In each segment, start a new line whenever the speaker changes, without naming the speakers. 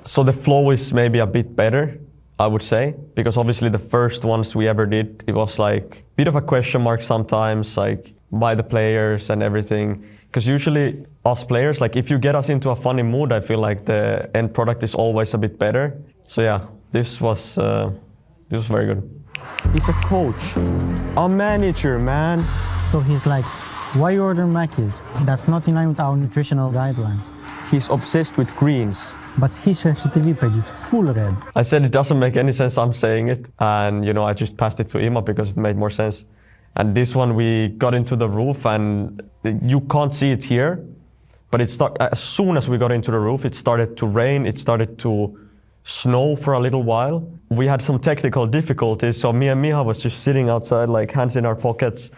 So the flow is maybe a bit better, I would say, because obviously the first ones we ever did, it was like a bit of a question mark sometimes, like by the players and everything. Because usually us players, like if you get us into a funny mood, I feel like the end product is always a bit better. So yeah, this was very good.
He's a coach, a manager, man.
So he's like, why you order Mackies? That's not in line with our nutritional guidelines.
He's obsessed with greens.
But his CTV page is full red.
I said it doesn't make any sense, I'm saying it. And you know, I just passed it to Ima because it made more sense. And this one, we got into the roof and you can't see it here, but as soon as we got into the roof, it started to rain, it started to snow for a little while. We had some technical difficulties, so me and Miha was just sitting outside, like hands in our pockets.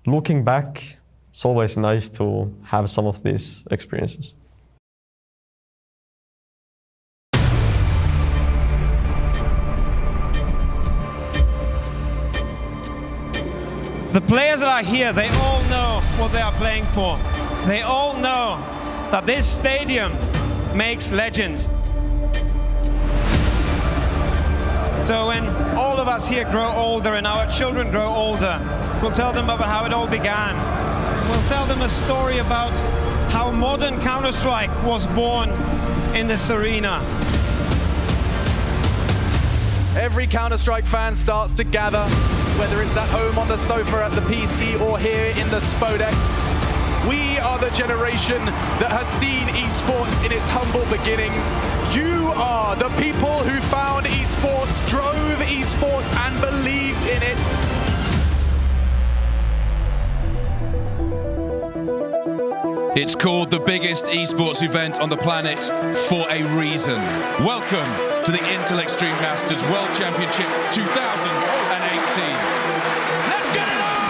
Looking back, it's always nice to have some of these experiences.
The players that are here, they all know what they are playing for. They all know that this stadium makes legends. So when all of us here grow older and our children grow older, we'll tell them about how it all began. We'll tell them a story about how modern Counter-Strike was born in this arena.
Every Counter-Strike fan starts to gather, whether it's at home on the sofa at the PC or here in the Spodek. We are the generation that has seen esports in its humble beginnings. You are the people who found esports, drove esports and believed in it.
It's called the biggest esports event on the planet for a reason. Welcome to the Intel Extreme Masters World Championship 2018. Let's get it on!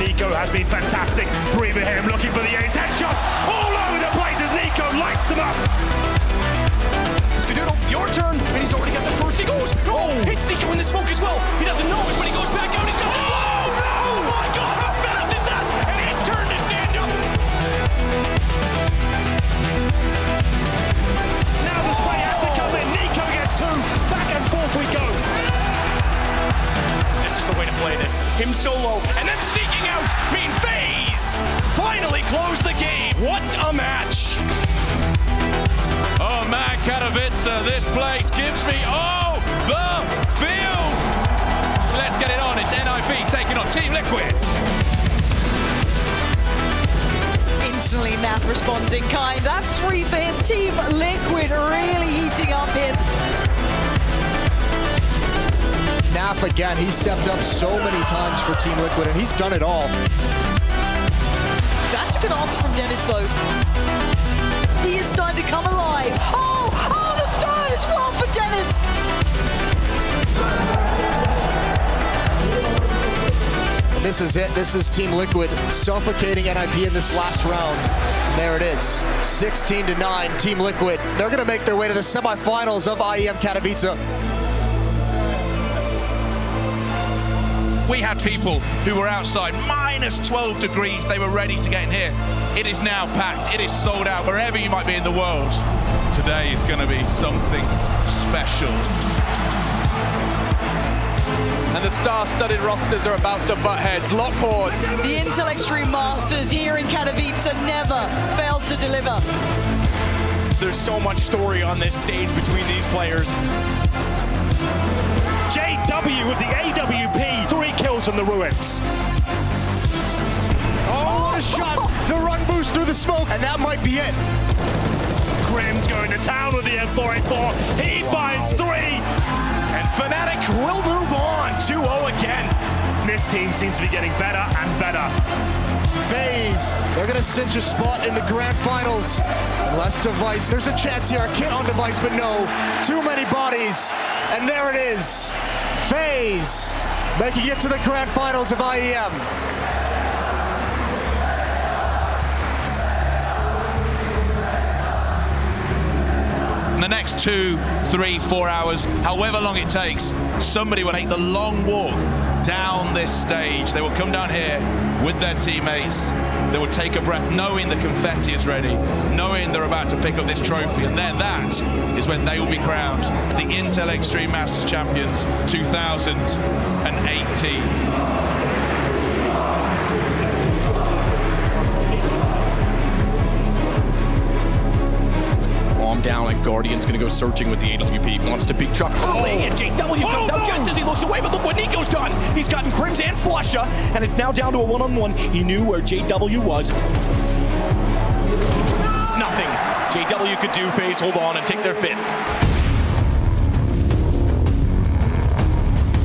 Nico has been fantastic. Breathing him, looking for the ace. Headshots all over the place as Nico lights them up.
Skadoodle, your turn. And he's already got the first. He goes. Oh, hits Nico in the smoke as well. He doesn't know it, but he goes back out. He's got the flow. Oh my God, how fast is that? And his turn to stand up.
Now the spray has to come in. Nico gets two. Back and forth we go.
This is the way to play this. Him solo, and then sneaking out. FaZe finally closed the game. What a match.
Oh man, Katowice, this place gives me the feels. Let's get it on. It's NIP taking on Team Liquid.
Instantly NAF responds in kind. That's 3 for him. Team Liquid really heating up here.
NAF again, he's stepped up so many times for Team Liquid and he's done it all.
That's a good answer from Dennis though. He is starting to come alive. Oh, the third as well for Dennis.
And this is it, this is Team Liquid suffocating NIP in this last round. And there it is, 16-9, Team Liquid. They're gonna make their way to the semifinals of IEM Katowice.
We had people who were outside, minus 12 degrees, they were ready to get in here. It is now packed, it is sold out, wherever you might be in the world. Today is gonna be something special.
And the star-studded rosters are about to butt heads, lock horns.
The Intel Extreme Masters here in Katowice never fails to deliver.
There's so much story on this stage between these players.
JW with the AWP, 3 kills from the ruins.
Oh, what a shot! The run boost through the smoke, and that might be it.
Grim's going to town with the M4A4. He finds 3.
And Fnatic will move on, 2-0 again.
This team seems to be getting better and better.
FaZe, they're gonna cinch a spot in the grand finals. Less device, there's a chance here, a kit on device, but no, too many bodies. And there it is, FaZe making it to the grand finals of IEM.
In the next 2, 3, 4 hours, however long it takes, somebody will take the long walk down this stage. They will come down here with their teammates that will take a breath knowing the confetti is ready, knowing they're about to pick up this trophy, and then that is when they will be crowned the Intel Extreme Masters Champions 2018.
Down, and Guardian's gonna go searching with the AWP. Wants to big truck early, and JW comes out just as he looks away, but look what Nico's done. He's gotten Crims and Flusha, and it's now down to a one-on-one. He knew where JW was. Nothing. JW could do phase, hold on, and take their fifth.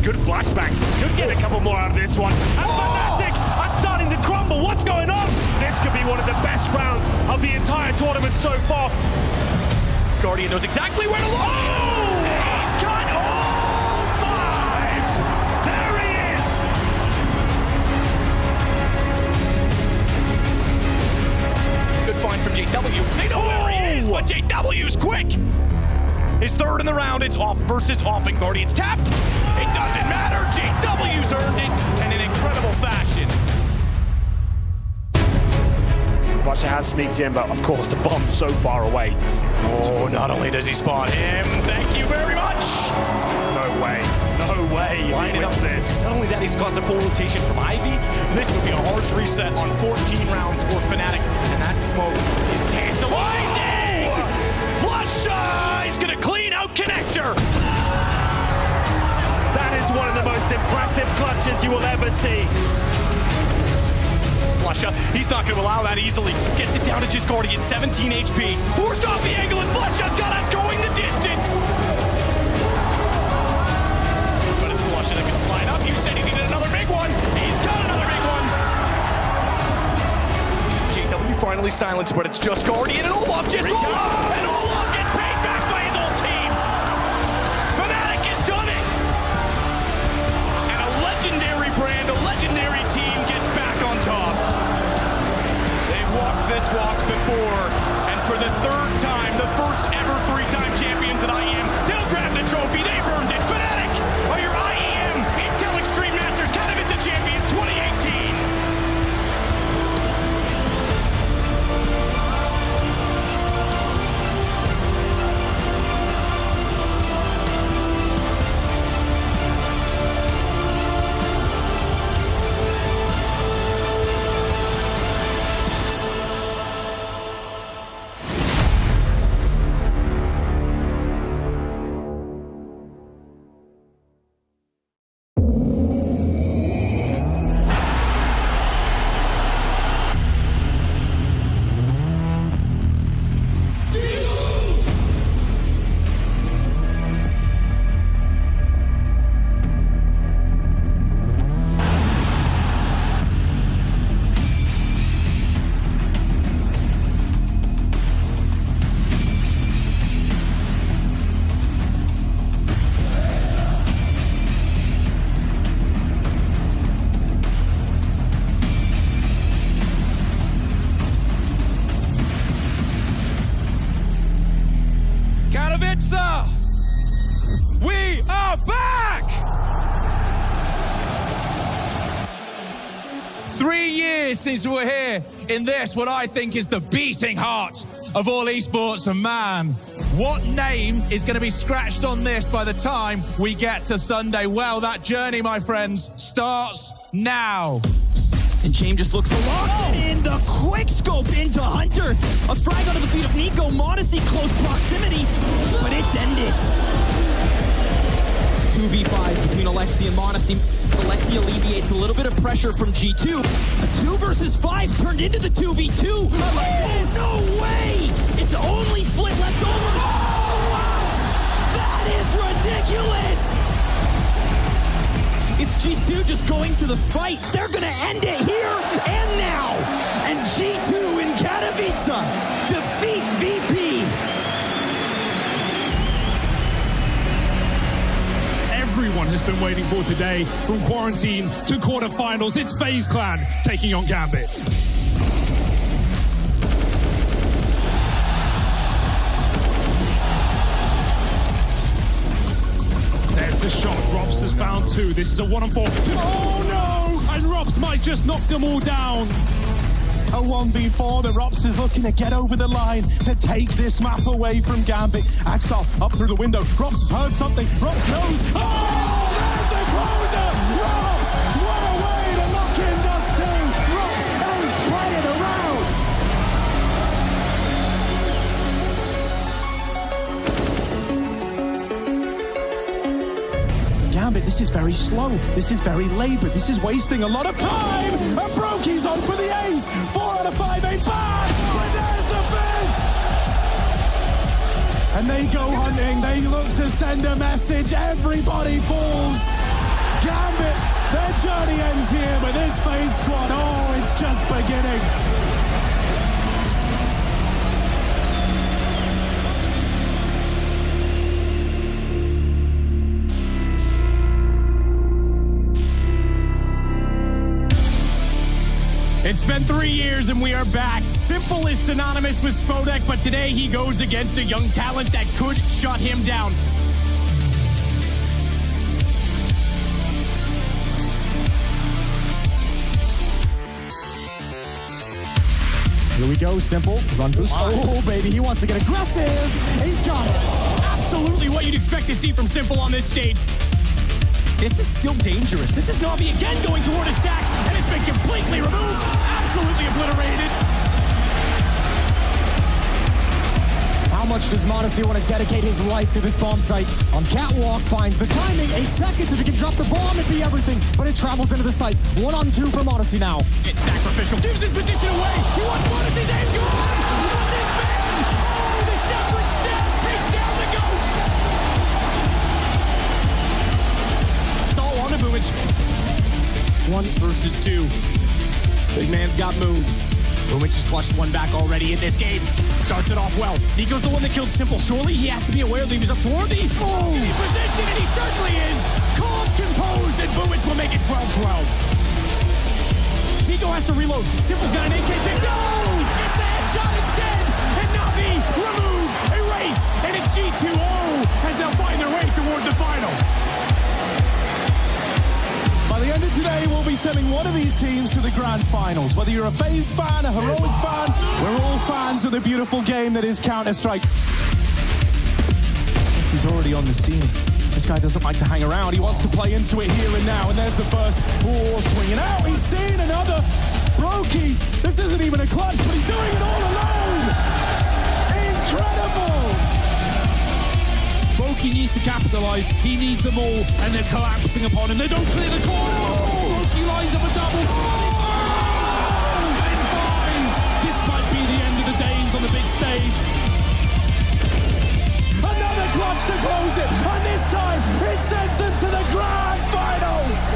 Good flashback. Could get a couple more out of this one. And Fnatic are starting to crumble. What's going on? This could be one of the best rounds of the entire tournament so far.
Guardian knows exactly where to look.
Oh!
He's got all 5.
There he is.
Good find from JW. They know where he is, but JW's quick. His third in the round. It's Op versus Op, and Guardian's tapped. It doesn't matter. JW's earned it, and in incredible fashion.
Russia has sneaked in, but of course the bomb's so far away.
Oh, not only does he spot him, thank you very much.
No way. No way.
Line it up.
This.
Not only that, he's caused a full rotation from Ivy. This would be a harsh reset on 14 rounds for Fnatic, and that smoke is tantalizing. Flusha! He's gonna clean out Connector.
That is one of the most impressive clutches you will ever see.
Flusha, he's not going to allow that easily. Gets it down to just Guardian, 17 HP. Forced off the angle, and Flusha's got us going the distance. But it's Flusha that can slide up. You said he needed another big one. He's got another big one. JW finally silenced, but it's just Guardian and Olaf. Just Olaf! And Olaf gets paid back by his old team. Fnatic has done it. And a legendary brand, a legendary team gets back on top. Walked this walk before, and for the third time, the first ever 3-time champions at IEM, they'll grab the trophy. They've earned it. Fnatic are your IEM Intel Extreme Masters Katowice Champions 2018. We are back!
3 years since we were here in this, what I think is the beating heart of all esports, and man, what name is going to be scratched on this by the time we get to Sunday? Well, that journey, my friends, starts now.
And James just looks for lock in the quick scope into Hunter. A frag onto the feet of Nico. Modesty close proximity, but it's ended. 2v5 between Alexi and Modesty. Alexi alleviates a little bit of pressure from G2. A 2 versus 5 turned into the 2v2. Oh, no way! It's only Flit left over. Oh, what? That is ridiculous! It's G2 just going to the fight. They're gonna end it here and now. And G2 in Katowice defeat VP.
Everyone has been waiting for today, from quarantine to quarterfinals. It's FaZe Clan taking on Gambit. There's the shot. Robs has found 2. This is a 1-on-4. Oh no! And Robs might just knock them all down.
A 1v4, the Rops is looking to get over the line to take this map away from Gambit. Axel up through the window. Rops has heard something. Rops knows. Oh, there's the closer. Rops, what a way to lock in Dust 2. Rops ain't playing around. Gambit, this is very slow. This is very labored. This is wasting a lot of time. And Brokey's on for the ace. 4 out of 5 ain't bad. But there's the 5th. And they go hunting. They look to send a message. Everybody falls. Gambit, their journey ends here. But this FaZe squad, oh, it's just beginning. It's been 3 years and we are back. Simple is synonymous with Spodek, but today he goes against a young talent that could shut him down.
Here we go, Simple. Run boost. Oh, baby, he wants to get aggressive. He's got it.
Absolutely what you'd expect to see from Simple on this stage. This is still dangerous. This is Navi again going toward a stack, and it's been completely removed. Absolutely obliterated.
How much does m0NESY want to dedicate his life to this bomb site? On Catwalk, finds the timing. 8 seconds. If he can drop the bomb, it'd be everything. But it travels into the site. 1-on-2 for m0NESY now.
It's sacrificial. Gives his position away. He wants m0NESY's aim gone. What is man? Oh, the Shepherd staff takes down the GOAT. It's all on a Boomage. 1 versus 2. Big man's got moves. Boomage has clutched one back already in this game. Starts it off well. Nico's the one that killed Simple. Surely he has to be aware that he was up toward the position, and he certainly is. Calm, composed, and Boomage will make it 12-12. Nico has to reload. Simple's got an AK pick. No! It's the headshot instead! And Navi removed, erased, and it's G2O has now find their way toward the final. By the end of today, we'll be sending one of these teams to the grand finals. Whether you're a FaZe fan, a Heroic fan, we're all fans of the beautiful game that is Counter-Strike. He's already on the scene. This guy doesn't like to hang around. He wants to play into it here and now. And there's the first. Oh, swinging out. He's seen another. Brokey. This isn't even a clutch, but he's doing it all alone. Incredible.
Brokey needs to capitalize. He needs them all, and they're collapsing upon him. They don't clear the corner. Oh, Brokey lines up a double. Oh, and 5. This might be the end of the Danes on the big stage.
Another clutch to close it, and this time it sends them to the grand finals.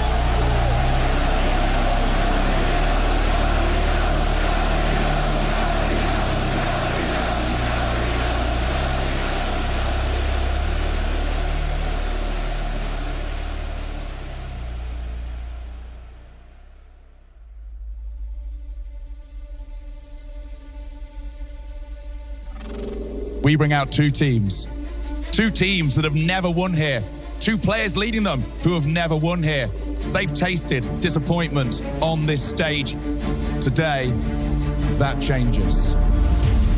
We bring out 2 teams. 2 teams that have never won here. 2 players leading them who have never won here. They've tasted disappointment on this stage. Today, that changes.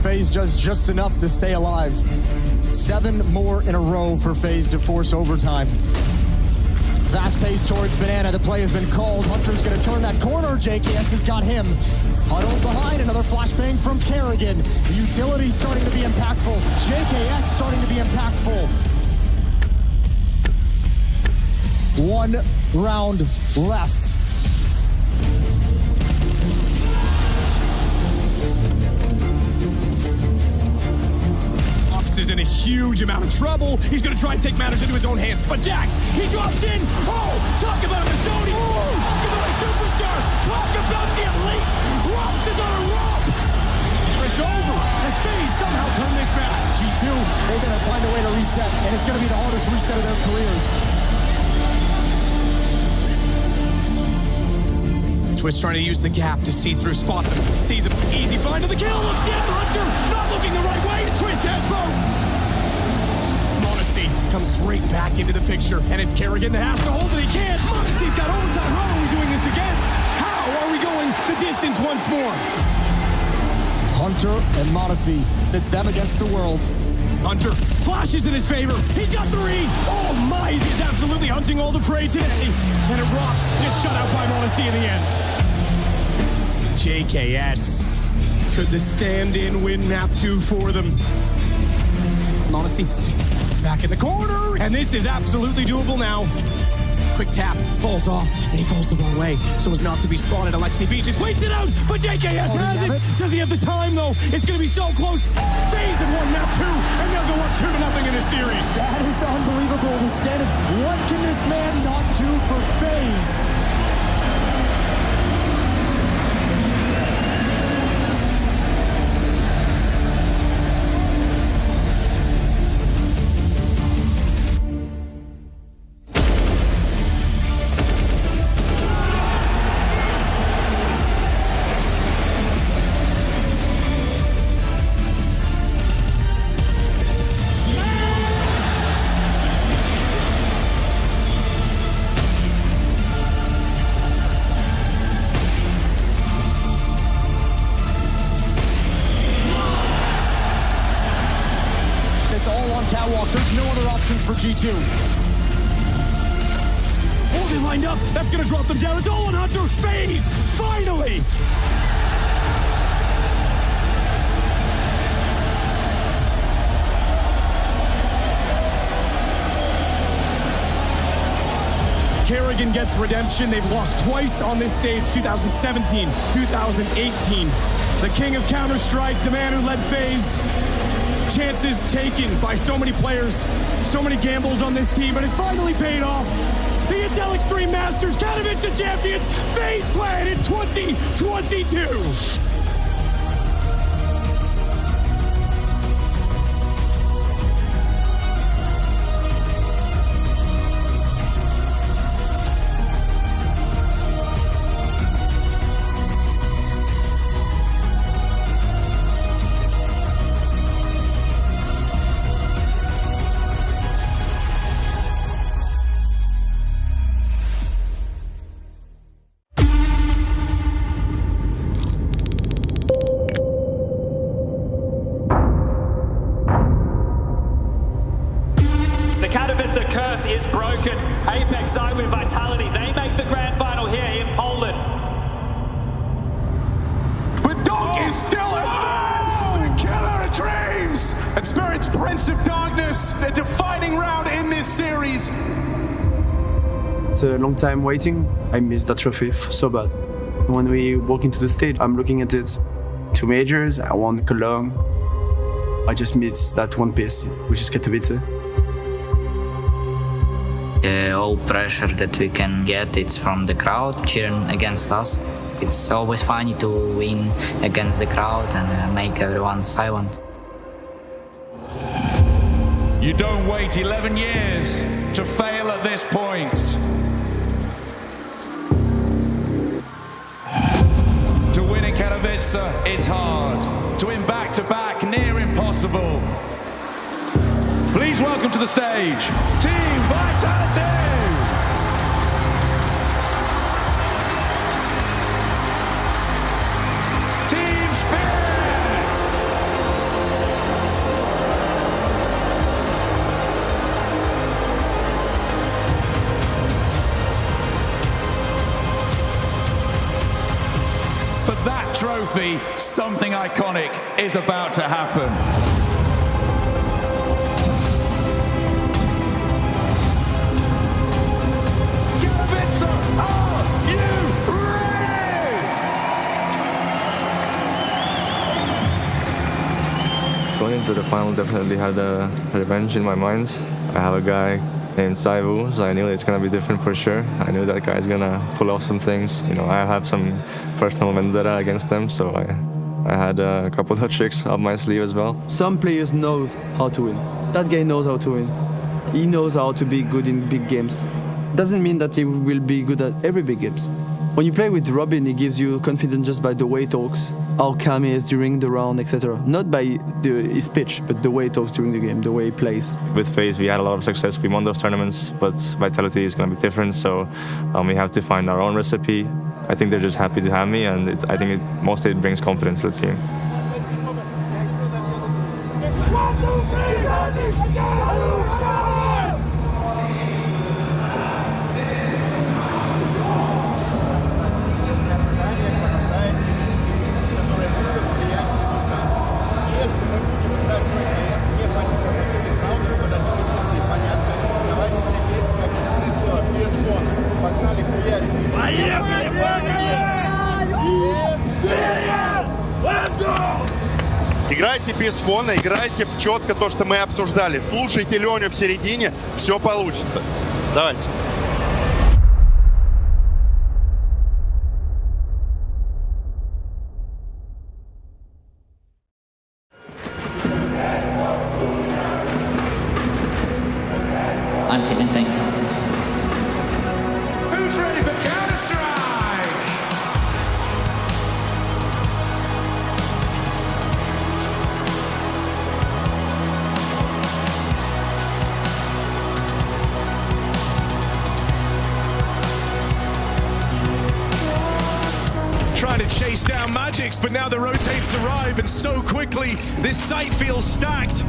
FaZe does just enough to stay alive. 7 more in a row for FaZe to force overtime. Fast pace towards Banana. The play has been called. Hunter's going to turn that corner. JKS has got him. Huddled behind. Another flashbang from Kerrigan. Utility starting to be impactful. JKS starting to be impactful. 1 round left.
Is in a huge amount of trouble. He's going to try and take matters into his own hands. But Jax, he drops in. Oh, talk about a custodian. Oh, talk about a superstar. Talk about the elite. Rops is on a rope. It's over as FaZe somehow turn this back.
G2, they're going to find a way to reset, and it's going to be the hardest reset of their careers.
Twist trying to use the gap to see through, spots him, sees him, easy find of the kill, looks down, Hunter, not looking the right way, Twist has both. m0NESY comes straight back into the picture, and it's Kerrigan that has to hold it, he can't. m0NESY's got overtime, how are we doing this again? How are we going the distance once more? Hunter and MOUZ. It's them against the world. Hunter flashes in his favor. He's got 3. Oh, MOUZ is absolutely hunting all the prey today. And it rocks. Gets shut out by MOUZ in the end. JKS. Could the stand-in win map 2 for them? MOUZ back in the corner. And this is absolutely doable now. Quick tap, falls off, and he falls the wrong way, so as not to be spotted. Alexi B just waits it out, but JKS has it. Does he have the time, though? It's going to be so close. FaZe have won map 2, and they'll go up 2-0 in this series.
That is unbelievable. The stand-up. What can this man not do for FaZe?
Catwalk, there's no other options for G2. Oh, they lined up. That's gonna drop them down. It's all on Hunter. FaZe, finally! Kerrigan gets redemption. They've lost twice on this stage, 2017, 2018. The king of Counter-Strike, the man who led FaZe. Chances taken by so many players, so many gambles on this team, but it's finally paid off. The Intel Extreme Masters, Katowice champions, FaZe Clan in 2022.
The curse is broken. Apex side with Vitality. They make the grand final here in Poland.
But Dog is still a fan! The killer of dreams! And Spirit's Prince of Darkness, a defining round in this series.
It's a long time waiting. I missed that trophy so bad. When we walk into the stage, I'm looking at it. 2 majors, I won Cologne. I just missed that one piece, which is Katowice.
All pressure that we can get, it's from the crowd cheering against us. It's always funny to win against the crowd and make everyone silent.
You don't wait 11 years to fail at this point. To win in Katowice is hard. To win back-to-back, near impossible. Please welcome to the stage, Team Vitality! Team Spirit! For that trophy, something iconic is about to happen.
Going into the final, definitely had a revenge in my mind. I have a guy named Saivu, so I knew it's gonna be different for sure. I knew that guy's gonna pull off some things. You know, I have some personal vendetta against them, so I had a couple of tricks up my sleeve as well.
Some players knows how to win. That guy knows how to win. He knows how to be good in big games. Doesn't mean that he will be good at every big games. When you play with Robin, he gives you confidence just by the way he talks, how calm he is during the round, etc. Not by his pitch, but the way he talks during the game, the way he plays.
With FaZe, we had a lot of success. We won those tournaments, but Vitality is going to be different, so we have to find our own recipe. I think they're just happy to have me, and I think mostly it brings confidence to the team.
Играйте без фона, играйте четко то, что мы обсуждали. Слушайте Леню в середине, все получится. Давайте.
I'm feeling, thank you.
Who's ready for Counter-Strike?
Trying to chase down Magics, but now the rotates arrive, and so quickly this site feels stacked.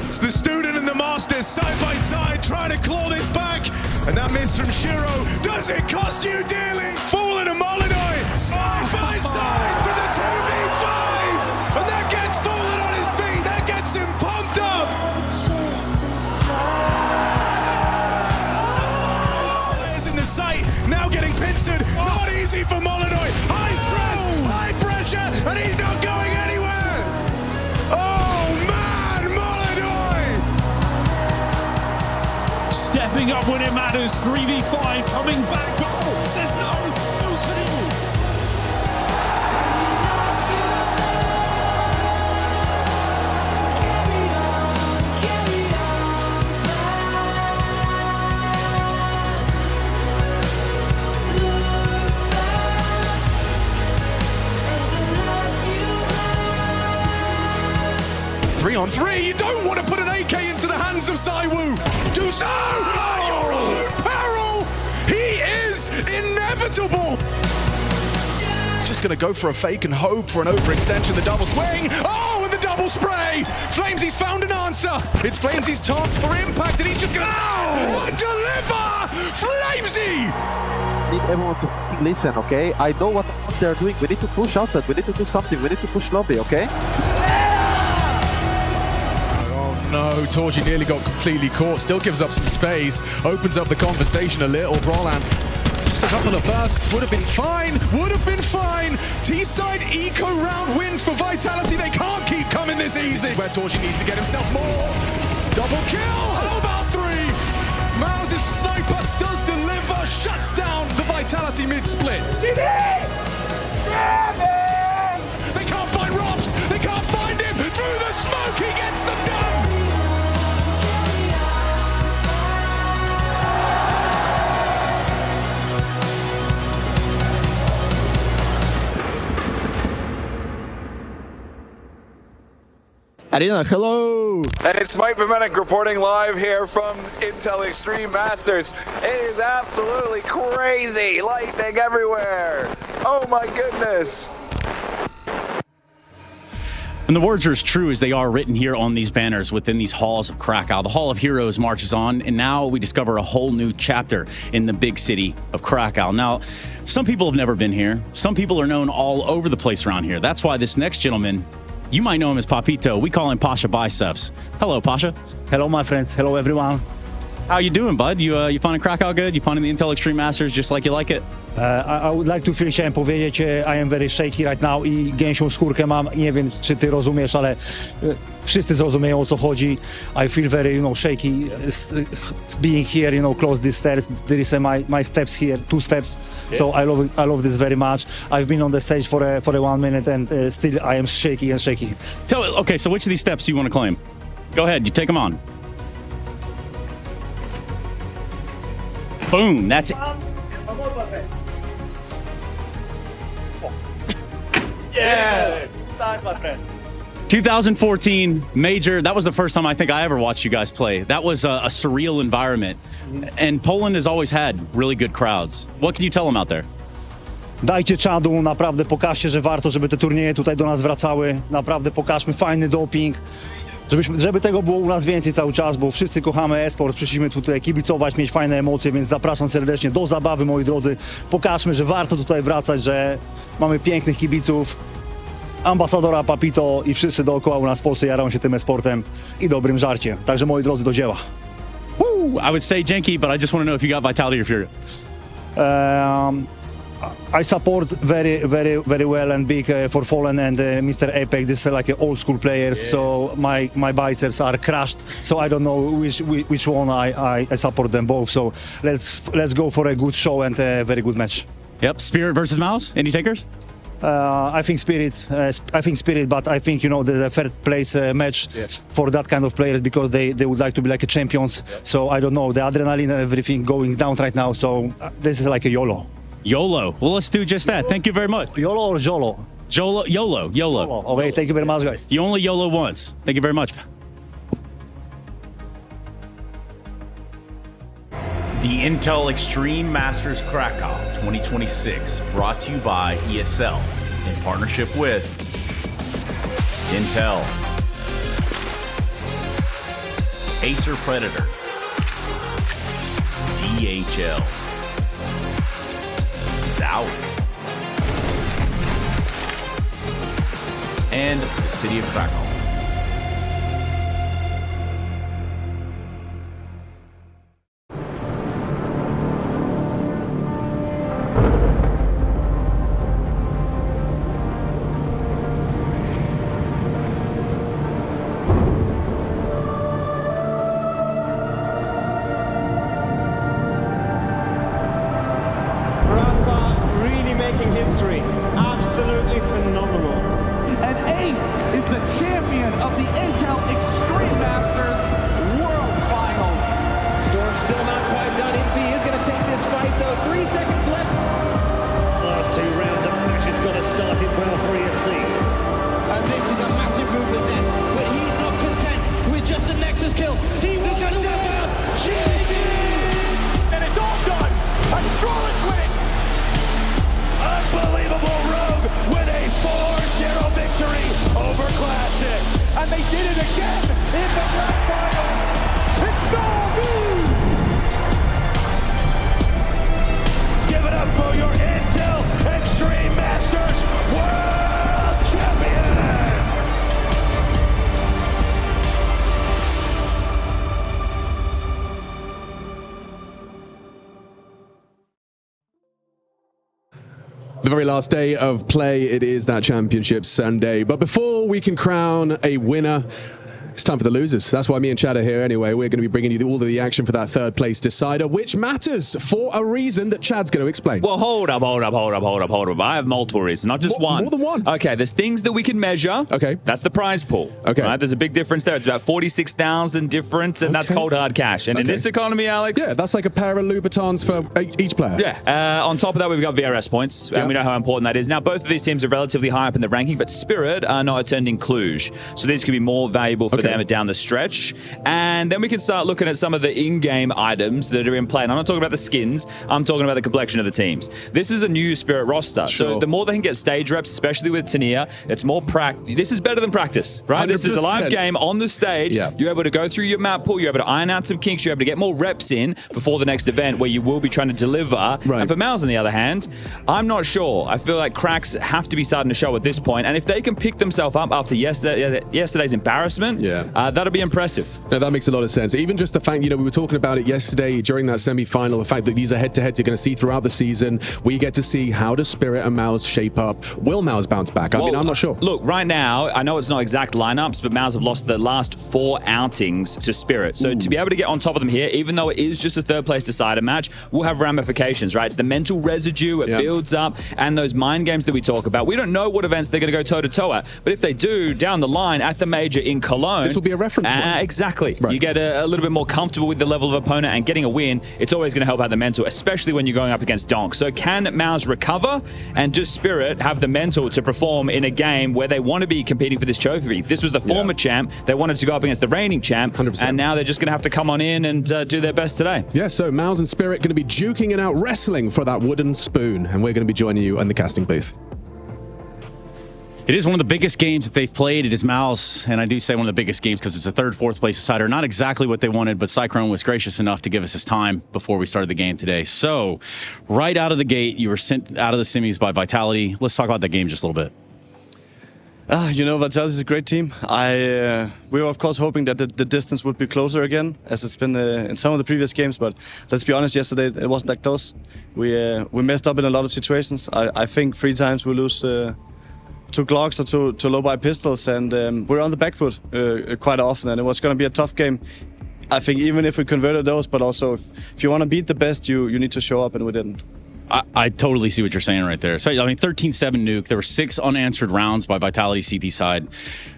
It's the student and the masters side by side trying to claw this back, and that miss from Shiro, does it cost you dearly? Fallen and Molyneux side by side for the 2v5, and that gets Fallen on his feet, that gets him pumped up. Players in the site now getting pincered, not easy for Molyneux, high stress, high pressure, and he's not going anywhere. Oh man, Molyneux!
Stepping up when it matters. 3v5 coming back. Oh, says no. Goes for this.
Three on three, you don't want to put an AK into the hands of Saiwu. Do so at your own peril. He is inevitable. He's just going to go for a fake and hope for an overextension, the double swing. Oh, and the double spray. Flamesy's found an answer. It's Flamesy's chance for impact, and he's just going to deliver. Flamesy.
Need everyone to listen, okay? I know what they're doing. We need to push outside. We need to do something. We need to push lobby, okay?
No, Torji nearly got completely caught, still gives up some space, opens up the conversation a little. Brolan, just a couple of bursts, would have been fine, T-side eco round wins for Vitality, they can't keep coming this easy. Where Torji needs to get himself more. Double kill, how about three? MOUZ's sniper does deliver, shuts down the Vitality mid-split. They can't find Robs, they can't find him, through the smoke he gets them done.
Arena, hello!
And it's Mike Vimenek reporting live here from Intel Extreme Masters. It is absolutely crazy! Lightning everywhere! Oh my goodness!
And the words are as true as they are written here on these banners within these halls of Krakow. The Hall of Heroes marches on, and now we discover a whole new chapter in the big city of Krakow. Now, some people have never been here. Some people are known all over the place around here. That's why this next gentleman, you might know him as Papito. We call him Pasha Biceps. Hello, Pasha.
Hello, my friends. Hello, everyone.
How you doing, bud? You finding Krakow good? You finding the Intel Extreme Masters just like you like it?
I would like to chciałem powiedzieć, I am very shaky right now i gęsią skórkę mam. Nie wiem, czy ty rozumiesz, ale wszyscy zrozumieją, o co chodzi. I feel very, shaky being here, close these stairs. There is my steps here, 2 steps. Yeah. So I love this very much. I've been on the stage for a 1 minute and still I am shaky and shaky.
Okay, so which of these steps do you want to claim? Go ahead, you take them on. Boom, that's it.
Yeah! Time, my friend.
2014 Major, that was the first time I think I ever watched you guys play. That was a surreal environment. And Poland has always had really good crowds. What can you tell them out there?
Dajcie czadu, naprawdę pokażcie, że warto, żeby te turnieje tutaj do nas wracały. Naprawdę pokażmy fajny doping. Żeby tego było u nas więcej cały czas, bo wszyscy kochamy e-sport, przyszliśmy tutaj kibicować, mieć fajne emocje, więc zapraszam serdecznie do zabawy, moi drodzy. Pokażmy, że warto tutaj wracać, że mamy pięknych kibiców, ambasadora Papito i wszyscy dookoła u nas w Polsce jarają się tym e-sportem i dobrym żarciem. Także moi drodzy, do dzieła.
Woo! I would say Jenki, but I just want to know if you got Vitality or Furia.
I support very well and big for Fallen and Mr. Apex. This is like old school players, so my biceps are crushed. So I don't know which one I support them both. So let's go for a good show and a very good match.
Yep, Spirit versus MOUZ. Any takers?
I think Spirit, but I think the third place match for that kind of players because they would like to be like a champions. So I don't know, the adrenaline and everything going down right now. So this is like a YOLO.
YOLO. Well, let's do just that. Thank you very much.
YOLO or JOLO?
YOLO.
Okay, thank you very much, guys.
You only YOLO once. Thank you very much.
The Intel Extreme Masters Krakow 2026, brought to you by ESL in partnership with Intel, Acer Predator, DHL, Zowie, and the City of Krakow.
History. Absolutely phenomenal.
And Ace is the champion of the Intel Extreme Masters World Finals.
Storm's still not quite done. MC is going to take this fight though. 3 seconds left.
Last 2 rounds of match. It's got to start it well for ESC.
And this is a massive move for Zez, but he's not content with just a Nexus kill. He wants to win. GG!
And it's all done. And Strollick's winning. Unbelievable Rogue with a 4-0 victory over Classic. And they did it again in the grand finals. It's MOUZ! Give it up for your Intel Extreme Masters World Champion!
The very last day of play, it is that championship Sunday. But before we can crown a winner, it's time for the losers. That's why me and Chad are here anyway. We're going to be bringing you all of the action for that third place decider, which matters for a reason that Chad's going to explain.
Well, hold up. I have multiple reasons, not just one.
More than one.
Okay, there's things that we can measure.
Okay.
That's the prize pool.
Okay.
Right? There's a big difference there. It's about 46,000 difference, and that's cold hard cash. And in this economy, Alex...
Yeah, that's like a pair of Louboutins for each player.
Yeah. On top of that, we've got VRS points, and we know how important that is. Now, both of these teams are relatively high up in the ranking, but Spirit are not attending Cluj. So these could be more valuable for them down the stretch. And then we can start looking at some of the in-game items that are in play. And I'm not talking about the skins, I'm talking about the complexion of the teams. This is a new Spirit roster. Sure. So the more they can get stage reps, especially with Tania, it's more practice. This is better than practice, right? 100%. This is a live game on the stage. Yeah. You're able to go through your map pool, you're able to iron out some kinks, you're able to get more reps in before the next event where you will be trying to deliver. Right. And for MOUZ, on the other hand, I'm not sure. I feel like cracks have to be starting to show at this point. And if they can pick themselves up after yesterday's embarrassment, that'll be impressive.
No, that makes a lot of sense. Even just the fact, we were talking about it yesterday during that semi-final, the fact that these are head-to-heads you're going to see throughout the season. We get to see how does Spirit and MOUZ shape up. Will MOUZ bounce back? I mean, I'm not sure.
Look, right now, I know it's not exact lineups, but MOUZ have lost the last 4 outings to Spirit. So to be able to get on top of them here, even though it is just a third-place decider match, will have ramifications, right? It's the mental residue, it builds up, and those mind games that we talk about. We don't know what events they're going to go toe-to-toe at, but if they do, down the line, at the major in Cologne...
This will be a reference point.
Exactly. Right. You get a little bit more comfortable with the level of opponent, and getting a win, it's always going to help out the mental, especially when you're going up against Donk. So can MOUZ recover, and does Spirit have the mental to perform in a game where they want to be competing for this trophy? This was the former champ. They wanted to go up against the reigning champ, 100%. And now they're just going to have to come on in and do their best today.
Yeah, so MOUZ and Spirit going to be duking it out, wrestling for that wooden spoon, and we're going to be joining you in the casting booth.
It is one of the biggest games that they've played. It is MOUZ, and I do say one of the biggest games because it's a third, fourth place decider. Not exactly what they wanted, but Cyclone was gracious enough to give us his time before we started the game today. So, right out of the gate, you were sent out of the semis by Vitality. Let's talk about that game just a little bit.
You know, Vitality is a great team. We were, of course, hoping that the distance would be closer again, as it's been in some of the previous games. But let's be honest, yesterday it wasn't that close. We messed up in a lot of situations. I think 3 times we lose 2 Glocks or 2 low-buy pistols, and we're on the back foot quite often, and it was going to be a tough game. I think even if we converted those, but also if you want to beat the best, you need to show up, and we didn't.
I totally see what you're saying right there. Especially, I mean, 13-7 Nuke. There were 6 unanswered rounds by Vitality CT side.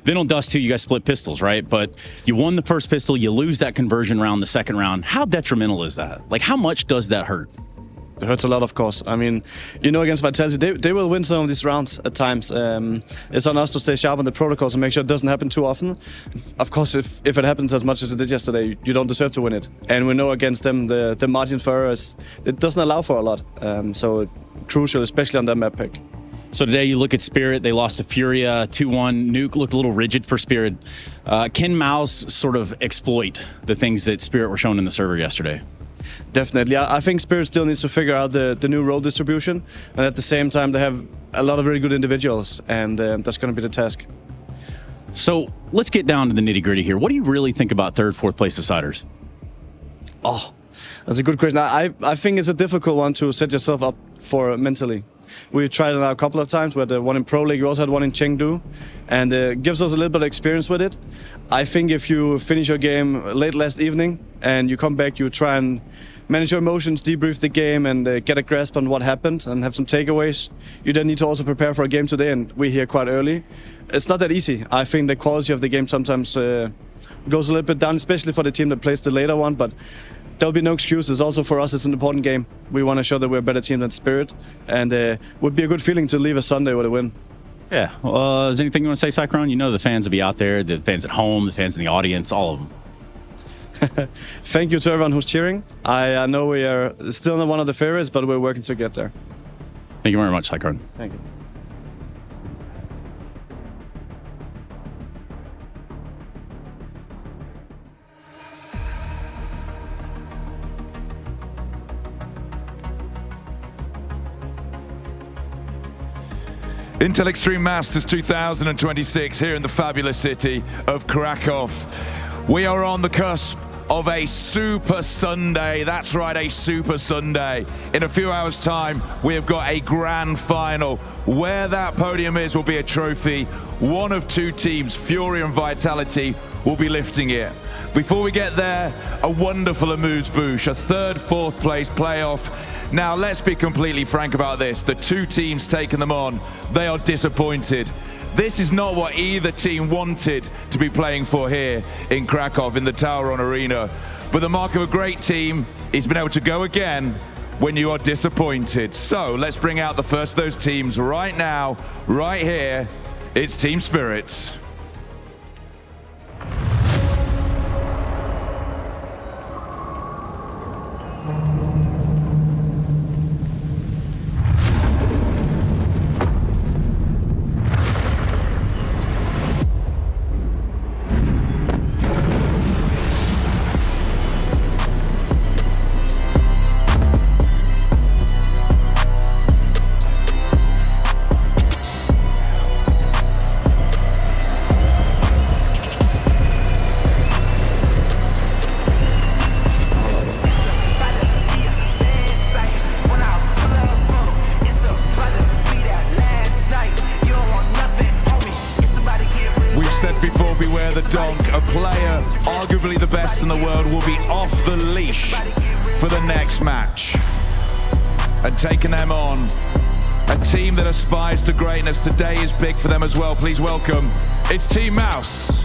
Then on Dust 2, you guys split pistols, right? But you won the first pistol. You lose that conversion round the second round. How detrimental is that? Like, how much does that hurt?
It hurts a lot, of course. I mean, you know, against Vitality, they will win some of these rounds at times. It's on us to stay sharp on the protocols and make sure it doesn't happen too often. Of course, if it happens as much as it did yesterday, you don't deserve to win it. And we know against them, the margin for error it doesn't allow for a lot. So crucial, especially on that map pick.
So today you look at Spirit, they lost to FURIA 2-1. Nuke looked a little rigid for Spirit. Can MOUZ sort of exploit the things that Spirit were shown in the server yesterday?
Definitely. I think Spirit still needs to figure out the new role distribution, and at the same time they have a lot of very good individuals, and that's going to be the task.
So let's get down to the nitty-gritty here. What do you really think about third, fourth place deciders?
Oh, that's a good question. I think it's a difficult one to set yourself up for mentally. We've tried it now a couple of times. We had one in Pro League, we also had one in Chengdu, and it gives us a little bit of experience with it. I think if you finish your game late last evening and you come back, you try and manage your emotions, debrief the game, and get a grasp on what happened and have some takeaways. You then need to also prepare for a game today, and we're here quite early. It's not that easy. I think the quality of the game sometimes goes a little bit down, especially for the team that plays the later one, but there'll be no excuses. Also for us, it's an important game. We want to show that we're a better team than Spirit, and it would be a good feeling to leave a Sunday with a win.
Yeah. Is there anything you want to say, Cyclone? You know the fans will be out there, the fans at home, the fans in the audience, all of them.
Thank you to everyone who's cheering. I know we are still not one of the favorites, but we're working to get there.
Thank you very much, Cyclone.
Thank you.
Intel Extreme Masters 2026 here in the fabulous city of Krakow. We are on the cusp of a Super Sunday. That's right, a Super Sunday. In a few hours' time, we have got a grand final. Where that podium is will be a trophy. One of 2 teams, FURIA and Vitality, will be lifting it. Before we get there, a wonderful amuse-bouche, a 3rd, 4th place playoff. Now, let's be completely frank about this. The 2 teams taking them on, they are disappointed. This is not what either team wanted to be playing for here in Krakow in the Tauron Arena. But the mark of a great team is being able to go again when you are disappointed. So let's bring out the first of those teams right now, right here. It's Team Spirit. A player, arguably the best in the world, will be off the leash for the next match. And taking them on, a team that aspires to greatness. Today is big for them as well. Please welcome, it's Team MOUZ.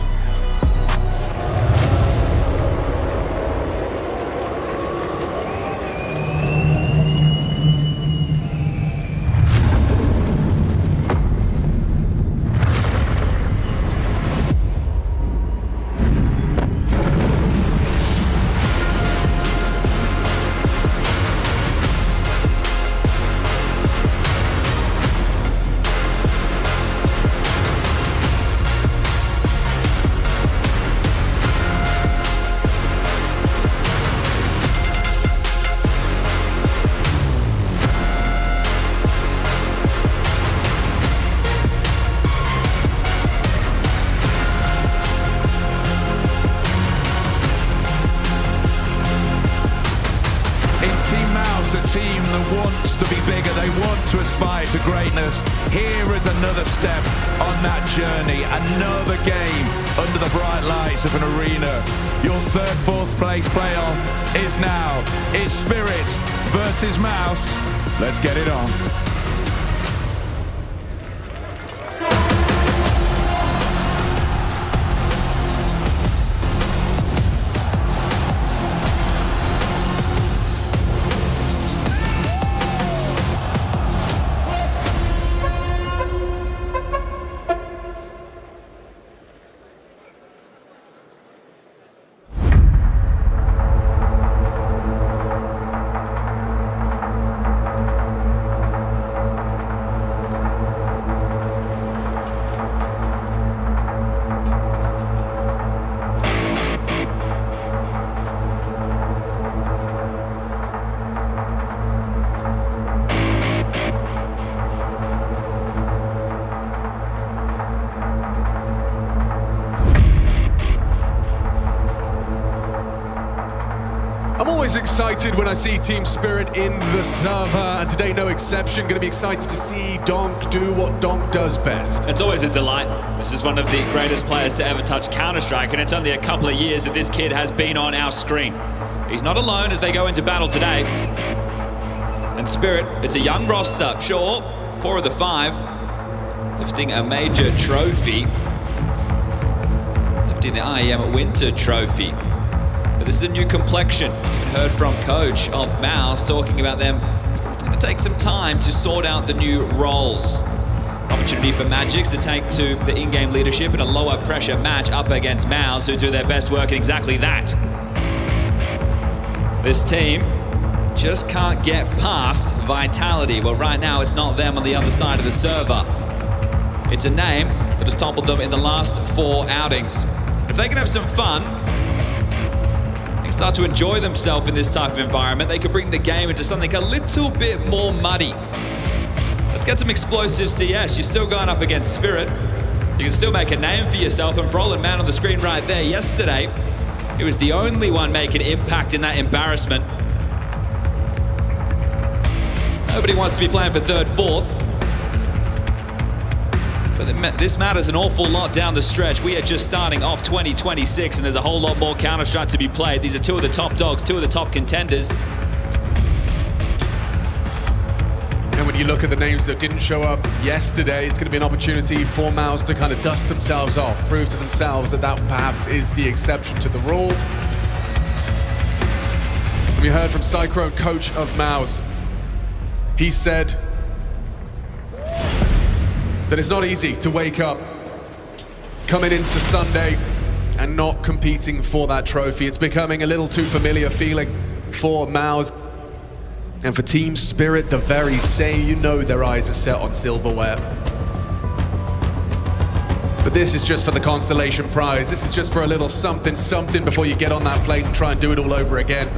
wants to be bigger. They want to aspire to greatness. Here is another step on that journey. Another game under the bright lights of an arena. Your third, fourth place playoff is now. It's Spirit versus MOUZ. Let's get it on.
Excited when I see Team Spirit in the server, and today no exception. Going to be excited to see Donk do what Donk does best.
It's always a delight. This is one of the greatest players to ever touch Counter-Strike, and it's only a couple of years that this kid has been on our screen. He's not alone as they go into battle today. And Spirit, it's a young roster, sure, 4 of the 5, lifting a major trophy, lifting the IEM Winter Trophy. But this is a new complexion. We heard from coach of MOUZ talking about them. It's going to take some time to sort out the new roles. Opportunity for Magics to take to the in-game leadership in a lower pressure match up against MOUZ, who do their best work in exactly that. This team just can't get past Vitality. Well, right now it's not them on the other side of the server. It's a name that has toppled them in the last 4 outings. If they can have some fun, start to enjoy themselves in this type of environment, they could bring the game into something a little bit more muddy. Let's get some explosive CS. You're still going up against Spirit. You can still make a name for yourself, and Brolin, man on the screen right there yesterday, he was the only one making impact in that embarrassment. Nobody wants to be playing for third, fourth. But this matters an awful lot down the stretch. We are just starting off 2026, and there's a whole lot more Counter-Strike to be played. These are 2 of the top dogs, 2 of the top contenders.
And when you look at the names that didn't show up yesterday, it's going to be an opportunity for MOUZ to kind of dust themselves off, prove to themselves that that perhaps is the exception to the rule. We heard from Cyclone, coach of MOUZ. He said that it's not easy to wake up coming into Sunday and not competing for that trophy. It's becoming a little too familiar feeling for MOUZ. And for Team Spirit, the very same. You know their eyes are set on silverware. But this is just for the consolation prize. This is just for a little something, something before you get on that plane and try and do it all over again.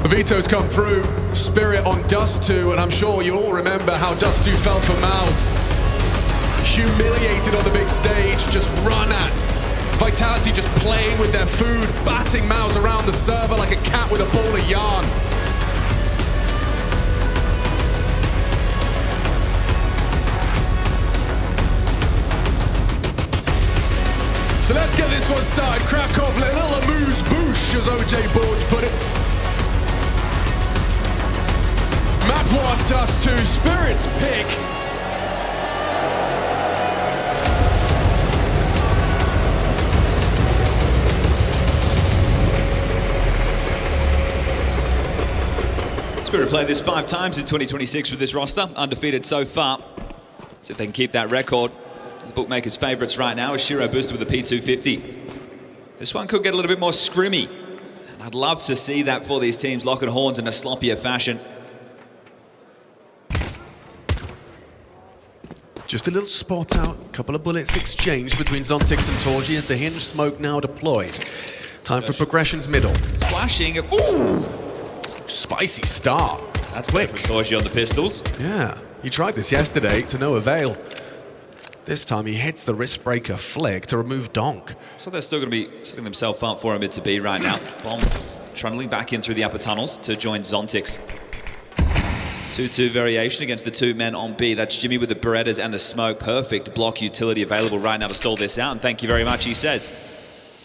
Vito's come through, Spirit on Dust 2, and I'm sure you all remember how Dust 2 felt for MOUZ. Humiliated on the big stage, just run at. Vitality just playing with their food, batting MOUZ around the server like a cat with a ball of yarn. So let's get this one started. Krakow, a little amuse bouche, as OJ Borge put it. Map 1, Dust 2, Spirit's pick.
Spirit played this 5 times in 2026 with this roster, undefeated so far. So if they can keep that record, the bookmakers' favourites right now is Shiro boosted with a P250. This one could get a little bit more scrimmy, and I'd love to see that for these teams locking horns in a sloppier fashion.
Just a little spot out, a couple of bullets exchanged between Zontix and Torji as the hinge smoke now deployed. Time for progression's middle.
Splashing.
Ooh! Spicy start.
That's quick. For Torji on the pistols.
Yeah, he tried this yesterday to no avail. This time he hits the wrist breaker flick to remove Donk.
So they're still going to be setting themselves up for a mid to B right now. Bomb trundling back in through the upper tunnels to join Zontix. 2-2 variation against the two men on B. That's Jimmy with the Berettas and the smoke. Perfect block utility available right now to stall this out. And thank you very much, he says.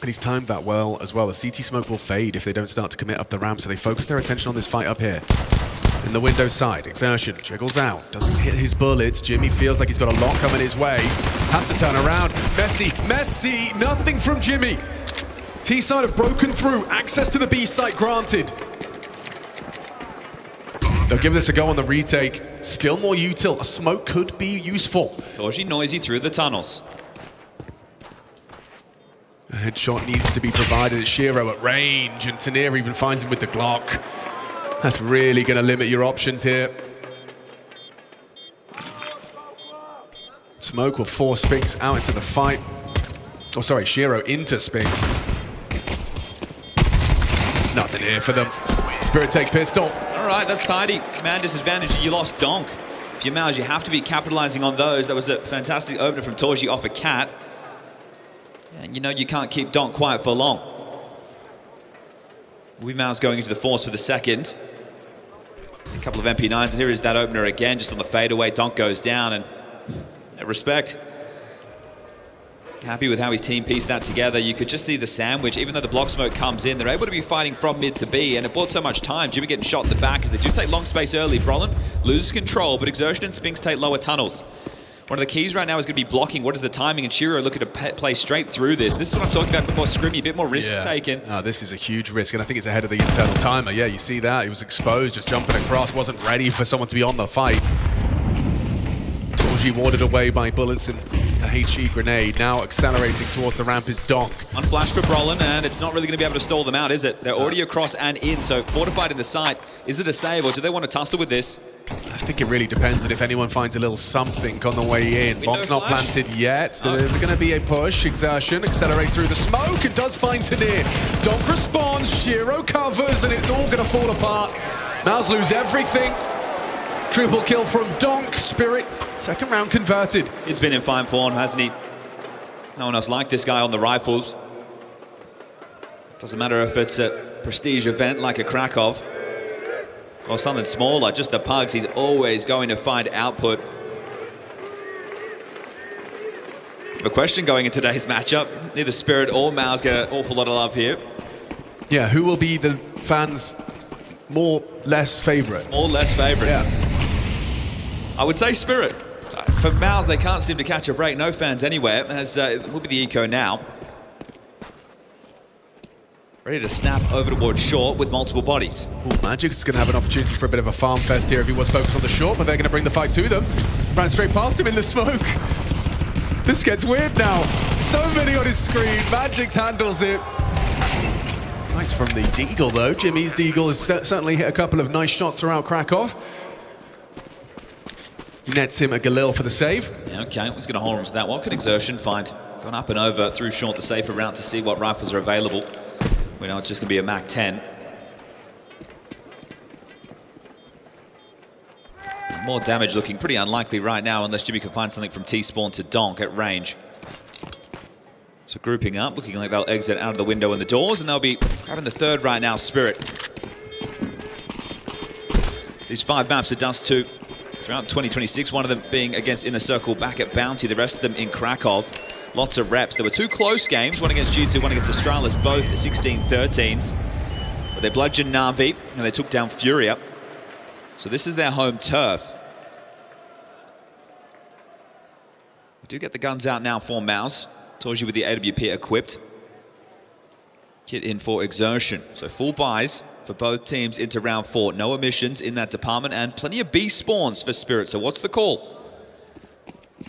And he's timed that well as well. The CT smoke will fade if they don't start to commit up the ramp, so they focus their attention on this fight up here. In the window side, Exertion jiggles out, doesn't hit his bullets. Jimmy feels like he's got a lot coming his way. Has to turn around. Messi, nothing from Jimmy. T side have broken through, access to the B site granted. They'll give this a go on the retake. Still more util. A smoke could be useful.
Torji noisy through the tunnels.
A headshot needs to be provided at Shiro at range, and Tanir even finds him with the Glock. That's really going to limit your options here. Smoke will force Spinks out into the fight. Oh, sorry, Shiro into Spinks. There's nothing here for them. Spirit take pistol.
All right, that's tidy. Man disadvantage, you lost Donk. If you're MOUZ, you have to be capitalizing on those. That was a fantastic opener from Torji off a cat. And you know you can't keep Donk quiet for long. We MOUZ going into the force for the second. A couple of MP9s, and here is that opener again, just on the fadeaway. Donk goes down, and respect. Happy with how his team pieced that together. You could just see the sandwich. Even though the block smoke comes in, they're able to be fighting from mid to B, and it bought so much time. Jimmy getting shot in the back as they do take long space early. Brolin loses control, but Exertion and Spinks take lower tunnels. One of the keys right now is going to be blocking. What is the timing? And Shiro looking to play straight through this. This is what I'm talking about before Scrimmy. A bit more risks taken.
This is a huge risk, and I think it's ahead of the internal timer. Yeah, you see that. He was exposed, just jumping across. Wasn't ready for someone to be on the fight. Torji warded away by bullets and the HE grenade. Now accelerating towards the ramp is Donk.
On flash for Brolin, and it's not really going to be able to stall them out, is it? They're already across and in, so fortified in the site. Is it a save, or do they want to tussle with this?
I think it really depends on if anyone finds a little something on the way in. Bomb's not planted yet. There's going to be a push. Exertion accelerates through the smoke and does find Tanir. Donk responds, Shiro covers, and it's all going to fall apart. MOUZ lose everything. Triple kill from Donk. Spirit, second round converted.
It's been in fine form, hasn't he? No one else like this guy on the rifles. Doesn't matter if it's a prestige event like a Krakow or something smaller, just the pugs. He's always going to find output. A question going in today's matchup. Neither Spirit or MOUZ get an awful lot of love here.
Yeah, who will be the fans' less favorite?
More less favorite.
Yeah.
I would say Spirit. For MOUZ, they can't seem to catch a break. No fans anywhere, as it will be the eco now. Ready to snap over towards short with multiple bodies.
Magic's going to have an opportunity for a bit of a farm fest here if he was focused on the short, but they're going to bring the fight to them. Ran straight past him in the smoke. This gets weird now. So many on his screen. Magic's handles it. Nice from the Deagle, though. Jimmy's Deagle has certainly hit a couple of nice shots throughout Krakow. Nets him a Galil for the save.
Yeah, okay, he's going to hold him to that. What can Exertion find? Gone up and over through short the safer route to see what rifles are available. We know it's just going to be a Mac 10. More damage looking pretty unlikely right now unless Jimmy can find something from T-spawn to Donk at range. So grouping up, looking like they'll exit out of the window and the doors, and they'll be grabbing the third right now, Spirit. These 5 maps are Dust 2 throughout 2026, one of them being against Inner Circle back at Bounty, the rest of them in Krakow. Lots of reps. There were 2 close games, one against G2, one against Astralis, both 16-13s. But they bludgeoned Na'Vi, and they took down FURIA. So this is their home turf. We do get the guns out now for MOUZ. Torji with the AWP equipped. Kit in for Exertion. So full buys for both teams into round 4. No omissions in that department, and plenty of B spawns for Spirit. So what's the call?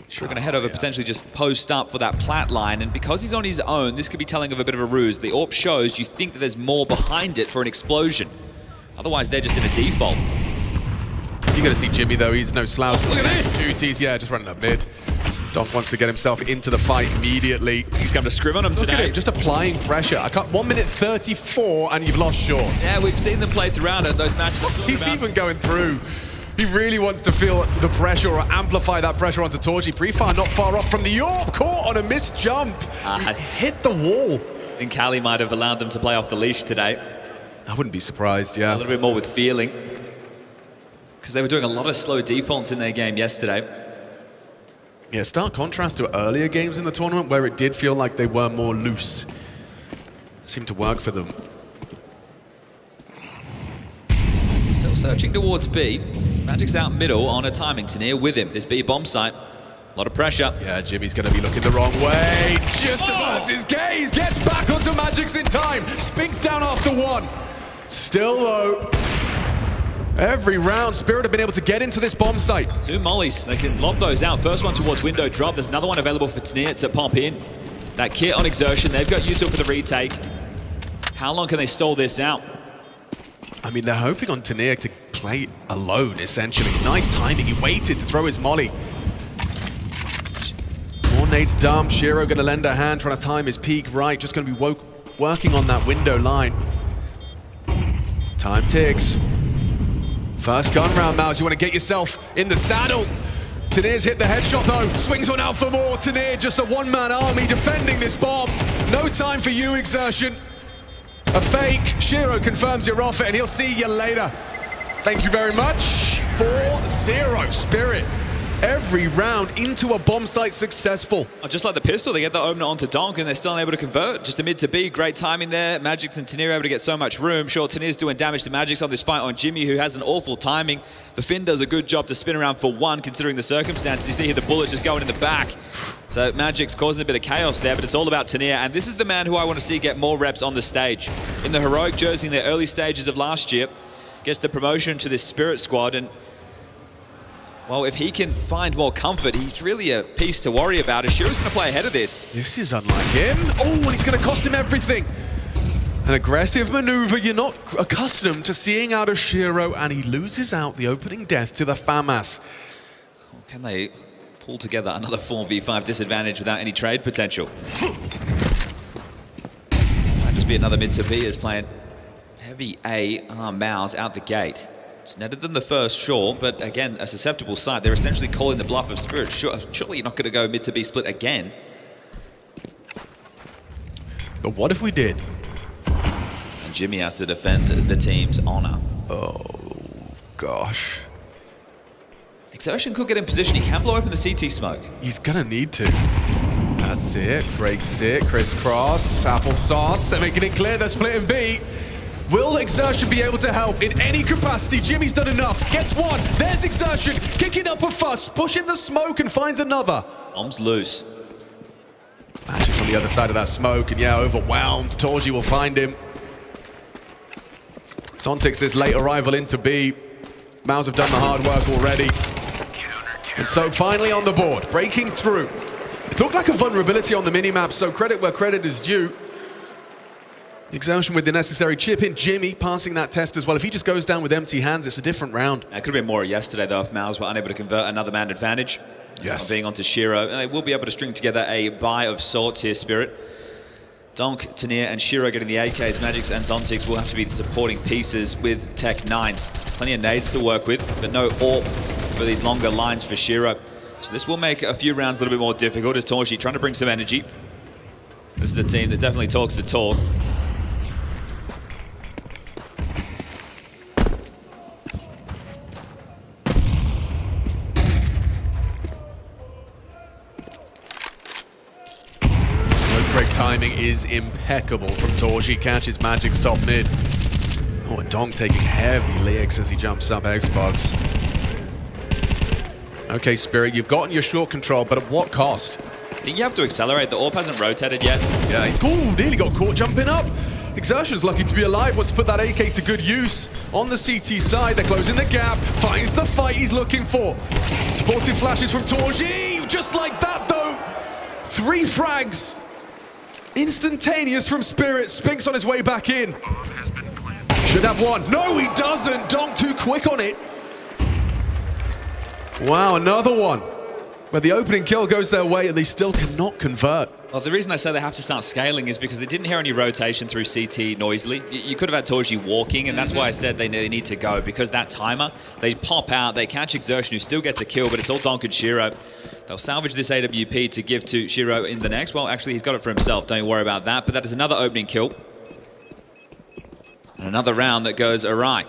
Sure, going to head over, potentially just post up for that plat line, and because he's on his own, this could be telling of a bit of a ruse. The AWP shows you think that there's more behind it for an explosion. Otherwise, they're just in a default.
You're going to see Jimmy, though. He's no slouch.
Look at this!
Duties, yeah, just running up mid. Donk wants to get himself into the fight immediately.
He's come to scrim on him today.
Look at him, just applying pressure. 1 minute 34, and you've lost short.
Yeah, we've seen them play throughout it, those matches.
He's even going through. He really wants to feel the pressure or amplify that pressure onto Torji. Pre-fire not far off from the AWP, caught on a missed jump. He hit the wall.
I think Cali might have allowed them to play off the leash today.
I wouldn't be surprised, yeah.
A little bit more with feeling. Because they were doing a lot of slow defaults in their game yesterday.
Yeah, stark contrast to earlier games in the tournament where it did feel like they were more loose. It seemed to work for them.
Still searching towards B. Magic's out middle on a timing Tania with him. This B bomb site. A lot of pressure.
Yeah, Jimmy's going to be looking the wrong way. Just averts his gaze. Gets back onto Magic's in time. Spinks down after one. Still low. Every round, Spirit have been able to get into this bomb site.
2 mollies. They can lob those out. First one towards window drop. There's another one available for Tania to pop in. That kit on Exertion. They've got used up for the retake. How long can they stall this out?
I mean, they're hoping on Tania to play alone, essentially. Nice timing. He waited to throw his molly. More nades dumb. Shiro going to lend a hand, trying to time his peak right. Just going to be working on that window line. Time ticks. First gun round, MOUZ. You want to get yourself in the saddle. Tania's hit the headshot, though. Swings on out for more. Tania just a one-man army defending this bomb. No time for you, Exertion. A fake. Shiro confirms your offer, and he'll see you later. Thank you very much. 4-0. Spirit. Every round into a bomb site successful.
Just like the pistol, they get the opener onto Donk and they're still unable to convert. Just a mid to B, great timing there. Magix and Tania are able to get so much room. Sure, Tania's doing damage to Magix on this fight on Jimmy, who has an awful timing. The Finn does a good job to spin around for one, considering the circumstances. You see here the bullets just going in the back. So Magix causing a bit of chaos there, but it's all about Tania. And this is the man who I want to see get more reps on the stage. In the heroic jersey in the early stages of last year, gets the promotion to this Spirit squad, and well, if he can find more comfort, he's really a piece to worry about. Shiro's going to play ahead of this.
This is unlike him. Oh, and he's going to cost him everything. An aggressive maneuver you're not accustomed to seeing out of Shiro, and he loses out the opening death to the FAMAS.
Can they pull together another 4v5 disadvantage without any trade potential? Might just be another mid to B is playing heavy A MOUZ out the gate. It's netted than the first, sure, but again, a susceptible site. They're essentially calling the bluff of Spirit. Surely you're not going to go mid to B split again.
But what if we did?
And Jimmy has to defend the team's honor.
Oh, gosh.
Exertion could get in position. He can blow open the CT smoke.
He's going to need to. That's it. Breaks it. Crisscross. Applesauce. They're making it clear they're splitting B. Will Exertion be able to help in any capacity? Jimmy's done enough. Gets one. There's Exertion. Kicking up a fuss. Pushing the smoke and finds another.
Bomb's loose.
Magic's on the other side of that smoke. And yeah, overwhelmed. Torji will find him. Sontix, this late arrival into B. MOUZ have done the hard work already. And so finally on the board. Breaking through. It looked like a vulnerability on the minimap, so credit where credit is due. Exertion with the necessary chip in. Jimmy passing that test as well. If he just goes down with empty hands, it's a different round.
It could have been more yesterday, though, if MOUZ were unable to convert another man advantage.
Yes.
Being onto Shiro. They will be able to string together a buy of sorts here, Spirit. Donk, Tania, and Shiro getting the AKs. Magix and Zontix will have to be the supporting pieces with Tech 9s. Plenty of nades to work with, but no AWP for these longer lines for Shiro. So this will make a few rounds a little bit more difficult as Torji trying to bring some energy. This is a team that definitely talks the talk.
Break timing is impeccable from Torji. Catches Magic's top mid. Oh, and Donk taking heavy licks as he jumps up Xbox. Okay, Spirit, you've gotten your short control, but at what cost?
I think you have to accelerate. The AWP hasn't rotated yet.
Yeah, he's cool. Nearly got caught jumping up. Exertion's lucky to be alive. Wants to put that AK to good use. On the CT side, they're closing the gap. Finds the fight he's looking for. Supportive flashes from Torji. Just like that, though. 3 frags. Instantaneous from Spirit. Spinks on his way back in. Should have one. No, he doesn't. Donk too quick on it. Wow, another one. But the opening kill goes their way and they still cannot convert.
Well, the reason I say they have to start scaling is because they didn't hear any rotation through CT noisily. You could have had Torji walking, and that's why I said they need to go, because that timer, they pop out, they catch Exertion, who still gets a kill, but it's all Donk and Shiro. They'll salvage this AWP to give to Shiro in the next. Well, actually, he's got it for himself. Don't worry about that. But that is another opening kill. And another round that goes awry.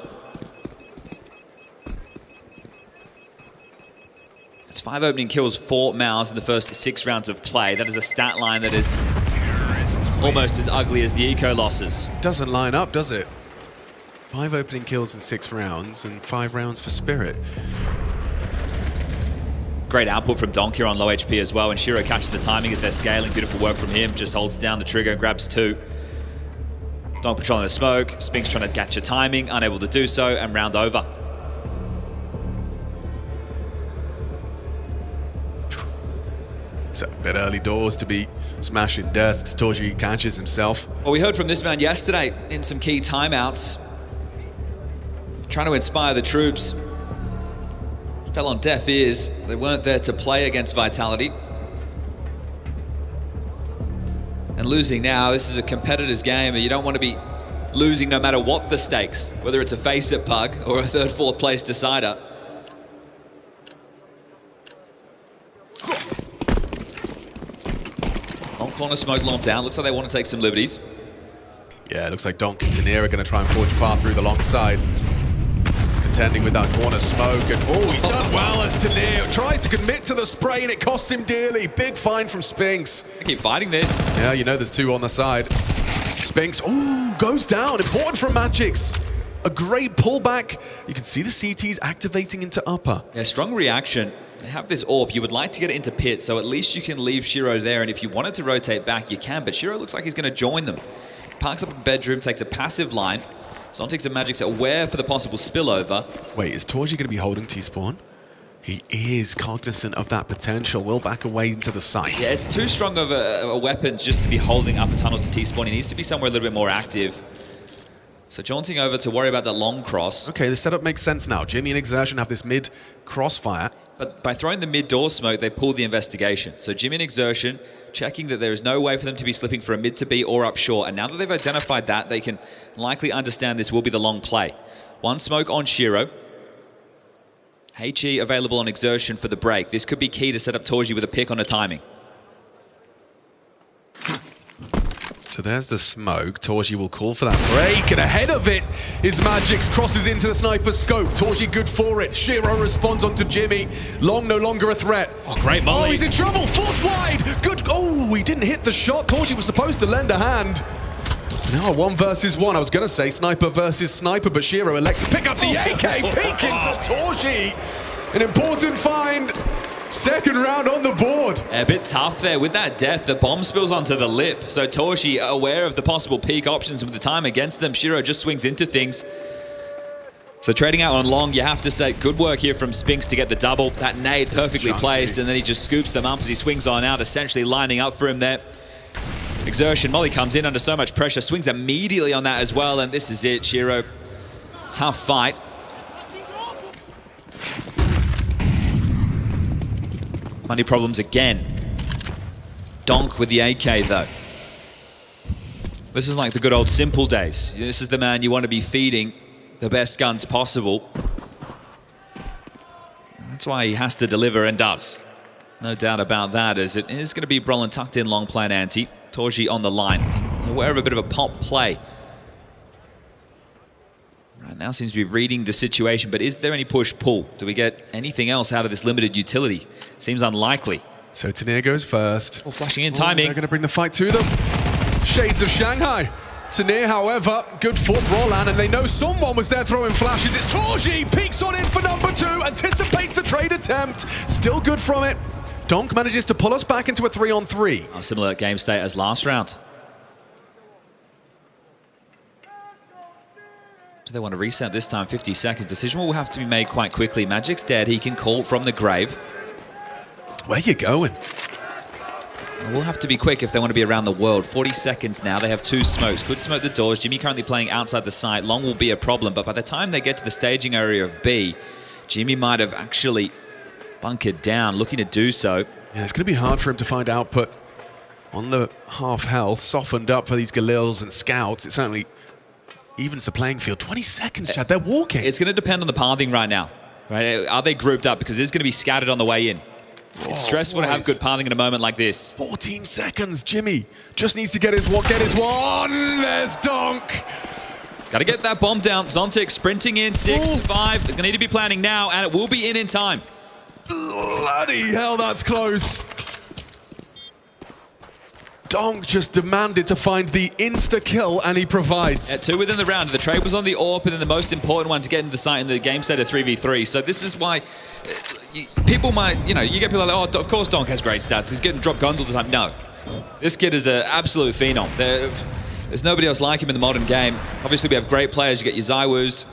It's 5 opening kills for MOUZ in the first 6 rounds of play. That is a stat line that is almost as ugly as the eco losses.
Doesn't line up, does it? 5 opening kills in 6 rounds and 5 rounds for Spirit.
Great output from Donk here on low HP as well, and Shiro catches the timing as they're scaling. Beautiful work from him, just holds down the trigger and grabs 2. Donk patrolling the smoke, Spinks trying to catch a timing, unable to do so, and round over.
It's a bit early doors to be smashing desks. Torji catches himself.
Well, we heard from this man yesterday in some key timeouts, trying to inspire the troops. Fell on deaf ears. They weren't there to play against Vitality. And losing now, this is a competitor's game, and you don't want to be losing no matter what the stakes, whether it's a face-it pug or a 3rd, 4th place decider. Long corner smoke lomped out. Looks like they want to take some liberties.
Yeah, it looks like Donk and Tanir are going to try and forge a path through the long side. Contending with that corner smoke, and oh, he's done well as Tanir tries to commit to the spray, and it costs him dearly. Big find from Spinks.
I keep fighting this.
Yeah, you know there's 2 on the side. Spinks, ooh, goes down. Important from Magix. A great pullback. You can see the CTs activating into upper.
Yeah, strong reaction. They have this AWP. You would like to get it into pit, so at least you can leave Shiro there, and if you wanted to rotate back, you can, but Shiro looks like he's going to join them. Parks up a bedroom, takes a passive line. Zontics and Magix are aware for the possible spillover.
Wait, is Torji going to be holding T-spawn? He is cognizant of that potential. Will back away into the site.
Yeah, it's too strong of a weapon just to be holding upper tunnels to T-spawn. He needs to be somewhere a little bit more active. So jaunting over to worry about that long cross.
Okay, the setup makes sense now. Jimmy and Exertion have this mid crossfire.
But by throwing the mid-door smoke, they pulled the investigation. So Jimmy and Exertion checking that there is no way for them to be slipping for a mid to B or up short. And now that they've identified that, they can likely understand this will be the long play. 1 smoke on Shiro. HE available on Exertion for the break. This could be key to set up Torji with a pick on a timing.
So there's the smoke. Torji will call for that break, and ahead of it is Magix, crosses into the sniper scope. Torji good for it. Shiro responds onto Jimmy. Long no longer a threat.
Oh, great molly.
Oh, he's in trouble. Force wide. Good. Oh, he didn't hit the shot. Torji was supposed to lend a hand. Now 1 versus 1. I was going to say sniper versus sniper, but Shiro elects to pick up the AK. Peeking for Torji. An important find. 2nd round on the board.
A bit tough there with that death. The bomb spills onto the lip. So Torji aware of the possible peak options with the time against them. Shiro just swings into things. So trading out on long, you have to say good work here from Spinks to get the double. That nade perfectly placed, and then he just scoops them up as he swings on out, essentially lining up for him there. Exertion, Molly comes in under so much pressure, swings immediately on that as well, and this is it, Shiro. Tough fight. Money problems again. Donk with the AK though. This is like the good old simple days. This is the man you want to be feeding the best guns possible. That's why he has to deliver and does. No doubt about that, as it is going to be Brolin tucked in long plan anti. Torji on the line. Aware of a bit of a pop play. Right now seems to be reading the situation, but is there any push-pull? Do we get anything else out of this limited utility? Seems unlikely.
So Tanir goes first.
Oh, flashing in timing.
They're going to bring the fight to them. Shades of Shanghai. Tanir, however, good for Brolan, and they know someone was there throwing flashes. It's Torji, peeks on in for number 2, anticipates the trade attempt. Still good from it. Donk manages to pull us back into a 3-on-3.
A similar game state as last round. Do they want to reset this time? 50 seconds. Decision will have to be made quite quickly. Magic's dead. He can call from the grave.
Where you going?
We'll have to be quick if they want to be around the world. 40 seconds now. They have 2 smokes. Could smoke the doors. Jimmy currently playing outside the site. Long will be a problem, but by the time they get to the staging area of B, Jimmy might have actually bunkered down, looking to do so.
Yeah, it's going to be hard for him to find output on the half health. Softened up for these Galils and Scouts. It certainly evens the playing field. 20 seconds, Chad. They're walking.
It's going to depend on the pathing right now. Right? Are they grouped up? Because it's going to be scattered on the way in. It's stressful to have good pathing in a moment like this.
14 seconds. Jimmy just needs to get his one. There's Donk.
Got to get that bomb down. Zontic sprinting in, 6, 5. They're going to need to be planning now, and it will be in time.
Bloody hell, that's close. Donk just demanded to find the insta-kill, and he provides.
Yeah, 2 within the round. The trade was on the AWP, and then the most important one to get into the site in the game set of 3v3. So this is why people might, you get people like, oh, of course Donk has great stats. He's getting drop guns all the time. No. This kid is an absolute phenom. There's nobody else like him in the modern game. Obviously, we have great players. You get your ZywOos,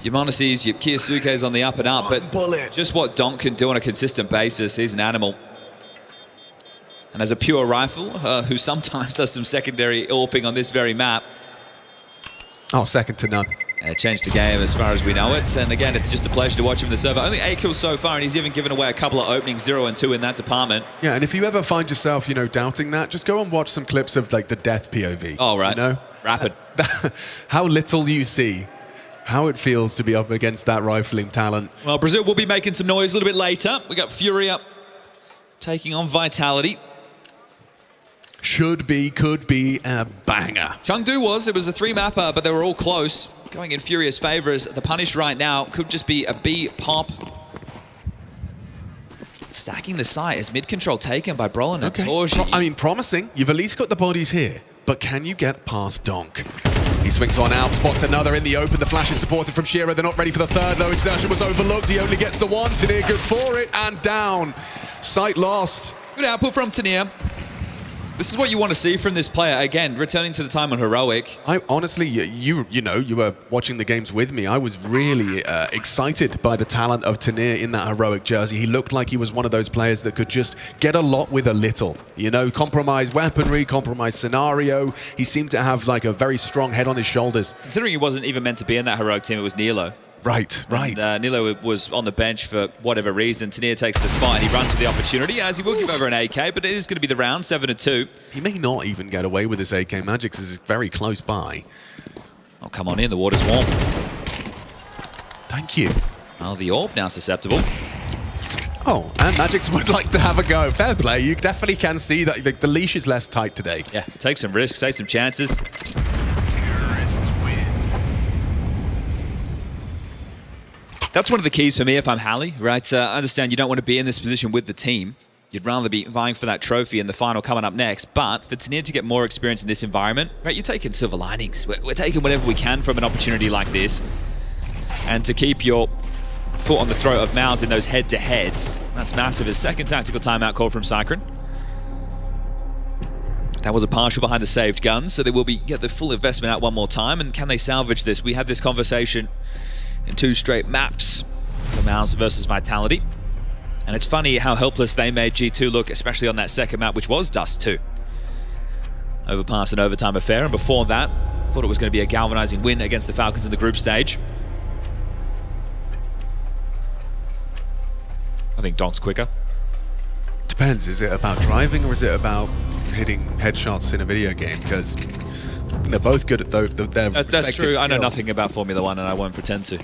your Monacies, your Kiyosukes on the up and up. But just what Donk can do on a consistent basis, he's an animal. And as a pure rifle, who sometimes does some secondary AWPing on this very map.
Oh, second to none.
Changed the game as far as we know it. And again, it's just a pleasure to watch him in the server. Only 8 kills so far, and he's even given away a couple of openings, 0 and 2 in that department.
Yeah, and if you ever find yourself, doubting that, just go and watch some clips of like the death POV.
Oh, right. Rapid.
How little you see, how it feels to be up against that rifling talent.
Well, Brazil will be making some noise a little bit later. We got FURIA taking on Vitality.
Could be a banger.
Chengdu it was a 3-mapper, but they were all close. Going in Furia's favor as the punish right now could just be a B pop. Stacking the site as mid-control taken by Brolin and Torji.
Promising. You've at least got the bodies here, but can you get past Donk? He swings on out, spots another in the open. The flash is supported from Shiro. They're not ready for the third, though. Exertion was overlooked. He only gets the one. Tanir good for it, and down. Sight lost.
Good output from Tanir. This is what you want to see from this player. Again, returning to the time on Heroic.
I honestly, you were watching the games with me. I was really excited by the talent of Tanir in that Heroic jersey. He looked like he was one of those players that could just get a lot with a little. Compromise weaponry, compromise scenario. He seemed to have like a very strong head on his shoulders.
Considering he wasn't even meant to be in that Heroic team, it was Nilo.
Right.
And Nilo was on the bench for whatever reason. Tanir takes the spot and he runs for the opportunity, as he will give over an AK, but it is going to be the round, 7-2.
He may not even get away with this AK. Magix is very close by.
Oh, come on in. The water's warm.
Thank you.
Oh, the AWP now susceptible.
Oh, and Magix would like to have a go. Fair play. You definitely can see that the leash is less tight today.
Yeah, take some risks, take some chances. That's one of the keys for me if I'm Hallie, right? I understand you don't want to be in this position with the team. You'd rather be vying for that trophy in the final coming up next. But for Tanir to get more experience in this environment, right, you're taking silver linings. We're taking whatever we can from an opportunity like this. And to keep your foot on the throat of MOUZ in those head-to-heads, that's massive. His second tactical timeout call from Cycron. That was a partial behind the saved guns, so they will get the full investment out one more time. And can they salvage this? We had this conversation in 2 straight maps for MOUZ versus Vitality. And it's funny how helpless they made G2 look, especially on that second map, which was Dust 2. Overpass and overtime affair, and before that, thought it was going to be a galvanizing win against the Falcons in the group stage. I think Donk's quicker.
Depends, is it about driving or is it about hitting headshots in a video game? Because they're both good at their
That's true.
skills.
I know nothing about Formula 1 and I won't pretend to.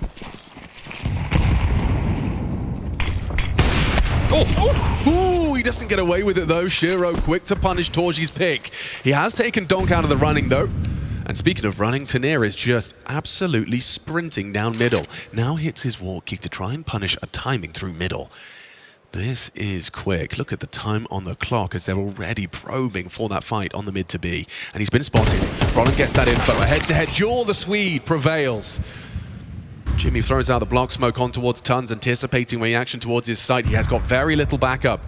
Ooh, he doesn't get away with it though. Shiro quick to punish Torji's pick. He has taken Donk out of the running though. And speaking of running, Tanir is just absolutely sprinting down middle. Now hits his wall kick to try and punish a timing through middle. This is quick. Look at the time on the clock as they're already probing for that fight on the mid to B. And he's been spotted. Roland gets that info. A head-to-head duel. The Swede prevails. Jimmy throws out the block smoke on towards Tons, anticipating reaction towards his site. He has got very little backup.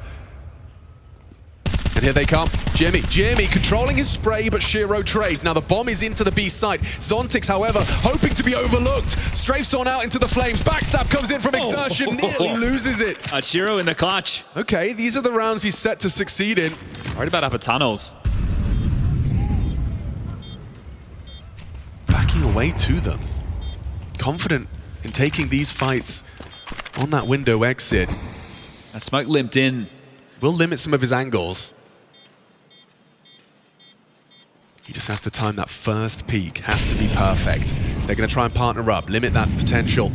And here they come. Jimmy controlling his spray, but Shiro trades. Now the bomb is into the B site. Zontix, however, hoping to be overlooked. Strafes on out into the flames. Backstab comes in from Exertion, nearly loses it.
Shiro in the clutch.
Okay, these are the rounds he's set to succeed in.
Worried about upper tunnels.
Backing away to them. Confident in taking these fights on that window exit.
That smoke limped in.
Will limit some of his angles. He just has to time that first peak. Has to be perfect. They're going to try and partner up, limit that potential.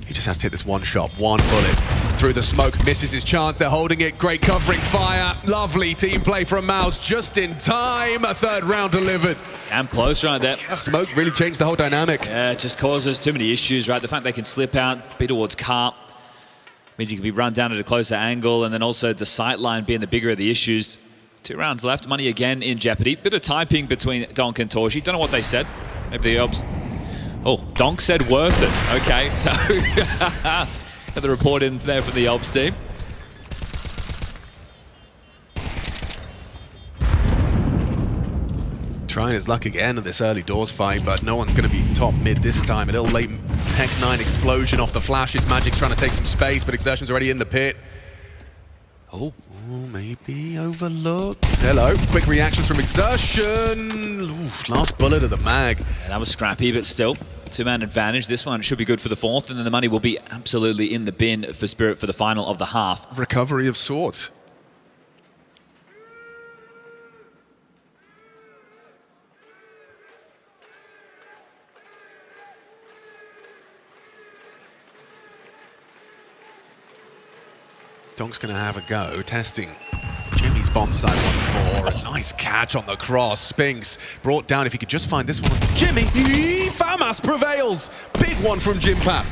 He just has to hit this one shot, one bullet through the smoke, misses his chance. They're holding it, great covering fire. Lovely team play from MOUZ, just in time. A third round delivered.
Damn close right there.
That smoke really changed the whole dynamic.
Yeah, it just causes too many issues, right? The fact they can slip out, be towards car, means he can be run down at a closer angle, and then also the sight line being the bigger of the issues. 2 rounds left, money again in jeopardy. Bit of typing between Donk and Torji. Don't know what they said. Maybe the obs. Oh, Donk said worth it. Okay, so got the report in there from the obs team.
Trying his luck again at this early doors fight, but no one's going to be top mid this time. A little late Tech 9 explosion off the flashes. Magic's trying to take some space, but Exertion's already in the pit. Oh, maybe overlooked. Hello, quick reactions from Exertion. Oof, last bullet of the mag.
Yeah, that was scrappy, but still, 2-man advantage. This one should be good for the 4th, and then the money will be absolutely in the bin for Spirit for the final of the half.
Recovery of sorts. Donk's going to have a go, testing Jimmy's bomb site once more. A nice catch on the cross. Spinks brought down. If he could just find this one. Jimmy, FAMAS prevails. Big one from Jimpap.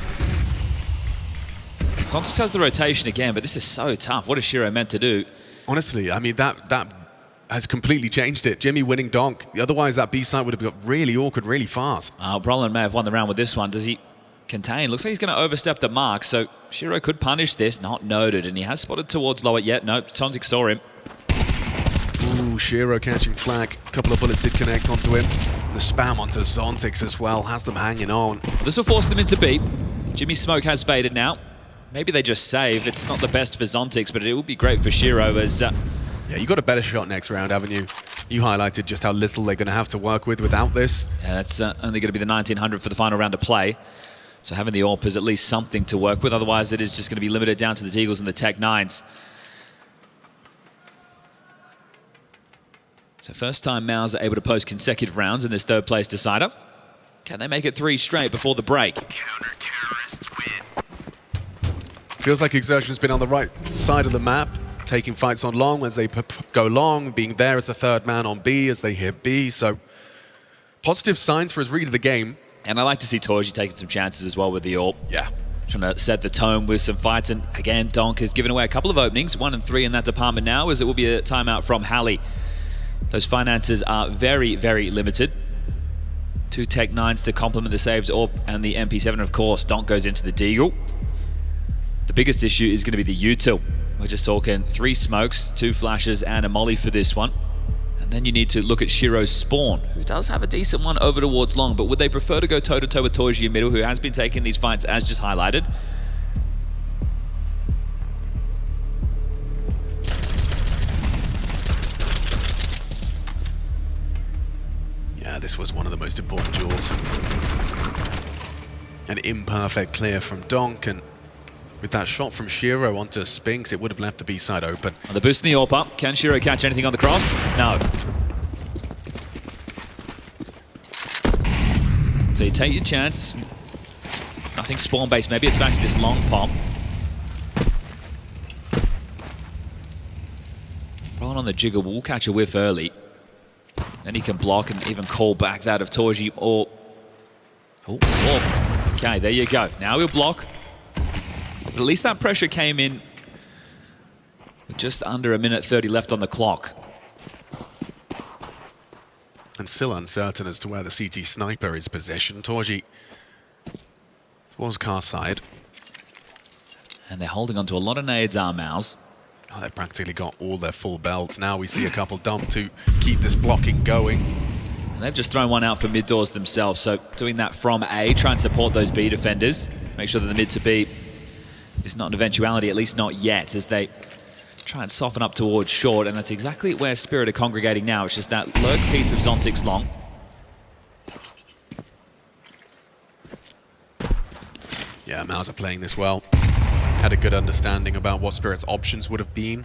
Zontis has the rotation again, but this is so tough. What is Shiro meant to do?
Honestly, I mean, that has completely changed it. Jimmy winning Donk. Otherwise, that B site would have got really awkward really fast.
Brolin may have won the round with this one. Does he contain? Looks like he's going to overstep the mark, so Shiro could punish this. Not noted, and he has spotted towards lower yet. No, Zontic saw him.
Ooh, Shiro catching flag. A couple of bullets did connect onto him. The spam onto Zontix as well has them hanging on.
This will force them into B. Jimmy's smoke has faded now. Maybe they just save. It's not the best for Zontix, but it will be great for Shiro as...
Yeah, you got a better shot next round, haven't you? You highlighted just how little they're going to have to work with without this.
Yeah, that's only going to be the 1900 for the final round of play. So having the AWP is at least something to work with. Otherwise, it is just going to be limited down to the Deagles and the Tech 9s. So first time MOUZ are able to post consecutive rounds in this 3rd place decider. Can they make it 3 straight before the break?
Feels like Exertion's been on the right side of the map, taking fights on long as they go long, being there as the 3rd man on B as they hit B. So positive signs for his read of the game.
And I like to see Torji taking some chances as well with the AWP.
Yeah.
Trying to set the tone with some fights. And again, Donk has given away a couple of openings, 1 and 3 in that department now, as it will be a timeout from Hallie. Those finances are very, very limited. 2 Tech 9s to complement the saves AWP and the MP7, of course. Donk goes into the Deagle. The biggest issue is going to be the util. We're just talking 3 smokes, 2 flashes, and a molly for this one. And then you need to look at Shiro's spawn, who does have a decent one over towards long, but would they prefer to go toe-to-toe with Torji in middle, who has been taking these fights as just highlighted?
Yeah, this was one of the most important duels. An imperfect clear from Donk, and with that shot from Shiro onto Spinks, it would have left the B side open.
And the boost in the AWP up. Can Shiro catch anything on the cross? No. So you take your chance. Nothing spawn-based. Maybe it's back to this long pop. Rolling on the jigger will catch a whiff early. Then he can block and even call back that of Torji or... Oh, okay, there you go. Now he'll block. But at least that pressure came in with just under 1:30 left on the clock.
And still uncertain as to where the CT sniper is positioned. Torji towards car side.
And they're holding on to a lot of nades, MOUZ.
Oh, they've practically got all their full belts. Now we see a couple dump to keep this blocking going.
And they've just thrown one out for mid doors themselves. So doing that from A, try and support those B defenders. Make sure that the mid to B is not an eventuality, at least not yet, as they try and soften up towards short, and that's exactly where Spirit are congregating now. It's just that lurk piece of Zontix long.
Yeah, MOUZ are playing this well. Had a good understanding about what Spirit's options would have been.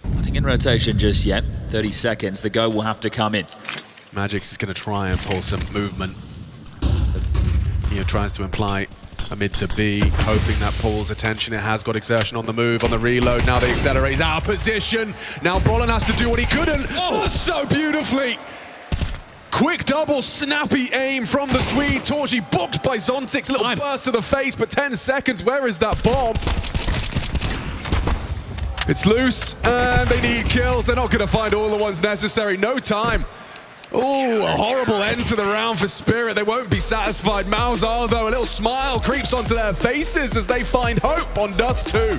Nothing in rotation just yet. 30 seconds, the go will have to come in.
Magix is going to try and pull some movement Here tries to imply a mid to B, hoping that pulls attention. It has got exertion on the move, on the reload. Now they accelerate. He's out of position. Now Brolin has to do what he couldn't. Oh, so beautifully. Quick double, snappy aim from the Swede. Torji booked by Zontix. A little burst to the face, but 10 seconds. Where is that bomb? It's loose, and they need kills. They're not going to find all the ones necessary. No time. Oh, a horrible end to the round for Spirit. They won't be satisfied. MOUZ are, though. A little smile creeps onto their faces as they find hope on Dust 2.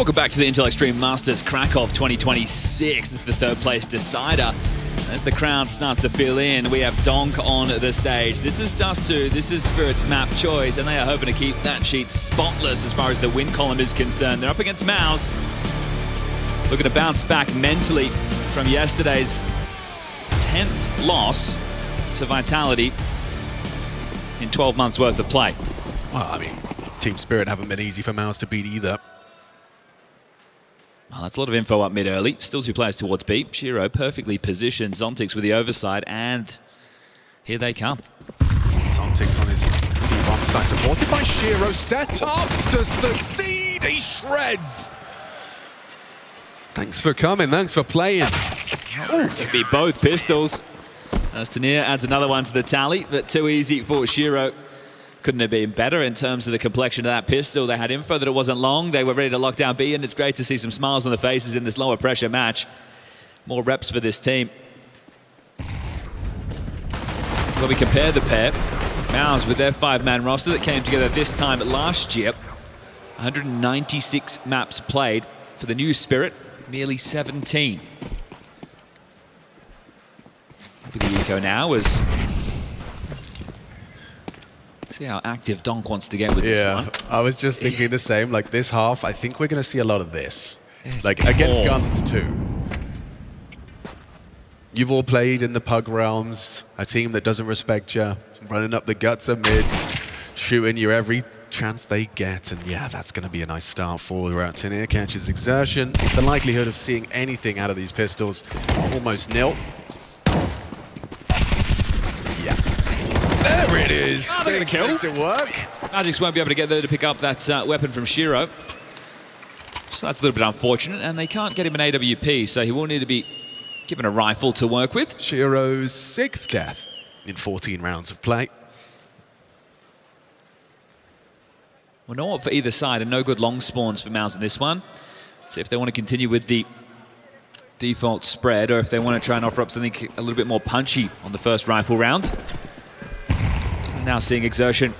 Welcome back to the Intel Extreme Masters Krakow 2026. This is the third place decider. As the crowd starts to fill in, we have Donk on the stage. This is Dust 2, this is Spirit's map choice, and they are hoping to keep that sheet spotless as far as the win column is concerned. They're up against MOUZ. looking to bounce back mentally from yesterday's 10th loss to Vitality in 12 months worth of play.
Well, I mean, Team Spirit haven't been easy for MOUZ to beat either.
Well, that's a lot of info up mid early. Still 2 players towards B. Shiro perfectly positioned. Zontix with the overside, and here they come.
Zontix on his bomb side, supported by Shiro, set up to succeed. He shreds. Thanks for coming. Thanks for playing.
Could be both pistols. As Tanir adds another one to the tally, but too easy for Shiro. Couldn't have been better in terms of the complexion of that pistol. They had info that it wasn't long. They were ready to lock down B, and it's great to see some smiles on the faces in this lower pressure match. More reps for this team. When we compare the pair, MOUZ with their 5-man roster that came together this time last year, 196 maps played. For the new Spirit, merely 17. With the eco now as see how active Donk wants to get with this one.
I was just thinking the same. Like this half, I think we're going to see a lot of this. Like against guns too. You've all played in the Pug Realms, a team that doesn't respect you, running up the guts of mid, shooting you every chance they get, and yeah, that's going to be a nice start for Tanir. Catches Exertion. The likelihood of seeing anything out of these pistols almost nil. Yeah. There it is.
Oh, they're going to kill.
Makes it work.
Magics won't be able to get there to pick up that weapon from Shiro. So that's a little bit unfortunate, and they can't get him an AWP, so he will need to be given a rifle to work with.
Shiro's 6th death in 14 rounds of play.
Well, no for either side, and no good long spawns for MOUZ in this one. So if they want to continue with the default spread, or if they want to try and offer up something a little bit more punchy on the first rifle round. Now seeing Exertion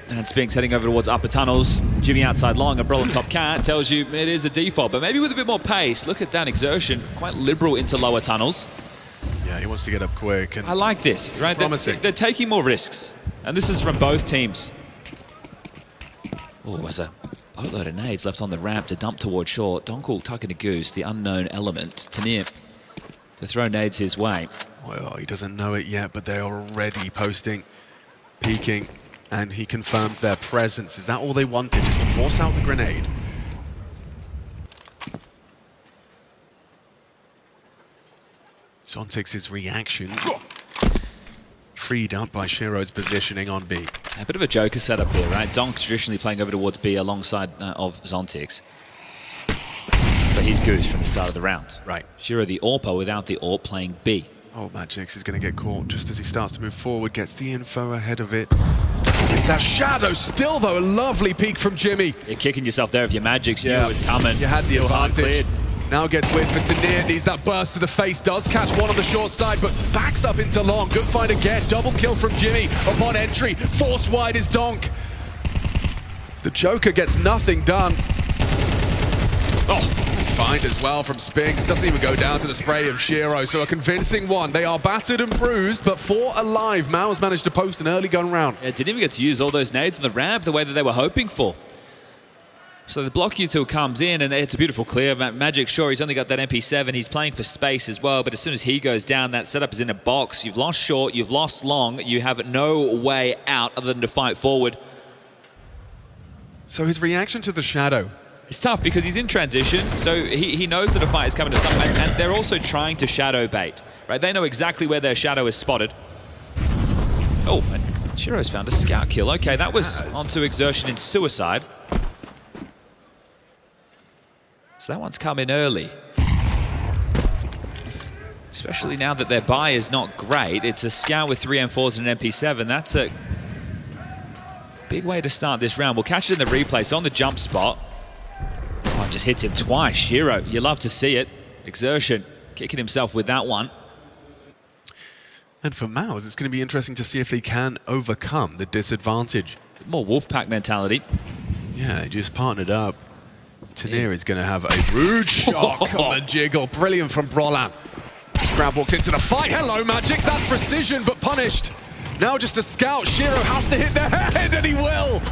and Spinks heading over towards upper tunnels. Jimmy outside long, a Brawl on top cat tells you it is a default, but maybe with a bit more pace. Look at that Exertion, quite liberal into lower tunnels.
Yeah, he wants to get up quick. And
I like this, right?
Promising.
They're taking more risks, and this is from both teams. Oh, there's a boatload of nades left on the ramp to dump towards short. Donk tucking a goose, the unknown element. Tanir to throw nades his way.
Well, he doesn't know it yet, but they're already posting, peeking, and he confirms their presence. Is that all they wanted, just to force out the grenade? Zontix's reaction, freed up by Shiro's positioning on B.
A bit of a Joker setup here, right? Donk traditionally playing over towards B alongside of Zontix. But he's goose from the start of the round.
Right.
Shiro the AWPer without the AWP playing B.
Oh, Magix is going to get caught just as he starts to move forward, gets the info ahead of it. That shadow still, though, a lovely peek from Jimmy.
You're kicking yourself there if your Magix knew it was coming.
You had the advantage.
Cleared.
Now gets win for Tanir, needs that burst to the face, does catch one on the short side, but backs up into long. Good fight again, double kill from Jimmy upon entry. Forced wide is Donk. The Joker gets nothing done. Oh, he's fined as well from Spinks. Doesn't even go down to the spray of Shiro, so a convincing one. They are battered and bruised, but 4 alive. MOUZ managed to post an early gun round.
Yeah, didn't even get to use all those nades on the ramp the way that they were hoping for. So the block util comes in, and it's a beautiful clear. Magic, sure, he's only got that MP7. He's playing for space as well, but as soon as he goes down, that setup is in a box. You've lost short, you've lost long. You have no way out other than to fight forward.
So his reaction to the shadow.
It's tough because he's in transition, so he knows that a fight is coming to some point, and they're also trying to shadow bait, right? They know exactly where their shadow is spotted. Oh, and Shiro's found a scout kill. Okay, that was onto Exertion in suicide. So that one's come in early. Especially now that their buy is not great. It's a scout with 3 M4s and an MP7. That's a big way to start this round. We'll catch it in the replay. So on the jump spot. Oh, just hits him twice. Shiro, you love to see it. Exertion kicking himself with that one.
And for MOUZ, it's going to be interesting to see if they can overcome the disadvantage.
More Wolfpack mentality.
Yeah, they just partnered up. Tanir is going to have a rude shot. Come and jiggle. Brilliant from Brolan. Crowd walks into the fight. Hello, Magix. That's precision, but punished. Now just a scout. Shiro has to hit the head, and he will.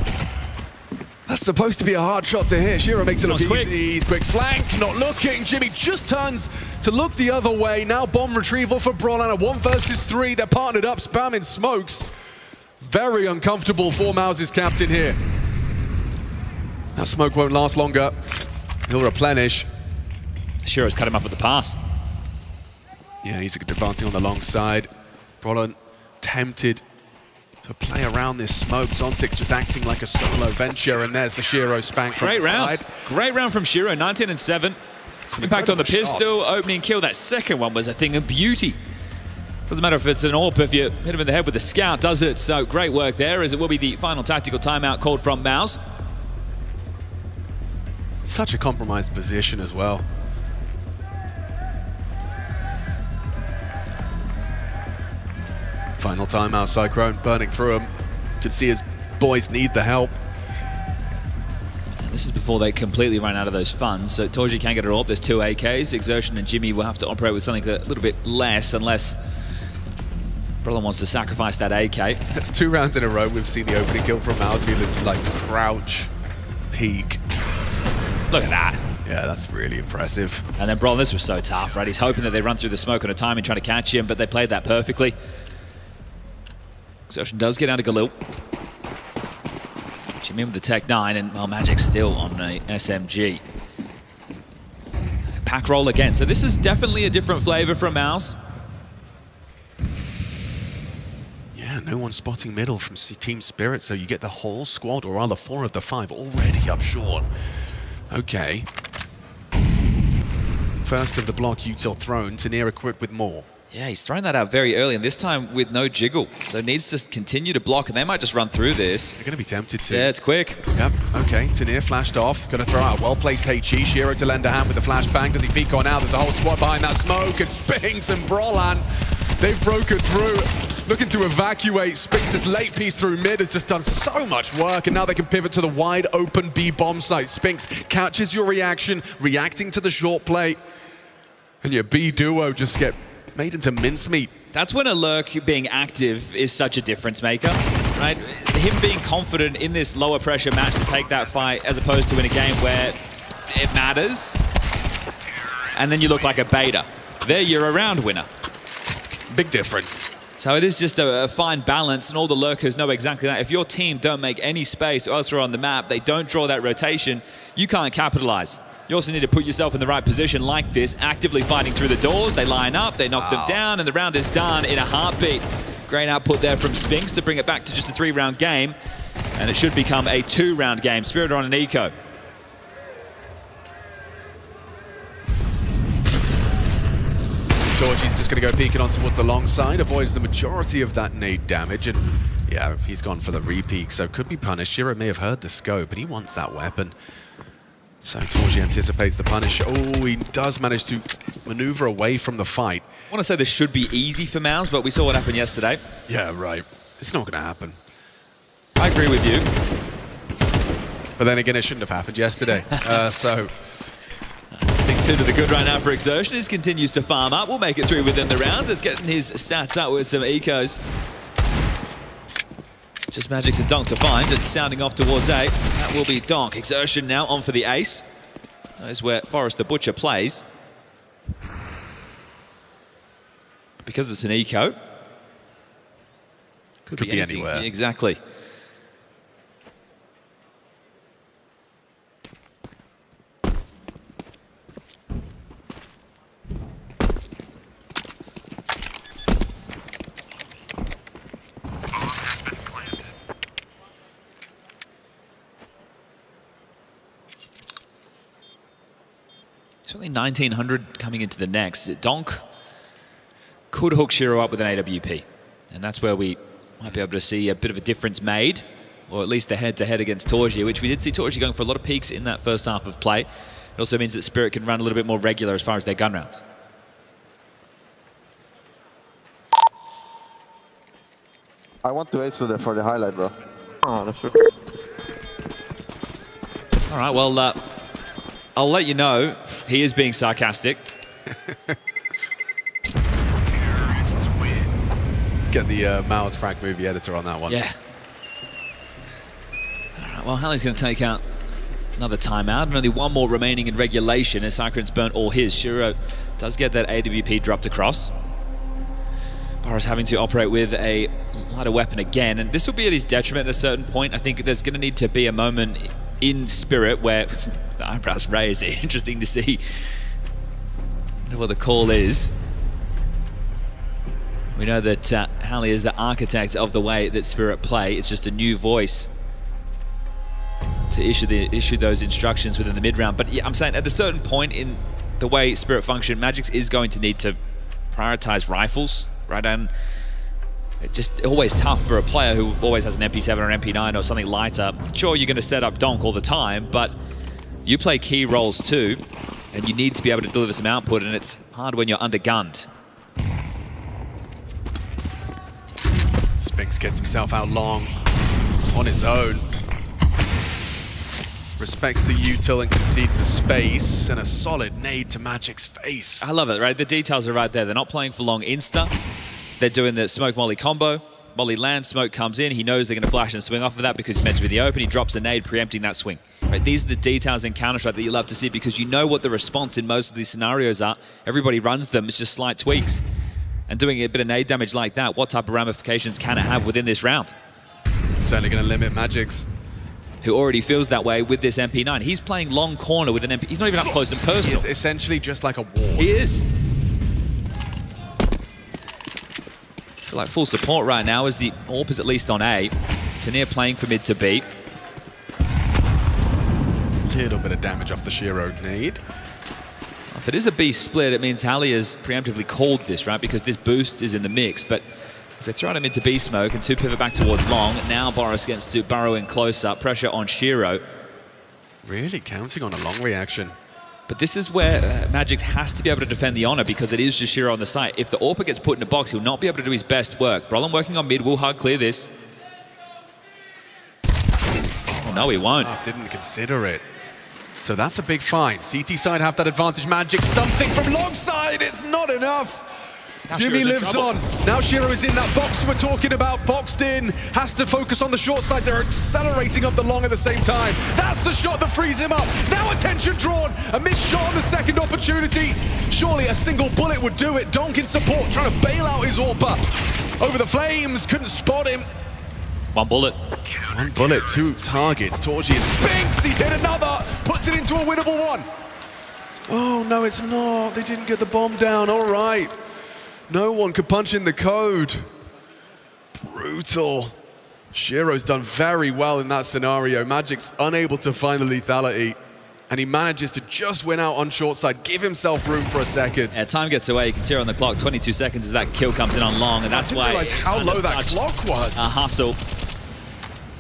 That's supposed to be a hard shot to hit. Shiro makes it look
quick.
easy. He's quick flank, not looking. Jimmy just turns to look the other way. Now bomb retrieval for Brollan. 1 versus 3. They're partnered up, spamming smokes. Very uncomfortable for MOUZ's captain here. That smoke won't last longer. He'll replenish.
Shiro's cut him off with the pass.
Yeah, he's advancing on the long side. Brollan tempted to play around this smoke. Zontic's just acting like a solo venture, and there's the Shiro spank from
Great
the
round.
side.
Great round from Shiro, 19 and 7. Impact on the pistol, opening kill. That second one was a thing of beauty. Doesn't matter if it's an AWP, if you hit him in the head with a scout, does it? So great work there, as it will be the final tactical timeout called from MOUZ.
Such a compromised position as well. Final timeout, Cyclone burning through him. Could see his boys need the help.
And this is before they completely run out of those funds, so Torji can get it all up. There's 2 AKs. Exertion and Jimmy will have to operate with something a little bit less, unless Brollan wants to sacrifice that AK.
That's 2 rounds in a row we've seen the opening kill from MOUZ. It's like crouch, peek.
Look at that.
Yeah, that's really impressive.
And then Brollan, this was so tough, right? He's hoping that they run through the smoke on a timing, trying to catch him, but they played that perfectly. Exertion does get out of Galil. Jimmy with the Tech 9, and well, Magic still on a SMG. Pack roll again. So this is definitely a different flavor from MOUZ.
Yeah, no one spotting middle from Team Spirit, so you get the whole squad, or rather 4 of the 5, already up short. Okay. First of the block util thrown, Tanir equipped with more.
Yeah, he's thrown that out very early, and this time with no jiggle. So needs to continue to block, and they might just run through this.
They're going to be tempted to.
Yeah, it's quick.
Yep, okay, Tanir flashed off. Going to throw out a well-placed HE. Shiro to lend a hand with the flashbang. Does he peek on out? There's a whole squad behind that smoke, and Spinks and Brollan, they've broken through. Looking to evacuate. Spinks, this late piece through mid, has just done so much work, and now they can pivot to the wide open B bomb site. Spinks catches your reaction, reacting to the short play, and your B duo just get made into mincemeat.
That's when a lurk being active is such a difference maker, right? Him being confident in this lower pressure match to take that fight, as opposed to in a game where it matters, and then you look like a beta. There, you're a round winner.
Big difference.
So it is just a fine balance, and all the lurkers know exactly that. If your team don't make any space elsewhere on the map, they don't draw that rotation, you can't capitalize. You also need to put yourself in the right position like this, actively fighting through the doors. They line up, they knock them down, and the round is done in a heartbeat. Great output there from Spinks to bring it back to just a 3-round game, and it should become a 2-round game. Spirit are on an eco.
Torchi's just going to go peeking on towards the long side, avoids the majority of that nade damage, and yeah, he's gone for the re-peek, so could be punished. Shiro may have heard the scope, but he wants that weapon. So Torji anticipates the punish. Oh, he does manage to maneuver away from the fight.
I want to say this should be easy for MOUZ, but we saw what happened yesterday.
Yeah, right. It's not going to happen.
I agree with you.
But then again, it shouldn't have happened yesterday. So...
Big 2 to the good right now for Exertion. He continues to farm up. We'll make it through within the round. Just getting his stats up with some ecos. Just Magic's a donk to find, and sounding off towards A. That will be donk. Exertion now on for the ace. That is where Boris the Butcher plays. Because it's an eco. Could be
anywhere.
Exactly. Certainly 1900 coming into the next. Donk could hook Shiro up with an AWP. And that's where we might be able to see a bit of a difference made, or at least the head-to-head against Torji, which we did see Torji going for a lot of peaks in that first half of play. It also means that Spirit can run a little bit more regular as far as their gun rounds.
I want to ace for the highlight, bro. Oh, that's true.
All right, well, I'll let you know he is being sarcastic.
Get the MOUZ Frank movie editor on that one.
Yeah. All Well, Halley's going to take out another timeout, and only one more remaining in regulation as Cyclone's burnt all his. Shiro does get that AWP dropped across. Boris having to operate with a lighter weapon again, and this will be at his detriment at a certain point. I think there's going to need to be a moment in Spirit where the eyebrows raised. Interesting to see what the call is. We know that Halley is the architect of the way that Spirit play. It's just a new voice to issue those instructions within the mid-round. But yeah, I'm saying at a certain point in the way Spirit function, Magix is going to need to prioritize rifles, right? And it's just always tough for a player who always has an MP7 or an MP9 or something lighter. Sure, you're going to set up Donk all the time, but you play key roles too, and you need to be able to deliver some output, and it's hard when you're undergunned.
Spinks gets himself out long on his own. Respects the util and concedes the space, and a solid nade to Magic's face.
I love it, right? The details are right there. They're not playing for long insta. They're doing the smoke molly combo. Molly lands, smoke comes in. He knows they're going to flash and swing off of that because he's meant to be in the open. He drops a nade, preempting that swing. Right? These are the details in Counter-Strike that you love to see because you know what the response in most of these scenarios are. Everybody runs them. It's just slight tweaks. And doing a bit of nade damage like that, what type of ramifications can it have within this round?
Certainly going to limit Magic's.
Who already feels that way with this MP9. He's playing long corner with an MP. He's not even up close and personal.
He's essentially just like a wall.
He is. I feel like full support right now as the AWP is at least on A. Tanir playing for mid to B.
Little bit of damage off the Shiro nade.
If it is a B split, it means Halley has preemptively called this, right? Because this boost is in the mix. But as they throw him into B smoke and two pivot back towards long, now Boris gets to burrow in close up, pressure on Shiro.
Really counting on a long reaction.
But this is where Magix has to be able to defend the honor because it is just Shiro on the site. If the AWPer gets put in a box, he'll not be able to do his best work. Brolin working on mid, will hard clear this. Oh, no, he won't.
Didn't consider it. So that's a big find. CT side have that advantage. Magix, something from long side. It's not enough.
Now
Jimmy lives on. Now Shiro is in that box we're talking about, boxed in, has to focus on the short side. They're accelerating up the long at the same time. That's the shot that frees him up. Now attention drawn, a missed shot on the second opportunity. Surely a single bullet would do it. Donk in support, trying to bail out his AWPer. Over the flames, couldn't spot him.
One bullet.
One bullet, two targets. Torgy and Spinks, he's hit another, puts it into a winnable one. Oh, no, it's not. They didn't get the bomb down, all right. No one could punch in the code. Brutal. Shiro's done very well in that scenario. Magic's unable to find the lethality, and he manages to just win out on short side, give himself room for a second.
Yeah, time gets away. You can see her on the clock. 22 seconds as that kill comes in on long, and that's why
I didn't realize how low that clock was.
A hustle.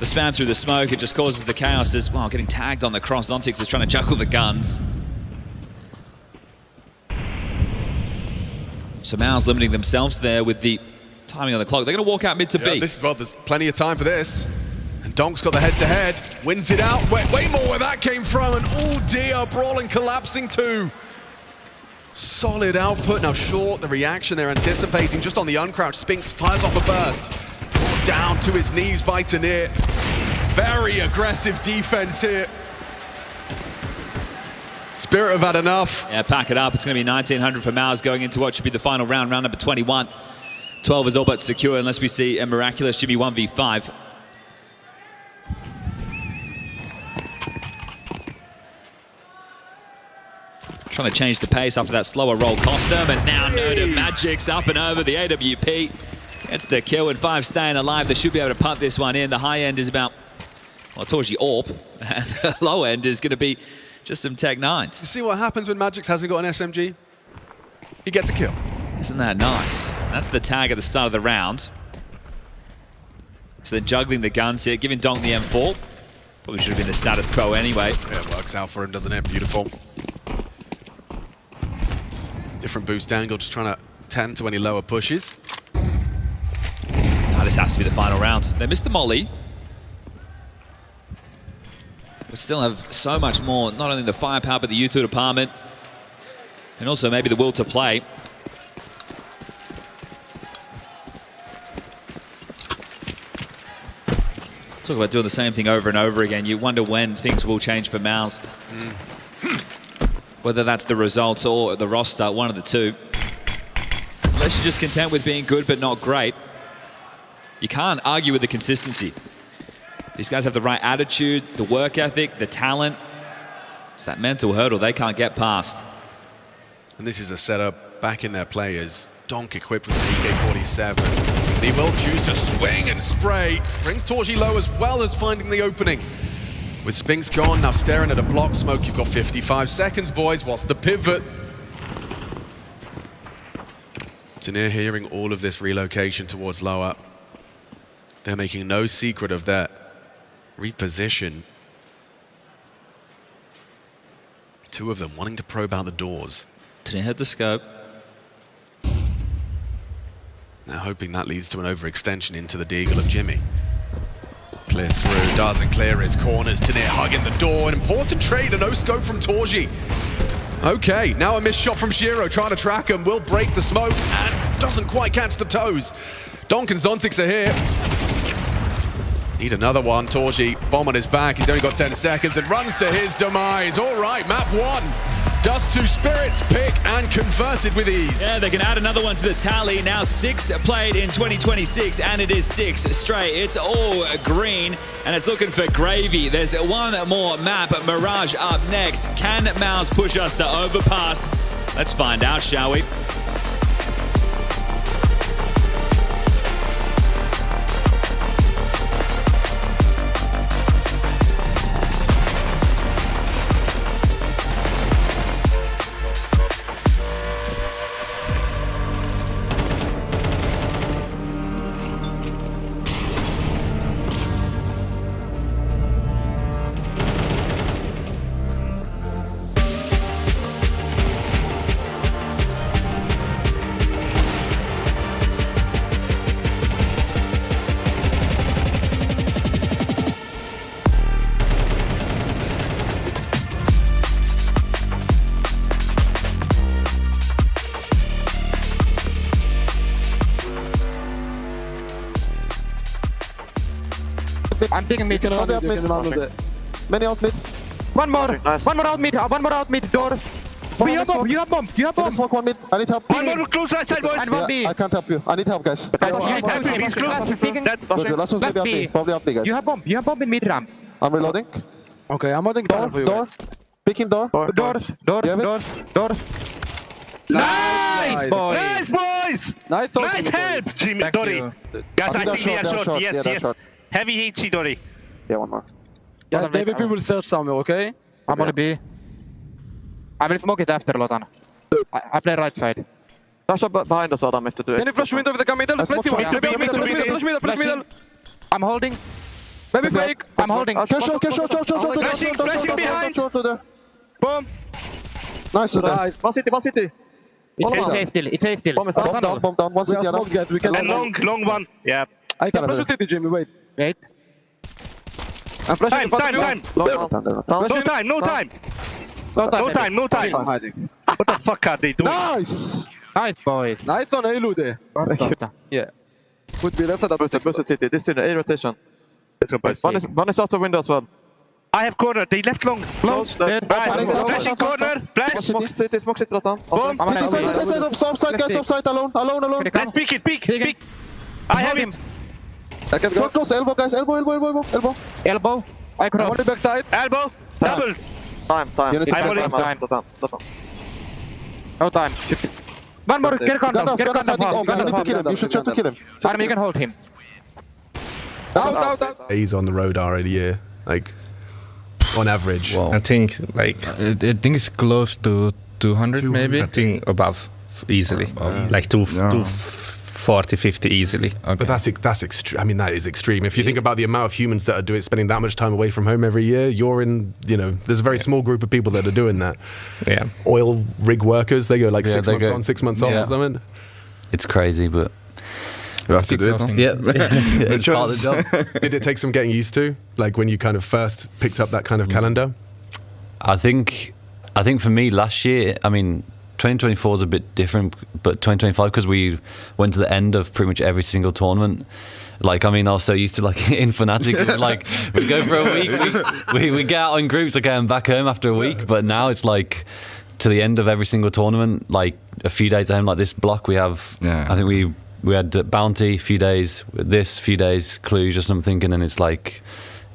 The spam through the smoke, it just causes the chaos as, well, getting tagged on the cross. Zontix is trying to juggle the guns. So MOUZ limiting themselves there with the timing on the clock. They're going to walk out mid to B.
Well, there's plenty of time for this. And Donk's got the head-to-head, wins it out. Way more where that came from. And oh dear, Brawling collapsing too. Solid output. Now short, the reaction they're anticipating just on the uncrouch. Spinks fires off a burst. Down to his knees by Tanir. Very aggressive defense here. Spirit have had enough.
Yeah, pack it up. It's going to be 1900 for MOUZ going into what should be the final round, round number 21. 12 is all but secure unless we see a miraculous Jimmy 1v5. Trying to change the pace after that slower roll cost them, and now Noda Magic's up and over the AWP. It's the kill with 5 staying alive. They should be able to punt this one in. The high end is about, well, towards you AWP, and the low end is going to be just some Tech 9s.
You see what happens when Magix hasn't got an SMG? He gets a kill.
Isn't that nice? That's the tag at the start of the round. So they're juggling the guns here, giving Donk the M4. Probably should have been the status quo anyway.
Yeah, it works out for him, doesn't it? Beautiful. Different boost angle, just trying to tend to any lower pushes.
Now this has to be the final round. They missed the molly. But still have so much more, not only the firepower, but the U2 department. And also maybe the will to play. Talk about doing the same thing over and over again. You wonder when things will change for MOUZ. Whether that's the results or the roster, one of the two. Unless you're just content with being good but not great, you can't argue with the consistency. These guys have the right attitude, the work ethic, the talent. It's that mental hurdle they can't get past.
And this is a setup back in their players. Donk equipped with an AK-47. He will choose to swing and spray. Brings Torji low as well as finding the opening. With Spinks gone, now staring at a block smoke. You've got 55 seconds, boys. What's the pivot? Tanir hearing all of this relocation towards lower. They're making no secret of that reposition. Two of them wanting to probe out the doors.
Tanir had the scope.
Now hoping that leads to an overextension into the Deagle of Jimmy. Clears through, doesn't clear his corners. Tanir hugging the door. An important trade, a no scope from Torji. Okay, now a missed shot from Shiro, trying to track him. Will break the smoke and doesn't quite catch the toes. Donk and Zontix are here. Need another one. Torji, bomb on his back. He's only got 10 seconds and runs to his demise. All right, map 1. Dust to Spirits, pick and converted with ease.
Yeah, they can add another one to the tally. Now 6 played in 2026, and it is 6 straight. It's all green, and it's looking for gravy. There's one more map, Mirage up next. Can MOUZ push us to Overpass? Let's find out, shall we?
I'm taking mid.
Many out mid.
One more out mid. One more out mid. Doors. You have bomb. You have bomb. You have bomb.
Smoke one mid. I need help.
One more close right side, boys. And one B.
I can't help you. I need help, guys.
He's close.
That's last one's maybe up B. Probably up B, guys.
You have bomb. You have bomb in mid ramp.
I'm reloading.
Okay, I'm holding
door for you. Door. Picking door.
Doors. Nice, boys. Nice, boys. Nice help, Jimmy. Dory. Guys, I think they are short. Yes. Heavy HC, Dory.
Yeah, one more.
Guys, maybe people will search somewhere, okay? I'm on B. I will smoke it after, Lotan. I play right side.
Dash up behind us, Adam, if to do it.
Can you flash window with the middle? Flash middle. I'm holding. Maybe fake. I'm holding.
Flashing
behind.
Boom. Nice. One city.
It's safe still.
Bomb down. One city, Adam.
And long one. Yeah. I can flash city, Jimmy. Wait. I'm flashing. Time. No time. What the fuck are they doing?
Nice,
boys. Nice on Elu there. Yeah. Could be left side of the city. This is A rotation. Let's go, boys. One is out the window as well. I have corner. They left long. Close. Flashing corner. Flash.
Smoke city, Rotan.
Boom.
Upside, guys. Upside. Alone.
Let's peek. I have him.
Close. Elbow, guys. Elbow.
I cross. On the back side. Elbow. Double.
Time.
Time. No time. One more. Get contact.
You should try to kill him.
Army, you can hold him. Out.
He's on the road a year, like on average.
Wow. I think it's close to 200 maybe. I think above easily, like 240, 50 easily. Okay.
But that's extreme. I mean, that is extreme. If you think about the amount of humans that are spending that much time away from home every year, there's a very small group of people that are doing that.
Yeah.
Oil rig workers, they go like 6 months on, 6 months off or something.
It's crazy, but
you have to do it.
Yeah. It's part of the job.
Did it take some getting used to? Like when you kind of first picked up that kind of calendar?
I think for me last year, 2024 is a bit different, but 2025, because we went to the end of pretty much every single tournament,
Like, I mean, I was so used to like in Fnatic, like we go for a week, we get out in groups, okay, and back home after a week. But now it's like to the end of every single tournament, like a few days at home, like this block we have. I think we had Bounty, few days, this few days, Cluj or something, and then it's like.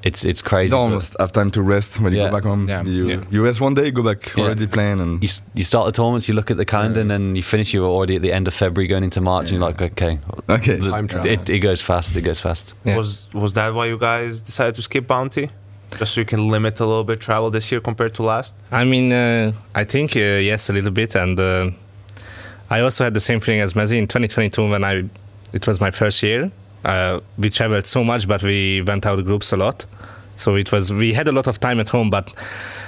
It's crazy.
You almost have time to rest when you go back home. You rest one day, go back already playing. And
you start the tournaments, you look at the calendar, and then you finish. You're already at the end of February, going into March, and you're like, okay,
time travel.
It goes fast. It goes fast.
Was that why you guys decided to skip Bounty? Just so you can limit a little bit travel this year compared to last?
I mean, I think yes, a little bit, and I also had the same feeling as Mezzy in 2022 when it was my first year. We traveled so much, but we went out groups a lot. So we had a lot of time at home, but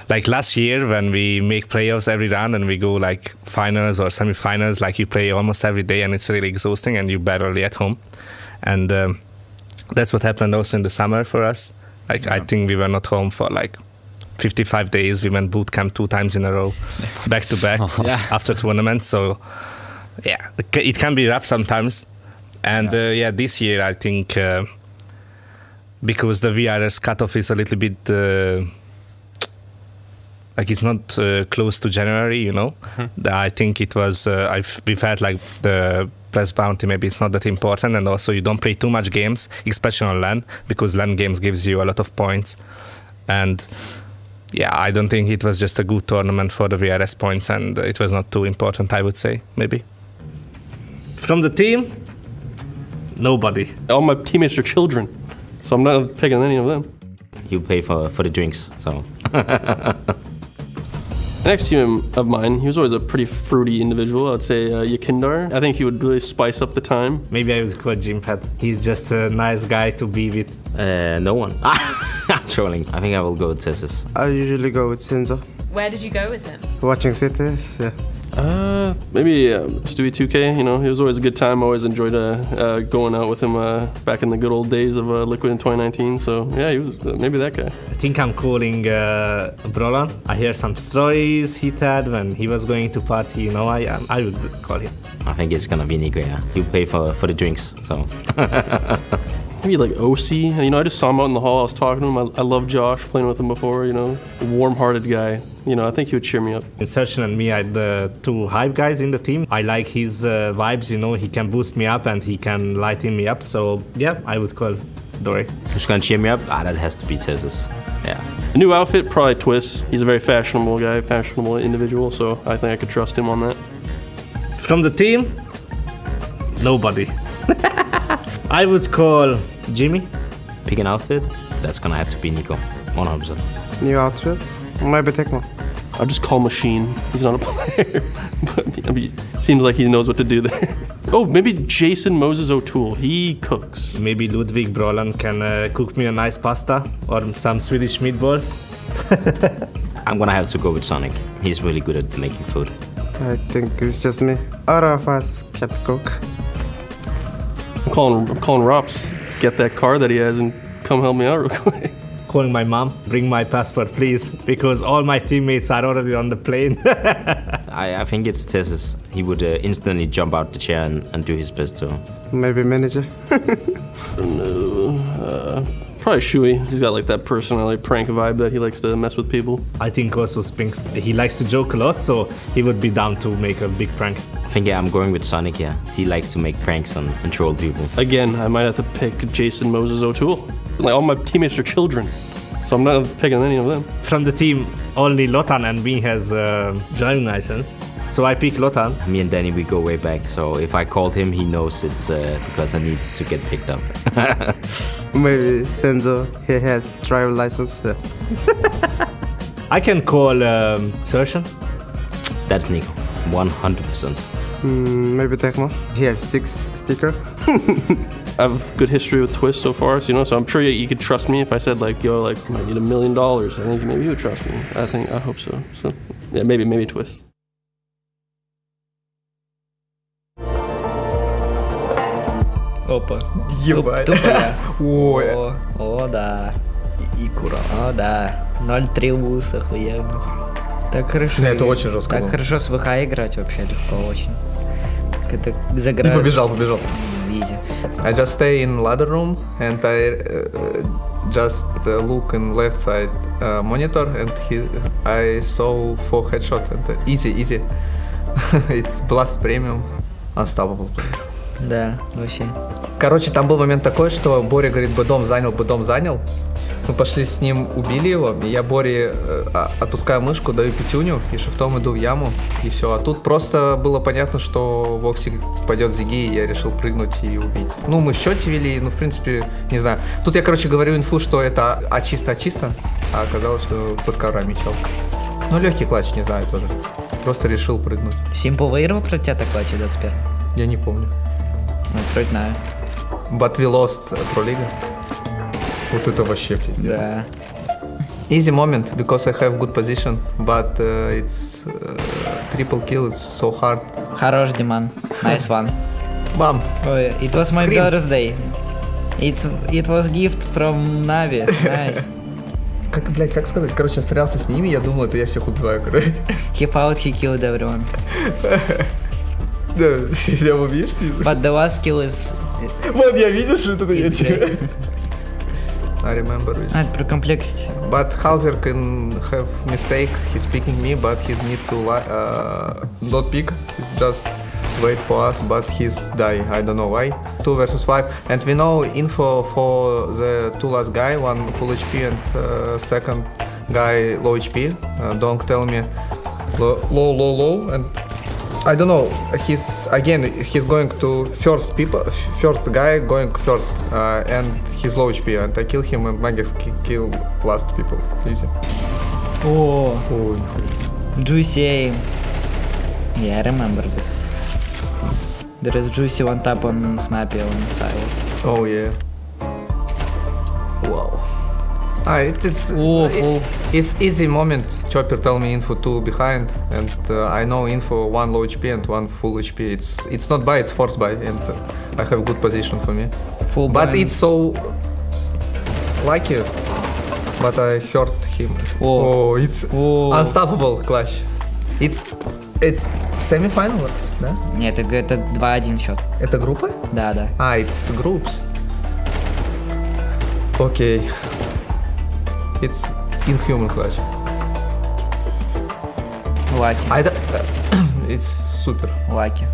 like last year when we make playoffs every round and we go like finals or semi-finals, like you play almost every day and it's really exhausting and you're barely at home. And that's what happened also in the summer for us. Like I think we were not home for like 55 days. We went boot camp 2 times in a row, back to back after tournaments. So yeah, it can be rough sometimes. And this year I think because the VRS cutoff is a little bit like it's not close to January, you know. I think it was we felt like the press bounty maybe it's not that important, and also you don't play too much games, especially on LAN, because LAN games gives you a lot of points. And yeah, I don't think it was just a good tournament for the VRS points, and it was not too important, I would say, maybe. From the team, nobody.
All my teammates are children, so I'm not picking any of them.
You pay for the drinks, so.
The next team of mine, he was always a pretty fruity individual. I would say Yakindar. I think he would really spice up the time.
Maybe I would call Jimpad. He's just a nice guy to be with.
No one. I'm trolling. I think I will go with Tessus.
I usually go with Sinzo.
Where did you go with him?
Watching cities, yeah.
Maybe Stewie 2K, you know, he was always a good time. I always enjoyed going out with him back in the good old days of Liquid in 2019. So yeah, he was maybe that guy.
I think I'm calling Brolan. I hear some stories he had when he was going to party, you know, I would call him.
I think it's gonna be Nico, yeah. You pay for the drinks, so.
Maybe like OC, you know, I just saw him out in the hall, I was talking to him. I love Josh, playing with him before, you know, a warm-hearted guy. You know, I think he would cheer me up.
Sertion and me are the 2 hype guys in the team. I like his vibes, you know, he can boost me up and he can lighten me up. So yeah, I would call Dory.
Who's gonna cheer me up? That has to be Tessus. Yeah.
A new outfit, probably Twist. He's a very fashionable guy, fashionable individual, so I think I could trust him on that.
From the team, nobody. I would call Jimmy.
Pick an outfit? That's gonna have to be Nico, 100%.
New outfit? Maybe Tecmo.
I'll just call Machine. He's not a player, but I mean, seems like he knows what to do there. Oh, maybe Jason Moses O'Toole. He cooks.
Maybe Ludwig Brolan can cook me a nice pasta or some Swedish meatballs.
I'm gonna have to go with Sonic. He's really good at making food.
I think it's just me. Overpass can't cook.
I'm calling Rops. Get that car that he has and come help me out real quick.
Calling my mom, bring my passport, please, because all my teammates are already on the plane.
I think it's Tessus. He would instantly jump out the chair and do his best to.
Maybe manager.
No, probably Shui. He's got like that personality prank vibe that he likes to mess with people.
I think also Spinks, he likes to joke a lot, so he would be down to make a big prank.
I think I'm going with Sonic, yeah. He likes to make pranks and troll people.
Again, I might have to pick Jason Moses O'Toole. Like all my teammates are children, so I'm not picking any of them.
From the team, only Lotan and me has driving license, so I pick Lotan.
Me and Danny, we go way back, so if I called him, he knows it's because I need to get picked up.
Maybe Senzo, he has driver license.
I can call Sertion.
That's Nico, 100%.
Maybe Tecmo. He has 6 sticker.
I have good history with Twist so far, so, you know, so I'm sure you could trust me if I said like, yo, like, I might need $1 million. I think maybe you would trust me. I hope so. So yeah, maybe Twist.
Опа.
Ебать.
Ой. О, да. И кура. О, да. 0-3 МОУЗ, охуенно. Так хорошо.
Это очень жестко.
Так
было.
хорошо с ВХ играть вообще легко очень. Это заграешь.
И побежал.
easy.
I just stay in ladder room and I just look in left side monitor and I saw 4 headshot and easy. It's blast premium, unstoppable player.
Да, вообще.
Короче, там был момент такой, что Боря говорит, бэдом занял. Мы пошли с ним, убили его, и я Боре отпускаю мышку, даю пятюню, и шифтом иду в яму, и все. А тут просто было понятно, что в Окси пойдет Зиги, и я решил прыгнуть и убить. Ну, мы в счете вели, ну, в принципе, не знаю. Тут я, короче, говорю инфу, что это чисто, а оказалось, что под коврами чел. Ну, легкий клатч, не знаю тоже. Просто решил прыгнуть.
Симпл выиграл против тебя так клатч в 21?
Я не помню.
Ну, вроде знаю.
But we lost Pro League. Вот это вообще пиздец.
Да.
Easy moment, because I have good position, but it's triple kill, it's so hard.
Хорош, Диман. Nice one.
Mom.
Oh, it was my birthday. It was gift from Navi. Nice.
Как сказать? Короче, я стрелялся с ними, я думал, это я всех убиваю, короче.
He fought, he killed everyone.
Да, я убьешь?
But the last kill is...
Вот, я видел, что это я тебе. I remember it.
Про complexity.
But Hauser can have mistake, he's picking me, but he's need to not pick, he's just wait for us, but he's die, I don't know why. 2 versus 5, and we know info for the 2 last guy, one full HP and second guy low HP. Don't tell me low, and I don't know. He's going to first guy going first, and he's low HP, and I kill him, and Magus kill last people. Easy.
Oh, juicy aim. Yeah, I remember this. There is juicy one tap on Snappy on the side.
Oh yeah. Wow. It's easy moment. Chopper tell me info 2 behind, and I know info 1 low HP and 1 full HP. It's not buy, it's force buy, and I have good position for me.
Full
but
buy.
It's so lucky. But I hurt him. It's unstoppable clutch. It's semi-final, да?
Нет, это 2-1 счет.
Это группы?
Да.
It's groups. Okay. It's inhuman clutch.
Lucky.
It's super.
Lucky.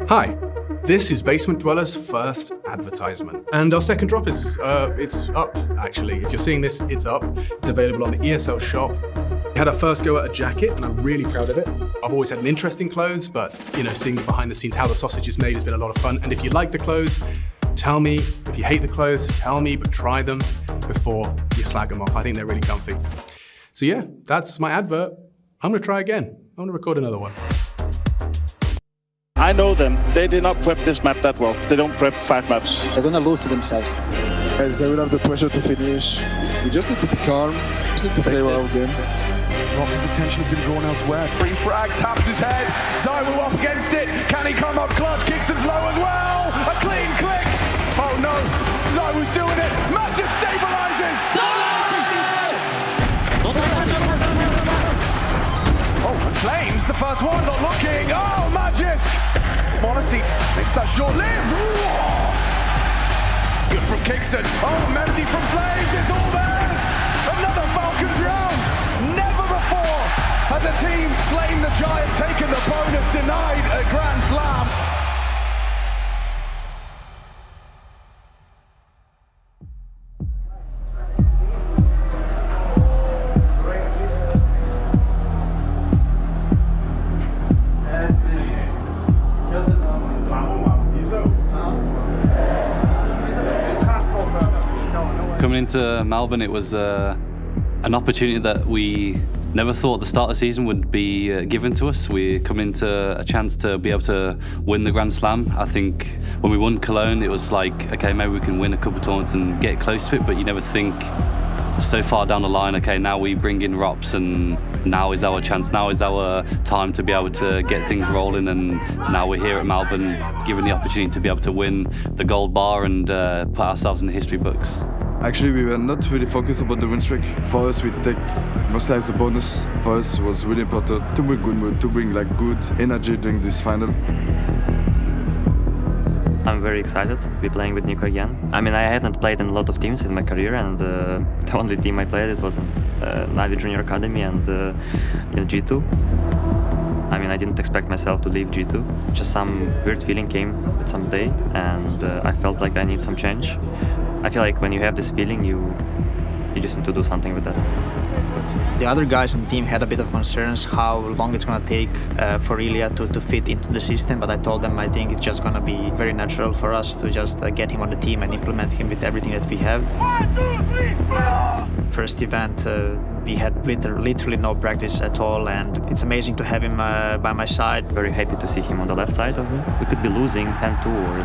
Hi, this is Basement Dweller's first advertisement. And our second drop is, it's up, actually. If you're seeing this, it's up. It's available on the ESL shop. We had our first go at a jacket, and I'm really proud of it. I've always had an interest in clothes, but, seeing behind the scenes how the sausage is made has been a lot of fun. And if you like the clothes, tell me. If you hate the clothes, tell me, but try them before you slag them off. I think they're really comfy. So yeah, that's my advert. I'm gonna try again. I'm gonna record another one.
I know them. They did not prep this map that well. They don't prep 5 maps. They're gonna lose to themselves.
As they will have the pressure to finish. We just need to be calm. Just need to play well again.
Rox's attention has been drawn elsewhere. Free frag, taps his head. Zywu up against it. Can he come up clutch? Kingston's low as well. A clean click. Oh no. Zywu's doing it. Matt just stabilizes. Oh, and Flames, the first one, not looking. Oh, Magis. Monacy makes that short-lived. Good from Kingston. Oh, Menzi from Flames, it's all theirs. Another Falcons round. Never before has a team slain the Giant, taken the bonus, denied a Grand Slam.
Coming into Melbourne, it was an opportunity that we
never thought the start of the season would be given to us. We come into a chance to be able to win the Grand Slam. I think when we won Cologne, it was like, okay, maybe we can win a couple of tournaments and get close to it, but you never think so far down the line, okay, now we bring in ROPS and now is our chance, now is our time to be able to get things rolling, and now we're here at Melbourne given the opportunity to be able to win the gold bar and put ourselves in the history books.
Actually, we were not really focused about the win streak. For us, we take mostly as a bonus. For us, it was really important to bring good mood, to bring like good energy during this final.
I'm very excited to be playing with Nuke again. I mean, I haven't played in a lot of teams in my career, and the only team I played it was in Navy Junior Academy and in G2. I mean, I didn't expect myself to leave G2. Just some weird feeling came with some day, and I felt like I need some change. I feel like when you have this feeling, you just need to do something with that.
The other guys on the team had a bit of concerns how long it's going to take for Ilya to fit into the system, but I told them I think it's just going to be very natural for us to just get him on the team and implement him with everything that we have. 1, 2, 3, first event, we had literally no practice at all, and it's amazing to have him by my side.
Very happy to see him on the left side of me. We could be losing 10-2 or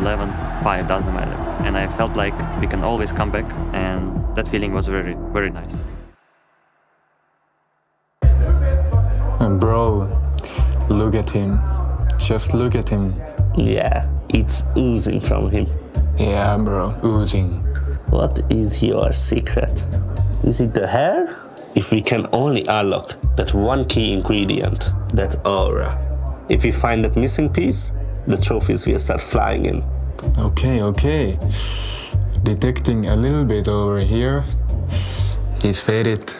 11-5, doesn't matter. And I felt like we can always come back, and that feeling was very, very nice.
And bro, look at him. Just look at him.
Yeah, it's oozing from him.
Yeah, bro, oozing.
What is your secret? Is it the hair? If we can only unlock that one key ingredient, that aura. If we find that missing piece, the trophies will start flying in.
Okay. Detecting a little bit over here. He's faded,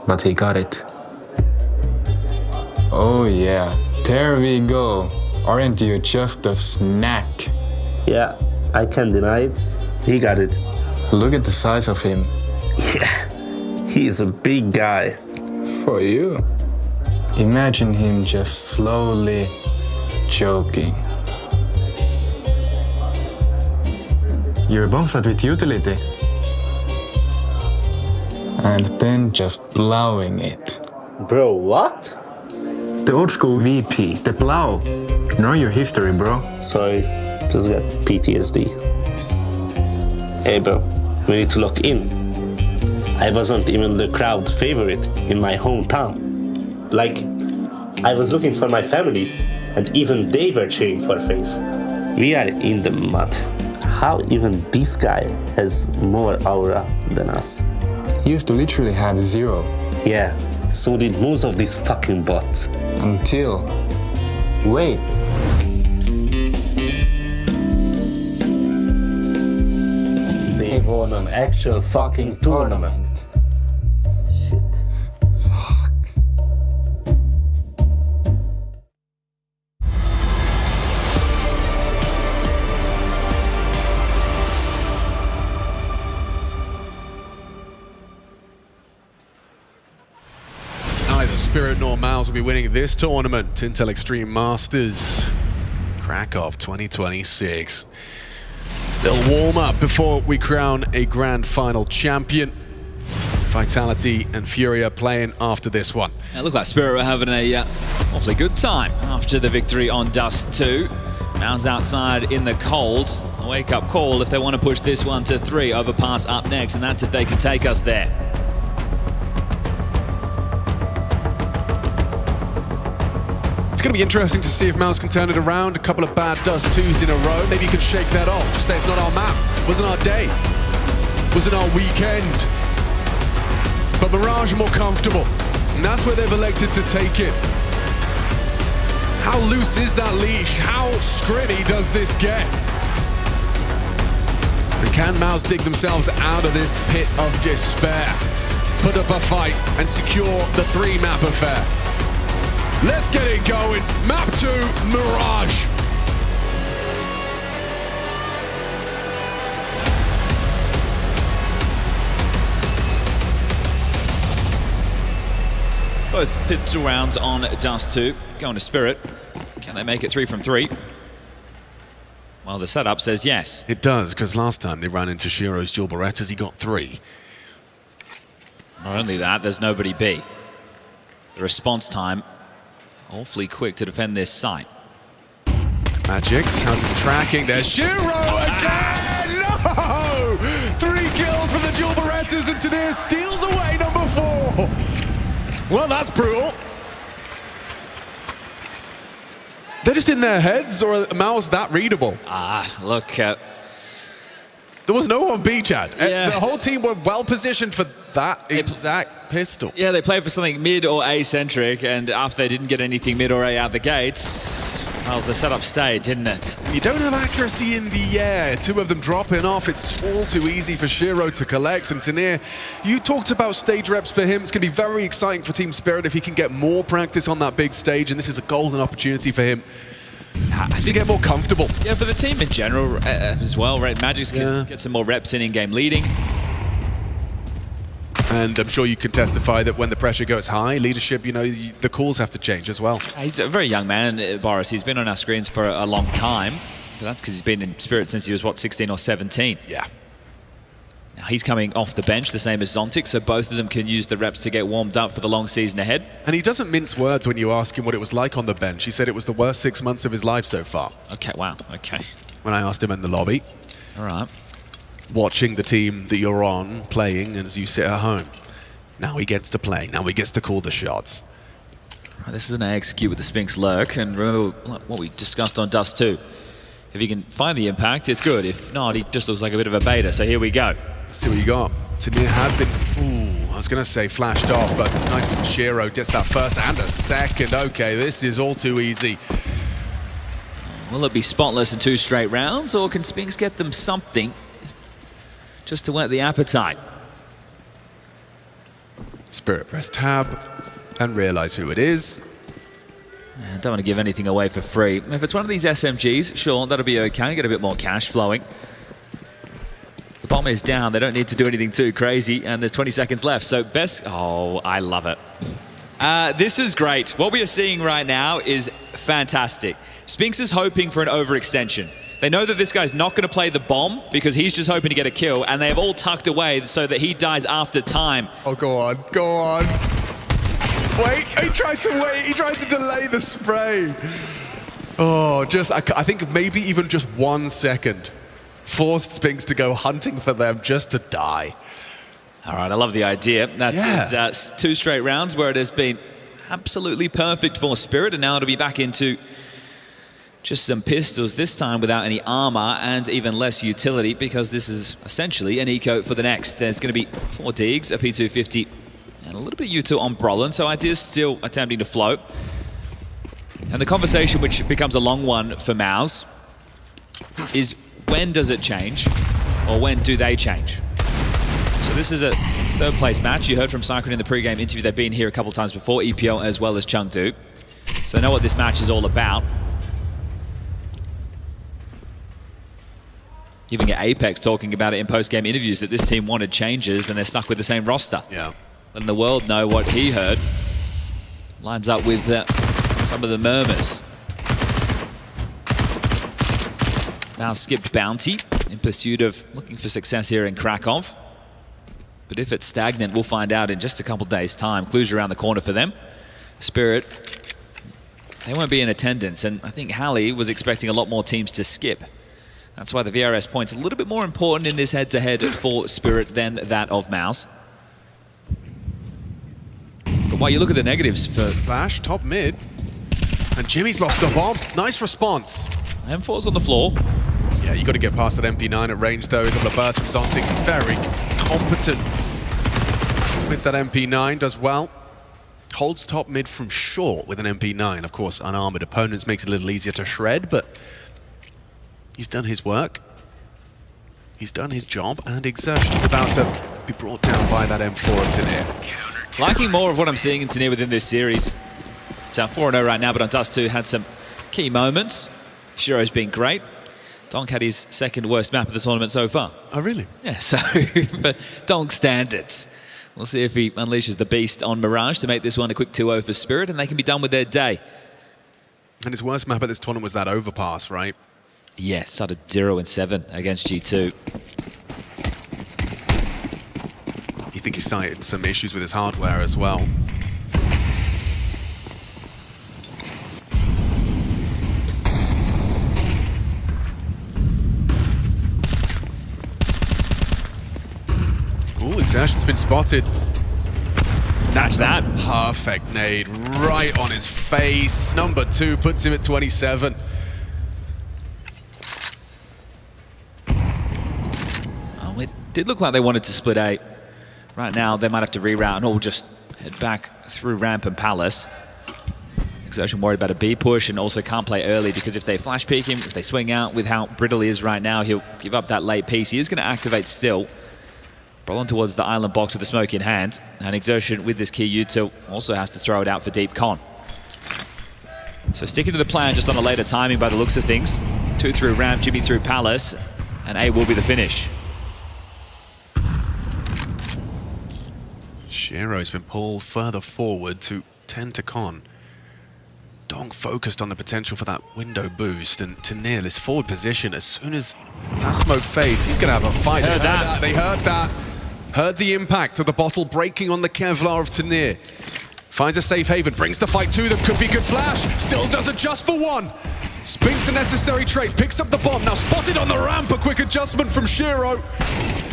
but he got it. Oh yeah, there we go. Aren't you just a snack?
Yeah, I can't deny it. He got it.
Look at the size of him.
Yeah, he's a big guy.
For you. Imagine him just slowly choking. Your bomb shot with utility. And then just blowing it.
Bro, what?
The old school VP, the plow. Know your history, bro.
Sorry, just got PTSD. Hey bro, we need to lock in. I wasn't even the crowd favorite in my hometown. Like, I was looking for my family, and even they were cheering for FaZe. We are in the mud. How even this guy has more aura than us?
He used to literally have 0.
Yeah, so did most of these fucking bots.
Until... Wait.
They won an actual fucking tournament. Shit.
Fuck.
Neither Spirit nor MOUZ will be winning this tournament. Intel Extreme Masters, Krakow 2026. Little warm up before we crown a grand final champion. Vitality and FURIA playing after this one.
It looked like Spirit were having a awfully good time after the victory on Dust 2. MOUZ outside in the cold. A wake-up call if they want to push this one to 3. Overpass up next, and that's if they can take us there.
It's going to be interesting to see if MOUZ can turn it around. A couple of bad Dust 2s in a row. Maybe you can shake that off. Just say it's not our map. Wasn't our day. Wasn't our weekend. But Mirage are more comfortable. And that's where they've elected to take it. How loose is that leash? How scrimmy does this get? And can MOUZ dig themselves out of this pit of despair? Put up a fight and secure the 3-map affair. Let's get it going. Map 2, Mirage.
Both pivotal rounds on Dust 2. Going to Spirit. Can they make it 3 from 3? Well, the setup says yes.
It does, because last time they ran into Shiro's dual Berettas, he got 3.
Not only that, there's nobody B.
The response time awfully quick to defend this site.
Magix, how's his tracking? There's Shiro again! No! 3 kills from the dual Berettas, and Tanir steals away number 4. Well, that's brutal. They're just in their heads, or are MOUZ that readable?
Look.
There was no one B, Chad.
Yeah.
The whole team were well positioned for that exact pistol.
Yeah, they played for something mid or A-centric, and after they didn't get anything mid or A out the gates, well, the setup stayed, didn't it?
You don't have accuracy in the air. 2 of them dropping off. It's all too easy for Shiro to collect. And Tanir, you talked about stage reps for him. It's going to be very exciting for Team Spirit if he can get more practice on that big stage. And this is a golden opportunity for him to get more comfortable.
Yeah, for the team in general as well, right? Magix can get some more reps in game leading.
And I'm sure you can testify that when the pressure goes high, leadership, you know, the calls have to change as well.
He's a very young man, Boris. He's been on our screens for a long time. But that's because he's been in Spirit since he was, what, 16 or 17?
Yeah.
Now he's coming off the bench, the same as Zontic, so both of them can use the reps to get warmed up for the long season ahead.
And he doesn't mince words when you ask him what it was like on the bench. He said it was the worst 6 months of his life so far.
Okay, wow, okay.
When I asked him in the lobby.
All right.
Watching the team that you're on playing as you sit at home. Now he gets to play. Now he gets to call the shots.
Right, this is an execute with the Sphinx Lurk, and remember what we discussed on Dust 2. If he can find the impact, it's good. If not, he just looks like a bit of a beta, so here we go.
Let's see what you got. Tanir has been, I was going to say flashed off, but nice from Shiro. Gets that first and a second. Okay, this is all too easy.
Will it be spotless in 2 straight rounds, or can Sphinx get them something just to whet the appetite?
Spirit press tab and realize who it is.
I don't want to give anything away for free. If it's one of these SMGs, sure, that'll be okay. Get a bit more cash flowing. The bomb is down. They don't need to do anything too crazy, and there's 20 seconds left. So best... Oh, I love it. This is great. What we are seeing right now is fantastic. Sphinx is hoping for an overextension. They know that this guy's not going to play the bomb because he's just hoping to get a kill, and they have all tucked away so that he dies after time.
Oh, go on, go on. Wait, he tried to wait. He tried to delay the spray. Oh, I think maybe even just 1 second forced Sphinx to go hunting for them just to die.
All right, I love the idea. That is 2 straight rounds where it has been absolutely perfect for Spirit, and now it'll be back into just some pistols, this time without any armor and even less utility, because this is essentially an eco for the next. There's going to be 4 digs, a P250, and a little bit of U2 on Brolin, so ideas still attempting to float. And the conversation, which becomes a long one for MOUZ, is when does it change, or when do they change? So this is a 3rd place match. You heard from Cyclone in the pre-game interview. They've been here a couple times before, EPL as well as Chengdu. So they know what this match is all about. Even get Apex talking about it in post-game interviews that this team wanted changes and they're stuck with the same roster.
Yeah.
Letting the world know what he heard. Lines up with some of the murmurs. Now skipped Bounty in pursuit of looking for success here in Krakow. But if it's stagnant, we'll find out in just a couple days' time. Clues around the corner for them. Spirit, they won't be in attendance, and I think Hallie was expecting a lot more teams to skip. That's why the VRS point's a little bit more important in this head-to-head for Spirit than that of MOUZ. But while you look at the negatives for...
Bash, top mid. And Jimmy's lost the bomb. Nice response.
M4's on the floor.
Yeah, you got to get past that MP9 at range, though. A couple of bursts from Zontic. He's very competent with that MP9. Does well. Holds top mid from short with an MP9. Of course, unarmored opponents makes it a little easier to shred, but... he's done his work. He's done his job, and Exertion's about to be brought down by that M4 of Tanir.
Liking more of what I'm seeing in Tanir within this series. It's 4-0 right now, but on Dust 2 had some key moments. Shiro's been great. Donk had his 2nd worst map of the tournament so far.
Oh, really?
Yeah, so for Donk standards. We'll see if he unleashes the beast on Mirage to make this one a quick 2-0 for Spirit, and they can be done with their day.
And his worst map at this tournament was that Overpass, right?
Yeah, started 0-7 against G2.
You think he cited some issues with his hardware as well. Exertion's been spotted.
That's that.
Perfect nade right on his face. Number 2 puts him at 27.
Oh, it did look like they wanted to split 8. Right now, they might have to reroute and all just head back through ramp and palace. Exertion worried about a B push and also can't play early because if they flash peek him, if they swing out with how brittle he is right now, he'll give up that late piece. He is going to activate still. Brolin towards the island box with the smoke in hand. And Exertion with this key util also has to throw it out for deep con. So sticking to the plan just on a later timing by the looks of things. 2 through ramp, Jimmy through palace, and A will be the finish.
Shiro's been pulled further forward to 10 to con. Donk focused on the potential for that window boost, and Tanir, this forward position, as soon as that smoke fades, he's going to have a fight. They heard that. Heard the impact of the bottle breaking on the Kevlar of Tanir. Finds a safe haven, brings the fight to them, could be good flash, still does adjust for 1. Spinks a necessary trade, picks up the bomb, now spotted on the ramp, a quick adjustment from Shiro.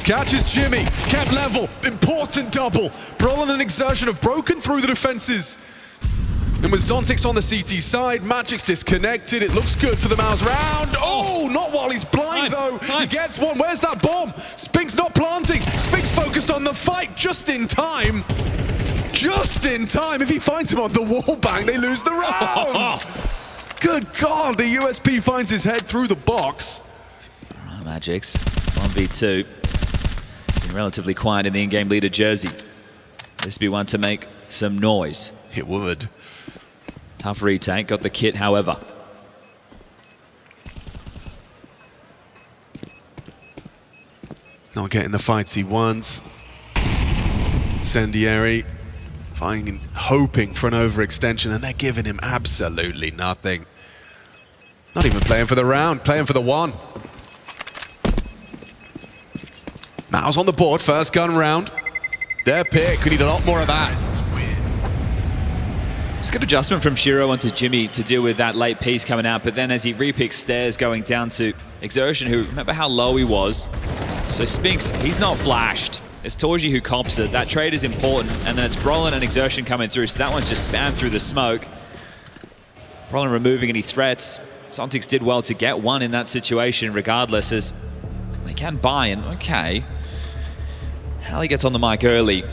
Catches Jimmy, kept level, important double. Brolin and Exertion have broken through the defenses. And with Zontix on the CT side, Magic's disconnected. It looks good for the MOUZ round. Oh, not while he's blind though. He gets one. Where's that bomb? Spink's not planting. Spink's focused on the fight just in time. Just in time. If he finds him on the wall bang, they lose the round. Good God, the USP finds his head through the box.
All right, Magic's 1v2. Been relatively quiet in the in-game leader jersey. This be one to make some noise.
It would.
Tough retake, got the kit, however.
Not getting the fights he wants. Incendiary hoping for an overextension, and they're giving him absolutely nothing. Not even playing for the round, playing for the 1. MOUZ on the board, first gun round. Their pick, we need a lot more of that.
It's a good adjustment from Shiro onto Jimmy to deal with that late piece coming out, but then as he repicks stairs going down to Exertion, who, remember how low he was? So Spinks, he's not flashed. It's Torji who cops it. That trade is important, and then it's Brolin and Exertion coming through, so that one's just spammed through the smoke. Brolin removing any threats. Zontix did well to get one in that situation regardless, as they can buy, and okay. Hallie gets on the mic early.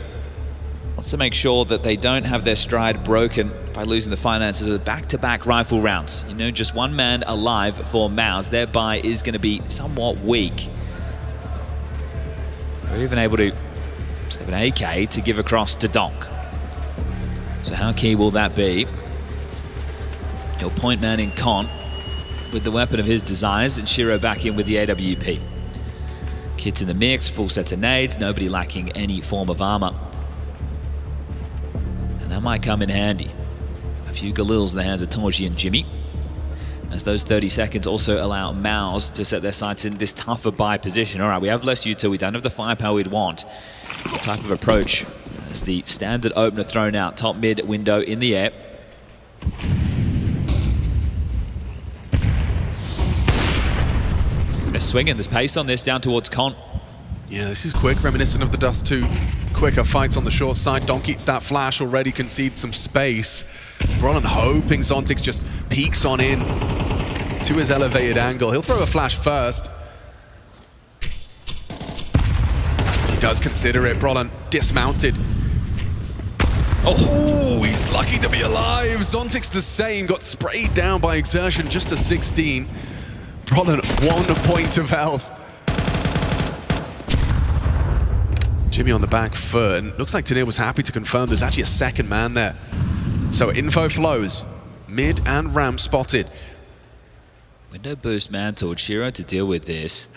Wants to make sure that they don't have their stride broken by losing the finances of the back-to-back rifle rounds. You know, just 1 man alive for MOUZ. Their buy is going to be somewhat weak. They're even able to have an AK to give across to Donk. So how key will that be? Your point man in Con with the weapon of his desires, and Shiro back in with the AWP. Kits in the mix, full set of nades, nobody lacking any form of armor. That might come in handy. A few Galils in the hands of Torji and Jimmy, as those 30 seconds also allow MOUZ to set their sights in this tougher buy position. All right, we have less util, we don't have the firepower we'd want. The type of approach as the standard opener thrown out, top mid window in the air. They're swinging, there's pace on this down towards Con.
Yeah, this is quick, reminiscent of the Dust 2. Quicker fights on the short side. Donk eats that flash, already concedes some space. Brolin hoping Zontix just peeks on in to his elevated angle. He'll throw a flash first. He does consider it. Brolin dismounted. Oh, he's lucky to be alive. Zontix the same, got sprayed down by Exertion just a 16. Brolin 1 point of health. Jimmy on the back foot, and looks like Tanir was happy to confirm there's actually a second man there. So info flows, mid and ramp spotted.
Window boost man towards Shiro to deal with this.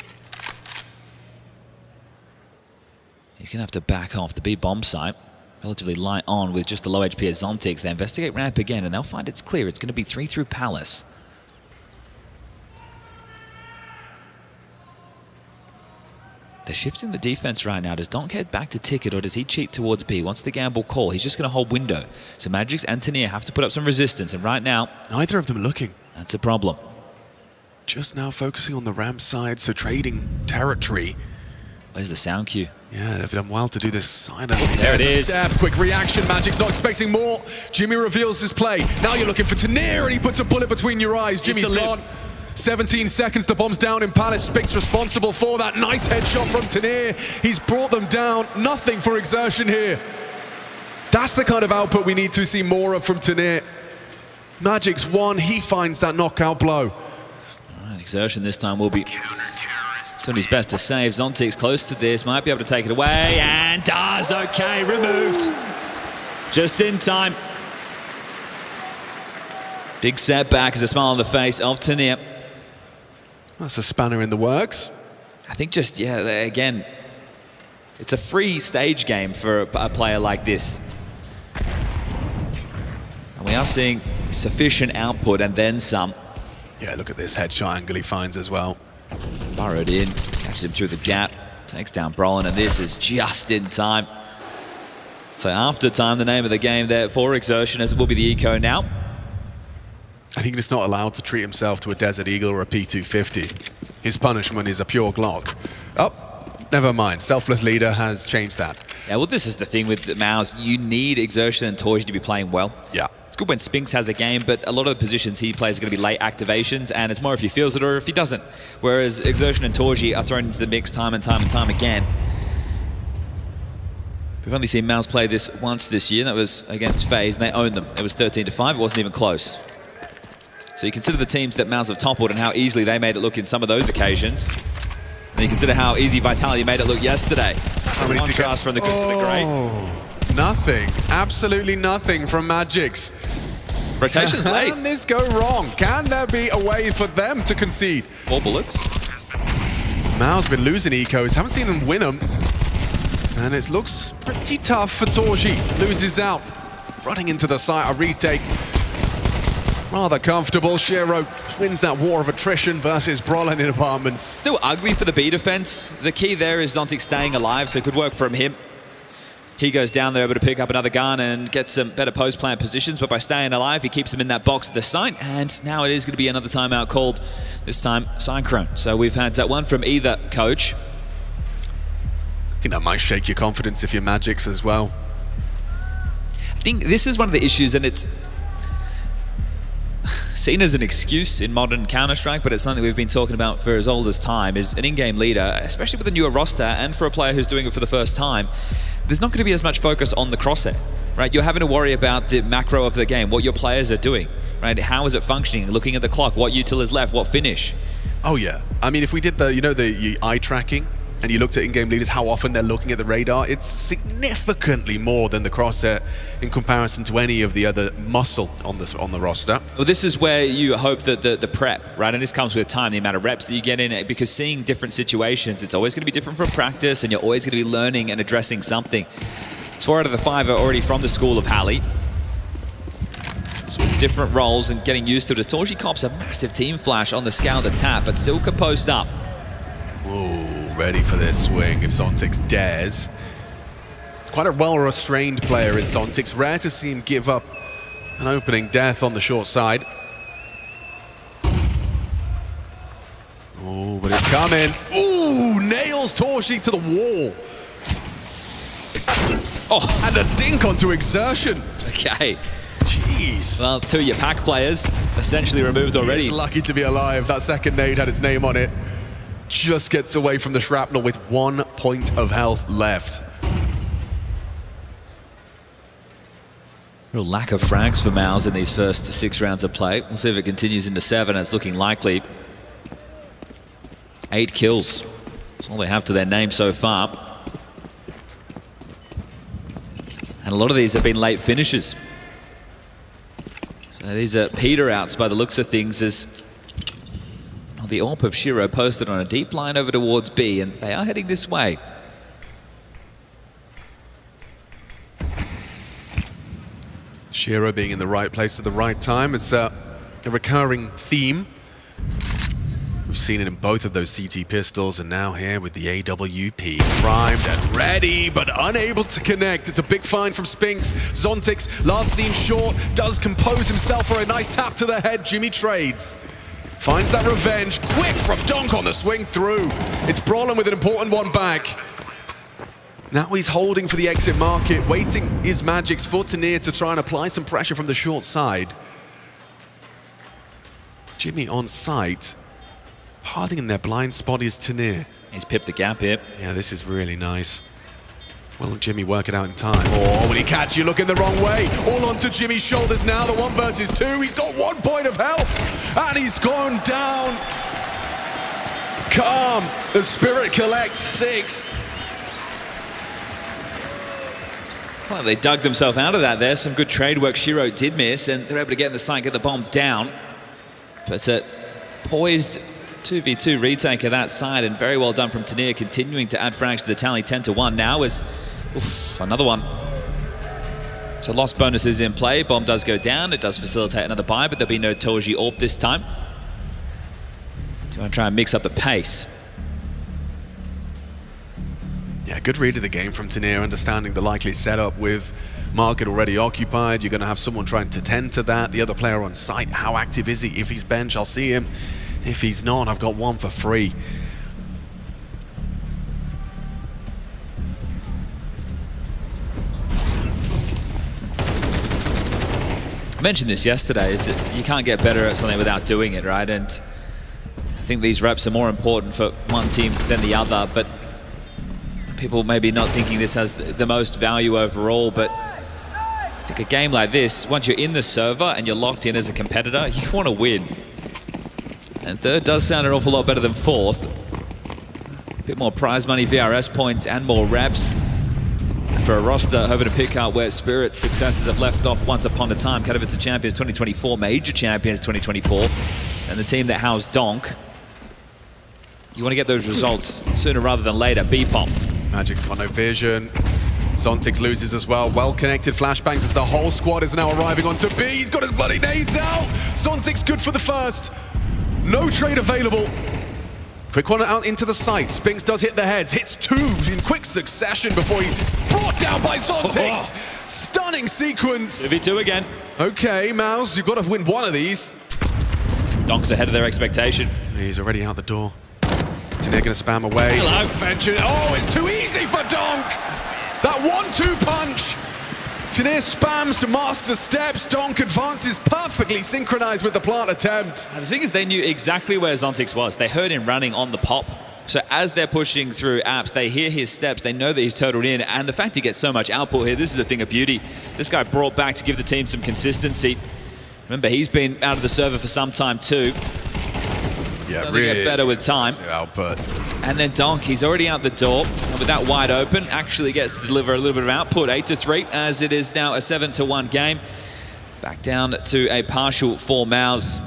He's gonna have to back off the B bomb site. Relatively light on with just the low HP as Zontix. They investigate ramp again, and they'll find it's clear. It's gonna be 3 through Palace. They're shifting the defense right now. Does Donk head back to Ticket, or does he cheat towards B? Wants the gamble call. He's just going to hold window. So Magic's and Tanir have to put up some resistance, and right now,
neither of them looking.
That's a problem.
Just now focusing on the ramp side, so trading territory.
Where's the sound cue?
Yeah, they've done well to do this silently.
There it
There's a
is.
step, quick reaction. Magic's not expecting more. Jimmy reveals his play. Now you're looking for Tanir, and he puts a bullet between your eyes. Jimmy's gone. 17 seconds, the bomb's down in Palace. Spink's responsible for that. Nice headshot from Tanir. He's brought them down. Nothing for Exertion here. That's the kind of output we need to see more of from Tanir. Magic's won. He finds that knockout blow.
Exertion this time will be doing his best to save. Zontic's close to this, might be able to take it away, and does. Okay, removed. Just in time. Big setback as a smile on the face of Tanir.
That's a spanner in the works.
I think just, yeah, again, it's a free stage game for a player like this. And we are seeing sufficient output and then some.
Yeah, look at this headshot angle he finds as well.
Burrowed in, catches him through the gap, takes down Brolin, and this is just in time. So after time, the name of the game there for Exertion, as it will be the Eco now.
And he's just not allowed to treat himself to a Desert Eagle or a P250. His punishment is a pure Glock. Oh, never mind. Selfless Leader has changed that.
Yeah, well, this is the thing with the MOUZ. You need Exertion and Torji to be playing well.
Yeah.
It's good when Spinks has a game, but a lot of the positions he plays are going to be late activations, and it's more if he feels it or if he doesn't. Whereas Exertion and Torji are thrown into the mix time and time and time again. We've only seen MOUZ play this once this year, and that was against FaZe, and they owned them. It was 13-5, it wasn't even close. So you consider the teams that MOUZ have toppled and how easily they made it look in some of those occasions. And you consider how easy Vitality made it look yesterday. It's a contrast from the good to the great.
Nothing, absolutely nothing from Magic's.
Rotation's late.
Can this go wrong? Can there be a way for them to concede?
4 bullets.
MOUZ been losing ecos, haven't seen them win them. And it looks pretty tough for Torji. Loses out, running into the site, a retake. Rather comfortable. Shiro wins that war of attrition versus Brolin in apartments.
Still ugly for the B defense. The key there is Zontic staying alive, so it could work from him. He goes down there able to pick up another gun and get some better post-plant positions, but by staying alive, he keeps him in that box at the site, and now it is going to be another timeout called, this time Cyclone. So we've had one from either coach.
I think that might shake your confidence if you're Magic's as well.
I think this is one of the issues, and it's seen as an excuse in modern Counter-Strike, but it's something we've been talking about for as old as time, is an in-game leader, especially with a newer roster and for a player who's doing it for the first time, there's not going to be as much focus on the crosshair, right? You're having to worry about the macro of the game, what your players are doing, right? How is it functioning? Looking at the clock, what util is left, what finish?
Oh yeah. I mean, if we did the, you know, the eye tracking, and you looked at in-game leaders, how often they're looking at the radar, it's significantly more than the crosshair in comparison to any of the other muscle on the roster.
Well, this is where you hope that the prep, right? And this comes with time, the amount of reps that you get in it, because seeing different situations, it's always going to be different from practice, and you're always going to be learning and addressing something. 4 out of the 5 are already from the school of Halley. Some different roles and getting used to it, as Torji cops a massive team flash on the scout the tap, but still can post up.
Ooh, ready for this swing if Zontic dares. Quite a well-restrained player is Zontic. Rare to see him give up an opening death on the short side. Oh, but it's coming. Ooh, nails Torji to the wall.
Oh,
and a dink onto Exertion.
Okay.
Jeez.
Well, 2 of your pack players essentially removed already.
He's lucky to be alive. That second nade had his name on it. Just gets away from the shrapnel with 1 point of health left.
Real lack of frags for MOUZ in these first 6 rounds of play. We'll see if it continues into 7. It's looking likely. 8 kills. That's all they have to their name so far. And a lot of these have been late finishes. So these are peter outs by the looks of things, as the AWP of Shiro posted on a deep line over towards B, and they are heading this way.
Shiro being in the right place at the right time. It's a recurring theme. We've seen it in both of those CT pistols, and now here with the AWP. Primed and ready, but unable to connect. It's a big find from Spinks. Zontic, last seen short, does compose himself for a nice tap to the head. Jimmy trades. Finds that revenge, quick from Donk on the swing through. It's Brolin with an important one back. Now he's holding for the exit market, waiting is Magic's for Tanir to try and apply some pressure from the short side. Jimmy on site. Harding in their blind spot is Tanir.
He's pipped the gap here.
Yeah, this is really nice. Will Jimmy work it out in time? Oh, will he catch you looking the wrong way? All onto Jimmy's shoulders now, the 1 versus 2. He's got 1 point of health, and he's gone down. Calm, the Spirit collects 6.
Well, they dug themselves out of that there. Some good trade work Shiro did miss, and they're able to get in the site, get the bomb down. But poised 2v2 retake of that side, and very well done from Tanir, continuing to add frags to the tally. 10-1 now is another one. So lost bonuses in play. Bomb does go down. It does facilitate another buy, but there'll be no Toji AWP this time. Do you want to try and mix up the pace?
Yeah, good read of the game from Tanir, understanding the likely setup with market already occupied. You're going to have someone trying to tend to that. The other player on site, how active is he? If he's bench, I'll see him. If he's not, I've got 1 for free.
I mentioned this yesterday, is that you can't get better at something without doing it, right? And I think these reps are more important for one team than the other, but people maybe not thinking this has the most value overall, but I think a game like this, once you're in the server and you're locked in as a competitor, you want to win. And 3rd does sound an awful lot better than 4th. A bit more prize money, VRS points, and more reps. And for a roster hoping to pick out where Spirit's successes have left off once upon a time. Katowice Champions 2024, Major Champions 2024, and the team that housed Donk. You want to get those results sooner rather than later. B-Pop.
Magic's got no vision. Zontix loses as well. Well-connected flashbangs as the whole squad is now arriving onto B. He's got his bloody nades out. Zontix good for the first. No trade available. Quick one out into the site. Spinks does hit the heads. Hits 2 in quick succession before he's brought down by Zontix. Stunning sequence.
2v2 again.
Okay, MOUZ, you've got to win one of these.
Donk's ahead of their expectation.
He's already out the door. Tanir gonna spam away.
Hello.
Venture. Oh, it's too easy for Donk. That 1-2 punch. Tanir spams to mask the steps. Donk advances perfectly synchronized with the plant attempt.
And the thing is, they knew exactly where Zontix was. They heard him running on the pop. So as they're pushing through apps, they hear his steps. They know that he's totaled in. And the fact he gets so much output here, this is a thing of beauty. This guy brought back to give the team some consistency. Remember, he's been out of the server for some time too.
Yeah,
really get better with time.
Output.
And then Donk, he's already out the door, and with that wide open, actually gets to deliver a little bit of output. 8-3, as it is now a 7-1 game. Back down to a partial for MOUZ.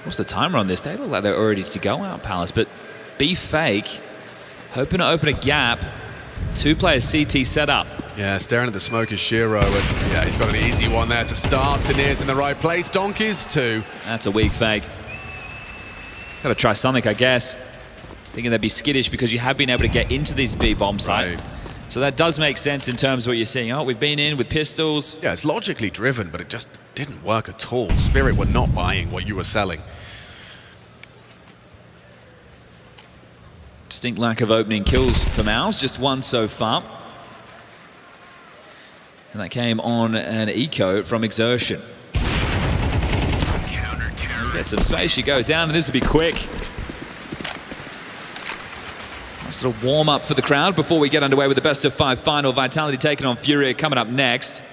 What's the timer on this? They look like they're already to go out, Palace, but be fake, hoping to open a gap. 2-player CT setup.
Yeah, staring at the smoke is Shiro, and yeah, he's got an easy one there to start. Tanir's in the right place. Donk is too.
That's a weak fake. Got to try something, I guess. Thinking they'd be skittish because you have been able to get into this B-bomb site. Right. So that does make sense in terms of what you're seeing. Oh, we've been in with pistols.
Yeah, it's logically driven, but it just didn't work at all. Spirit were not buying what you were selling.
Distinct lack of opening kills for MOUZ, just 1 so far. And that came on an eco from Exertion. Get some space, you go down, and this will be quick. Nice sort of warm up for the crowd before we get underway with the best of 5 final. Vitality taking on FURIA coming up next.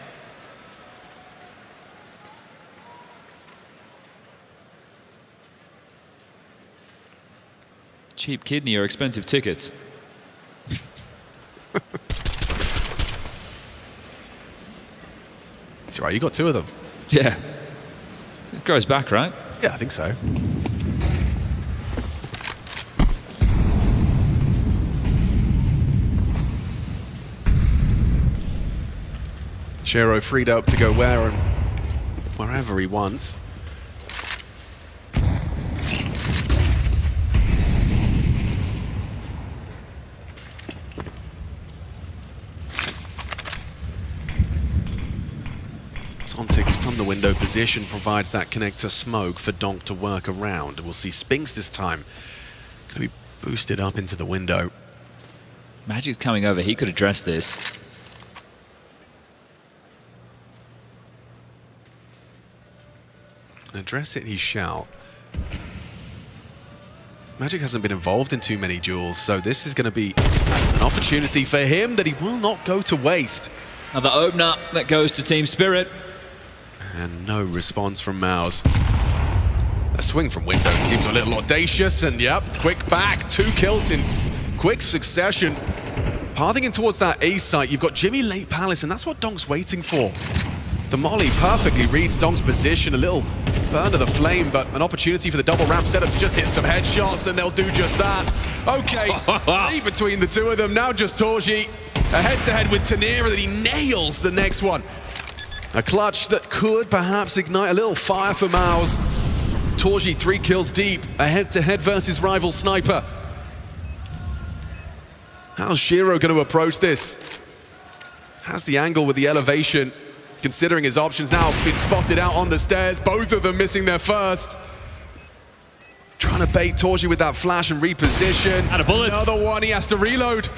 Cheap kidney or expensive tickets?
That's right, you got 2 of them.
Yeah. It goes back, right?
Yeah, I think so. Shiro freed up to go wherever he wants. Zontix from the window position provides that connector smoke for Donk to work around. We'll see Spinks this time. Going to be boosted up into the window.
Magic's coming over. He could address this.
Address it he shall. Magic hasn't been involved in too many duels, so this is going to be an opportunity for him that he will not go to waste.
Another opener that goes to Team Spirit.
And no response from MOUZ. A swing from window seems a little audacious, and yep, quick back, 2 kills in quick succession. Pathing in towards that A site, you've got Jimmy late Palace, and that's what Donk's waiting for. The molly perfectly reads Donk's position, a little burn to the flame, but an opportunity for the double ramp setup to just hit some headshots, and they'll do just that. Okay, 3 between the 2 of them, now just Torji. A head-to-head with Tanira that he nails the next one. A clutch that could perhaps ignite a little fire for MOUZ. Torji 3 kills deep, a head-to-head versus rival sniper. How's Shiro going to approach this? Has the angle with the elevation, considering his options now, been spotted out on the stairs, both of them missing their first. Trying to bait Torji with that flash and reposition.
Out of bullets.
Another one, he has to reload.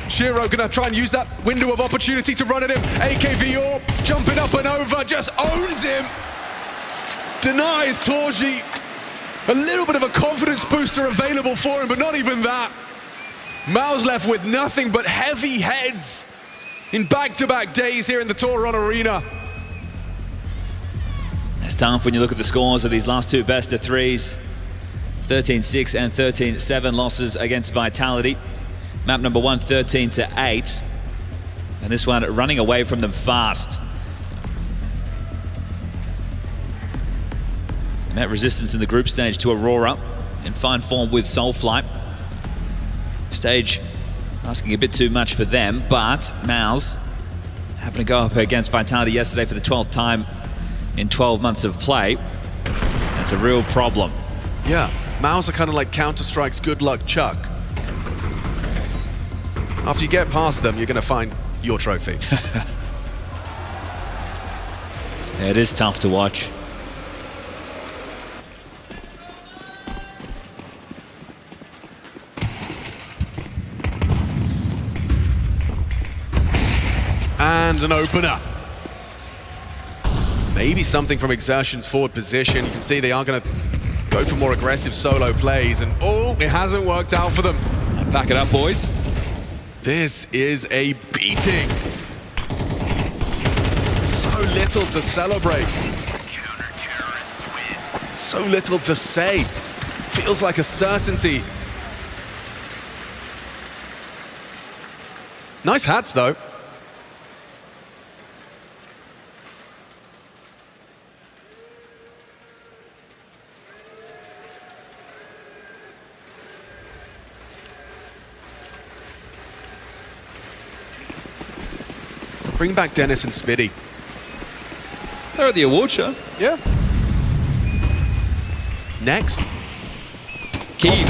Shiro gonna try and use that window of opportunity to run at him. AKV Orb, jumping up and over, just owns him. Denies Torji. A little bit of a confidence booster available for him, but not even that. MOUZ left with nothing but heavy heads in back-to-back days here in the Toron Arena.
It's tough when you look at the scores of these last 2 best of 3s. 13-6 and 13-7 losses against Vitality. Map number 1, 13-8. And this one running away from them fast. They met resistance in the group stage to Aurora in fine form with Soulflight. Stage asking a bit too much for them, but MOUZ having to go up against Vitality yesterday for the 12th time in 12 months of play. That's a real problem.
Yeah, MOUZ are kind of like Counter-Strike's Good Luck Chuck. After you get past them, you're going to find your trophy.
Yeah, it is tough to watch.
And an opener. Maybe something from Exertion's forward position. You can see they are going to go for more aggressive solo plays, and oh, it hasn't worked out for them.
Pack it up, boys.
This is a beating. So little to celebrate. So little to say. Feels like a certainty. Nice hats, though. Bring back Dennis and Spiddy.
They're at the award show.
Yeah. Next.
Key.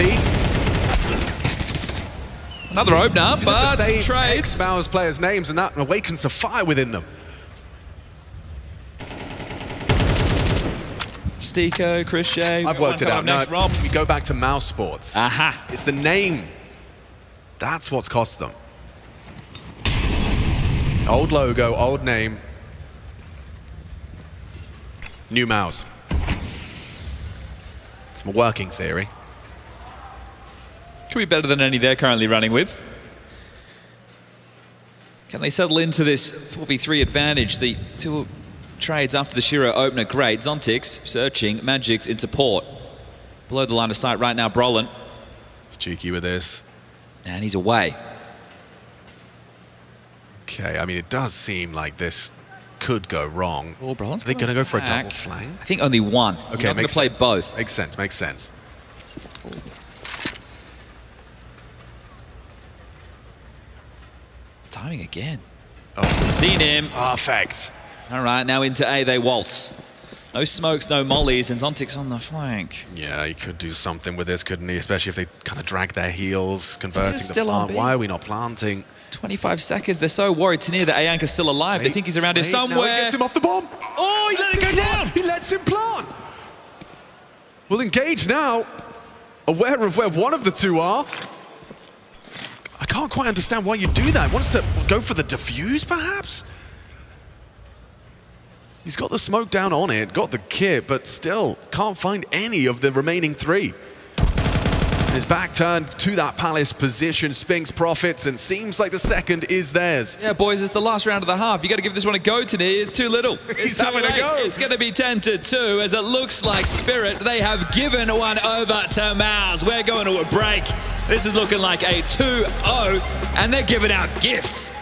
Another opener, but some trades.
MOUZ players' names, and that awakens the fire within them.
Stiko, Chris Shea.
I've worked it out.
Next,
No,
Robs.
we go back to MOUZ Sports.
Aha.
It's the name. That's what's cost them. Old logo, old name. New MOUZ. It's my working theory.
Could be better than any they're currently running with. Can they settle into this 4v3 advantage? The 2 trades after the Shiro opener, great. Zontix searching, Magic's in support. Below the line of sight right now, Brolin.
It's cheeky with this.
And he's away.
Okay, I mean, it does seem like this could go wrong.
Well, Brolin's
Are they going to go for a
back.
double flank?
I think only one.
Okay,
You're not going
makes
to play
sense.
both.
Makes sense, makes sense.
Timing again.
Oh,
Seen him.
Perfect.
All right, now into A, they waltz.
No smokes, no mollies, and Zontic's on the flank.
Yeah, he could do something with this, couldn't he? Especially if they kind of drag their heels, converting the
still on
plant.
B.
Why are we not planting?
25 seconds. They're so worried. Tania that Ayanka's still alive. They think he's around here somewhere.
No, he gets him off the bomb.
Oh, he let it go down.
He lets him plant. Well, engage now. Aware of where one of the two are. I can't quite understand why you do that. Wants to go for the defuse, perhaps? He's got the smoke down on it, got the kit, but still can't find any of the remaining three. His back turned to that Palace position. Spinks profits, and seems like the second is theirs.
Yeah, boys, it's the last round of the half. You got to give this one a go, Tania. It's too little.
He's having a go.
It's going to be 10-2, as it looks like Spirit, they have given one over to MOUZ. We're going to a break. This is looking like a 2-0, and they're giving out gifts.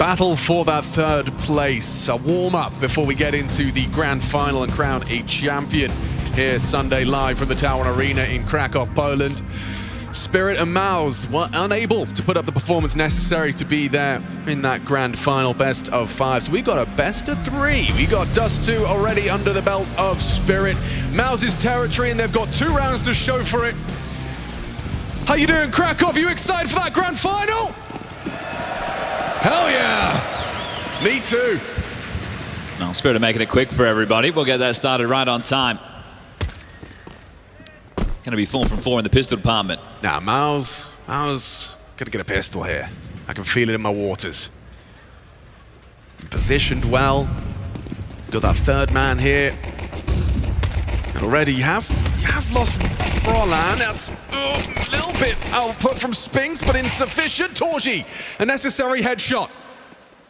battle for that third place. A warm-up before we get into the grand final and crown a champion here Sunday live from the Tower Arena in Krakow, Poland. Spirit and MOUZ were unable to put up the performance necessary to be there in that grand final best of 5. So we got a best of 3. We got Dust 2 already under the belt of Spirit. MOUZ's territory, and they've got 2 rounds to show for it. How you doing, Krakow? Are you excited for that grand final? Hell yeah! Me too.
Well, Spirit are making it quick for everybody. We'll get that started right on time. Gonna be 4 from 4 in the pistol department.
Now, MOUZ gonna get a pistol here. I can feel it in my waters. Positioned well. Got that third man here. And already you have lost Roland. That's a little bit output from Spinks, but insufficient. Torji, a necessary headshot.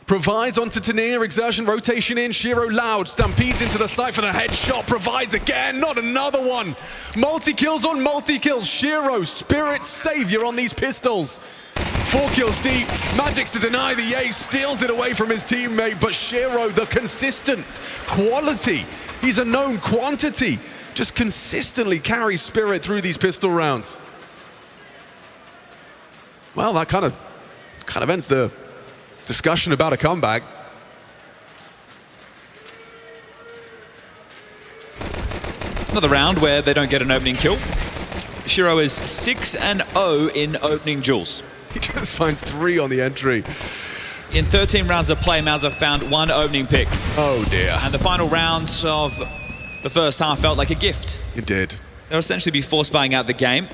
Provides onto Tania, exertion, rotation in, Shiro loud, stampedes into the site for the headshot, provides again, not another one. Multi-kills on multi-kills, Shiro, Spirit's savior on these pistols. 4 kills deep, Magic's to deny the ace, steals it away from his teammate, but Shiro, the consistent quality, he's a known quantity, just consistently carries Spirit through these pistol rounds. Well, that kind of ends the discussion about a comeback.
Another round where they don't get an opening kill. Shiro is 6-0 in opening duels.
He just finds 3 on the entry.
In 13 rounds of play, MOUZ have found 1 opening pick.
Oh dear.
And the final round of the first half felt like a gift.
It did.
They'll essentially be force buying out the game.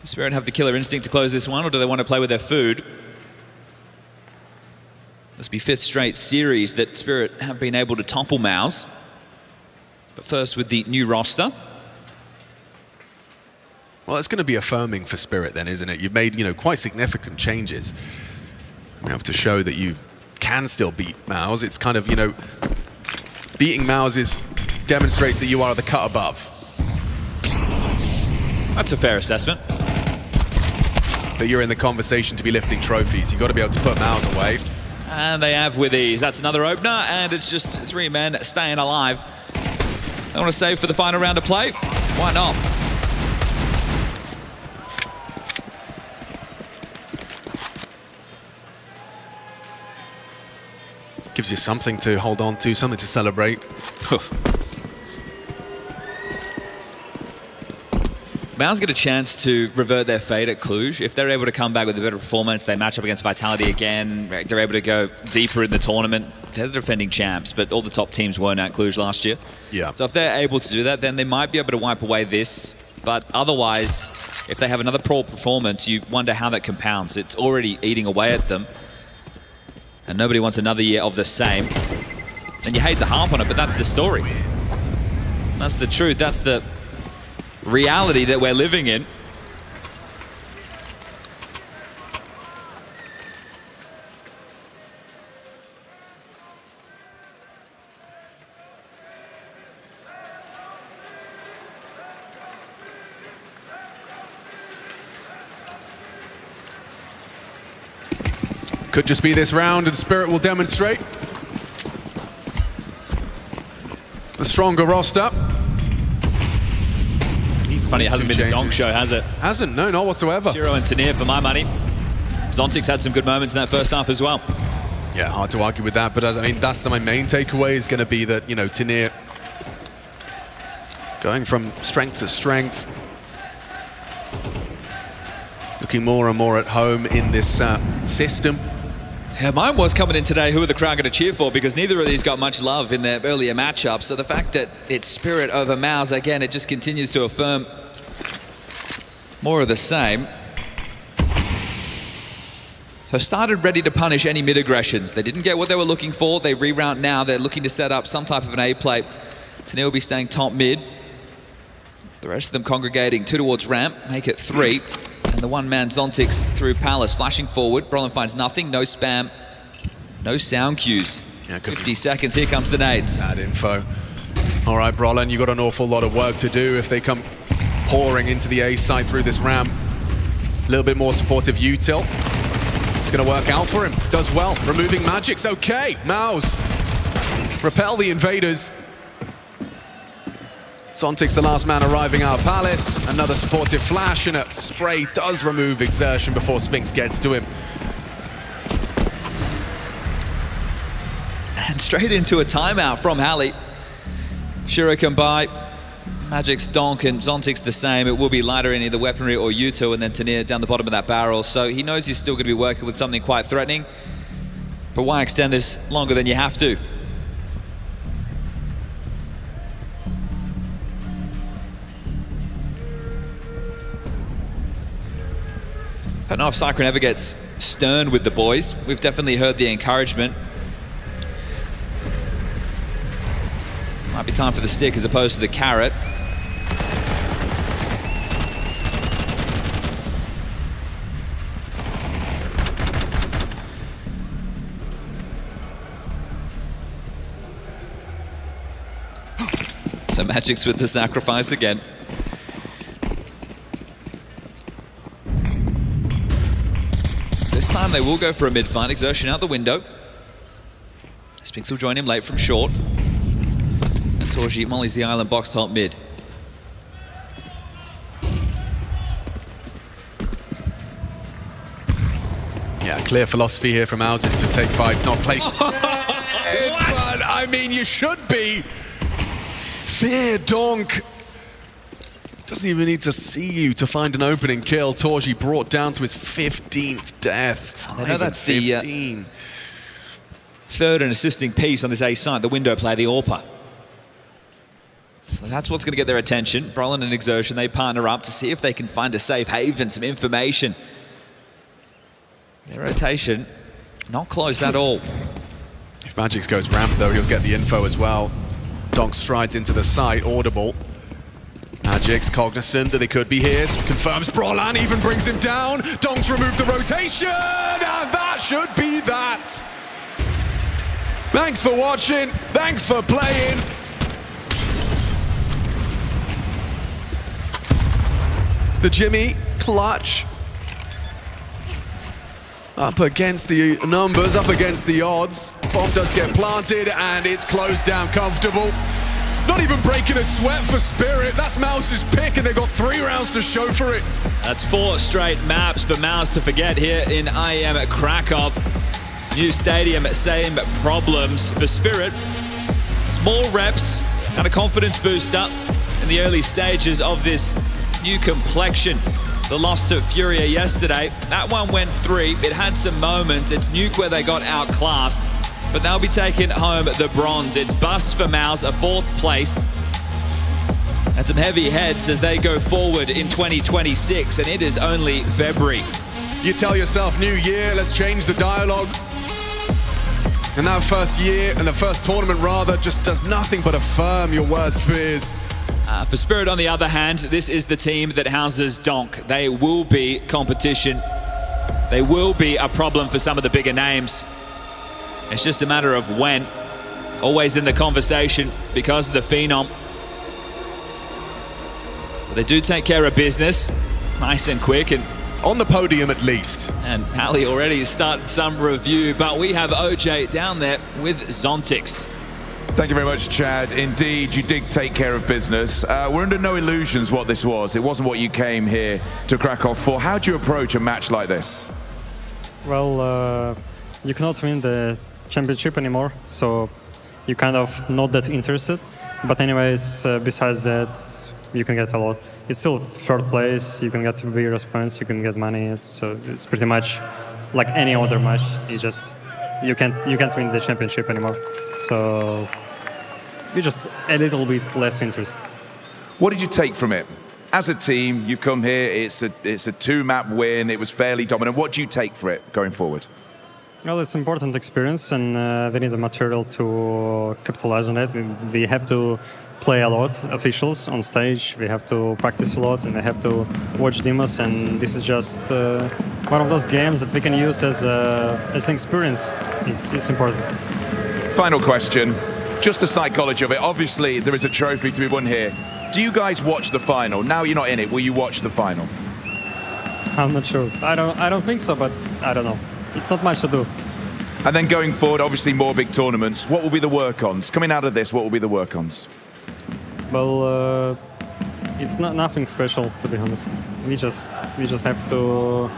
Does Spirit have the killer instinct to close this one, or do they want to play with their food? This will be 5th straight series that Spirit have been able to topple MOUZ. But first with the new roster.
Well, it's going to be affirming for Spirit then, isn't it? You've made, quite significant changes. You have to show that you can still beat MOUZ. It's kind of, beating MOUZ demonstrates that you are the cut above.
That's a fair assessment.
That you're in the conversation to be lifting trophies. You've got to be able to put MOUZ away.
And they have with ease. That's another opener, and it's just 3 men staying alive. I want to save for the final round of play. Why not?
Gives you something to hold on to, something to celebrate.
MOUZ get a chance to revert their fate at Cluj. If they're able to come back with a better performance, they match up against Vitality again, they're able to go deeper in the tournament. They're the defending champs, but all the top teams weren't at Cluj last year.
Yeah.
So if they're able to do that, then they might be able to wipe away this. But otherwise, if they have another poor performance, you wonder how that compounds. It's already eating away at them. And nobody wants another year of the same. And you hate to harp on it, but that's the story. That's the truth. That's the reality that we're living in.
Could just be this round and Spirit will demonstrate the stronger roster.
Funny, it hasn't been a donk show, has it?
Hasn't, no, not whatsoever.
Shiro and Tania for my money. Zontic's had some good moments in that first half as well.
Yeah, hard to argue with that, but that's my main takeaway is going to be that, Tania going from strength to strength, looking more and more at home in this system.
Yeah, mine was coming in today, who are the crowd going to cheer for, because neither of these got much love in their earlier matchups. So the fact that it's Spirit over MOUZ, again, it just continues to affirm more of the same. So started ready to punish any mid-aggressions. They didn't get what they were looking for. They reroute now. They're looking to set up some type of an A-plate. Tania will be staying top mid. The rest of them congregating 2 towards ramp, make it 3. And the one-man Zontics through Palace, flashing forward. Brolin finds nothing, no spam, no sound cues. Yeah, 50 seconds, here comes the nades.
Bad info. All right, Brolin, you got an awful lot of work to do if they come pouring into the A side through this ramp. A little bit more supportive util. It's going to work out for him. Does well. Removing Magic's okay. MOUZ repel the invaders. Zontic's the last man arriving out of Palace. Another supportive flash and a spray does remove Exertion before Spinks gets to him.
And straight into a timeout from Halley. Shiro can buy. Magic's donk and Zontic's the same. It will be lighter in either weaponry or Yuto, and then Tanir down the bottom of that barrel. So he knows he's still going to be working with something quite threatening. But why extend this longer than you have to? I don't know if Cyclone ever gets stern with the boys. We've definitely heard the encouragement. Might be time for the stick as opposed to the carrot. So Magic's with the sacrifice again. This time they will go for a mid-fight. Exertion out the window. Spinks will join him late from short. And Torji mollies the island box top mid.
Yeah, clear philosophy here from MOUZ is to take fights, not place. But I mean, you should be. Fear Donk doesn't even need to see you to find an opening kill. Torji brought down to his 15th death.
I know that's the third and assisting piece on this A side, the window play, the AWPer. So that's what's going to get their attention. Brolin and Exertion, they partner up to see if they can find a safe haven, some information. Their rotation, not close at all.
If Magix goes ramp though, he'll get the info as well. Donk strides into the site, audible. Magic's cognizant that they could be here, confirms Brolin, even brings him down. Donk's removed the rotation, and that should be that. Thanks for watching, thanks for playing. The Jimmy clutch. Up against the numbers, up against the odds. Bomb does get planted and it's closed down comfortable. Not even breaking a sweat for Spirit. That's MOUZ's pick and they've got 3 rounds to show for it.
That's 4 straight maps for MOUZ to forget here in IEM at Krakow. New stadium, same problems for Spirit. Small reps and a confidence booster in the early stages of this new complexion. The loss to FURIA yesterday, that one went 3. It had some moments. It's Nuke where they got outclassed, but they'll be taking home the bronze. It's bust for MOUZ, a 4th place. And some heavy heads as they go forward in 2026, and it is only February.
You tell yourself, new year, let's change the dialogue. And that first year, and the first tournament rather, just does nothing but affirm your worst fears.
For Spirit, on the other hand, this is the team that houses Donk. They will be competition. They will be a problem for some of the bigger names. It's just a matter of when. Always in the conversation because of the Phenom. But they do take care of business. Nice and quick. And
on the podium at least.
And Pally already started some review, but we have OJ down there with Zontix.
Thank you very much, Chad. Indeed, you did take care of business. We're under no illusions what this was. It wasn't what you came here to Krakow for. How do you approach a match like this?
Well, you cannot win the championship anymore, so you're kind of not that interested. But anyways, besides that, you can get a lot. It's still 3rd place, you can get various points, you can get money, so it's pretty much like any other match. It's just, you can't win the championship anymore. So you're just a little bit less interested.
What did you take from it? As a team, you've come here, it's a 2-map win, it was fairly dominant. What do you take for it going forward?
Well, it's an important experience, and we need the material to capitalize on it. We have to play a lot, officials on stage, we have to practice a lot, and we have to watch demos, and this is just one of those games that we can use as an experience. It's important.
Final question, just the psychology of it. Obviously, there is a trophy to be won here. Do you guys watch the final? Now you're not in it, will you watch the final?
I'm not sure. I don't think so, but I don't know. it's not much to do.
And then going forward, obviously more big tournaments. What will be the work-ons? Coming out of this, what will be the work-ons?
Well, it's not nothing special, to be honest. We just have to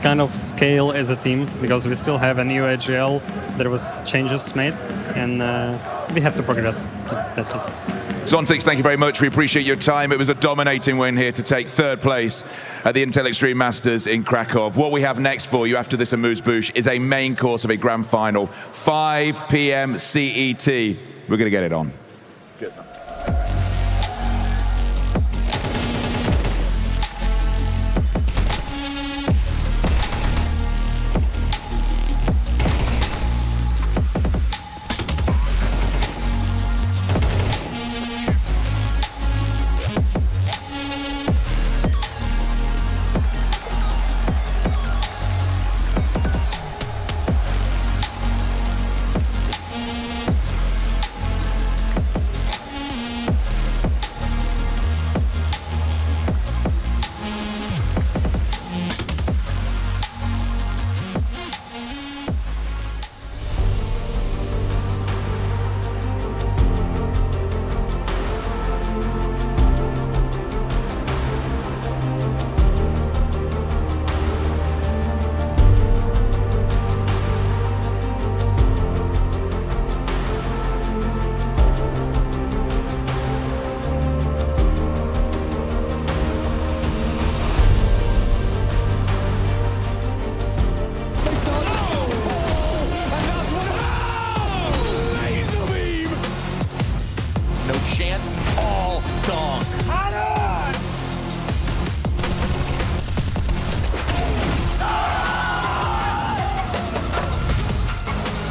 kind of scale as a team, because we still have a new AGL. There was changes made, and we have to progress. That's it.
Zontix, thank you very much. We appreciate your time. It was a dominating win here to take third place at the Intel Extreme Masters in Krakow. What we have next for you after this amuse-bouche is a main course of a grand final, 5 p.m. CET. We're going to get it on. Cheers, man.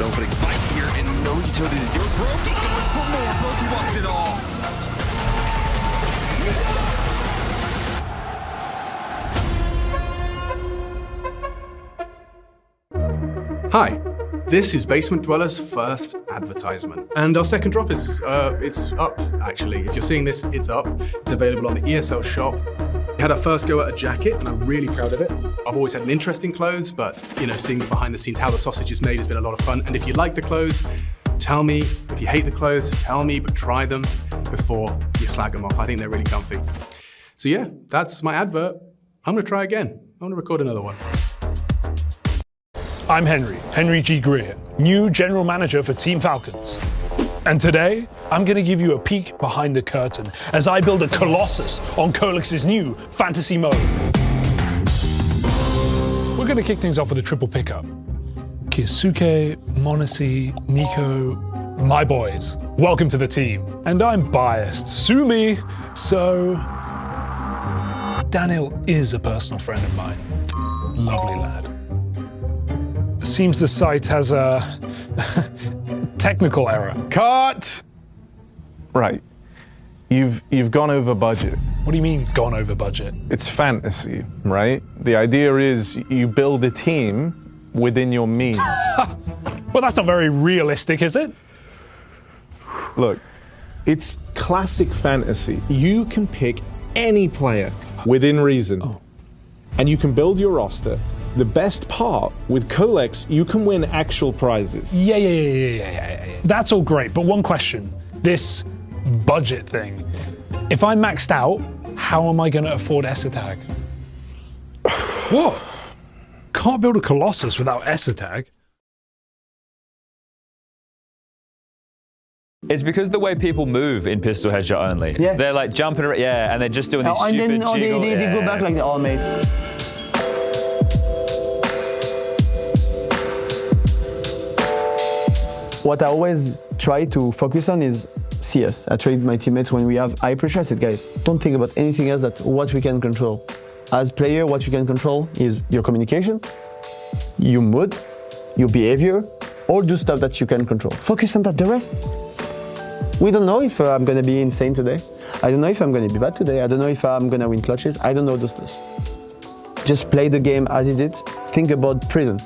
Opening fight here, and no utility to do it. Brokey going for more. Brokey wants it all.
Hi, this is Basement Dweller's first advertisement. And our second drop is, it's up, actually. If you're seeing this, it's up. It's available on the ESL shop. We had our first go at a jacket, and I'm really proud of it. I've always had an interest in clothes, but, you know, seeing behind the scenes how the sausage is made has been a lot of fun. And if you like the clothes, tell me. If you hate the clothes, tell me, but try them before you slag them off. I think they're really comfy. So yeah, that's my advert. I'm gonna try again. I'm gonna record another one.
I'm Henry G. Greer, new General Manager for Team Falcons. And today, I'm going to give you a peek behind the curtain as I build a colossus on Kolex's new fantasy mode. We're going to kick things off with a triple pickup. Kisuke, Monesi, Nico, my boys. Welcome to the team. And I'm biased, sue me. So, Daniel is a personal friend of mine. Lovely lad. Seems the site has a technical error.
Cut! Right. You've gone over budget.
What do you mean, gone over budget?
It's fantasy, right? The idea is you build a team within your means.
Well, that's not very realistic, is it?
Look, it's classic fantasy. You can pick any player within reason, and you can build your roster. The best part, with Kolex, you can win actual prizes.
Yeah. That's all great, but one question. This budget thing. If I'm maxed out, how am I going to afford Esotag? What? Can't build a Colossus without Esotag.
It's because the way people move in pistol headshot only.
Yeah.
They're like jumping around, yeah, and they're just doing these stupid jiggle.
They go back like the all mates. What I always try to focus on is CS. I train my teammates when we have high pressure. I said, guys, don't think about anything else than what we can control. As player, what you can control is your communication, your mood, your behavior, all the stuff that you can control. Focus on that. The rest, we don't know if I'm gonna be insane today. I don't know if I'm gonna be bad today. I don't know if I'm gonna win clutches. I don't know those stuff. Just play the game as it is. Think about prison.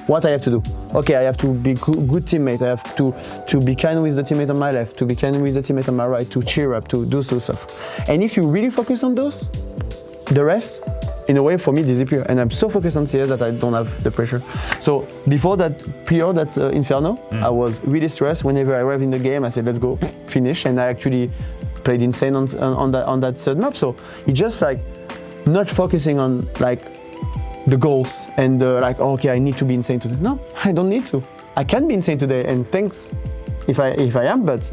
What I have to do? Okay, I have to be good teammate. I have to be kind with the teammate on my left, to be kind with the teammate on my right, to cheer up, to do so stuff. And if you really focus on those, the rest, in a way, for me, disappear. And I'm so focused on CS that I don't have the pressure. So before that period at Inferno, I was really stressed. Whenever I arrived in the game, I said, let's go finish. And I actually played insane on that third map. So it's just like not focusing on like the goals and like, oh, okay, I need to be insane today. No, I don't need to. I can be insane today, and thanks if I am, but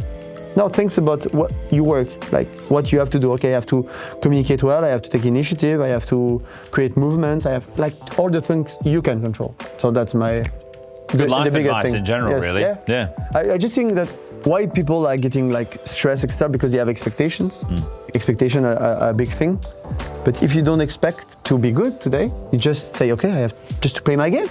no, thanks about what you work, like what you have to do. Okay, I have to communicate well, I have to take initiative, I have to create movements, I have like all the things you can control. So that's my
good life advice
thing.
in general,
yes,
really. Yeah.
I just think that why people are getting like stressed, etc., because they have expectations. Expectation are a big thing. But if you don't expect to be good today, you just say, okay, I have just to play my game,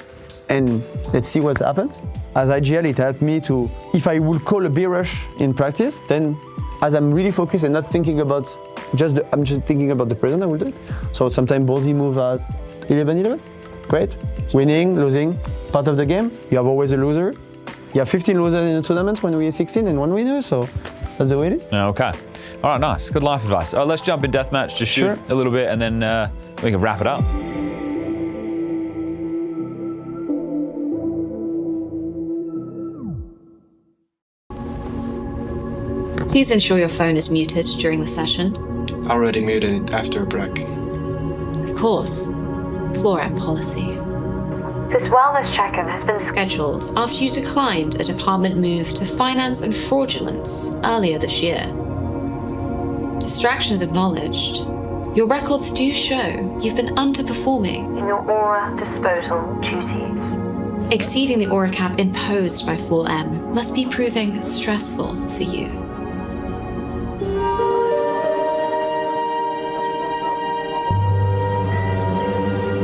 and let's see what happens. As IGL, it helped me to, if I will call a B rush in practice, then as I'm really focused and not thinking about I'm just thinking about the present, I will do it. So sometimes ballsy move at 11-11, great. Winning, losing, part of the game. You have always a loser. You have 15 losers in the tournament when we are 16 and 1 winner, so that's the way it is.
Okay. All right, nice. Good life advice. Let's jump in deathmatch, just shoot a little bit, and then we can wrap it up.
Please ensure your phone is muted during the session.
Already muted it after a break.
Of course. FLORAM policy. This wellness check-in has been scheduled after you declined a department move to finance and fraudulence earlier this year. Distractions acknowledged. Your records do show you've been underperforming in your aura disposal duties. Exceeding the aura cap imposed by FLORAM must be proving stressful for you.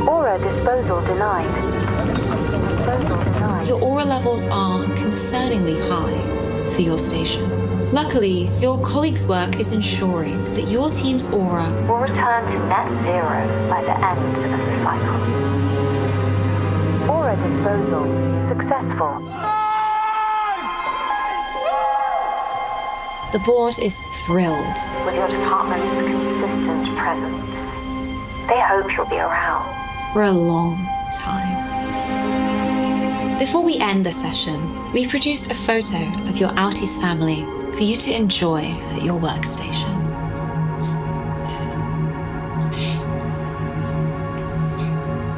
Aura disposal denied.
Your aura levels are concerningly high for your station. Luckily, your colleagues' work is ensuring that your team's aura
will return to net zero by the end of the cycle. Aura disposal successful.
The board is thrilled
with your department's consistent presence. They hope you'll be around
for a long time. Before we end the session, we've produced a photo of your Outies family for you to enjoy at your workstation.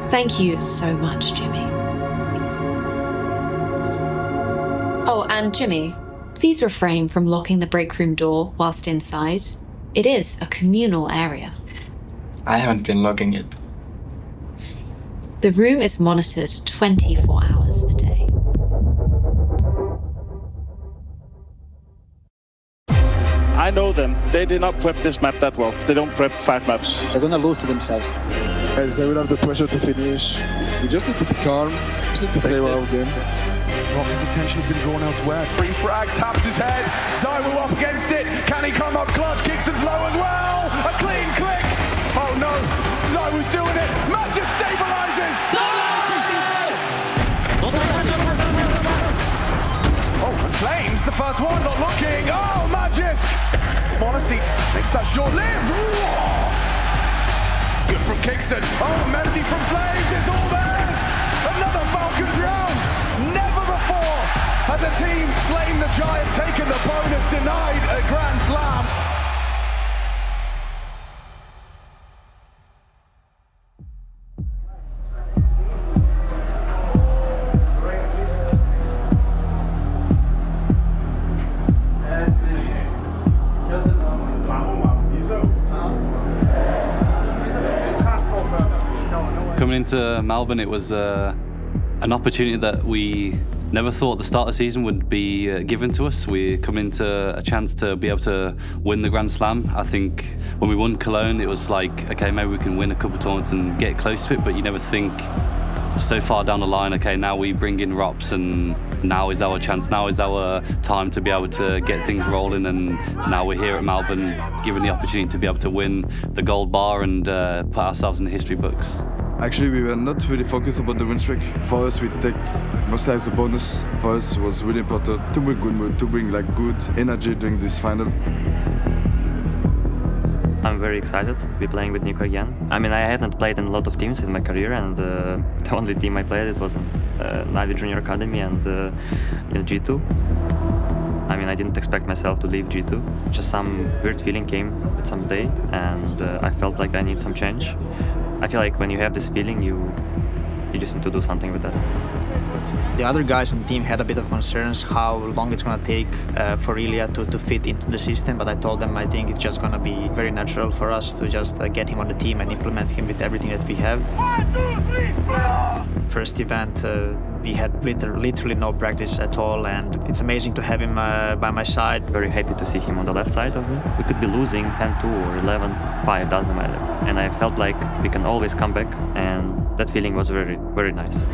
Thank you so much, Jimmy. Oh, and Jimmy, please refrain from locking the break room door whilst inside. It is a communal area.
I haven't been logging it.
The room is monitored 24 hours a day.
I know them. They did not prep this map that well. They don't prep 5 maps. They're gonna lose to themselves.
As they will have the pressure to finish. We just need to be calm. Just need to play our game.
Ross's attention has been drawn elsewhere. Free frag, taps his head. ZywOo up against it. Can he come up clutch? Kingston's low as well. A clean click. Oh no, ZywOo's doing it. Matt just stabilizes. Oh, and Flames, the first one, not looking. Oh, Magis. Monacy makes that short-lived. Good from Kingston. Oh, Menzi from Flames, it's all theirs. Another Falcons round. Never before has a team slain the Giant, taken the bonus, denied a Grand Slam.
Coming into Melbourne, it was an opportunity that we never thought the start of the season would be given to us. We come into a chance to be able to win the Grand Slam. I think when we won Cologne, it was like, okay, maybe we can win a couple of tournaments and get close to it, but you never think so far down the line, okay, now we bring in ROPS and now is our chance, now is our time to be able to get things rolling, and now we're here at Melbourne given the opportunity to be able to win the gold bar and put ourselves in the history books.
Actually, we were not really focused about the win streak. For us, we take mostly as a bonus. For us, it was really important to bring good mood, to bring like good energy during this final.
I'm very excited to be playing with Nuke again. I mean, I haven't played in a lot of teams in my career, and the only team I played it was in Navy Junior Academy and in G2. I mean, I didn't expect myself to leave G2. Just some weird feeling came with some day, and I felt like I need some change. I feel like when you have this feeling, you just need to do something with that.
The other guys on the team had a bit of concerns how long it's going to take for FURIA to fit into the system, but I told them I think it's just going to be very natural for us to just get him on the team and implement him with everything that we have.
1, 2, 3, fire!
First event, we had literally no practice at all, and it's amazing to have him by my side.
Very happy to see him on the left side of me. We could be losing 10-2 or 11-5, doesn't matter. And I felt like we can always come back, and that feeling was very, very nice.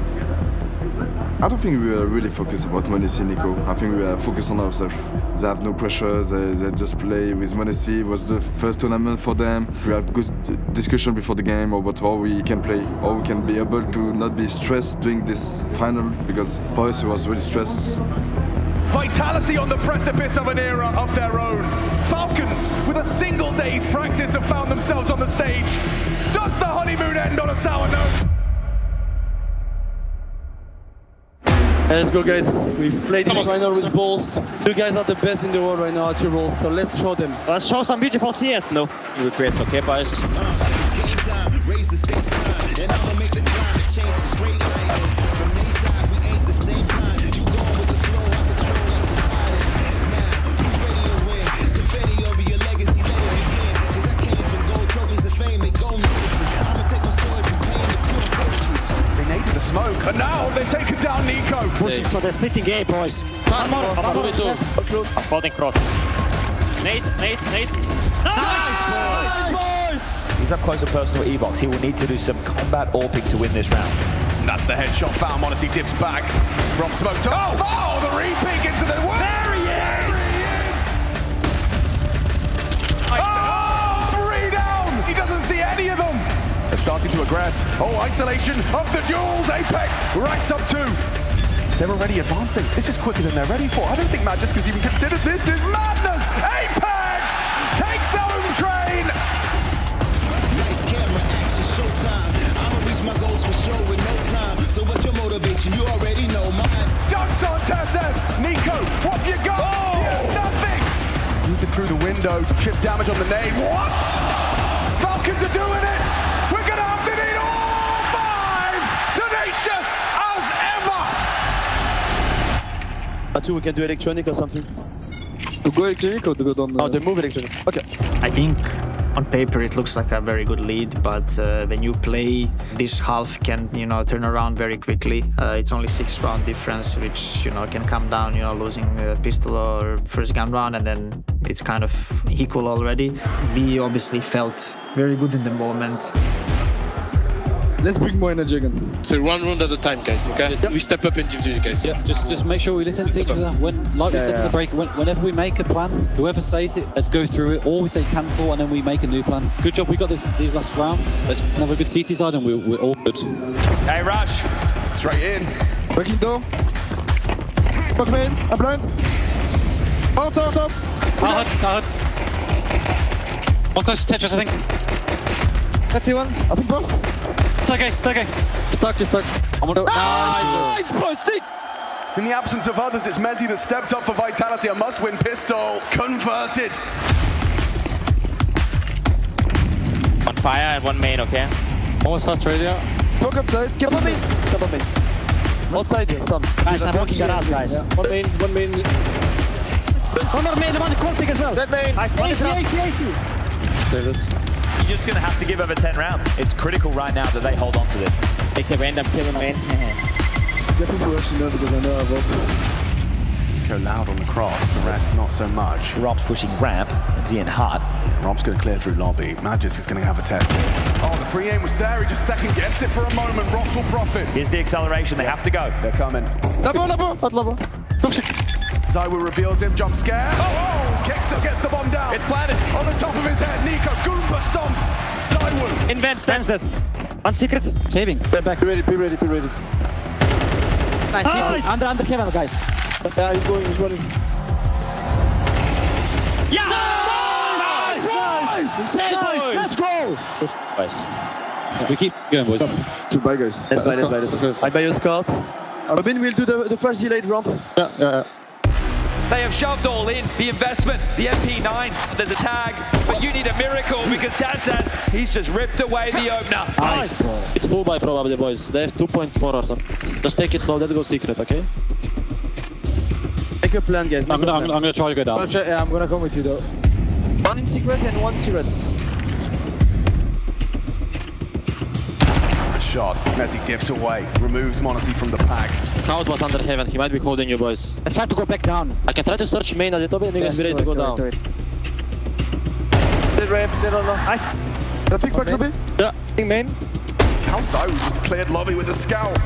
I don't think we were really focused about Monesi and Nico. I think we were focused on ourselves. They have no pressure, they just play with Monesi. It was the first tournament for them. We had good discussion before the game about how we can play, how we can be able to not be stressed doing this final, because for us it was really stressed.
Vitality on the precipice of an era of their own. Falcons, with a single day's practice, have found themselves on the stage. Does the honeymoon end on a sour note?
Let's go, guys. We've played this final with balls. You guys are the best in the world right now at your roles, so let's show them.
Let's show some beautiful CS. No, you will create, okay, boys?
Game time, raise the stakes high, and I'ma make the climate change the straight line. From their side, we ain't the same kind. You going with the flow, I control like Poseidon. Now, who's ready to win? Confetti over your legacy, let it begin. Cause I came for gold trophies and fame, they gon' notice me. I'ma take my sword, you pain the cool approach me.
They needed the smoke, and now they've taken down Nico.
Pushing, so they're splitting A, boys. One more. I'm holding cross. Nate. Nice, boys!
He's up close and personal E-box. He will need to do some combat AWPing to win this round.
And that's the headshot foul. Monesi dips back. Rob smoked. Oh, the re-peek into the... There he is! Oh, 3 down! He doesn't see any of them. They're starting to aggress. Oh, isolation of the duels. Apex ranks up 2. They're already advancing. This is quicker than they're ready for. I don't think Magic has even considered this. Is madness. Apex takes the home train.
Lights, camera, action, showtime. I'ma reach my goals for sure with no time. So what's your motivation? You already know mine.
Dunks on Tesses. Nico, what have you got? Oh. Nothing. Moving through the window. Chip damage on the nade. What? Falcons are doing it. We're going to have to need all 5. Tenacious as ever.
We can do electronic or something. To go electronic or to go down? Oh, they move electronic. Okay.
I think on paper it looks like a very good lead, but when you play, this half can turn around very quickly. It's only 6-round difference, which can come down, losing a pistol or first gun round, and then it's kind of equal already. We obviously felt very good in the moment.
Let's bring more energy again.
So 1 round at a time, guys, okay? Yep. We step up individually, guys.
Yeah, just make sure we listen to each other. Like we said in the break, whenever we make a plan, whoever says it, let's go through it, or we say cancel and then we make a new plan. Good job we got these last rounds. Let's have a good CT side and we're all good.
Hey, Rush. Straight in.
Breaking door. Back main, I'm blind. Out.
Hard. One close to Tetris, I think.
Let's see one. I think both.
It's okay.
Stuck. Nice, bro, sick!
In the absence of others, it's Mezzi that stepped up for Vitality. A must-win pistol converted.
One fire and one main, okay?
Almost fast radio. Talk upside. Keep on main. Outside here, some.
Guys, I'm walking that out, guys.
Yeah. One main.
One more main, the one in config as well.
That main.
Nice, AC.
Save this.
You're just going to have to give over 10 rounds. It's critical right now that they hold on to this.
Take the random kill main.
Definitely rushing over because I know I've opened.
Go loud on the cross, the rest not so much.
Rob's pushing ramp, Ian Hart.
Yeah, Rob's going to clear through lobby. Magic is going to have a test. Oh, the pre-aim was there. He just second-guessed it for a moment. Robs will profit.
Here's the acceleration. They have to go.
They're coming.
Labo.
Zywu reveals him. Jump scare. Oh, kicks it, gets the bomb down.
It's planted.
On the top of his head. Nico Goomba stomps. Zywu.
Invent stands it. One secret. Saving.
Back. Be ready.
Nice. Under Kevin, guys.
Yeah, he's running.
Yeah! Nice!
Nice! Insane, boys! Let's go!
Guys. We keep going, boys.
Goodbye, guys.
Let's go. I buy your Scott. Robin will do the first delayed ramp. Yeah.
They have shoved all in, the investment, the MP9s, there's a tag, but you need a miracle because Tassas, he's just ripped away the opener.
Nice. It's full buy probably, boys. They have 2.4 or something. Just take it slow, let's go secret, okay?
Make a plan, guys.
I'm gonna try to go down.
Yeah, I'm gonna come with you though. One in secret and one secret.
Shots. Messi dips away, removes Monacy from the pack.
Scout was under heaven, he might be holding you, boys.
Let's try to go back down.
I can try to search main a little bit and you guys be ready to go down.
Nice. The pick back lobby? Yeah. Main.
How ZywOo just cleared lobby with a scout.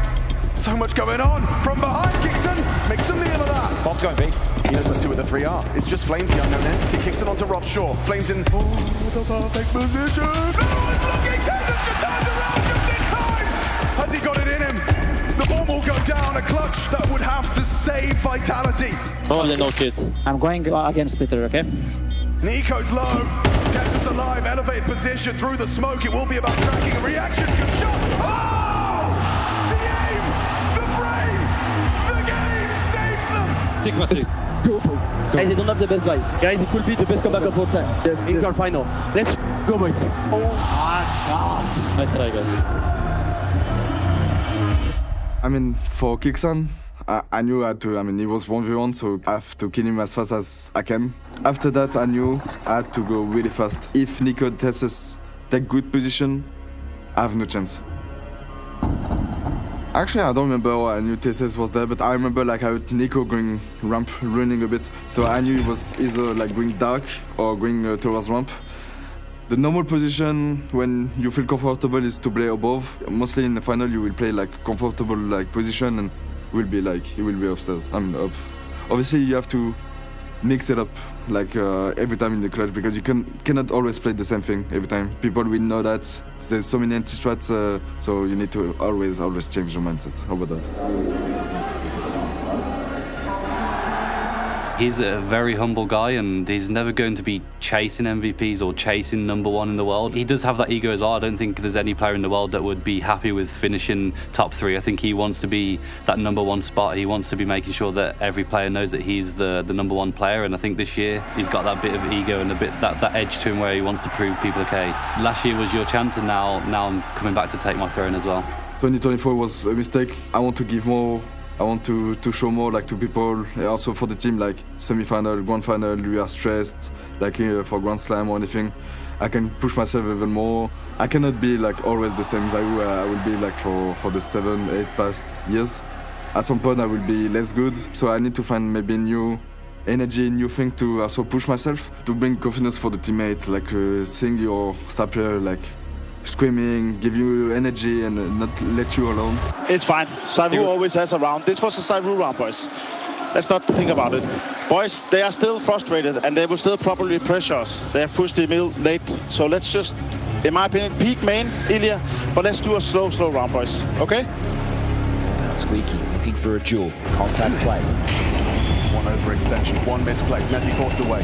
So much going on from behind. Kickson makes a meal of that.
Bob's going big.
He knows what 2 of the 3 are. It's just Flames, the unknown entity. Kickson onto Rob Shaw. Flames in the perfect position. No one's looking. Tess's just turns around just in time. Has he got it in him? The bomb will go down. A clutch that would have to save Vitality.
Probably no kit.
I'm going against Splitter, okay?
Nico's low. Tess is alive. Elevated position through the smoke. It will be about tracking a reaction. Good shot. Oh! The aim! The brain! The game saves them!
Let's
go, boys. Guys, they don't have the best buy. Guys, it could be the best comeback of all time.
Yes,
in our final. Let's go, boys. Oh my god.
Nice try, guys.
I mean, for Kickson, I knew I had to, he was 1v1, so I have to kill him as fast as I can. After that, I knew I had to go really fast. If Nico and Tessus take good position, I have no chance. Actually, I don't remember why I knew Tessus was there, but I remember like how Nico going ramp, running a bit. So I knew it was either like going dark or going towards ramp. The normal position when you feel comfortable is to play above. Mostly in the final you will play like comfortable like position and will be like he will be upstairs. Up. Obviously you have to mix it up like every time in the clutch because you cannot always play the same thing every time. People will know that there's so many anti-strats, so you need to always change your mindset. How about that?
He's a very humble guy and he's never going to be chasing MVPs or chasing #1 in the world. He does have that ego as well. I don't think there's any player in the world that would be happy with finishing top 3. I think he wants to be that #1 spot. He wants to be making sure that every player knows that he's the #1 player, and I think this year he's got that bit of ego and a bit that edge to him where he wants to prove people okay. Last year was your chance and now I'm coming back to take my throne as well.
2024 was a mistake. I want to give more. I want to show more like to people, also for the team, like semi-final, grand final, we are stressed, like for Grand Slam or anything. I can push myself even more. I cannot be like always the same ZywOo I will be like for the 7-8 past years. At some point I will be less good, so I need to find maybe new energy, new thing to also push myself, to bring confidence for the teammates, like seeing your star player like screaming, give you energy and not let you alone.
It's fine. ZywOo always has a round. This was a ZywOo round, boys. Let's not think about it. Boys, they are still frustrated and they will still probably pressure us. They have pushed the mill late. So let's just, in my opinion, peak main, Ilya, but let's do a slow round, boys. Okay?
Now Squeaky looking for a duel. Contact play.
One overextension, one misplay. Messi forced away.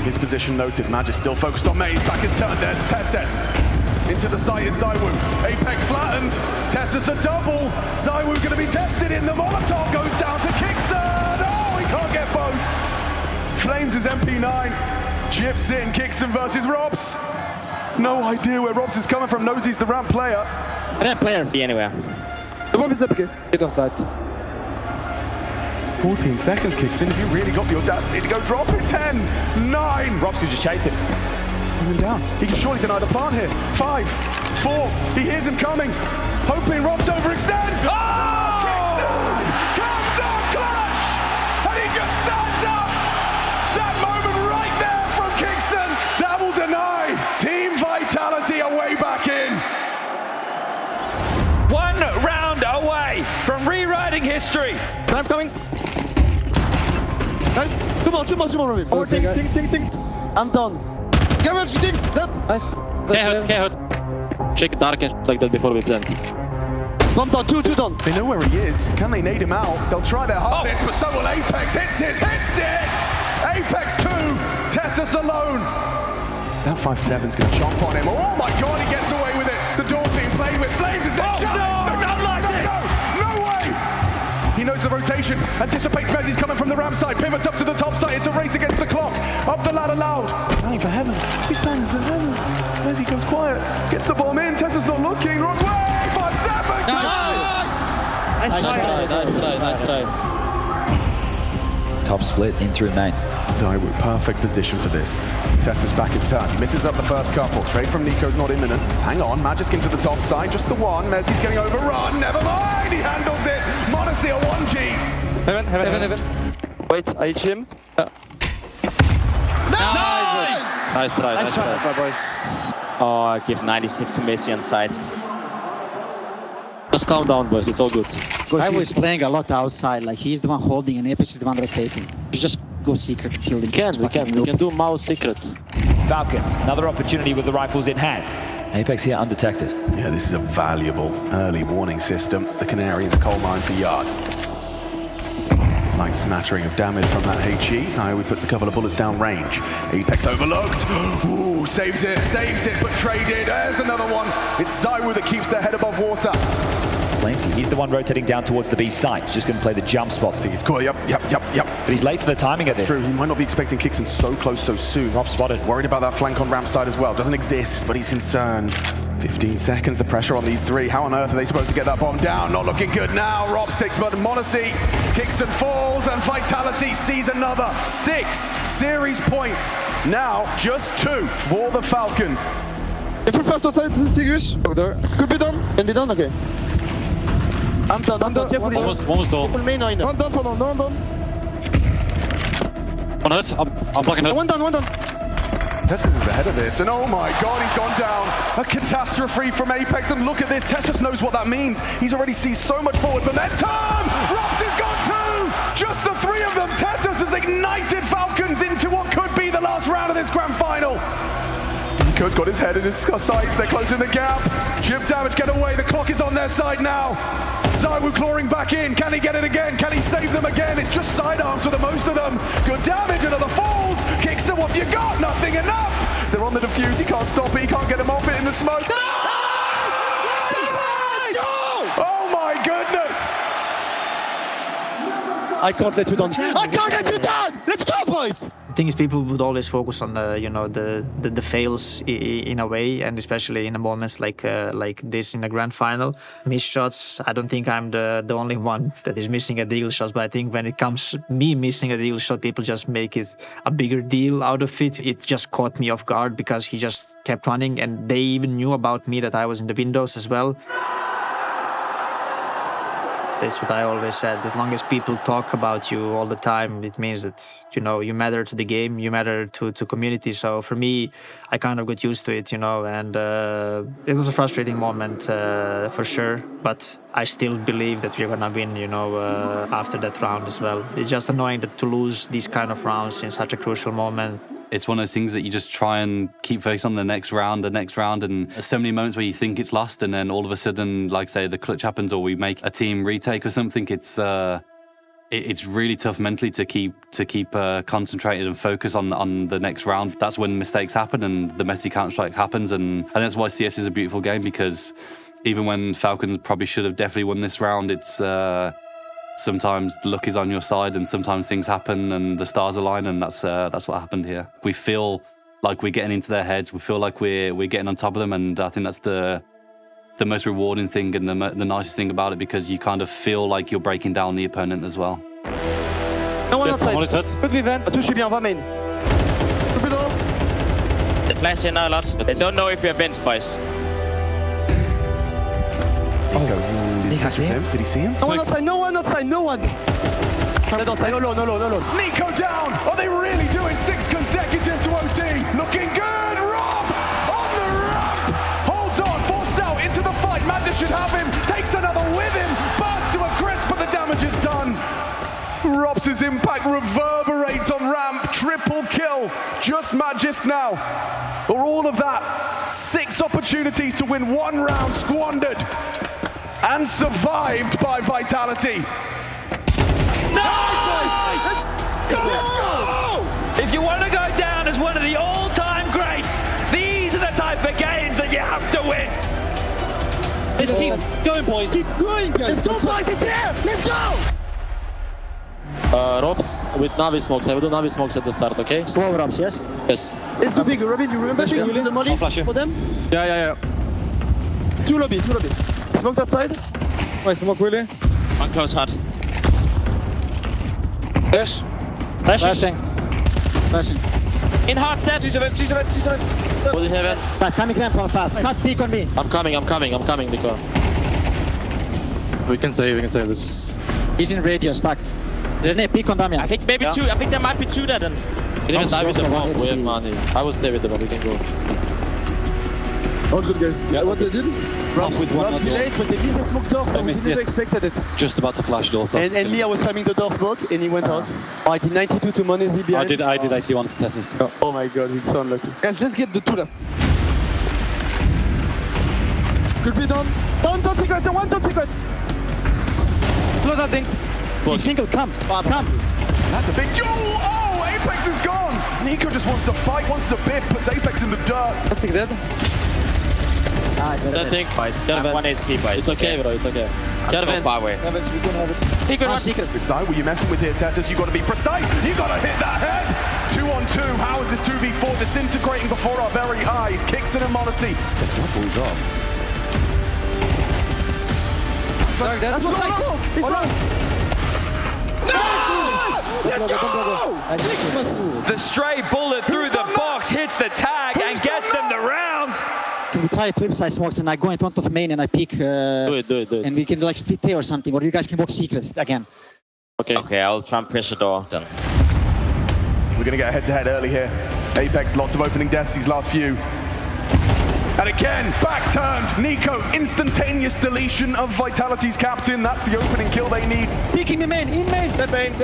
His position noted. Magic still focused on Maze. Back is turned. There's Tessus. Into the site is ZywOo. Apex flattened. Tessus a double. ZywOo going to be tested in the Molotov. Goes down to Kickson. Oh, he can't get both. Flames his MP9. Chips in. Kickson versus Robs. No idea where Robs is coming from. Knows he's the ramp player.
Ramp player. Be anywhere. The bomb is up again. Get on side.
14 seconds kicks in. If you really got the audacity to go drop it. 10, 9.
Robs just chase it.
Coming down. He can surely deny the plant here. 5, 4. He hears him coming. Hoping Robs overextends. Oh! Kickson comes up clutch. And he just stands up. That moment right there from Kickson. That will deny. Team Vitality are way back in.
1 round away from rewriting history.
I'm coming. Nice. Come on, Robin. Oh, think. I'm done. Come think. That's nice.
K-Hut. Check dark and like that before we plant.
One done, two done.
They know where he is. Can they nade him out? They'll try their hardest, but so will Apex. Hits it. Apex 2. Tessus alone. 5-7's going to chomp on him. Oh my god, he gets away with it. The door's being played with. Flames is there.
Not like this.
No way. He knows the rotation, anticipates Mezzi's coming from the ramp side, pivots up to the top side. It's a race against the clock. Up the ladder loud. Planning for heaven. He's planning for heaven. Mezzi goes quiet, gets the bomb in. Tessa's not looking. Wrong way. 5-7.
Nice try.
Top split in through main.
ZywOo, perfect position for this. Tessa's back is turned. Misses up the first couple. Trade from Nico's not imminent. Hang on. Magic into the top side. Just the one. Mezzi's getting overrun. Never mind. He handles it. Monacy a 1G.
Heaven. Wait, IEM.
Nice try,
boys. Oh, I give 96 to Messi on side.
Just calm down, boys. It's all good.
ZywOo is playing a lot outside. Like he's the one holding, and Apex is the one rotating. You just go secret to kill him.
We can do MOUZ secret.
Falcons, another opportunity with the rifles in hand. Apex here undetected.
Yeah, this is a valuable early warning system. The canary in the coal mine for Yard. Light smattering of damage from that HE. ZywOo puts a couple of bullets down range. Apex overlooked. Ooh, saves it, but traded. There's another one. It's ZywOo that keeps their head above water.
Flamesy, he's the one rotating down towards the B site. He's just going to play the jump spot.
I think he's caught. Yep.
But he's late to the timing of this.
True, he might not be expecting Kixon so close so soon.
Rob spotted.
Worried about that flank on ramp side as well. Doesn't exist, but he's concerned. 15 seconds, the pressure on these three. How on earth are they supposed to get that bomb down? Not looking good now. Rob 6, but Monacy. Kixon falls, and Vitality sees another 6 series points. Now, just 2 for the Falcons.
If we're fast outside, this is English. Could be done.
Can be done, okay. I'm done.
Almost done.
One done for now, one done.
One hurt. I'm blocking hurt.
One done.
Tessus is ahead of this, and oh my god, he's gone down. A catastrophe from Apex, and look at this. Tessus knows what that means. He's already seized so much forward momentum. Robs is gone too. Just the 3 of them. Tessus has ignited Falcons into what could be the last round of this grand final. Nico's got his head in his sights. They're closing the gap. Chip damage, get away. The clock is on their side now. ZywOo clawing back in. Can he get it again? Can he save them again? It's just sidearms for the most of them. Good damage, another falls. Kicks them, what have you got? Nothing enough. They're on the defuse. He can't stop it. He can't get him off it in the smoke. No! Oh my goodness.
I can't let you down. Let's go, boys.
The thing is, people would always focus on the fails in a way, and especially in moments like this in a grand final. Missed shots. I don't think I'm the only one that is missing a deal shot, but I think when it comes me missing a deal shot, people just make it a bigger deal out of it. It just caught me off guard because he just kept running, and they even knew about me that I was in the windows as well. That's what I always said. As long as people talk about you all the time, it means that, you matter to the game, you matter to community. So for me, I kind of got used to it, and it was a frustrating moment for sure. But I still believe that we're gonna win, after that round as well. It's just annoying to lose these kind of rounds in such a crucial moment.
It's one of those things that you just try and keep focused on the next round, and there's so many moments where you think it's lost, and then all of a sudden, like say, the clutch happens, or we make a team retake or something. It's really tough mentally to keep concentrated and focused on the next round. That's when mistakes happen, and the messy counter-strike happens, and that's why CS is a beautiful game, because even when Falcons probably should have definitely won this round, it's sometimes luck is on your side, and sometimes things happen and the stars align, and that's what happened here. We feel like we're getting into their heads. We feel like we're getting on top of them, and I think that's the most rewarding thing and the nicest thing about it, because you kind of feel like you're breaking down the opponent as well.
No one outside. Could be vent. Touche bien, va main.
They flash in a lot. They don't know if we have vents, boys.
Nico see him? Did he see him?
No one outside, no one outside, no one! Dead outside, no low.
Nico down! Are they really doing 6 consecutive to OT? Looking good! Robs on the ramp! Holds on, forced out into the fight. Magic should have him, takes another with him, burns to a crisp, but the damage is done. Robs' impact reverberates on ramp, triple kill. Just Magisk now. Or all of that, 6 opportunities to win 1 round squandered. And survived by Vitality.
If you want to go down as one of the all-time greats, the have to win.
Let's keep going, boys. Keep going, guys. Let's go, boys. It's here. Let's go.
Robs with Navi smokes. I will do Navi smokes at the start, okay?
Slow Robs, yes?
Yes.
It's the big Robin. You remember you did the molly
I'll flash you.
for them?
Yeah.
Two lobby. Smoke that side. Wait, smoke really?
One close hard.
Yes.
Flashing.
In hard step.
G7.
Body heaven.
Guys, coming ramp fast. Cut peek on me.
I'm coming, Nico. We can say this.
He's in radio, stuck. René, peek on Damian.
I think maybe two. I think there might be two there then. You can even die with the bomb. We have money. I will stay with the bomb. We can go.
All good, guys. What they did?
Robs delayed, but they missed the smoke door, so we didn't expect it.
Just about to flash door. So.
And me, I was spamming the door smoke, and he went out. I did 92 to Monesi behind.
I did 81 to Tessus.
Oh my god, he's so unlucky.
Guys, let's get the two last. Could be done.
One secret. Close that thing.
He's single, come.
That's a big duel. Oh, Apex is gone. Nico just wants to fight, wants to biff, puts Apex in the dirt.
That thing dead.
Nice.
That thing. I'm 1 HP, boys. It's okay, bro. It's okay. Caravan.
We can have it.
Secret one.
Secret.
It's what you're messing with here, Tessus. You got to be precise. You got to hit that head. 2 on 2. How is this 2v4 disintegrating before our very eyes? Kixon and Modesty. Doubles up.
That's what's like. It's wrong.
The stray bullet through the box hits the tag and gets them the rounds.
Can we try flip side smokes and I go in front of main and I peek?
Do it.
And we can like split A or something, or you guys can walk secrets again.
Okay, I'll try and press the door then.
We're going to get a head-to-head early here. Apex, lots of opening deaths these last few. And again, back turned. Nico, instantaneous deletion of Vitality's captain. That's the opening kill they need.
Peeking me main, in main.
Dead main.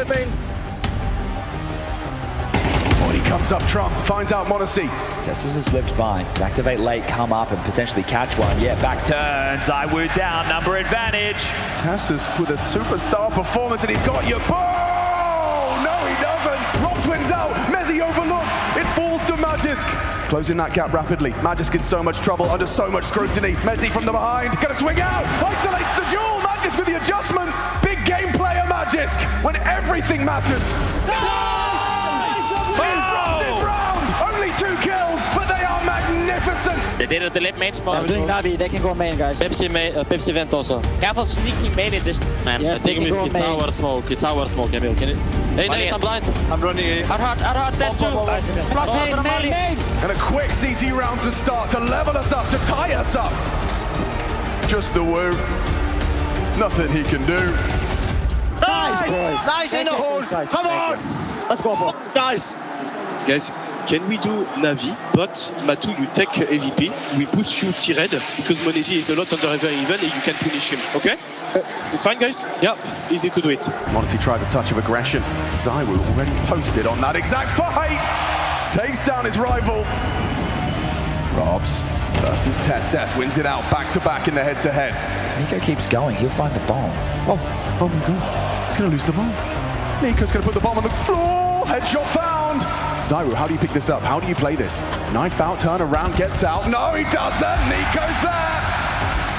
Oh, he comes up Trump, finds out Modesty.
Tessus has slipped by. Activate late, come up and potentially catch one. Yeah, back turns. IEM down, number advantage.
Tessus with a superstar performance and he's got you. Oh, no he doesn't. Robs wins out. Mezzi overlooked. It falls to Magisk. Closing that gap rapidly. Magisk in so much trouble, under so much scrutiny. Mezzi from the behind, gonna swing out. Isolates the duel. Magisk with the adjustment. Big game player Magisk when everything matters. Only 2 kills, but they are magnificent.
They did it the left main spot.
I'm doing Navi, they can go main, guys.
Pepsi vent also. Careful sneaking main in this, man.
Yes,
I think
they can go
it's
main.
our smoke. It's our smoke, Emil. Can you? Hey, Nate, I'm blind.
I'm running A.
Hard, dead too.
Main.
And a quick CT round to start, to level us up, to tie us up. Just the woo. Nothing he can do.
Nice, boys.
Nice in the hole. Come on.
Let's go, bro.
Guys.
Guys, can we do Navi, but Matu, you take AVP, we put you T-Red, because Monesi is a lot under even and you can punish him, okay? It's fine, guys? Yeah, easy to do it.
Modesty tries a touch of aggression. ZywOo already posted on that exact fight. Takes down his rival. Robs versus Tessus wins it out back-to-back in the head-to-head.
Nico keeps going, he'll find the bomb.
Oh my god, he's gonna lose the bomb. Nico's gonna put the bomb on the floor. Headshot found. ZywOo, how do you pick this up? How do you play this? Knife out, turn around, gets out. No, he doesn't. Nico's there.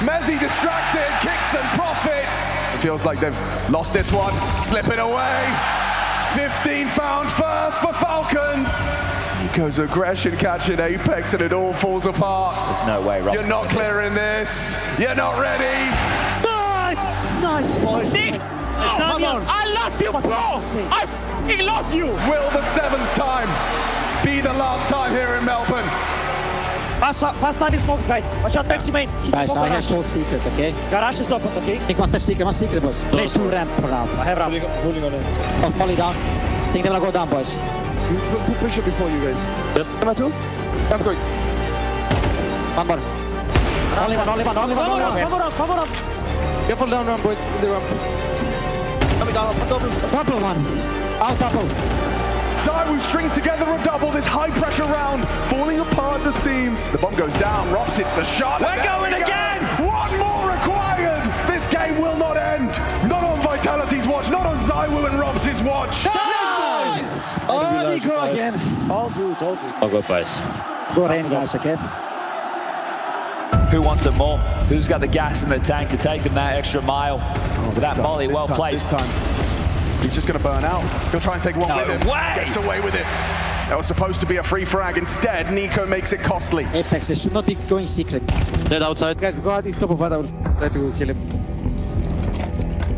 Mezzi distracted, kicks and profits. It feels like they've lost this one. Slipping away. 15 found first for Falcons. Nico's aggression catching Apex and it all falls apart.
There's no way, Ross.
You're not clearing this. You're not ready.
Nice, boys.
Nick! I love you, bro! I f***ing love you!
Will the 7th time be the last time here in Melbourne?
Fast Navi smokes, guys. Watch out, Pepsi main.
Guys, I have full secret, okay?
Garage is open, okay?
Take one step secret, boys. Play 2 ramp for now.
I have ramp.
Holding on it.
Oh, volley down. Think they're gonna go down, boys.
Put pressure before you guys.
Yes.
Matu?
I'm going.
One more. Only one.
Cover up.
Careful down ramp, boys. In the ramp.
Coming down.
Double one. Out double.
ZywOo strings together a double this high-pressure round, falling apart at the seams. The bomb goes down, Robs hits the shot.
We're going again!
One more required! This game will not end. Not on Vitality's watch, not on ZywOo and Robs' watch.
Nice! Oh, we go again.
All good.
I'll go, guys.
Go rain, guys, okay?
Who wants it more? Who's got the gas in the tank to take them that extra mile? That molly, well placed.
This time, he's just going to burn out. He'll try and take one with him. Gets away with it. That was supposed to be a free frag. Instead, Nico makes it costly.
Apex, they should not be going secret.
Dead outside.
Guys, go at the top of that. I will try to kill him.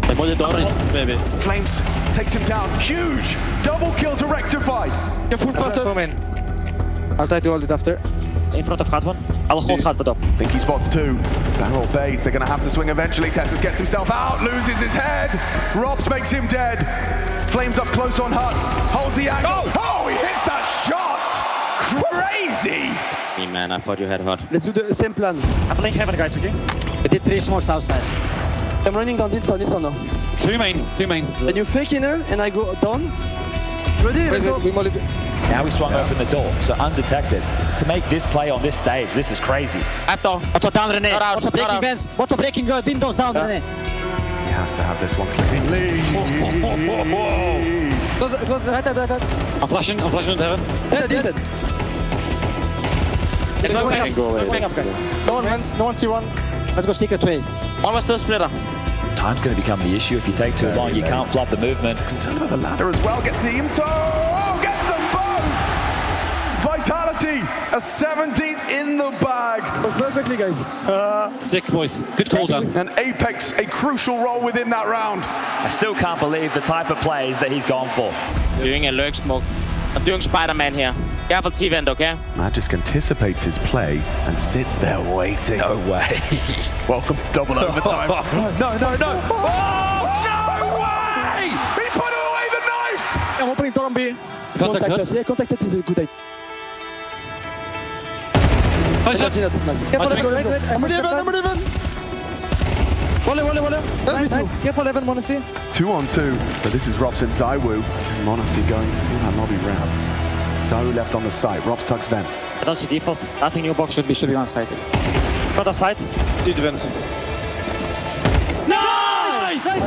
I bought it orange, maybe.
Flames takes him down. Huge double kill to rectify.
Get full faster. I'll try to hold it after.
In front of hard one. I'll hold hard but up.
Think he spots two. Barrel baits. They're going to have to swing eventually. Tessus gets himself out, loses his head. Robs makes him dead. Flames up close on Hut. Holds the angle. Oh, he hits that shot. Crazy.
Hey man, I thought you had hard.
Let's do the same plan.
I'm playing heaven, guys, okay?
We did 3 smokes outside.
I'm running down this now.
2 main.
And you fake inner, and I go down. Ready? Let's go.
Now he swung open the door, so undetected. To make this play on this stage, this is crazy.
Watch out down, René. Watch out breaking vents. Watch out breaking windows down, René.
He has to have this one cleanly.
Close, right.
I'm flashing into heaven.
Dead.
No one runs, no one see one.
Let's go secret way.
One was still splitter.
Time's going to become the issue. If you take too long, you can't flood the movement.
Concerned about the ladder as well. Gets the Imto. Oh, gets them both. Vitality, a 17th in the bag.
Perfectly, guys.
Sick, boys. Good call down.
And Apex, a crucial role within that round.
I still can't believe the type of plays that he's gone for.
Doing a lurk smoke. I'm doing Spider-Man here. Careful T-vent, okay?
Magisk anticipates his play and sits there waiting.
No way.
Welcome to double overtime.
No. Oh, no way!
He put away the knife!
I'm opening door on B.
Contact us. Yeah, contact us is a good idea.
Five shots.
I'm even. Volley. Nice. Careful, Evan, Monacy.
2-on-2. But this is Robs and Zywoo. Monacy going through that lobby round. Zywoo left on the site. Robs tucks vent.
I don't see default. Nothing new box.
Should be on site.
Front of site.
Did vent.
Nice! Nice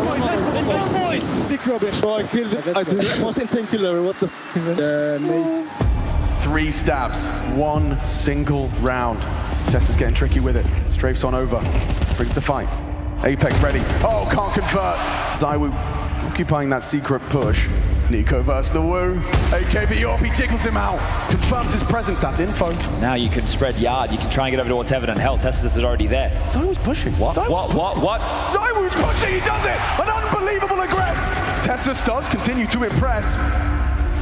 boys!
Big rubbish. Oh, I killed the most insane killer. What the f***? Mates.
3 stabs. 1 single round. Tess is getting tricky with it. Strafes on over. Brings the fight. Apex ready. Oh, can't convert. Zywoo occupying that secret push. Nico versus the Woo. AK the Orb, he jiggles him out. Confirms his presence, that's info.
Now you can spread yard, you can try and get over towards heaven, and hell, Tessus is already there.
Zywoo's pushing. What?
Zywoo's
pushing, he does it! An unbelievable aggress! Tessus does continue to impress.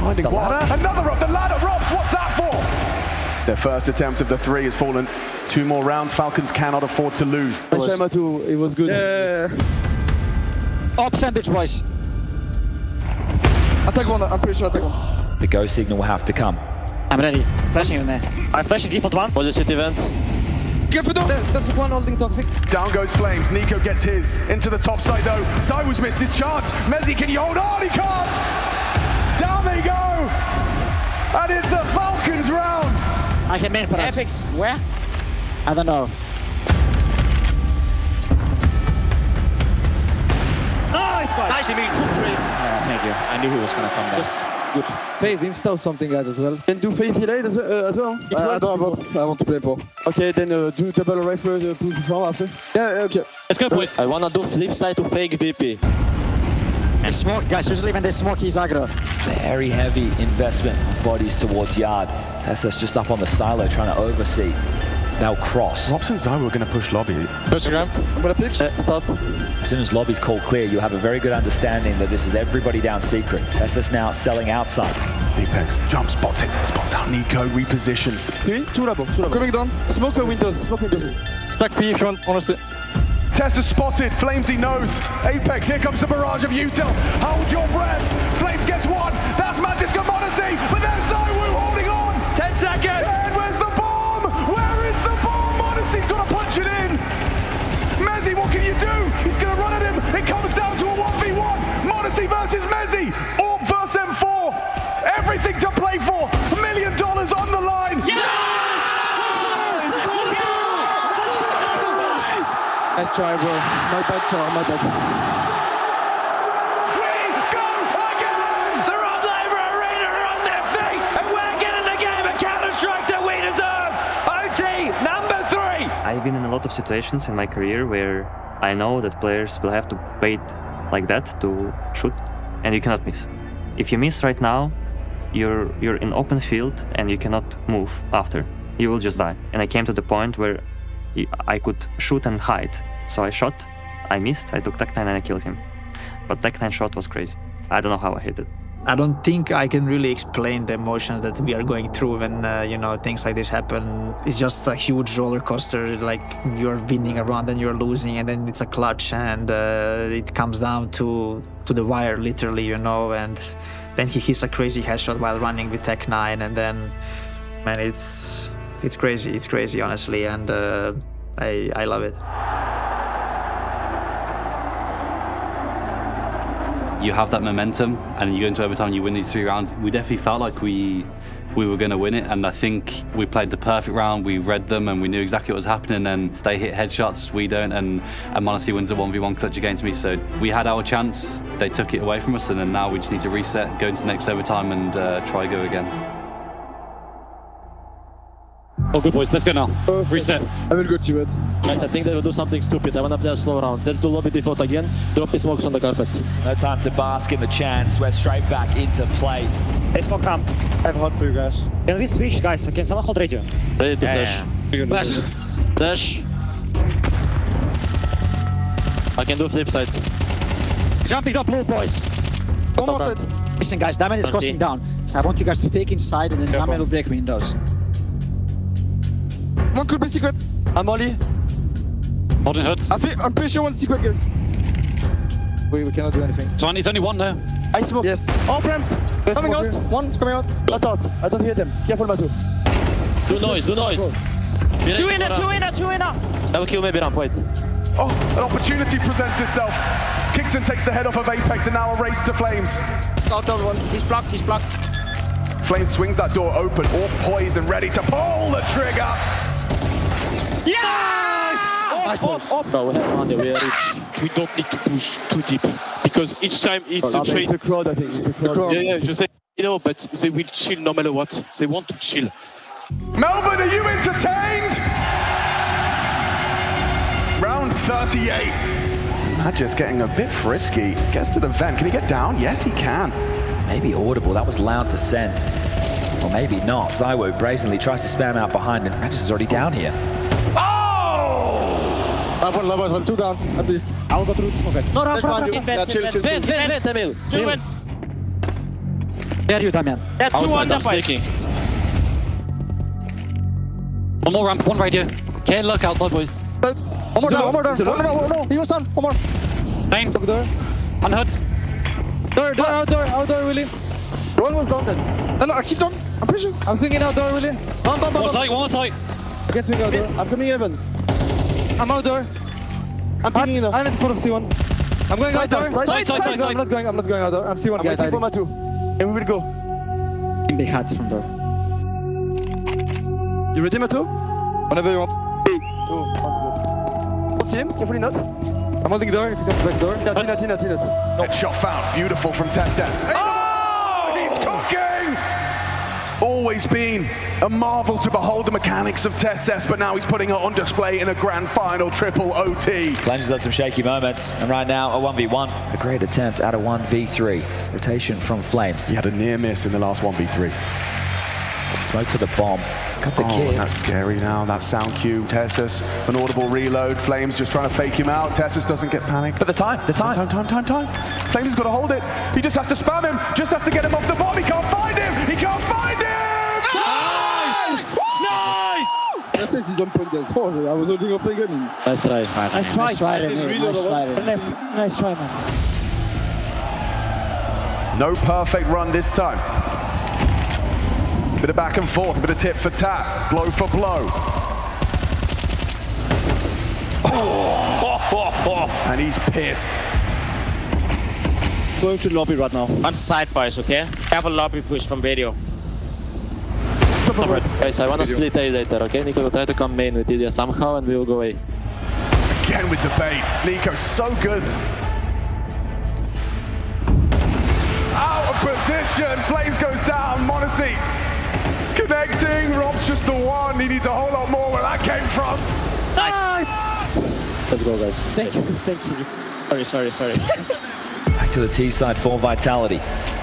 Finding
the
one.
ladder?
Another up, the ladder, Robs, what's that for? Their first attempt of the 3 has fallen. 2 more rounds, Falcons cannot afford to lose.
It was good.
Up sandwich, boys.
Attack one, I'm pretty sure attack one.
The go signal will have to come.
I'm ready. Flashing in there.
I flashed default once. Was the city event?
Careful, Toxic one holding Toxic.
Down goes Flames. Nico gets his. Into the top side though. Zywoo's missed his chance. Mezzi, can you hold on? He can't. Down they go. And it's a Falcons round.
I can main for us.
Epics, where?
I don't know.
Nice fight. Nicely made.
Thank you. I knew he was gonna come back.
Good. Phase install something guys as well. Can do phase delay as well.
I don't have I want to play Paul.
Okay, then do double rifle push from after.
Yeah, okay.
Let's go, boys. I wanna do flip side to fake VP.
And smoke, guys. Usually when they smoke, he's aggro.
Very heavy investment of bodies towards yard. Tessus just up on the silo trying to oversee. They'll cross.
Robs and Zywoo are going to push lobby.
Instagram.
I'm going to pitch.
Start.
As soon as lobby's called clear, you have a very good understanding that this is everybody down secret. Tessus now selling outside.
Apex jump, spots it. Spots out Nico, repositions.
3, 2 labo.
Coming down.
Smoke windows.
Stack P if you want, honestly.
Tessus spotted. Flames he knows. Apex, here comes the barrage of util. Hold your breath. Flames gets one. That's Magisk and Monacy. But there's Zywoo holding on.
10 seconds.
And where's the bomb? Where is the bomb? Monacy's got to punch it in. Mezzi, what can you do? He's going to run at him. It comes down to a 1v1. Monacy versus Mezzi. Orb versus M4. Everything to play for. $1 million on the line.
Nice try, bro. My bad, sir. My bad.
We go again!
The Rob Laver Arena are on their feet, and we're getting the game of Counter-Strike that we deserve. OT number 3.
I been in a lot of situations in my career where I know that players will have to bait like that to shoot, and you cannot miss. If you miss right now, you're in open field and you cannot move after. You will just die. And I came to the point where I could shoot and hide. So I shot, I missed, I took Tech9 and I killed him. But Tech9 shot was crazy. I don't know how I hit it.
I don't think I can really explain the emotions that we are going through when things like this happen. It's just a huge roller coaster. Like you're winning a round and you're losing, and then it's a clutch, and it comes down to the wire, literally, And then he hits a crazy headshot while running with Tech9, and then, man, it's crazy. It's crazy, honestly, and I love it.
You have that momentum and you go into overtime, you win these 3 rounds. We definitely felt like we were going to win it, and I think we played the perfect round. We read them and we knew exactly what was happening, and they hit headshots, we don't, and m0NESY wins a 1v1 clutch against me. So we had our chance, they took it away from us, and then now we just need to reset, go into the next overtime and try go again.
Oh, good boys, let's go now. Reset.
I will go to it.
Guys, I think they will do something stupid. I want to play a slow round. Let's do lobby default again. Drop the smokes on the carpet.
No time to bask in the chance. We're straight back into play.
Hey, smoke camp.
I have hot for you guys.
Can we switch, guys? Can someone hold radio?
Ready to flash. Flash. Flash. I can do flip side.
Jumping up blue, boys. One more side. Listen, guys, Damien is crossing down. So I want you guys to take inside, and then Damien will break windows.
One could be secrets.
I'm Molly. Holding hurts.
I'm pretty sure one secret, guys. We cannot do anything.
It's only one now.
I smoke. Yes.
Oh, Prem.
Coming out. One's coming out.
I don't hear them. Careful, Matu.
Do noise.
Two inner.
I will kill maybe ramp, wait.
Oh, an opportunity presents itself. Kickson takes the head off of Apex, and now a race to Flames.
Down one. He's blocked.
Flames swings that door open, all poised and ready to pull the trigger.
Yes! Off.
No, we have under, we are rich.
We don't need to push too deep because each time it's a trade.
It's a crowd, I think. It's a crowd.
Yeah, just say, but they will chill no matter what. They want to chill.
Melbourne, are you entertained? Round 38. Magic's getting a bit frisky. Gets to the vent. Can he get down? Yes, he can.
Maybe audible, that was loud to send. Or maybe not. ZywOo brazenly tries to spam out behind, and Magis is already down here.
One, 2 down, at least.
I'll go through this one, guys. No,
Vent, Emil.
Two vents. Where are you, Damian?
Yeah, 2 on the fight. One more ramp, one right here. Okay, look outside, boys.
One more down. No. He was done. One more.
9.
Look there.
Unhurt.
Outdoor, Willie. One was down then. No, I keep down. I'm pushing. I'm thinking outdoor, Willie.
One more side.
I can't swing outdoor. I'm coming even. I'm outdoor. I'm picking enough. I'm in front of C1. I'm going outdoor.
Side.
I'm not going outdoor. I'm C1 guy. I'm waiting for my 2. And we will go.
Big hat from there.
You ready, Matu? Whenever you want. 3, 2, 1, go. Don't see him. Carefully not. I'm holding door. If you come back door. Tina.
Headshot found. Beautiful from Tesses. Oh! He's cooking! Always been a marvel to behold the mechanics of Tesses, but now he's putting it on display in a grand final triple OT.
Flanges had some shaky moments, and right now a 1v1.
A great attempt at a 1v3. Rotation from Flames.
He had a near miss in the last 1v3.
Smoke for the bomb. Got the kill.
That's scary now. That sound cue. Tessus, an audible reload. Flames just trying to fake him out. Tessus doesn't get panicked.
But the time.
Time. Flames has got to hold it. He just has to spam him. Just has to get him off the bomb. He can't find him.
Nice! Tessus is on point, guys. I was holding up again.
Nice try.
Nice try, man.
No perfect run this time. Bit of back and forth, a bit of tip for tap, blow for blow. And he's pissed.
Going to lobby right now.
On side, boys, okay? Have a lobby push from radio.
Guys, I want to split A later, okay? Nico will try to come main with Ilya somehow, and we will go A.
Again with the baits. Nico's so good. Out of position. Flames goes down. m0NESY connecting. Rob's just the one. He needs a whole lot more where that came from.
Let's go, guys.
Thank you. Sorry.
Back to the T side for Vitality.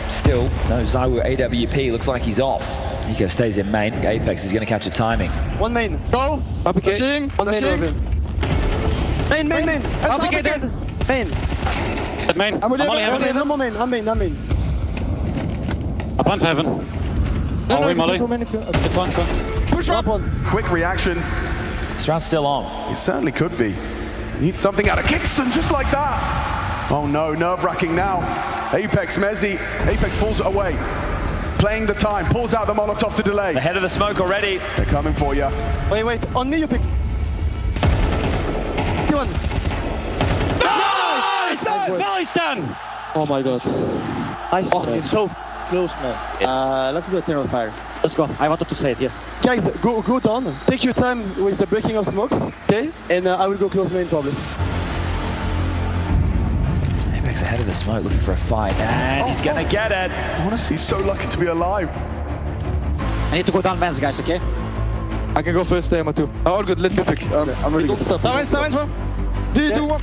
Still, no ZywOo AWP. Looks like he's off. Nico stays in main. Apex is going to catch the timing.
One main. Go. Pushing. One main. Main.
RPK dead.
Main.
Dead main.
I'm main.
I plant for heaven. Oh, we molly. It's fine.
Push up.
Quick reactions.
This round's still on.
It certainly could be. Needs something out of Kingston just like that. Oh no, nerve-wracking now. Apex, Mezzi. Apex falls it away. Playing the time, pulls out the Molotov to delay.
Ahead of the smoke already.
They're coming for you.
Wait. On me, you pick. One.
Nice, Dan!
Oh my god. Nice.
It's so close, man.
Let's do a turn of fire.
Let's go. I wanted to say it, yes.
Guys, go down. Take your time with the breaking of smokes, okay? And I will go close main probably.
Apex ahead of the smoke, looking for a fight, and he's gonna get it.
Honestly, so lucky to be alive.
I need to go down vents, guys, okay?
I can go first, Matu. All good, let me pick. I'm ready.
Don't stop.
Vents, 3, 2, 1.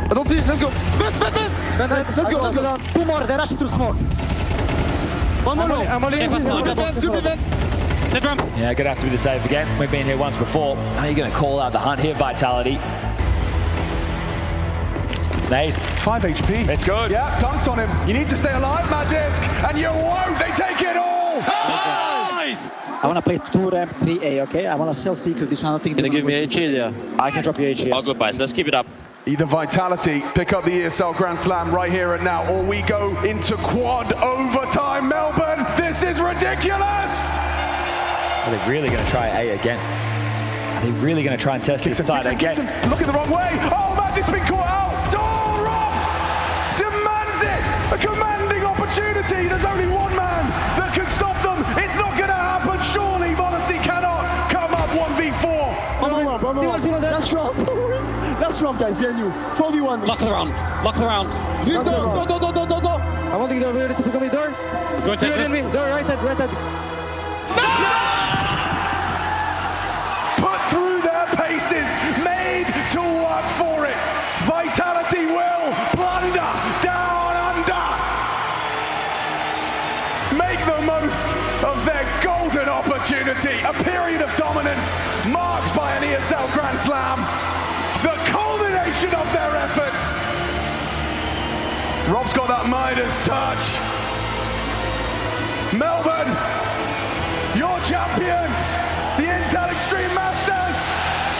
I don't see, let's go. Vents. Let's go.
Two more, they're rushing through smoke.
One more.
I'm only in
Yeah, gonna have to be the save again. We've been here once before. How are you gonna call out the hunt here, Vitality? Nade.
5 HP.
It's good.
Yeah, dunks on him. You need to stay alive, Magisk, and you won't. They take it all.
Nice!
I want to play 2 ramp, 3A, okay? I want to sell secret this one. I don't think
Can you give me HE, yeah?
I can drop you HE.
All good, boys. Let's keep it up.
Either Vitality pick up the ESL Grand Slam right here and now, or we go into quad overtime. Melbourne, this is ridiculous!
Are they really going to try A again? Are they really going to try and test this side again?
Looking the wrong way. Oh, Magic's been caught out. Door Robs demands it. A commanding opportunity. There's only one man that can stop them. It's not going to happen. Surely Monacy cannot come up 1v4.
That's wrong, guys, behind you. 4v1.
Lock the round.
Go.
I want to get ready to pick up my door.
Go and take this.
Door, right head.
Put through their paces, made to work for it. Vitality will plunder down under. Make the most of their golden opportunity. A period of dominance marked by an ESL Grand Slam. The culmination of their efforts. Rob's got that Midas touch. Melbourne, your champions, the Intel Extreme Masters,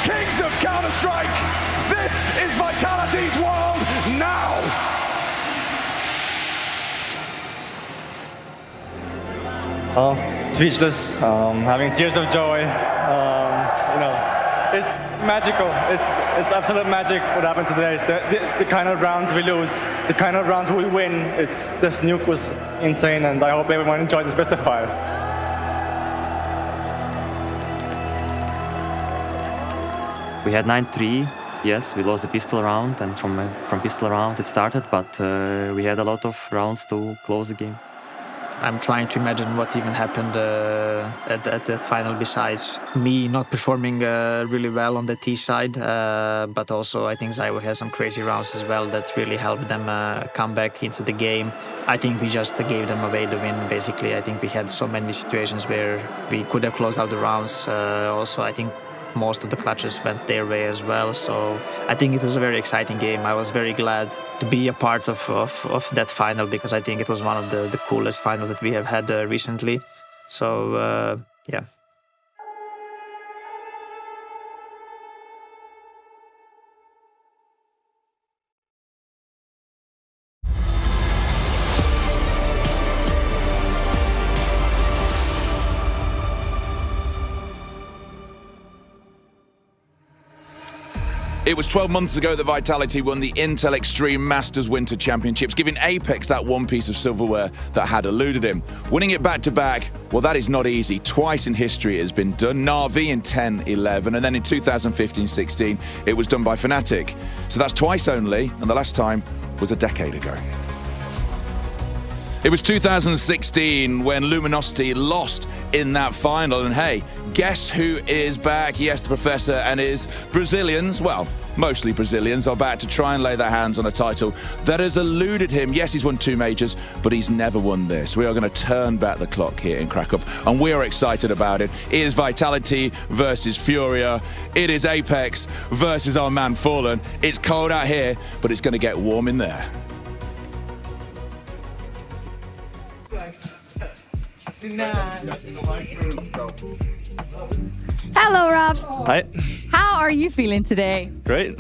kings of Counter-Strike. This is Vitality's world now.
Speechless, having tears of joy. It's magical. It's absolute magic what happened today. The kind of rounds we lose, the kind of rounds we win. This nuke was insane, and I hope everyone enjoyed this best of 5.
We had 9-3. Yes, we lost the pistol round, and from pistol round it started, but we had a lot of rounds to close the game.
I'm trying to imagine what even happened at that final, besides me not performing really well on the T side, but also I think ZywOo has some crazy rounds as well that really helped them come back into the game. I think we just gave them away the win, basically. I think we had so many situations where we could have closed out the rounds. Also, I think most of the clutches went their way as well. So I think it was a very exciting game. I was very glad to be a part of that final, because I think it was one of the coolest finals that we have had recently. So yeah.
It was 12 months ago that Vitality won the Intel Extreme Masters Winter Championships, giving Apex that one piece of silverware that had eluded him. Winning it back-to-back, well, that is not easy. Twice in history it has been done. Na'Vi in 10-11, and then in 2015-16, it was done by Fnatic. So that's twice only, and the last time was a decade ago. It was 2016 when Luminosity lost in that final, and hey, guess who is back? Yes, the Professor and his Brazilians, well, mostly Brazilians, are back to try and lay their hands on a title that has eluded him. Yes, he's won 2 majors, but he's never won this. We are going to turn back the clock here in Krakow, and we are excited about it. It is Vitality versus FURIA. It is Apex versus our man Fallen. It's cold out here, but it's going to get warm in there.
Hello, Robs.
Hi.
How are you feeling today?
Great.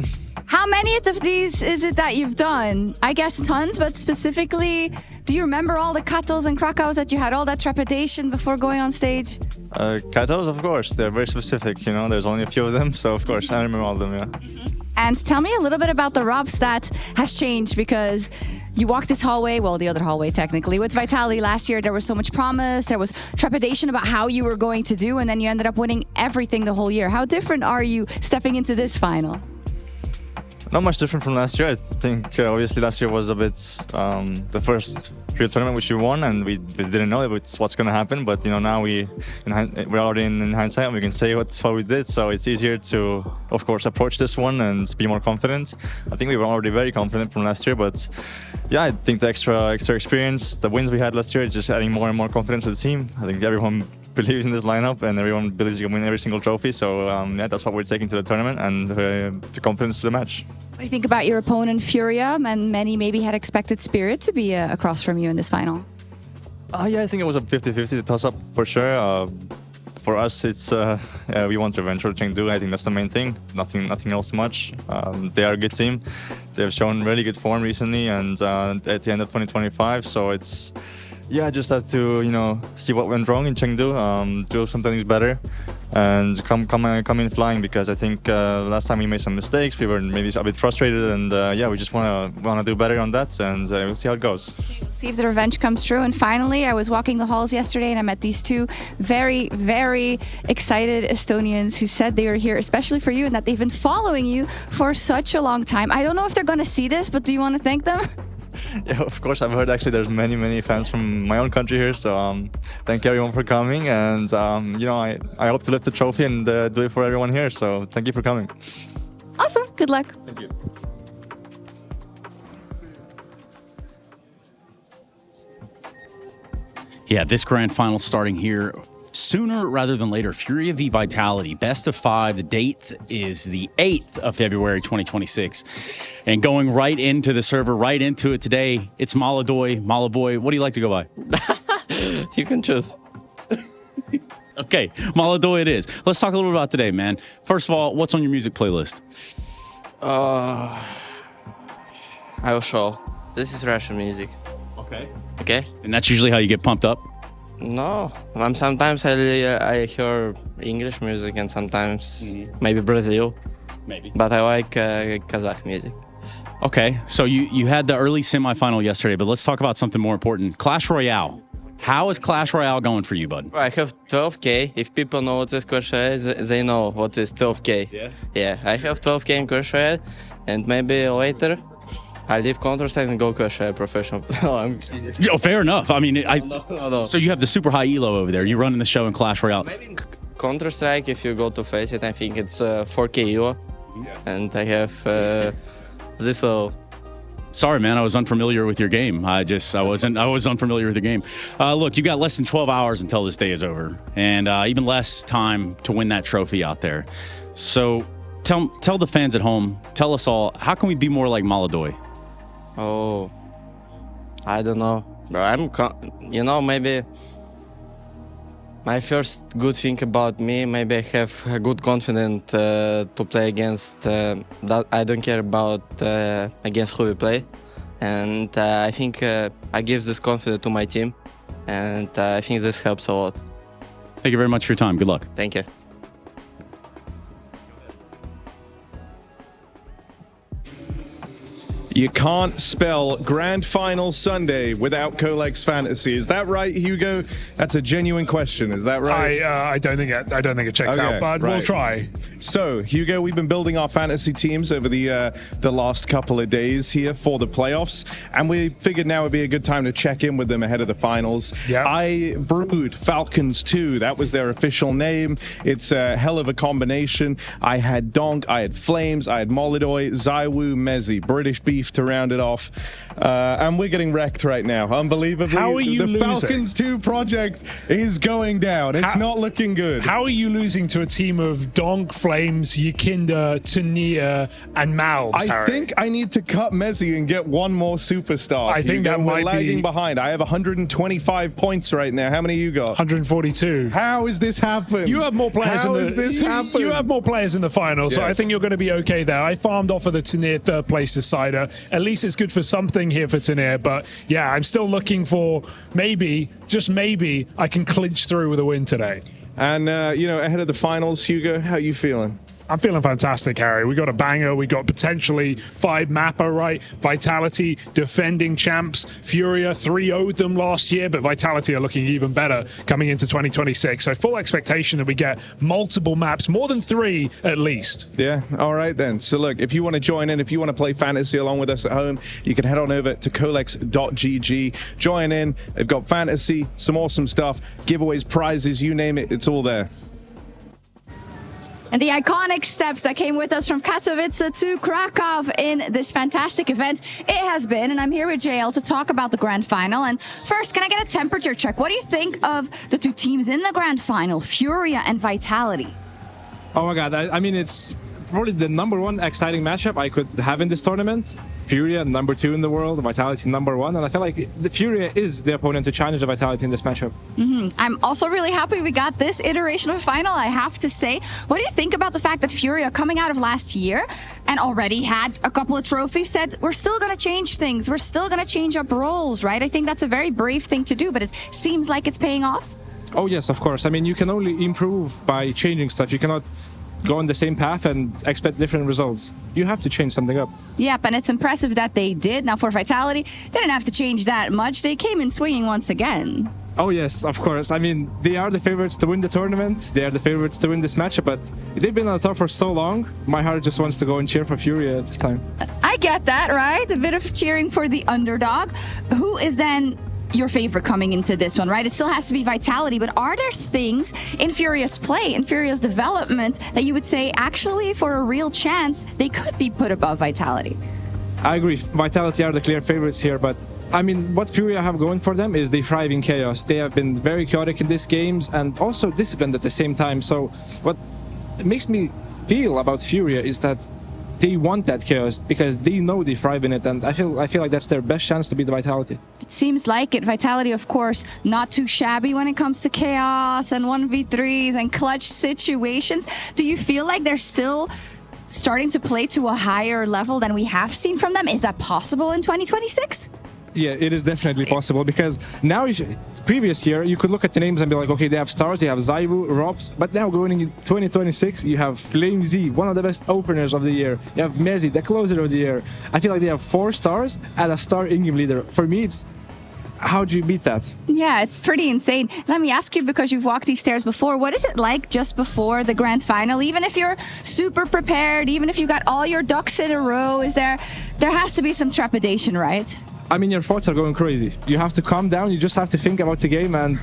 How many of these is it that you've done? I guess tons, but specifically, do you remember all the katos and Krakows that you had all that trepidation before going on stage?
Katos, of course. They're very specific, you know. There's only a few of them, so of course, I remember all of them, yeah.
And tell me a little bit about the Robs that has changed, because you walked this hallway, well, the other hallway technically, with Vitality last year. There was so much promise, there was trepidation about how you were going to do, and then you ended up winning everything the whole year. How different are you stepping into this final?
Not much different from last year. I think obviously last year was a bit the first real tournament which we won, and we didn't know what's going to happen. But you know, now we're already in hindsight, and we can say what we did. So it's easier to, of course, approach this one and be more confident. I think we were already very confident from last year, but yeah, I think the extra experience, the wins we had last year, is just adding more and more confidence to the team. I think everyone believes in this lineup, and everyone believes you can win every single trophy. So yeah, that's what we're taking to the tournament, and the confidence to the match.
What do you think about your opponent, FURIA? And many maybe had expected Spirit to be across from you in this final.
Yeah, I think it was a 50-50 toss-up for sure. For us, it's we want revenge for Chengdu. I think that's the main thing. Nothing else much. They are a good team. They've shown really good form recently, and at the end of 2025. So it's, yeah, just have to, you know, see what went wrong in Chengdu, do some things better, and come in flying, because I think last time we made some mistakes. We were maybe a bit frustrated, and yeah, we just wanna do better on that, and we'll see how it goes.
See if the revenge comes true. And finally, I was walking the halls yesterday, and I met these two very, very excited Estonians who said they were here especially for you, and that they've been following you for such a long time. I don't know if they're gonna see this, but do you want to thank them?
Yeah, of course. I've heard actually there's many fans from my own country here, so thank you everyone for coming, and you know, I hope to lift the trophy and do it for everyone here, so thank you for coming.
Awesome, good luck.
Thank you.
Yeah, this grand final starting here sooner rather than later. FURIA v Vitality, best of 5. The date is the 8th of February 2026. And going right into the server, right into it today, it's Maladoy. Malaboy, what do you like to go by?
You can choose.
Okay, Maladoy it is. Let's talk a little bit about today, man. First of all, what's on your music playlist?
I will show. This is Russian music.
Okay.
Okay.
And that's usually how you get pumped up?
No, sometimes I hear English music, and sometimes maybe Brazil.
Maybe.
But I like Kazakh music.
Okay, so you had the early semifinal yesterday, but let's talk about something more important. Clash Royale. How is Clash Royale going for you, bud?
I have 12k. If people know what is Clash Royale, they know what is 12k.
Yeah?
Yeah, I have 12k in Clash Royale, and maybe later I leave Counter-Strike and go Clash Royale professional. No, I'm kidding.
Yo, fair enough. I mean,
No.
So you have the super high elo over there. You're running the show in Clash Royale.
Maybe Counter-Strike, if you go to face it, I think it's 4k elo. And I have this low.
Sorry, man. I was unfamiliar with your game. I was unfamiliar with the game. Look, you got less than 12 hours until this day is over, and even less time to win that trophy out there. So tell the fans at home, tell us all, how can we be more like Maladoy?
Oh, I don't know, bro. Maybe my first good thing about me, maybe I have a good confidence to play against. That I don't care about against who we play, and I think I give this confidence to my team, and I think this helps a lot.
Thank you very much for your time. Good luck.
Thank you.
You can't spell Grand Final Sunday without Colex Fantasy. Is that right, Hugo? That's a genuine question. Is that right?
I don't think it checks out, but we'll try.
So, Hugo, we've been building our fantasy teams over the last couple of days here for the playoffs, and we figured now would be a good time to check in with them ahead of the finals.
Yep.
I brewed Falcons 2. That was their official name. It's a hell of a combination. I had Donk, I had Flames, I had Molidoy, Zaiwu, Mezzi, British Beef to round it off. And we're getting wrecked right now. Unbelievably.
How are you
the
losing?
Falcons 2 project is going down. It's not looking good.
How are you losing to a team of Donk, Flames, Yikinda, Tania, and MOUZ,
I think I need to cut Mezzi and get one more superstar.
I think that
we're
might
lagging
be
behind. I have 125 points right now. How many you got?
142.
How is this happening?
You have more players.
How
in the,
is this
you,
happen?
you have more players in the final, so I
Yes.
think you're going to be okay there. I farmed off of the Tania third place decider. At least it's good for something here for Tania. But yeah, I'm still looking for maybe, just maybe, I can clinch through with a win today.
And ahead of the finals, Hugo, how you feeling?
I'm feeling fantastic, Harry. We got a banger. We got potentially 5 mapper, right? Vitality, defending champs. Furia 3-0'd them last year, but Vitality are looking even better coming into 2026. So full expectation that we get multiple maps, more than 3 at least.
Yeah, all right then. So look, if you want to join in, if you want to play fantasy along with us at home, you can head on over to colex.gg. Join in. They've got fantasy, some awesome stuff, giveaways, prizes, you name it, it's all there.
And the iconic steps that came with us from Katowice to Krakow in this fantastic event. It has been, and I'm here with JL to talk about the grand final. And first, can I get a temperature check? What do you think of the 2 teams in the grand final, Furia and Vitality?
Oh my god, I mean, it's probably the #1 exciting matchup I could have in this tournament. Furia, #2 in the world, Vitality #1, and I feel like the Furia is the opponent to challenge the Vitality in this matchup.
I'm also really happy we got this iteration of final, I have to say. What do you think about the fact that Furia, coming out of last year and already had a couple of trophies, said we're still going to change things, we're still going to change up roles, right? I think that's a very brave thing to do, but it seems like it's paying off.
Oh yes, of course. I mean, you can only improve by changing stuff. You cannot go on the same path and expect different results. You have to change something up.
Yep, and it's impressive that they did. Now for Vitality, they didn't have to change that much. They came in swinging once again.
Oh yes, of course. I mean, they are the favorites to win the tournament. They are the favorites to win this matchup, but they've been on the top for so long. My heart just wants to go and cheer for Furia at this time.
I get that, right? A bit of cheering for the underdog. Who is then your favorite coming into this one, right? It still has to be Vitality, but are there things in Furia's play, in Furia's development, that you would say actually for a real chance they could be put above Vitality?
I agree. Vitality are the clear favorites here, but I mean, what Furia have going for them is they thrive in chaos. They have been very chaotic in these games and also disciplined at the same time. So what makes me feel about Furia is that they want that chaos because they know they thrive in it, and I feel like that's their best chance to beat the Vitality.
It seems like it. Vitality, of course, not too shabby when it comes to chaos and 1v3s and clutch situations. Do you feel like they're still starting to play to a higher level than we have seen from them? Is that possible in 2026?
Yeah, it is definitely possible because now, previous year, you could look at the names and be like, okay, they have stars, they have Zaiwu, Robs, but now going into 2026, you have FlameZ, one of the best openers of the year. You have Mezzi, the closer of the year. I feel like they have 4 stars and a star in-game leader. For me, it's how do you beat that?
Yeah, it's pretty insane. Let me ask you, because you've walked these stairs before, what is it like just before the grand final? Even if you're super prepared, even if you got all your ducks in a row, there has to be some trepidation, right?
I mean, your thoughts are going crazy. You have to calm down. You just have to think about the game, and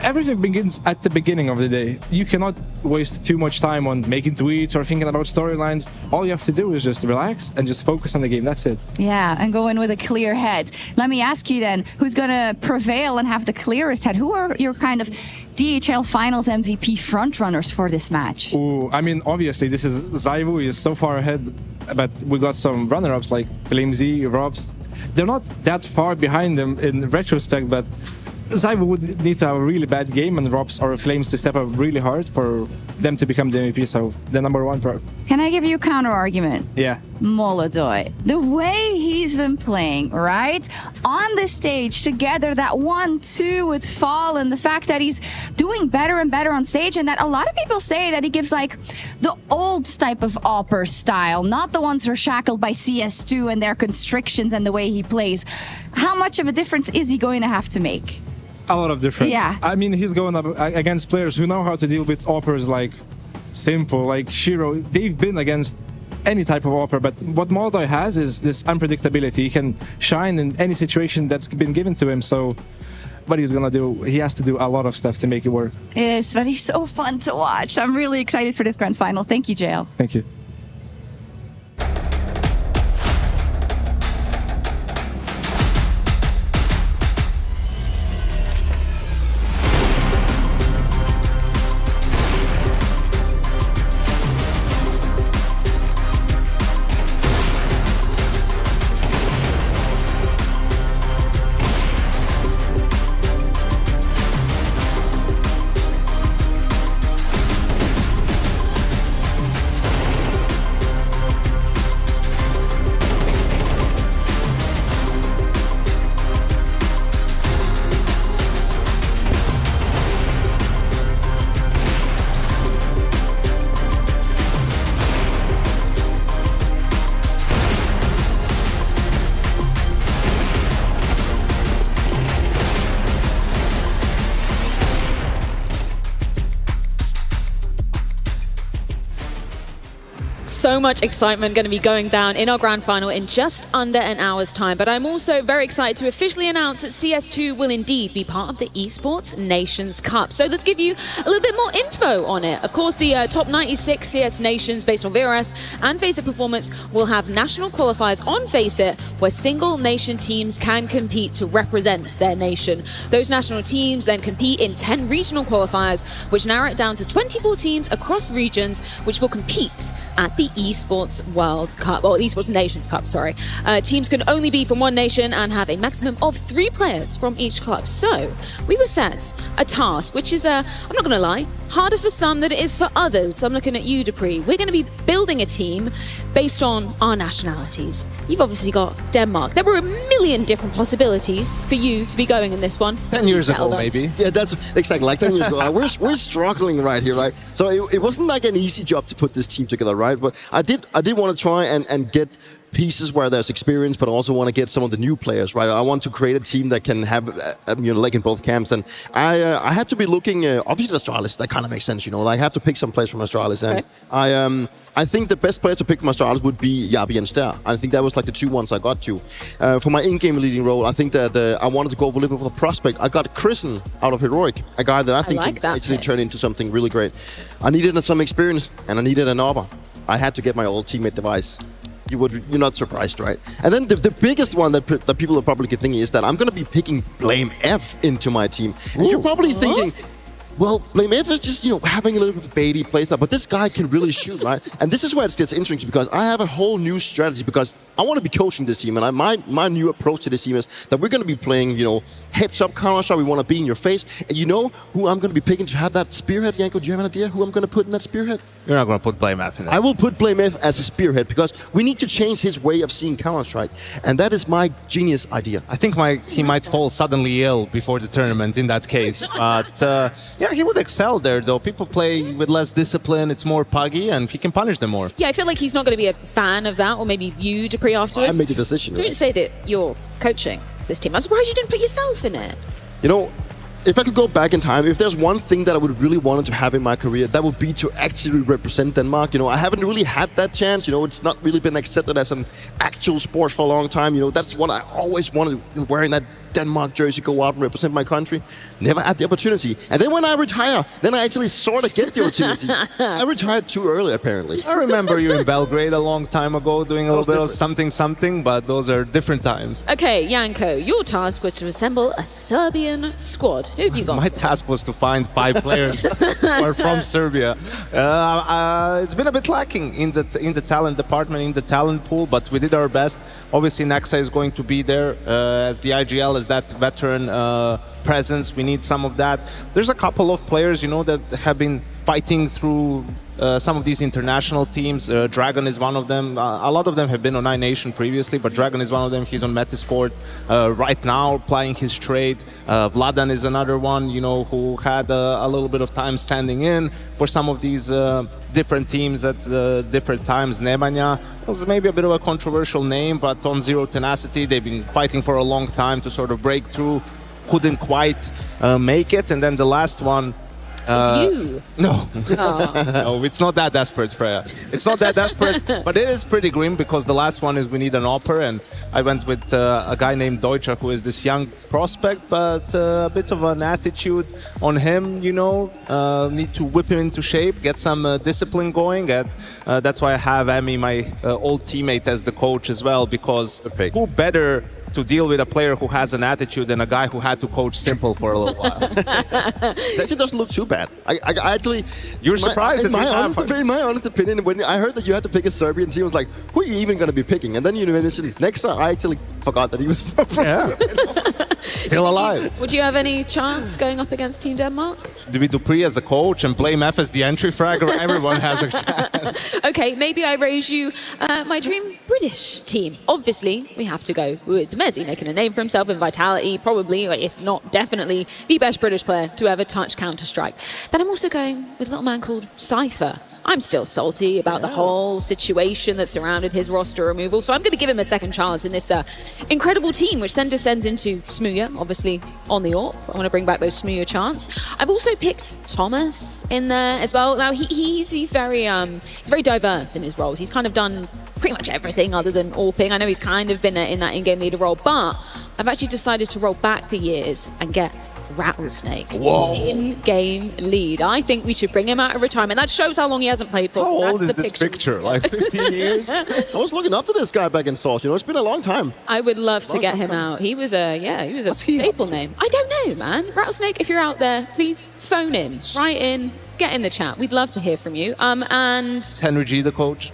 everything begins at the beginning of the day. You cannot waste too much time on making tweets or thinking about storylines. All you have to do is just relax and just focus on the game. That's it.
Yeah, and go in with a clear head. Let me ask you then, who's going to prevail and have the clearest head? Who are your kind of DHL Finals MVP frontrunners for this match?
Ooh, I mean, obviously, this is Zaiwu is so far ahead, but we got some runner-ups like FlameZ, Robs. They're not that far behind them in retrospect, but Zaiwu would need to have a really bad game, and Robs or Flames to step up really hard for them to become the MVP, so the #1 pro.
Can I give you a counter argument?
Yeah.
Molodoi, the way he's been playing, right? On the stage together, that 1-2 with Fall, and the fact that he's doing better and better on stage, and that a lot of people say that he gives like the old type of Opper style, not the ones who are shackled by CS2 and their constrictions and the way he plays. How much of a difference is he going to have to make?
A lot of difference.
Yeah.
I mean, he's going up against players who know how to deal with Oppers like Simple, like Shiro. They've been against any type of Opper, but what Molodoi has is this unpredictability. He can shine in any situation that's been given to him, so what he's gonna do, he has to do a lot of stuff to make it work.
It is, but he's so fun to watch. I'm really excited for this grand final. Thank you, JL.
Thank you.
So much excitement going to be going down in our grand final in just under an hour's time. But I'm also very excited to officially announce that CS2 will indeed be part of the Esports Nations Cup. So let's give you a little bit more info on it. Of course, the top 96 CS nations based on VRS and FACEIT performance will have national qualifiers on FACEIT where single nation teams can compete to represent their nation. Those national teams then compete in 10 regional qualifiers, which narrow it down to 24 teams across regions, which will compete at the Esports World Cup, or Esports Nations Cup, sorry. Teams can only be from one nation and have a maximum of 3 players from each club. So we were set a task, which is, I'm not going to lie, harder for some than it is for others. So I'm looking at you, Dupree. We're going to be building a team based on our nationalities. You've obviously got Denmark. There were a million different possibilities for you to be going in this one.
10 years ago, maybe. Yeah, that's exactly like 10 years ago. We're struggling right here, right? So it wasn't like an easy job to put this team together, right? But I did want to try and get pieces where there's experience, but also want to get some of the new players, right? I want to create a team that can have leg in both camps, and I had to be looking obviously Astralis. That kind of makes sense, Like I have to pick some players from Astralis, and okay. I think the best players to pick from Astralis would be Yabi and Ster. I think that was like the 2 ones I got to. For my in-game leading role, I think that I wanted to go for a little bit for the prospect. I got Chrisen out of Heroic, a guy that I think can actually turn into something really great. I needed some experience, and I needed an Opper. I had to get my old teammate Device. You're not surprised, right? And then the biggest one that people are probably thinking is that I'm going to be picking Blame F into my team. And you're probably thinking, well, Blame F is just, having a little bit of a baity playstyle, but this guy can really shoot, right? And this is where it gets interesting because I have a whole new strategy because I want to be coaching this team, and my new approach to this team is that we're going to be playing, heads-up Counter-Strike. We want to be in your face. And you know who I'm going to be picking to have that spearhead, Janko? Do you have an idea who I'm going to put in that spearhead? You're not going to put Blame F in it. I will put Blame F as a spearhead because we need to change his way of seeing Counter-Strike. And that is my genius idea.
I think he might fall suddenly ill before the tournament in that case. But yeah, he would excel there, though. People play with less discipline. It's more puggy, and he can punish them more.
Yeah, I feel like he's not going to be a fan of that, or maybe you, Dupree, afterwards.
I made the decision.
Don't say that you're coaching this team. I'm surprised you didn't put yourself in it.
If I could go back in time, if there's one thing that I would really wanted to have in my career, that would be to actually represent Denmark. I haven't really had that chance. It's not really been accepted as an actual sport for a long time. That's what I always wanted, wearing that Denmark jersey, go out and represent my country. Never had the opportunity. And then when I retire, then I actually sort of get the opportunity. I retired too early, apparently.
I remember you in Belgrade a long time ago doing a little bit of something, but those are different times.
Okay, Janko, your task was to assemble a Serbian squad. Who have you got?
My task was to find 5 players who are from Serbia. It's been a bit lacking in the talent department, in the talent pool, but we did our best. Obviously, Nexa is going to be there as the IGL, as that veteran presence. We need some of that. There's a couple of players, that have been fighting through some of these international teams. Dragon is one of them. A lot of them have been on iNation previously, but Dragon is one of them. He's on Metasport right now, playing his trade. Vladan is another one, you know, who had a little bit of time standing in for some of these different teams at different times. Nemanja was maybe a bit of a controversial name, but on Zero Tenacity, they've been fighting for a long time to sort of break through. Couldn't quite make it. And then the last one,
you.
No.
Oh.
No, it's not that desperate, Freya. It's not that desperate, but it is pretty grim because the last one is we need an upper, and I went with a guy named Deutscher, who is this young prospect, but a bit of an attitude on him, you know. Need to whip him into shape, get some discipline going. That's why I have Emi, my old teammate, as the coach as well, because who better to deal with a player who has an attitude than a guy who had to coach Simple for a little while.
It actually doesn't look too bad. I actually...
You're surprised
in my honest opinion, when I heard that you had to pick a Serbian team, I was like, who are you even going to be picking? And then you mentioned next time, I actually forgot that he was from Serbia.
Still alive.
Would you have any chance going up against Team Denmark?
Divi Dupree as a coach and blame F as the entry fragger, everyone has a chance.
Okay, maybe I raise you my dream British team. Obviously, we have to go with Messi, making a name for himself in Vitality, probably, if not definitely, the best British player to ever touch Counter-Strike. Then I'm also going with a little man called Cypher. I'm still salty about the whole situation that surrounded his roster removal, so I'm going to give him a second chance in this incredible team, which then descends into Smooya, obviously on the AWP. I want to bring back those Smooya chants. I've also picked Thomas in there as well. Now he's very diverse in his roles. He's kind of done pretty much everything other than AWPing. I know he's kind of been in that in-game leader role, but I've actually decided to roll back the years and get Rattlesnake in-game lead. I think we should bring him out of retirement. That shows how long he hasn't played for.
How old is this picture? Like 15 years?
I was looking up to this guy back in Source. You know, it's been a long time.
I would love to get him out. He was a staple name. I don't know, man. Rattlesnake, if you're out there, please phone in, write in, get in the chat. We'd love to hear from you. And
Is Henry G the coach?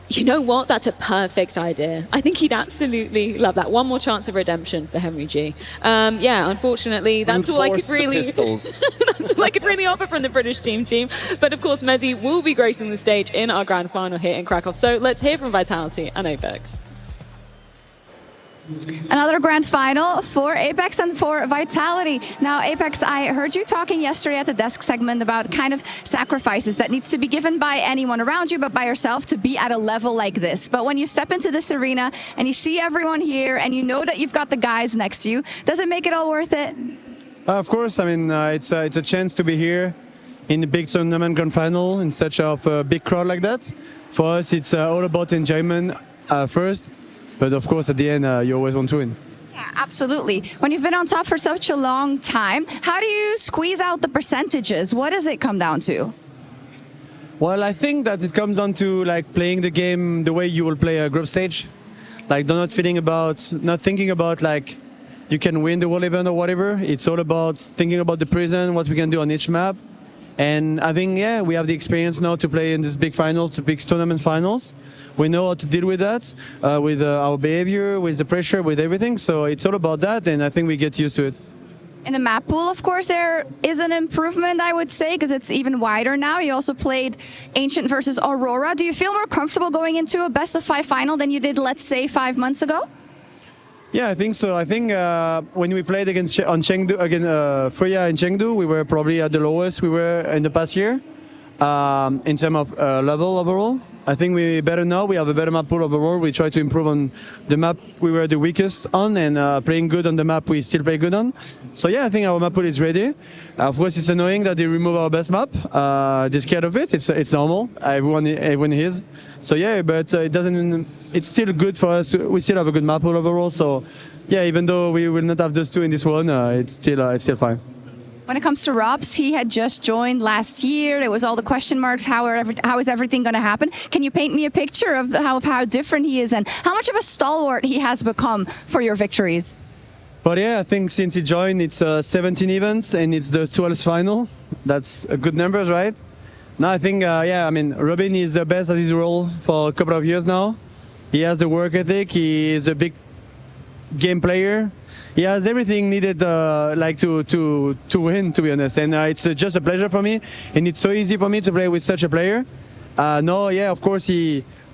you know what? That's a perfect idea. I think he'd absolutely love that. One more chance of redemption for Henry G. Yeah, unfortunately, that's all I could really. That's all I could really offer from the British team. But of course, Messi will be gracing the stage in our grand final here in Krakow. So let's hear from Vitality and Apex.
Another grand final for Apex and for Vitality. Now, Apex, I heard you talking yesterday at the desk segment about kind of sacrifices that needs to be given by anyone around you, but by yourself to be at a level like this. But when you step into this arena and you see everyone here and you know that you've got the guys next to you, does it make it all worth it?
Of course. I mean, it's a chance to be here in the big tournament grand final in such a big crowd like that. For us, it's all about enjoyment first. But of course, at the end, you always want to win.
Yeah, absolutely. When you've been on top for such a long time, how do you squeeze out the percentages? What does it come down to?
Well, I think that it comes down to like playing the game the way you will play a group stage. Like not thinking about like you can win the world event or whatever. It's all about thinking about the present, what we can do on each map. And I think, yeah, we have the experience now to play in this big final, to big tournament finals. We know how to deal with that, with our behavior, with the pressure, with everything. So it's all about that, and I think we get used to it.
In the map pool, of course, there is an improvement, I would say, because it's even wider now. You also played Ancient versus Aurora. Do you feel more comfortable going into a best-of-5 final than you did, let's say, 5 months ago?
Yeah, I think so. I think when we played against FURIA in Chengdu, we were probably at the lowest we were in the past year in terms of level overall. I think we're better now. We have a better map pool overall. We try to improve on the map we were the weakest on, and playing good on the map we still play good on. So yeah, I think our map pool is ready. Of course, it's annoying that they remove our best map. They're scared of it. It's normal. Everyone is. So yeah, but it doesn't. It's still good for us. We still have a good map pool overall. So yeah, even though we will not have those two in this one, it's still fine.
When it comes to Robs, he had just joined last year. There was all the question marks. How is everything going to happen? Can you paint me a picture of how different he is and how much of a stalwart he has become for your victories?
But yeah, I think since he joined, it's 17 events and it's the 12th final. That's a good numbers, right? No, I think, yeah, I mean, Robin is the best at his role for a couple of years now. He has the work ethic. He is a big game player. he has everything needed like to win, to be honest. And it's just a pleasure for me, and it's so easy for me to play with such a player. No, yeah, of course,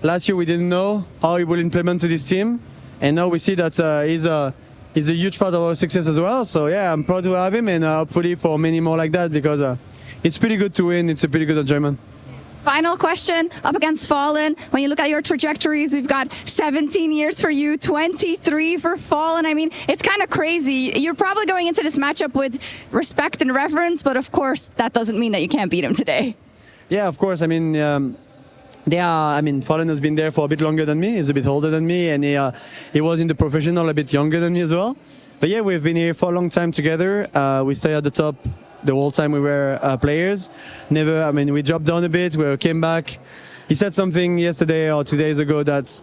last year we didn't know how he will implement to this team, and now we see that he's a huge part of our success as well. So yeah, I'm proud to have him, and hopefully for many more like that, because it's pretty good to win. It's a pretty good enjoyment.
Final question, up against Fallen. When you look at your trajectories, we've got 17 years for you, 23 for Fallen. I mean, it's kind of crazy. You're probably going into this matchup with respect and reverence, but of course, that doesn't mean that you can't beat him today.
Yeah, of course. I mean, Fallen has been there for a bit longer than me. He's a bit older than me, and he was in the professional a bit younger than me as well. But yeah, we've been here for a long time together. We stay at the top the whole time we were players. We dropped down a bit, we came back. He said something yesterday or 2 days ago that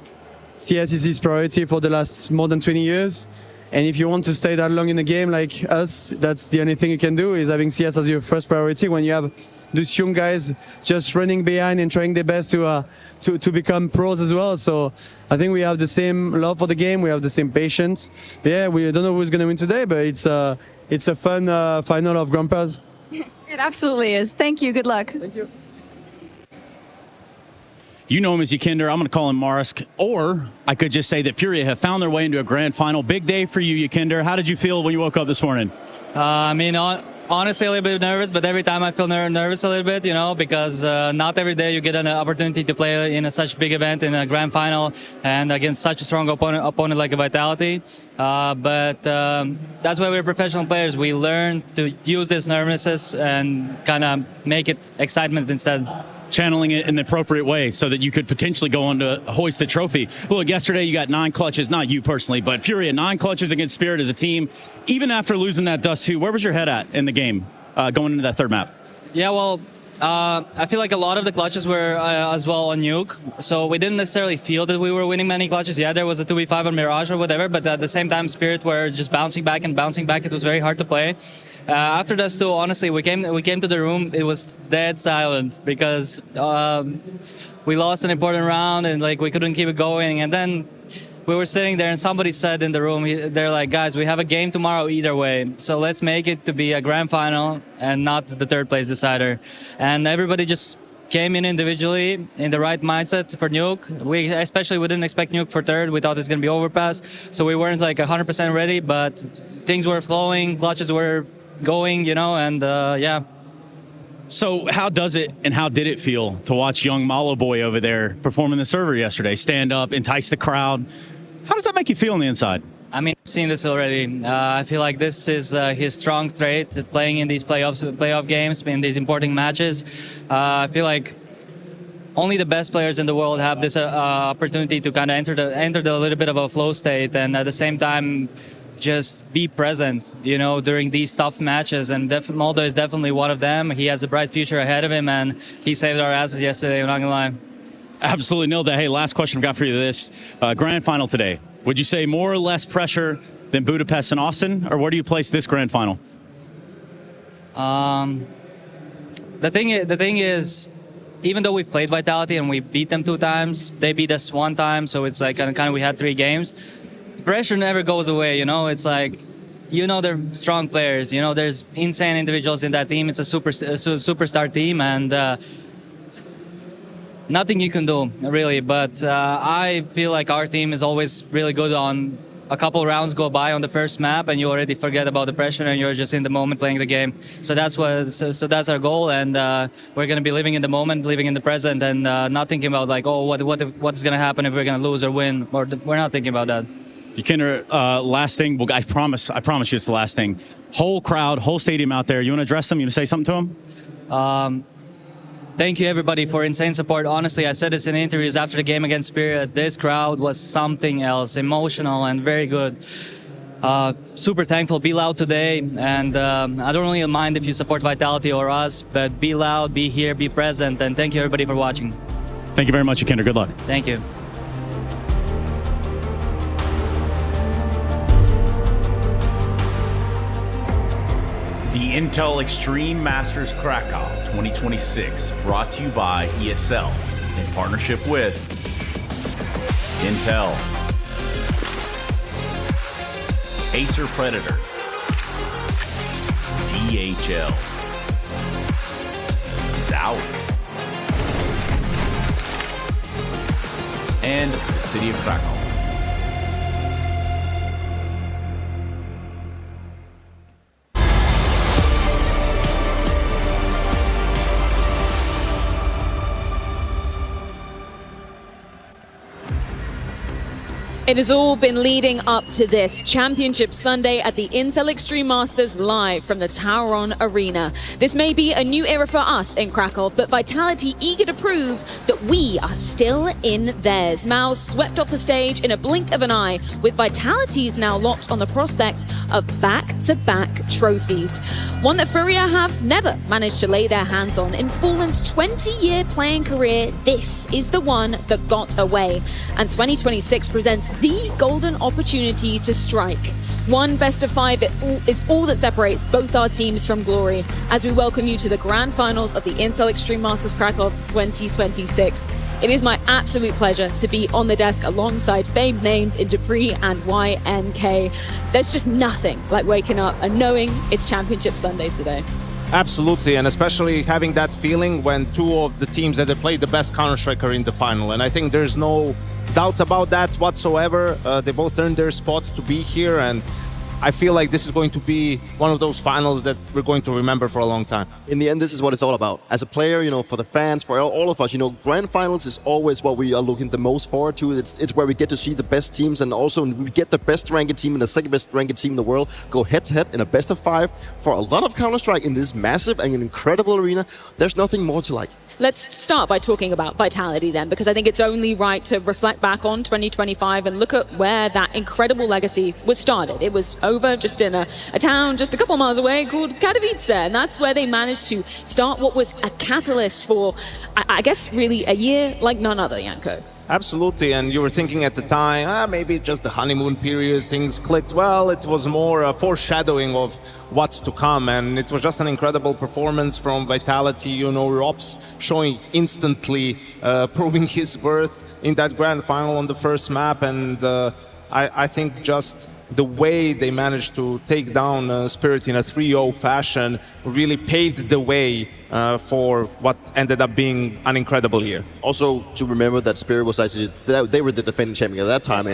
CS is his priority for the last more than 20 years. And if you want to stay that long in the game like us, that's the only thing you can do, is having CS as your first priority when you have these young guys just running behind and trying their best to become pros as well. So I think we have the same love for the game, we have the same patience. But yeah, we don't know who's going to win today, but it's a fun final of Grand Prix.
It absolutely is. Thank you. Good luck.
Thank you.
You know him as Yikinder. I'm going to call him Marisk. Or I could just say that FURIA have found their way into a grand final. Big day for you, Yikinder. How did you feel when you woke up this morning?
Honestly, a little bit nervous, but every time I feel nervous a little bit, because not every day you get an opportunity to play in such big event, in a grand final, and against such a strong opponent like a Vitality. But that's why we're professional players. We learn to use this nervousness and kind of make it excitement instead.
Channeling it in the appropriate way so that you could potentially go on to hoist the trophy. Look, yesterday you got 9 clutches, not you personally, but FURIA, 9 clutches against Spirit as a team. Even after losing that Dust 2, where was your head at in the game going into that third map?
Yeah, well, I feel like a lot of the clutches were as well on Nuke, so we didn't necessarily feel that we were winning many clutches. Yeah, there was a 2v5 on Mirage or whatever, but at the same time, Spirit were just bouncing back and bouncing back. It was very hard to play. After Dust 2, honestly, we came to the room. It was dead silent because we lost an important round and we couldn't keep it going. And then we were sitting there and somebody said in the room, they're like, guys, we have a game tomorrow either way, so let's make it to be a grand final and not the third place decider. And everybody just came in individually in the right mindset for Nuke. We didn't expect Nuke for third. We thought it was going to be Overpass, so we weren't 100% ready, but things were flowing, clutches were going, and yeah.
So how does it and how did it feel to watch young Malo Boy over there performing the server yesterday, stand up, entice the crowd? How does that make you feel on the inside?
I've seen this already. I feel like this is his strong trait, playing in these playoff games, in these important matches. I feel like only the best players in the world have this opportunity to kind of enter the little bit of a flow state, and at the same time just be present, during these tough matches. And Moldo is definitely one of them. He has a bright future ahead of him, and he saved our asses yesterday, I'm not gonna lie.
Absolutely nailed that. Hey, last question I've got for you this. Grand final today. Would you say more or less pressure than Budapest and Austin, or where do you place this grand final?
The thing is, even though we've played Vitality and we beat them 2 times, they beat us 1 time, so it's kind of we had 3 games. Pressure never goes away, It's they're strong players. There's insane individuals in that team. It's a superstar team, and nothing you can do, really. But I feel like our team is always really good on a couple rounds go by on the first map, and you already forget about the pressure, and you're just in the moment playing the game. So that's that's our goal, and we're gonna be living in the moment, living in the present, and not thinking about what's gonna happen if we're gonna lose or win. We're not thinking about that.
Yikinder, last thing. Well, I promise you it's the last thing. Whole crowd, whole stadium out there. You want to address them? You want to say something to them?
Thank you, everybody, for insane support. Honestly, I said this in interviews after the game against Spirit. This crowd was something else, emotional and very good. Super thankful. Be loud today, and I don't really mind if you support Vitality or us, but be loud, be here, be present, and thank you, everybody, for watching.
Thank you very much, Yikinder. Good luck.
Thank you.
The Intel Extreme Masters Krakow 2026, brought to you by ESL in partnership with Intel, Pacer Predator, DHL, Zowie, and the City of Krakow.
It has all been leading up to this Championship Sunday at the Intel Extreme Masters live from the Tauron Arena. This may be a new era for us in Krakow, but Vitality eager to prove that we are still in theirs. MOUZ swept off the stage in a blink of an eye, with Vitality's now locked on the prospects of back-to-back trophies. One that FURIA have never managed to lay their hands on. In Fallen's 20-year playing career, this is the one that got away. And 2026 presents the golden opportunity to strike. One best of five is all that separates both our teams from glory as we welcome you to the grand finals of the Intel Extreme Masters Krakow 2026. It is my absolute pleasure to be on the desk alongside famed names in Dupree and YNK. There's just nothing like waking up and knowing it's Championship Sunday today.
Absolutely, and especially having that feeling when two of the teams that have played the best Counter-Strike are in the final. And I think there's no doubt about that whatsoever. They both earned their spot to be here, and I feel like this is going to be one of those finals that we're going to remember for a long time.
In the end, this is what it's all about. As a player, you know, for the fans, for all of us, you know, grand finals is always what we are looking the most forward to. It's where we get to see the best teams, and also we get the best ranked team and the second best ranked team in the world go head-to-head in a best of 5 for a lot of Counter-Strike in this massive and incredible arena. There's nothing more to like.
Let's start by talking about Vitality then, because I think it's only right to reflect back on 2025 and look at where that incredible legacy was started. It was over just in a town just a couple miles away called Katowice, and that's where they managed to start what was a catalyst for, I guess, really a year like none other, Janko.
Absolutely, and you were thinking at the time, maybe just the honeymoon period, things clicked. Well, it was more a foreshadowing of what's to come, and it was just an incredible performance from Vitality. You know, Robs showing instantly, proving his worth in that grand final on the first map, and I think just the way they managed to take down Spirit in a 3-0 fashion really paved the way for what ended up being an incredible year.
Also, to remember that Spirit was actually, they were the defending champion at that time,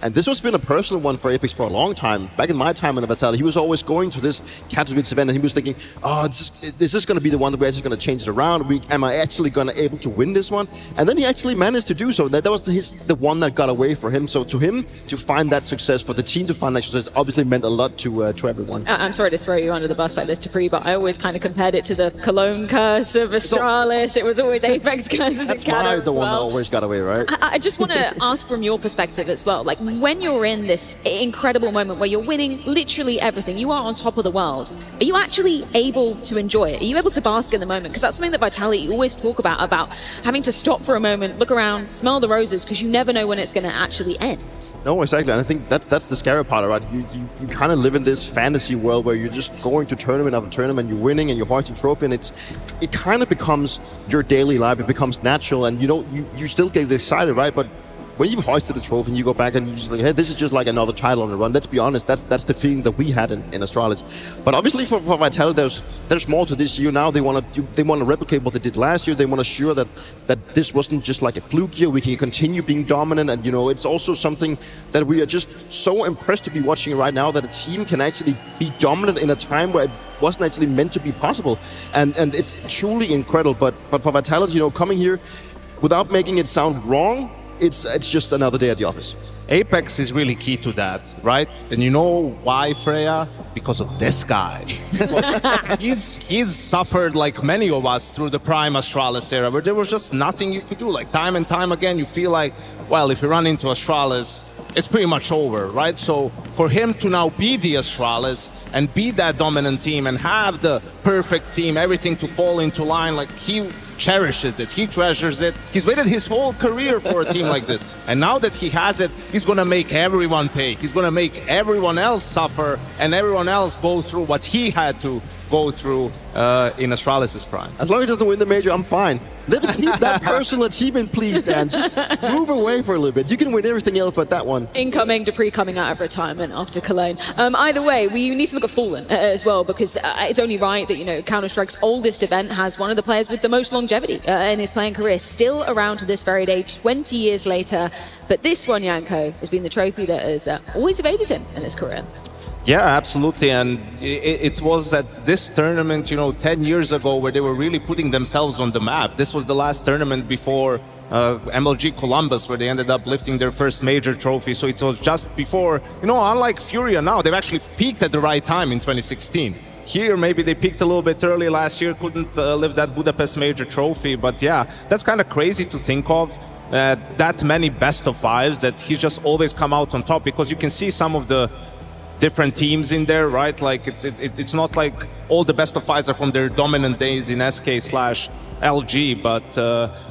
and this has been a personal one for Apex for a long time. Back in my time in the Vitality, he was always going to this Katowice event and he was thinking, oh, this is going to be the one that we're actually going to change it around. Am I actually going to able to win this one? And then he actually managed to do so. That was the one that got away for him. So to him, to find that success, for the team to find that success, obviously meant a lot to everyone.
I'm sorry to throw you under the bus like this, Dupree, but I always kind of compared it to the Cologne curse of Astralis. It was always Apex curses in Kato
the one that always got away, right?
I just want to ask from your perspective as well, like when you're in this incredible moment where you're winning literally everything, you are on top of the world, are you actually able to enjoy it? Are you able to bask in the moment? Because that's something that Vitality always talk about having to stop for a moment, look around, smell the roses, because you never know when it's going to actually end.
No, exactly, and I think that's the scary part, right? You kind of live in this fantasy world where you're just going to tournament after tournament, you're winning and you're hoisting trophy, and it kind of becomes your daily life. It becomes natural, and you still get excited, right? But when you've hoisted a trophy and you go back and you're just like, hey, this is just like another title on the run. Let's be honest, that's the feeling that we had in Astralis. But obviously for Vitality, there's more to this year now. They want to replicate what they did last year. They want to assure that this wasn't just like a fluke year. We can continue being dominant, and it's also something that we are just so impressed to be watching right now, that a team can actually be dominant in a time where it wasn't actually meant to be possible. And it's truly incredible. But for Vitality, coming here without making it sound wrong, it's just another day at the office.
Apex is really key to that, right? And you know why, Freya? Because of this guy. He's suffered like many of us through the prime Astralis era, where there was just nothing you could do. Like time and time again, you feel like, well, if you run into Astralis, it's pretty much over, right? So for him to now be the Astralis and be that dominant team and have the perfect team, everything to fall into line, like he cherishes it, he treasures it. He's waited his whole career for a team like this. And now that he has it, he's gonna make everyone pay. He's gonna make everyone else suffer and everyone else go through what he had to go through in Astralis' prime.
As long as he doesn't win the major, I'm fine. Let me keep that personal achievement, please, Dan. Just move away for a little bit. You can win everything else but that one.
Incoming Dupree coming out of retirement after Cologne. Either way, we need to look at Fallen as well, because it's only right that, you know, Counter-Strike's oldest event has one of the players with the most longevity in his playing career, still around to this very day, 20 years later. But this one, Janko, has been the trophy that has always evaded him in his career.
Yeah, absolutely. And it was at this tournament, you know, 10 years ago where they were really putting themselves on the map. This was the last tournament before MLG Columbus, where they ended up lifting their first major trophy. So it was just before, you know, unlike FURIA now, they've actually peaked at the right time in 2016. Here, maybe they peaked a little bit early last year, couldn't lift that Budapest major trophy. But yeah, that's kind of crazy to think of. That many best of fives, that he's just always come out on top, because you can see some of the different teams in there, right? Like it's not like all the best of fives are from their dominant days in SK/LG, but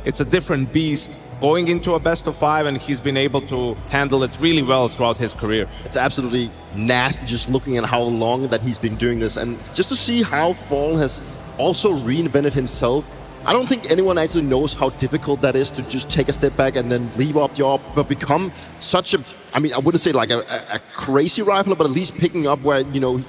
it's a different beast going into a best of five, and he's been able to handle it really well throughout his career.
It's absolutely nasty just looking at how long that he's been doing this, and just to see how Fallen has also reinvented himself. I don't think anyone actually knows how difficult that is, to just take a step back and then leave up the op, but become such a, I mean, I wouldn't say like a crazy rifler, but at least picking up where, you know,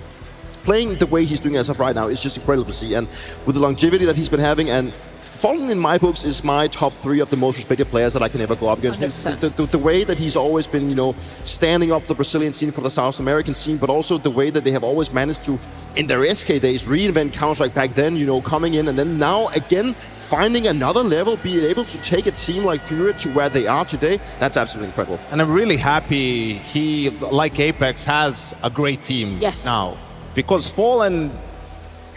playing the way he's doing as of right now is just incredible to see. And with the longevity that he's been having, and Fallen in my books is my top 3 of the most respected players that I can ever go up against. The way that he's always been, you know, standing up the Brazilian scene for the South American scene, but also the way that they have always managed to, in their SK days, reinvent Counter-Strike back then, you know, coming in and then now again finding another level, being able to take a team like FURIA to where they are today. That's absolutely incredible.
And I'm really happy he, like Apex, has a great team now. Because Fallen,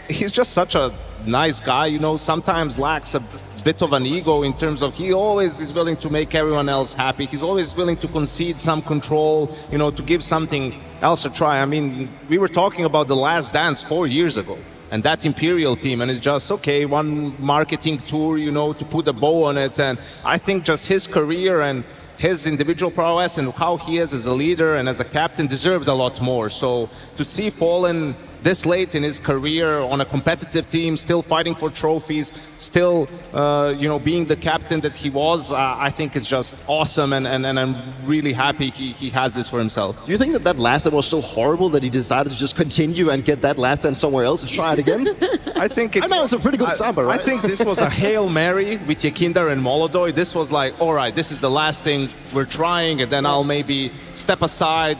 he's just such a nice guy, you know, sometimes lacks a bit of an ego in terms of he always is willing to make everyone else happy. He's always willing to concede some control, you know, to give something else a try. I mean, we were talking about the Last Dance 4 years ago and that Imperial team, and it's just, okay, one marketing tour, you know, to put a bow on it. And I think just his career and his individual prowess and how he is as a leader and as a captain deserved a lot more. So to see Fallen this late in his career on a competitive team, still fighting for trophies, still, you know, being the captain that he was, I think it's just awesome, and I'm really happy he has this for himself.
Do you think that last dance was so horrible that he decided to just continue and get that last dance somewhere else and try it again?
I think it
was a pretty good samba, right?
I think this was a Hail Mary with Yekinder and Molodoy. This was like, all right, this is the last thing we're trying, and then I'll maybe step aside,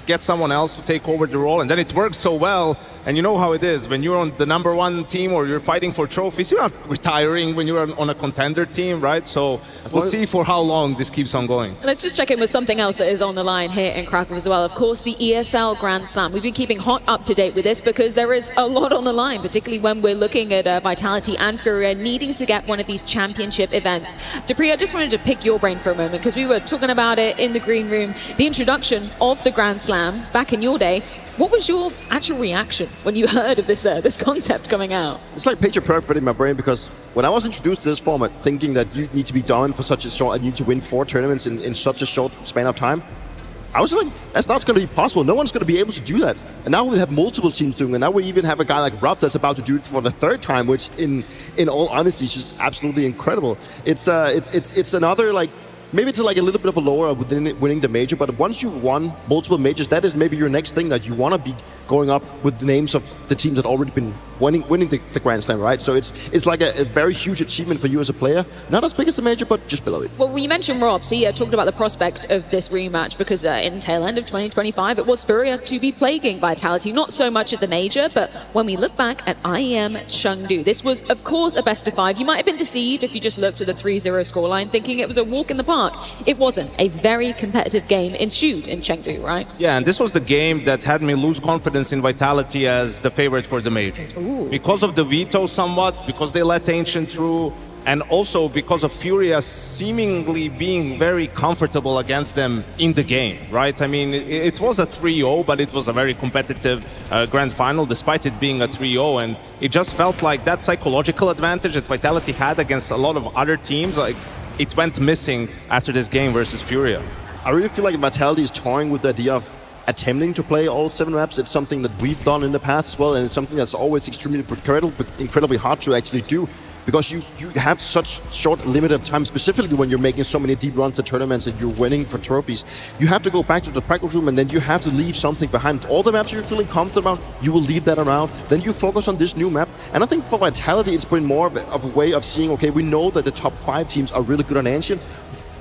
get someone else to take over the role, and then it worked so well. And you know how it is when you're on the #1 team or you're fighting for trophies, you're not retiring when you're on a contender team, right? So we'll see for how long this keeps on going.
Let's just check in with something else that is on the line here in Krakow as well. Of course, the ESL Grand Slam. We've been keeping hot up to date with this because there is a lot on the line, particularly when we're looking at Vitality and FURIA needing to get one of these championship events. Dupree, I just wanted to pick your brain for a moment because we were talking about it in the green room, the introduction of the Grand Slam back in your day. What was your actual reaction when you heard of this concept coming out?
It's like picture perfect in my brain, because when I was introduced to this format, thinking that you need to be dominant for such a short, and you need to win 4 tournaments in such a short span of time, I was like, that's not going to be possible. No one's going to be able to do that. And now we have multiple teams doing it. Now we even have a guy like Rob that's about to do it for the 3rd time, which in all honesty is just absolutely incredible. It's another, like, maybe it's like a little bit of a lower within winning the major, but once you've won multiple majors, that is maybe your next thing, that you want to be going up with the names of the teams that already been winning the Grand Slam, right? So it's like a very huge achievement for you as a player. Not as big as the major, but just below it.
Well, you mentioned Rob, so talked about the prospect of this rematch, because in tail end of 2025, it was FURIA to be plaguing Vitality, not so much at the major, but when we look back at IEM Chengdu, this was, of course, a best of 5. You might have been deceived if you just looked at the 3-0 scoreline, thinking it was a walk in the park. It wasn't. A very competitive game ensued in Chengdu, right?
Yeah, and this was the game that had me lose confidence in Vitality as the favorite for the major.
Ooh.
Because of the veto somewhat, because they let Ancient through, and also because of FURIA seemingly being very comfortable against them in the game, right? I mean, it was a 3-0, but it was a very competitive grand final, despite it being a 3-0, and it just felt like that psychological advantage that Vitality had against a lot of other teams, like, it went missing after this game versus FURIA.
I really feel like Vitality is toying with the idea of attempting to play all 7 maps. It's something that we've done in the past as well, and it's something that's always extremely incredibly hard to actually do, because you have such short limited time, specifically when you're making so many deep runs at tournaments and you're winning for trophies. You have to go back to the practice room, and then you have to leave something behind. All the maps you're feeling confident about, you will leave that around. Then you focus on this new map. And I think for Vitality, it's been more of a way of seeing, okay, we know that the top 5 teams are really good on Ancient.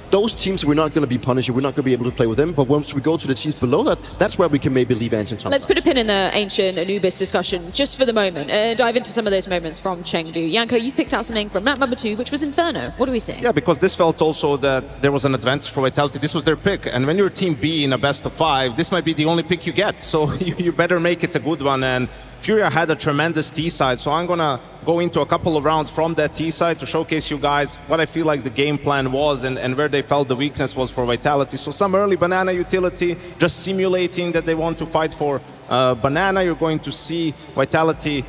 Those teams, we're not going to be punished. We're not going to be able to play with them. But once we go to the teams below that, that's where we can maybe leave Ancient sometimes.
Let's put a pin in the Ancient Anubis discussion just for the moment. Dive into some of those moments from Chengdu. Janko, you picked out something from map number 2, which was Inferno. What do we see?
Yeah, because this felt also that there was an advantage for Vitality. This was their pick. And when you're Team B in a best of 5, this might be the only pick you get. So you better make it a good one. And FURIA had a tremendous T side. So I'm going to go into a couple of rounds from that T side to showcase you guys what I feel like the game plan was and where they felt the weakness was for Vitality. So some early banana utility, just simulating that they want to fight for banana. You're going to see Vitality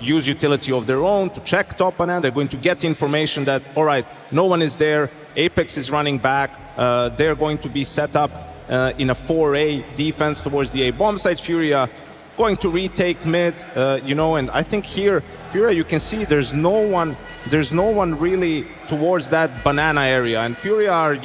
use utility of their own to check top banana. They're going to get information that, all right, no one is there. Apex is running back. They're going to be set up in a 4A defense towards the A bomb site. FURIA going to retake mid, and I think here, FURIA, you can see there's no one really towards that banana area, and FURIA are,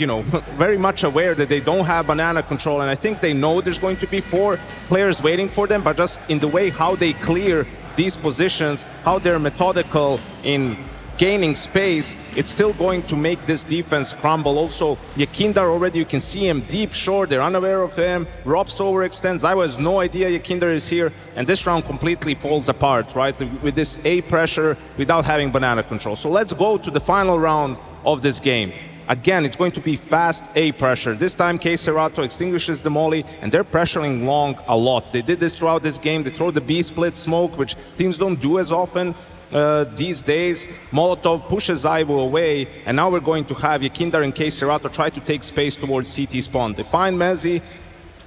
very much aware that they don't have banana control, and I think they know there's going to be 4 players waiting for them, but just in the way how they clear these positions, how they're methodical in gaining space, it's still going to make this defense crumble. Also, Yakindar already, you can see him deep short, they're unaware of him. Robs overextends, I has no idea Yakindar is here, and this round completely falls apart, right? With this A pressure, without having banana control. So let's go to the final round of this game. Again, it's going to be fast A pressure. This time, K-Serato extinguishes the molly, and they're pressuring long a lot. They did this throughout this game. They throw the B-split smoke, which teams don't do as often these days. Molotov pushes Ivo away, and now we're going to have Yakindar and K-Serato try to take space towards CT spawn. They find Mezi.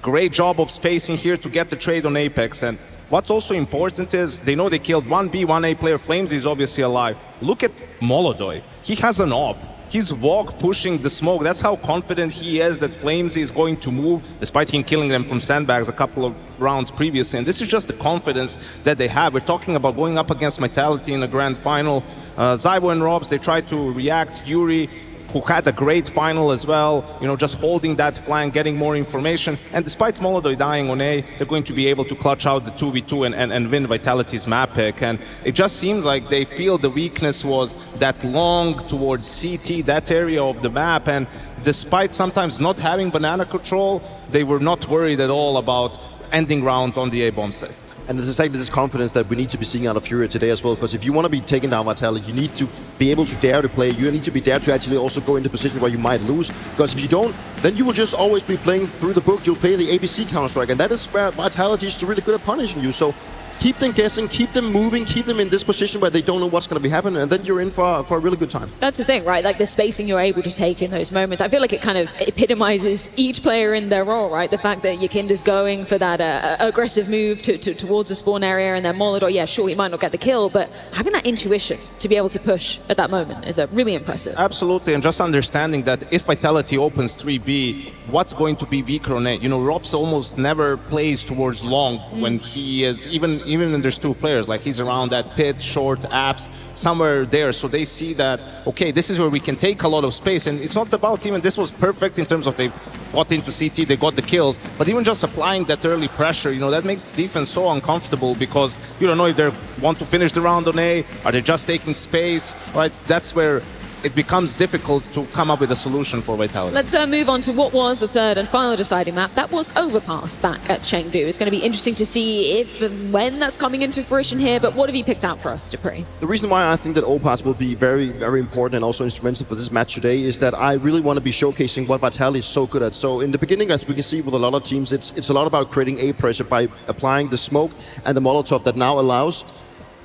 Great job of spacing here to get the trade on Apex. And what's also important is they know they killed 1B, 1A player. Flames is obviously alive. Look at Molodoi. He has an op. He's walk pushing the smoke. That's how confident he is that Flamesy is going to move, despite him killing them from sandbags a couple of rounds previously. And this is just the confidence that they have. We're talking about going up against Vitality in a grand final. Zyvo and Robs, they try to react. Yuri, who had a great final as well, just holding that flank, getting more information. And despite Molodoi dying on A, they're going to be able to clutch out the 2v2 and win Vitality's map pick. And it just seems like they feel the weakness was that long towards CT, that area of the map. And despite sometimes not having banana control, they were not worried at all about ending rounds on the A bomb site.
And it's exactly this confidence that we need to be seeing out of FURIA today as well, because if you want to be taking down Vitality, you need to be able to dare to play. You need to be dare to actually also go into position where you might lose, because if you don't, then you will just always be playing through the book. You'll play the ABC Counter-Strike, and that is where Vitality is really good at punishing you. So keep them guessing, keep them moving, keep them in this position where they don't know what's going to be happening, and then you're in for a really good time.
That's the thing, right? Like the spacing you're able to take in those moments. I feel like it kind of epitomizes each player in their role, right? The fact that Yakinda's going for that aggressive move towards the spawn area, and then Molodor, yeah, sure, he might not get the kill, but having that intuition to be able to push at that moment is really impressive.
Absolutely, and just understanding that if Vitality opens 3B, what's going to be weaker on it? Robs almost never plays towards long when he is, even when there's 2 players, like he's around that pit, short, apps, somewhere there. So they see that, okay, this is where we can take a lot of space. And it's not about even, this was perfect in terms of they got into CT, they got the kills, but even just applying that early pressure, that makes the defense so uncomfortable, because you don't know if they want to finish the round on A, are they just taking space, right? That's where it becomes difficult to come up with a solution for Vitality.
Let's move on to what was the third and final deciding map. That was Overpass back at Chengdu. It's going to be interesting to see if and when that's coming into fruition here, but what have you picked out for us, Dupree?
The reason why I think that Overpass will be very, very important and also instrumental for this match today is that I really want to be showcasing what Vitality is so good at. So in the beginning, as we can see with a lot of teams, it's a lot about creating A pressure by applying the smoke and the Molotov that now allows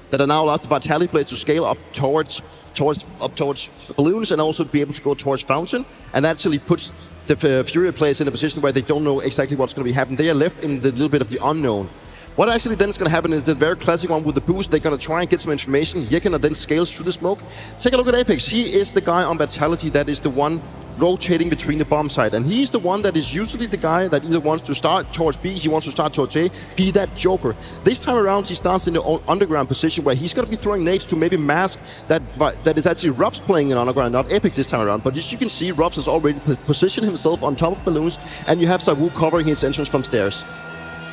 the Vitality players to scale up towards balloons and also be able to go towards fountain, and that actually puts the FURIA players in a position where they don't know exactly what's going to be happening. They are left in the little bit of the unknown. What actually then is going to happen is the very classic one with the boost. They're going to try and get some information. Yekina then scales through the smoke. Take a look at Apex. He is the guy on Vitality that is the one rotating between the bomb side, and he's the one that is usually the guy that either wants to start towards B, he wants to start towards A, be that joker. This time around he starts in the underground position where he's going to be throwing nades to maybe mask that is actually Robs playing in underground, not Epic this time around. But as you can see, Robs has already positioned himself on top of balloons, and you have ZywOo covering his entrance from stairs.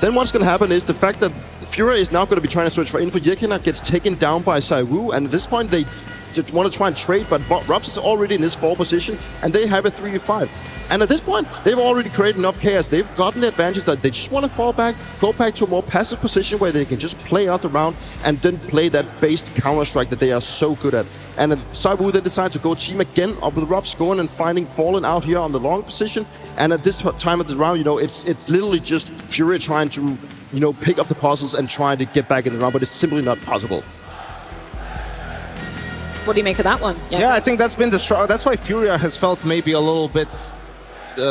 Then what's going to happen is the fact that FURIA is now going to be trying to search for info. Yekina gets taken down by ZywOo, and at this point they just want to try and trade, but Robs is already in his 4 position, and they have a 3v5. And at this point, they've already created enough chaos. They've gotten the advantage that they just want to fall back, go back to a more passive position where they can just play out the round and then play that based counter-strike that they are so good at. And ZywOo then decides to go team again up with Robs, going and finding Fallen out here on the long position. And at this time of the round, it's literally just FURIA trying to, pick up the puzzles and trying to get back in the round, but it's simply not possible.
What do you make of that one?
Yeah, I think that's been the struggle. That's why FURIA has felt maybe a little bit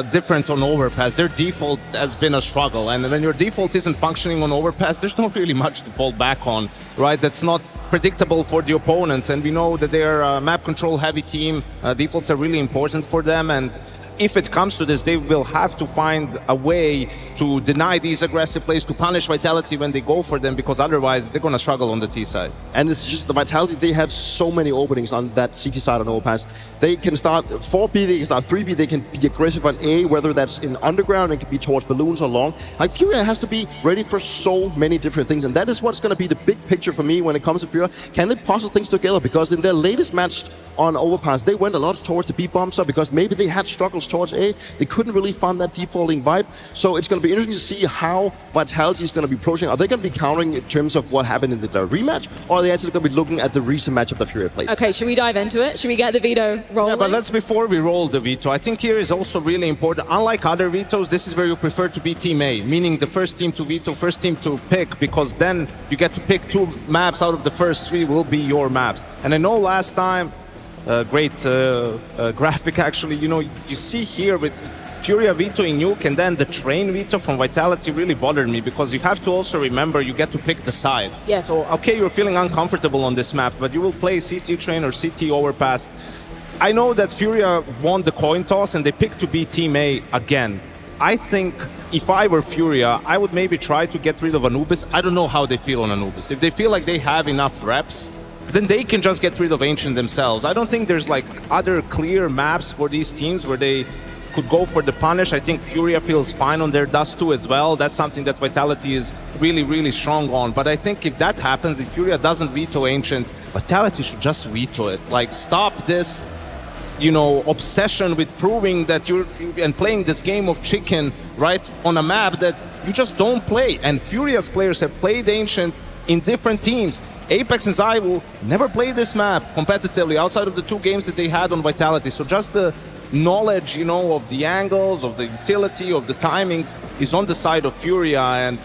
different on Overpass. Their default has been a struggle, and when your default isn't functioning on Overpass, there's not really much to fall back on, right? That's not predictable for the opponents, and we know that they're a map control heavy team. Defaults are really important for them, and if it comes to this, they will have to find a way to deny these aggressive plays, to punish Vitality when they go for them, because otherwise they're going to struggle on the T side.
And it's just the Vitality, they have so many openings on that CT side on Overpass. They can start 4B, they can start 3B, they can be aggressive on A, whether that's in underground, it can be towards balloons or long. Like, FURIA has to be ready for so many different things, and that is what's going to be the big picture for me when it comes to FURIA. Can they puzzle things together? Because in their latest match on Overpass, they went a lot towards the B bomb side because maybe they had struggles towards A. They couldn't really find that defaulting vibe. So it's going to be interesting to see how Vitality is going to be approaching. Are they going to be countering in terms of what happened in the rematch, or are they actually going to be looking at the recent matchup that FURIA played?
Okay, should we dive into it? Should we get the veto rolling?
Yeah, but before we roll the veto, I think here is also really important. Unlike other vetoes, this is where you prefer to be Team A, meaning the first team to veto, first team to pick, because then you get to pick 2 maps out of the first 3 will be your maps. And I know last time, great graphic actually, you see here with FURIA vetoing Nuke and then the train veto from Vitality really bothered me, because you have to also remember you get to pick the side.
Yes.
So, okay, you're feeling uncomfortable on this map, but you will play CT train or CT Overpass. I know that FURIA won the coin toss and they picked to be Team A again. I think if I were FURIA, I would maybe try to get rid of Anubis. I don't know how they feel on Anubis. If they feel like they have enough reps, then they can just get rid of Ancient themselves. I don't think there's like other clear maps for these teams where they could go for the punish. I think FURIA feels fine on their Dust 2 as well. That's something that Vitality is really, really strong on. But I think if that happens, if FURIA doesn't veto Ancient, Vitality should just veto it. Like, stop this, obsession with proving that and playing this game of chicken, right, on a map that you just don't play. And FURIA's players have played Ancient in different teams. Apex and ZywOo never played this map competitively outside of the 2 games that they had on Vitality. So just the knowledge, of the angles, of the utility, of the timings is on the side of FURIA. And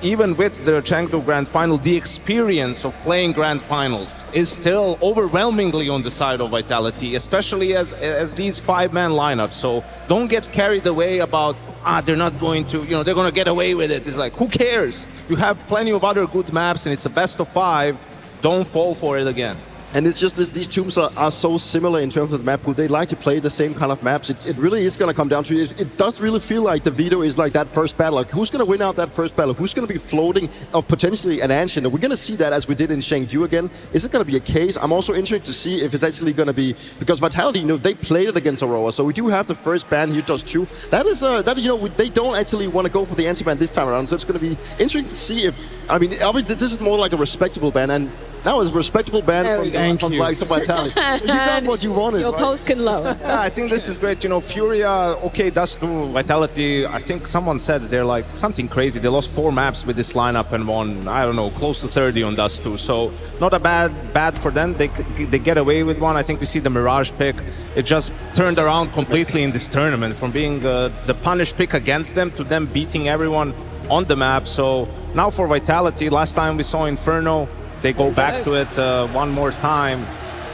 even with the Chengdu Grand Final, the experience of playing Grand Finals is still overwhelmingly on the side of Vitality, especially as these 5-man lineups. So don't get carried away about, they're not going to, they're going to get away with it. It's like, who cares? You have plenty of other good maps and it's a best of 5. Don't fall for it again.
And it's just these teams are so similar in terms of the map pool. They like to play the same kind of maps. It really is going to come down to it does really feel like the veto is like that first battle. Like, who's going to win out that first battle? Who's going to be floating of potentially an Ancient? Are we going to see that as we did in Chengdu again? Is it going to be a case? I'm also interested to see if it's actually going to be, because Vitality, they played it against Aurora, so we do have the first ban here, does 2. That is they don't actually want to go for the anti-ban this time around. So it's going to be interesting to see if, obviously this is more like a respectable ban, and that was a respectable ban from Vitality. You got what you wanted.
Your pulse can lower.
Yeah, I think this is great. FURIA, okay, Dust 2, Vitality. I think someone said they're like something crazy. They lost 4 maps with this lineup and won, I don't know, close to 30 on Dust 2. So not a bad for them. They get away with one. I think we see the Mirage pick. It just turned around completely in this tournament, from being the punish pick against them to them beating everyone on the map. So now for Vitality, last time we saw Inferno, they go back to it one more time.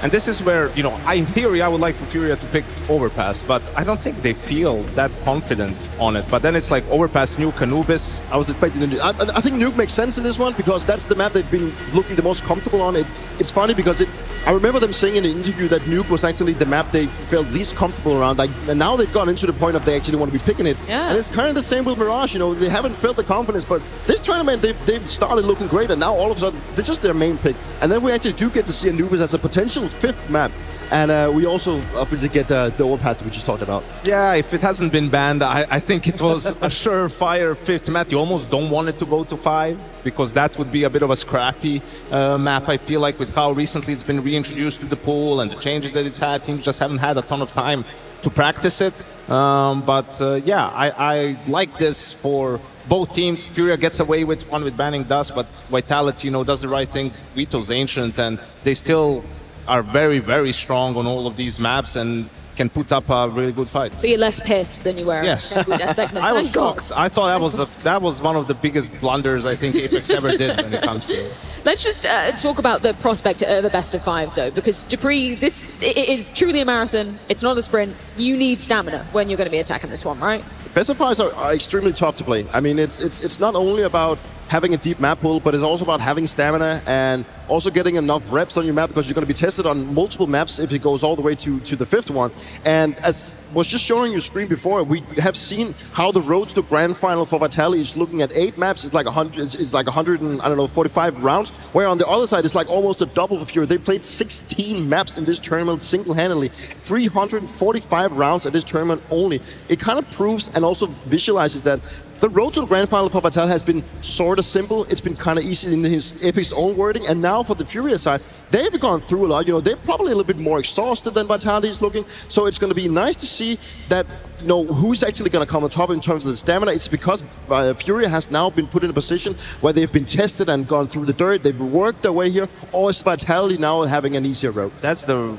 And this is where, you know, in theory, I would like for FURIA to pick Overpass, but I don't think they feel that confident on it. But then it's like Overpass, Nuke, Anubis.
I was expecting to do. I think Nuke makes sense in this one because that's the map they've been looking the most comfortable on. It's funny because I remember them saying in an interview that Nuke was actually the map they felt least comfortable around. Like, and now they've gone into the point of they actually want to be picking it.
Yeah.
And it's kind of the same with Mirage. You know, they haven't felt the confidence, but this tournament they've started looking great, and now all of a sudden this is their main pick. And then we actually do get to see Anubis as a potential 5th map. And we also obviously get the Overpass that we just talked about.
Yeah, if it hasn't been banned, I think it was a surefire 5th map. You almost don't want it to go to 5 because that would be a bit of a scrappy map. I feel like with how recently it's been reintroduced to the pool and the changes that it's had, teams just haven't had a ton of time to practice it. Yeah, I like this for both teams. FURIA gets away with one with banning Dust, but Vitality, you know, does the right thing. Vito's ancient, and they still are very, very strong on all of these maps and can put up a really good fight.
So you're less pissed than you were
yes.
in that segment.
I was shocked. I thought that was one of the biggest blunders I think Apex ever did when it comes to it.
Let's just talk about the prospect of a best of 5, though, because Dupree, this is truly a marathon. It's not a sprint. You need stamina when you're going to be attacking this one, right?
Best of 5s are extremely tough to play. I mean, it's not only about having a deep map pool, but it's also about having stamina and also getting enough reps on your map because you're going to be tested on multiple maps if it goes all the way to the 5th one. And as was just showing you screen before, we have seen how the road to the grand final for Vitality is looking at 8 maps. It's like 100. It's like 100 and I don't know 45 rounds. Where on the other side, it's like almost a double for FURIA. They played 16 maps in this tournament single-handedly, 345 rounds at this tournament only. It kind of proves and also visualizes that the road to the grand final for Vitality has been sort of simple. It's been kind of easy in his Epic's own wording. And now for the FURIA side, they've gone through a lot. You know, they're probably a little bit more exhausted than Vitality is looking. So it's going to be nice to see that, you know, who's actually going to come on top in terms of the stamina. It's because FURIA has now been put in a position where they've been tested and gone through the dirt. They've worked their way here. Or is Vitality now having an easier road?
That's the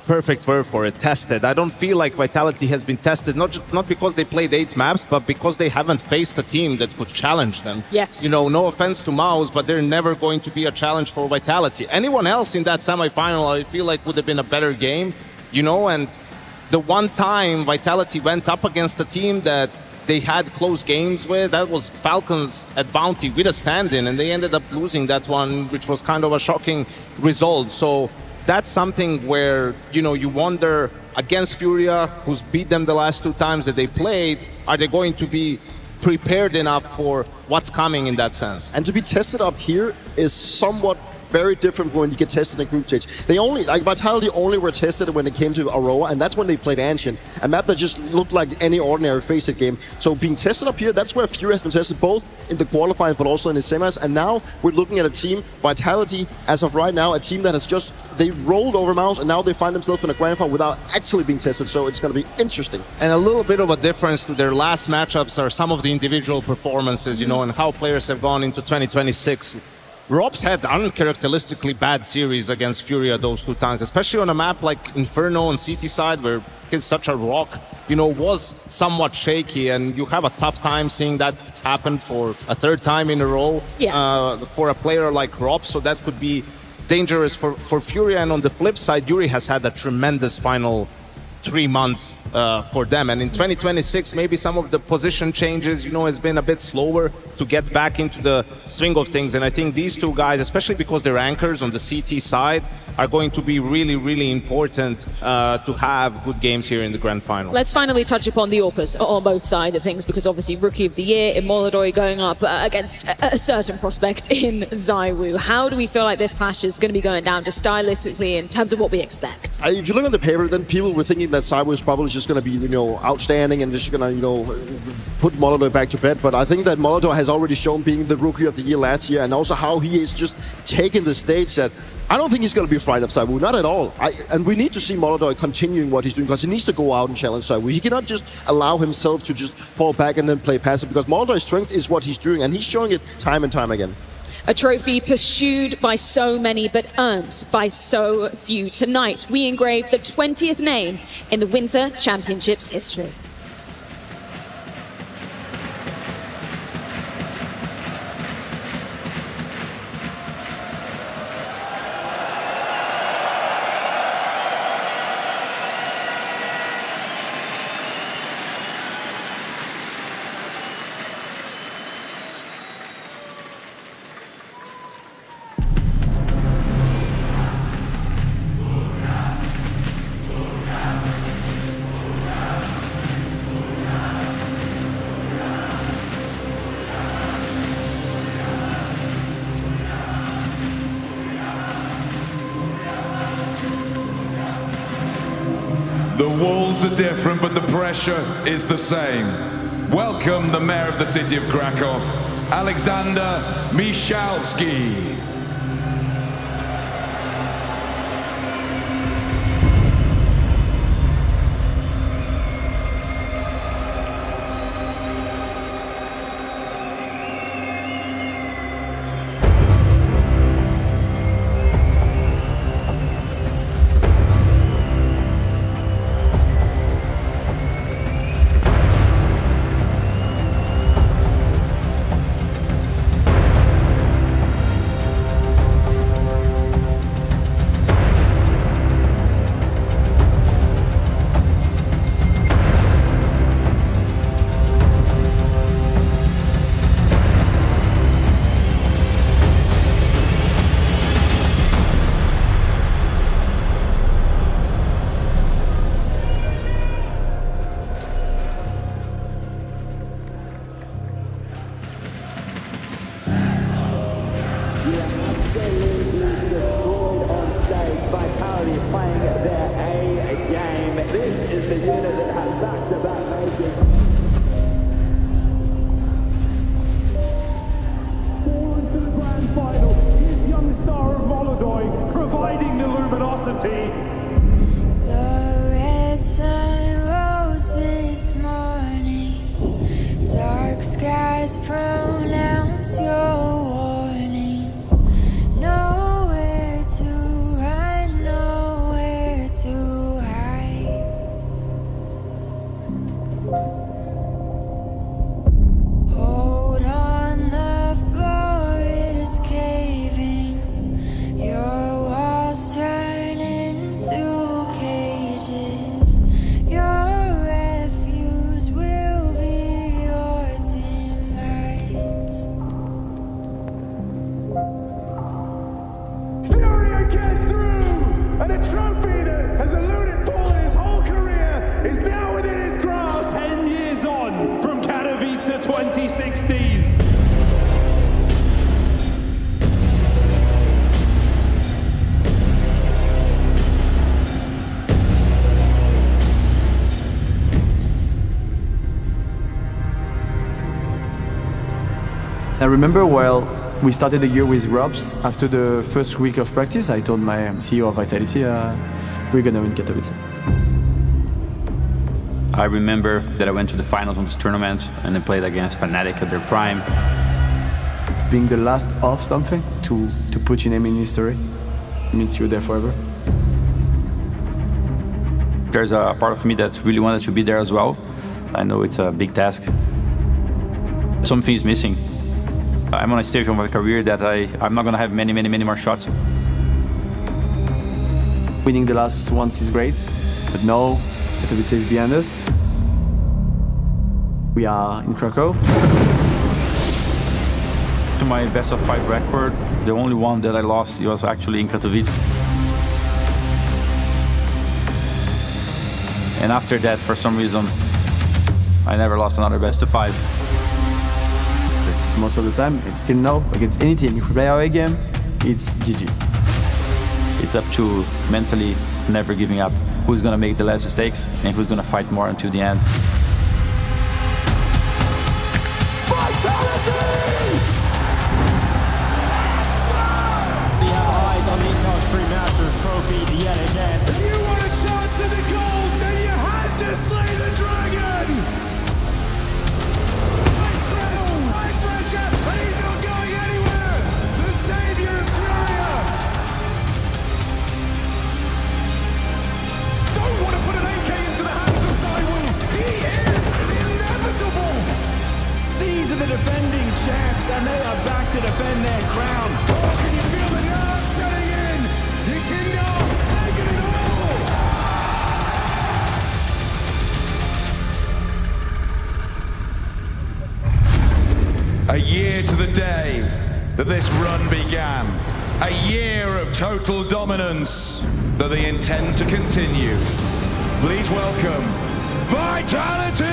perfect word for it, tested. I don't feel like Vitality has been tested, not because they played 8 maps, but because they haven't faced a team that could challenge them.
Yes.
You know, no offense to MOUZ, but they're never going to be a challenge for Vitality. Anyone else in that semifinal, I feel like would have been a better game, you know, and the one time Vitality went up against a team that they had close games with, that was Falcons at Bounty with a stand-in, and they ended up losing that one, which was kind of a shocking result. So that's something where, you know, you wonder against FURIA, who's beat them the last 2 times that they played, are they going to be prepared enough for what's coming in that sense?
And to be tested up here is somewhat very different when you get tested in group stage. They only, like Vitality only were tested when it came to Aurora, and that's when they played Ancient, a map that just looked like any ordinary FACEIT game. So being tested up here, that's where FURIA has been tested, both in the qualifying but also in the semis. And now we're looking at a team, Vitality, as of right now, a team that has just, they rolled over MOUZ, and now they find themselves in a grand final without actually being tested. So it's going to be interesting.
And a little bit of a difference to their last matchups are some of the individual performances, you know, and how players have gone into 2026. Rob's had uncharacteristically bad series against FURIA those 2 times, especially on a map like Inferno on CT side, where it's such a rock, you know, was somewhat shaky, and you have a tough time seeing that happen for a 3rd time in a row for a player like Rob, so that could be dangerous for FURIA. And on the flip side, Yuri has had a tremendous final 3 months for them, and in 2026 maybe some of the position changes, you know, has been a bit slower to get back into the swing of things. And I think these 2 guys, especially because they're anchors on the CT side, are going to be really, really important to have good games here in the grand final.
Let's finally touch upon the Orcas on both sides of things, because obviously Rookie of the Year in Molodoi going up against a certain prospect in ZywOo. How do we feel like this clash is going to be going down just stylistically in terms of what we expect?
If you look on the paper, then people were thinking that ZywOo is probably just going to be, you know, outstanding and just going to, you know, put Molodoi back to bed. But I think that Molodoi has already shown being the Rookie of the Year last year, and also how he is just taking the stage, that I don't think he's going to be afraid of ZywOo, not at all. And we need to see Molodoi continuing what he's doing, because he needs to go out and challenge ZywOo. He cannot just allow himself to just fall back and then play passive, because Molodoi's strength is what he's doing, and he's showing it time and time again.
A trophy pursued by so many, but earned by so few. Tonight, we engrave the 20th name in the Winter Championships history.
The walls are different, but the pressure is the same. Welcome the mayor of the city of Krakow, Alexander Michalski.
I remember while we started the year with Robs, after the first week of practice, I told my CEO of Vitality, we're gonna win Katowice.
I remember that I went to the finals of this tournament and then played against Fnatic at their prime.
Being the last of something, to put your name in history, means you're there forever.
There's a part of me that really wanted to be there as well. I know it's a big task. Something is missing. I'm on a stage of my career that I'm not gonna have many more shots.
Winning the last ones is great, but now Katowice is behind us. We are in Krakow.
To my best of 5 record, the only one that I lost was actually in Katowice. And after that, for some reason, I never lost another best of 5.
Most of the time, it's still no against any team. If we play our A game, it's GG.
It's up to mentally never giving up. Who's gonna make the less mistakes and who's gonna fight more until the end.
We have eyes on the Intel Extreme Masters trophy yet again.
If you want a chance at the gold, then you had to slay the dragon! But he's not going anywhere! The savior of FURIA! Don't want to put an AK into the hands of ZywOo! He is inevitable!
These are the defending champs, and they are back to defend their crown.
Oh, can you feel the nerves setting in? You can go taking it all! A year to the day that this run began. A year of total dominance that they intend to continue. Please welcome Vitality!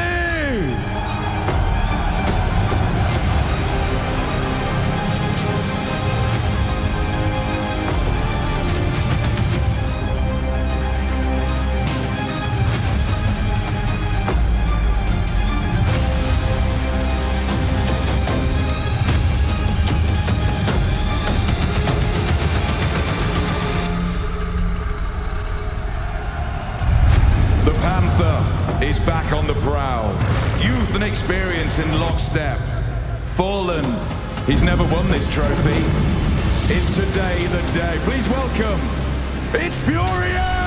Panther is back on the prowl. Youth and experience in lockstep. Fallen, he's never won this trophy. Is today the day? Please welcome, it's FURIA!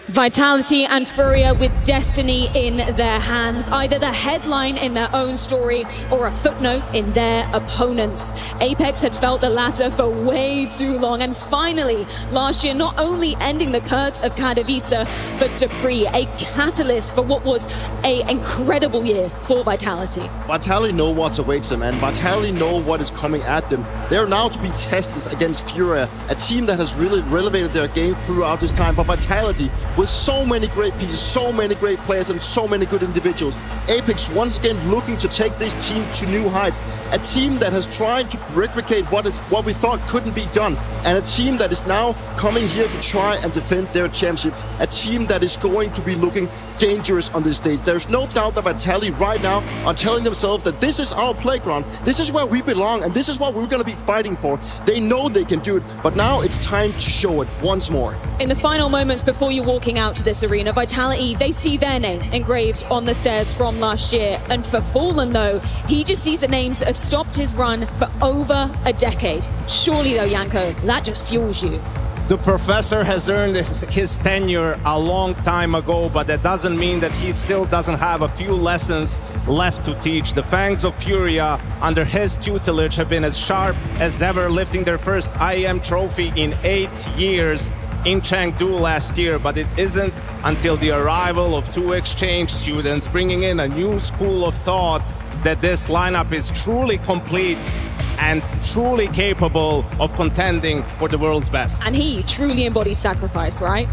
Vitality and FURIA with destiny in their hands, either the headline in their own story or a footnote in their opponents. Apex had felt the latter for way too long, and finally, last year, not only ending the curse of Katowice, but Dupree, a catalyst for what was an incredible year for Vitality.
Vitality know what awaits them, and Vitality know what is coming at them. They're now to be tested against FURIA, a team that has really relevated their game throughout this time, but Vitality, with so many great pieces, so many great players, and so many good individuals. Apex once again looking to take this team to new heights. A team that has tried to replicate what we thought couldn't be done, and a team that is now coming here to try and defend their championship. A team that is going to be looking dangerous on this stage. There's no doubt that Vitality right now are telling themselves that this is our playground, this is where we belong, and this is what we're going to be fighting for. They know they can do it, but now it's time to show it once more.
In the final moments before you're walking out to this arena, Vitality, they see their name engraved on the stairs from last year. And for Fallen, though, he just sees the names that have stopped his run for over a decade. Surely, though, Janko, that just fuels you.
The professor has earned his tenure a long time ago, but that doesn't mean that he still doesn't have a few lessons left to teach. The Fangs of FURIA, under his tutelage, have been as sharp as ever, lifting their first IEM trophy in 8 years in Chengdu last year, but it isn't until the arrival of 2 exchange students bringing in a new school of thought that this lineup is truly complete and truly capable of contending for the world's best.
And he truly embodies sacrifice, right?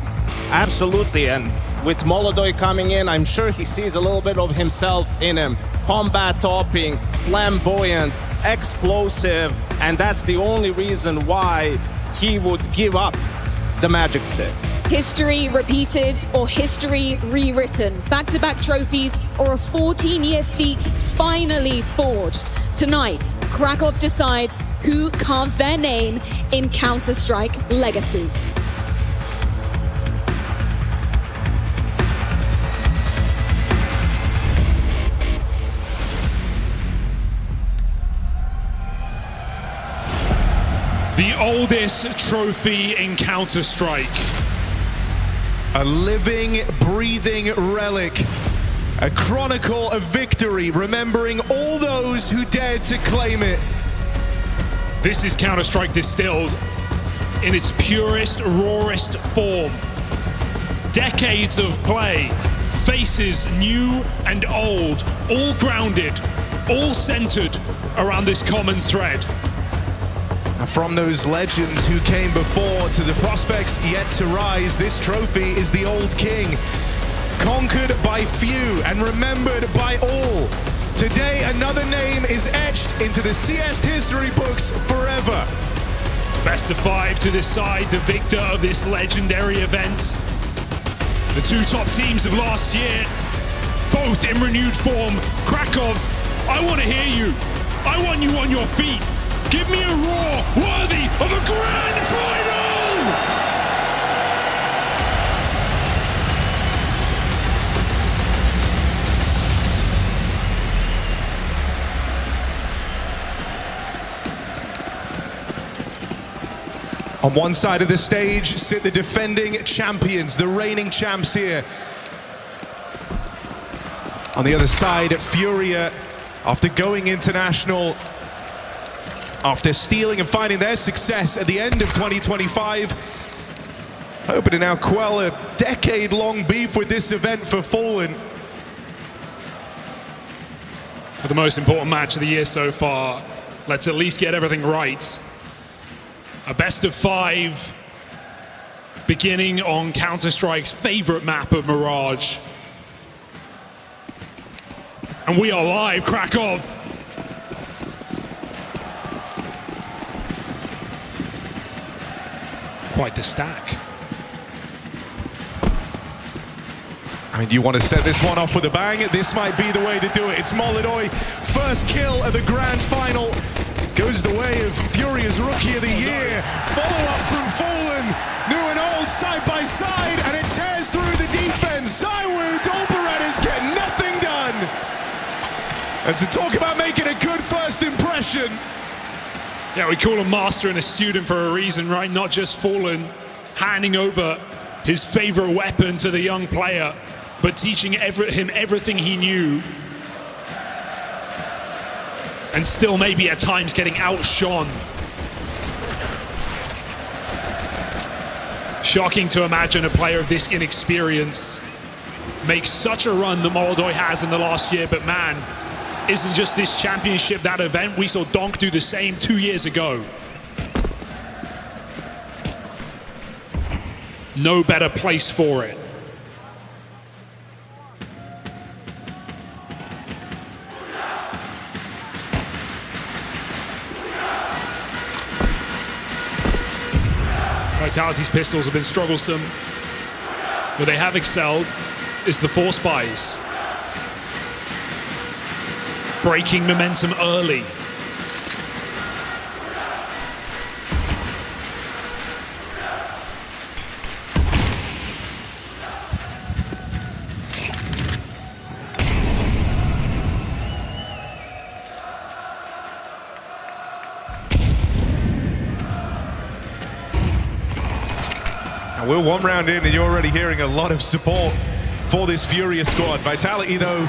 Absolutely, and with Molodoi coming in, I'm sure he sees a little bit of himself in him. Combat topping, flamboyant, explosive, and that's the only reason why he would give up the magic stick.
History repeated or history rewritten. Back-to-back trophies or a 14-year feat finally forged. Tonight, Krakow decides who carves their name in Counter-Strike legacy.
The oldest trophy in Counter-Strike.
A living, breathing relic. A chronicle of victory, remembering all those who dared to claim it.
This is Counter-Strike distilled in its purest, rawest form. Decades of play, faces new and old, all grounded, all centered around this common thread.
From those legends who came before to the prospects yet to rise, this trophy is the old king. Conquered by few and remembered by all. Today, another name is etched into the CS history books forever.
Best of 5 to decide the victor of this legendary event. The 2 top teams of last year, both in renewed form. Krakow, I want to hear you. I want you on your feet. Give me a roar worthy of a grand final!
On one side of the stage sit the defending champions, the reigning champs here. On the other side, FURIA, after going international, after stealing and finding their success at the end of 2025, hoping to now quell a decade-long beef with this event for Fallen.
For the most important match of the year so far, let's at least get everything right. A best of 5, beginning on Counter-Strike's favorite map of Mirage. And we are live, Krakow. Quite the stack.
I mean, do you want to set this one off with a bang? This might be the way to do it. It's Molidoy, first kill at the grand final. Goes the way of FURIA's Rookie of the Year. Follow-up from Fallen. New and old side by side, and it tears through the defense. ZywOo, Dolberettas get nothing done. And to talk about making a good first impression.
Yeah, we call a master and a student for a reason, right? Not just Fallen handing over his favorite weapon to the young player, but teaching him everything he knew. And still maybe at times getting outshone. Shocking to imagine a player of this inexperience make such a run that Molidoy has in the last year, but man, isn't just this championship that event? We saw Donk do the same 2 years ago. No better place for it. Vitality's pistols have been strugglesome. Where they have excelled is the force buys. Breaking momentum early.
We're one round in and you're already hearing a lot of support for this FURIA squad. Vitality, though,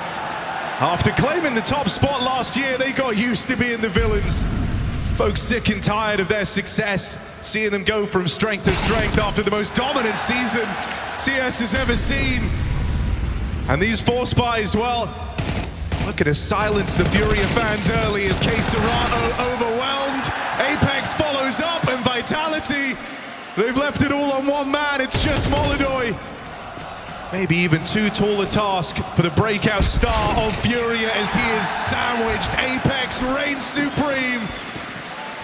after claiming the top spot last year, they got used to being the villains. Folks sick and tired of their success, seeing them go from strength to strength after the most dominant season CS has ever seen. And these force buys, well, looking to silence the FURIA fans early as K-Serato overwhelmed. Apex follows up, and Vitality, they've left it all on one man. It's just Molidoy. Maybe even too tall a task for the breakout star of FURIA as he is sandwiched. Apex reigns supreme.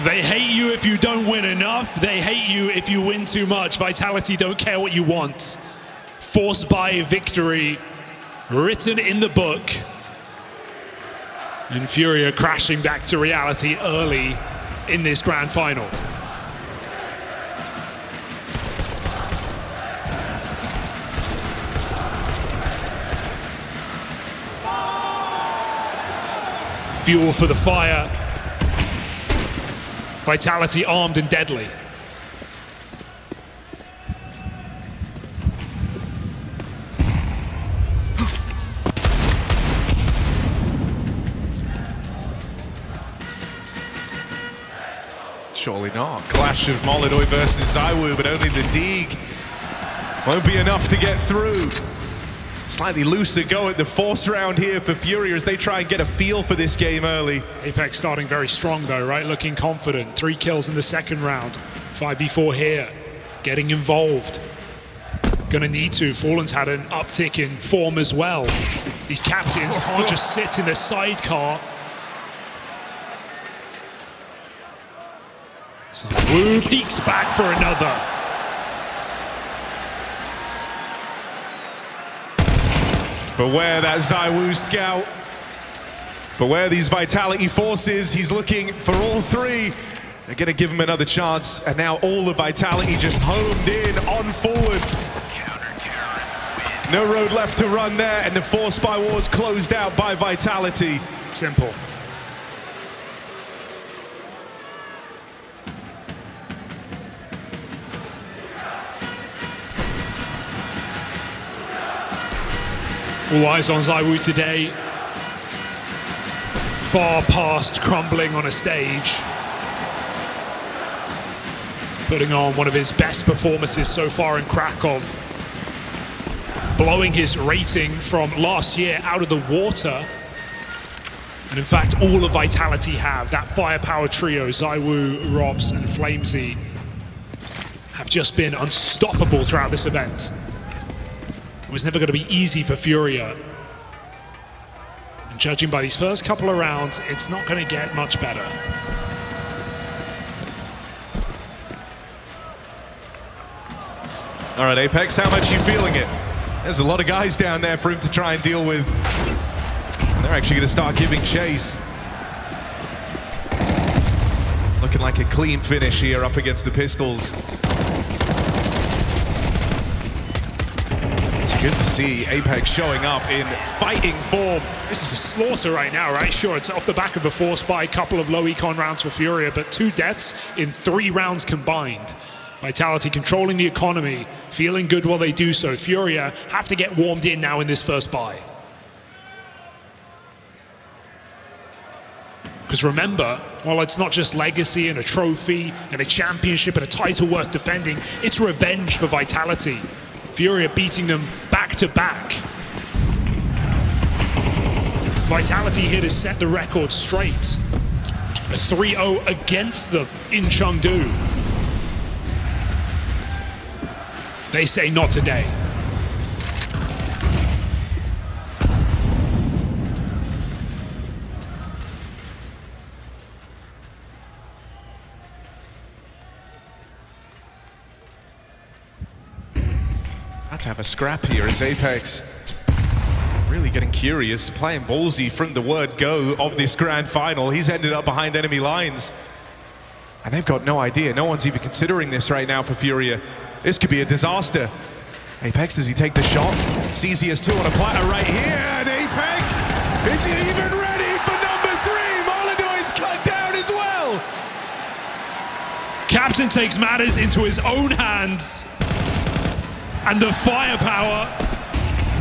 They hate you if you don't win enough. They hate you if you win too much. Vitality don't care what you want. Forced by victory, written in the book. And FURIA crashing back to reality early in this grand final. Fuel for the fire. Vitality armed and deadly.
Surely not. Clash of Molidoy versus ZywOo, but only the Deeg won't be enough to get through. Slightly looser go at the force round here for FURIA as they try and get a feel for this game early.
Apex starting very strong though, right? Looking confident. 3 kills in the second round. 5v4 here. Getting involved. Gonna need to. Fallen's had an uptick in form as well. These captains can't just sit in the sidecar. So Wu peeks back for another.
Beware that ZywOo scout. Beware these Vitality forces. He's looking for all 3. They're going to give him another chance. And now all the Vitality just homed in on Fallen. No road left to run there. And the force by wars closed out by Vitality.
Simple. All eyes on ZywOo today. Far past crumbling on a stage. Putting on one of his best performances so far in Krakow. Blowing his rating from last year out of the water. And in fact, all of Vitality have. That firepower trio, ZywOo, Robs, and Flamesy, have just been unstoppable throughout this event. It was never going to be easy for FURIA. And judging by these first couple of rounds, it's not going to get much better.
All right, Apex, how much are you feeling it? There's a lot of guys down there for him to try and deal with. And they're actually going to start giving chase. Looking like a clean finish here up against the Pistols. It's good to see Apex showing up in fighting form.
This is a slaughter right now, right? Sure, it's off the back of a force by a couple of low econ rounds for FURIA, but 2 deaths in 3 rounds combined. Vitality controlling the economy, feeling good while they do so. FURIA have to get warmed in now in this first buy. Because remember, well, it's not just legacy and a trophy and a championship and a title worth defending, it's revenge for Vitality. FURIA beating them back to back. Vitality here to set the record straight. A 3-0 against them in Chengdu. They say not today.
Had to have a scrap here as Apex really getting curious, playing ballsy from the word go of this grand final. He's ended up behind enemy lines. And they've got no idea. No one's even considering this right now for FURIA. This could be a disaster. Apex, does he take the shot? Sees he has 2 on a platter right here, and Apex is even ready for number 3. Molidoy's cut down as well.
Captain takes matters into his own hands. And the firepower,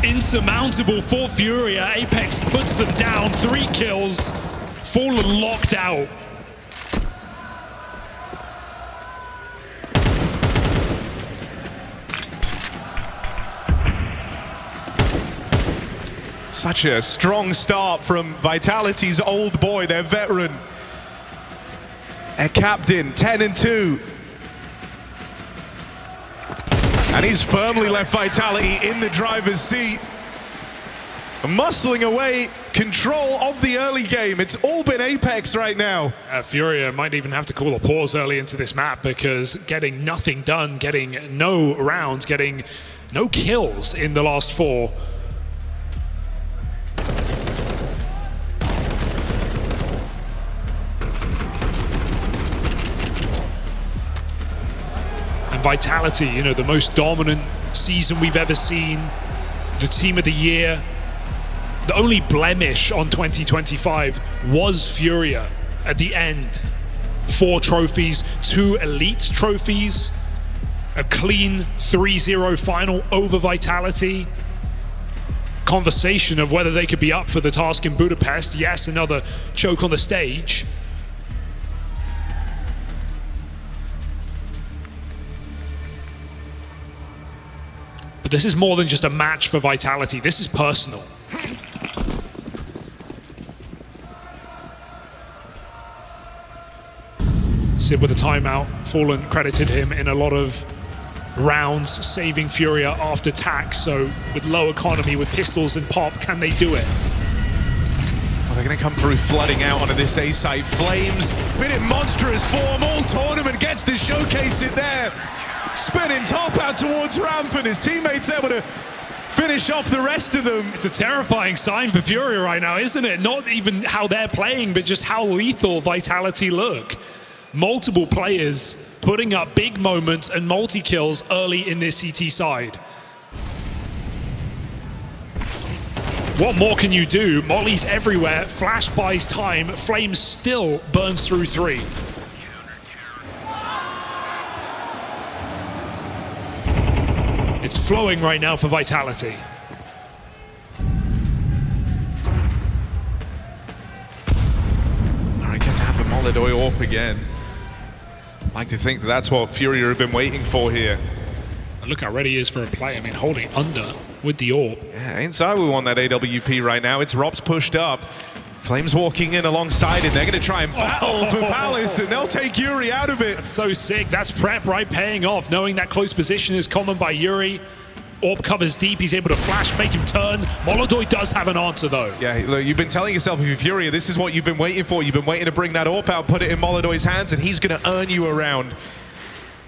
insurmountable for FURIA. Apex puts them down, 3 kills, Fallen locked out.
Such a strong start from Vitality's old boy, their veteran. Their captain, 10-2. And he's firmly left Vitality in the driver's seat. Muscling away control of the early game. It's all been Apex right now.
FURIA might even have to call a pause early into this map because getting nothing done, getting no rounds, getting no kills in the last 4. Vitality, you know, the most dominant season we've ever seen, the team of the year. The only blemish on 2025 was FURIA at the end. 4 trophies, 2 elite trophies, a clean 3-0 final over Vitality. Conversation of whether they could be up for the task in Budapest. Yes, another choke on the stage. But this is more than just a match for Vitality. This is personal. Sid with a timeout. Fallen credited him in a lot of rounds, saving FURIA after tax. So with low economy, with pistols and pop, can they do it?
Well, they're going to come through flooding out onto this A site. Flames, been in monstrous form all tournament, gets to showcase it there. Spinning top out towards ramp, and his teammates able to finish off the rest of them.
It's a terrifying sign for FURIA right now, isn't it? Not even how they're playing, but just how lethal Vitality look. Multiple players putting up big moments and multi-kills early in this CT side. What more can you do? Molly's everywhere, flash buys time, Flames still burns through 3. It's flowing right now for Vitality.
Molodoi AWP again. I like to think that that's what FURIA have been waiting for here.
And look how ready he is for a play. I mean, holding under with the AWP.
Yeah, ain't ZywOo on that AWP right now. It's Rob's pushed up. Flames walking in alongside it. They're going to try and battle for Palace, and they'll take Yuri out of it.
That's so sick. That's prep, right? Paying off, knowing that close position is common by Yuri. AWP covers deep. He's able to flash, make him turn. Molodoi does have an answer, though.
Yeah, look, you've been telling yourself, if you're FURIA, this is what you've been waiting for. You've been waiting to bring that AWP out, put it in Molodoi's hands, and he's going to earn you around.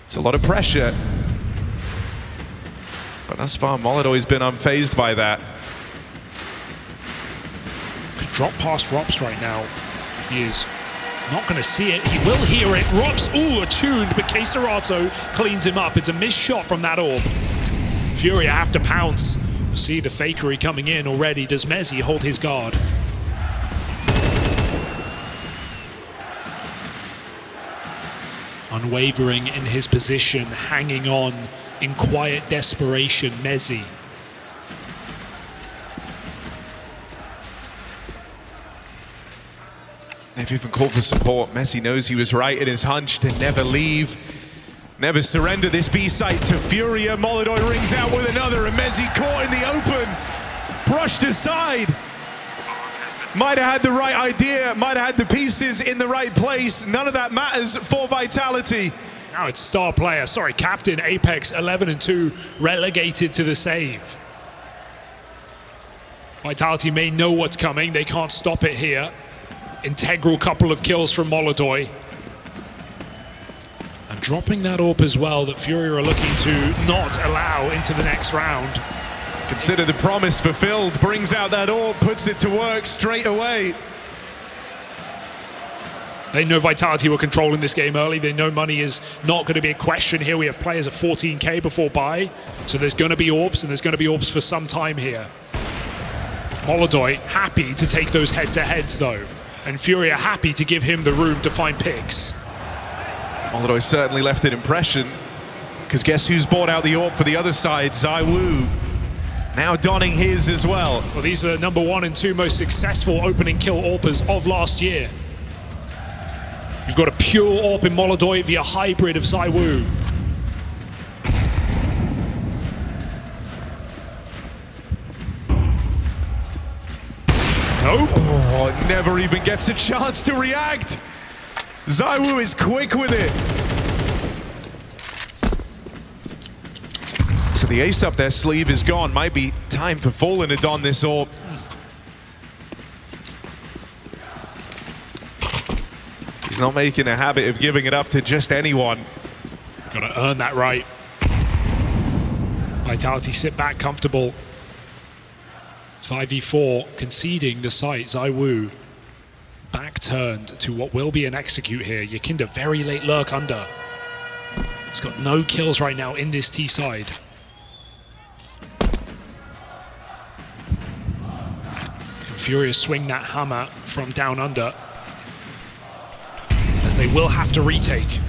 It's a lot of pressure. But thus far, Molodoi's been unfazed by that.
Could drop past Rops right now. He is not going to see it. He will hear it. Rops, ooh, attuned, but Keserato cleans him up. It's a missed shot from that AWP. FURIA have to pounce. See the fakery coming in already. Does Mezzi hold his guard? Unwavering in his position, hanging on in quiet desperation, Mezzi.
They've even called for support. Mezzi knows he was right in his hunch to never leave. Never surrender this B site to FURIA. Molodoi rings out with another, and Mezzi caught in the open, brushed aside. Might have had the right idea, might have had the pieces in the right place. None of that matters for Vitality.
Now it's star player, sorry, captain Apex 11-2 relegated to the save. Vitality may know what's coming, they can't stop it here. Integral couple of kills from Molodoi. And dropping that AWP as well that FURIA are looking to not allow into the next round.
Consider the promise fulfilled, brings out that AWP, puts it to work straight away.
They know Vitality were controlling this game early. They know money is not going to be a question here. We have players at 14k before buy. So there's going to be AWPs, and there's going to be AWPs for some time here. Molodoi happy to take those head-to-heads though. And FURIA happy to give him the room to find picks.
Molodoi certainly left an impression, because guess who's bought out the AWP for the other side? ZywOo. Now donning his as well.
Well, these are the #1 and 2 most successful opening kill AWPers of last year. You've got a pure AWP in Molodoi via hybrid of ZywOo. Nope.
Oh, never even gets a chance to react. ZywOo is quick with it. So the ace up their sleeve is gone. Might be time for Fallen to don this AWP. He's not making a habit of giving it up to just anyone.
Gotta earn that right. Vitality sit back comfortable. 5v4 conceding the site. ZywOo back turned to what will be an execute here. Yakinda very late lurk under. He's got no kills right now in this T side. Can FURIA swing that hammer from down under? As they will have to retake.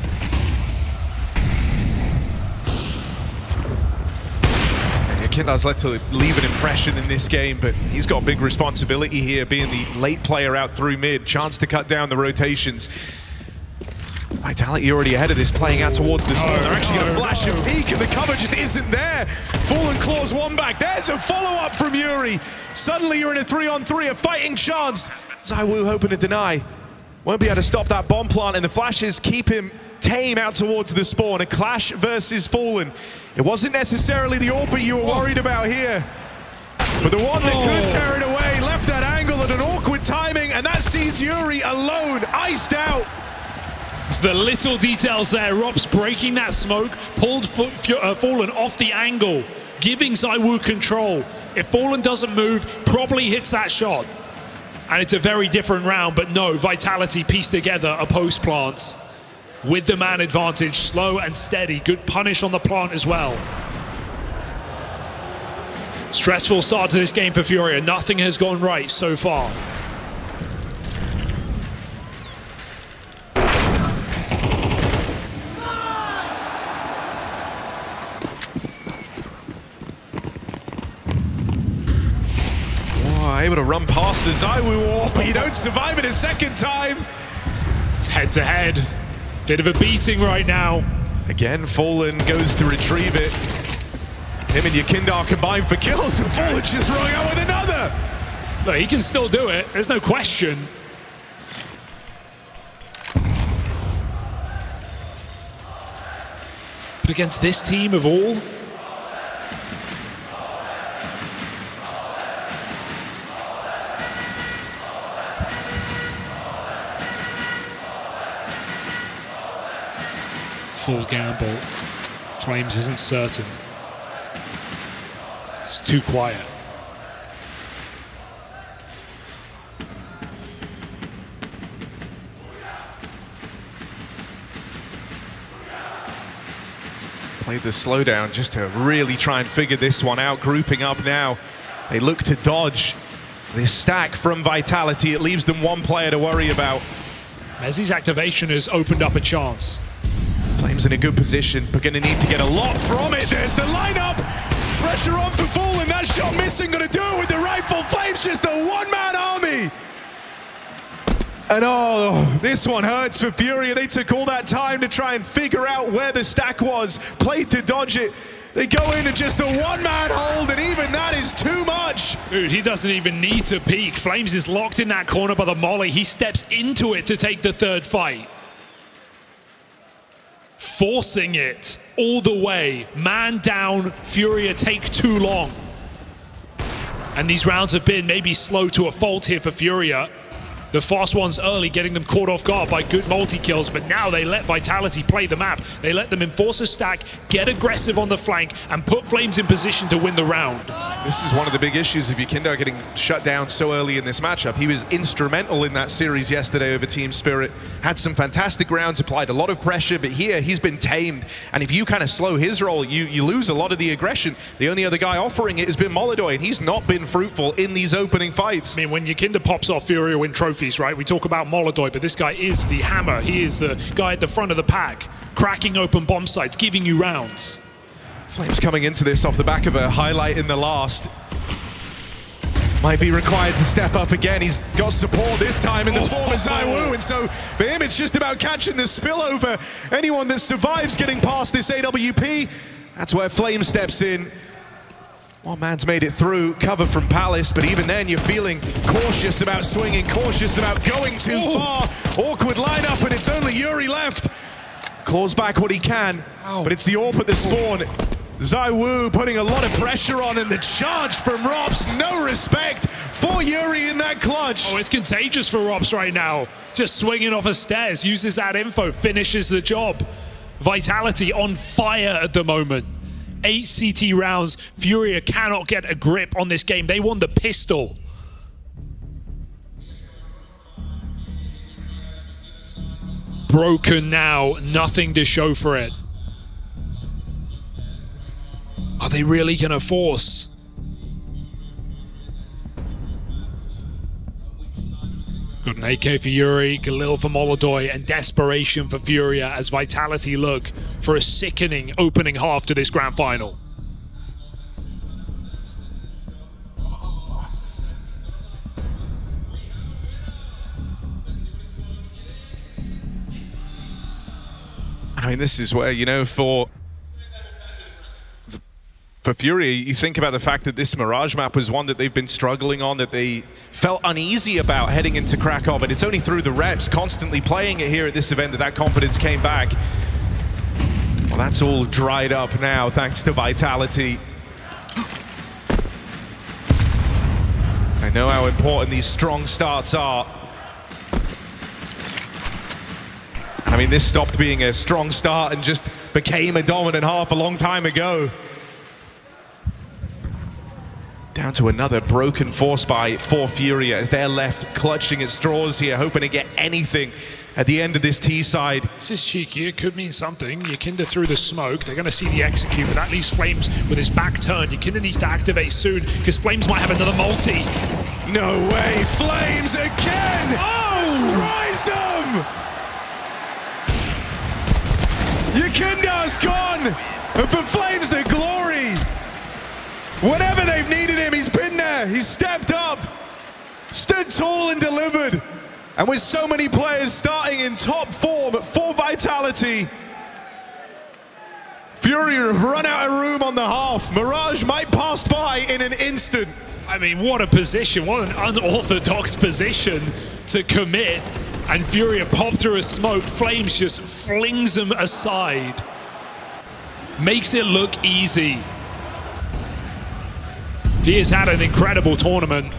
Yakinda's led to leave an impression in this game, but he's got a big responsibility here, being the late player out through mid. Chance to cut down the rotations. Vitality already ahead of this, playing out towards the spawn. They're actually going to flash and peek, and the cover just isn't there. Fallen claws one back. There's a follow-up from Yuri. Suddenly you're in a 3-on-3, a fighting chance. ZywOo hoping to deny. Won't be able to stop that bomb plant, and the flashes keep him tame out towards the spawn. A clash versus Fallen. It wasn't necessarily the AWP you were worried about here, but the one that could tear it away left that angle at an awkward timing, and that sees Yuri alone, iced out.
It's the little details there. Rops breaking that smoke, pulled Fallen off the angle, giving ZywOo control. If Fallen doesn't move, probably hits that shot. And it's a very different round, but no, Vitality pieced together a post plant with the man advantage, slow and steady. Good punish on the plant as well. Stressful start to this game for FURIA. Nothing has gone right so far.
Able to run past the ZywOo AWP, but you don't survive it a second time.
It's head-to-head. Bit of a beating right now.
Again, Fallen goes to retrieve it. Him and Yakindar combine for kills, and Fallen just rolling out with another.
Look, he can still do it. There's no question. But against this team of all, full gamble. Flames isn't certain. It's too quiet.
Played the slowdown just to really try and figure this one out. Grouping up now. They look to dodge this stack from Vitality. It leaves them one player to worry about.
Mezzi's activation has opened up a chance.
Flames in a good position, but going to need to get a lot from it. There's the lineup. Pressure on for Fallen. That shot missing. Going to do it with the rifle. Flames just a one-man army. And oh, this one hurts for FURIA. They took all that time to try and figure out where the stack was. Played to dodge it. They go into just the one-man hold, and even that is too much.
Dude, he doesn't even need to peek. Flames is locked in that corner by the molly. He steps into it to take the third fight. Forcing it all the way. Man down, FURIA take too long. And these rounds have been maybe slow to a fault here for FURIA. The fast ones early, getting them caught off guard by good multi-kills, but now they let Vitality play the map. They let them enforce a stack, get aggressive on the flank, and put Flames in position to win the round.
This is one of the big issues of Yakindar getting shut down so early in this matchup. He was instrumental in that series yesterday over Team Spirit. Had some fantastic rounds, applied a lot of pressure, but here he's been tamed. And if you kind of slow his roll, you lose a lot of the aggression. The only other guy offering it has been Molidoy, and he's not been fruitful in these opening fights.
I mean, when Yakindar pops off, FURIA win trophies, right? We talk about Molidoy, but this guy is the hammer. He is the guy at the front of the pack, cracking open bomb sites, giving you rounds.
Flames coming into this off the back of a highlight in the last. Might be required to step up again. He's got support this time in the form of ZywOo, and so for him it's just about catching the spillover. Anyone that survives getting past this AWP, that's where Flame steps in. One man's made it through, cover from Palace, but even then you're feeling cautious about swinging, cautious about going too far. Awkward lineup, and it's only Yuri left. Claws back what he can, but it's the AWP at the spawn. ZywOo putting a lot of pressure on, and the charge from Rops, no respect for Yuri in that clutch.
Oh, it's contagious for Rops right now. Just swinging off of stairs, uses that info, finishes the job. Vitality on fire at the moment. 8 CT rounds. FURIA cannot get a grip on this game. They won the pistol. Broken now, nothing to show for it. Are they really gonna force? Got an AK for Yuri, Galil for Molidoy, and desperation for FURIA as Vitality look for a sickening opening half to this grand final.
I mean, this is where, you know, for FURIA, you think about the fact that this Mirage map was one that they've been struggling on, that they felt uneasy about heading into Krakow, but it's only through the reps, constantly playing it here at this event, that confidence came back. Well, that's all dried up now, thanks to Vitality. I know how important these strong starts are. I mean, this stopped being a strong start and just became a dominant half a long time ago. Down to another broken force buy for FURIA as they're left clutching at straws here, hoping to get anything at the end of this T side.
This is cheeky, it could mean something. Yakindar through the smoke, they're going to see the execute, but that leaves Flames with his back turned. Yakindar needs to activate soon, because Flames might have another multi.
No way, Flames again! Destroys them! Yakindar's gone! And for Flames, the glory! Whenever they've needed him, he's been there. He's stepped up, stood tall and delivered. And with so many players starting in top form for Vitality, FURIA have run out of room on the half. Mirage might pass by in an instant.
I mean, what a position, what an unorthodox position to commit. And FURIA pop through a smoke, Flames just flings them aside. Makes it look easy. He has had an incredible tournament.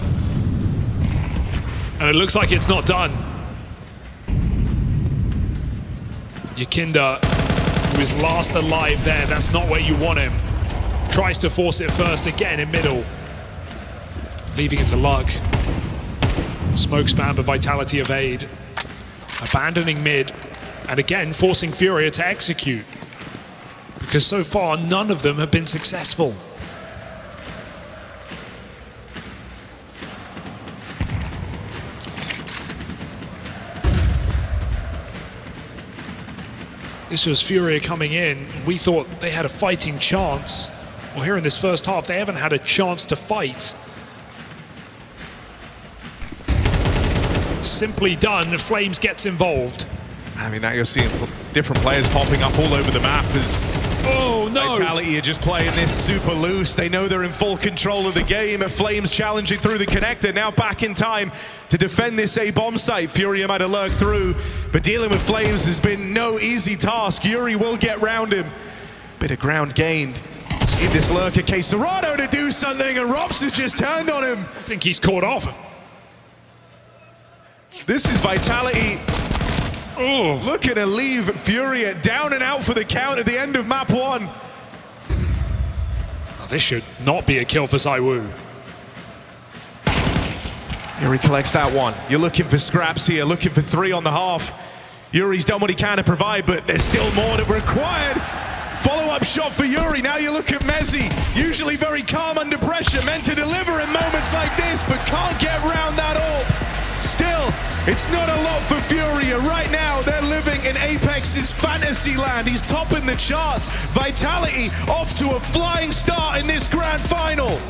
And it looks like it's not done. Yakinda, who is last alive there, that's not where you want him. Tries to force it first again in middle. Leaving it to luck. Smoke spam, but Vitality evade. Abandoning mid, and again forcing FURIA to execute. Because so far, none of them have been successful. This was FURIA coming in. We thought they had a fighting chance. Well, here in this first half, they haven't had a chance to fight. Simply done, Flames gets involved.
I mean, now you're seeing different players popping up all over the map as Vitality are just playing this super loose. They know they're in full control of the game. Flames challenging through the connector, now back in time to defend this A-bomb site. FURIA might have lurked through, but dealing with Flames has been no easy task. Yuri will get round him. Bit of ground gained. Just give this lurker case Serrano to do something, and Rops has just turned on him.
I think he's caught off.
This is Vitality looking to leave FURIA down and out for the count at the end of map 1.
Oh, this should not be a kill for ZywOo.
Yuri collects that one. You're looking for scraps here, looking for 3 on the half. Yuri's done what he can to provide, but there's still more that required. Follow-up shot for Yuri. Now you look at Mezzi, usually very calm under pressure, meant to deliver in moments like this, but can't get round that orb. Still, it's not a lot for FURIA. Right now, they're living in Apex's fantasy land. He's topping the charts. Vitality off to a flying start in this grand final.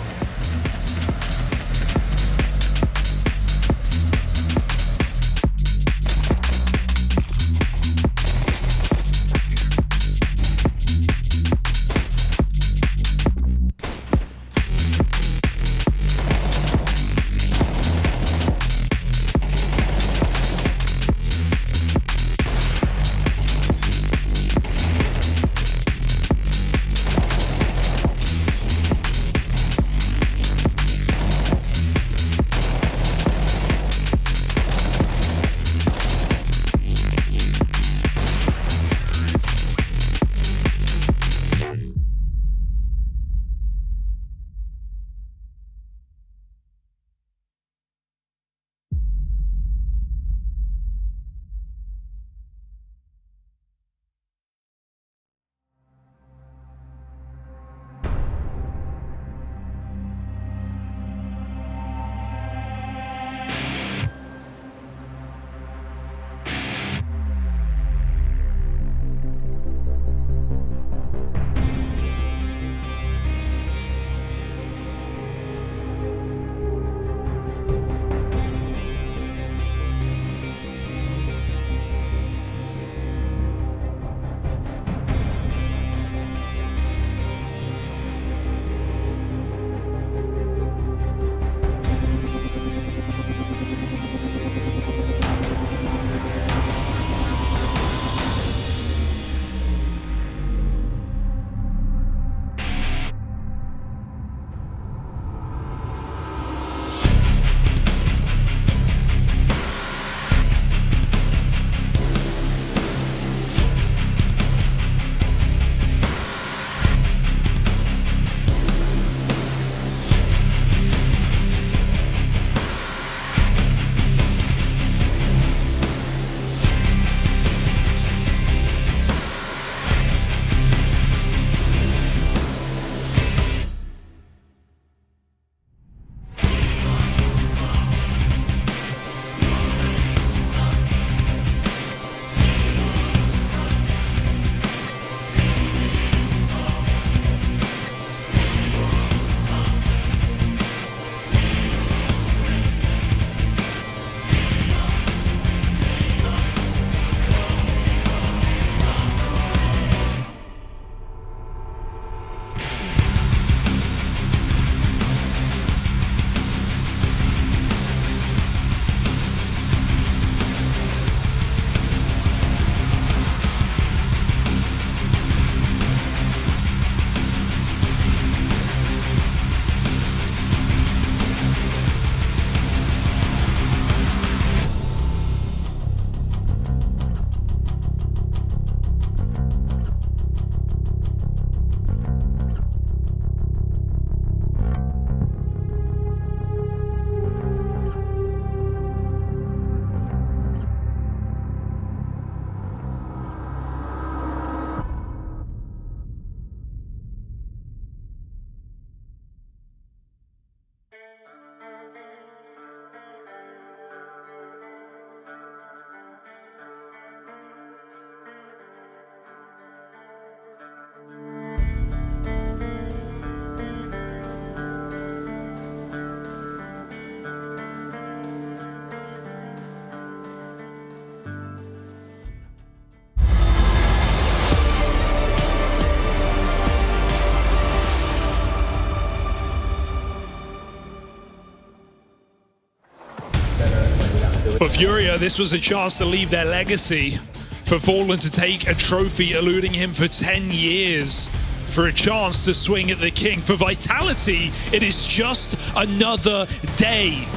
For FURIA, this was a chance to leave their legacy. For Fallen to take a trophy, eluding him for 10 years. For a chance to swing at the king. For Vitality, it is just another day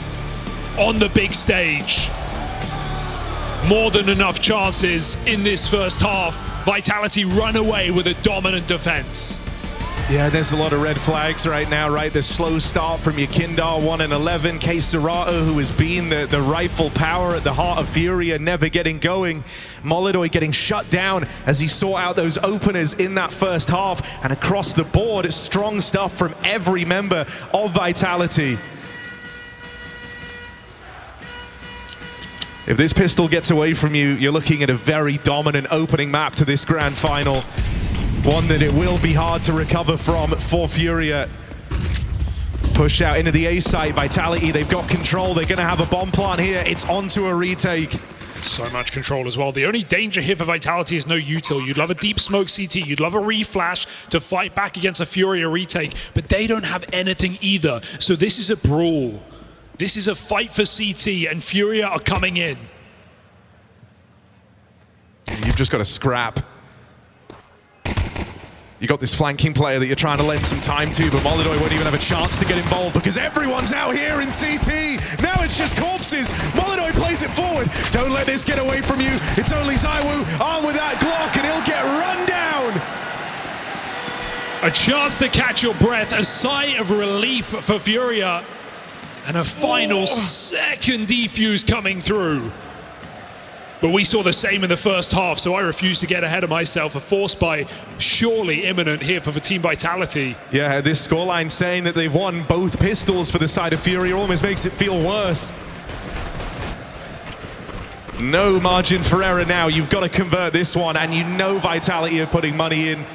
on the big stage. More than enough chances in this first half. Vitality run away with a dominant defense.
Yeah, there's a lot of red flags right now, right? The slow start from Yakindar, 1-11. K-Serato, who has been the rightful power at the heart of FURIA, never getting going. Molidoy getting shut down as he saw out those openers in that first half. And across the board, it's strong stuff from every member of Vitality. If this pistol gets away from you, you're looking at a very dominant opening map to this grand final. One that it will be hard to recover from for FURIA. Pushed out into the A site, Vitality, they've got control. They're going to have a bomb plant here. It's onto a retake.
So much control as well. The only danger here for Vitality is no util. You'd love a deep smoke CT. You'd love a reflash to fight back against a FURIA retake. But they don't have anything either. So this is a brawl. This is a fight for CT, and FURIA are coming in.
You've just got to scrap. You got this flanking player that you're trying to lend some time to, but Molidoy won't even have a chance to get involved because everyone's out here in CT. Now it's just corpses. Molidoy plays it forward. Don't let this get away from you. It's only ZywOo armed with that Glock, and he'll get run down.
A chance to catch your breath, a sigh of relief for FURIA, and a final second defuse coming through. But we saw the same in the first half, so I refuse to get ahead of myself. A force buy surely imminent here for Team Vitality.
Yeah, this scoreline saying that they've won both pistols for the side of FURIA almost makes it feel worse. No margin for error now. You've got to convert this one, and you know Vitality are putting money in.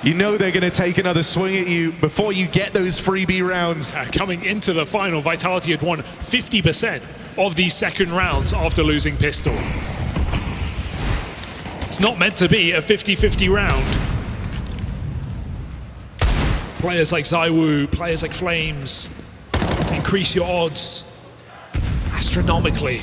You know they're going to take another swing at you before you get those freebie rounds.
Coming into the final, Vitality had won 50% of these second rounds after losing pistol. It's not meant to be a 50-50 round. Players like ZywOo, players like Flames, increase your odds astronomically.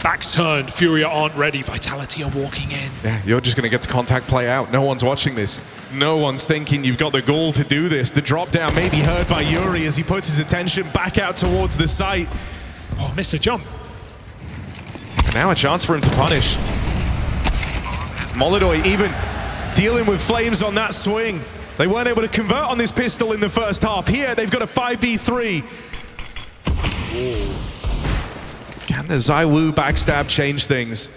Backs turned, FURIA aren't ready, Vitality are walking in.
Yeah, you're just going to get the contact play out. No one's watching this. No one's thinking you've got the gall to do this. The drop down may be heard by Yuri as he puts his attention back out towards the site.
Oh, missed a jump.
And now a chance for him to punish. Molidoy even dealing with Flames on that swing. They weren't able to convert on this pistol in the first half. Here, they've got a 5v3. Can the ZywOo backstab change things?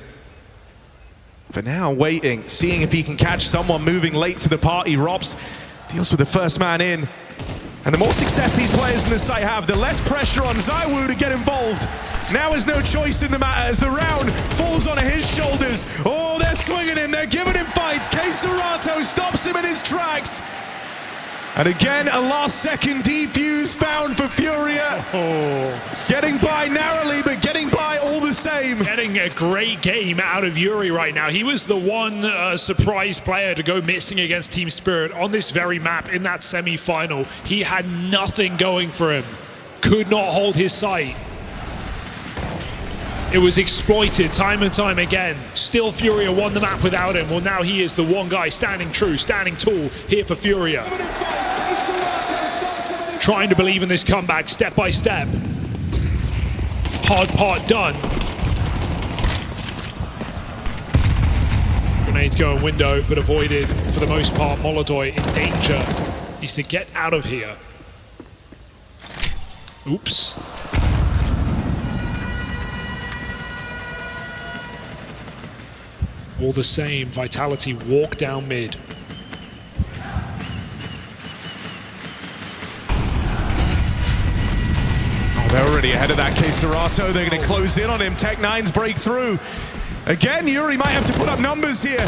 For now, waiting, seeing if he can catch someone moving late to the party. Rops deals with the first man in. And the more success these players in the site have, the less pressure on ZywOo to get involved. Now is no choice in the matter as the round falls onto his shoulders. Oh, they're swinging him, they're giving him fights. K-Serato stops him in his tracks. And again, a last-second defuse found for FURIA. Getting by narrowly, but getting by all the same.
Getting a great game out of Yuri right now. He was the one surprise player to go missing against Team Spirit on this very map in that semi-final. He had nothing going for him. Could not hold his sight. It was exploited time and time again. Still FURIA won the map without him. Well, now he is the one guy standing true, standing tall here for FURIA. Trying to believe in this comeback step by step. Hard part done. Grenades go in window, but avoided for the most part. Molidoy in danger. Needs to get out of here. Oops. All the same, Vitality walk down mid.
Oh, they're already ahead of that K-Serato. They're going to close in on him. Tech9's break through. Again, Yuri might have to put up numbers here.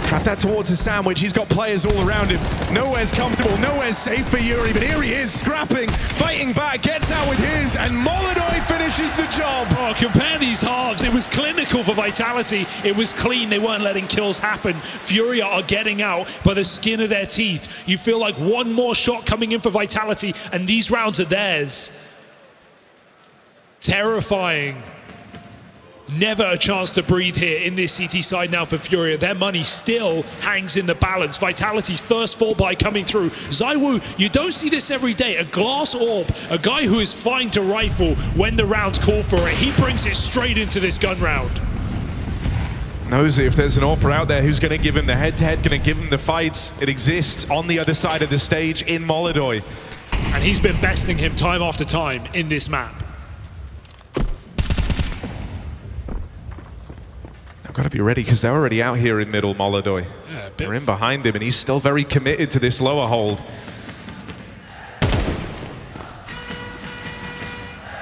Trap that towards the sandwich. He's got players all around him. Nowhere's comfortable, nowhere's safe for Yuri, but here he is, scrapping, fighting back, gets out with his, and Molidoy finishes the job.
Oh, compare these halves. It was clinical for Vitality. It was clean. They weren't letting kills happen. FURIA are getting out by the skin of their teeth. You feel like one more shot coming in for Vitality, and these rounds are theirs. Terrifying. Never a chance to breathe here in this CT side now for Furia. Their money still hangs in the balance. Vitality's first fall by coming through. ZywOo, you don't see this every day. A glass orb, a guy who is fine to rifle when the rounds call for it. He brings it straight into this gun round.
Knows if there's an AWPer out there who's going to give him the head-to-head, going to give him the fights. It exists on the other side of the stage in Molodoi.
And he's been besting him time after time in this map.
Got to be ready because they're already out here in middle, Molodoi.
Yeah,
they're in behind him and he's still very committed to this lower hold.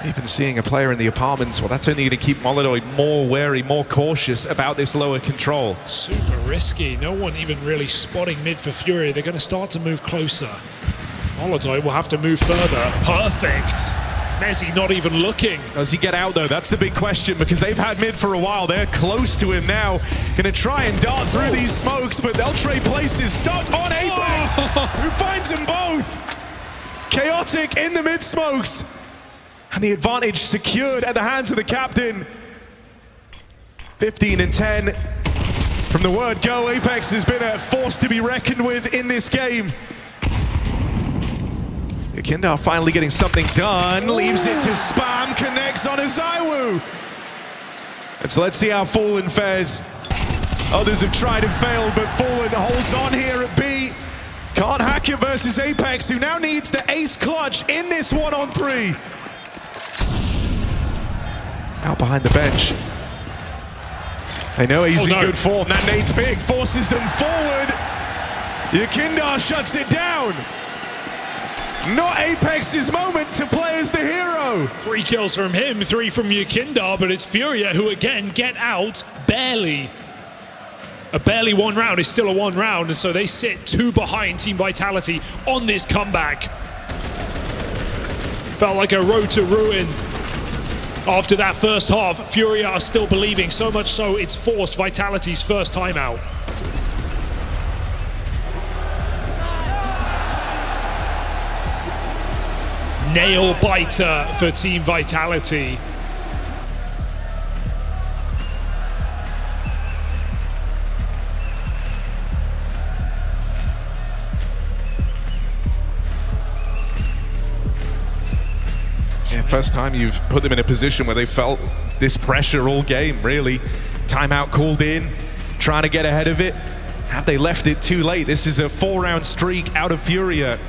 Even seeing a player in the apartments, well, that's only going to keep Molodoi more wary, more cautious about this lower control.
Super risky. No one even really spotting mid for Furia. They're going to start to move closer. Molodoi will have to move further. Perfect. Mezzi not even looking.
Does he get out though? That's the big question because they've had mid for a while. They're close to him now. Gonna try and dart through these smokes, but they'll trade places. Stuck on Apex, who finds them both. Chaotic in the mid smokes. And the advantage secured at the hands of the captain. 15 and 10. From the word go, Apex has been a force to be reckoned with in this game. Kindar finally getting something done, leaves it to spam, connects on a ZywOo. And so let's see how Fallen fares. Others have tried and failed, but Fallen holds on here at B. Can't hack it versus Apex, who now needs the ace clutch in this 1-on-3. Out behind the bench. They know he's in good form. That nade's big, forces them forward. Kindar shuts it down. Not Apex's moment to play as the hero.
3 kills from him, 3 from Kindar, but it's Furia who again get out barely. A barely 1 round is still a 1 round, and so they sit 2 behind Team Vitality on this comeback. Felt like a road to ruin. After that first half, Furia are still believing, so much so it's forced Vitality's first timeout. Nail biter for Team Vitality.
Yeah, first time you've put them in a position where they felt this pressure all game, really. Timeout called in, trying to get ahead of it. Have they left it too late? This is a 4-round streak out of Furia.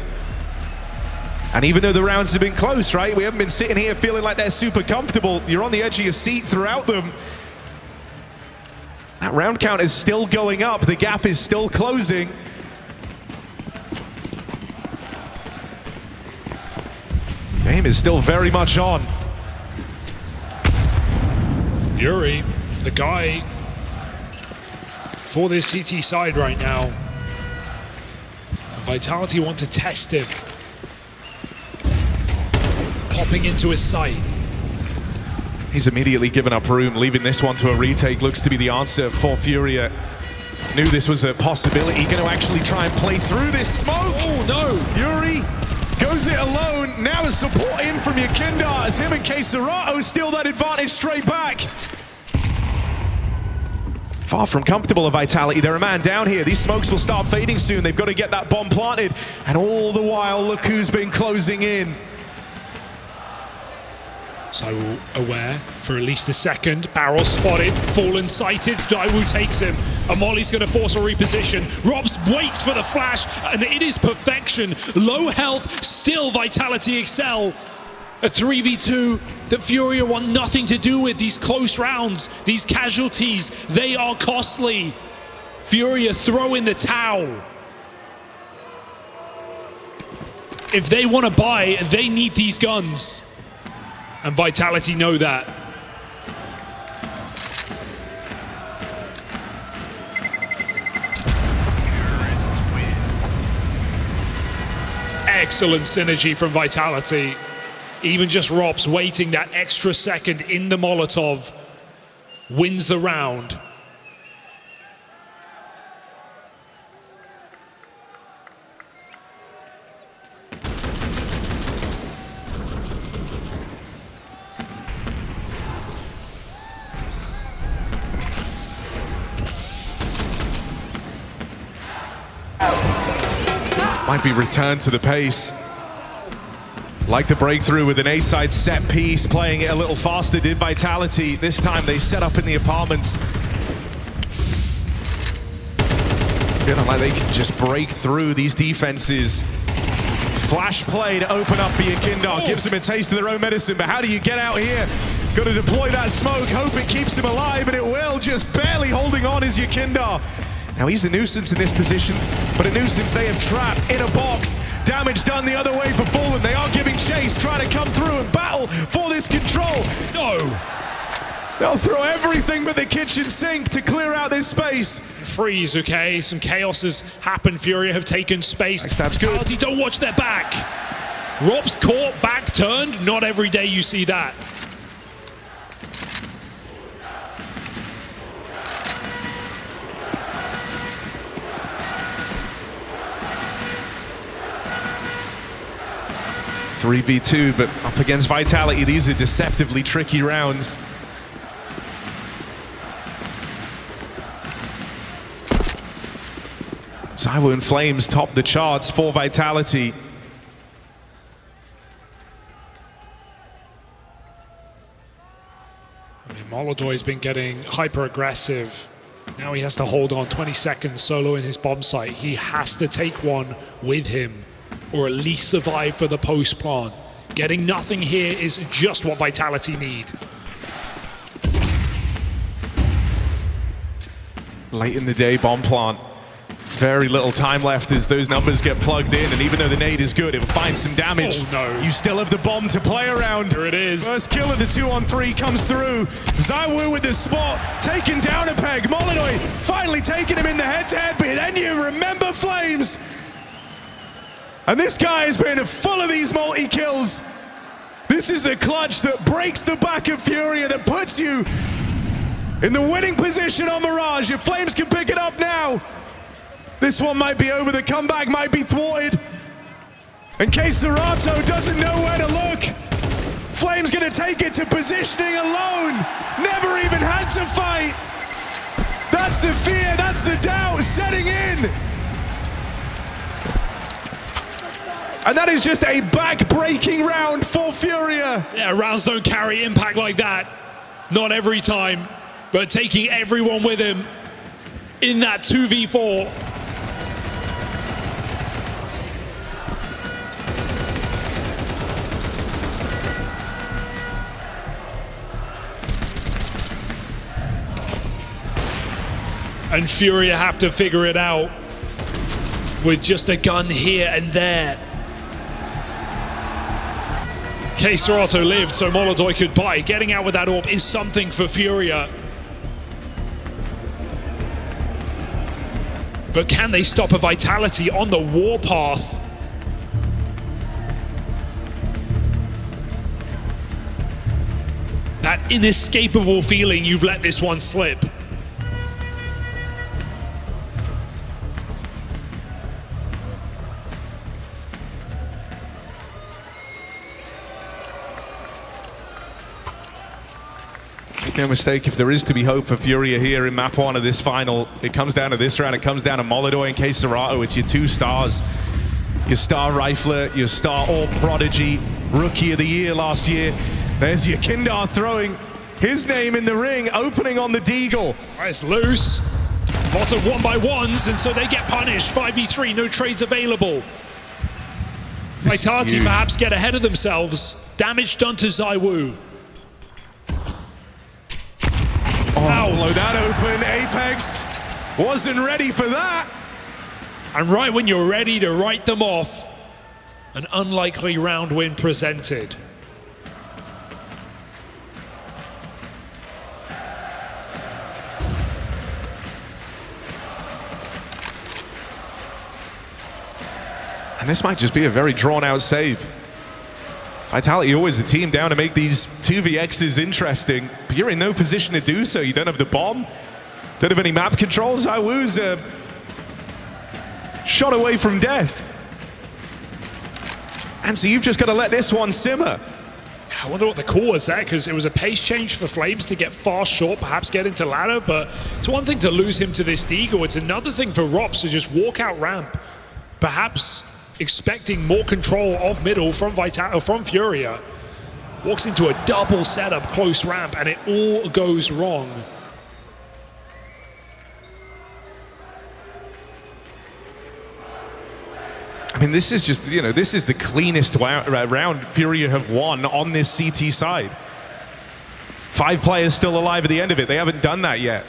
And even though the rounds have been close, right? We haven't been sitting here feeling like they're super comfortable. You're on the edge of your seat throughout them. That round count is still going up. The gap is still closing. Game is still very much on.
Yuri, the guy for this CT side right now. Vitality want to test him. Popping into his sight.
He's immediately given up room, leaving this one to a retake. Looks to be the answer for Furia. Knew this was a possibility. Going to actually try and play through this smoke.
Oh no!
Yuri goes it alone. Now a support in from Kindar as him and Keserato steal that advantage straight back. Far from comfortable of Vitality. They're a man down here. These smokes will start fading soon. They've got to get that bomb planted. And all the while, look who's been closing in.
So aware for at least a second. Barrel spotted, Fallen sighted. ZywOo takes him. Amoli's going to force a reposition. Robs waits for the flash, and it is perfection. Low health, still Vitality excel. A 3v2 that Furia want nothing to do with. These close rounds, these casualties, they are costly. Furia throw in the towel. If they want to buy, they need these guns. And Vitality know that. Excellent synergy from Vitality. Even just Rops waiting that extra second in the Molotov wins the round.
Might be returned to the pace. Like the breakthrough with an A-side set piece, playing it a little faster did Vitality. This time they set up in the apartments. Feeling like they can just break through these defenses. Flash play to open up for Yakindar. Gives them a taste of their own medicine, but how do you get out here? Got to deploy that smoke, hope it keeps him alive, and it will. Just barely holding on is Yakindar. Now he's a nuisance in this position, but a nuisance they have trapped in a box. Damage done the other way for Fallen. They are giving chase, trying to come through and battle for this control.
No!
They'll throw everything but the kitchen sink to clear out this space.
Freeze, okay? Some chaos has happened. FURIA have taken space. Vitality don't watch their back. Rob's caught, back turned. Not every day you see that.
.3v2, but up against Vitality, these are deceptively tricky rounds. ZywOo and Flames top the charts for Vitality.
I mean, Molodoy's been getting hyper-aggressive. Now he has to hold on 20 seconds solo in his bomb site. He has to take one with him, or at least survive for the post-plant. Getting nothing here is just what Vitality need.
Late in the day, bomb plant. Very little time left as those numbers get plugged in, and even though the nade is good, it will find some damage.
Oh, no.
You still have the bomb to play around.
Here it is.
First kill of the 2-on-3 comes through. ZywOo with the spot, taking down a peg. Molodoy finally taking him in the head-to-head, but then you remember Flames. And this guy has been full of these multi-kills. This is the clutch that breaks the back of FURIA, that puts you in the winning position on Mirage. If Flames can pick it up now, this one might be over, the comeback might be thwarted. And Serato doesn't know where to look. Flames gonna take it to positioning alone. Never even had to fight. That's the fear, that's the doubt setting in. And that is just a back-breaking round for FURIA.
Yeah, rounds don't carry impact like that. Not every time, but taking everyone with him in that 2v4. And FURIA have to figure it out with just a gun here and there. Serato lived, so Molodoy could buy. Getting out with that AWP is something for FURIA. But can they stop a Vitality on the warpath? That inescapable feeling you've let this one slip.
Make no mistake, if there is to be hope for FURIA here in map 1 of this final, it comes down to this round. It comes down to Molodoy and Serato. It's your two stars. Your star rifler, your star AWP prodigy, rookie of the year last year. There's Yakindar throwing his name in the ring, opening on the Deagle.
It's loose. Lots of 1x1s, and so they get punished. 5v3, no trades available. Vitality perhaps get ahead of themselves. Damage done to ZywOo.
Oh, blow that open. Apex wasn't ready for that.
And right when you're ready to write them off, an unlikely round win presented.
And this might just be a very drawn-out save. Vitality always a team down to make these 2vx's interesting, but you're in no position to do so. You don't have the bomb, don't have any map control. ZywOo's shot away from death. And so you've just got to let this one simmer.
I wonder what the call was there, because it was a pace change for Flames to get fast short, perhaps get into ladder, but it's one thing to lose him to this Deagle. It's another thing for Rops to just walk out ramp. Perhaps expecting more control of middle from FURIA. Walks into a double setup close ramp and it all goes wrong.
I mean, this is just, this is the cleanest round FURIA have won on this CT side. 5 players still alive at the end of it. They haven't done that yet.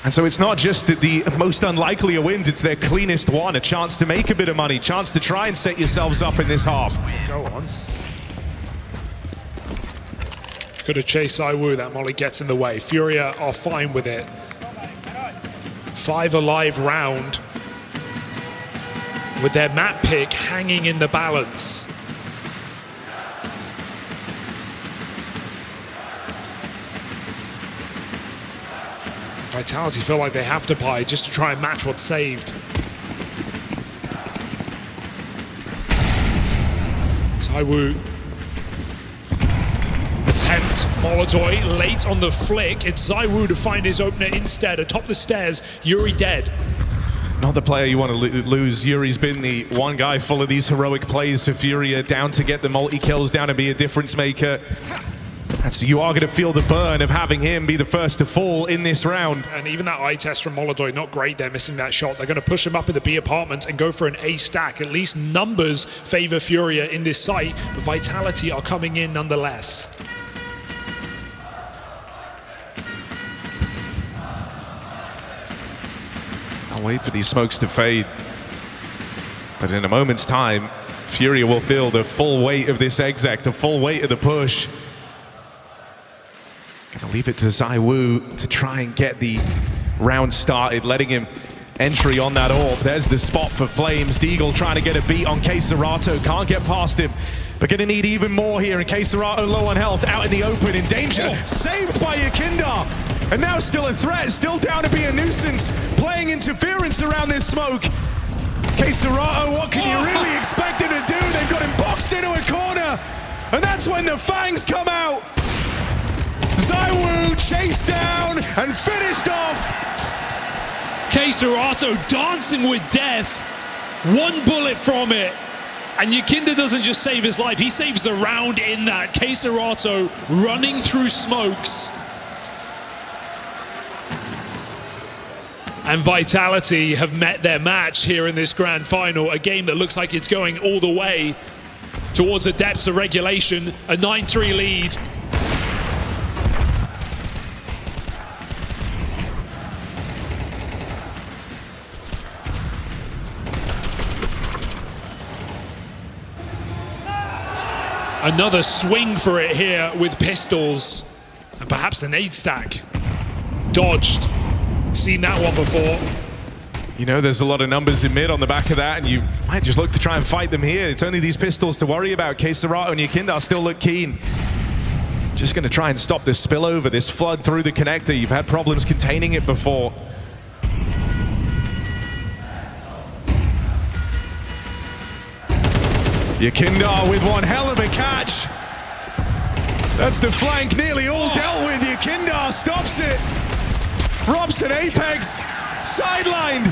And so it's not just the most unlikely of wins, it's their cleanest one. A chance to make a bit of money, chance to try and set yourselves up in this half.
Go on. Could have chased ZywOo, that molly gets in the way. FURIA are fine with it. 5 alive round with their map pick hanging in the balance. Vitality feel like they have to buy just to try and match what's saved. ZywOo attempt Molotov late on the flick. It's ZywOo to find his opener instead. Atop the stairs, Yuri dead.
Not the player you want to lose. Yuri's been the one guy full of these heroic plays for FURIA, down to get the multi-kills, down to be a difference maker. And so you are going to feel the burn of having him be the first to fall in this round.
And even that eye test from Molotov, not great. They're missing that shot. They're going to push him up in the B apartments and go for an A stack. At least numbers favor FURIA in this site, but Vitality are coming in nonetheless.
I'll wait for these smokes to fade. But in a moment's time, FURIA will feel the full weight of this exec, the full weight of the push. Gonna leave it to ZywOo to try and get the round started, letting him entry on that orb. There's the spot for Flames. Deagle trying to get a beat on K-Serato, can't get past him. But gonna need even more here, and K-Serato low on health, out in the open, in danger. Saved by Yakindar, and now still a threat, still down to be a nuisance, playing interference around this smoke. K-Serato, what can you really expect him to do? They've got him boxed into a corner, and that's when the fangs come out. ZywOo chased down and finished off.
K-Serato dancing with death. 1 bullet from it. And Yakindar doesn't just save his life, he saves the round in that. K-Serato running through smokes. And Vitality have met their match here in this grand final. A game that looks like it's going all the way towards the depths of regulation. A 9-3 lead. Another swing for it here with pistols. And perhaps a nade stack. Dodged. Seen that one before.
You know, there's a lot of numbers in mid on the back of that, and you might just look to try and fight them here. It's only these pistols to worry about. K-Serato and Yakindar still look keen. Just going to try and stop this spillover, this flood through the connector. You've had problems containing it before. Yakindar with one hell of a catch. That's the flank nearly all dealt with. Yakindar stops it. Robson Apex sidelined.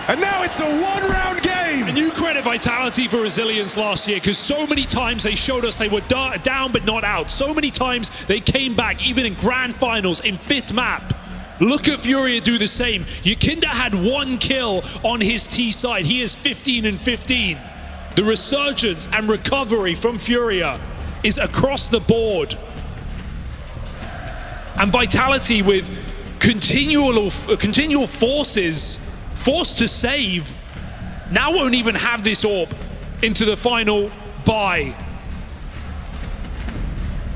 And now it's a 1-round game.
And you credit Vitality for resilience last year, because so many times they showed us they were down but not out. So many times they came back, even in grand finals, in 5th map. Look at FURIA do the same. Yakindar had 1 kill on his T side. He is 15 and 15. The resurgence and recovery from FURIA is across the board. And Vitality with continual forces, forced to save, now won't even have this orb into the final bye.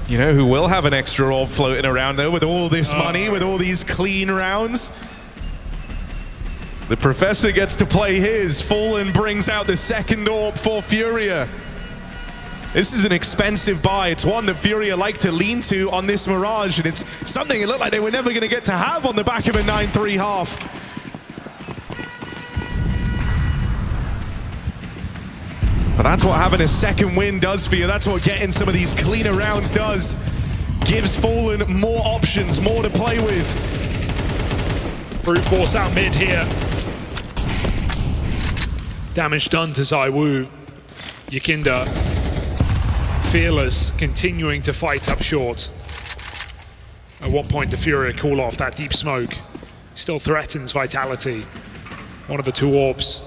You know who will have an extra orb floating around though, with all this money, with all these clean rounds? The Professor gets to play his. Fallen brings out the 2nd orb for FURIA. This is an expensive buy. It's one that FURIA like to lean to on this Mirage, and it's something it looked like they were never going to get to have on the back of a 9-3 half. But that's what having a 2nd win does for you. That's what getting some of these cleaner rounds does. Gives Fallen more options, more to play with.
Brute force out mid here. Damage done to ZywOo. Yakinda, fearless, continuing to fight up short. At what point does FURIA call off that deep smoke? Still threatens Vitality. One of the two orbs.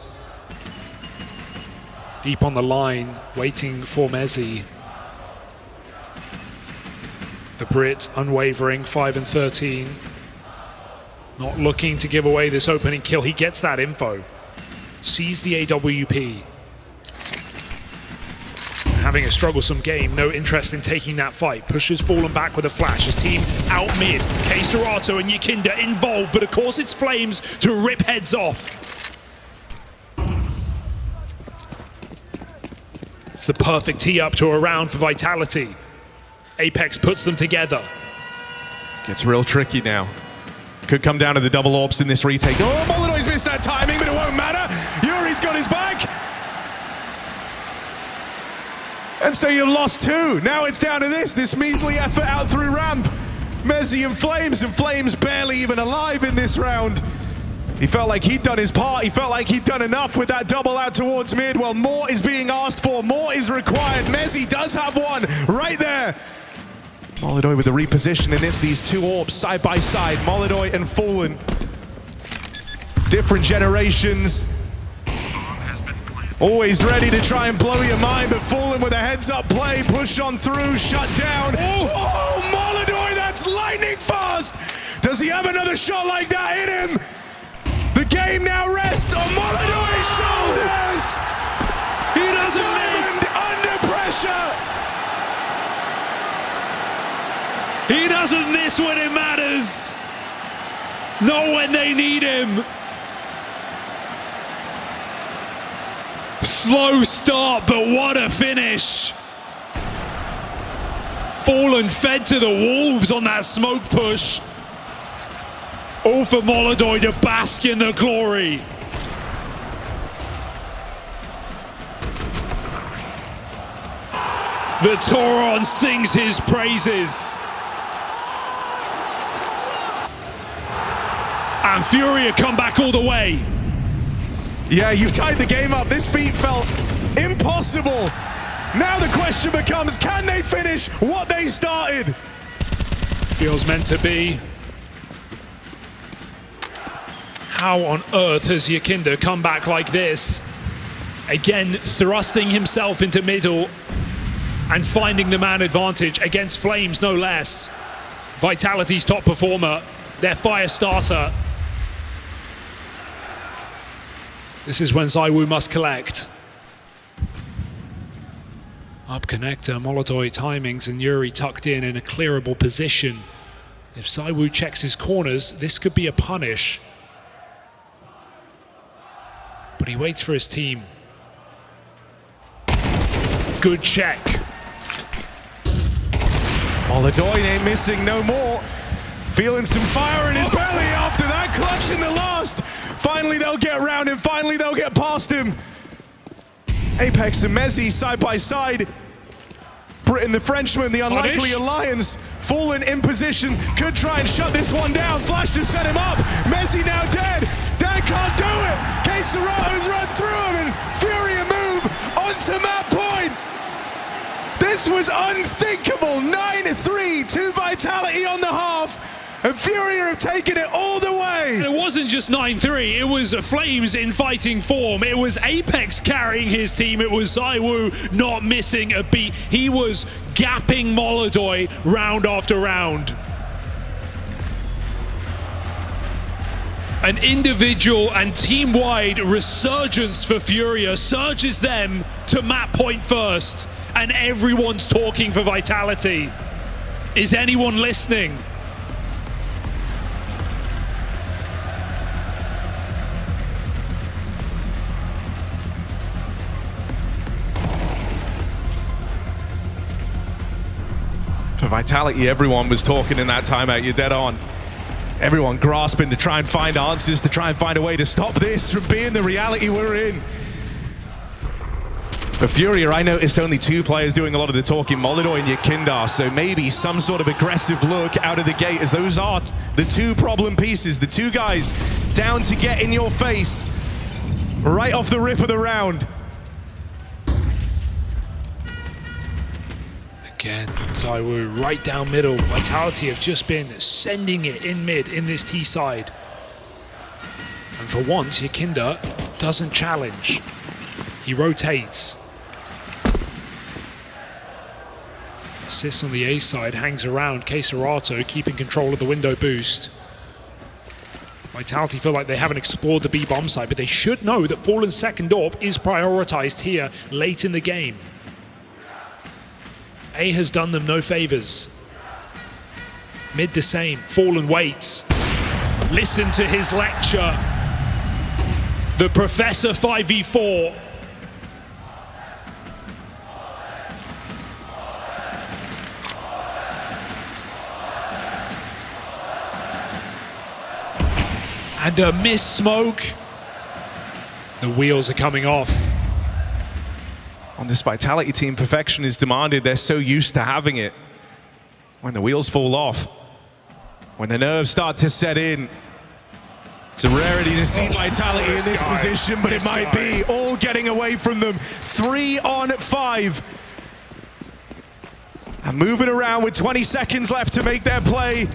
Deep on the line, waiting for Mezi. The Brit unwavering, 5 and 13. Not looking to give away this opening kill. He gets that info. Sees the AWP. Having a strugglesome game, no interest in taking that fight. Pushes Fallen back with a flash. His team out mid. K-Serato and Yakinda involved, but of course it's Flames to rip heads off. It's the perfect tee up to a round for Vitality. Apex puts them together.
Gets real tricky now. Could come down to the double orbs in this retake. Oh, Molidoy's missed that timing, but it won't matter. Yuri's got his back. And so you lost two. Now it's down to this measly effort out through ramp. Mezi and Flames barely even alive in this round. He felt like he'd done his part. He felt like he'd done enough with that double out towards mid. Well, more is being asked for. More is required. Mezi does have one right there. Molidoy with the reposition, and it's these two orbs side by side. Molidoy and Fallen. Different generations. Always ready to try and blow your mind, but Fallen with a heads-up play. Push on through, shut down. Oh, Molidoy, that's lightning fast. Does he have another shot like that in him? The game now rests on Molidoy's shoulders.
He doesn't
Diamond under pressure.
He doesn't miss when it matters. Not when they need him. Slow start, but what a finish. Fallen fed to the wolves on that smoke push. All for Molidoy to bask in the glory. The Tauron sings his praises. And FURIA come back all the way.
Yeah, you've tied the game up. This feat felt impossible. Now the question becomes, can they finish what they started?
Feels meant to be. How on earth has Yakinda come back like this? Again, thrusting himself into middle and finding the man advantage against Flames, no less. Vitality's top performer, their fire starter. This is when ZywOo must collect. Up connector, Molidoy timings, and Yuri tucked in a clearable position. If ZywOo checks his corners, this could be a punish. But he waits for his team. Good check.
Molidoy ain't missing no more. Feeling some fire in his belly after that clutch in the last. Finally they'll get around him, finally they'll get past him. Apex and Mezi side by side. Britain the Frenchman, the unlikely alliance. Fallen in position, could try and shut this one down. Flash to set him up. Mezi now dead. Dan can't do it. K-Serato's run through him and FURIA move onto map point. This was unthinkable. 9-3 to Vitality on the half. And FURIA have taken it all the way.
And it wasn't just 9-3, it was Flames in fighting form. It was Apex carrying his team. It was ZywOo not missing a beat. He was gapping Molidoy round after round. An individual and team-wide resurgence for FURIA surges them to map point first. And everyone's talking for Vitality. Is anyone listening?
For Vitality, everyone was talking in that timeout. You're dead on. Everyone grasping to try and find answers, to try and find a way to stop this from being the reality we're in. For FURIA, I noticed only two players doing a lot of the talking, Molidoy and Yakinda, so maybe some sort of aggressive look out of the gate, as those are the two problem pieces, the two guys down to get in your face. right off the rip of the round.
Again, ZywOo right down middle. Vitality have just been sending it in mid in this T side. And for once, Yakinda doesn't challenge. He rotates. Assists on the A side, hangs around. Keserato keeping control of the window boost. Vitality feel like they haven't explored the B bomb side, but they should know that Fallen's second AWP is prioritized here late in the game. A has done them no favors. Mid the same. Fallen waits. Listen to his lecture. The Professor 5v4. And a miss smoke. The wheels are coming off.
On this Vitality team, perfection is demanded. They're so used to having it. When the wheels fall off, when the nerves start to set in, it's a rarity to see Vitality in this position, but it might be all getting away from them. 3 on 5. And moving around with 20 seconds left to make their play.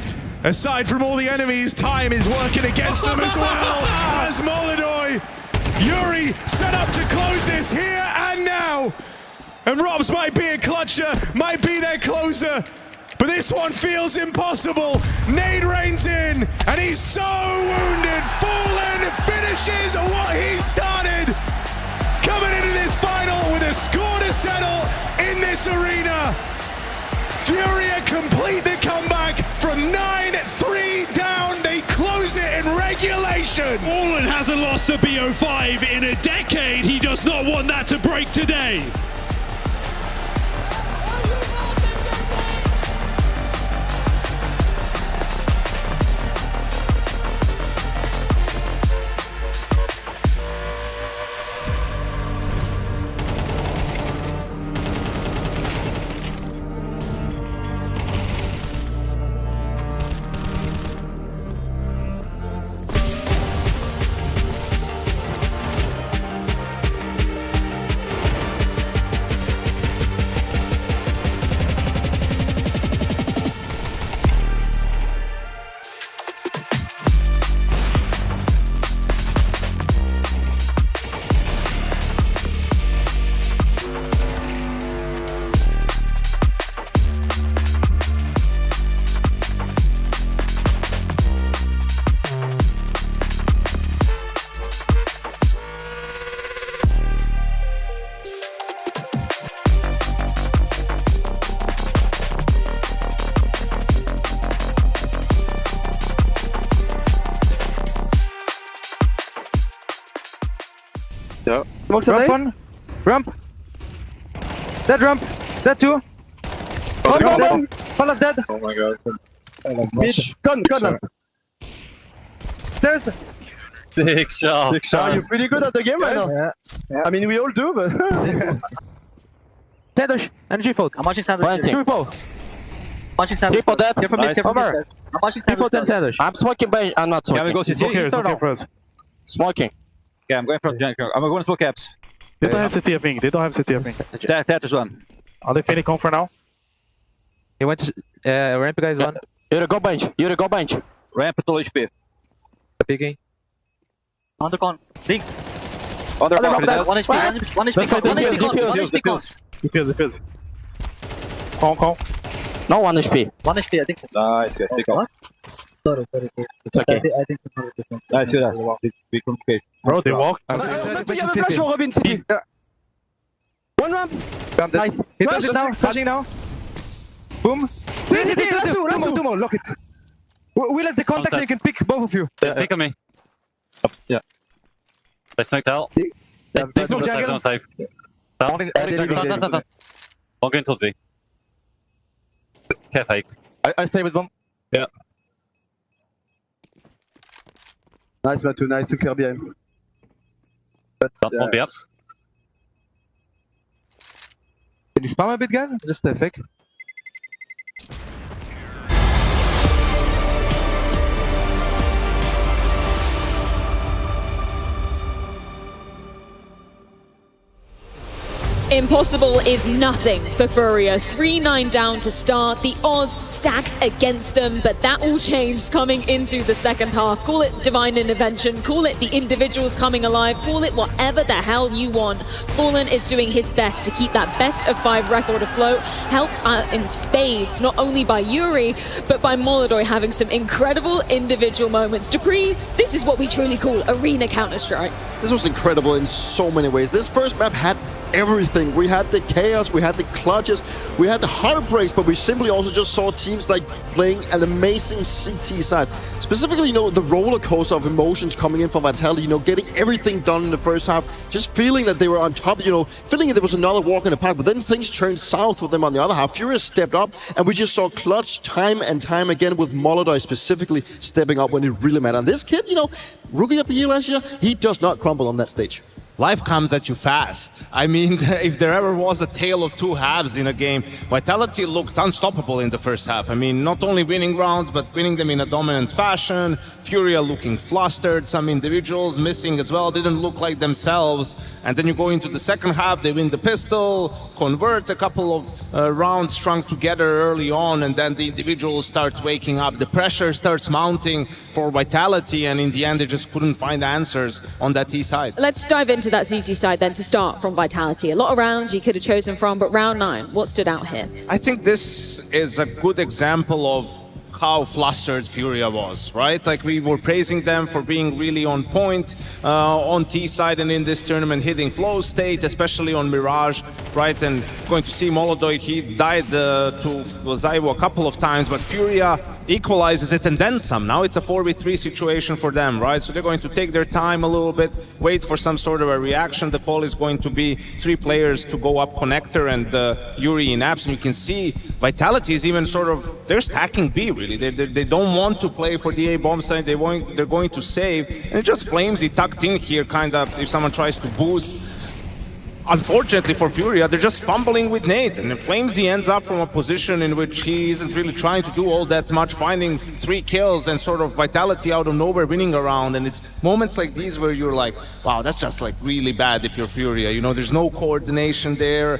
Aside from all the enemies, time is working against them as well. As Molidoy, Yuri set up to close this here and now. And Robs might be a clutcher, might be their closer. But this one feels impossible. Nade rains in, and he's so wounded. Fallen finishes what he started. Coming into this final with a score to settle in this arena. FURIA complete the comeback from 9-3 down. They close it in regulation.
Fallen hasn't lost a BO5 in a decade. He does not want that to break today.
Yeah. Ramp one. Ramp. Dead ramp. Dead two. Bomb. Palace dead.
Oh my god.
Bitch. Gun last. Stairs.
6 shot.
6 shot. You're pretty good at the game right now. Yeah. I mean, we all do, but. Sandwich. Energy fault. I'm watching sandwich. Triple.
Watching sandwich. Triple dead.
Careful mid, careful mid.
I'm watching sandwich.
I'm smoking by. I'm not smoking.
Yeah, we go smoke here. Smoke for us.
Smoking.
Yeah, I'm going from junker. I'm going to smoke caps.
They don't have city, I think. They don't have city, I think.
That is one.
Are they failing con for now?
He went to ramp, guys. One.
You're go bench.
Ramp to HP.
Picking.
On the con. Link. On the con. 1 HP. 1 HP.
Defuse. Con. No 1 HP.
1 HP, I think. Nice, guys. Take off. Sorry.
It's okay.
I think it's nice, good. We complicate.
Bro, they walk. Robin City. One ramp. Nice. He does it now. Flashing now. Boom. Two more. Lock it. We let the contact so you can pick both of you.
Pick on me. Yeah. They smoked out.
There's no jungle.
Don't save. Only jungle. One going towards B. Care fake.
I stay with bomb.
Yeah.
Nice, Matu. Nice to clear behind.
Don't be ups.
Can you spam a bit, guys? Just a fake.
Impossible is nothing for FURIA. 3-9 down to start, the odds stacked against them, but that all changed coming into the second half. Call it divine intervention, call it the individuals coming alive, call it whatever the hell you want. Fallen is doing his best to keep that best of 5 record afloat, helped out in spades, not only by Yuri, but by Molodoi having some incredible individual moments. Dupree, this is what we truly call arena Counter-Strike.
This was incredible in so many ways. This first map had everything. We had the chaos, we had the clutches, we had the heartbreaks, but we simply also just saw teams like playing an amazing CT side. Specifically, the roller coaster of emotions coming in from Vitality, getting everything done in the first half, just feeling that they were on top, feeling that there was another walk in the park, but then things turned south for them on the other half. FURIA stepped up, and we just saw clutch time and time again, with Molodoi specifically stepping up when it really mattered. And this kid, rookie of the year last year, he does not crumble on that stage.
Life comes at you fast. I mean, if there ever was a tale of two halves in a game, Vitality looked unstoppable in the first half. I mean, not only winning rounds, but winning them in a dominant fashion. FURIA looking flustered, some individuals missing as well, didn't look like themselves. And then you go into the second half, they win the pistol, convert a couple of rounds strung together early on, and then the individuals start waking up. The pressure starts mounting for Vitality, and in the end, they just couldn't find answers on that T side.
Let's dive into that CT side then to start from Vitality. A lot of rounds you could have chosen from, but round 9, what stood out here?
I think this is a good example of how flustered FURIA was, right? Like, we were praising them for being really on point on T side and in this tournament, hitting flow state, especially on Mirage, right? And going to see Molodoi, he died to ZywOo a couple of times, but FURIA equalizes it and then some. Now it's a 4v3 situation for them, right? So they're going to take their time a little bit, wait for some sort of a reaction. The call is going to be 3 players to go up connector and Yuri in apps, and you can see Vitality is even they're stacking B, really. They don't want to play for the A bomb side, they're going to save, and it just Flamesy tucked in here, kind of, if someone tries to boost. Unfortunately for FURIA, they're just fumbling with nades, and Flamesy ends up from a position in which he isn't really trying to do all that much, finding 3 kills and Vitality out of nowhere winning a round. And it's moments like these where you're like, wow, that's just really bad if you're FURIA. There's no coordination there.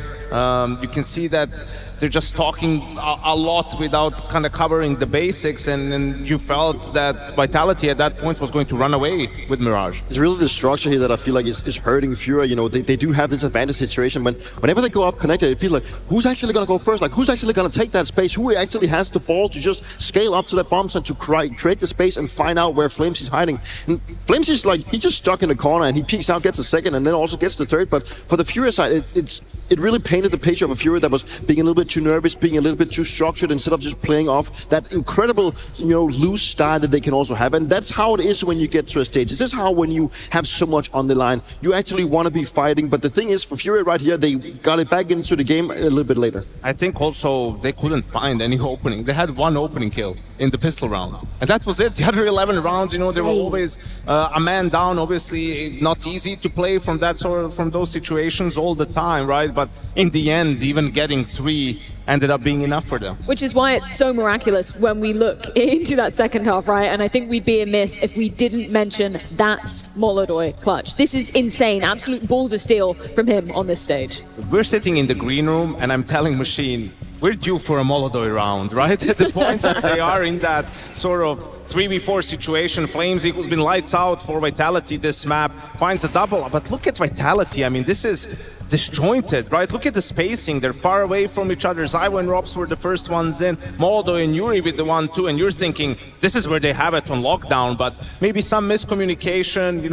You can see that they're just talking a lot without kind of covering the basics, and you felt that Vitality at that point was going to run away with Mirage.
It's really the structure here that I feel like is hurting FURIA. They do have this advantage situation. Whenever they go up connected, it feels like, who's actually going to go first? Like, who's actually going to take that space? Who actually has the ball to just scale up to that bomb site to create the space and find out where Flamesy's hiding? And Flamesy's he just stuck in the corner, and he peeks out, gets a second, and then also gets the third. But for the FURIA side, it really painted the picture of a FURIA that was being a little bit too nervous, being a little bit too structured, instead of just playing off that incredible, loose style that they can also have. And that's how it is when you get to a stage. This is how, when you have so much on the line, you actually want to be fighting. But the thing is, for FURIA right here, they got it back into the game a little bit later.
I think also they couldn't find any openings. They had 1 opening kill in the pistol round, and that was it. The other 11 rounds, they were always a man down. Obviously, not easy to play from those situations all the time, right? But in the end, even getting 3 ended up being enough for them.
Which is why it's so miraculous when we look into that second half, right? And I think we'd be amiss if we didn't mention that Molodoi clutch. This is insane. Absolute balls of steel from him on this stage.
We're sitting in the green room, and I'm telling Machine, we're due for a Molodoi round, right? At the point that they are in that 3v4 situation, Flamesy, who's been lights out for Vitality this map, finds a double. But look at Vitality. I mean, this is disjointed, right? Look at the spacing. They're far away from each other. ZywOo and Robs were the first ones in. Molodoi and Yuri with the 1-2, and you're thinking this is where they have it on lockdown, but maybe some miscommunication,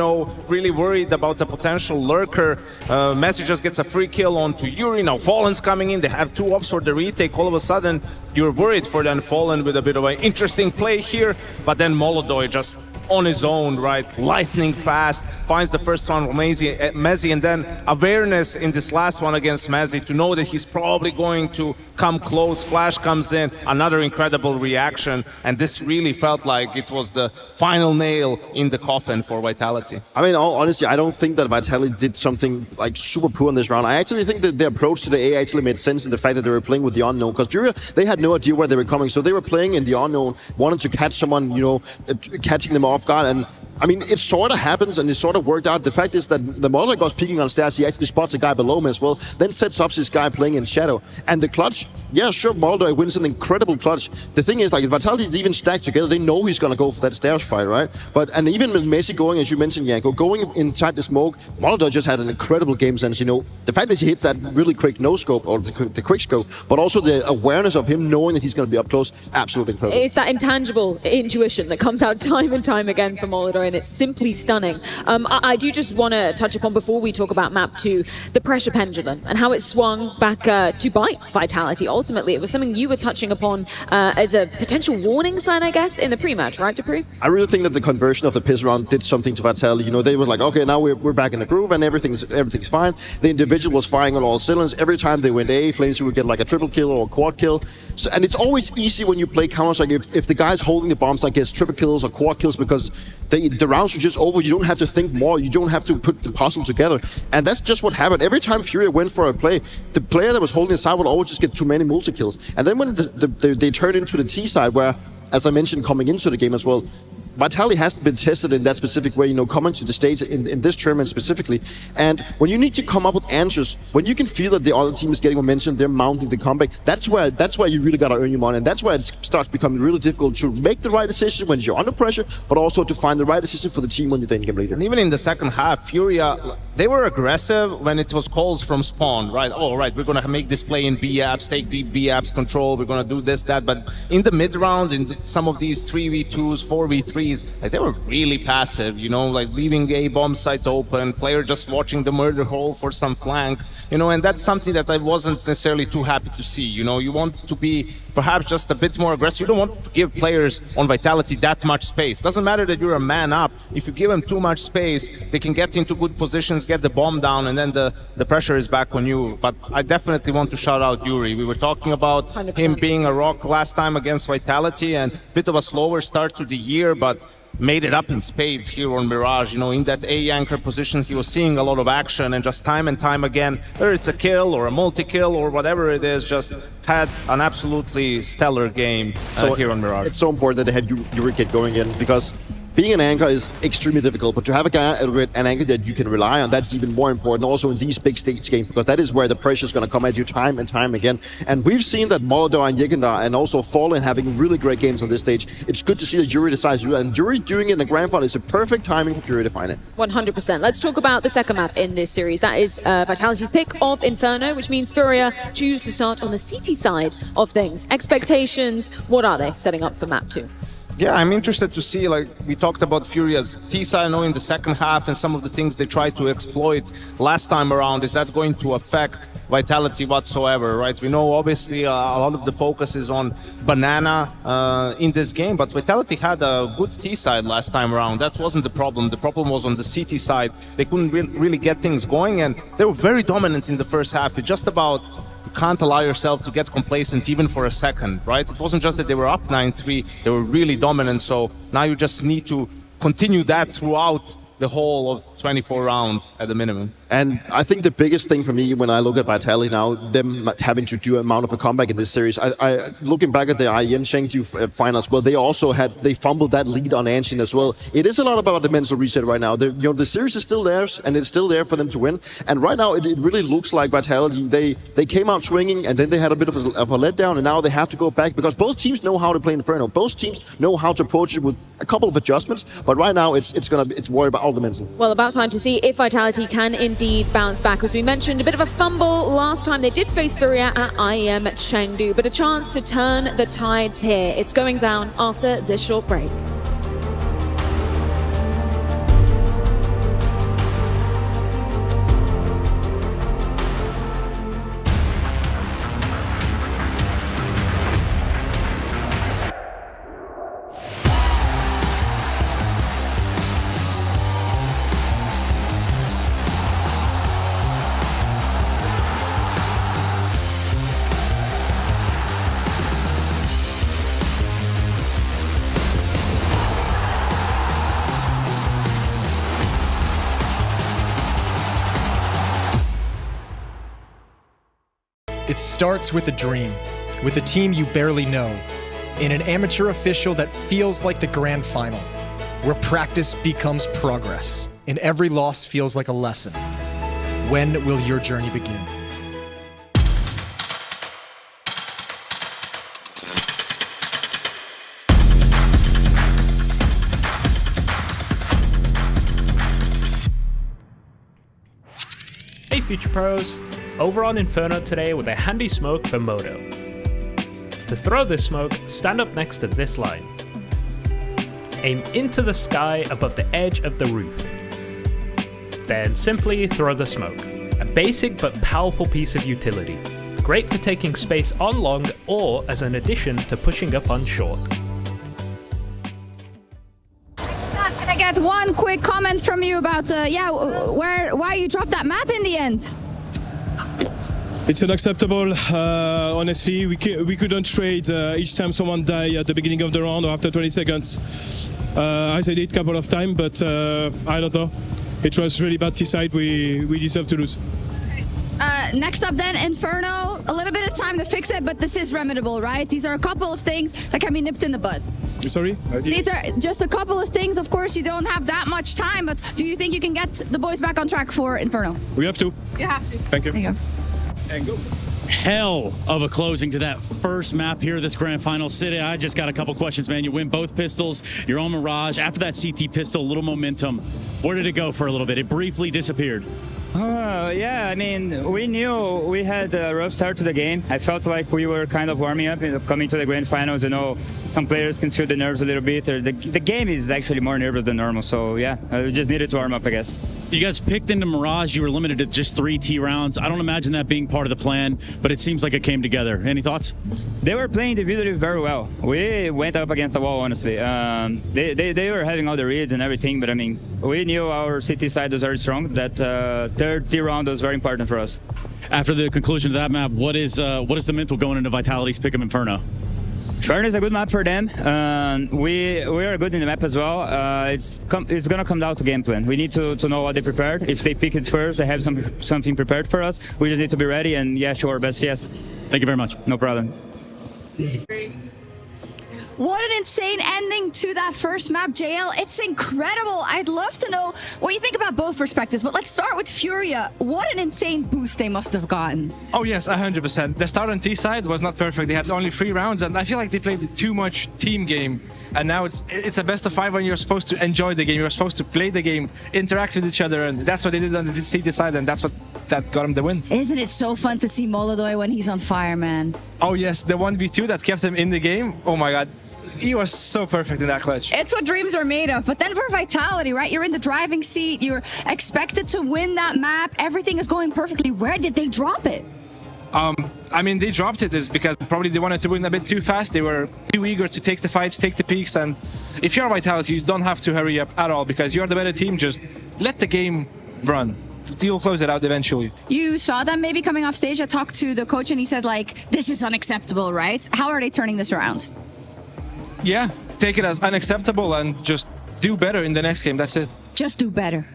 really worried about the potential lurker. Messi just gets a free kill onto Yuri. Now Fallen's coming in. They have 2 ops for the retake. All of a sudden, you're worried for them. Fallen with a bit of an interesting play here, but then Molodoi just on his own, right? Lightning fast, finds the first one from Messi, and then awareness in this last one against Messi to know that he's probably going to come close. Flash comes in, another incredible reaction, and this really felt like it was the final nail in the coffin for Vitality.
I mean, honestly, I don't think that Vitality did something super poor in this round. I actually think that the approach to the A actually made sense in the fact that they were playing with the unknown, because FURIA, they had no idea where they were coming, so they were playing in the unknown, wanting to catch someone, catching them off guard. And I mean, it sort of happens and it sort of worked out. The fact is that the Molotov goes peeking on stairs, he actually spots a guy below him as well, then sets up this guy playing in shadow. And the clutch, yeah, sure, Molotov wins an incredible clutch. The thing is, like, if Vitality is even stacked together, they know he's going to go for that stairs fight, right? And even with Messi going, as you mentioned, Janko, going inside the smoke, Molotov just had an incredible game sense, you know. The fact that he hits that really quick no-scope, or the quick scope, but also the awareness of him knowing that he's going to be up close, absolutely incredible.
It's that intangible intuition that comes out time and time again for Molotov, and it's simply stunning. I do just want to touch upon, before we talk about map 2, the pressure pendulum and how it swung back to bite Vitality. Ultimately, it was something you were touching upon as a potential warning sign, I guess, in the pre-match, right, Dupree?
I really think that the conversion of the piss round did something to Vitality. You know, they were like, okay, now we're back in the groove and everything's fine. The individual was firing on all cylinders. Every time they went A, Flames would get like a triple kill or a quad kill. So, and it's always easy when you play Counter-Strike if the guy's holding the bombs, like gets triple kills or quad kills, because the rounds are just over. You don't have to think more. You don't have to put the puzzle together. And that's just what happened. Every time FURIA went for a play, the player that was holding the side would always just get too many multi-kills. And then when they turned into the T side, where, as I mentioned, coming into the game as well, Vitality hasn't been tested in that specific way, you know, coming to the States in this tournament specifically. And when you need to come up with answers, when you can feel that the other team is getting momentum, they're mounting the comeback, that's where you really got to earn your money. And that's where it starts becoming really difficult to make the right decision when you're under pressure, but also to find the right decision for the team when you're the game leader.
And even in the second half, FURIA, they were aggressive when it was calls from spawn, right? Oh, right, we're going to make this play in B apps, take the B apps control, we're going to do this, that. But in the mid rounds, in some of these 3v2s, 4v3s, like, they were really passive, you know, like leaving a bomb site open, player just watching the murder hole for some flank, you know, and that's something that I wasn't necessarily too happy to see. You know, you want to be perhaps just a bit more aggressive. You don't want to give players on Vitality that much space. Doesn't matter that you're a man up. If you give them too much space, they can get into good positions, get the bomb down, and then the pressure is back on you. But I definitely want to shout out Yuri. We were talking about 100%. Him being a rock last time against Vitality, and a bit of a slower start to the year, but made it up in spades here on Mirage. You know, in that A anchor position, he was seeing a lot of action, and just time and time again, whether it's a kill or a multi-kill or whatever it is, just had an absolutely stellar game here on Mirage.
It's so important that they had Yuri get going in, because being an anchor is extremely difficult, but to have a guy with an anchor that you can rely on, that's even more important also in these big stage games, because that is where the pressure is going to come at you time and time again. And we've seen that Molotov and Yekindar and also Fallen having really great games on this stage. It's good to see that Yuri decides to do that, and Yuri doing it in the grand final is a perfect timing for FURIA to find it.
100%. Let's talk about the second map in this series. That is Vitality's pick of Inferno, which means FURIA choose to start on the CT side of things. Expectations, what are they setting up for map 2?
Yeah, I'm interested to see, like we talked about FURIA's T-side now in the second half and some of the things they tried to exploit last time around. Is that going to affect Vitality whatsoever, right? We know obviously a lot of the focus is on Banana in this game, but Vitality had a good T-side last time around. That wasn't the problem. The problem was on the CT side. They couldn't really get things going, and they were very dominant in the first half. It's just about, you can't allow yourself to get complacent even for a second, right? It wasn't just that they were up 9-3, they were really dominant, so now you just need to continue that throughout the whole of 24 rounds at the minimum.
And I think the biggest thing for me when I look at Vitality now, them having to do a amount of a comeback in this series, I looking back at the IEM Chengdu finals, well, they fumbled that lead on Anshin as well. It is a lot about the mental reset right now. The series is still theirs, and it's still there for them to win. And right now, it really looks like Vitality, they came out swinging, and then they had a bit of a letdown, and now they have to go back, because both teams know how to play Inferno. Both teams know how to approach it with a couple of adjustments, but right now, it's worried about all the mental.
Well, about time to see if Vitality can indeed bounce back. As we mentioned, a bit of a fumble last time they did face FURIA at IEM Chengdu, but a chance to turn the tides here. It's going down after this short break.
It starts with a dream, with a team you barely know, in an amateur official that feels like the grand final. where practice becomes progress and every loss feels like a lesson. When will your journey begin?
Hey Future Pros, over on Inferno today with a handy smoke for Moto. To throw this smoke, stand up next to this line. Aim into the sky above the edge of the roof. Then simply throw the smoke. A basic but powerful piece of utility. Great for taking space on long or as an addition to pushing up on short.
Can I get one quick comment from you about why you dropped that map in the end?
It's unacceptable. Honestly, we couldn't trade each time someone died at the beginning of the round or after 20 seconds. I said it a couple of times, but I don't know. It was really bad T-side. We deserve to lose.
Next up then, Inferno. A little bit of time to fix it, but this is remediable, right? These are a couple of things that can be nipped in the bud.
Sorry?
These are just a couple of things. Of course, you don't have that much time, but do you think you can get the boys back on track for Inferno?
We have to.
You have to.
Thank you.
There you go.
And go.
Hell of a closing to that first map here, this grand final. City, I just got a couple questions, man. You win both pistols. You're on Mirage. After that CT pistol, a little momentum. Where did it go for a little bit? It briefly disappeared.
Yeah, I mean, we knew we had a rough start to the game. I felt like we were kind of warming up coming to the grand finals. You know, some players can feel the nerves a little bit. The game is actually more nervous than normal. So yeah, we just needed to warm up, I guess.
You guys picked into Mirage. You were limited to just 3 T rounds. I don't imagine that being part of the plan, but it seems like it came together. Any thoughts?
They were playing individually very well. We went up against the wall, honestly. They were having all the reads and everything, but I mean, we knew our CT side was very strong. That third T round was very important for us.
After the conclusion of that map, what is the mental going into Vitality's pick of Inferno?
Inferno is a good map for them. We are good in the map as well. It's gonna come down to game plan. We need to know what they prepared. If they pick it first, they have something prepared for us. We just need to be ready and yeah, show our best yes.
Thank you very much.
No problem.
What an insane ending to that first map, JL. It's incredible. I'd love to know what you think about both perspectives, but let's start with FURIA. What an insane boost they must have gotten.
Oh yes, 100%. The start on T side was not perfect. They had only 3 rounds, and I feel like they played too much team game. And now it's a best of 5 when you're supposed to enjoy the game. You're supposed to play the game, interact with each other, and that's what they did on the CT side, and that's what got them the win.
Isn't it so fun to see Molodoy when he's on fire, man?
Oh yes, the 1v2 that kept him in the game. Oh my god. He was so perfect in that clutch.
It's what dreams are made of. But then for Vitality, right? You're in the driving seat. You're expected to win that map. Everything is going perfectly. Where did they drop it?
I mean, they dropped it is because probably they wanted to win a bit too fast. They were too eager to take the fights, take the peaks. And if you're Vitality, you don't have to hurry up at all because you're the better team. Just let the game run. You'll close it out eventually.
You saw them maybe coming off stage. I talked to the coach and he said, like, this is unacceptable, right? How are they turning this around?
Yeah, take it as unacceptable and just do better in the next game. That's it.
Just do better.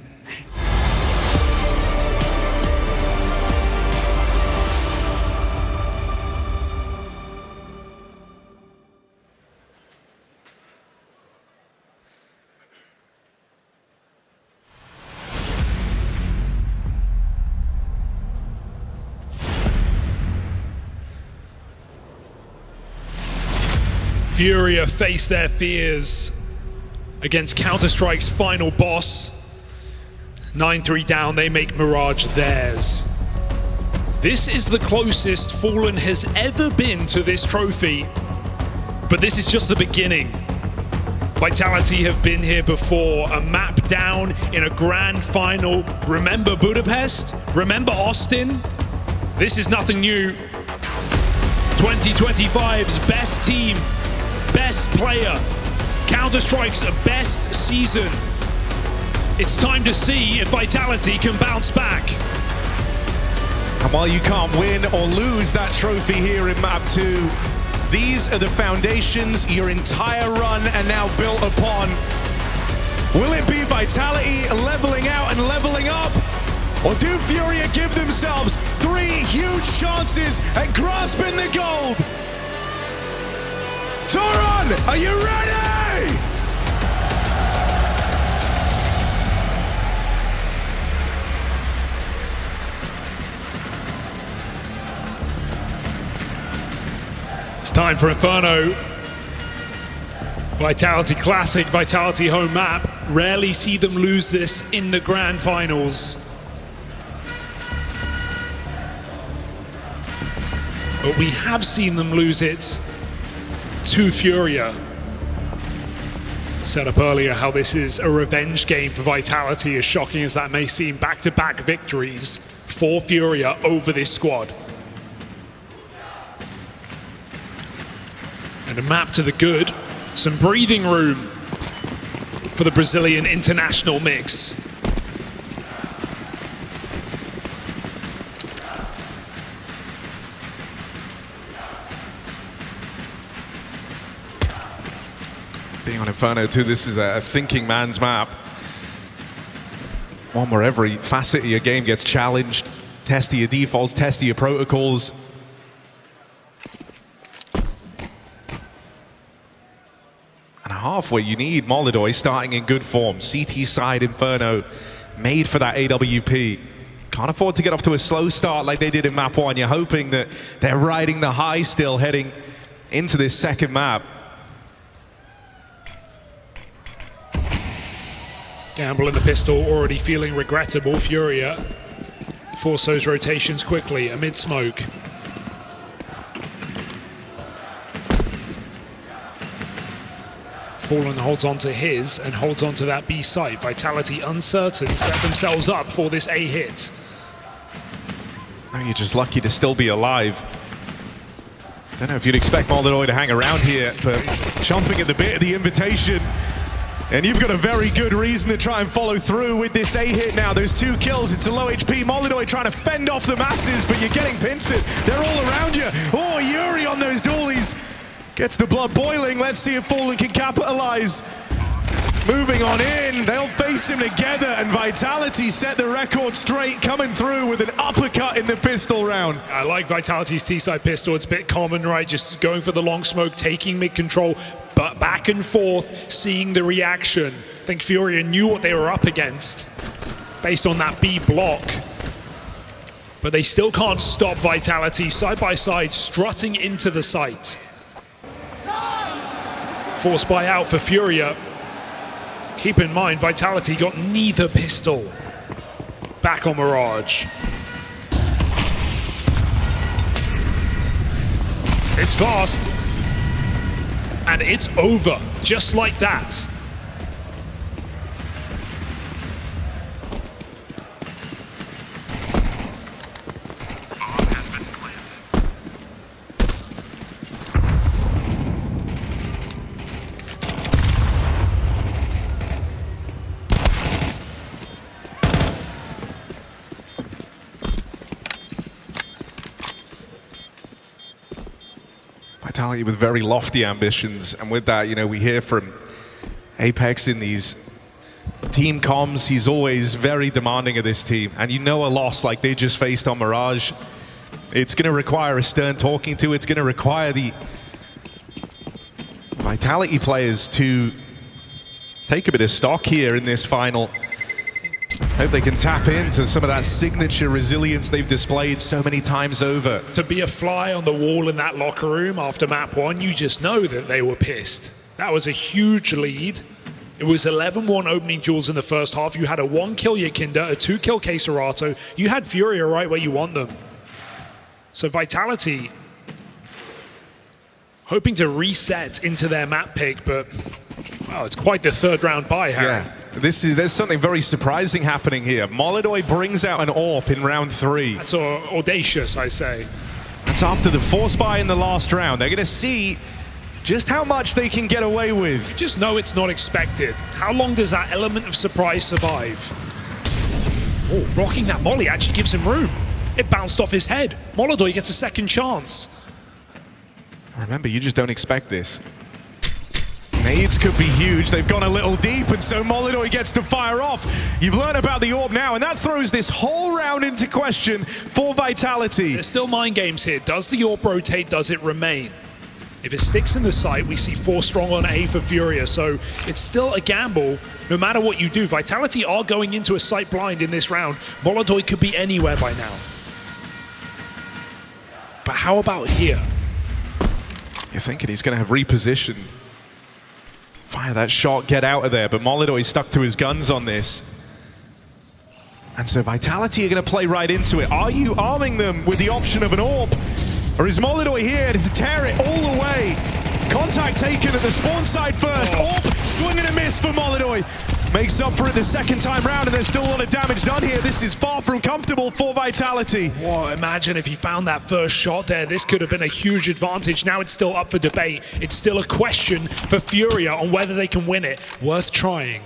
FURIA face their fears against Counter-Strike's final boss. 9-3 down, they make Mirage theirs. This is the closest Fallen has ever been to this trophy, but this is just the beginning. Vitality have been here before, a map down in a grand final. Remember Budapest? Remember Austin? This is nothing new. 2025's best team, best player, Counter-Strike's best season. It's time to see if Vitality can bounce back.
And while you can't win or lose that trophy here in Map 2, these are the foundations your entire run are now built upon. Will it be Vitality leveling out and leveling up? Or do FURIA give themselves 3 huge chances at grasping the gold? Toron, are you ready?
It's time for Inferno. Vitality Classic, Vitality home map. Rarely see them lose this in the grand finals. But we have seen them lose it to FURIA. Set up earlier how this is a revenge game for Vitality, as shocking as that may seem. Back-to-back victories for FURIA over this squad. And a map to the good. Some breathing room for the Brazilian international mix.
Being on Inferno too, this is a thinking man's map. One where every facet of your game gets challenged. Test your defaults, test your protocols. And halfway, you need Molidoy starting in good form. CT side Inferno, made for that AWP. Can't afford to get off to a slow start like they did in map 1. You're hoping that they're riding the high still heading into this second map.
Gamble in the pistol, already feeling regrettable. FURIA force those rotations quickly amid smoke. Fallen holds on to his and holds on to that B site. Vitality uncertain, set themselves up for this A hit.
Oh, you're just lucky to still be alive. Don't know if you'd expect Molidoy to hang around here, but chomping at the bit of the invitation. And you've got a very good reason to try and follow through with this A hit now. Those 2 kills, it's a low HP. Molidoy trying to fend off the masses, but you're getting pincered. They're all around you. Oh, Yuri on those dualies. Gets the blood boiling. Let's see if Fallen can capitalize. Moving on in, they'll face him together, and Vitality set the record straight, coming through with an uppercut in the pistol round.
I like Vitality's T-side pistol. It's a bit common, right? Just going for the long smoke, taking mid-control, but back and forth, seeing the reaction. I think FURIA knew what they were up against based on that B block. But they still can't stop Vitality, side by side, strutting into the site. Force buy out for FURIA. Keep in mind, Vitality got neither pistol. Back on Mirage. It's fast. And it's over, just like that.
Vitality with very lofty ambitions, and with that, you know, we hear from Apex in these team comms, he's always very demanding of this team, and you know a loss like they just faced on Mirage, it's going to require a stern talking to, it's going to require the Vitality players to take a bit of stock here in this final. Hope they can tap into some of that signature resilience they've displayed so many times over.
To be a fly on the wall in that locker room after map 1, you just know that they were pissed. That was a huge lead. It was 11-1 opening duels in the first half. You had a 1-kill Yakinda, a 2-kill Keserato. You had FURIA right where you want them. So Vitality hoping to reset into their map pick, but well, it's quite the third round bye, Harry.
Yeah. There's something very surprising happening here. Molidoy brings out an AWP in round 3.
That's audacious, I say.
That's after the force buy in the last round. They're going to see just how much they can get away with.
Just know it's not expected. How long does that element of surprise survive? Oh, blocking that molly actually gives him room. It bounced off his head. Molidoy gets a second chance.
Remember, you just don't expect this. Nades could be huge. They've gone a little deep, and so Molidoy gets to fire off. You've learned about the AWP now, and that throws this whole round into question for Vitality.
There's still mind games here. Does the AWP rotate? Does it remain? If it sticks in the site, we see 4 strong on A for FURIA, so it's still a gamble no matter what you do. Vitality are going into a site blind in this round. Molidoy could be anywhere by now. But how about here?
You're thinking he's going to have reposition. Fire that shot, get out of there. But Molidoy stuck to his guns on this. And so Vitality are going to play right into it. Are you arming them with the option of an AWP? Or is Molidoy here to tear it all the way? Contact taken at the spawn side first. AWP, swing and a miss for Molidoy. Makes up for it the second time round, and there's still a lot of damage done here. This is far from comfortable for Vitality.
Whoa, imagine if he found that first shot there. This could have been a huge advantage. Now it's still up for debate. It's still a question for FURIA on whether they can win it. Worth trying.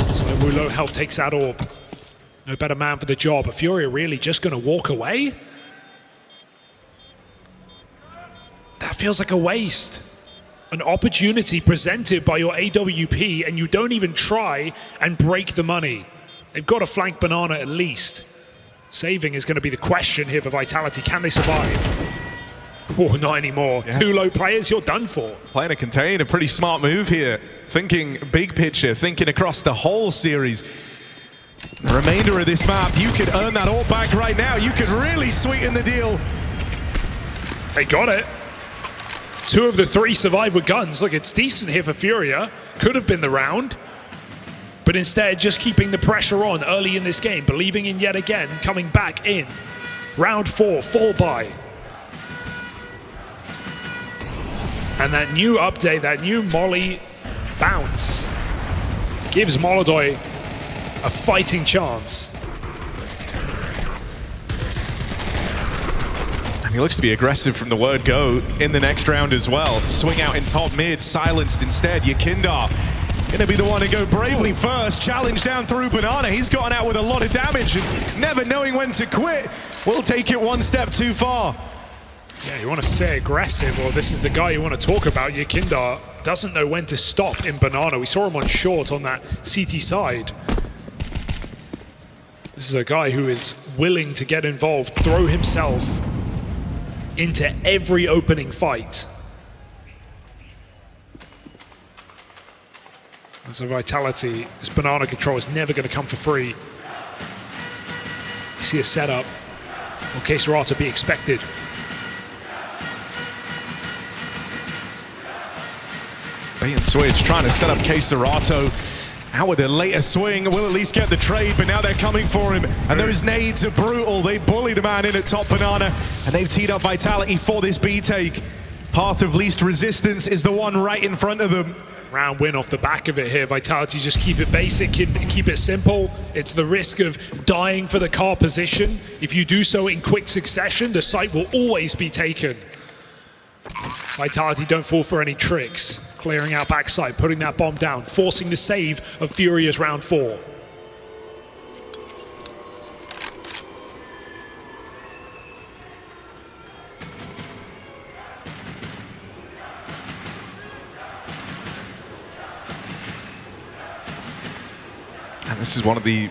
So low health takes that AWP. No better man for the job. Are FURIA really just going to walk away? That feels like a waste. An opportunity presented by your AWP, and you don't even try and break the money. They've got to flank Banana at least. Saving is going to be the question here for Vitality. Can they survive? Oh, not anymore. Yeah. 2 low players, you're done for.
Playing a contain, a pretty smart move here. Thinking big picture, thinking across the whole series. The remainder of this map, you could earn that AWP back right now. You could really sweeten the deal.
They got it. 2 of the 3 survive with guns. Look, it's decent here for FURIA. Could have been the round. But instead, just keeping the pressure on early in this game. Believing in yet again, coming back in. Round 4, fall by. And that new update, that new Molly bounce, gives Molidoy a fighting chance.
He looks to be aggressive from the word go in the next round as well. Swing out in top mid, silenced instead. Yakindar gonna be the one to go bravely first. Challenge down through Banana. He's gotten out with a lot of damage and never knowing when to quit. We'll take it one step too far.
Yeah, you want to say aggressive, or this is the guy you want to talk about. Yakindar doesn't know when to stop in Banana. We saw him on short on that CT side. This is a guy who is willing to get involved, throw himself into every opening fight. As a Vitality, this Banana control is never going to come for free. You see a setup. Will K-Serata be expected?
Bait and switch, trying to set up K-Serata. Out with a later swing, will at least get the trade, but now they're coming for him. And those nades are brutal. They bully the man in at top Banana, and they've teed up Vitality for this B take. Path of least resistance is the one right in front of them.
Round win off the back of it here. Vitality just keep it basic, keep it simple. It's the risk of dying for the car position. If you do so in quick succession, the site will always be taken. Vitality don't fall for any tricks. Clearing out backside, putting that bomb down, forcing the save of FURIA's round 4.
And this is one of the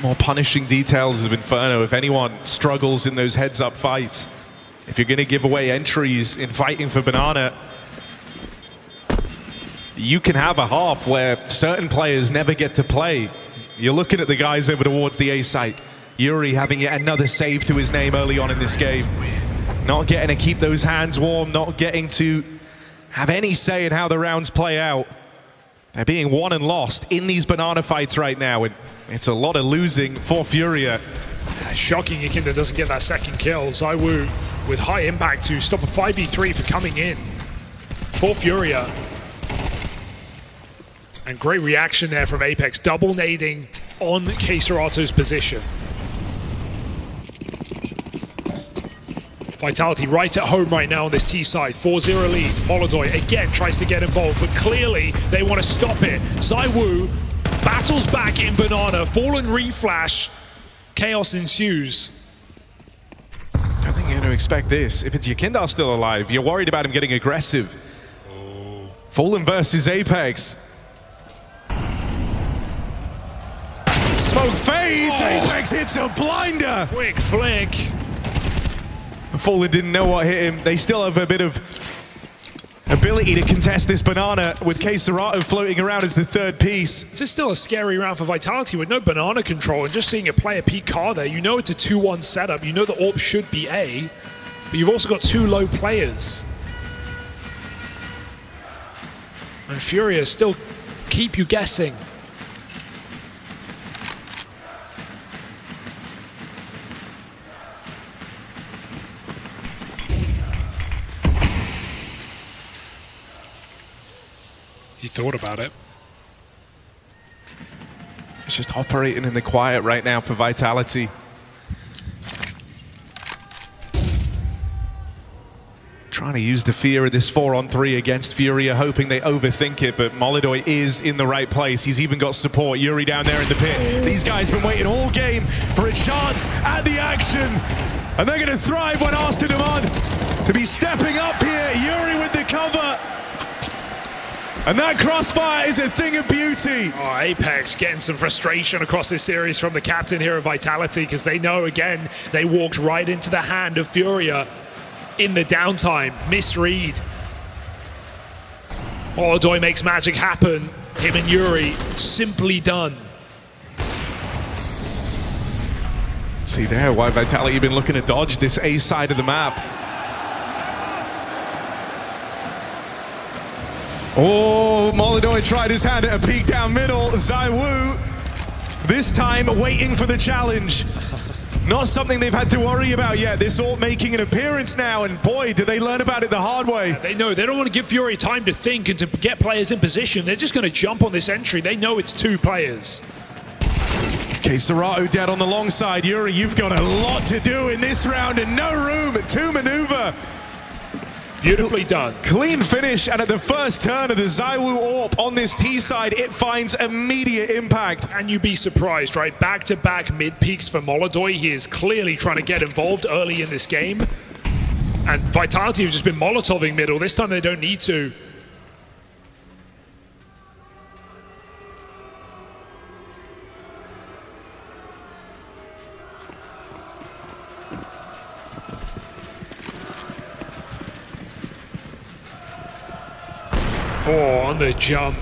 more punishing details of Inferno. If anyone struggles in those heads-up fights, if you're going to give away entries in fighting for Banana, you can have a half where certain players never get to play. You're looking at the guys over towards the A site. Yuri having yet another save to his name early on in this game. Not getting to keep those hands warm, not getting to have any say in how the rounds play out. They're being won and lost in these Banana fights right now, and it's a lot of losing for FURIA.
Shocking Yakindar doesn't get that second kill. ZywOo with high impact to stop a 5v3 for coming in for FURIA. And great reaction there from Apex, double nading on K-Serato's position. Vitality right at home right now on this T side. 4-0 lead. Molidoy again tries to get involved, but clearly they want to stop it. ZywOo battles back in Banana. Fallen reflash. Chaos ensues.
I don't think you're going to expect this. If it's Yakindar still alive, you're worried about him getting aggressive. Fallen versus Apex. Smoke fades. Apex hits a blinder.
Quick flick.
Fallen didn't know what hit him. They still have a bit of ability to contest this Banana with K-Serata floating around as the third piece.
This is still a scary round for Vitality with no Banana control, and just seeing a player peek car there, you know it's a 2-1 setup. You know the AWP should be A, but you've also got 2 low players. And FURIA still keep you guessing. He thought about it.
It's just operating in the quiet right now for Vitality. Trying to use the fear of this 4-on-3 against FURIA, hoping they overthink it, but Molodoy is in the right place. He's even got support. Yuri down there in the pit. These guys have been waiting all game for a chance at the action, and they're going to thrive when asked to demand to be stepping up here. Yuri with the cover. And that crossfire is a thing of beauty.
Oh, Apex getting some frustration across this series from the captain here of Vitality, because they know, again, they walked right into the hand of FURIA in the downtime. Misread. Molodoy makes magic happen. Him and Yuri, simply done.
See there why Vitality have been looking to dodge this A side of the map. Oh, Molodoy tried his hand at a peek down middle. ZywOo, this time waiting for the challenge. Not something they've had to worry about yet. This all making an appearance now, and boy, did they learn about it the hard way.
They know they don't want to give FURIA time to think and to get players in position. They're just going to jump on this entry. They know it's 2 players.
Serato dead on the long side. Yuri, you've got a lot to do in this round and no room to maneuver.
Beautifully done.
Clean finish, and at the first turn of the ZywOo AWP on this T side, it finds immediate impact.
And you'd be surprised, right? Back-to-back mid-peaks for Molodoy. He is clearly trying to get involved early in this game. And Vitality have just been Molotoving middle. This time they don't need to. Oh, on the jump.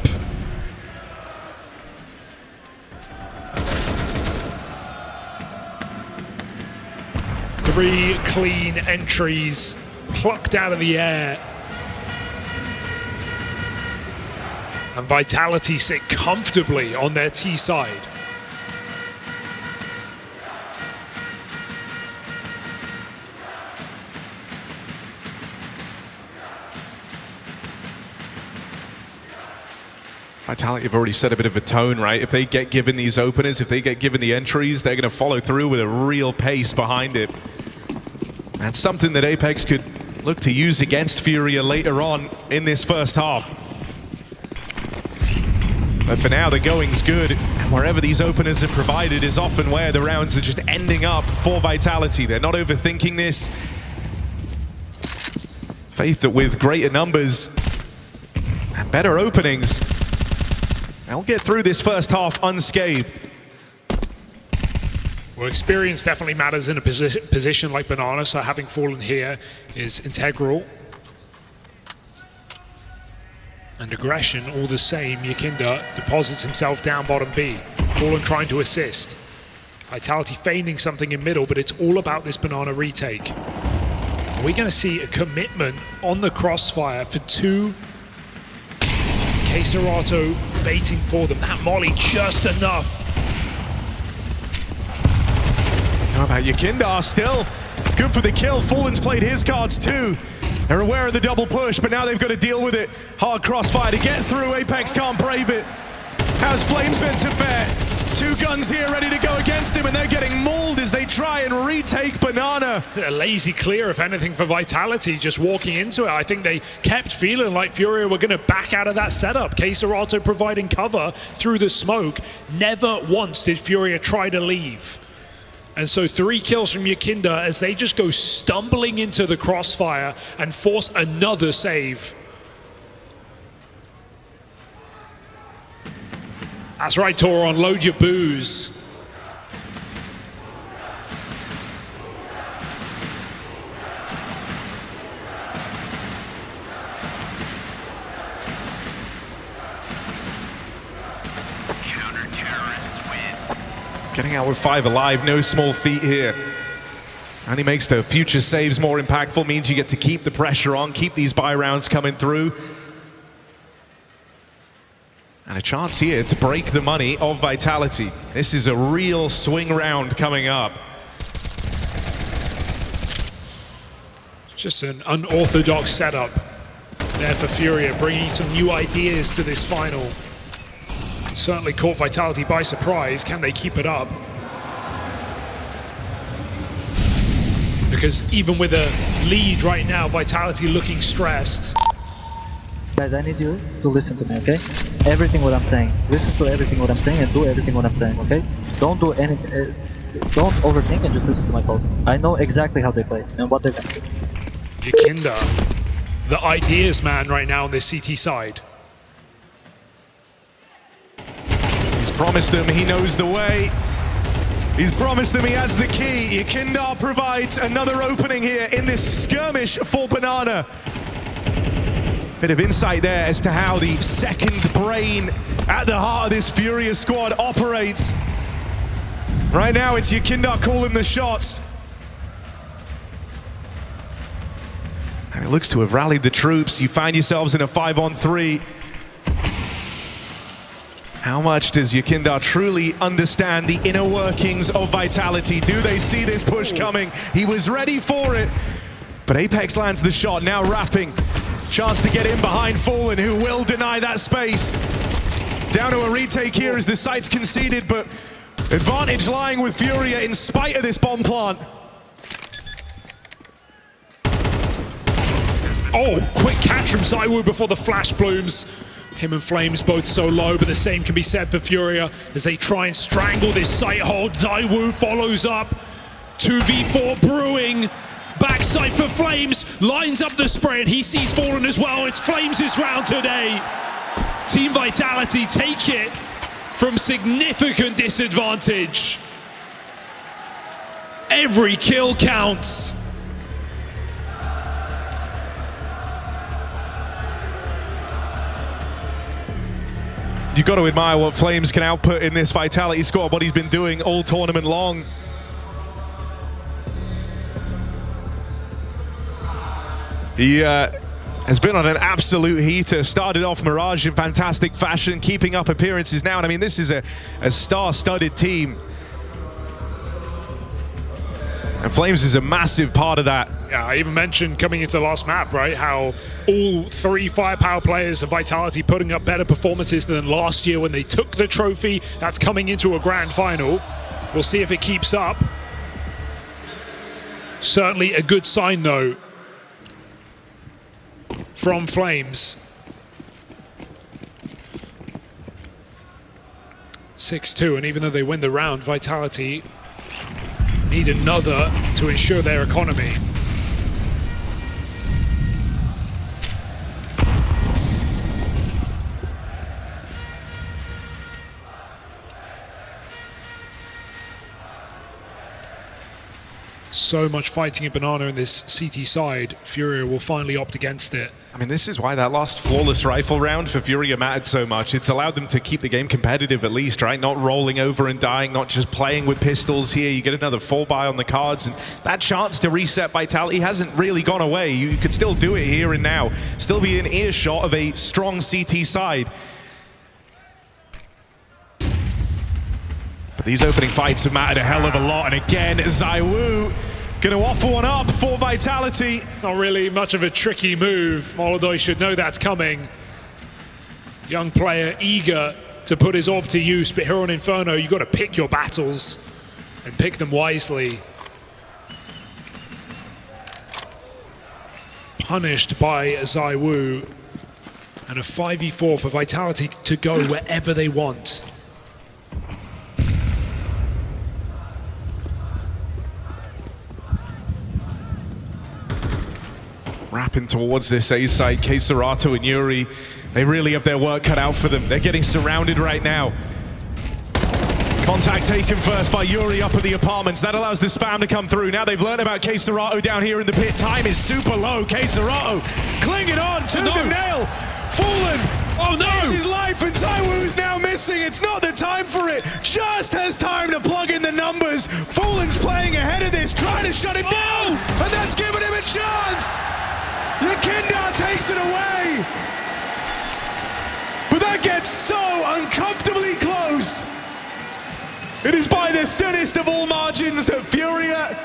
Three clean entries plucked out of the air. And Vitality sit comfortably on their T side.
Vitality have already set a bit of a tone, right? If they get given these openers, if they get given the entries, they're going to follow through with a real pace behind it. That's something that Apex could look to use against FURIA later on in this first half. But for now, the going's good, and wherever these openers are provided is often where the rounds are just ending up for Vitality. They're not overthinking this. Faith that with greater numbers and better openings, they'll get through this first half unscathed.
Well, experience definitely matters in a position like Banana, so having fallen here is integral. And aggression, all the same, Yakinda deposits himself down bottom B. Fallen trying to assist. Vitality feigning something in middle, but it's all about this Banana retake. Are we going to see a commitment on the crossfire for 2? Serato baiting for them. That molly just enough.
How about Yakinda still? Good for the kill. Fallen's played his cards too. They're aware of the double push, but now they've got to deal with it. Hard crossfire to get through. Apex can't brave it. How's Flames meant to fare? 2 guns here ready to go against him, and they're getting mauled as they try and retake Banana.
It's a lazy clear, if anything, for Vitality, just walking into it. I think they kept feeling like FURIA were going to back out of that setup. Serato providing cover through the smoke. Never once did FURIA try to leave. And so 3 kills from Yakinda as they just go stumbling into the crossfire and force another save. That's right, Toron, load your booze.
Counter-terrorists win. Getting out with 5 alive, no small feat here. And he makes the future saves more impactful, means you get to keep the pressure on, keep these buy rounds coming through. And a chance here to break the money of Vitality. This is a real swing round coming up.
Just an unorthodox setup there for FURIA, bringing some new ideas to this final. Certainly caught Vitality by surprise. Can they keep it up? Because even with a lead right now, Vitality looking stressed.
Guys, I need you to listen to me, okay? Everything what I'm saying. Listen to everything what I'm saying and do everything what I'm saying, okay? Don't do anything. Don't overthink and just listen to my calls. I know exactly how they play and what they've done.
Yakinda, the ideas man right now on this CT side.
He's promised them he knows the way. He's promised them he has the key. Yakinda provides another opening here in this skirmish for Banana. Bit of insight there as to how the second brain at the heart of this FURIA squad operates. Right now it's Yakinda calling the shots. And it looks to have rallied the troops. You find yourselves in a 5-on-3. How much does Yakinda truly understand the inner workings of Vitality? Do they see this push coming? He was ready for it. But Apex lands the shot, now wrapping. Chance to get in behind Fallen, who will deny that space. Down to a retake here as the site's conceded, but advantage lying with FURIA in spite of this bomb plant.
Oh, quick catch from ZywOo before the flash blooms. Him and Flames both so low, but the same can be said for FURIA as they try and strangle this site hold. ZywOo follows up. 2v4 brewing. Backside for Flames. Lines up the spread. He sees Fallen as well. It's Flames' round today. Team Vitality take it from significant disadvantage. Every kill counts.
You've got to admire what Flames can output in this Vitality squad, what he's been doing all tournament long. He has been on an absolute heater. Started off Mirage in fantastic fashion, keeping up appearances now. And I mean, this is a star-studded team. And Flames is a massive part of that.
Yeah, I even mentioned coming into last map, right, how all three Firepower players of Vitality putting up better performances than last year when they took the trophy. That's coming into a grand final. We'll see if it keeps up. Certainly a good sign, though, from Flames. 6-2, and even though they win the round, Vitality need another to ensure their economy. So much fighting in Banana in this CT side. FURIA will finally opt against it.
I mean, this is why that last flawless rifle round for FURIA mattered so much. It's allowed them to keep the game competitive at least, right? Not rolling over and dying, not just playing with pistols here. You get another full buy on the cards, and that chance to reset Vitality hasn't really gone away. You could still do it here and now. Still be in earshot of a strong CT side. But these opening fights have mattered a hell of a lot, and again, ZywOo going to offer one up for Vitality.
It's not really much of a tricky move. Molodoi should know that's coming. Young player eager to put his orb to use, but here on Inferno, you've got to pick your battles and pick them wisely. Punished by ZywOo, and a 5v4 for Vitality to go wherever they want.
Wrapping towards this A side, Keiserato and Yuri, they really have their work cut out for them. They're getting surrounded right now. Contact taken first by Yuri up at the apartments. That allows the spam to come through. Now they've learned about Keiserato down here in the pit. Time is super low. Keiserato clinging on to the nail. Fallen. Oh no! Saves his life, and ZywOo's now missing. It's not the time for it. Just has time to plug in the numbers. Fallen's playing ahead of this, trying to shut him down, and that's giving him a chance. Yakinda takes it away. But that gets so It is by the thinnest of all margins that FURIA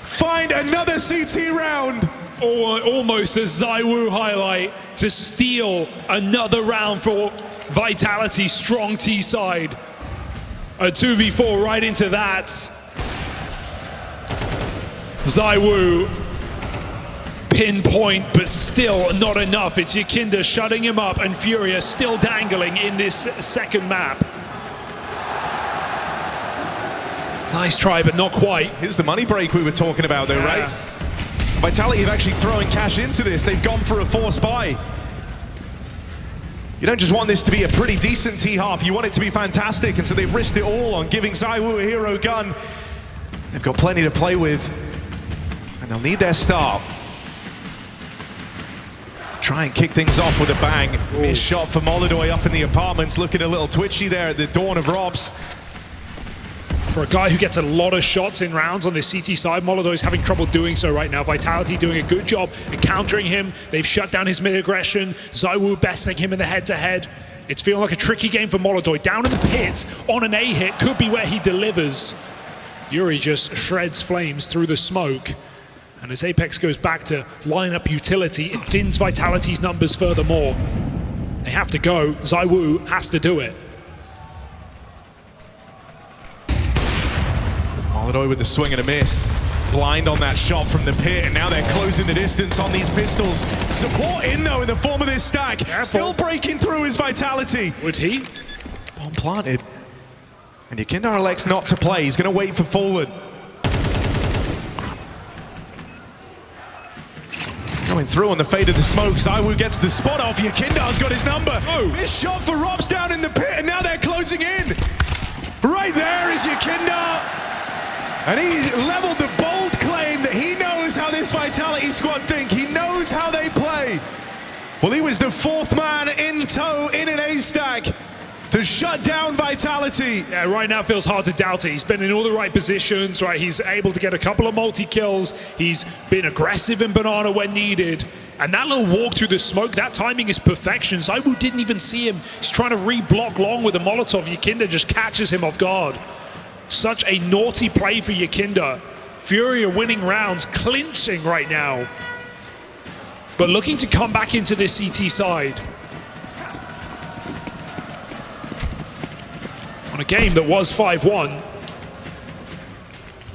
find another CT round.
Almost a ZywOo highlight to steal another round for Vitality, strong T side. A 2v4 right into that. ZywOo pinpoint, but still not enough. It's Yakinda shutting him up, and FURIA still dangling in this second map. Nice try, but not quite.
Here's the money break we were talking about though, right? Vitality have actually thrown cash into this. They've gone for a force buy. You don't just want this to be a pretty decent T-half, you want it to be fantastic, and so they've risked it all on giving ZywOo a hero gun. They've got plenty to play with, and they'll need their start. Try and kick things off with a bang. Missed shot for Molodoi up in the apartments, looking a little twitchy there at the dawn of Robs.
For a guy who gets a lot of shots in rounds on this CT side, Molodoi's having trouble doing so right now. Vitality doing a good job at countering him. They've shut down his mid-aggression. ZywOo besting him in the head-to-head. It's feeling like a tricky game for Molodoi. Down in the pit, on an A hit, could be where he delivers. Yuri just shreds flames through the smoke. And as Apex goes back to line up utility, it thins Vitality's numbers furthermore. They have to go. ZywOo has to do it.
Molodoi with the swing and a miss. Blind on that shot from the pit, and now they're closing the distance on these pistols. Support in though in the form of this stack. Careful. Still breaking through his Vitality.
Would he?
Bomb planted. And Yakinda elects not to play. He's going to wait for Fallen. Going through on the fade of the smoke. ZywOo gets the spot off. Yakinda's got his number. Missed shot for Robs down in the pit, and now they're closing in. Right there is Yakinda. And he's leveled the bold claim that he knows how this Vitality squad think. He knows how they play. Well, he was the fourth man in tow in an A stack to shut down Vitality.
Yeah, right now it feels hard to doubt it. He's been in all the right positions, right? He's able to get a couple of multi-kills. He's been aggressive in Banana when needed. And that little walk through the smoke, that timing is perfection. ZywOo didn't even see him. He's trying to re-block long with a Molotov. Yakinda just catches him off guard. Such a naughty play for Yakinda. FURIA winning rounds, clinching right now. But looking to come back into this CT side. On a game that was 5-1.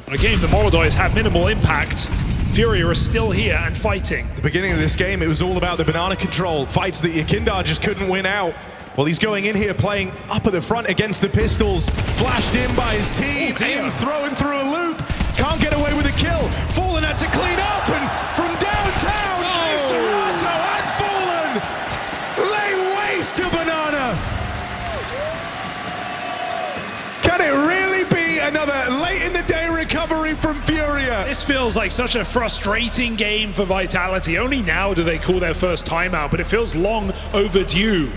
On a game that Molodoi has had minimal impact. FURIA are still here and fighting.
The beginning of this game, it was all about the banana control. Fights that Yakinda just couldn't win out. Well, he's going in here playing up at the front against the pistols. Flashed in by his team. In, throwing through a loop. Can't get away with a kill. Fallen had to clean up, and from downtown, Serato and Fallen lay waste to Banana. Can it really be another late in the day recovery from FURIA?
This feels like such a frustrating game for Vitality. Only now do they call their first timeout, but it feels long overdue.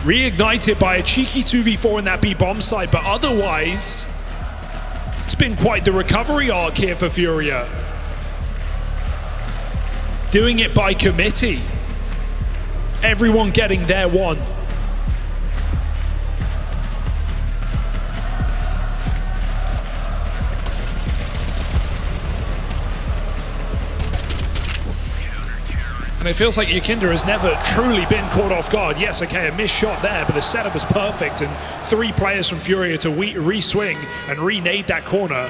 Reignited by a cheeky 2v4 in that B-bomb side, but otherwise, it's been quite the recovery arc here for FURIA. Doing it by committee. Everyone getting their one. And it feels like Yakinda has never truly been caught off guard. Yes, okay, a missed shot there, but the setup was perfect, and three players from FURIA to re-swing and re-nade that corner.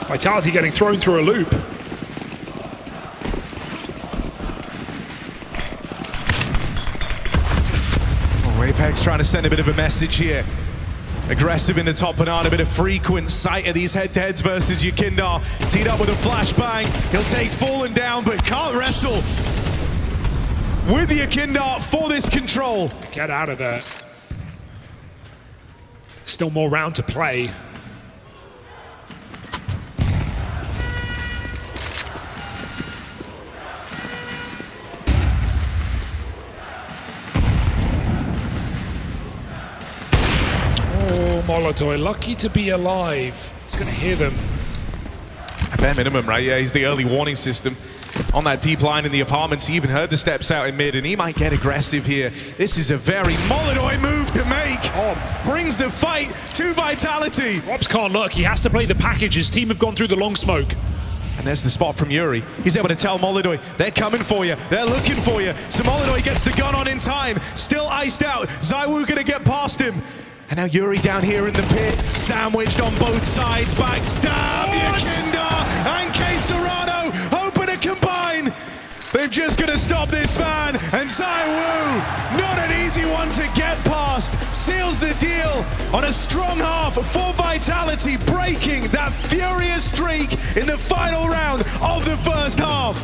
Vitality getting thrown through a loop.
Oh, Apex trying to send a bit of a message here. Aggressive in the top banana, a bit of frequent sight of these head-to-heads versus Yakinda. Teed up with a flashbang. He'll take Fallen down, but can't wrestle with Yakinda for this control.
Get out of there. Still more round to play. Oh, Molodoi, lucky to be alive. He's going to hear them.
At bare minimum, right? Yeah, he's the early warning system on that deep line in the apartments. He even heard the steps out in mid, and he might get aggressive here. This is a very Molodoi move to make. Brings the fight to Vitality.
Robs can't look. He has to play the package. His team have gone through the long smoke.
And there's the spot from Yuri. He's able to tell Molodoi, they're coming for you. They're looking for you. So Molodoi gets the gun on in time. Still iced out. ZywOo gonna get past him. And now Yuri down here in the pit, sandwiched on both sides, backstab, Yakinda and K Serrano hoping to combine. They've just got to stop this man, and ZywOo, not an easy one to get past, seals the deal on a strong half for Vitality, breaking that furious streak in the final round of the first half.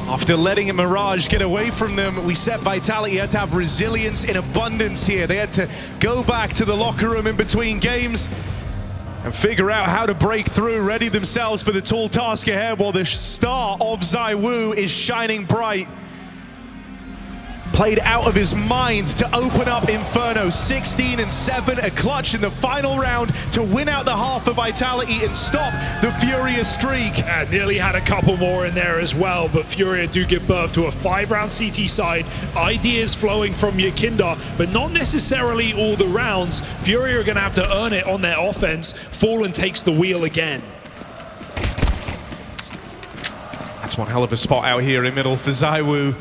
After letting a Mirage get away from them, we set Vitality had to have resilience in abundance here. They had to go back to the locker room in between games and figure out how to break through, ready themselves for the tall task ahead while the star of ZywOo is shining bright. Played out of his mind to open up Inferno. 16-7, a clutch in the final round to win out the half of Vitality and stop the FURIA streak.
Yeah, nearly had a couple more in there as well, but FURIA do give birth to a 5-round CT side. Ideas flowing from Yakinda, but not necessarily all the rounds. FURIA are going to have to earn it on their offense. Fallen takes the wheel again.
That's one hell of a spot out here in middle for ZywOo.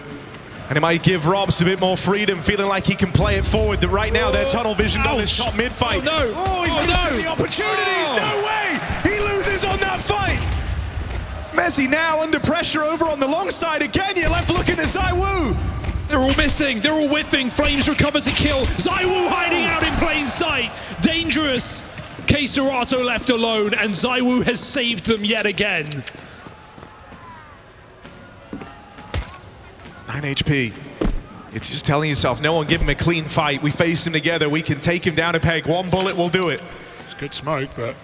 And it might give Robs a bit more freedom, feeling like he can play it forward. That right now, their tunnel vision on this top mid fight.
Oh, no.
Oh, he's missing the opportunities. No way. He loses on that fight. Messi now under pressure over on the long side again. You're left looking at ZywOo.
They're all missing. They're all whiffing. Flames recovers a kill. ZywOo hiding out in plain sight. Dangerous. K-Serato left alone, and ZywOo has saved them yet again.
9 HP. It's just telling yourself, no one give him a clean fight. We face him together. We can take him down a peg. One bullet will do it.
It's good smoke, but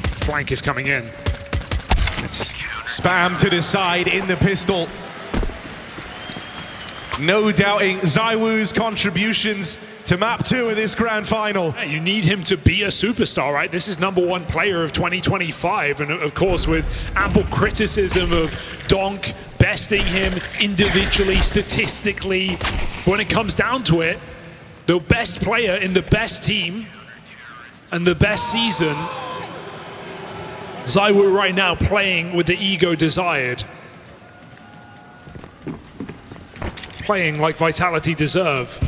flank is coming in.
It's spam to the side in the pistol. No doubting ZywOo's contributions to map 2 of this grand final.
Yeah, you need him to be a superstar, right? This is #1 player of 2025, and of course with ample criticism of Donk besting him individually, statistically. When it comes down to it, the best player in the best team and the best season, ZywOo right now playing with the ego desired. Playing like Vitality deserve.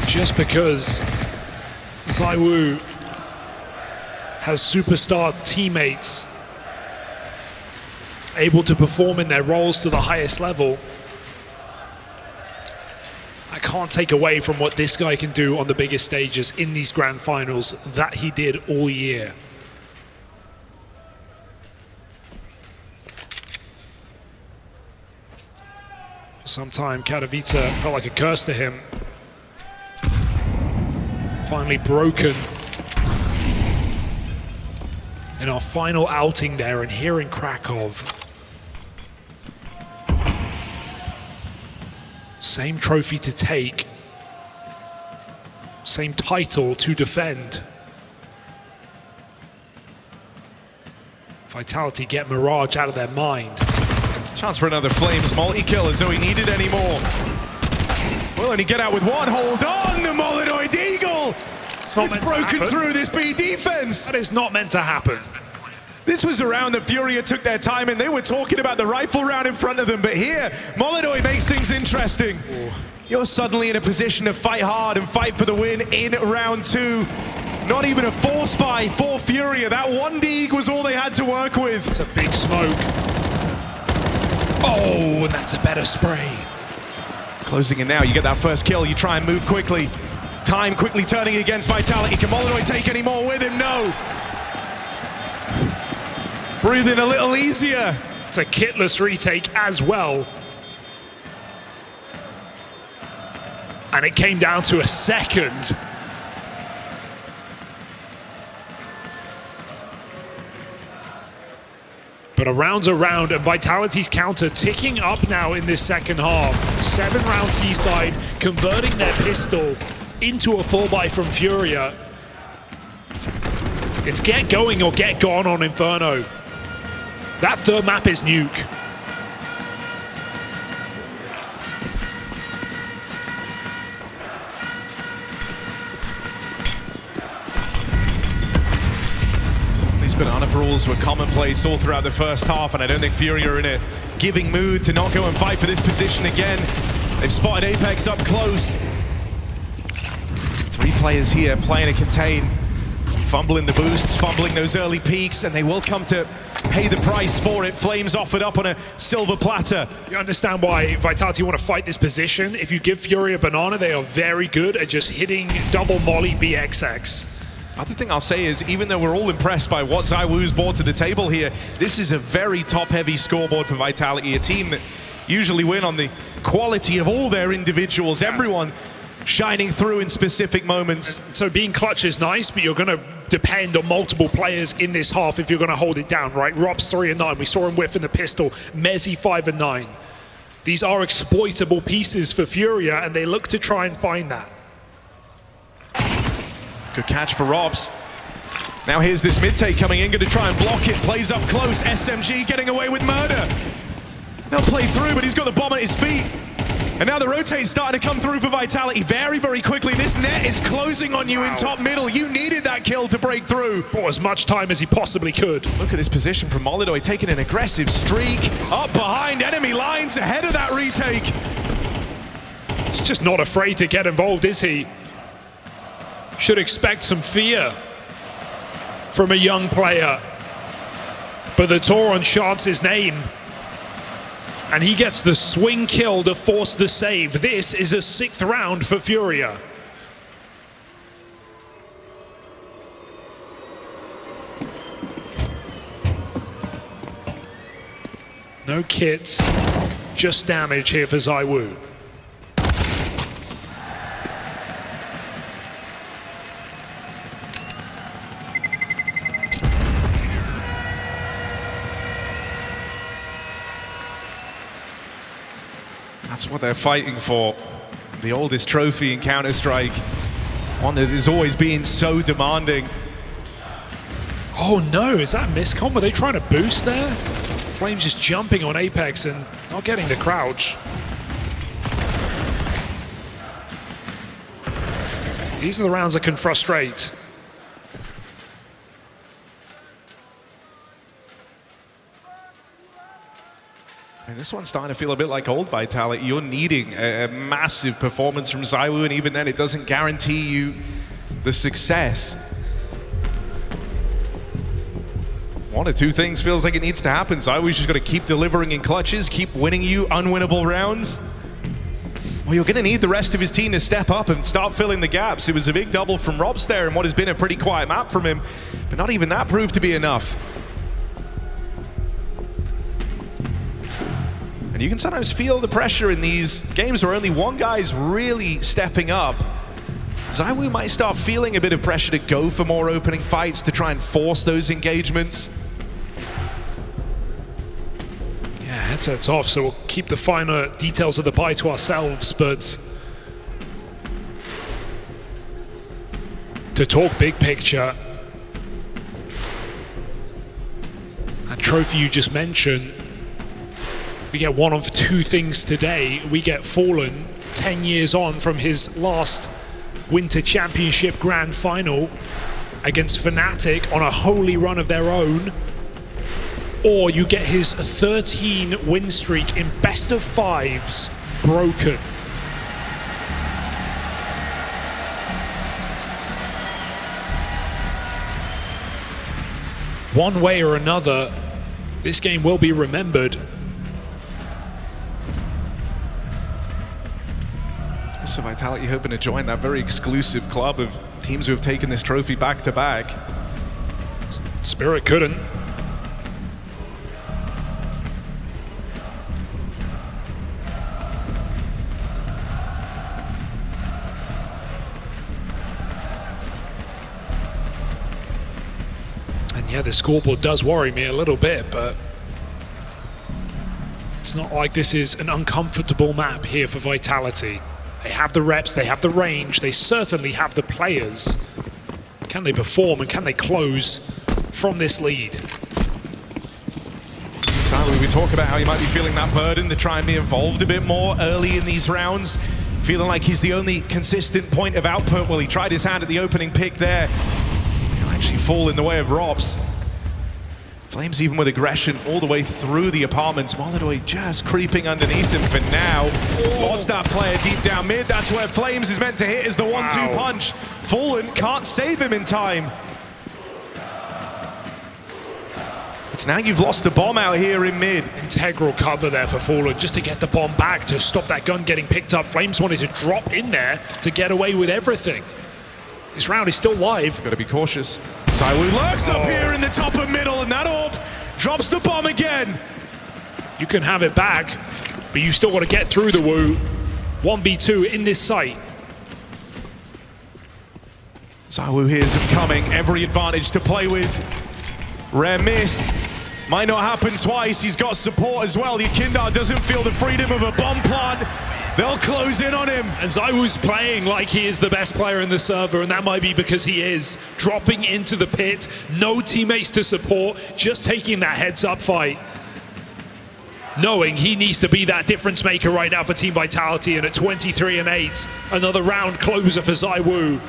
Just because ZywOo has superstar teammates able to perform in their roles to the highest level, I can't take away from what this guy can do on the biggest stages in these grand finals that he did all year. For some time, Katowice felt like a curse to him. Finally broken in our final outing there, and here in Krakow. Same trophy to take, same title to defend. Vitality get Mirage out of their mind.
Chance for another Flames multi-kill as though he needed any more. Will only get out with one. Hold on, the Molinoid Eagle! It's broken through this B defense!
That is not meant to happen.
This was a round that FURIA took their time and they were talking about the rifle round in front of them, but here, Molinoid makes things interesting. You're suddenly in a position to fight hard and fight for the win in round 2. Not even a force buy for FURIA. That one Deeg was all they had to work with.
It's a big smoke. Oh, and that's a better spray.
Closing in now, you get that first kill, you try and move quickly. Time quickly turning against Vitality. Can Molinoid take any more with him? No. Breathing a little easier.
It's a kitless retake as well. And it came down to a second. But a round's a round, and Vitality's counter ticking up now in this second half. 7-round T-side, converting their pistol into a 4x from FURIA. It's get going or get gone on Inferno. That third map is Nuke.
Banana brawls were commonplace all throughout the first half, and I don't think FURIA are in a giving mood to not go and fight for this position again. They've spotted Apex up close. 3 players here playing a contain, fumbling the boosts, fumbling those early peaks, and they will come to pay the price for it. Flames offered up on a silver platter.
You understand why Vitality want to fight this position. If you give FURIA a banana, they are very good at just hitting double molly BXX.
Other thing I'll say is, even though we're all impressed by what ZywOo's brought to the table here, this is a very top-heavy scoreboard for Vitality, a team that usually win on the quality of all their individuals, everyone shining through in specific moments.
So being clutch is nice, but you're going to depend on multiple players in this half if you're going to hold it down, right? Rob's 3 and 9, we saw him whiff in the pistol, Mezzi 5 and 9. These are exploitable pieces for FURIA, and they look to try and find that.
Good catch for Robs. Now here's this mid-take coming in, going to try and block it. Plays up close, SMG getting away with murder. They'll play through, but he's got the bomb at his feet. And now the rotate's starting to come through for Vitality very, very quickly. This net is closing on you in top middle. You needed that kill to break through.
Bought as much time as he possibly could.
Look at this position from Molidoy, taking an aggressive streak up behind enemy lines ahead of that retake.
He's just not afraid to get involved, is he? Should expect some fear from a young player. But the Tauron shouts his name. And he gets the swing kill to force the save. This is a 6th round for FURIA. No kits, just damage here for ZywOo.
That's what they're fighting for. The oldest trophy in Counter-Strike. One that has always been so demanding.
Oh no, is that miscom? Were they trying to boost there? Flames just jumping on Apex and not getting the crouch. These are the rounds that can frustrate.
And this one's starting to feel a bit like old Vitality. You're needing a massive performance from ZywOo, and even then it doesn't guarantee you the success. One or two things feels like it needs to happen. ZywOo's just got to keep delivering in clutches, keep winning you unwinnable rounds. Well, you're going to need the rest of his team to step up and start filling the gaps. It was a big double from Robs there in what has been a pretty quiet map from him, but not even that proved to be enough. And you can sometimes feel the pressure in these games where only one guy's really stepping up. ZywOo might start feeling a bit of pressure to go for more opening fights, to try and force those engagements.
Yeah, headsets off, so we'll keep the finer details of the buy to ourselves, but to talk big picture, that trophy you just mentioned, we get one of two things today. We get Fallen 10 years on from his last Winter Championship Grand Final against Fnatic on a holy run of their own, or you get his 13 win streak in best of 5s broken. One way or another, this game will be remembered.
So Vitality hoping to join that very exclusive club of teams who have taken this trophy back to back.
Spirit couldn't. And yeah, the scoreboard does worry me a little bit, but it's not like this is an uncomfortable map here for Vitality. They have the reps, they have the range, they certainly have the players. Can they perform and can they close from this lead?
Sadly, we talk about how he might be feeling that burden to try and be involved a bit more early in these rounds. Feeling like he's the only consistent point of output. Well, he tried his hand at the opening pick there. He'll actually fall in the way of Robs. Flames even with aggression all the way through the apartments. Molidoy just creeping underneath him for now. Spots that player deep down mid. That's where Flames is meant to hit, is the 1-2 punch. Fallen can't save him in time. It's now you've lost the bomb out here in mid.
Integral cover there for Fallen just to get the bomb back, to stop that gun getting picked up. Flames wanted to drop in there to get away with everything. This round is still live.
Got to be cautious. ZywOo lurks up here in the top of middle, and that orb drops the bomb again.
You can have it back, but you still got to get through the Woo. 1v2 in this site.
ZywOo hears him coming. Every advantage to play with. Rare miss. Might not happen twice. He's got support as well. Yakindar doesn't feel the freedom of a bomb plant. They'll close in on him.
And ZywOo's playing like he is the best player in the server, and that might be because he is. Dropping into the pit, no teammates to support, just taking that heads-up fight. knowing he needs to be that difference maker right now for Team Vitality, and at 23-8, another round closer for ZywOo.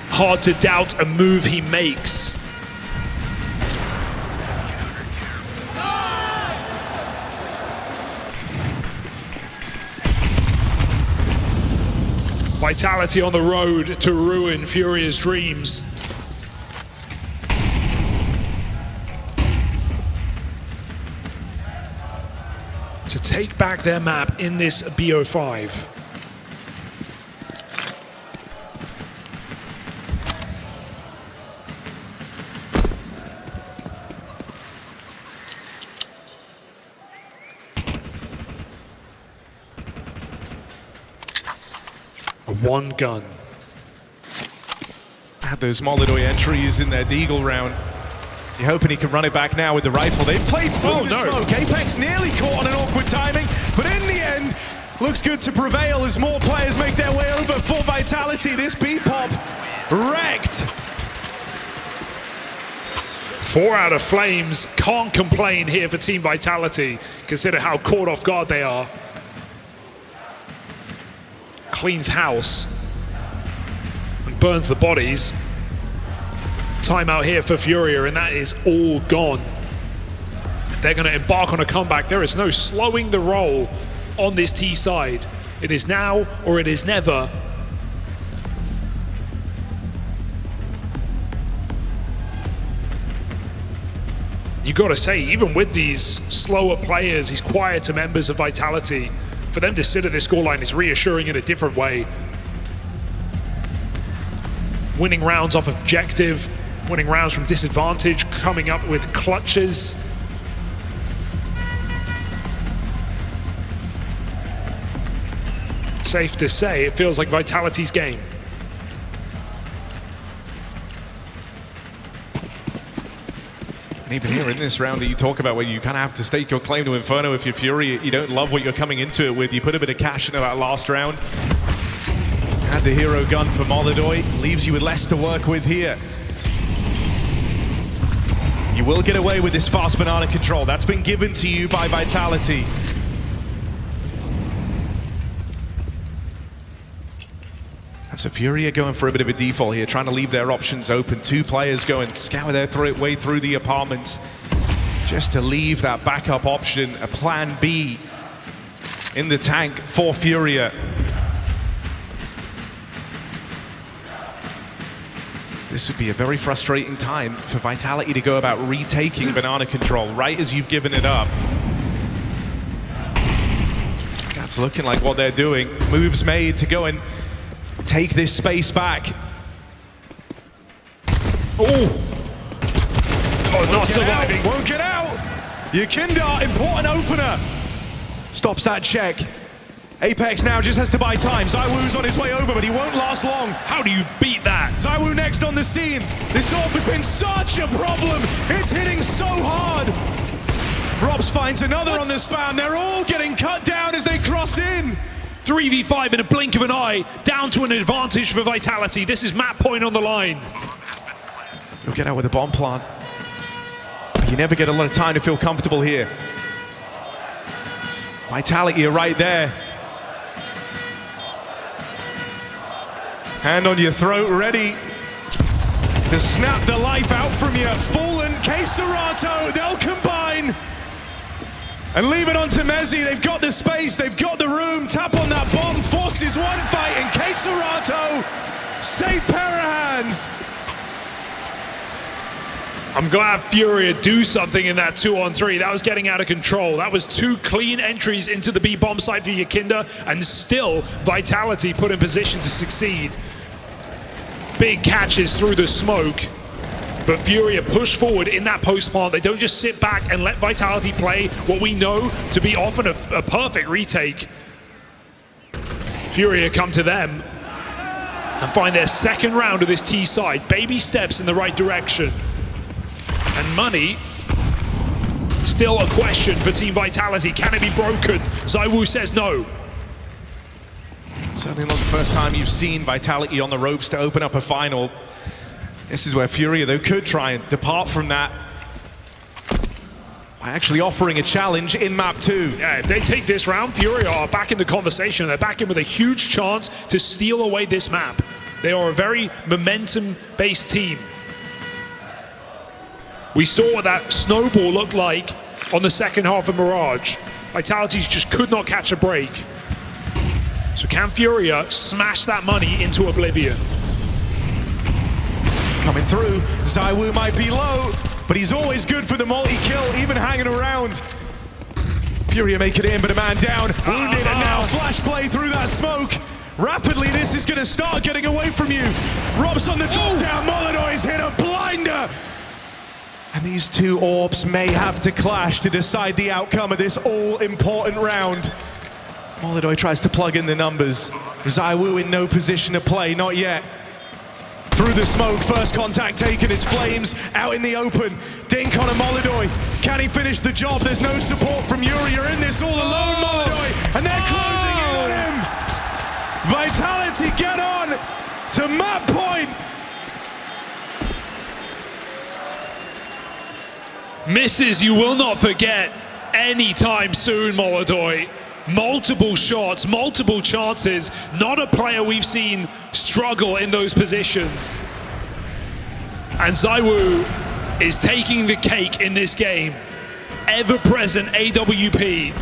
Hard to doubt a move he makes. Vitality on the road to ruin Furia's dreams. To take back their map in this BO5. One gun.
Had those Molodoy entries in their Deagle round. You're hoping he can run it back now with the rifle. They've played through the smoke. Apex nearly caught on an awkward timing, but in the end, looks good to prevail as more players make their way over for Vitality. This B-pop wrecked.
4 out of Flames, can't complain here for Team Vitality. Consider how caught off guard they are. Cleans house and burns the bodies. Timeout here for FURIA, and that is all gone. If they're going to embark on a comeback, there is no slowing the roll on this T side. It is now or it is never. You got to say, even with these slower players, these quieter members of Vitality, for them to sit at this scoreline is reassuring in a different way. Winning rounds off objective, winning rounds from disadvantage, coming up with clutches. Safe to say, it feels like Vitality's game.
And even here in this round that you talk about, where you kind of have to stake your claim to Inferno if you're FURIA, you don't love what you're coming into it with. You put a bit of cash into that last round. Had the hero gun for Molodoy, leaves you with less to work with here. You will get away with this fast banana control. That's been given to you by Vitality. That's a FURIA going for a bit of a default here, trying to leave their options open. 2 players going scour their way through the apartments just to leave that backup option, a plan B in the tank for FURIA. This would be a very frustrating time for Vitality to go about retaking banana control right as you've given it up. That's looking like what they're doing. Moves made to go and take this space back.
Oh, not surviving.
Won't get out. Yakinda, important opener. Stops that check. Apex now just has to buy time. ZywOo's on his way over, but he won't last long.
How do you beat that?
ZywOo next on the scene. This AWP has been such a problem. It's hitting so hard. Robs finds another on the span. They're all getting cut down as they cross in.
3v5 in a blink of an eye, down to an advantage for Vitality. This is map point on the line.
You'll get out with a bomb plant. You never get a lot of time to feel comfortable here. Vitality are right there. Hand on your throat, ready to snap the life out from you. Fallen, K-Serato, they'll combine and leave it on to Mezzi. They've got the space, they've got the room. Tap on that bomb, forces one fight, and K-Serato, safe pair of hands.
I'm glad FURIA do something in that 2-on-3. That was getting out of control. That was 2 clean entries into the B bomb site for Yakinda, and still Vitality put in position to succeed. Big catches through the smoke, but FURIA push forward in that post plant. They don't just sit back and let Vitality play what we know to be often a perfect retake. FURIA come to them and find their second round of this T side. Baby steps in the right direction. And money, still a question for Team Vitality. Can it be broken? ZywOo says no.
Certainly not the first time you've seen Vitality on the ropes to open up a final. This is where FURIA, though, could try and depart from that Actually offering a challenge in map 2.
Yeah, if they take this round, FURIA are back in the conversation. They're back in with a huge chance to steal away this map. They are a very momentum-based team. We saw what that snowball looked like on the second half of Mirage. Vitality just could not catch a break. So can FURIA smash that money into oblivion?
Coming through, ZywOo might be low, but he's always good for the multi-kill, even hanging around. FURIA make it in, but a man down, wounded, and now flash play through that smoke. Rapidly, this is going to start getting away from you. Rob's on the drop down, Moloduy's hit a blinder. And these two orbs may have to clash to decide the outcome of this all-important round. Moloduy tries to plug in the numbers. ZywOo in no position to play, not yet. Through the smoke, first contact taken, it's Flames out in the open. Dink on a Moloduy. Can he finish the job? There's no support from Yuri. You're in this all alone, Moloduy, and they're closing in on him. Vitality get on to map point.
Misses you will not forget anytime soon, Moloduy. Multiple shots, multiple chances. Not a player we've seen struggle in those positions. And ZywOo is taking the cake in this game. Ever-present AWP.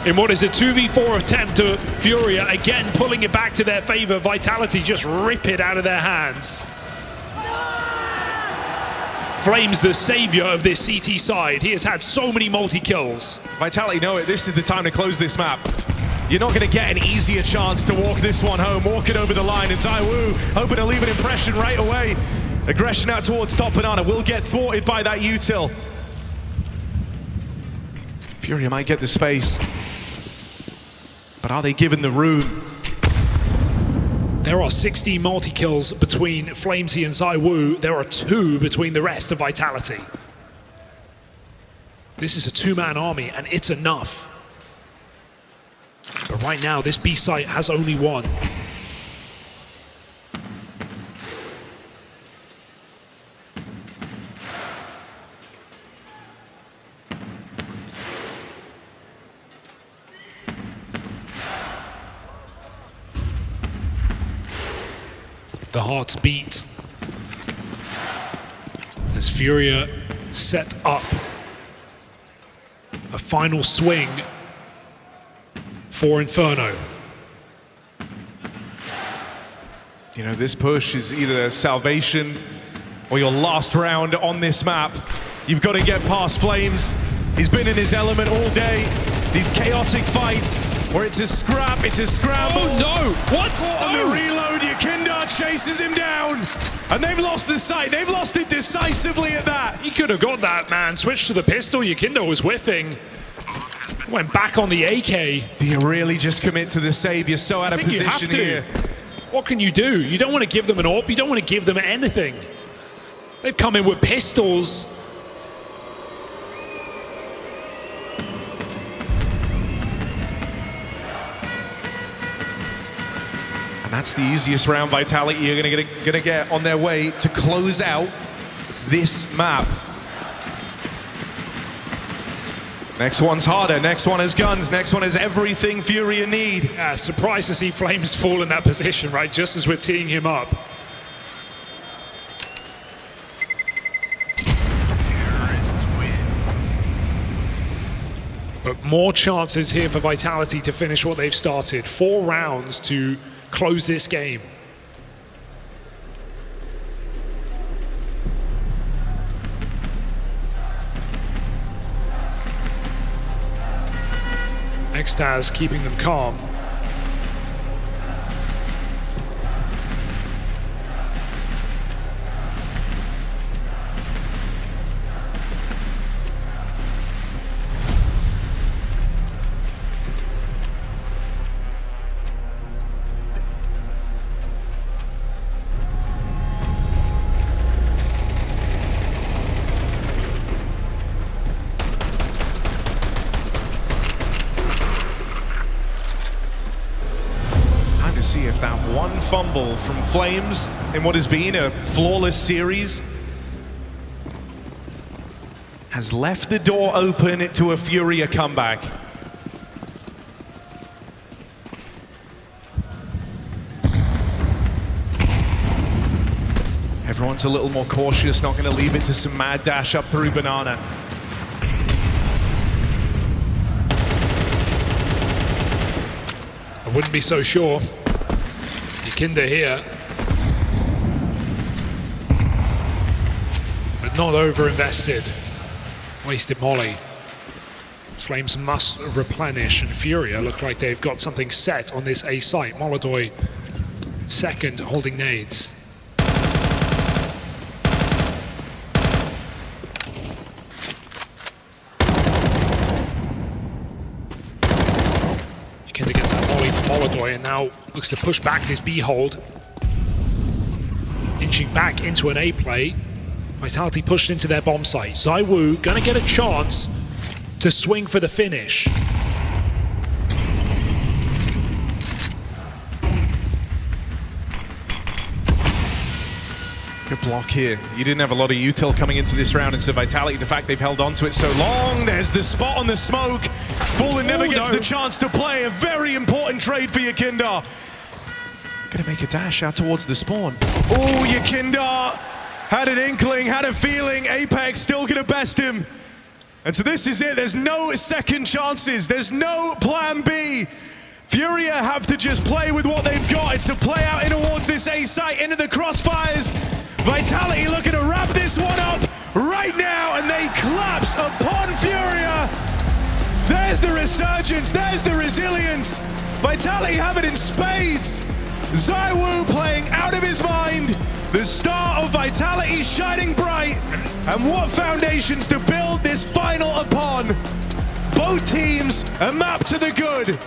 In what is a 2v4 attempt to FURIA, again pulling it back to their favor. Vitality just rip it out of their hands. Flames the savior of this CT side. He has had so many multi-kills.
Vitality know it. This is the time to close this map. You're not going to get an easier chance to walk this one home, walk it over the line. And ZywOo hoping to leave an impression right away. Aggression out towards top banana will get thwarted by that util. FURIA might get the space, but are they given the room?
There are 16 multi-kills between Flamesy and ZywOo. There are 2 between the rest of Vitality. This is a 2-man army, and it's enough. But right now, this B site has only 1. The hearts beat as FURIA set up a final swing for Inferno.
You know, this push is either salvation or your last round on this map. You've got to get past Flames. He's been in his element all day. These chaotic fights where it's a scrap, it's a scramble.
Oh no, what?
On the reload, Yakinda chases him down. And they've lost the sight. They've lost it decisively at that.
He could have got that, man. Switched to the pistol. Yakinda was whiffing. Went back on the AK.
Do you really just commit to the save? You're so out of position here.
What can you do? You don't want to give them an AWP. You don't want to give them anything. They've come in with pistols.
That's the easiest round Vitality you're gonna get on their way to close out this map. Next one's harder, next one has guns, next one has everything FURIA need.
Yeah, surprised to see Flames fall in that position, right? Just as we're teeing him up. But more chances here for Vitality to finish what they've started. 4 rounds to close this game. Extaz keeping them calm.
See if that one fumble from Flames in what has been a flawless series has left the door open to a FURIA comeback. Everyone's a little more cautious, not going to leave it to some mad dash up through Banana.
I wouldn't be so sure. Yakinda here. But not over-invested. Wasted molly. Flames must replenish, and FURIA look like they've got something set on this A site. Molodoi second, holding nades. Yakinda gets that molly from Molodoi and now looks to push back this B hold. Inching back into an A play. Vitality pushed into their bomb site. ZywOo gonna get a chance to swing for the finish.
Good block here. You didn't have a lot of util coming into this round, and so Vitality, the fact they've held on to it so long. There's the spot on the smoke. Fallen never gets the chance to play. A very important trade for Yakinda. Gonna make a dash out towards the spawn. Oh, Yakinda had an inkling, had a feeling. Apex still gonna best him. And so this is it. There's no second chances. There's no plan B. FURIA have to just play with what they've got. It's a play out in towards this A site, into the crossfires. Vitality looking to wrap this one up right now, and they collapse upon FURIA. There's the resurgence, there's the resilience. Vitality have it in spades. ZywOo playing out of his mind. The star of Vitality shining bright. And what foundations to build this final upon. Both teams a map to the good.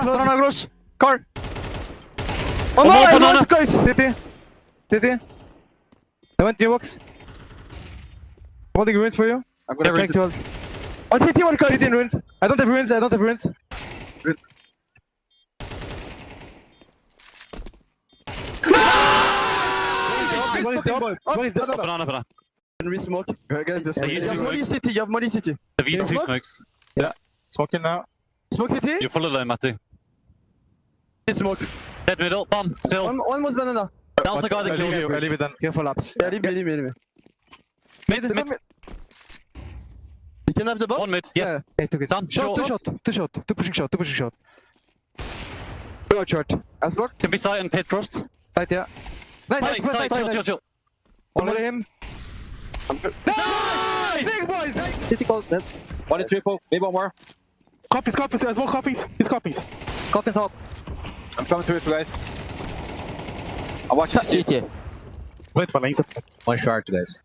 Banana close. Car. Oh no, banana. Guys. City. I went G-box. Holding ruins for you. I'm gonna check to hold. Oh, CT one car. CT in ruins. I don't have ruins.
Banana.
Can we smoke? Guys, just
You have
molly city.
Have used two smokes.
Yeah. Smoking now. Smoke city?
You're full of them, Matty.
Smoke.
Dead middle, bomb, still.
One was banana.
That's the guy that killed you.
I leave it then. Careful up. Yeah, leave me.
Mid.
You can have the bomb?
One mid, yeah.
Hey, took it. Two pushing shot. Go out short. As locked.
Can be sight and pit first.
Right, yeah. Nice.
Chill.
One more him. Nice! Big boys! City calls dead.
1 in triple, maybe one more.
Coffees, there's more coffees. He's coffees.
Coffin top. I'm coming through it, guys. I'll watch CT.
Wait for me.
One shard, guys.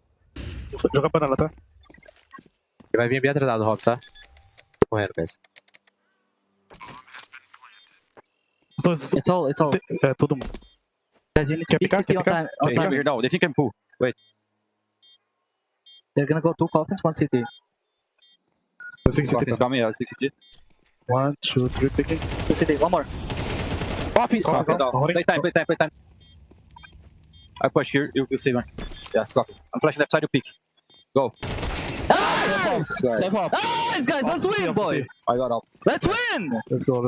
Joga banana, tá?
Ele vai vir bem atrasado, Rox, tá? Tô correndo, guys.
It's all.
Todo mundo.
Guys, you need to pick CT on time.
Here, no, they think I'm pull. Wait.
They're gonna go 2 coffins, 1 CT.
Let's pick CT.
Coming, I'll speak CT.
1, 2, 3, picking.
2 CT, one more.
Coffee, play time. I push here, you see one. Yeah, coffee. I'm flashing left side, you pick. Go.
Nice, guys, let's win, boy.
I got up.
Let's win.
Let's go.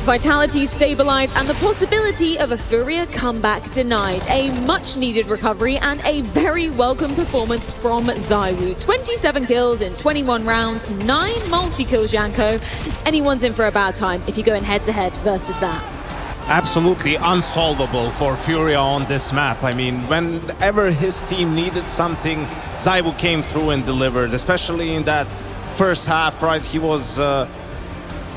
Vitality stabilized and the possibility of a FURIA comeback denied. A much-needed recovery and a very welcome performance from ZywOo. 27 kills in 21 rounds, 9 multi-kills, Janko. Anyone's in for a bad time if you're going head-to-head versus that.
Absolutely unsolvable for FURIA on this map. I mean, whenever his team needed something, ZywOo came through and delivered, especially in that first half, right? He was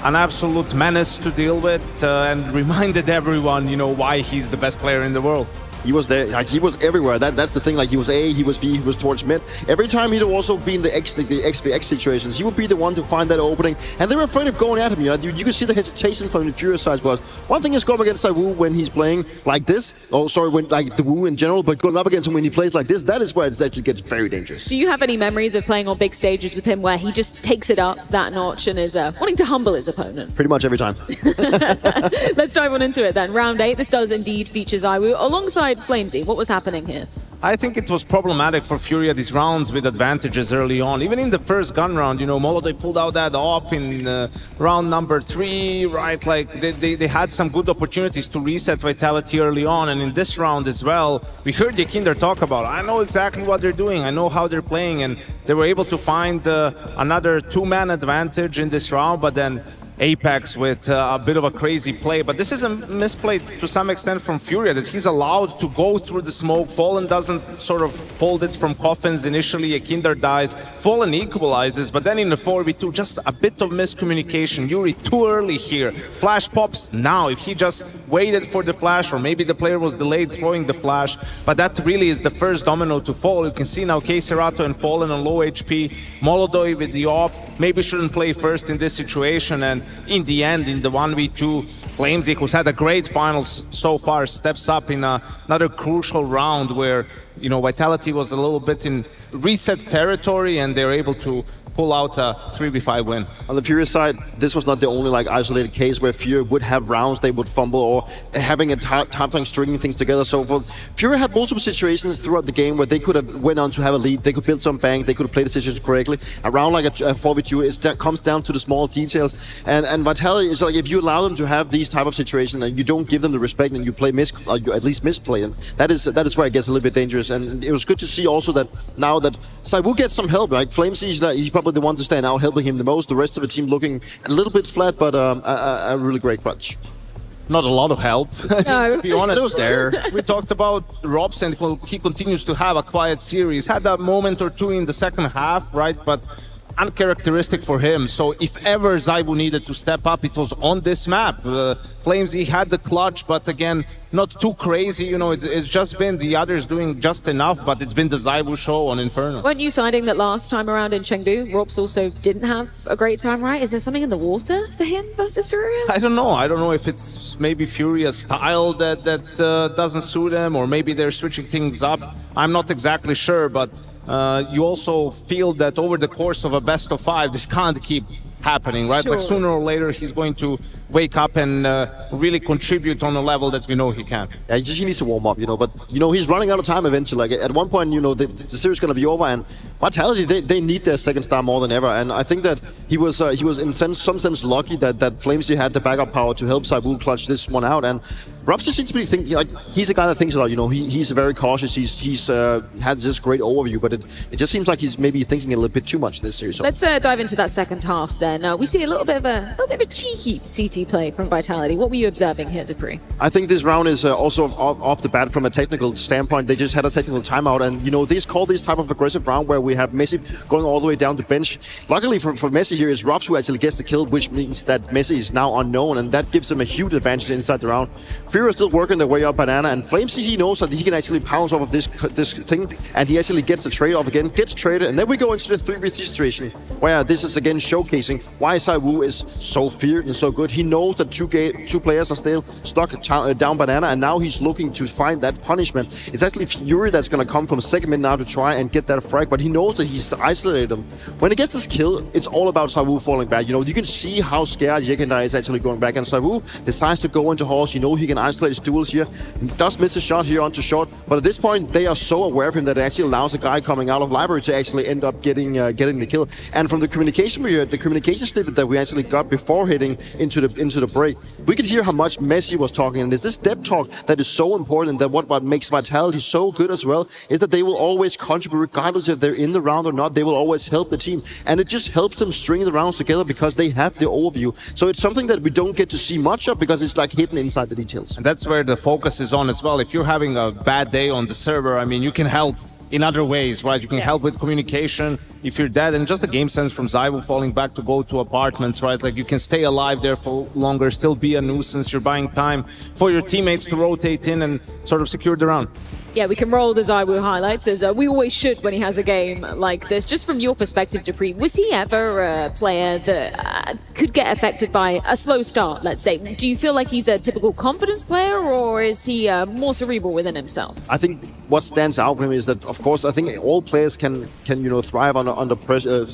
an absolute menace to deal with and reminded everyone, you know, why he's the best player in the world.
He was there, like he was everywhere. That's the thing. Like he was A, he was B, he was towards mid. Every time he'd also be in the XVX situations, he would be the one to find that opening. And they were afraid of going at him. You know, you could see the hesitation from the FURIA side. But one thing is going against ZywOo when he's playing like this. Oh, sorry, when like the Woo in general. But going up against him when he plays like this, that is where it actually gets very dangerous.
Do you have any memories of playing on big stages with him where he just takes it up that notch and is wanting to humble his opponent?
Pretty much every time.
Let's dive on into it then. Round 8. This does indeed feature ZywOo alongside Flamesy. What was happening here?
I think it was problematic for FURIA these rounds with advantages early on. Even in the first gun round, you know, Molotov pulled out that op in round number 3, right? Like they had some good opportunities to reset Vitality early on, and in this round as well, we heard Yakinder talk about, I know exactly what they're doing, I know how they're playing, and they were able to find another 2-man advantage in this round, but then Apex with a bit of a crazy play, but this is a misplay to some extent from FURIA, that he's allowed to go through the smoke. Fallen doesn't sort of hold it from coffins initially, Yakinder dies, Fallen equalizes, but then in the 4v2, just a bit of miscommunication. Yuri too early here, flash pops now. If he just waited for the flash, or maybe the player was delayed throwing the flash, but that really is the first domino to fall. You can see now K-Serato and Fallen on low HP, Molodoi with the op, maybe shouldn't play first in this situation, and in the end, in the 1v2, Flamesy, who's had a great finals so far, steps up in another crucial round where, you know, Vitality was a little bit in reset territory and they're able to pull out a 3v5 win.
On the FURIA side, this was not the only like isolated case where FURIA would have rounds they would fumble or having a time stringing things together. So for FURIA had multiple situations throughout the game where they could have went on to have a lead, they could build some bank, they could have played the situations correctly. Around like a 4v2, it comes down to the small details. And Vitality is like, if you allow them to have these type of situations and you don't give them the respect and you play or you at least misplay, and that is where it gets a little bit dangerous. And it was good to see also that now that ZywOo gets some help, right? Flamesy, he's probably the one to stand out, helping him the most. The rest of the team looking a little bit flat, but a really great clutch.
Not a lot of help,
No.
to be honest.
It was there.
We talked about Robson, he continues to have a quiet series. Had a moment or two in the second half, right? But uncharacteristic for him. So if ever ZywOo needed to step up, it was on this map. Flamesy had the clutch, but again, not too crazy. You know, it's just been the others doing just enough, but it's been the ZywOo show on Inferno.
Weren't you siding that last time around in Chengdu? Robs also didn't have a great time, right? Is there something in the water for him versus FURIA?
I don't know. I don't know if it's maybe FURIA's style that doesn't suit him, or maybe they're switching things up. I'm not exactly sure, but you also feel that over the course of a best of 5, this can't keep happening, right?
Sure.
Like sooner or later, he's going to wake up and really contribute on a level that we know he can.
Yeah, he needs to warm up, you know, but, you know, he's running out of time eventually. Like, at one point, you know, the series is going to be over, and Vitality, they need their second star more than ever, and I think that he was in some sense lucky that Flamesy had the backup power to help ZywOo clutch this one out, and Robson seems to be thinking, like, he's a guy that thinks a lot, you know, he's very cautious, he's has this great overview, but it just seems like he's maybe thinking a little bit too much this series. So.
Let's dive into that second half then. We see a little bit of a cheeky CT play from Vitality. What were you observing here, Dupree?
I think this round is also off the bat from a technical standpoint. They just had a technical timeout, and you know, these call this type of aggressive round where we have Messi going all the way down the bench. Luckily for Messi here, it's Robs who actually gets the kill, which means that Messi is now unknown, and that gives him a huge advantage inside the round. FURIA still working their way up Banana, and Flamesy, he knows that he can actually pounce off of this thing, and he actually gets the trade off again, gets traded, and then we go into the 3v3 situation, where this is again showcasing why ZywOo is so feared and so good. He knows that two players are still stuck down Banana, and now he's looking to find that punishment. It's actually FURIA that's going to come from second mid now to try and get that frag, but he knows knows that he's isolated him. When he gets this kill, it's all about ZywOo falling back. You know, you can see how scared Jekandai is actually going back, and ZywOo decides to go into halls. You know, he can isolate his duels here. He does miss a shot here onto short, but at this point, they are so aware of him that it actually allows the guy coming out of library to actually end up getting the kill. And from the communication we heard, the communication snippet that we actually got before heading into the break, we could hear how much Messi was talking, and it's this dead talk that is so important. That what makes Vitality so good as well is that they will always contribute, regardless if they're in the round or not. They will always help the team, and it just helps them string the rounds together because they have the overview. So it's something that we don't get to see much of because it's like hidden inside the details.
And that's where the focus is on as well. If you're having a bad day on the server, I mean, you can help in other ways, right? You can help with communication if you're dead, and just the game sense from ZywOo falling back to go to apartments, right? Like, you can stay alive there for longer, still be a nuisance. You're buying time for your teammates to rotate in and sort of secure the round.
Yeah, we can roll the ZywOo highlights, as we always should when he has a game like this. Just from your perspective, Dupree, was he ever a player that could get affected by a slow start, let's say? Do you feel like he's a typical confidence player, or is he more cerebral within himself?
I think what stands out for him is that, of course, I think all players can thrive under pressure,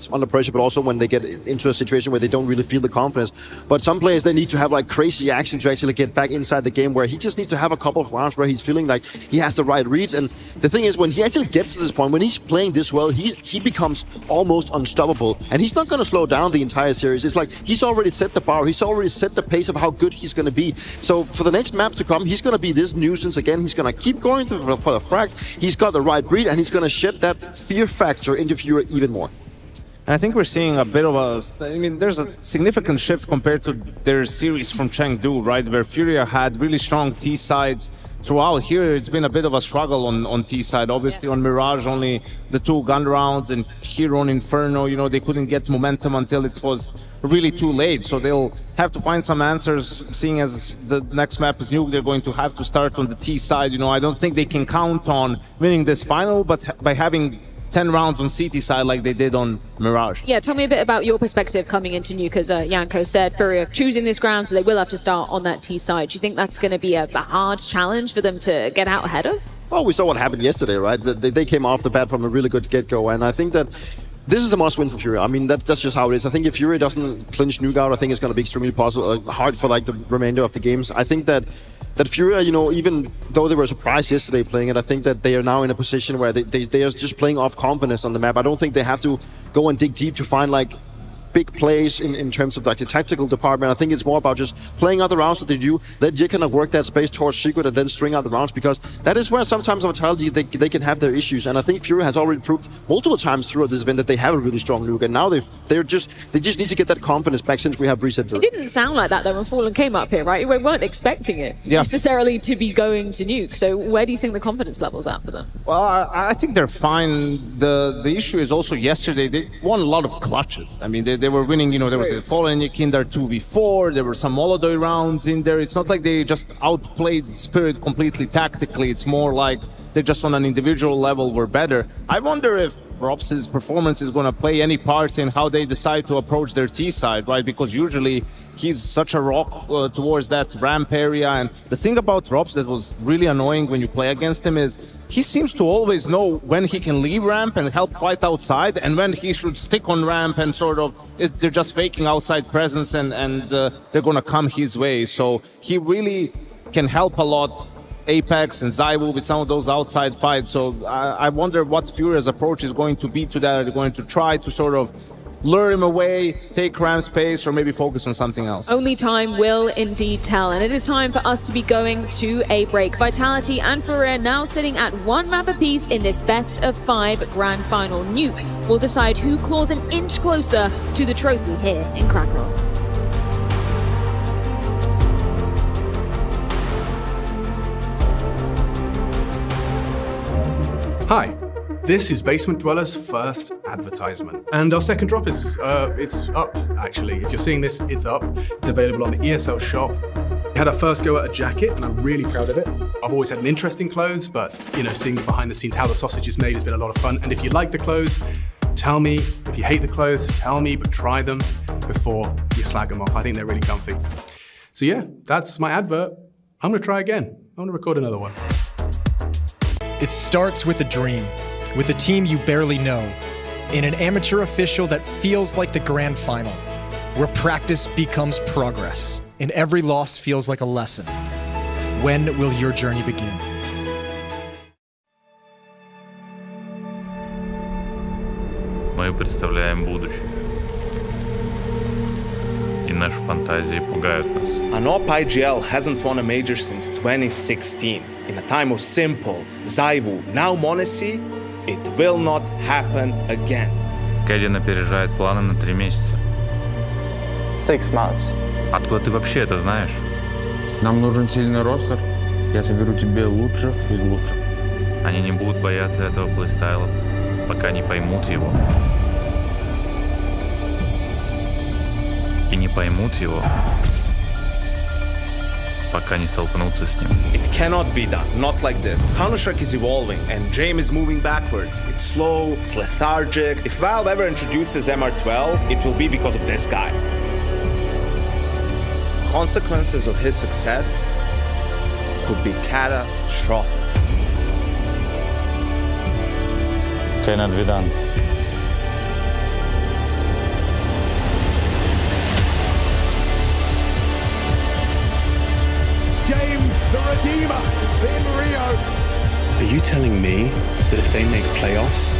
but also when they get into a situation where they don't really feel the confidence. But some players, they need to have like crazy action to actually get back inside the game, where he just needs to have a couple of rounds where he's feeling like he has the right reads. And the thing is, when he actually gets to this point, when he's playing this well, he becomes almost unstoppable, and he's not going to slow down the entire series. It's like he's already set the bar, he's already set the pace of how good he's going to be. So for the next maps to come, he's going to be this nuisance again. He's going to keep going for the frags. He's got the right read, and he's going to shed that fear factor into FURIA even more.
And I think we're seeing a bit of there's a significant shift compared to their series from Chengdu, right? Where FURIA had really strong T sides throughout. Here, it's been a bit of a struggle on T side. Obviously, on Mirage, only the 2 gun rounds, and here on Inferno, you know, they couldn't get momentum until it was really too late. So they'll have to find some answers, seeing as the next map is Nuke. They're going to have to start on the T side. You know, I don't think they can count on winning this final, but by having 10 rounds on CT side like they did on Mirage.
Yeah, tell me a bit about your perspective coming into Nuke. As Janko said, FURIA choosing this ground, so they will have to start on that T side. Do you think that's going to be a hard challenge for them to get out ahead of?
Well, we saw what happened yesterday, right? They came off the bat from a really good get-go, and I think that this is a must-win for FURIA. I mean, that's just how it is. I think if FURIA doesn't clinch Nuke out, I think it's going to be extremely hard for like the remainder of the games. I think that FURIA, you know, even though they were surprised yesterday playing it, I think that they are now in a position where they are just playing off confidence on the map. I don't think they have to go and dig deep to find like big plays in terms of like the tactical department. I think it's more about just playing out the rounds that they do, let Jekandai work that space towards Secret and then string out the rounds, because that is where sometimes Vitality they can have their issues. And I think FURIA has already proved multiple times throughout this event that they have a really strong Nuke, and now they just need to get that confidence back since we have reset.
It didn't sound like that though when Fallen came up here, right? We weren't expecting it necessarily to be going to Nuke. So where do you think the confidence level's at for them?
Well, I think they're fine. The issue is also yesterday they won a lot of clutches. I mean, they were winning, you know, there was the Fallen and Yakindar 2v4, there were some Molodoi rounds in there. It's not like they just outplayed Spirit completely tactically. It's more like they just on an individual level were better. I wonder if Rops's performance is going to play any part in how they decide to approach their T side, right? Because usually he's such a rock towards that ramp area. And the thing about Rops that was really annoying when you play against him is he seems to always know when he can leave ramp and help fight outside, and when he should stick on ramp and sort of they're just faking outside presence and they're going to come his way. So he really can help a lot Apex and ZywOo with some of those outside fights. So I wonder what FURIA's approach is going to be to that. Are they going to try to sort of lure him away, take ramp space, or maybe focus on something else?
Only time will indeed tell, and it is time for us to be going to a break. Vitality and FURIA now sitting at 1 map apiece in this best of 5 grand final. Nuke will decide who claws an inch closer to the trophy here in Krakow.
Hi, this is Basement Dweller's first advertisement. And our second drop is, it's up, actually. If you're seeing this, it's up. It's available on the ESL shop. We had our first go at a jacket, and I'm really proud of it. I've always had an interest in clothes, but, you know, seeing behind the scenes how the sausage is made has been a lot of fun. And if you like the clothes, tell me. If you hate the clothes, tell me, but try them before you slag them off. I think they're really comfy. So yeah, that's my advert. I'm gonna try again. I'm gonna record another one.
It starts with a dream, with a team you barely know, in an amateur official that feels like the grand final, where practice becomes progress and every loss feels like a lesson. When will your journey begin?
Мы представляем будущее. И наши фантазии пугают нас.
An op IGL hasn't won a major since 2016. In a time of Simple, Zaiwu, now Monacy, it will not happen again.
Кэддин опережает планы на 3 месяца.
6 months.
Откуда ты вообще это знаешь?
Нам нужен сильный ростер. Я соберу тебе лучших из лучших.
Они не будут бояться этого плейстайла, пока не поймут его. И не поймут его, пока не столкнутся с ним.
It cannot be done, not like this. Counter-Strike is evolving and Jame is moving backwards. It's slow, it's lethargic. If Valve ever introduces MR12, it will be because of this guy. Consequences of his success could be catastrophic.
Cannot be done.
James the Redeemer in Rio.
Are you telling me that if they make playoffs,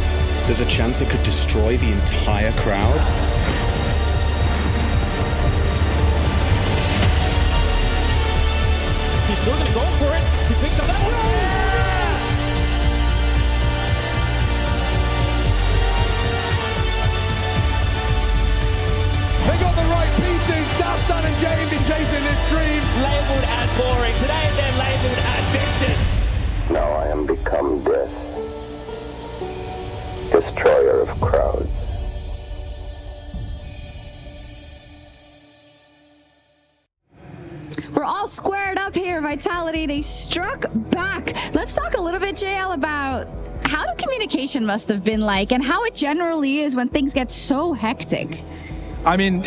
there's a chance it could destroy the entire crowd?
He's still going to go for it. He picks up that one.
They got the right pieces. Dastan and James in chasing this dream.
Labeled as boring. Today they're labeled as vintage.
Now I am become death, destroyer of crowds.
We're all squared up here, Vitality. They struck back. Let's talk a little bit, JL, about how the communication must have been like and how it generally is when things get so hectic.
I mean,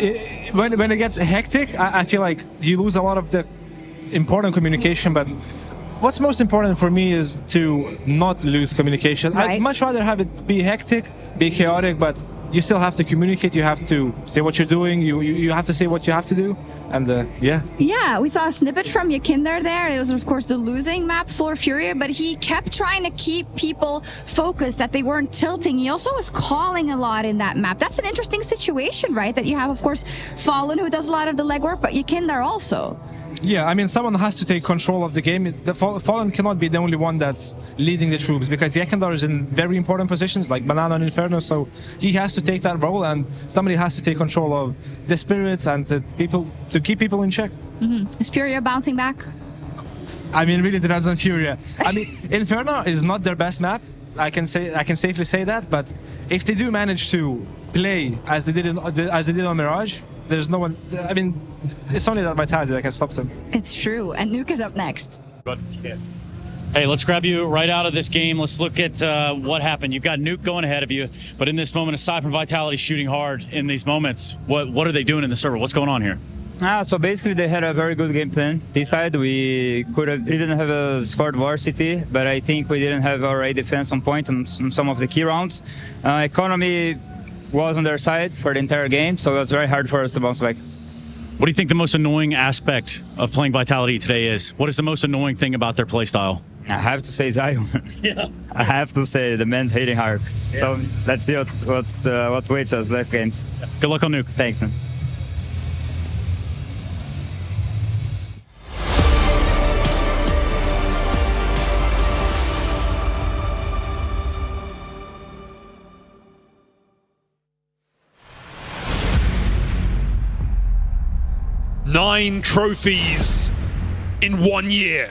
when it gets hectic, I feel like you lose a lot of the important communication, but what's most important for me is to not lose communication.
Right.
I'd much rather have it be hectic, be chaotic, but you still have to communicate. You have to say what you're doing. You have to say what you have to do. And yeah.
Yeah, we saw a snippet from Yakinder there. It was, of course, the losing map for FURIA, but he kept trying to keep people focused, that they weren't tilting. He also was calling a lot in that map. That's an interesting situation, right? That you have, of course, Fallen, who does a lot of the legwork, but Yakinder also.
Yeah, I mean, someone has to take control of the game. The Fallen cannot be the only one that's leading the troops, because Yakandar is in very important positions like Banana and Inferno, so he has to take that role, and somebody has to take control of the spirits and to keep people in check.
Is FURIA bouncing back?
I mean, really depends on FURIA. I mean, Inferno is not their best map. I can safely say that, but if they do manage to play as they did on Mirage, there's no one. I mean, it's only that Vitality that can stop them.
It's true, and Nuke is up next.
Hey, let's grab you right out of this game. Let's look at what happened. You've got Nuke going ahead of you, but in this moment, aside from Vitality shooting hard in these moments, what are they doing in the server? What's going on here?
So basically they had a very good game plan. This side we didn't have a scored varsity, but I think we didn't have our right defense on point on some of the key rounds. Economy was on their side for the entire game, so it was very hard for us to bounce back.
What do you think the most annoying aspect of playing Vitality today is? What is the most annoying thing about their playstyle?
I have to say Zion.
Yeah.
I have to say the man's hitting hard. Yeah. So let's see what waits us next games.
Good luck on Nuke.
Thanks, man.
Nine trophies in 1 year.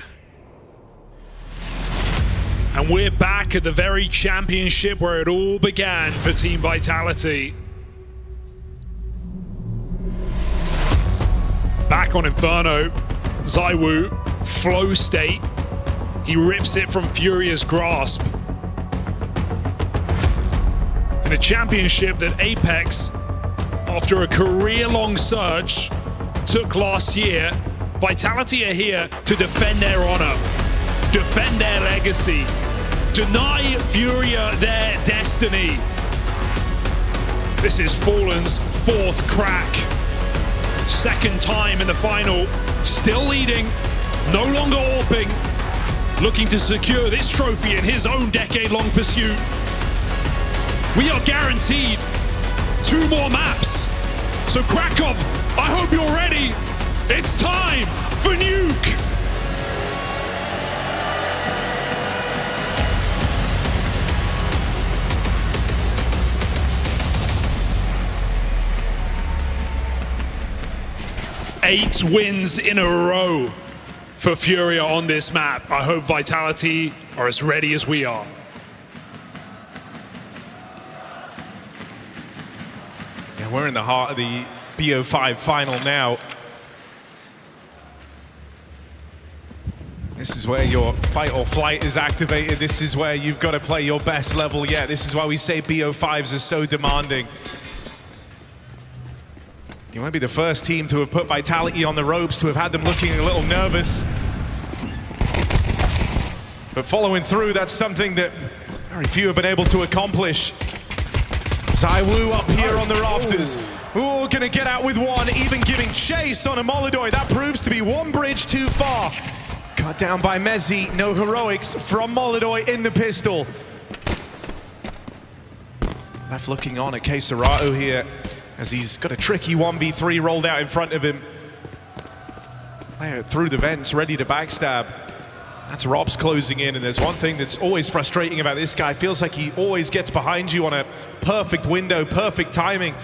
And we're back at the very championship where it all began for Team Vitality. Back on Inferno, Zaiwu, flow state. He rips it from FURIA's grasp. In a championship that Apex, after a career-long search, took last year, Vitality are here to defend their honor, defend their legacy, deny FURIA their destiny. This is Fallen's 4th crack. 2nd time in the final, still leading, no longer AWPing, looking to secure this trophy in his own decade-long pursuit. We are guaranteed 2 more maps. So Krakow, I hope you're ready. It's time for Nuke. Eight wins in a row for FURIA on this map. I hope Vitality are as ready as we are.
Yeah, we're in the heart of the BO5 final now. This is where your fight or flight is activated. This is where you've got to play your best level yet. This is why we say BO5s are so demanding. You won't be the first team to have put Vitality on the ropes, to have had them looking a little nervous. But following through, that's something that very few have been able to accomplish. ZywOo up here on the rafters. Ooh, gonna get out with one, even giving chase on a Molodoy. That proves to be one bridge too far. Cut down by Mezzi, no heroics from Molodoy in the pistol. Left looking on at Keserato here, as he's got a tricky 1v3 rolled out in front of him. Player through the vents, ready to backstab. That's Rob's closing in, and there's one thing that's always frustrating about this guy. Feels like he always gets behind you on a perfect window, perfect timing.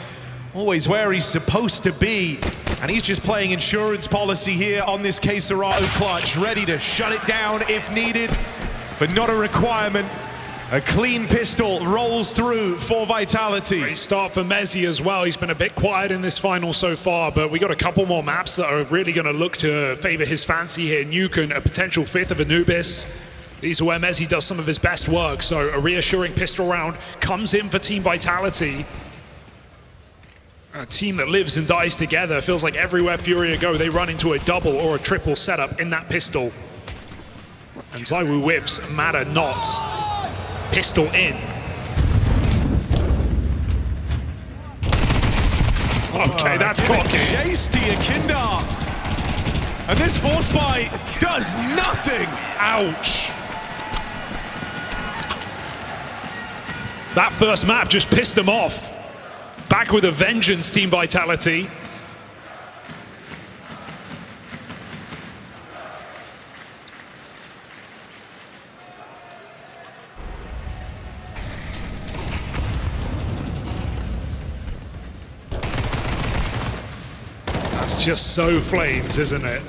Always where he's supposed to be. And he's just playing insurance policy here on this Keserato clutch, ready to shut it down if needed, but not a requirement. A clean pistol rolls through for Vitality.
Great start for Mezzi as well. He's been a bit quiet in this final so far, but we got a couple more maps that are really going to look to favor his fancy here. Nuke and a potential 5th of Anubis. These are where Mezzi does some of his best work, so a reassuring pistol round comes in for Team Vitality. A team that lives and dies together. Feels like everywhere FURIA go, they run into a double or a triple setup in that pistol. And ZywOo whiffs matter not. Pistol in. Okay, that's cocky.
Chase to Yakindar. And this force buy does nothing.
Ouch. That first map just pissed him off. Back with a vengeance, Team Vitality. That's just so flames, isn't it?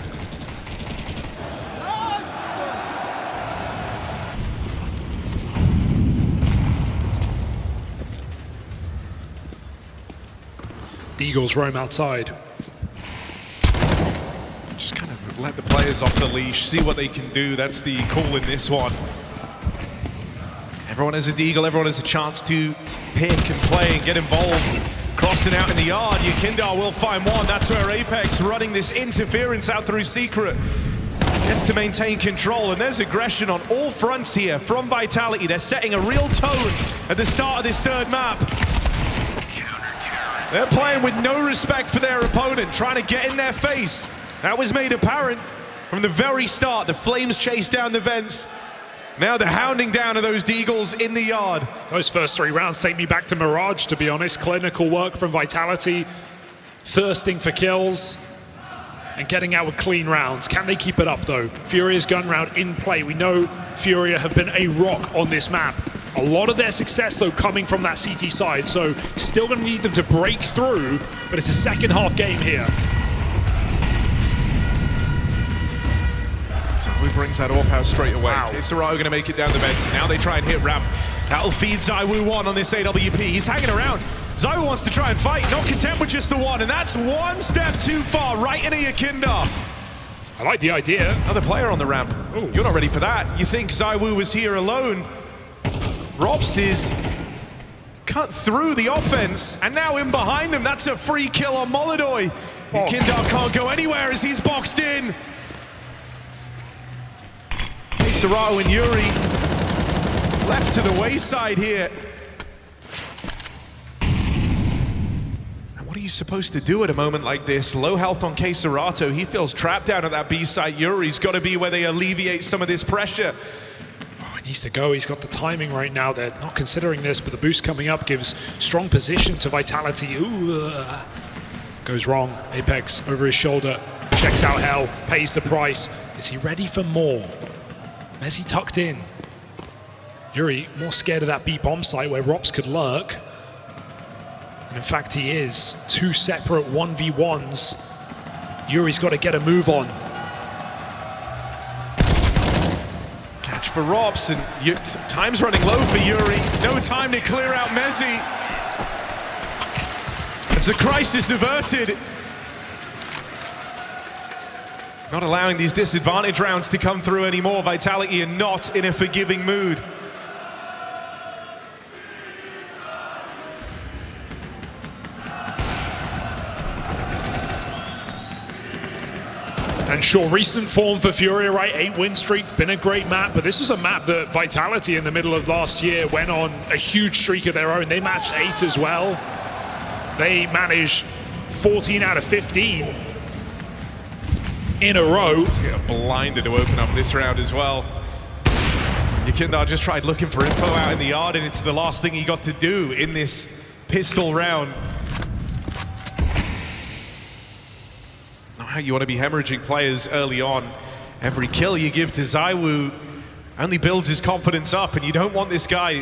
The Eagles roam outside.
Just kind of let the players off the leash, see what they can do. That's the call in this one. Everyone has a deagle, everyone has a chance to pick and play and get involved. Crossing out in the yard, Yakindar will find one. That's where Apex running this interference out through Secret gets to maintain control, and there's aggression on all fronts here from Vitality. They're setting a real tone at the start of this 3rd map. They're playing with no respect for their opponent, trying to get in their face. That was made apparent from the very start. The flames chased down the vents. Now the hounding down of those deagles in the yard.
Those first 3 rounds take me back to Mirage, to be honest. Clinical work from Vitality, thirsting for kills, and getting out with clean rounds. Can they keep it up, though? FURIA's gun round in play. We know FURIA have been a rock on this map. A lot of their success, though, coming from that CT side, so still going to need them to break through, but it's a second half game here.
ZywOo brings that AWP out straight away. Wow. Keserato going to make it down the vents. Now they try and hit ramp. That'll feed ZywOo one on this AWP. He's hanging around. ZywOo wants to try and fight, not content with just the one, and that's one step too far, right into Yakindar.
I like the idea.
Another player on the ramp. Ooh. You're not ready for that. You think ZywOo was here alone. Robs is cut through the offense, and now in behind them, that's a free kill on Molodoy. Yakindar can't go anywhere as he's boxed in. Keserato and Yuri left to the wayside here. What are you supposed to do at a moment like this? Low health on K-Serato. He feels trapped down at that B site. Yuri's got to be where they alleviate some of this pressure.
Oh, he needs to go. He's got the timing right now. They're not considering this, but the boost coming up gives strong position to Vitality. Ooh, goes wrong. Apex over his shoulder. Checks out Hell. Pays the price. Is he ready for more? Messi tucked in. Yuri more scared of that B bomb site where Rops could lurk. And in fact, he is. 2 separate 1v1s. Yuri's got to get a move on.
Catch for Rops, and time's running low for Yuri. No time to clear out Messi. It's a crisis averted. Not allowing these disadvantage rounds to come through anymore. Vitality are not in a forgiving mood.
And sure, recent form for FURIA, right? 8 win streak, been a great map, but this was a map that Vitality in the middle of last year went on a huge streak of their own. They matched 8 as well. They managed 14 out of 15 in a row.
Get blinded to open up this round as well. Yekindar just tried looking for info out in the yard, and it's the last thing he got to do in this pistol round. Not how you want to be hemorrhaging players early on. Every kill you give to ZywOo only builds his confidence up, and you don't want this guy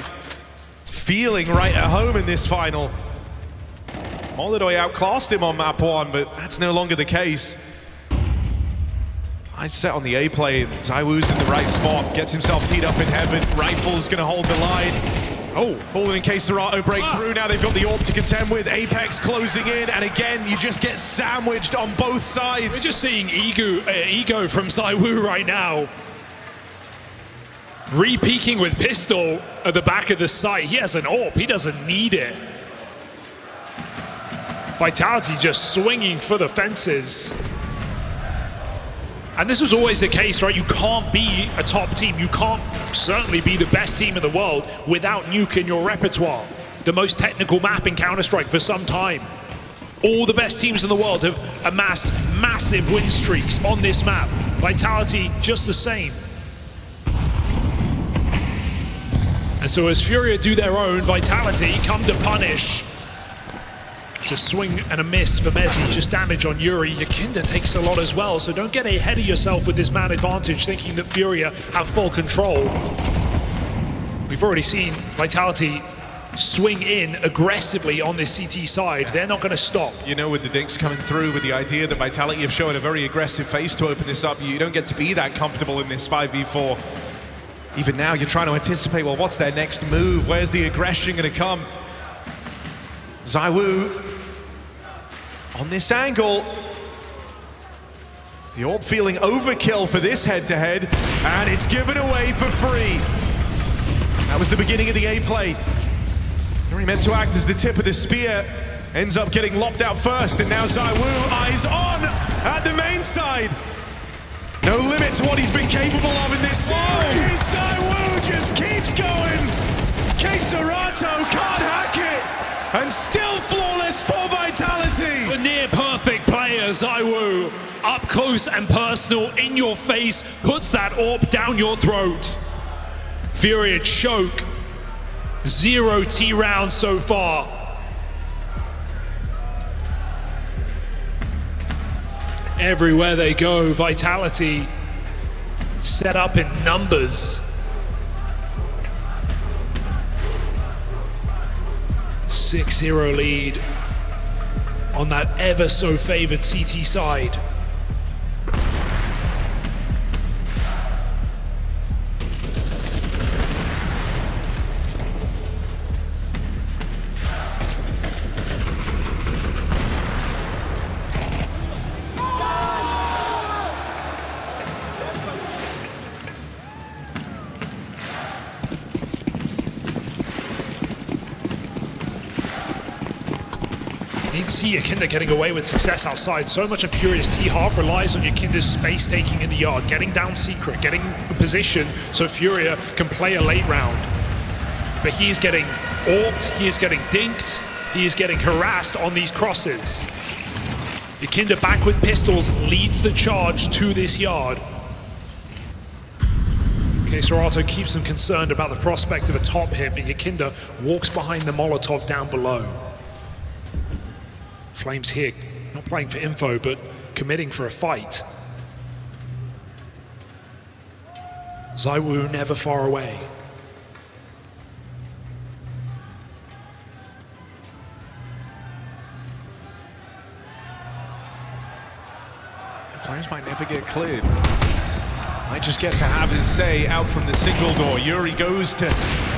feeling right at home in this final. Molidoy outclassed him on map 1, but that's no longer the case. Nice set on the A play, and ZywOo's in the right spot, gets himself teed up in heaven. Rifle's gonna hold the line. Oh, Fallen and K-Serato break through. Now they've got the AWP to contend with. Apex closing in, and again, you just get sandwiched on both sides.
We're just seeing ego from ZywOo right now. Re-peeking with pistol at the back of the site. He has an AWP, he doesn't need it. Vitality just swinging for the fences. And this was always the case, right? You can't be a top team. You can't certainly be the best team in the world without Nuke in your repertoire. The most technical map in Counter-Strike for some time. All the best teams in the world have amassed massive win streaks on this map. Vitality just the same. And so as FURIA do their own, Vitality come to punish. It's a swing and a miss for Messi, just damage on Yuri. Yakinda takes a lot as well, so don't get ahead of yourself with this man advantage thinking that FURIA have full control. We've already seen Vitality swing in aggressively on this CT side. They're not going to stop.
You know, with the dinks coming through, with the idea that Vitality have shown a very aggressive face to open this up, you don't get to be that comfortable in this 5v4. Even now, you're trying to anticipate, well, what's their next move? Where's the aggression going to come? ZywOo on this angle. The AWP feeling overkill for this head-to-head, and it's given away for free. That was the beginning of the A play. Yuri meant to act as the tip of the spear, ends up getting lopped out first, and now ZywOo eyes on at the main side. No limit to what he's been capable of in this series. ZywOo just keeps going. K-Serato can't hack it, and still flawless for Vitality.
The near perfect player, ZywOo, up close and personal, in your face, puts that AWP down your throat. FURIA choke, 0 T rounds so far. Everywhere they go, Vitality set up in numbers. 6-0 lead on that ever so favored CT side. You see Yakinda getting away with success outside. So much of FURIA's T-Half relies on Yakinda's space taking in the yard, getting down secret, getting a position so FURIA can play a late round. But he is getting AWP'd, he is getting dinked, he is getting harassed on these crosses. Yakinda back with pistols, leads the charge to this yard. Serato keeps them concerned about the prospect of a top hit, but Yakinda walks behind the Molotov down below. Flames here, not playing for info, but committing for a fight. ZywOo never far away.
Flames might never get cleared. Might just get to have his say out from the single door. Yuri goes to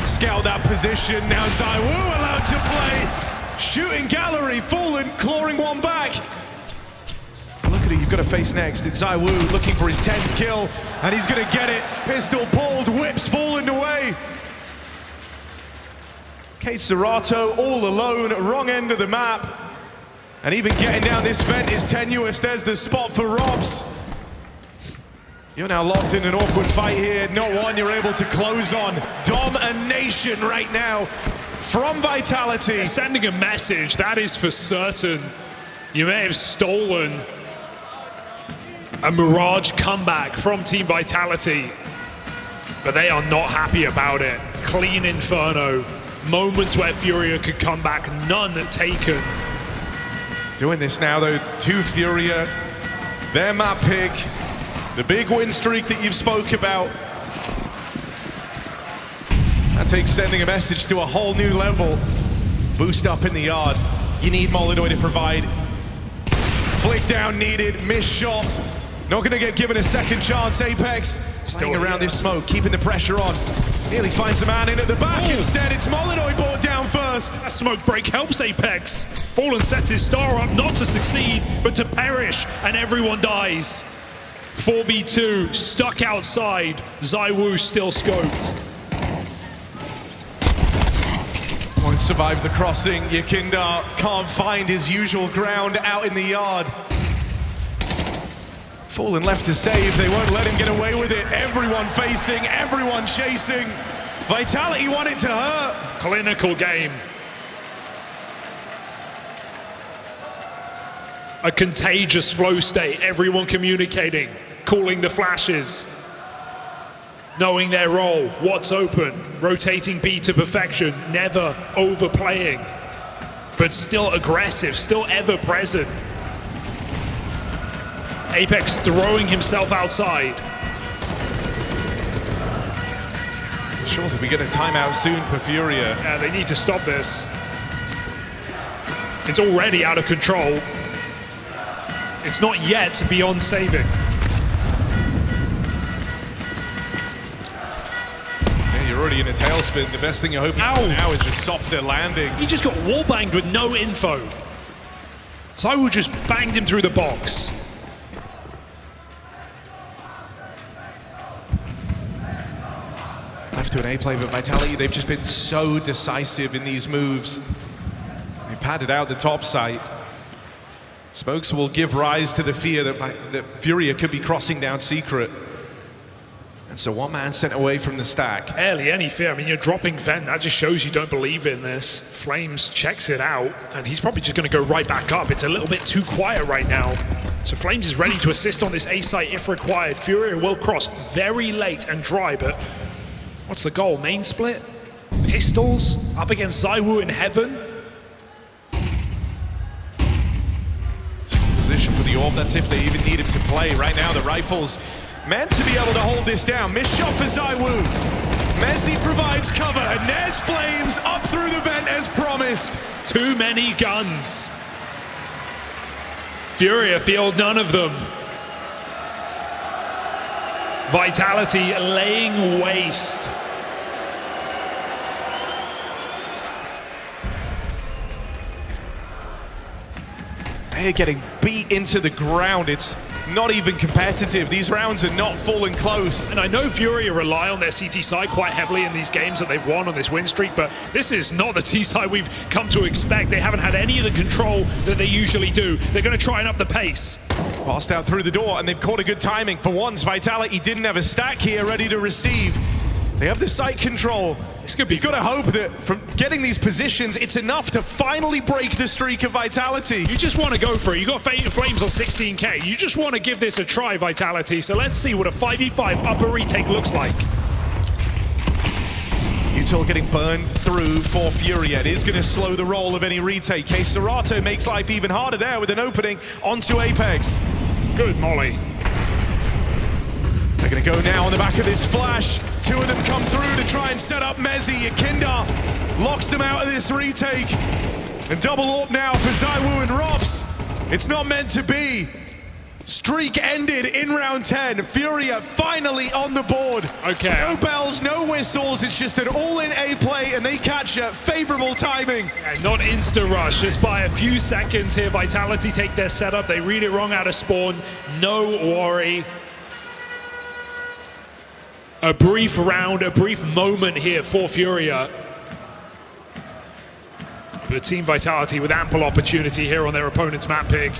scout that position. Now ZywOo allowed to play. Shooting gallery, Fallen clawing one back. Look at it, you've got to face next. It's ZywOo looking for his 10th kill, and he's going to get it. Pistol pulled, whips Fallen away. Serato all alone, wrong end of the map. And even getting down this vent is tenuous. There's the spot for Robs. You're now locked in an awkward fight here. Not one you're able to close on. Domination right now from Vitality.
Sending a message, that is for certain. You may have stolen a Mirage comeback from Team Vitality, but they are not happy about it. Clean Inferno. Moments where FURIA could come back, none taken.
Doing this now though, to FURIA, their map pick. The big win streak that you've spoke about. That takes sending a message to a whole new level. Boost up in the yard. You need Molotov to provide. Flick down needed, missed shot. Not gonna get given a second chance. Apex staying around this smoke, keeping the pressure on. Nearly finds a man in at the back. Instead, it's Molotov brought down first.
That smoke break helps Apex. Fallen sets his star up not to succeed, but to perish, and everyone dies. 4v2, stuck outside. ZywOo still scoped.
Won't survive the crossing. Yakinda can't find his usual ground out in the yard. Fallen left to save. They won't let him get away with it. Everyone facing, everyone chasing. Vitality want it to hurt.
Clinical game. A contagious flow state. Everyone communicating, calling the flashes, knowing their role, what's open, rotating B to perfection, never overplaying, but still aggressive, still ever present. Apex throwing himself outside.
Surely we get a timeout soon for FURIA.
Yeah, they need to stop this. It's already out of control. It's not yet beyond saving.
Yeah, you're already in a tailspin. The best thing you're hoping for now is just softer landing.
He just got wallbanged with no info. ZywOo just banged him through the box.
Left to an A play, but Vitality, they've just been so decisive in these moves. They've padded out the top site. Smokes will give rise to the fear that FURIA could be crossing down secret. And so one man sent away from the stack.
Barely any fear. I mean, you're dropping vent. That just shows you don't believe in this. Flames checks it out, and he's probably just going to go right back up. It's a little bit too quiet right now. So Flames is ready to assist on this A site if required. FURIA will cross very late and dry, but what's the goal? Main split? Pistols? Up against ZywOo in heaven?
Position for the orb, that's if they even need him to play. Right now, the rifles meant to be able to hold this down. Missed shot for ZywOo. Messi provides cover, and there's Flames up through the vent as promised.
Too many guns. FURIA field none of them. Vitality laying waste.
They're getting beat into the ground. It's not even competitive. These rounds are not falling close.
And I know FURIA rely on their CT side quite heavily in these games that they've won on this win streak, but this is not the T side we've come to expect. They haven't had any of the control that they usually do. They're going to try and up the pace.
Passed out through the door, and they've caught a good timing. For once, Vitality didn't have a stack here ready to receive. They have the site control. You've got to hope that from getting these positions, it's enough to finally break the streak of Vitality.
You just want to go for it. You got Flames on 16k. You just want to give this a try, Vitality. So let's see what a 5v5 upper retake looks like.
Util getting burned through for FURIA. It is going to slow the roll of any retake. Serato makes life even harder there with an opening onto Apex.
Good molly.
They're going to go now on the back of this flash. Two of them come through to try and set up Mezzi. Yakinda locks them out of this retake. And double AWP now for ZywOo and Robs. It's not meant to be. Streak ended in round 10. FURIA finally on the board.
Okay.
No bells, no whistles. It's just an all-in A play, and they catch it. Favorable timing.
And not insta rush, just by a few seconds here. Vitality take their setup. They read it wrong out of spawn. No worry. A brief round, a brief moment here for FURIA. But Team Vitality with ample opportunity here on their opponent's map pick.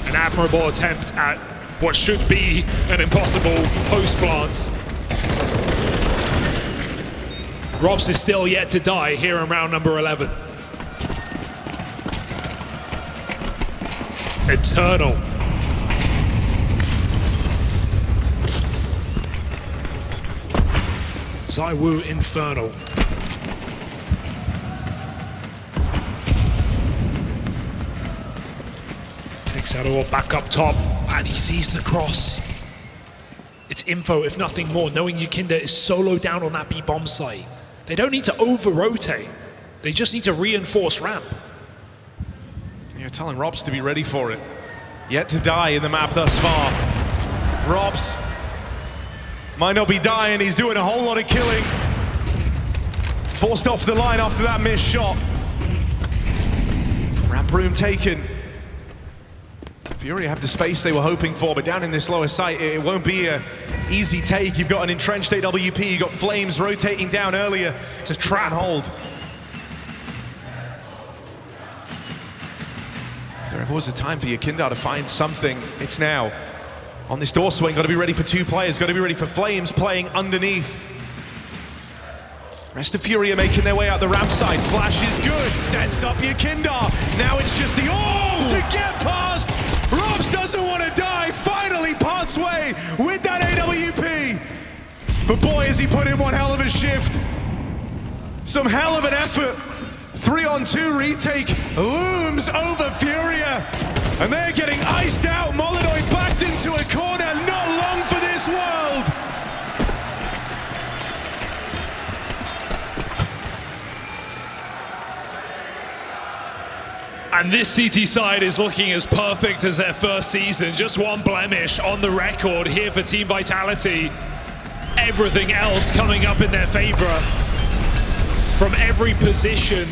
An admirable attempt at what should be an impossible post plant. Robs is still yet to die here in round number 11. Eternal. ZywOo Inferno. Takes that all back up top, and he sees the cross. It's info, if nothing more, knowing Yakinda is solo down on that B bomb site. They don't need to over-rotate. They just need to reinforce ramp.
You're telling Robs to be ready for it. Yet to die in the map thus far. Robs might not be dying, he's doing a whole lot of killing. Forced off the line after that missed shot. Ramp room taken. FURIA have the space they were hoping for, but down in this lower site, it won't be an easy take. You've got an entrenched AWP, you've got Flames rotating down earlier. It's a trap hold. If there ever was a time for Yakinda to find something, it's now. On this door swing, got to be ready for two players, got to be ready for Flames playing underneath. Rest of FURIA making their way out the ramp side. Flash is good, sets up Yakinda. Now it's just the to get past. Robs doesn't want to die, finally parts way with that AWP. But boy, has he put in one hell of a shift. Some hell of an effort. 3-on-2 retake looms over FURIA. And they're getting iced out. Molodoi backed into a corner, not long for this world.
And this CT side is looking as perfect as their first season. Just one blemish on the record here for Team Vitality. Everything else coming up in their favor from every position.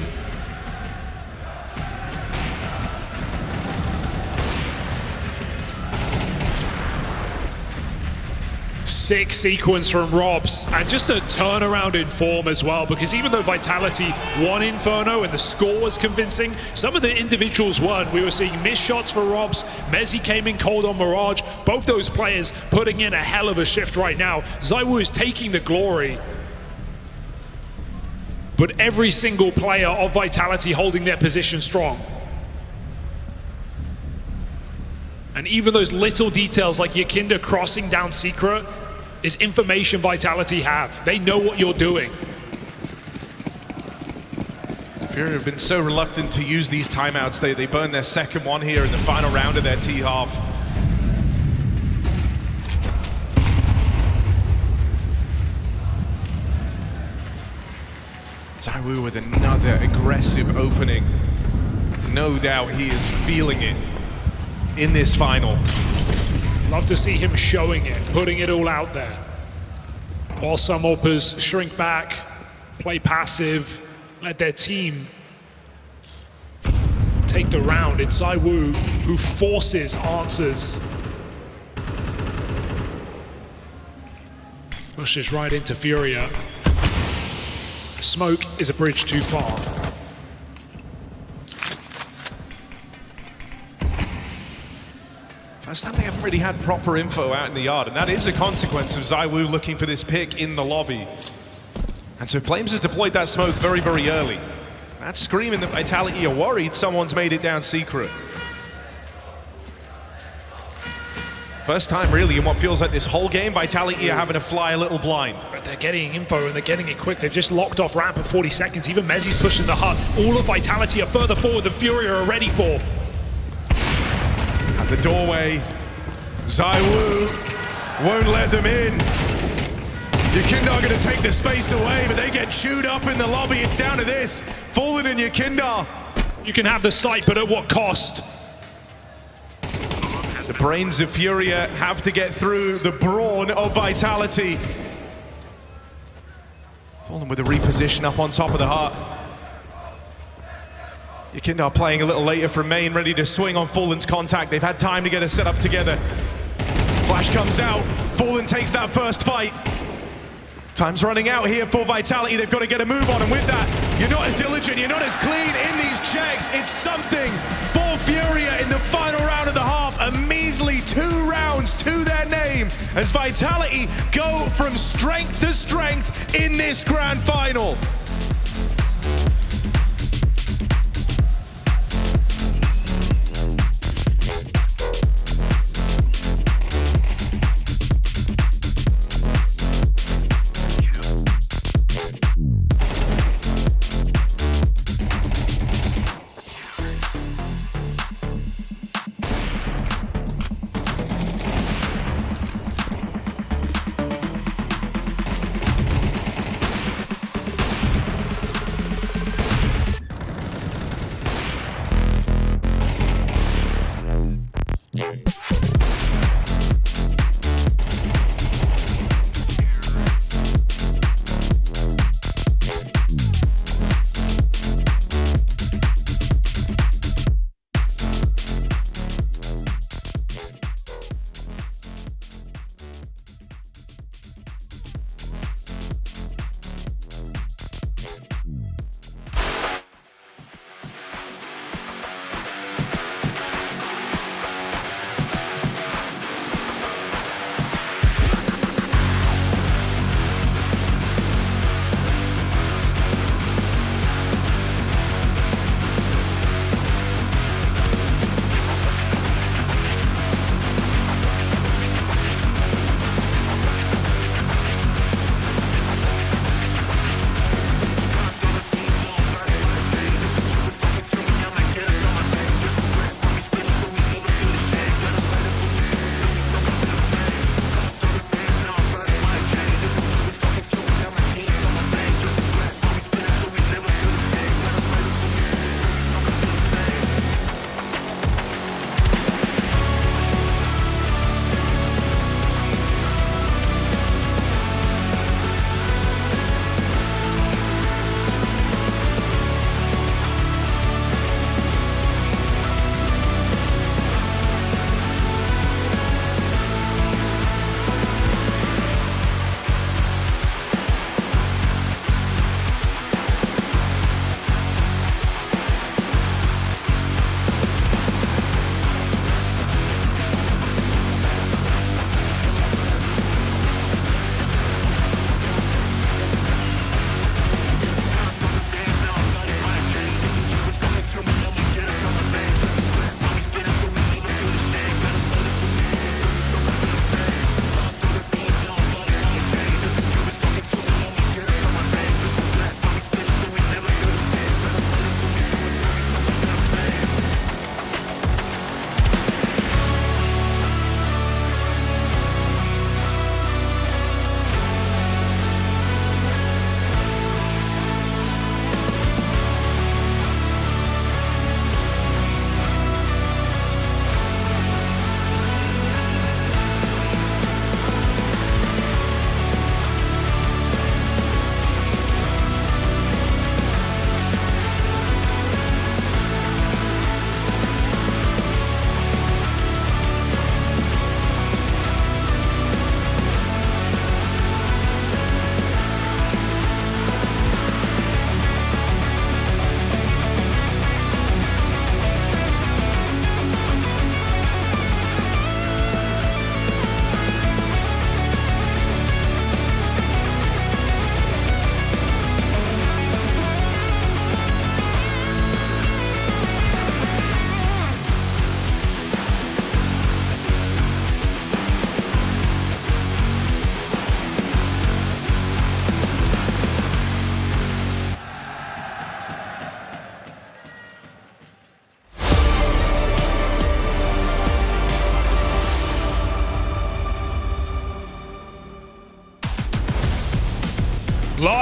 Sick sequence from Robs, and just a turnaround in form as well, because even though Vitality won Inferno and the score was convincing, some of the individuals weren't. We were seeing missed shots for Robs. Mezzi came in cold on Mirage. Both those players putting in a hell of a shift right now. ZywOo is taking the glory, but every single player of Vitality holding their position strong. And even those little details like Yakinda crossing down Secret is information Vitality have. They know what you're doing.
FURIA have been so reluctant to use these timeouts. They burned their second one here in the final round of their T-half. ZywOo with another aggressive opening. No doubt he is feeling it in this final.
Love to see him showing it, putting it all out there. While some AWPers shrink back, play passive, let their team take the round. It's ZywOo who forces answers. Pushes right into FURIA. Smoke is a bridge too far.
First time they haven't really had proper info out in the yard, and that is a consequence of ZywOo looking for this pick in the lobby. And so Flames has deployed that smoke very, very early. That's screaming that Vitality are worried someone's made it down secret. First time really in what feels like this whole game, Vitality are having to fly a little blind.
But they're getting info and they're getting it quick. They've just locked off ramp at 40 seconds. Even Mezzi's pushing the hut. All of Vitality are further forward than FURIA are ready for.
At the doorway, ZywOo won't let them in. Yekindar are going to take the space away, but they get chewed up in the lobby. It's down to this. Fallen and Yekindar.
You can have the site, but at what cost?
The brains of FURIA have to get through the brawn of Vitality. Fallen with a reposition up on top of the hut. Yekindar playing a little later from main, ready to swing on Fallen's contact. They've had time to get a setup together. Flash comes out. Fallen takes that first fight. Time's running out here for Vitality. They've got to get a move on, and with that, you're not as diligent, you're not as clean in these checks. It's something for FURIA in the final round of the half. A measly 2 rounds to their name as Vitality go from strength to strength in this grand final.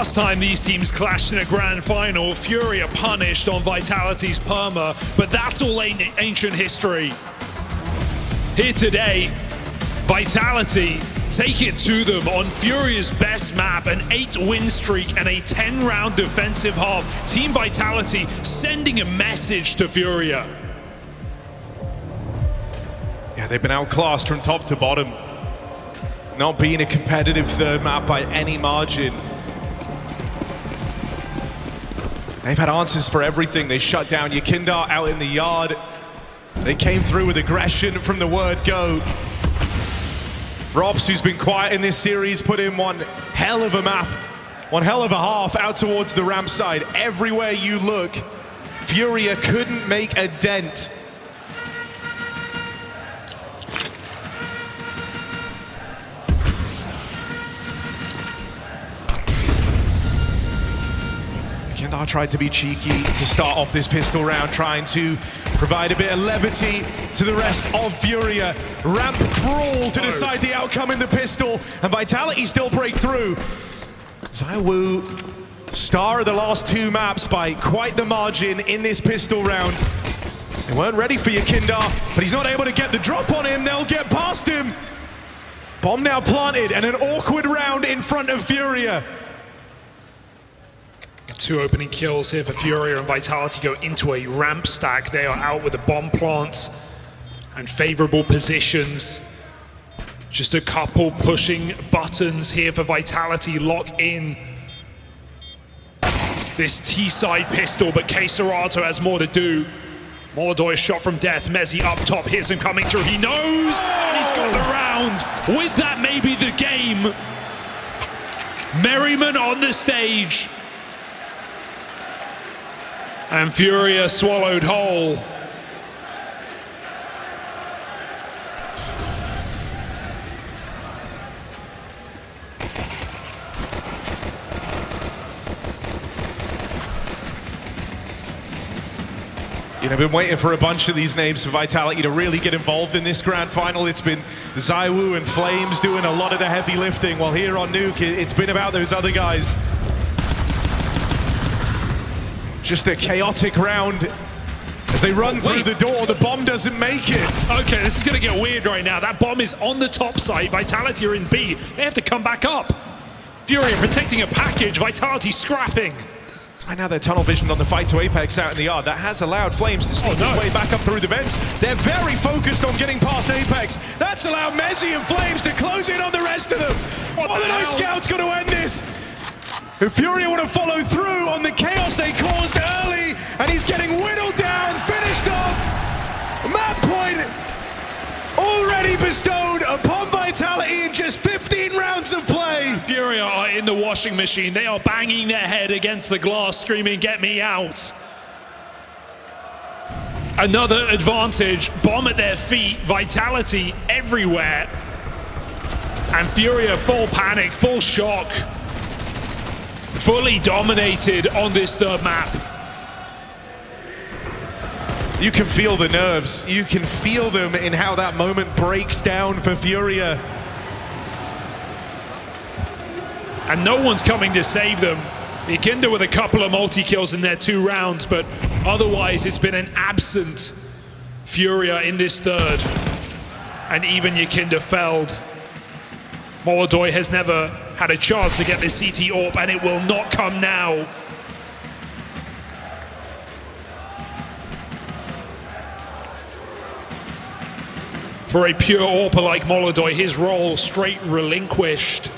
last time these teams clashed in a grand final, FURIA punished on Vitality's perma, but that's all ancient history. Here today, Vitality take it to them on FURIA's best map, an 8-win streak and a 10-round defensive half. Team Vitality sending a message to FURIA.
Yeah, they've been outclassed from top to bottom. Not being a competitive third map by any margin. They've had answers for everything. They shut down Yakindar out in the yard. They came through with aggression from the word go. Robs, who's been quiet in this series, put in one hell of a map, one hell of a half out towards the ramp side. Everywhere you look, FURIA couldn't make a dent. Yakindar tried to be cheeky to start off this pistol round, trying to provide a bit of levity to the rest of FURIA. Ramp brawl to decide the outcome in the pistol, and Vitality still break through. ZywOo, star of the last two maps by quite the margin in this pistol round. They weren't ready for Yakindar, but he's not able to get the drop on him. They'll get past him. Bomb now planted, and an awkward round in front of FURIA.
2 opening kills here for FURIA, and Vitality go into a ramp stack. They are out with the bomb plants and favorable positions. Just a couple pushing buttons here for Vitality. Lock in this T-side pistol, but K-Serato has more to do. Molodoi shot from death. Mezzi up top. Here's him coming through. He knows, and he's got the round. With that, maybe the game. Merriman on the stage. And FURIA swallowed whole.
You know, I've been waiting for a bunch of these names for Vitality to really get involved in this grand final. It's been ZywOo and Flames doing a lot of the heavy lifting, while here on Nuke, it's been about those other guys. Just a chaotic round as they run through the door. The bomb doesn't make it.
Okay, this is going to get weird right now. That bomb is on the top side. Vitality are in B. They have to come back up. FURIA protecting a package. Vitality scrapping.
Right now they're tunnel visioned on the fight to Apex out in the yard. That has allowed Flames to sneak his way back up through the vents. They're very focused on getting past Apex. That's allowed Mezzi and Flames to close in on the rest of them. Oh, the nice scout's going to end this. FURIA want to follow through on the chaos they caused early, and he's getting whittled down, finished off. Map point already bestowed upon Vitality in just 15 rounds of play.
FURIA are in the washing machine. They are banging their head against the glass, screaming, "Get me out." Another advantage, bomb at their feet, Vitality everywhere. And FURIA full panic, full shock. Fully dominated on this third map.
You can feel the nerves. You can feel them in how that moment breaks down for FURIA.
And no one's coming to save them. Yakinda with a couple of multi-kills in their 2 rounds, but otherwise it's been an absent FURIA in this third. And even Yakinda felled. Molodoi has never had a chance to get this CT AWP, and it will not come now. For a pure AWPer like Molodoi, his role straight relinquished.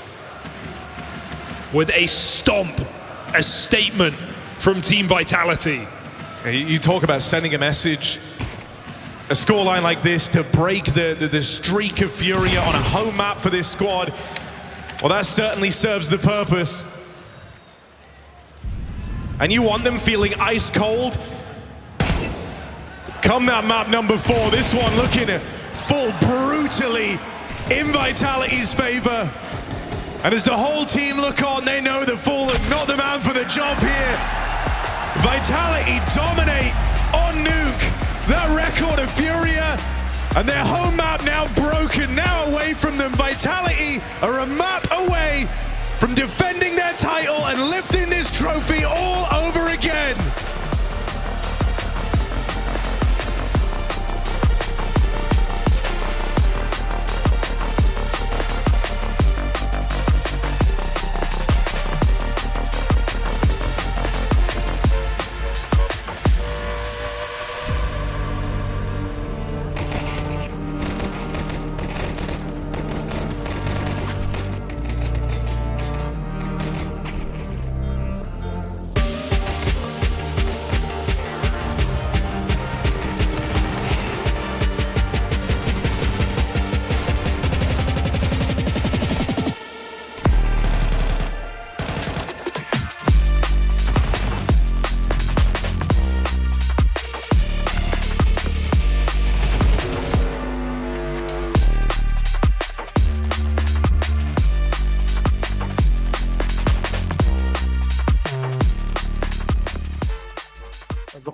With a stomp, a statement from Team Vitality.
You talk about sending a message. A scoreline like this to break the streak of FURIA on a home map for this squad. Well, that certainly serves the purpose. And you want them feeling ice cold? Come that map number 4. This one looking to fall brutally in Vitality's favor. And as the whole team look on, they know the Fallen, not the man for the job here. Vitality dominate on Nuke. That record of FURIA, and their home map now broken, now away from them. Vitality are a map away from defending their title and lifting this trophy all over again.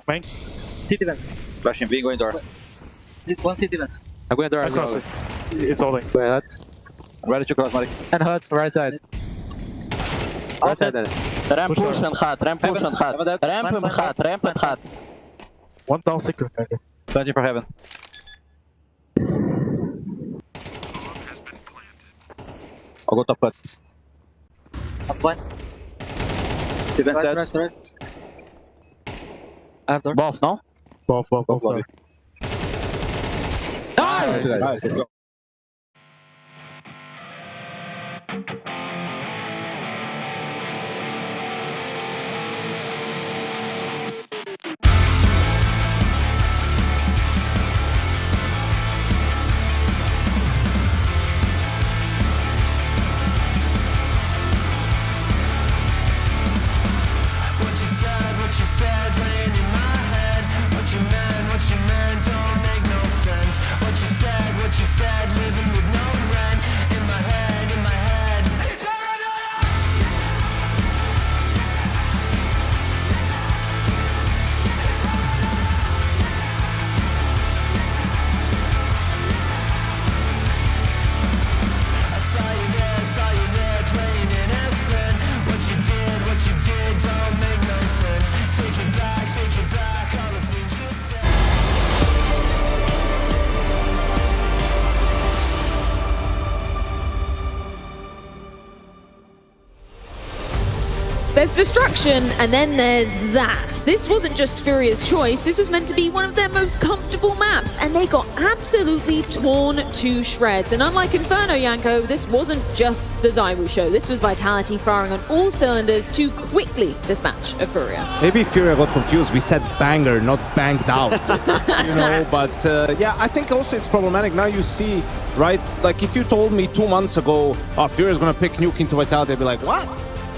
Main.
City vent.
Flashing B, going door.
One city vent.
I'm going door as well. It's holding. Go ahead. I'm ready to cross, Mari.
And hurts, right side.
Right side there.
Ramp push and hot, ramp push and hot. Ramp and hot, ramp and hot.
One down secret. Okay. Planting for heaven. I'll go top left.
Up one.
Defense dead.
Right. After.
Both, no?
Both lobby.
Nice!
Let's go.
There's destruction, and then there's that. This wasn't just Furia's choice, this was meant to be one of their most comfortable maps, and they got absolutely torn to shreds. And unlike Inferno, Yanko, this wasn't just the ZywOo show. This was Vitality firing on all cylinders to quickly dispatch a Furia.
Maybe Furia got confused. We said banger, not banged out. You know, but yeah, I think also it's problematic. Now you see, right? Like if you told me 2 months ago, oh, Furia's gonna pick Nuke into Vitality, I'd be like, what?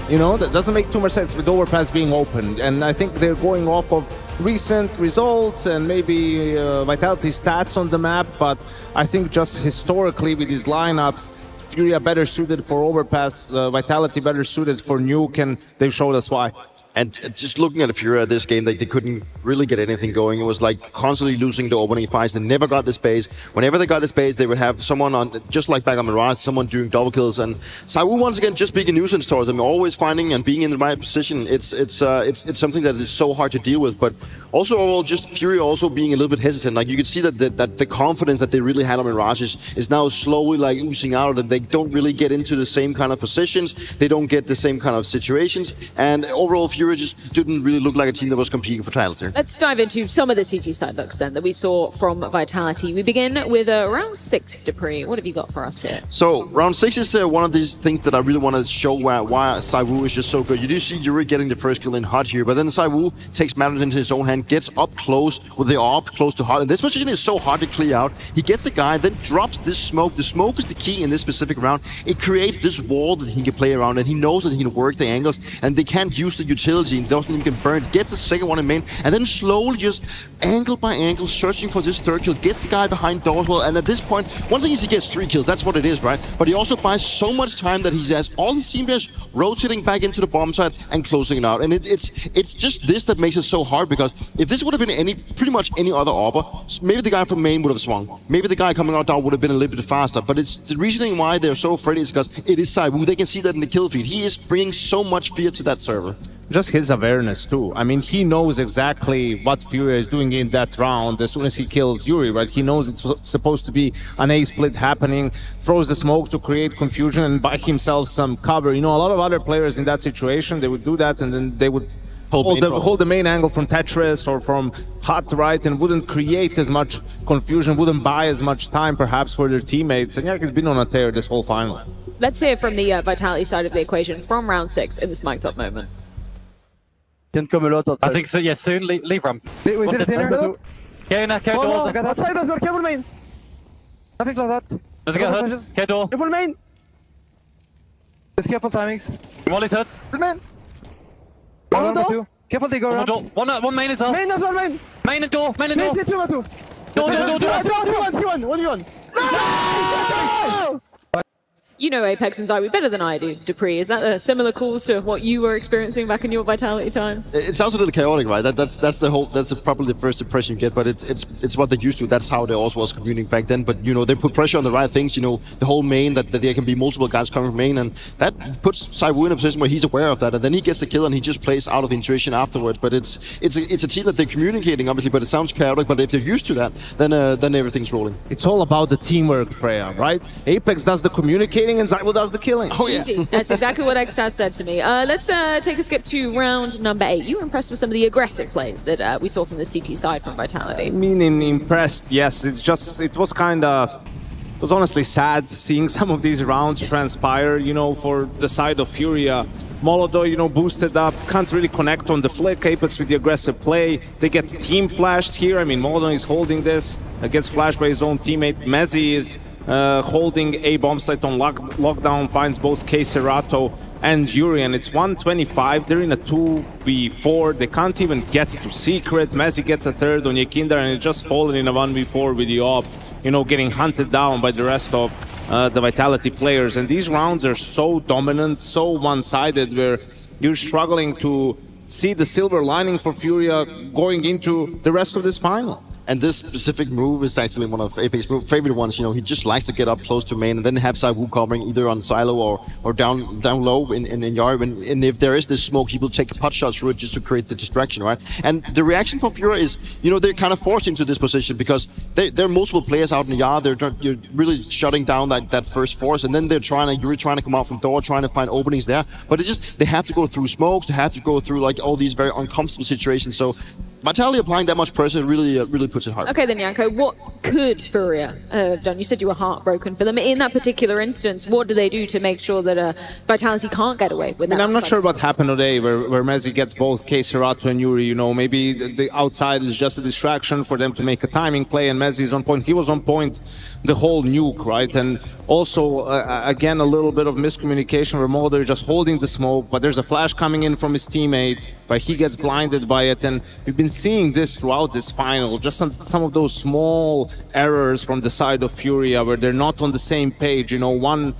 You know, that doesn't make too much sense with Overpass being open. And I think they're going off of recent results and maybe Vitality stats on the map. But I think just historically with these lineups, Furia better suited for Overpass, Vitality better suited for Nuke, and they've showed us why.
And just looking at Furia this game, they couldn't really get anything going. It was like constantly losing the opening fights. They never got the space. Whenever they got the space, they would have someone on, just like back on Mirage, someone doing double kills. And ZywOo once again just being a nuisance towards them, always finding and being in the right position. It's something that is so hard to deal with. But also overall, just Furia also being a little bit hesitant. Like you could see that the confidence that they really had on Mirage is now slowly like oozing out of them. They don't really get into the same kind of positions. They don't get the same kind of situations. And overall, Furia just didn't really look like a team that was competing for titles here.
Let's dive into some of the CT side looks then that we saw from Vitality. We begin with round 6, Dupree. What have you got for us here?
So round 6 is one of these things that I really want to show why ZywOo is just so good. You do see Yuri getting the first kill in hot here, but then ZywOo takes matters into his own hand, gets up close with the AWP close to hot, and this position is so hard to clear out. He gets the guy, then drops this smoke. The smoke is the key in this specific round. It creates this wall that he can play around, and he knows that he can work the angles, and they can't use the utility ability and doesn't even get burned, gets the second one in main, and then slowly just angle by angle searching for this third kill, gets the guy behind door as well. And at this point, one thing is he gets 3 kills, that's what it is, right? But he also buys so much time that he has all his team players rotating back into the bomb site and closing it out. And it's just this that makes it so hard, because if this would have been pretty much any other AWP, maybe the guy from main would have swung. Maybe the guy coming out down would have been a little bit faster. But it's the reasoning why they're so afraid is because it is ZywOo. They can see that in the kill feed. He is bringing so much fear to that server.
Just his awareness too. I mean, he knows exactly what FURIA is doing in that round as soon as he kills Yuri, right? He knows it's supposed to be an A split happening, throws the smoke to create confusion and buy himself some cover. You know, a lot of other players in that situation, they would do that and then they would hold the main angle from Tetris or from Hot, right, and wouldn't create as much confusion, wouldn't buy as much time perhaps for their teammates. And yeah, he's been on a tear this whole final.
Let's hear from the Vitality side of the equation from round 6 in this mic'd up moment.
I think so, yes, soon. Leave ramp.
We did it dinner.
Carry doors.
Outside us, we're careful main. Nothing like that.
Doesn't get hurt. Carry door.
Careful main. Just careful timings.
Molly's hurts.
Main. One door. Careful they go around.
One main as well.
Main as well, main.
Main and door. Main and door.
Main, 2-1-2. Door. No!
You know Apex and ZywOo better than I do, Dupree. Is that a similar cause to what you were experiencing back in your Vitality time?
It sounds a little chaotic, right? That's probably the first impression you get, but it's what they're used to. That's how they also was commuting back then. But you know, they put pressure on the right things. You know, the whole main that there can be multiple guys coming from main, and that puts ZywOo in a position where he's aware of that, and then he gets the kill and he just plays out of intuition afterwards. But it's a team that they're communicating, obviously, but it sounds chaotic. But if they're used to that, then everything's rolling.
It's all about the teamwork, Freya, right? Apex does the communicating and ZywOo does the killing.
Oh yeah.
Easy. That's exactly what Extaz said to me. Let's take a skip to round number 8. You were impressed with some of the aggressive plays that we saw from the CT side from Vitality.
I mean, impressed, yes. It was honestly sad seeing some of these rounds transpire, you know, for the side of FURIA. Molotov, you know, boosted up, can't really connect on the flick. Apex with the aggressive play. They get team flashed here. I mean, Molotov is holding this, gets flashed by his own teammate. Mezzi is holding a bomb site on lockdown, finds both KScerato and Yuri, and it's 125. They're in a 2v4. They can't even get to Secret. Mezzi gets a third on Yekinder, and it's just fallen in a 1v4 with the op, you know, getting hunted down by the rest of the Vitality players. And these rounds are so dominant, so one-sided, where you're struggling to see the silver lining for FURIA going into the rest of this final.
And this specific move is actually one of Apex's favorite ones. You know, he just likes to get up close to main and then have ZywOo covering either on silo or down low in yard. And if there is this smoke, he will take pot shots through it just to create the distraction, right? And the reaction from FURIA is, you know, they're kind of forced into this position because there are multiple players out in the yard. You're really shutting down that first force, and then you're trying to come out from door, trying to find openings there. But it's just they have to go through smokes, they have to go through like all these very uncomfortable situations. So Vitality applying that much pressure really puts it hard.
Okay then, Janko, what could FURIA have done? You said you were heartbroken for them. In that particular instance, what do they do to make sure that Vitality can't get away with that?
I'm not sure what happened today where Mezzi gets both KScerato and Yuri. You know, maybe the outside is just a distraction for them to make a timing play, and Mezzi is on point. He was on point the whole nuke, right? And also, again, a little bit of miscommunication where Mulder is just holding the smoke, but there's a flash coming in from his teammate, where he gets blinded by it, and we've been seeing this throughout this final, just some of those small errors from the side of FURIA where they're not on the same page. You know, one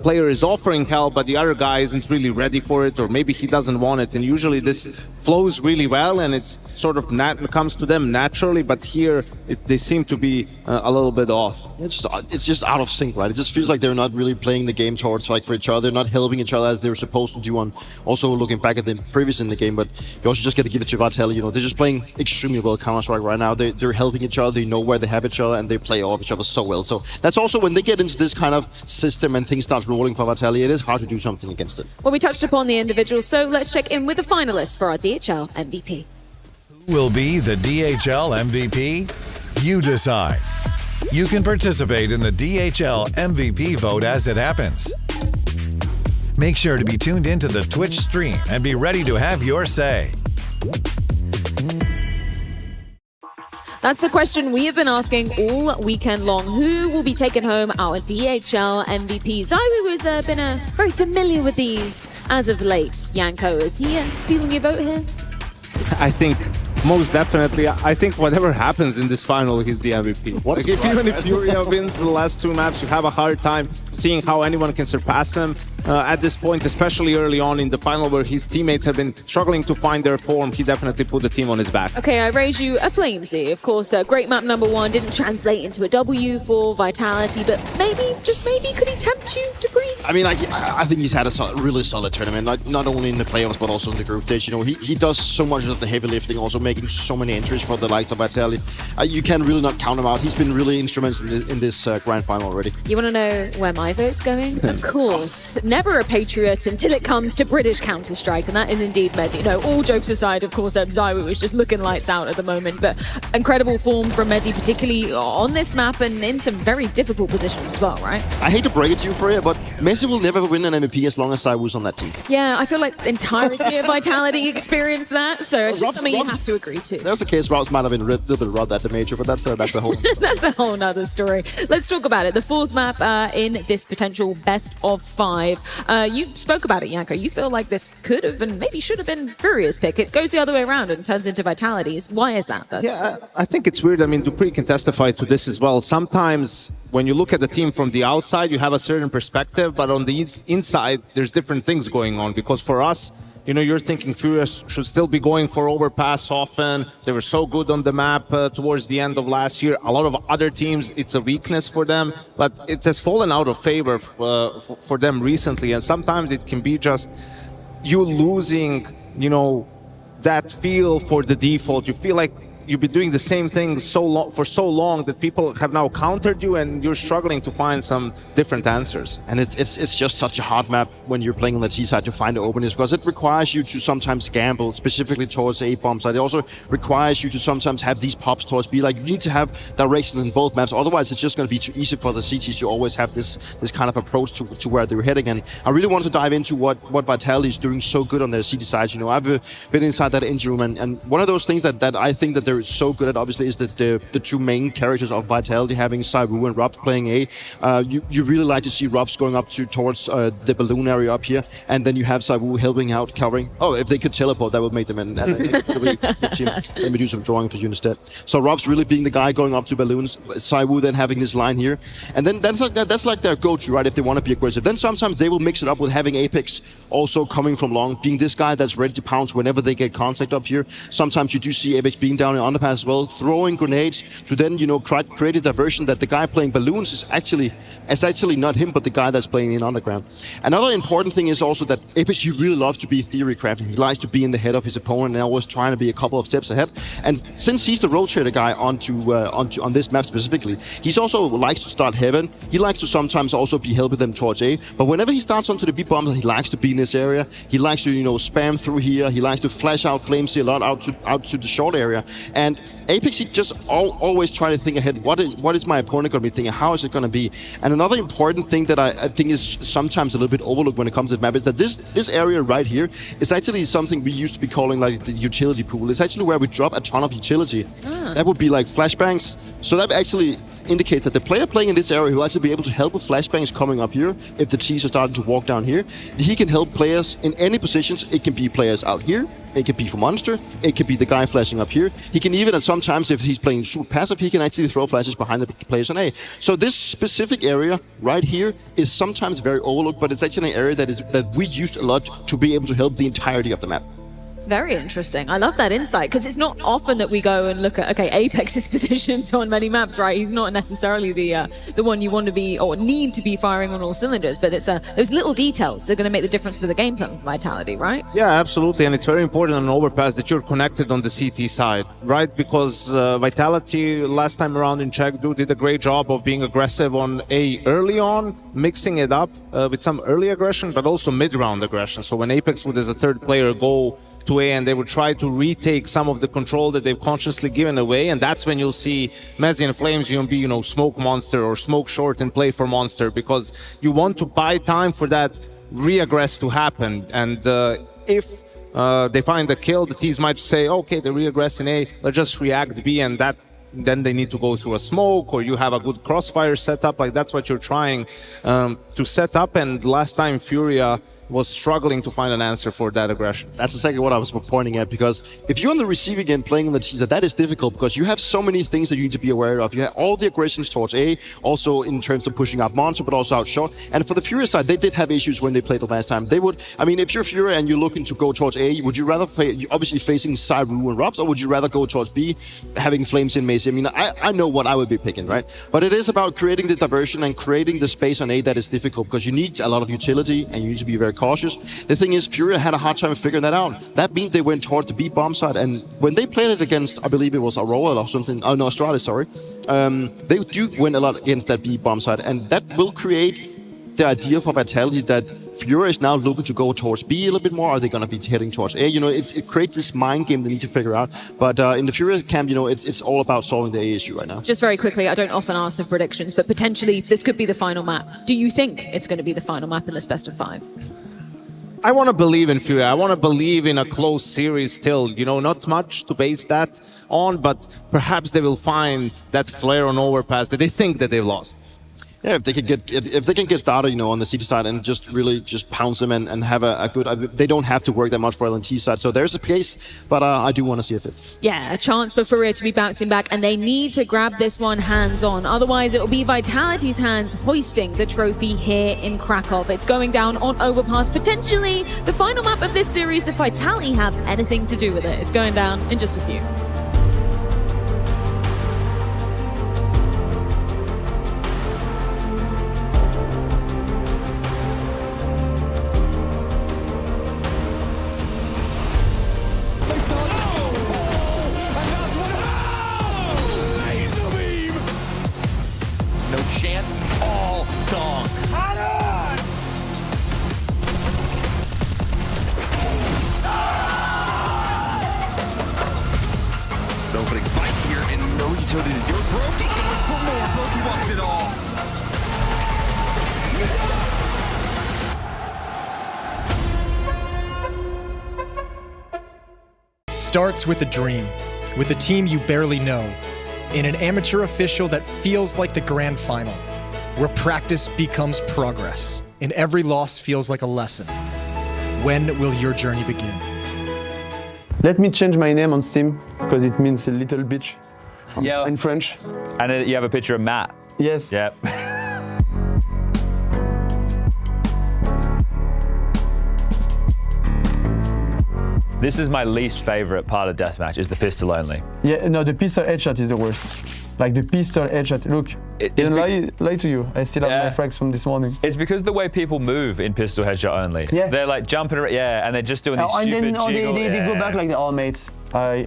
player is offering help, but the other guy isn't really ready for it, or maybe he doesn't want it. And usually this flows really well, and it's sort of comes to them naturally. But here, they seem to be a little bit off.
It's just out of sync, right? It just feels like they're not really playing the game towards like for each other. They're not helping each other as they were supposed to do. On also looking back at the previous in the game, but you also just got to give it to Vitality. You know, they're just playing extremely well Counter-Strike right now. They're helping each other. They know where they have each other, and they play off each other so well. So that's also when they get into this kind of system and things start rolling for Vitality, it is hard to do something against it.
Well, we touched upon the individuals, so let's check in with the finalists for our DHL MVP.
Who will be the DHL MVP? You decide. You can participate in the DHL MVP vote as it happens. Make sure to be tuned into the Twitch stream and be ready to have your say.
That's the question we have been asking all weekend long. Who will be taking home our DHL MVP? ZywOo has been very familiar with these as of late. Yanko, is he stealing your vote here?
I think most definitely. I think whatever happens in this final, he's the MVP.
What
Even if FURIA wins the last 2 maps, you have a hard time seeing how anyone can surpass him. At this point, especially early on in the final where his teammates have been struggling to find their form, he definitely put the team on his back.
Okay, I raise you a Flamesy. Of course, great map #1 didn't translate into a W for Vitality, but maybe, just maybe, could he tempt you to breathe?
I mean, I think he's had a really solid tournament, not only in the playoffs, but also in the group stage. You know, he does so much of the heavy lifting, also making so many entries for the likes of Vitality. You can really not count him out. He's been really instrumental in this grand final already.
You want to know where my vote's going? Of course. Never a patriot until it comes to British Counter-Strike, and that is indeed Mezzy. No, all jokes aside, of course, ZywOo is just looking lights out at the moment, but incredible form from Mezzy, particularly on this map and in some very difficult positions as well, right?
I hate to break it to you, FURIA, but Messi will never win an MVP as long as ZywOo's on that team.
Yeah, I feel like the entirety of Vitality experienced that, so it's just something you have to agree to.
There's a case Robs might have been a little bit robbed at the major, but that's a whole...
That's a whole nother story. Let's talk about it. The 4th map in this potential best of 5. You spoke about it, Yanko. You feel like this could have and maybe should have been FURIA's pick. It goes the other way around and turns into Vitality's. Why is that?
Yeah, I think it's weird. I mean, Dupree can testify to this as well. Sometimes when you look at the team from the outside, you have a certain perspective, but on the inside, there's different things going on. Because for us, you know, you're thinking FURIA should still be going for Overpass often. They were so good on the map towards the end of last year. A lot of other teams, it's a weakness for them, but it has fallen out of favor for them recently. And sometimes it can be just you losing, you know, that feel for the default. You feel like you've been doing the same thing for so long that people have now countered you and you're struggling to find some different answers.
And it's just such a hard map when you're playing on the T side to find the openness, because it requires you to sometimes gamble, specifically towards the A-bomb side. It also requires you to sometimes have these pops towards B. Like, you need to have directions in both maps, otherwise it's just going to be too easy for the CTs to always have this kind of approach to where they're heading. And I really want to dive into what Vitality is doing so good on their CT sides. You know, I've been inside that engine room, and one of those things that I think that they're so good at, obviously, is that the 2 main characters of Vitality, having ZywOo and Robs playing A. You really like to see Robs going up towards the balloon area up here, and then you have ZywOo helping out, covering. Oh, if they could teleport, that would make them an really good team. Let me do some drawing for you instead. So Robs really being the guy going up to balloons, ZywOo then having this line here, and then that's like their go-to, right? If they want to be aggressive, then sometimes they will mix it up with having Apex also coming from long, being this guy that's ready to pounce whenever they get contact up here. Sometimes you do see Apex being down in Underpass as well, throwing grenades to then, you know, create a diversion that the guy playing balloons is actually not him, but the guy that's playing in underground. Another important thing is also that Apex, he really loves to be theory crafting. He likes to be in the head of his opponent and always trying to be a couple of steps ahead. And since he's the rotator guy on this map specifically, he's also likes to start heaven. He likes to sometimes also be helping them towards A. But whenever he starts onto the B bombs, he likes to be in this area. He likes to, you know, spam through here. He likes to flash out Flamesy a lot out to the short area. And Apex, he just always try to think ahead. What is my opponent going to be thinking? How is it going to be? And another important thing that I think is sometimes a little bit overlooked when it comes to the map is that this area right here is actually something we used to be calling like the utility pool. It's actually where we drop a ton of utility. That would be like flashbangs. So that actually indicates that the player playing in this area will actually be able to help with flashbangs coming up here. If the T's are starting to walk down here, he can help players in any positions. It can be players out here. It could be for Monster. It could be the guy flashing up here. He can even, and sometimes if he's playing super passive, he can actually throw flashes behind the players on A. So this specific area right here is sometimes very overlooked, but it's actually an area that we used a lot to be able to help the entirety of the map.
Very interesting. I love that insight, because it's not often that we go and look at, okay, Apex's positions on many maps, right? He's not necessarily the one you want to be or need to be firing on all cylinders, but it's those little details that are going to make the difference for the game plan Vitality, right?
Yeah, absolutely. And it's very important on Overpass that you're connected on the CT side, right? Because Vitality last time around in Chengdu did a great job of being aggressive on A early on, mixing it up with some early aggression, but also mid-round aggression. So when Apex would, as a third player, go to A and they would try to retake some of the control that they've consciously given away, and that's when you'll see Mezzy and Flames UMB, you know, smoke Monster or smoke short and play for Monster, because you want to buy time for that re-aggress to happen. And if they find a kill, the T's might say, okay, they re-aggress in A, let's just react B, and that then they need to go through a smoke, or you have a good crossfire setup. Like that's what you're trying to set up. And last time FURIA was struggling to find an answer for that aggression.
That's exactly what I was pointing at, because if you're on the receiving end playing on the teaser, that is difficult because you have so many things that you need to be aware of. You have all the aggressions towards A, also in terms of pushing out Monster, but also out short. And for the FURIA side, they did have issues when they played the last time. They would, I mean, if you're FURIA and you're looking to go towards A, would you rather, obviously facing Cyru and Robs, or would you rather go towards B, having Flames in Macy? I mean, I know what I would be picking, right? But it is about creating the diversion and creating the space on A that is difficult, because you need a lot of utility and you need to be very cautious. The thing is, FURIA had a hard time figuring that out. That means they went towards the B bomb side, and when they played it against, I believe it was Aurora or something, oh no, Astralis, sorry, they do win a lot against that B bomb side, and that will create the idea for Vitality that FURIA is now looking to go towards B a little bit more. Are they going to be heading towards A? You know, it creates this mind game they need to figure out. But in the FURIA camp, you know, it's all about solving the A issue right now.
Just very quickly, I don't often ask for predictions, but potentially this could be the final map. Do you think it's going to be the final map in this best of 5?
I want to believe in FURIA. I want to believe in a close series still. You know, not much to base that on, but perhaps they will find that flare on Overpass that they think that they've lost.
Yeah, if they can get started, you know, on the CT side and just really just pounce them and have a good, they don't have to work that much for LNT side. So there's a case, but I do want to see if it.
Yeah, a chance for FURIA to be bouncing back, and they need to grab this one hands-on. Otherwise, it will be Vitality's hands hoisting the trophy here in Krakow. It's going down on Overpass, potentially the final map of this series if Vitality have anything to do with it. It's going down in just a few.
Chance, all dong. An opening fight here and no utility to do it. Brokey going for more. Brokey wants it all.
It starts with a dream, with a team you barely know, in an amateur official that feels like the grand final, where practice becomes progress, and every loss feels like a lesson. When will your journey begin?
Let me change my name on Steam, because it means a little bitch in French.
And you have a picture of Matt?
Yes.
Yep. This is my least favorite part of deathmatch, is the pistol only.
Yeah, no, the pistol headshot is the worst. Like the pistol headshot, look, didn't lie to you. I still have my frags from this morning.
It's because the way people move in pistol headshot only. Yeah. They're like jumping around, and they're just doing these stupid jiggles.
They go back like the all mates. I'm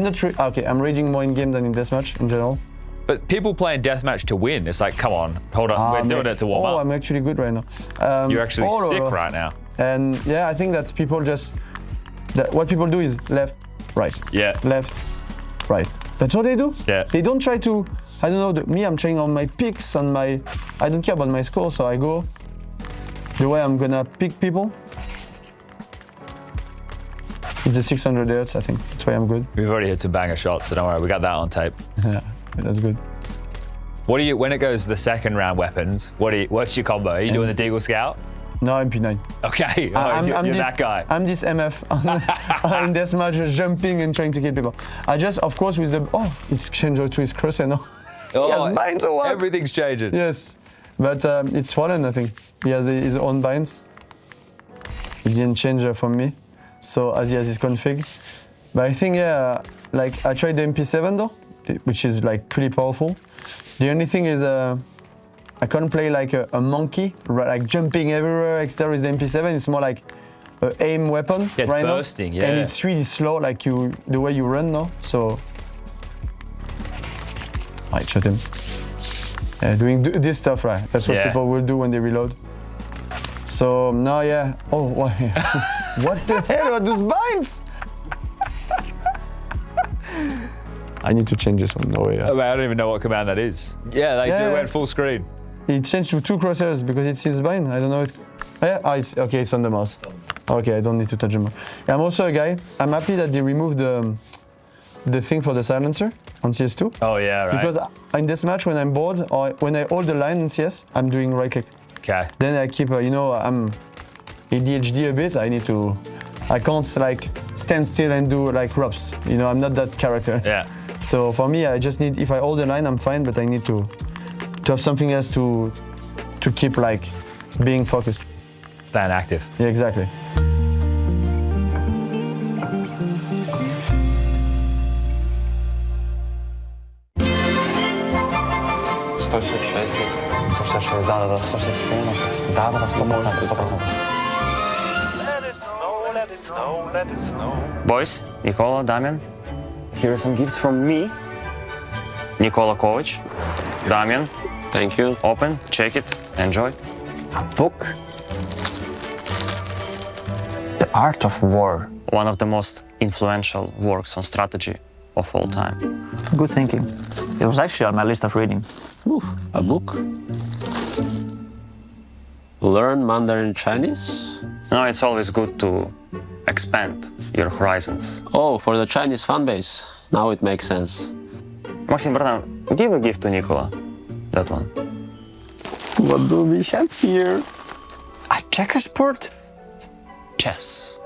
not sure. Okay, I'm raging more in game than in deathmatch in general.
But people playing deathmatch to win, it's like, come on, hold on, we're doing it to warm up.
Oh, I'm actually good right now.
You're actually sick right now.
And yeah, I think that people just, what people do is left, right.
Yeah.
Left, right. That's what they do.
Yeah.
They don't try to, I don't know, me, I'm trying on my picks and I don't care about my score, so I go the way I'm gonna pick people. It's a 600 hertz, I think. That's why I'm good.
We've already hit some banger shots, so don't worry, we got that on tape.
Yeah, that's good.
What do you, when it goes to the second round weapons, what's your combo? Are you doing the Deagle Scout?
No, MP9.
Okay, you're that guy.
I'm this MF in deathmatch, just jumping and trying to kill people. I just, of course, with the, it's changed to his crosshair now. He has binds or what?
Everything's changing.
Yes, but it's fallen, I think. He has his own binds. He didn't change from me, so as he has his config. But I think, yeah, like I tried the MP7 though, which is like pretty powerful. The only thing is, I can't play like a monkey, like jumping everywhere, etc. with the MP7. It's more like an aim weapon
it's
right
bursting,
now.
Yeah.
And it's really slow, like the way you run now. So I shot him. Yeah, doing this stuff, right? That's what people will do when they reload. So now, yeah. Oh, what? What the hell are those binds? I need to change this one. No way.
I don't even know what command that is. Yeah, like do it full screen.
It changed to 2 crosshairs because it's his bind. I don't know it. It's on the mouse. Okay, I don't need to touch the mouse. I'm also a guy. I'm happy that they removed the the thing for the silencer on CS2.
Oh yeah, right.
Because in this match, when I'm bored or when I hold the line in CS, I'm doing right click.
Okay.
Then I keep, I'm ADHD a bit. I can't like stand still and do like ropes. I'm not that character.
Yeah.
So for me, I just need, if I hold the line, I'm fine, but I need to have something else to keep like being focused.
Staying active.
Yeah, exactly.
Boys, Nikola, Damian, here are some gifts from me. Nikola Kovac, Damian. Thank you. Open, check it, enjoy. A book. The Art of War. One of the most influential works on strategy of all time.
Good thinking. It was actually on my list of reading.
Ooh, a book. Learn Mandarin Chinese? No, it's always good to expand your horizons. Oh, for the Chinese fan base. Now it makes sense. Maxim, bratан, give a gift to Nikola. That one. What do we have here? A checker sport? Chess.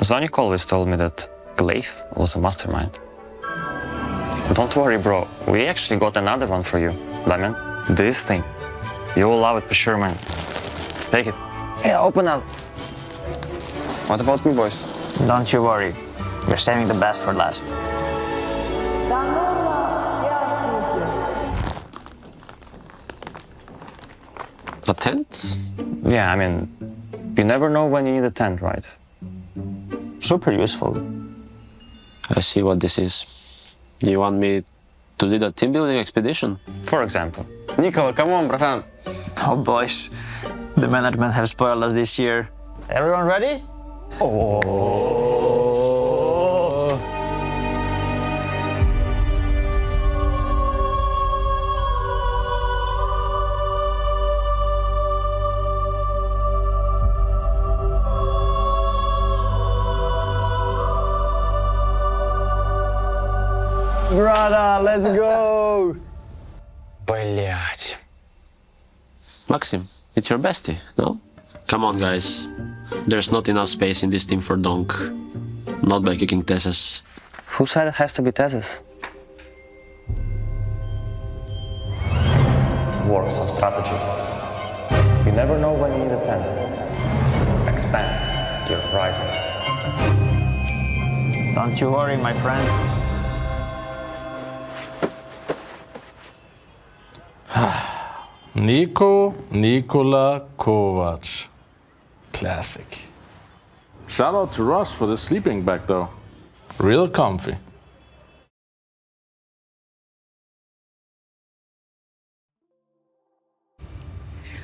Zonik always told me that Glaive was a mastermind. Don't worry, bro. We actually got another one for you, Damian. This thing. You will love it for sure, man. Take it. Hey, open up. What about me, boys?
Don't you worry. We're saving the best for last.
A tent? Yeah, I mean, you never know when you need a tent, right?
Super useful.
I see what this is. You want me to lead a team building expedition? For example.
Nikola, come on, bratán. Oh, boys. The management have spoiled us this year. Everyone ready? Oh.
Brother, let's go!
Блять. Maxim, it's your bestie, no? Come on, guys. There's not enough space in this team for Donk. Not by kicking Tesses. Who said it has to be Tesses? Works on strategy. You never know when you need a tent. Expand your horizons.
Don't you worry, my friend.
Nikola Kovac. Classic. Shout out to Russ for the sleeping bag though. Real comfy.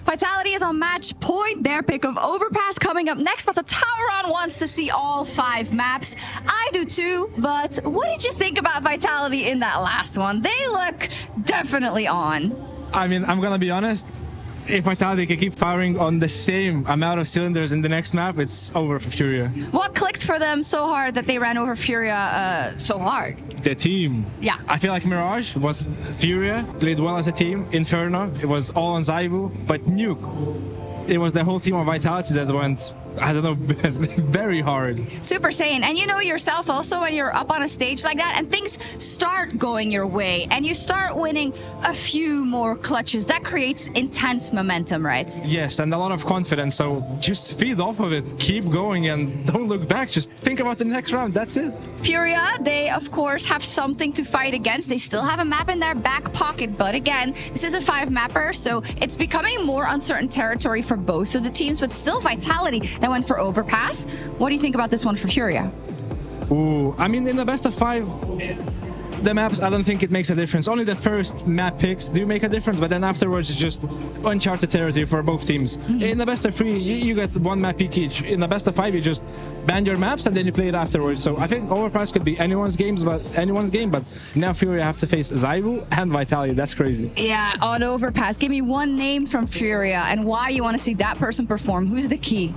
Vitality is on match point. Their pick of Overpass coming up next, but the Tauron wants to see all 5 maps. I do too, but what did you think about Vitality in that last one? They look definitely on.
I mean, I'm gonna be honest. If Vitality can keep firing on the same amount of cylinders in the next map, it's over for FURIA.
What clicked for them so hard that they ran over FURIA so hard?
The team.
Yeah.
I feel like Mirage was FURIA, played well as a team. Inferno, it was all on Zaibu. But Nuke, it was the whole team of Vitality that went, I don't know, very hard.
Super Saiyan. And you know yourself also when you're up on a stage like that and things start going your way and you start winning a few more clutches. That creates intense momentum, right?
Yes, and a lot of confidence. So just feed off of it. Keep going and don't look back. Just think about the next round. That's it.
FURIA, they of course have something to fight against. They still have a map in their back pocket. But again, this is a 5-mapper. So it's becoming more uncertain territory for both of the teams. But still Vitality that went for Overpass. What do you think about this one for FURIA?
Ooh, I mean, in the best of 5, the maps, I don't think it makes a difference. Only the first map picks do make a difference, but then afterwards it's just uncharted territory for both teams. In the best of 3, you get 1 map pick each. In the best of 5, you just ban your maps and then you play it afterwards. So I think Overpass could be anyone's game, but now FURIA have to face Zaibu and Vitality. That's crazy.
Yeah, on Overpass, give me one name from FURIA and why you want to see that person perform. Who's the key?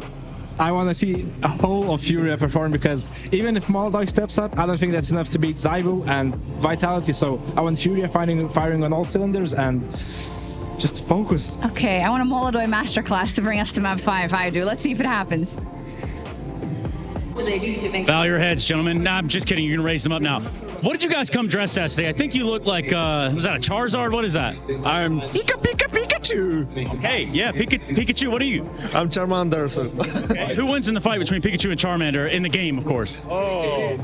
I want to see a whole of FURIA perform, because even if Molodog steps up, I don't think that's enough to beat Zyvo and Vitality. So I want FURIA firing on all cylinders and just focus.
Okay, I want a Molodog masterclass to bring us to map 5. I do. Let's see if it happens.
Bow your heads, gentlemen. Nah, I'm just kidding. You can raise them up now. What did you guys come dressed as today? I think you look like, was that a Charizard? What is that?
I'm Pikachu.
Okay, yeah, Pikachu. What are you?
I'm Charmander. So.
Okay. Who wins in the fight between Pikachu and Charmander in the game, of course?
Oh.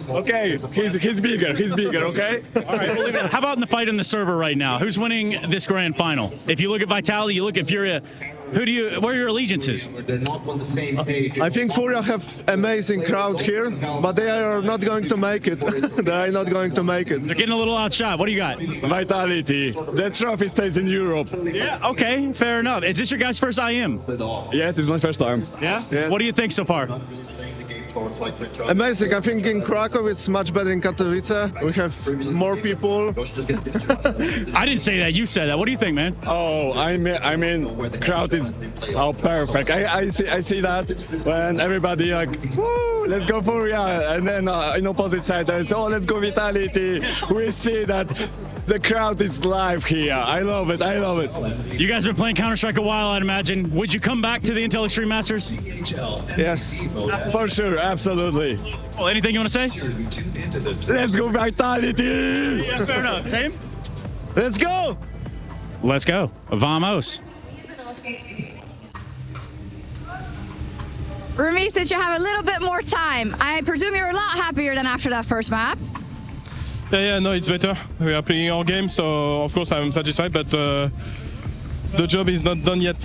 Okay, he's bigger. He's bigger, okay?
All right, we'll leave it. How about in the fight in the server right now? Who's winning this grand final? If you look at Vitality, you look at FURIA, where are your allegiances?
I think FURIA have amazing crowd here, but they are not going to make it. They are not going to make it.
They're getting a little outshot. What do you got?
Vitality. The trophy stays in Europe.
Yeah, okay, fair enough. Is this your guys' first IEM?
Yes, it's my first time.
Yeah?
Yes.
What do you think so far?
Amazing. I think in Krakow it's much better in Katowice. We have more people.
I didn't say that. You said that. What do you think, man?
Oh, I mean, crowd is perfect. I see that when everybody like, woo, let's go FURIA, and then in opposite side there's, oh, let's go Vitality. We see that the crowd is live here. I love it. I love it.
You guys have been playing Counter-Strike a while, I'd imagine. Would you come back to the Intel Extreme Masters?
Yes, for sure. Absolutely.
Well, anything you want to say?
Let's go Vitality!
Yeah, fair enough. Same?
Let's go!
Let's go. Vamos.
Remy, since you have a little bit more time, I presume you're a lot happier than after that first map.
Yeah, no, it's better. We are playing our game, so of course I'm satisfied, but the job is not done yet.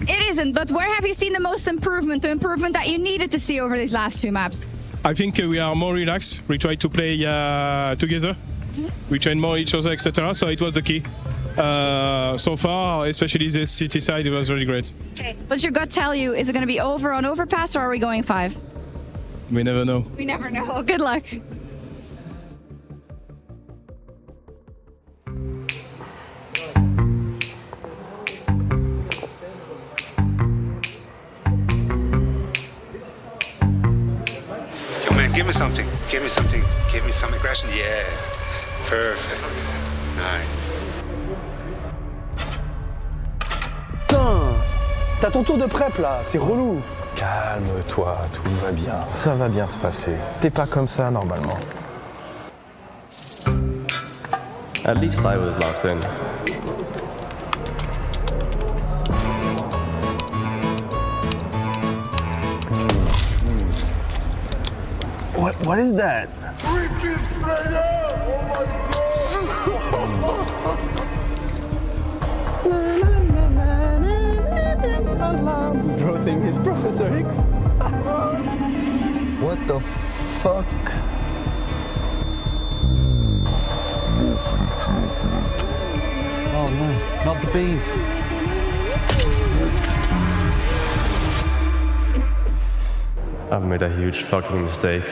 It isn't, but where have you seen the most improvement, the improvement that you needed to see over these last 2 maps?
I think we are more relaxed. We try to play together. We train more each other, etc. So it was the key. So far, especially this city side, it was really great.
Okay, what's your gut tell you? Is it going to be over on Overpass, or are we going 5?
We never know.
We never know. Good luck.
Give me something. Give me something. Give me some aggression. Yeah. Perfect. Nice.
Putain! T'as ton tour de prep là, c'est relou.
Calme-toi, tout va bien. Ça va bien se passer. T'es pas comme ça normalement.
At least I was locked in.
What is that? Bro think he's Professor X.
What the fuck?
Oh no, not the beans.
I've made a huge fucking mistake.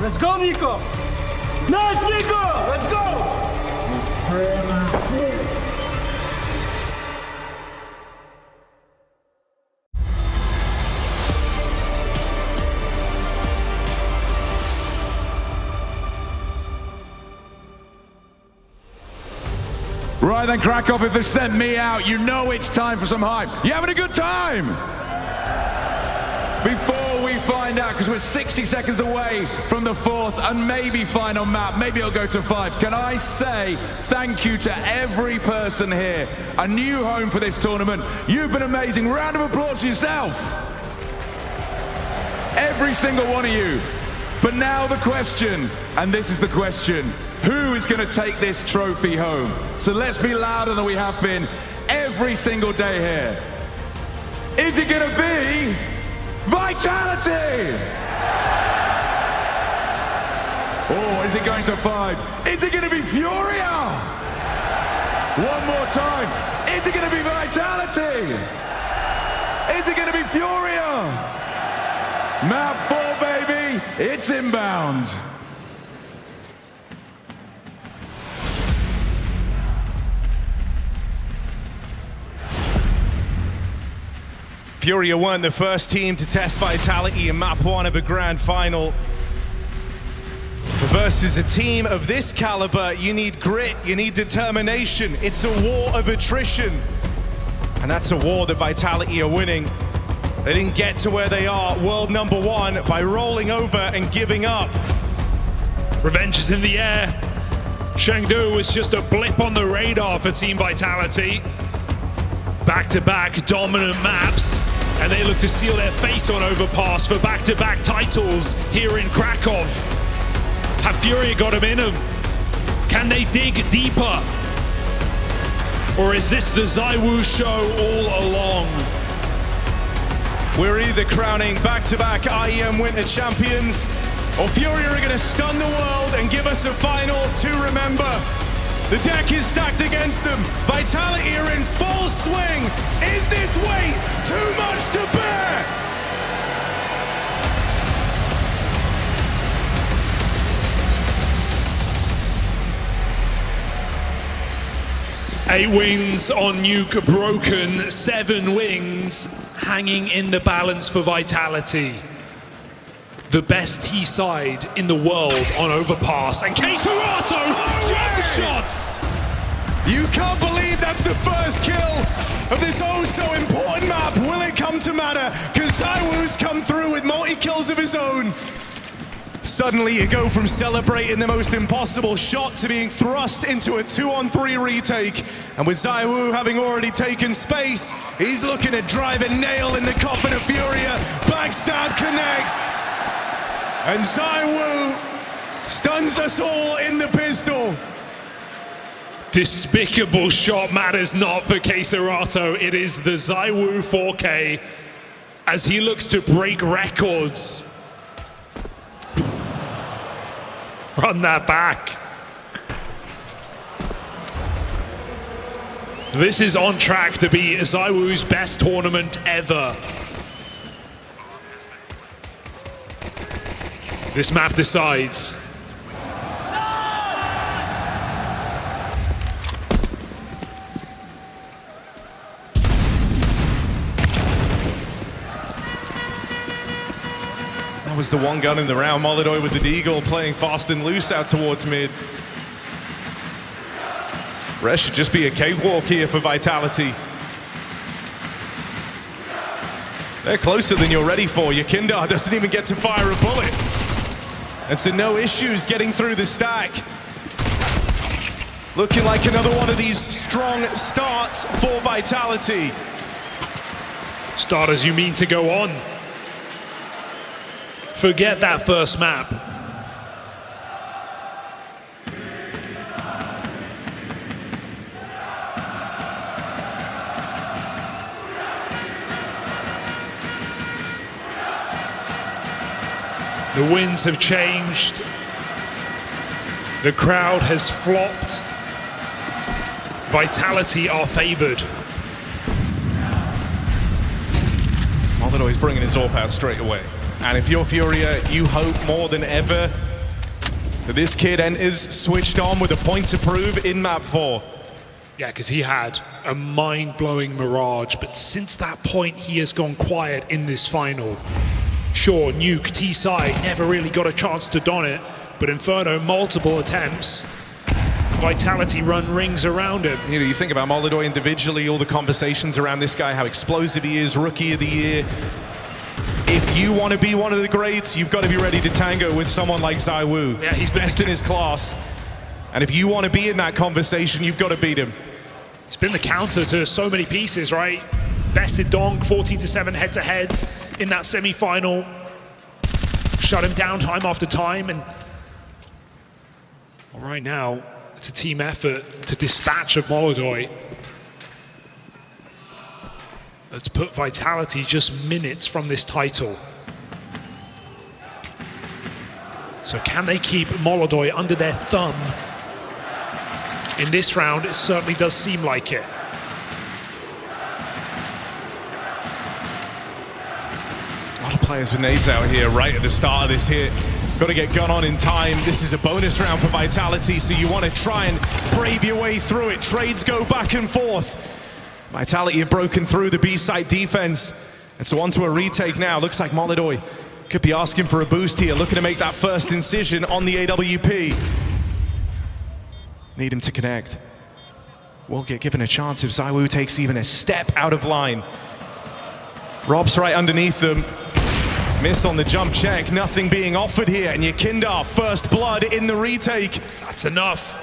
Let's go, Nico! Nice, Nico! Let's go!
Right then, Krakow, if they've sent me out, you know it's time for some hype. You having a good time? Before we find out, because we're 60 seconds away from the 4th and maybe final map, maybe it'll go to 5, can I say thank you to every person here. A new home for this tournament. You've been amazing. Round of applause for yourself. Every single one of you. But now the question, and this is the question, who is going to take this trophy home? So let's be louder than we have been every single day here. Is it going to be Vitality? Or is it going to 5? Is it going to be FURIA? One more time. Is it going to be Vitality? Is it going to be FURIA? Map 4, baby. It's inbound.
FURIA weren't the first team to test Vitality in map 1 of a grand final. But versus a team of this caliber, you need grit, you need determination. It's a war of attrition. And that's a war that Vitality are winning. They didn't get to where they are, world #1, by rolling over and giving up.
Revenge is in the air. Chengdu was just a blip on the radar for Team Vitality. Back-to-back dominant maps, and they look to seal their fate on Overpass for back-to-back titles here in Krakow. Have FURIA got them in them? Can they dig deeper? Or is this the ZywOo show all along?
We're either crowning back-to-back IEM winter champions, or FURIA are going to stun the world and give us a final to remember. The deck is stacked against them. Vitality are in full swing. Is this weight too much to bear?
Eight wings on Nuke broken, 7 wings hanging in the balance for Vitality. The best T side in the world on Overpass, and K-Serato jump shots!
You can't believe that's the first kill of this oh so important map. Will it come to matter? Because ZywOo's come through with multi-kills of his own. Suddenly you go from celebrating the most impossible shot to being thrust into a 2-on-3 retake. And with ZywOo having already taken space, he's looking to drive a nail in the coffin of FURIA. Backstab connects. And ZywOo stuns us all in the pistol.
Despicable shot matters not for K-Serato. It is the ZywOo 4K as he looks to break records. Run that back. This is on track to be ZywOo's best tournament ever. This map decides.
That was the one gun in the round. Molodoi with the Deagle playing fast and loose out towards mid. Rest should just be a cakewalk here for Vitality. They're closer than you're ready for. Your Kindar doesn't even get to fire a bullet. And so no issues getting through the stack. Looking like another one of these strong starts for Vitality.
Starters you mean to go on. Forget that first map. The winds have changed. The crowd has flopped. Vitality are favored.
Molodoi's bringing his AWP out straight away. And if you're FURIA, you hope more than ever that this kid enters switched on with a point to prove in map 4.
Yeah, because he had a mind-blowing Mirage, but since that point, he has gone quiet in this final. Sure, Nuke, T-side, never really got a chance to don it, but Inferno, multiple attempts. Vitality run rings around him.
You know, you think about Molodoi individually, all the conversations around this guy, how explosive he is, Rookie of the Year. If you want to be one of the greats, you've got to be ready to tango with someone like ZywOo.
Yeah, he's
best in his class. And if you want to be in that conversation, you've got to beat him.
He's been the counter to so many pieces, right? Bested Donk, 14-7 head-to-heads in that semi-final. Shut him down time after time, and right now, it's a team effort to dispatch of Molodoi. Let's put Vitality just minutes from this title. So can they keep Molodoi under their thumb? In this round, it certainly does seem like it.
A lot of players with nades out here right at the start of this hit. Got to get gun on in time. This is a bonus round for Vitality, so you want to try and brave your way through it. Trades go back and forth. Vitality have broken through the B-site defense. And so onto a retake now. Looks like Molodoi could be asking for a boost here, looking to make that first incision on the AWP. Need him to connect. Will get given a chance if ZywOo takes even a step out of line. Rob's right underneath them. Miss on the jump check, nothing being offered here, and Yakindar, first blood in the retake.
That's enough.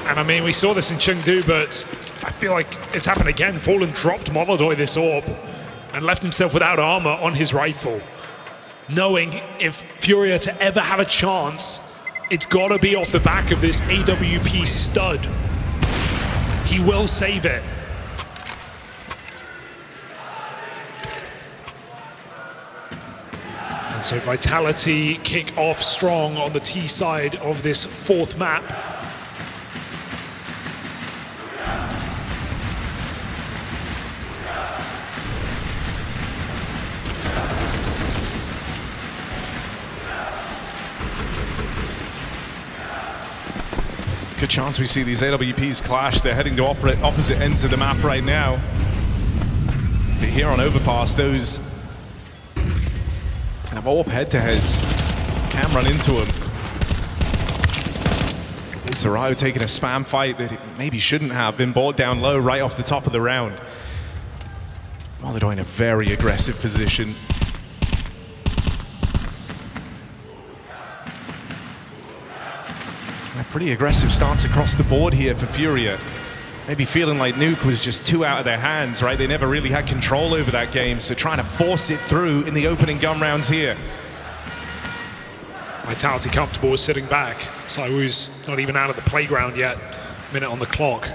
And I mean, we saw this in Chengdu, but I feel like it's happened again. Fallen dropped Molodoi this orb and left himself without armor on his rifle, knowing if FURIA to ever have a chance, it's gotta be off the back of this AWP stud. He will save it. And so Vitality kick off strong on the T side of this fourth map.
Good chance we see these AWPs clash. They're heading to opposite ends of the map right now. But here on Overpass, those kind of AWP head-to-heads can run into them. Soraya taking a spam fight that it maybe shouldn't have, been brought down low right off the top of the round. Molodoi in a very aggressive position. A pretty aggressive stance across the board here for FURIA. Maybe feeling like Nuke was just too out of their hands, right? They never really had control over that game, so trying to force it through in the opening gun rounds here.
Vitality comfortable with sitting back. ZywOo's not even out of the playground yet. Minute on the clock.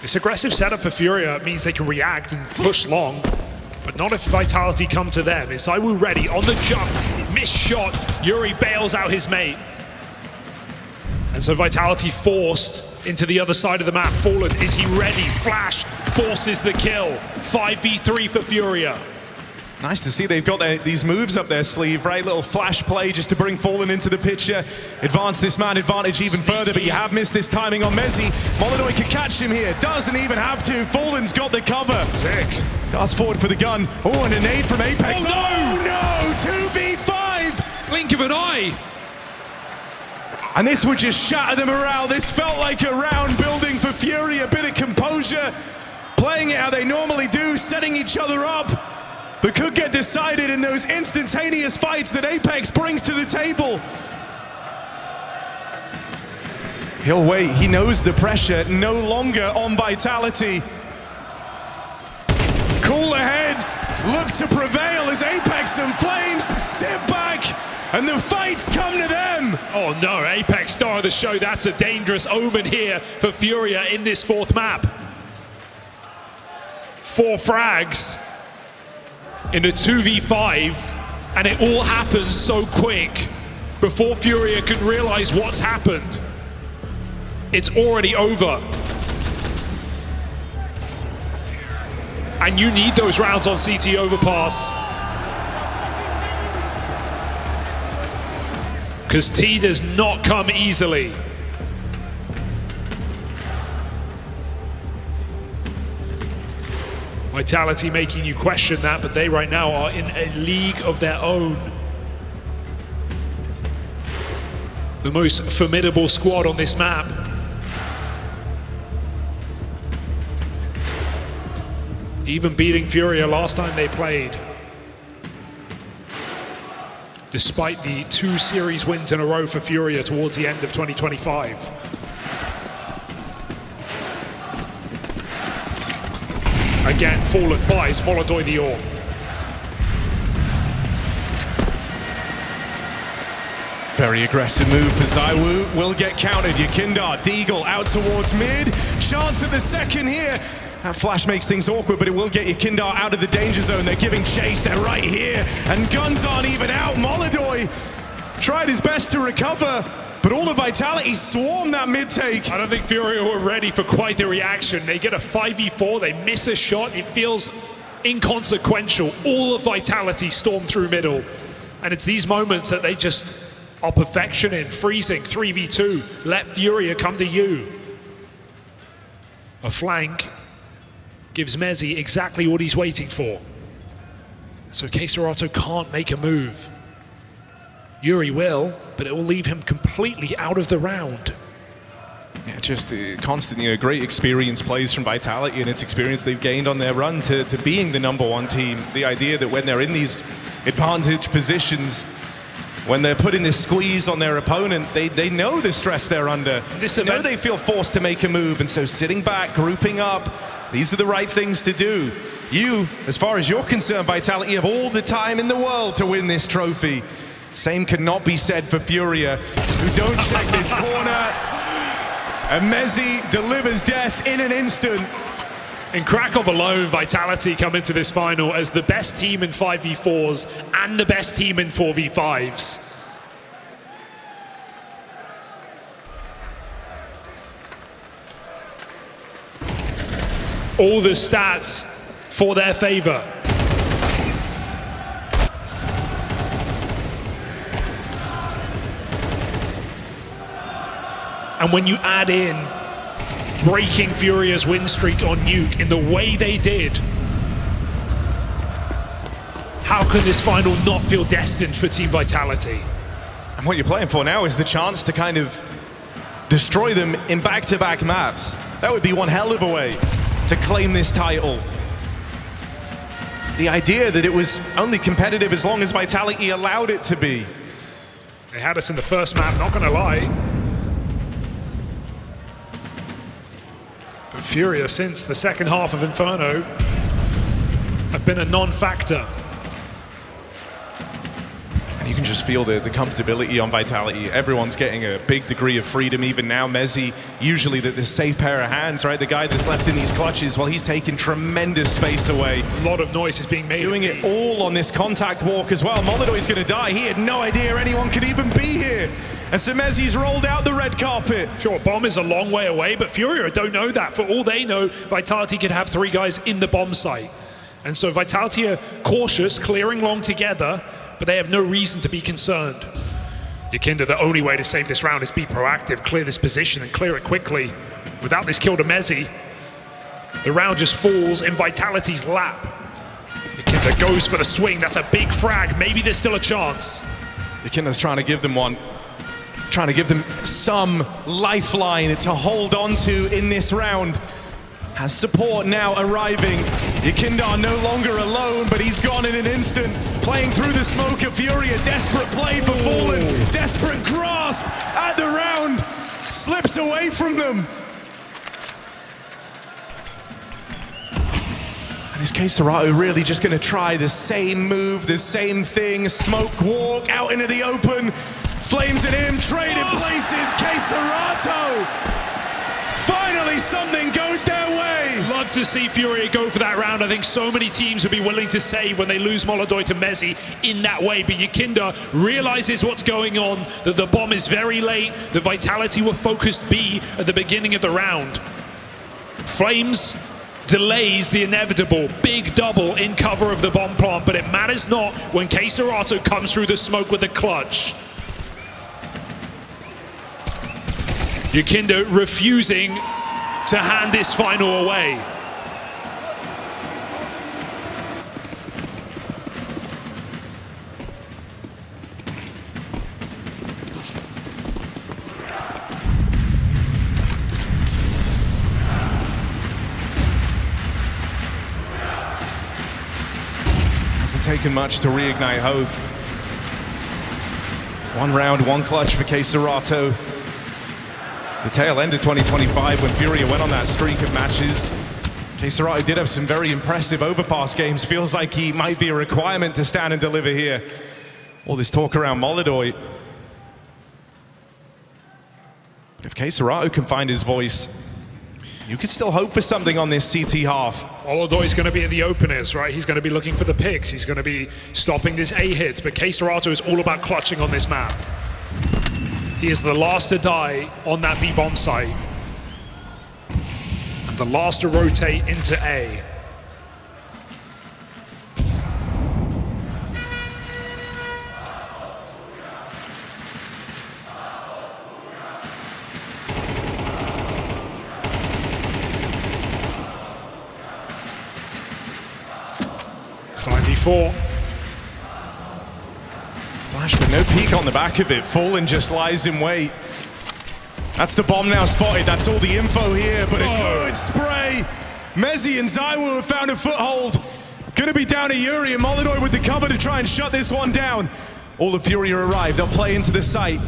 This aggressive setup for FURIA means they can react and push long, but not if Vitality come to them. Is ZywOo ready on the jump? Missed shot. Yuri bails out his mate. And so Vitality forced into the other side of the map. Fallen, is he ready? Flash forces the kill. 5v3 for FURIA.
Nice to see they've got these moves up their sleeve, right? Little flash play just to bring Fallen into the picture. Advance this man advantage even further, but you have missed this timing on Mezzi. Molodoi can catch him here. Doesn't even have to. Fallen's got the cover.
Sick.
Darts forward for the gun. Oh, and a nade from Apex. Oh no! 2v5!
Blink of an eye.
And this would just shatter the morale. This felt like a round building for FURIA. A bit of composure, playing it how they normally do, setting each other up, but could get decided in those instantaneous fights that Apex brings to the table. He'll wait. He knows the pressure no longer on Vitality. Cooler heads look to prevail as Apex and Flames sit back. And the fights come to them!
Oh no, Apex star of the show. That's a dangerous omen here for FURIA in this fourth map. 4 frags in a 2v5, and it all happens so quick before FURIA can realize what's happened. It's already over. And you need those rounds on CT Overpass. Because T does not come easily. Vitality making you question that, but they right now are in a league of their own. The most formidable squad on this map. Even beating FURIA last time they played. Despite the 2 series wins in a row for FURIA towards the end of 2025. Again, Fallen buys Molodoi the orb.
Very aggressive move for ZywOo. Will get countered. Yakindar, Deagle out towards mid. Chance at the second here. That flash makes things awkward, but it will get Yakindar out of the danger zone. They're giving chase. They're right here. And guns aren't even out. Molodoi tried his best to recover, but all of Vitality swarmed that mid-take.
I don't think FURIA were ready for quite the reaction. They get a 5v4. They miss a shot. It feels inconsequential. All of Vitality storm through middle. And it's these moments that they just are perfection in. Freezing 3v2. Let FURIA come to you. A flank gives Mezzi exactly what he's waiting for. So K-Serato can't make a move. Yuri will, but it will leave him completely out of the round.
Yeah, just constant, great experience plays from Vitality, and it's experience they've gained on their run to being the #1 team. The idea that when they're in these advantage positions, when they're putting this squeeze on their opponent, they know the stress they're under. They know they feel forced to make a move, and so sitting back, grouping up, these are the right things to do. You, as far as you're concerned, Vitality have all the time in the world to win this trophy. Same cannot be said for FURIA, who don't check this corner. And Mezzi delivers death in an instant.
In Krakow alone, Vitality come into this final as the best team in 5v4s and the best team in 4v5s. All the stats for their favor. And when you add in breaking FURIA's win streak on Nuke in the way they did, how can this final not feel destined for Team Vitality?
And what you're playing for now is the chance to kind of destroy them in back-to-back maps. That would be one hell of a way to claim this title. The idea that it was only competitive as long as Vitality allowed it to be.
They had us in the first map, not gonna lie. But FURIA, since the second half of Inferno, have been a non-factor.
And you can just feel the comfortability on Vitality. Everyone's getting a big degree of freedom, even now. Mezzi, usually the safe pair of hands, right? The guy that's left in these clutches, well, he's taking tremendous space away.
A lot of noise is being made.
Doing it all on this contact walk as well. Molidoy's gonna die. He had no idea anyone could even be here. And so Mezzi's rolled out the red carpet.
Sure, bomb is a long way away, but FURIA don't know that. For all they know, Vitality could have 3 guys in the bomb site. And so Vitality are cautious, clearing long together, but they have no reason to be concerned. Yakinda, the only way to save this round is be proactive, clear this position and clear it quickly. Without this kill to Mezzi, the round just falls in Vitality's lap. Yakinda goes for the swing, that's a big frag, maybe there's still a chance.
Yakinda's trying to give them one. Trying to give them some lifeline to hold on to in this round. Has support now arriving. Yakinda no longer alone, but he's gone in an instant. Playing through the smoke of FURIA. Desperate play for Fallen. Desperate grasp at the round. Slips away from them. And is K-Serato really just going to try the same move, the same thing? Smoke walk out into the open. Flames it in, trade in places. K-Serato. Finally, something goes their way.
Love to see FURIA go for that round. I think so many teams would be willing to save when they lose Molidoy to Mezzi in that way. But Yakinda realizes what's going on, that the bomb is very late, the Vitality were focused B at the beginning of the round. Flames delays the inevitable big double in cover of the bomb plant, but it matters not when K-Serato comes through the smoke with a clutch. Yakinda refusing to hand this final away.
Hasn't taken much to reignite hope. One round, one clutch for K-Serato. The tail end of 2025 when FURIA went on that streak of matches. K-Serato did have some very impressive overpass games. Feels like he might be a requirement to stand and deliver here. All this talk around Molidoy. But if K-Serato can find his voice, you could still hope for something on this CT half.
Molidoy's going to be at the openers, right? He's going to be looking for the picks. He's going to be stopping this A hits, but K-Serato is all about clutching on this map. He is the last to die on that B bomb site. And the last to rotate into A. 5v4.
Flash, but no peek on the back of it. Fallen just lies in wait. That's the bomb now spotted. That's all the info here, but a good spray. Mezzi and Zaiwu have found a foothold. Gonna be down to Yuri and Molodoi with the cover to try and shut this one down. All of FURIA arrive. They'll play into the site.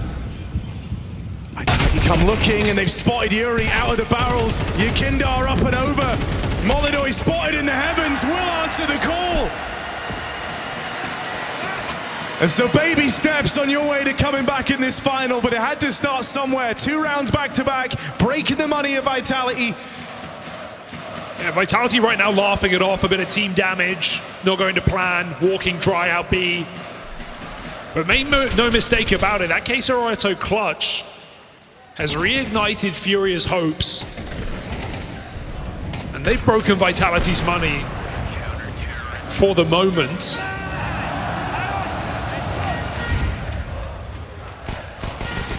Vitality come looking, and they've spotted Yuri out of the barrels. Yakindar up and over. Molodoi spotted in the heavens. Will answer the call. And so baby steps on your way to coming back in this final, but it had to start somewhere. 2 rounds back-to-back, breaking the money of Vitality.
Yeah, Vitality right now laughing it off, a bit of team damage, not going to plan, walking dry out B. But make no mistake about it, that Queso Auto clutch has reignited FURIA's hopes. And they've broken Vitality's money for the moment.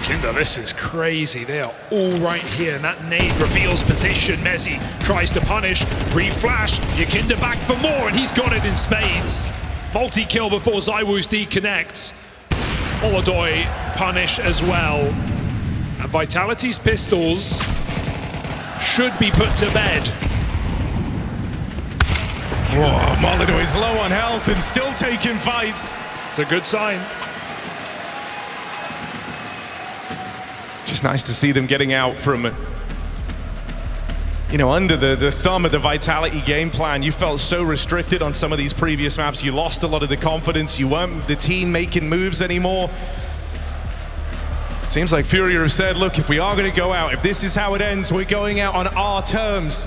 Kinder, this is crazy. They are all right here, and that nade reveals position. Mezzi tries to punish, re-flash, Yakinda back for more, and he's got it in spades. Multi-kill before Zaiwu's deconnects. Molodoi punish as well. And Vitality's pistols should be put to bed.
Whoa, Molodoi's low on health and still taking fights.
It's a good sign.
Just nice to see them getting out from, you know, under the thumb of the Vitality game plan. You felt so restricted on some of these previous maps. You lost a lot of the confidence. You weren't the team making moves anymore. Seems like FURIA have said, look, if we are going to go out, if this is how it ends, we're going out on our terms.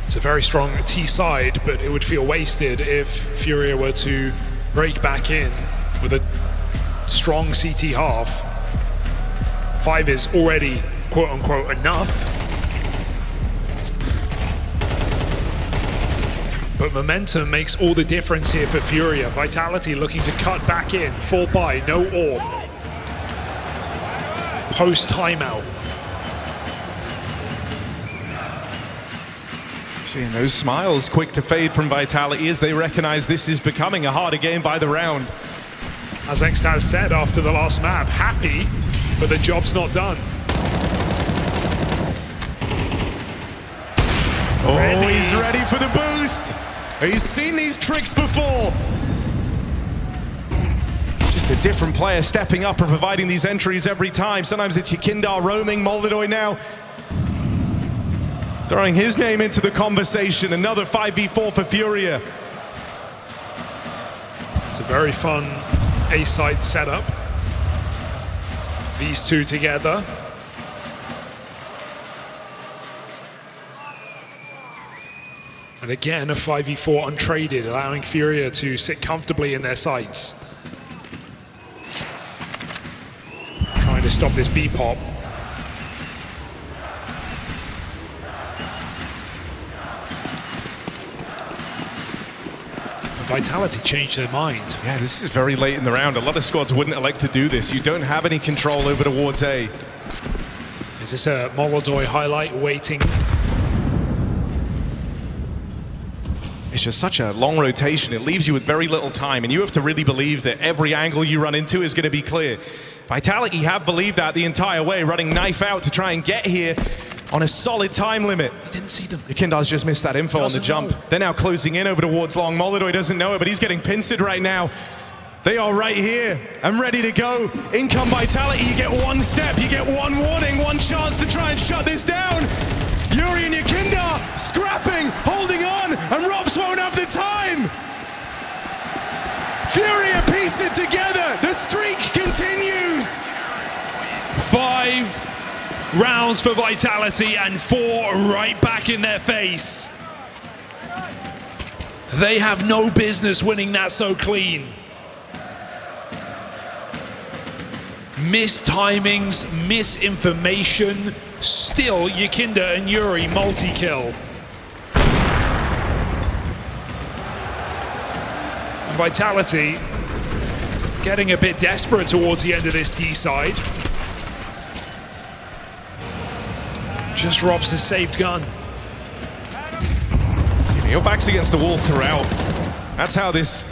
It's a very strong T side, but it would feel wasted if FURIA were to break back in with a strong CT half. 5 is already quote-unquote enough. But momentum makes all the difference here for FURIA. Vitality looking to cut back in. 4 buy, no orb. Post timeout.
Seeing those smiles quick to fade from Vitality as they recognize this is becoming a harder game by the round.
As Xtaz said after the last map, happy, but the job's not done.
Oh, he's ready for the boost. He's seen these tricks before. Just a different player stepping up and providing these entries every time. Sometimes it's Yakindar roaming, Molodoi now throwing his name into the conversation. Another 5v4 for FURIA.
It's a very fun A-side setup. These two together. And again, a 5v4 untraded, allowing FURIA to sit comfortably in their sights. Trying to stop this B-pop. Vitality changed their mind.
Yeah, this is very late in the round. A lot of squads wouldn't elect to do this. You don't have any control over towards A.
Is this a Molodoi highlight waiting?
It's just such a long rotation. It leaves you with very little time, and you have to really believe that every angle you run into is going to be clear. Vitality have believed that the entire way, running knife out to try and get here on a solid time limit.
He didn't see them.
Yakindar's just missed that info on the jump. They're now closing in over towards long. Molodoi doesn't know it, but he's getting pincered right now. They are right here and ready to go. In come Vitality. You get one step, you get one warning, one chance to try and shut this down. Yuri and Yakindar scrapping, holding on, and Robs won't have the time. FURIA piece it together. The streak continues.
5 rounds for Vitality and 4 right back in their face. They have no business winning that so clean. Mistimings, misinformation. Still, Yakinda and Yuri multi-kill. Vitality getting a bit desperate towards the end of this T side. Just robs his saved gun.
Your back's against the wall throughout. That's how this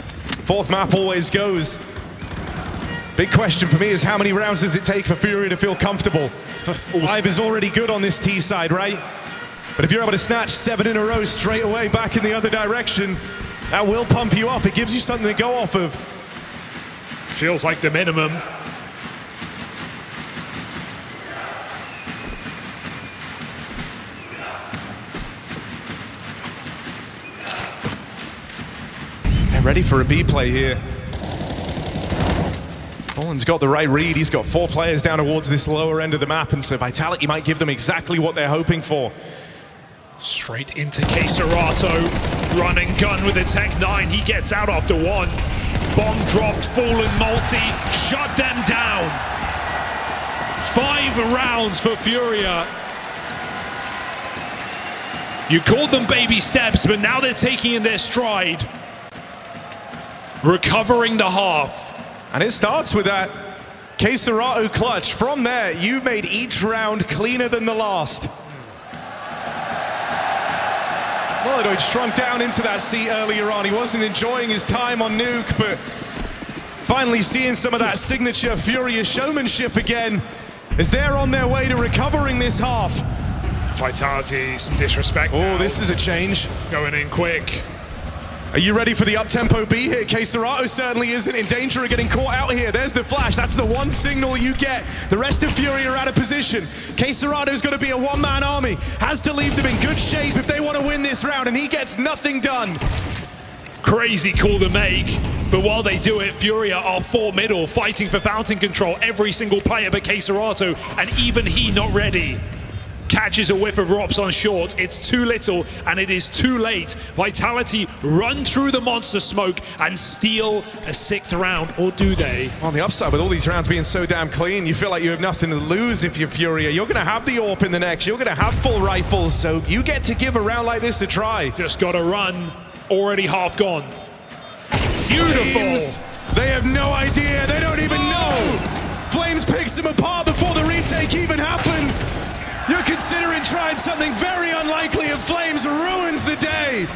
fourth map always goes. Big question for me is how many rounds does it take for FURIA to feel comfortable? 5 is already good on this T side, right? But if you're able to snatch 7 in a row straight away back in the other direction, that will pump you up. It gives you something to go off of.
Feels like the minimum.
They're ready for a B play here. Fallen's got the right read. He's got 4 players down towards this lower end of the map, and so Vitality might give them exactly what they're hoping for.
Straight into K-Serato. Run and gun with a Tech 9. He gets out after 1. Bomb dropped, Fallen multi. Shut them down. 5 rounds for FURIA. You called them baby steps, but now they're taking in their stride. Recovering the half.
And it starts with that K-Serato clutch. From there, you've made each round cleaner than the last. Molidoid shrunk down into that seat earlier on. He wasn't enjoying his time on Nuke, but finally seeing some of that signature FURIA showmanship again as they're on their way to recovering this half.
Vitality, some disrespect.
Oh,
now.
This is a change.
Going in quick.
Are you ready for the up-tempo B here? K-Serato certainly isn't in danger of getting caught out here. There's the flash. That's the one signal you get. The rest of FURIA are out of position. K-Serato's got to be a one-man army. Has to leave them in good shape if they want to win this round, and he gets nothing done.
Crazy call to make, but while they do it, FURIA are 4 middle, fighting for fountain control. Every single player but K-Serato, and even he not ready. Catches a whiff of Rops on short. It's too little and it is too late. Vitality run through the monster smoke and steal a 6th round, or do they?
On the upside, with all these rounds being so damn clean, you feel like you have nothing to lose if you're FURIA. You're going to have the AWP in the next. You're going to have full rifles, so you get to give a round like this a try.
Just got to run. Already half gone. Beautiful.
Flames, they have no idea. They don't even know. Flames picks them apart before the retake even happens. You're considering trying something very unlikely, and Flames ruins the day.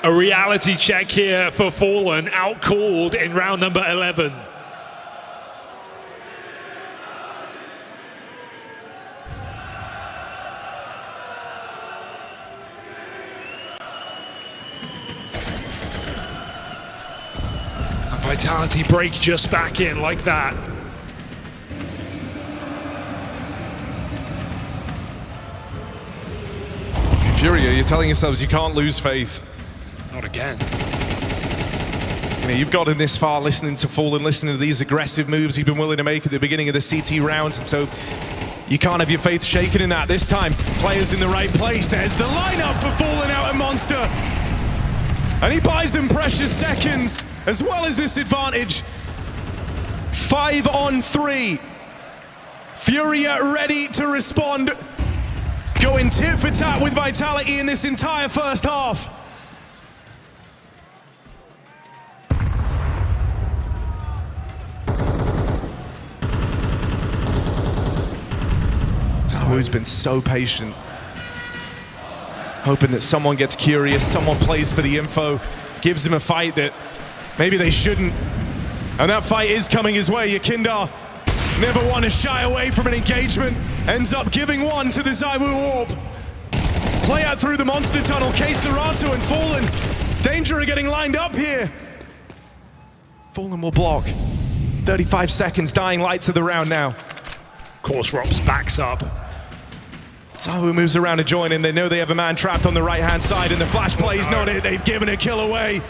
A reality check here for Fallen, outcalled in round number 11. Vitality break just back in like that.
FURIA, you're telling yourselves you can't lose faith.
Not again.
You know, you've gotten this far listening to Fallen, listening to these aggressive moves you've been willing to make at the beginning of the CT rounds, and so you can't have your faith shaken in that. This time, players in the right place. There's the lineup for Fallen out at Monster. And he buys them precious seconds, as well as this advantage. 5 on 3. FURIA ready to respond. Going tit for tat with Vitality in this entire first half. Who's been so patient, hoping that someone gets curious, someone plays for the info, gives him a fight that maybe they shouldn't. And that fight is coming his way. Yakindar, never one to shy away from an engagement, ends up giving one to the ZywOo Orb. Play out through the monster tunnel. K-Serato and Fallen, danger of getting lined up here. Fallen will block. 35 seconds, dying light to the round now.
Of course, Rops backs up.
ZywOo moves around to join in. They know they have a man trapped on the right-hand side, and the flash play's not it. They've given a kill away.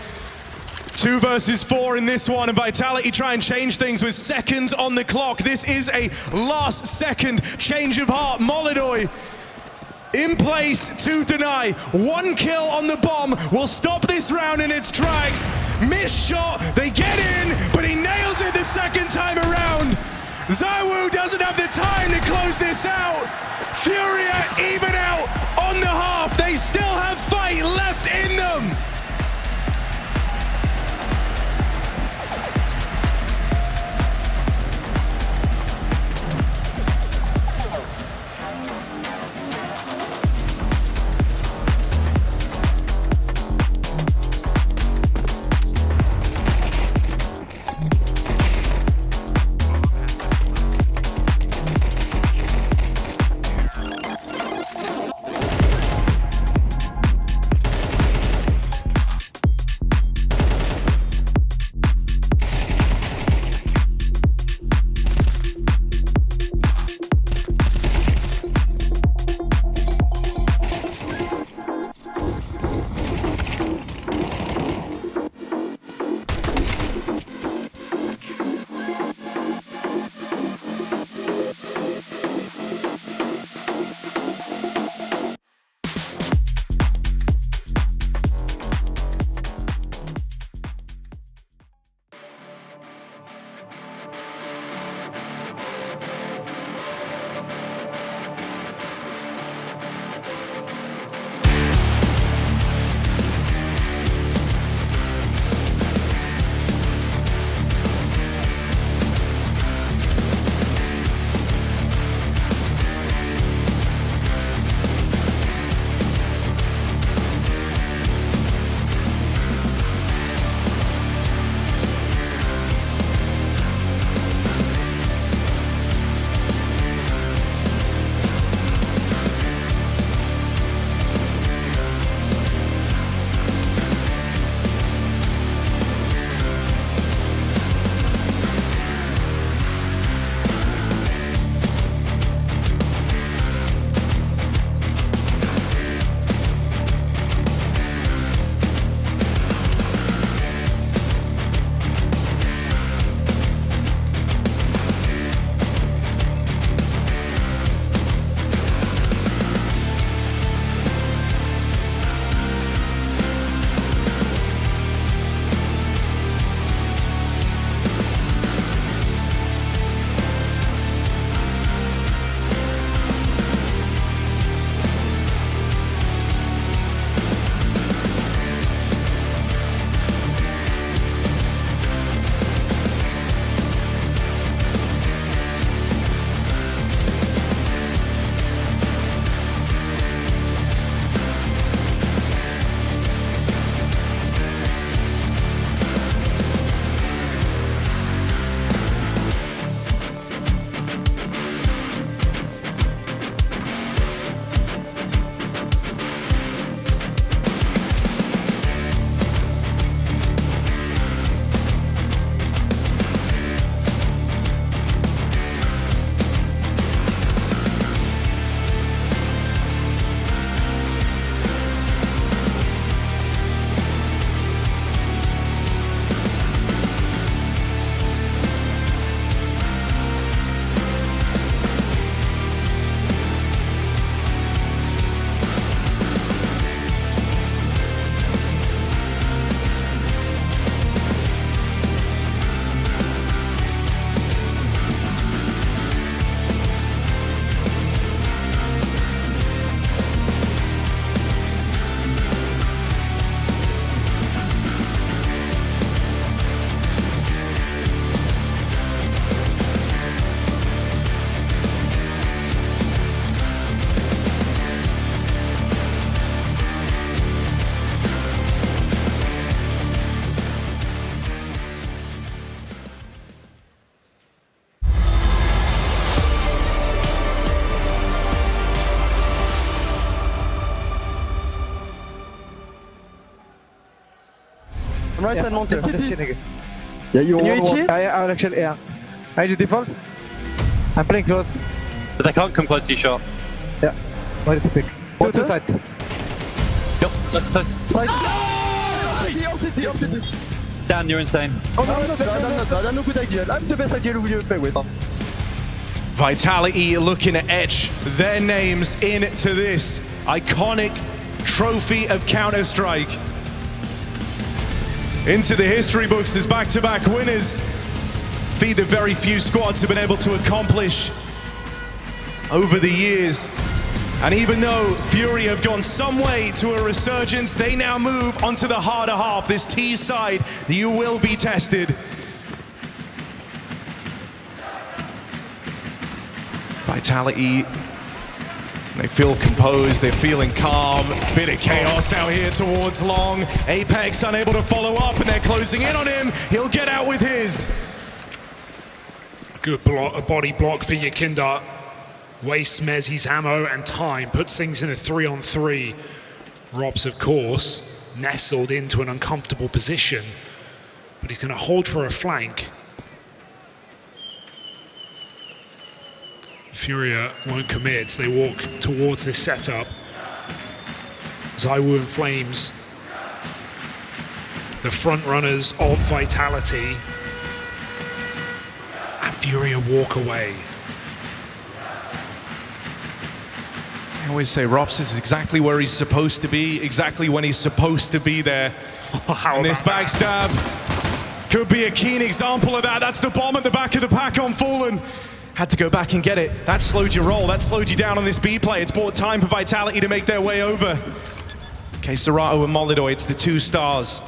2 versus 4 in this one, and Vitality try and change things with seconds on the clock. This is a last-second change of heart. Molidoid in place to deny. 1 kill on the bomb will stop this round in its tracks. Missed shot, they get in, but he nails it the second time around. ZywOo doesn't have the time to close this out. FURIA even out on the half. They still have fight left in them.
Right side monster.
Yeah, you
Can you
want
hit shit?
I'll actually, yeah. I need to default. I'm playing close.
But I can't come close to you, shot.
Yeah. Ready to pick. Go to side.
Yep, let's push. Side. Dan, you're insane.
Oh no, I'm not good idea. I'm the best idea you play with.
Vitality looking to etch their names into this iconic trophy of Counter-Strike. Into the history books as back-to-back winners. Feed that very few squads have been able to accomplish over the years. And even though FURIA have gone some way to a resurgence, they now move onto the harder half, this T side. You will be tested. Vitality, they feel composed, they're feeling calm. Bit of chaos out here towards Long. Apex unable to follow up and they're closing in on him. He'll get out with his.
Good body block for Yakinda. Wastes Mezzi's ammo and time, puts things in a 3-on-3. Rob's, of course, nestled into an uncomfortable position, but he's going to hold for a flank. FURIA won't commit, they walk towards this setup. ZywOo and Flames, the front runners of Vitality, and FURIA walk away.
I always say Rops is exactly where he's supposed to be, exactly when he's supposed to be there. And this backstab could be a keen example of that. That's the bomb at the back of the pack on Fallen. Had to go back and get it. That slowed your roll. That slowed you down on this B play. It's bought time for Vitality to make their way over. Okay, Serato and Molidoy, it's the 2 stars.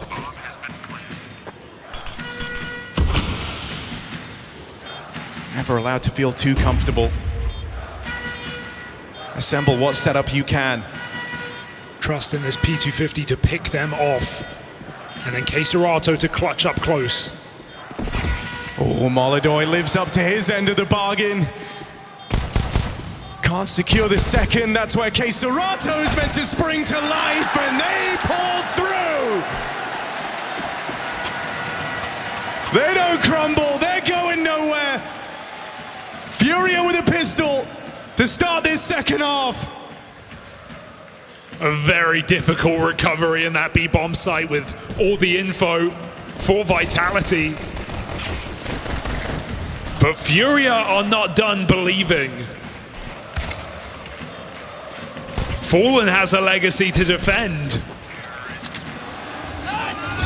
Never allowed to feel too comfortable. Assemble what setup you can.
Trust in this P250 to pick them off. And then Serato to clutch up close.
Oh, Molidoy lives up to his end of the bargain. Can't secure the second. That's where Serato is meant to spring to life, and they pull through. They don't crumble. They're going nowhere. FURIA with a pistol to start this second half.
A very difficult recovery in that B-bomb site with all the info for Vitality. But FURIA are not done believing. Fallen has a legacy to defend.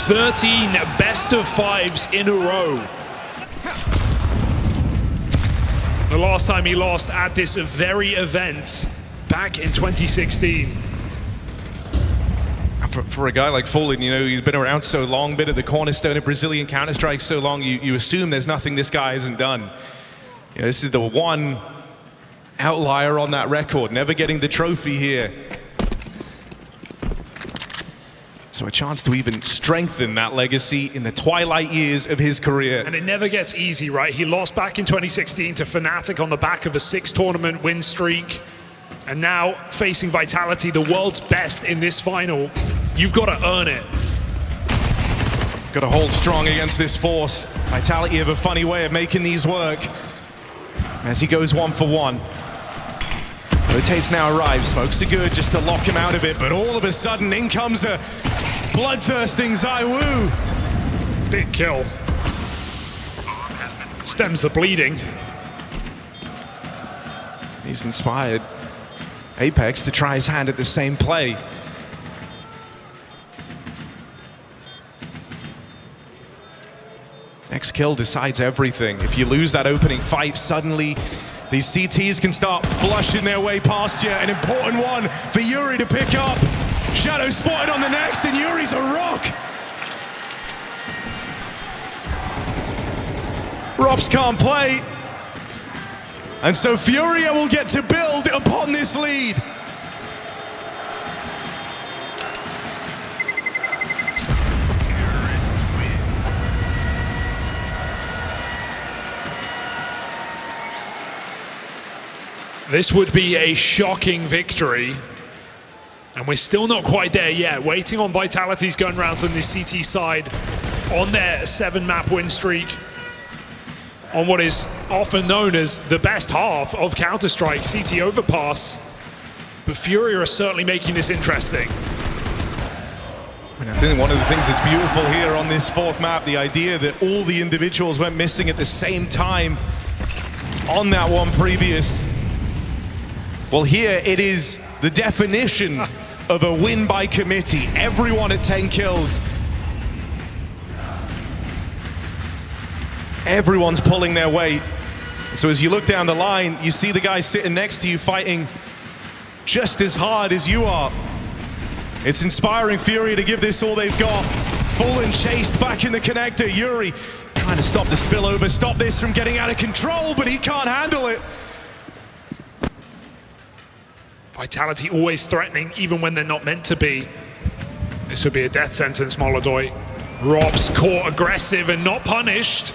13 best of 5s in a row. The last time he lost at this very event back in 2016.
For a guy like Fallen, you know, he's been around so long, been at the cornerstone of Brazilian Counter-Strike so long, you assume there's nothing this guy hasn't done. You know, this is the one outlier on that record, never getting the trophy here. So a chance to even strengthen that legacy in the twilight years of his career.
And it never gets easy, right? He lost back in 2016 to Fnatic on the back of a 6-tournament win streak. And now facing Vitality, the world's best in this final. You've got to earn it.
Got to hold strong against this force. Vitality have a funny way of making these work. As he goes 1 for 1. Rotates now arrives. Smokes are good just to lock him out of it. But all of a sudden, in comes a bloodthirsting ZywOo.
Big kill. Stems the bleeding.
He's inspired Apex to try his hand at the same play. Next kill decides everything. If you lose that opening fight, suddenly these CTs can start flushing their way past you. An important one for Yuri to pick up. Shadow spotted on the next, and Yuri's a rock. Rops can't play. And so FURIA will get to build upon this lead.
This would be a shocking victory And we're still not quite there yet. Waiting on Vitality's gun rounds on the CT side on their 7-map win streak. On what is often known as the best half of Counter-Strike, CT Overpass. But FURIA are certainly making this interesting.
And I think one of the things that's beautiful here on this 4th map, the idea that all the individuals went missing at the same time on that one previous. Well, here it is the definition of a win by committee. Everyone at 10 kills. Everyone's pulling their weight. So as you look down the line, you see the guy sitting next to you fighting just as hard as you are. It's inspiring FURIA to give this all they've got. Fallen chased back in the connector. Yuri trying to stop the spillover, stop this from getting out of control, but he can't handle it.
Vitality always threatening, even when they're not meant to be. This would be a death sentence, Molodoi. Rob's caught aggressive and not punished,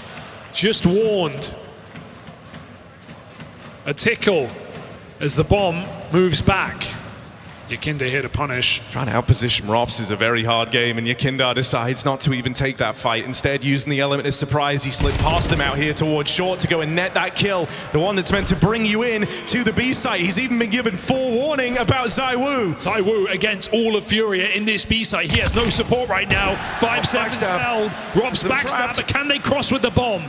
just warned. A tickle as the bomb moves back. Yakinda here to punish.
Trying to outposition Robs is a very hard game, and Yakinda decides not to even take that fight. Instead, using the element of surprise, he slipped past him out here towards short to go and net that kill. The one that's meant to bring you in to the B site. He's even been given forewarning about ZywOo.
ZywOo against all of FURIA in this B site. He has no support right now. 5 seconds held. Rob's backstab, but can they cross with the bomb?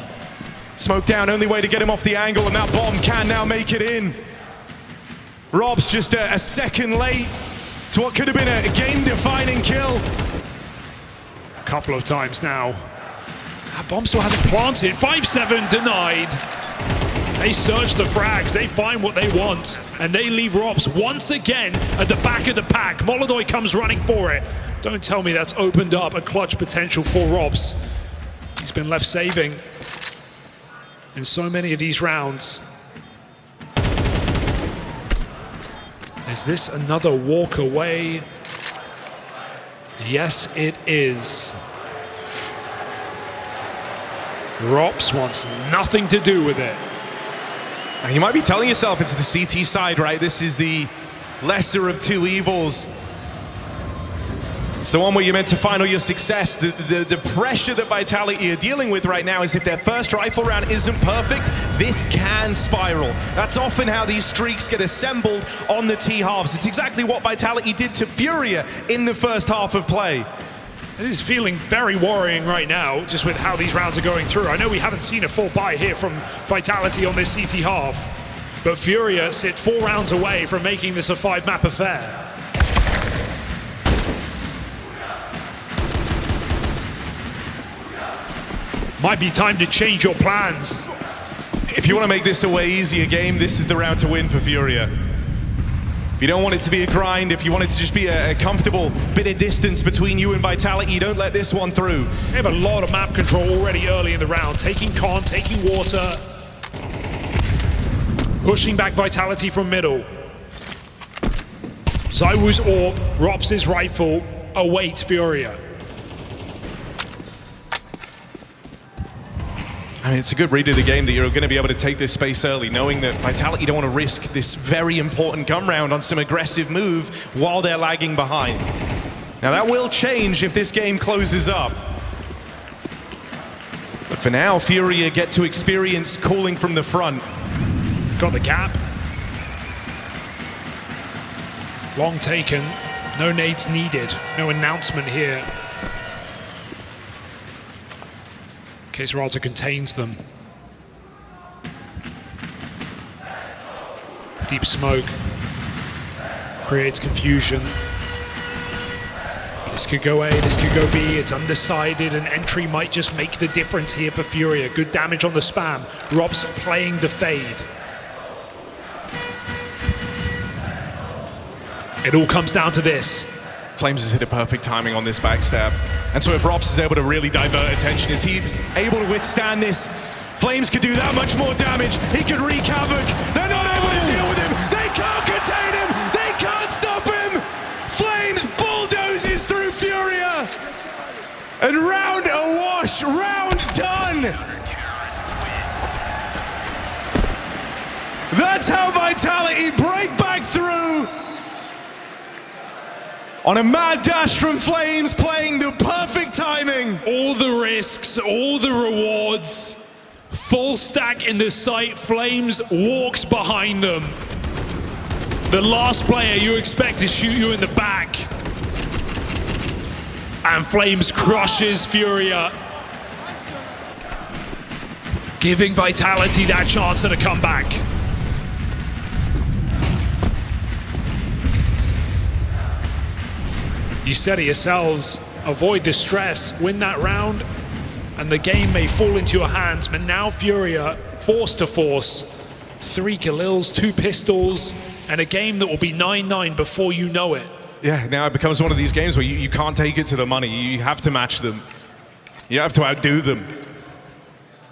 Smoke down, only way to get him off the angle, and that bomb can now make it in. Rob's just a second late to what could have been a game-defining kill.
A couple of times now. That bomb still hasn't planted. 5-7 denied. They search the frags, they find what they want, and they leave Robs once again at the back of the pack. Molodoi comes running for it. Don't tell me that's opened up a clutch potential for Robs. He's been left saving in so many of these rounds. Is this another walk away? Yes, it is. Robs wants nothing to do with it.
And you might be telling yourself it's the CT side, right? This is the lesser of two evils. It's the one where you're meant to find all your success. The pressure that Vitality are dealing with right now is if their first rifle round isn't perfect, this can spiral. That's often how these streaks get assembled on the T-halves. It's exactly what Vitality did to FURIA in the first half of play.
It is feeling very worrying right now, just with how these rounds are going through. I know we haven't seen a full buy here from Vitality on this CT half, but FURIA sit 4 rounds away from making this a 5-map affair. Might be time to change your plans.
If you want to make this a way easier game, this is the round to win for FURIA. If you don't want it to be a grind, if you want it to just be a comfortable bit of distance between you and Vitality, don't let this one through.
They have a lot of map control already early in the round. Taking con, taking water. Pushing back Vitality from middle. ZywOo's AWP, Robs' rifle, await FURIA.
I mean, it's a good read of the game that you're going to be able to take this space early, knowing that Vitality don't want to risk this very important gun round on some aggressive move while they're lagging behind. Now, that will change if this game closes up. But for now, FURIA get to experience calling from the front.
They've got the gap. Long taken. No nades needed. No announcement here. Ralta contains them. Deep smoke creates confusion. This could go A, this could go B. It's undecided, and entry might just make the difference here for FURIA. Good damage on the spam. Rob's playing the fade. It all comes down to this.
Flames has hit a perfect timing on this backstab. And so if Robs is able to really divert attention, is he able to withstand this? Flames could do that much more damage. He could wreak havoc. They're not able to deal with him. They can't contain him. They can't stop him. Flames bulldozes through FURIA. And round awash, round done. That's how Vitality break back through. On a mad dash from Flames, playing the perfect timing.
All the risks, all the rewards. Full stack in the sight, Flames walks behind them. The last player you expect to shoot you in the back. And Flames crushes FURIA. Giving Vitality that chance at a comeback. You said it yourselves, avoid distress, win that round, and the game may fall into your hands, but now FURIA, force to force, 3 Galils, 2 pistols, and a game that will be 9-9 before you know it.
Yeah, now it becomes one of these games where you can't take it to the money. You have to match them. You have to outdo them.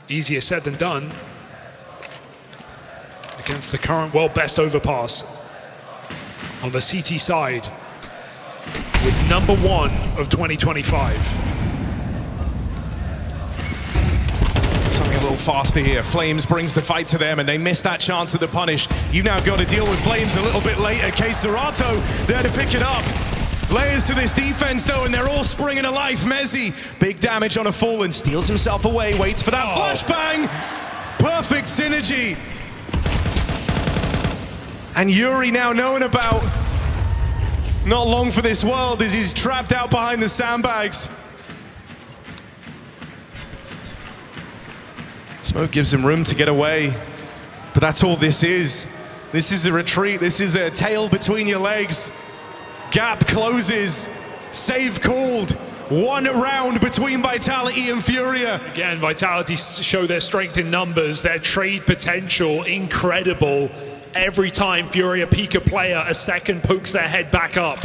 Easier said than done. Against the current world best Overpass on the CT side with #1 of 2025.
Something a little faster here. Flames brings the fight to them and they miss that chance at the punish. You've now got to deal with Flames a little bit later. Serato there to pick it up. Layers to this defense though, and they're all springing to life. Mezzi, big damage on a Fallen, steals himself away, waits for that flashbang. Perfect synergy. And Yuri now knowing about not long for this world as he's trapped out behind the sandbags. Smoke gives him room to get away, but that's all this is. This is a retreat, this is a tail between your legs. Gap closes, save called. 1 round between Vitality and FURIA.
Again, Vitality show their strength in numbers, their trade potential, incredible. Every time FURIA peek a player, a second pokes their head back up.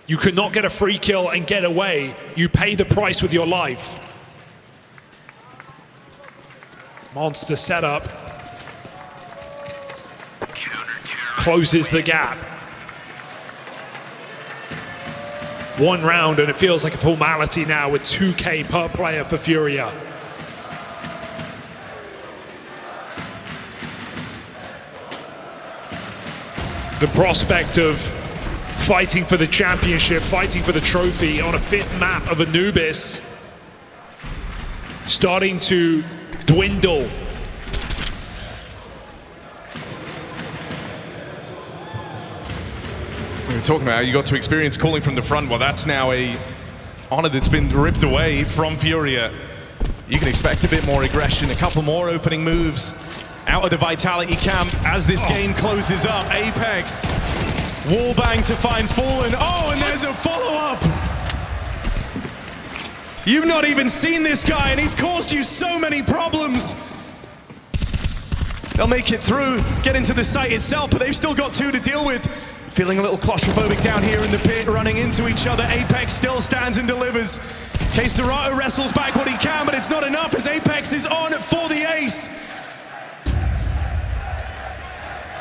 You could not get a free kill and get away. You pay the price with your life. Monster setup. Closes the gap. 1 round and it feels like a formality now with 2K per player for FURIA. The prospect of fighting for the championship, fighting for the trophy on a 5th map of Anubis starting to dwindle.
We were talking about how you got to experience calling from the front. Well, that's now a honor that's been ripped away from FURIA. You can expect a bit more aggression, a couple more opening moves out of the Vitality camp as this game closes up. Apex, wallbang to find Fallen. Oh, and there's a follow-up. You've not even seen this guy, and he's caused you so many problems. They'll make it through, get into the site itself, but they've still got 2 to deal with. Feeling a little claustrophobic down here in the pit, running into each other. Apex still stands and delivers. Serato wrestles back what he can, but it's not enough as Apex is on for the ace.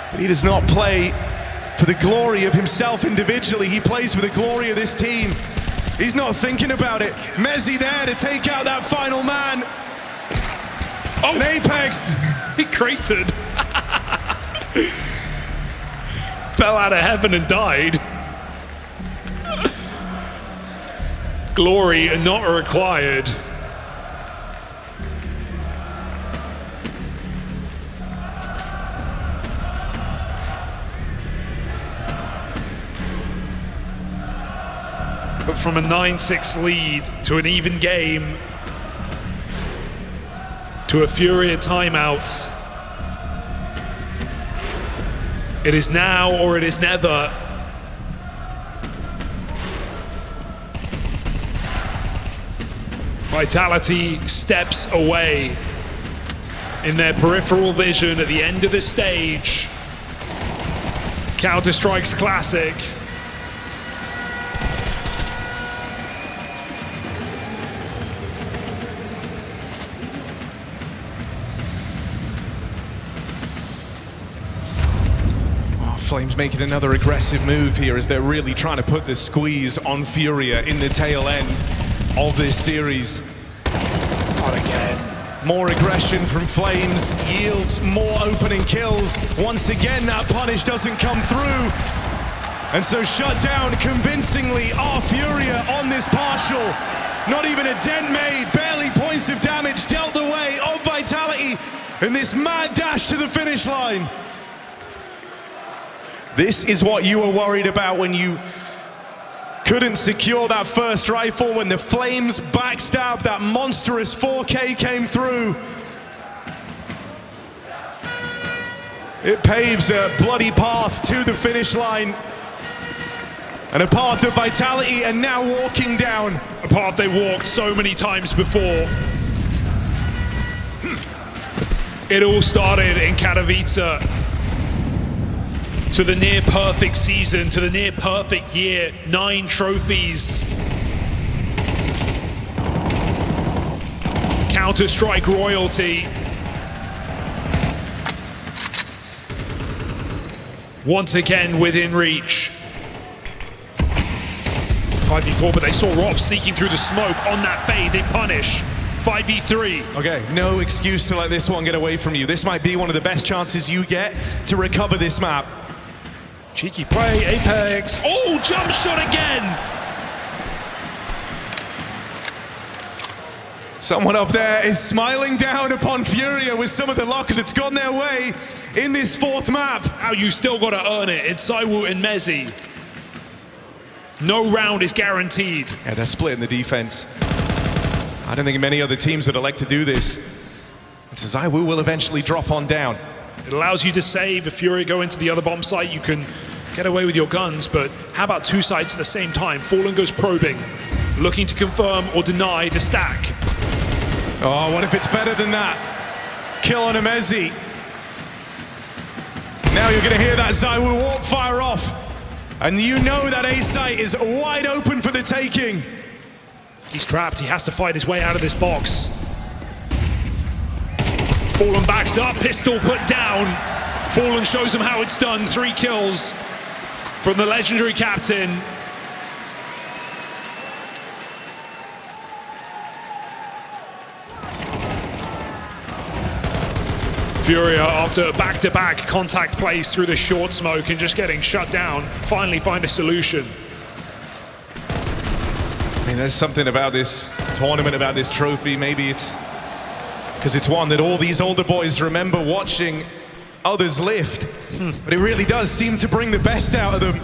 But he does not play for the glory of himself individually. He plays for the glory of this team. He's not thinking about it. Mezzi there to take out that final man.
Oh,
and Apex.
He cratered. Fell out of heaven and died. Glory not required. But from a 9-6 lead to an even game to a FURIA timeout, it is now or it is never. Vitality steps away in their peripheral vision at the end of the stage. Counter-Strike's classic.
Flames making another aggressive move here as they're really trying to put the squeeze on FURIA in the tail end of this series. But again, more aggression from Flames yields more opening kills. Once again, that punish doesn't come through. And so shut down convincingly are FURIA on this partial. Not even a dent made, barely points of damage dealt the way of Vitality in this mad dash to the finish line. This is what you were worried about when you couldn't secure that first rifle, when the Flames backstabbed, that monstrous 4K came through. It paves a bloody path to the finish line. And a path that Vitality are now walking down.
A path they walked so many times before. It all started in Katowice. To the near perfect season, to the near perfect year, 9 trophies. Counter-Strike royalty. Once again within reach. 5v4, but they saw Rob sneaking through the smoke on that fade. They punish. 5v3.
Okay, no excuse to let this one get away from you. This might be one of the best chances you get to recover this map.
Cheeky play, Apex. Oh, jump shot again!
Someone up there is smiling down upon FURIA with some of the luck that's gone their way in this 4th map.
How you still got to earn it. It's Zywoo and Mezzi. No round is guaranteed.
Yeah, they're splitting the defense. I don't think many other teams would elect to do this. So Zywoo will eventually drop on down.
It allows you to save. If FURIA go into the other bomb site, you can get away with your guns, but how about 2 sites at the same time? Fallen goes probing, looking to confirm or deny the stack.
Oh, what if it's better than that? Kill on a Mezzi. Now you're gonna hear that Zywoo warp fire off. And you know that A site is wide open for the taking.
He's trapped. He has to fight his way out of this box. Fallen backs up. Pistol put down. Fallen shows him how it's done. 3 kills from the legendary captain. FURIA, after back-to-back contact plays through the short smoke and just getting shut down, finally find a solution.
I mean, there's something about this tournament, about this trophy. Maybe it's because it's one that all these older boys remember watching others lift. But it really does seem to bring the best out of them.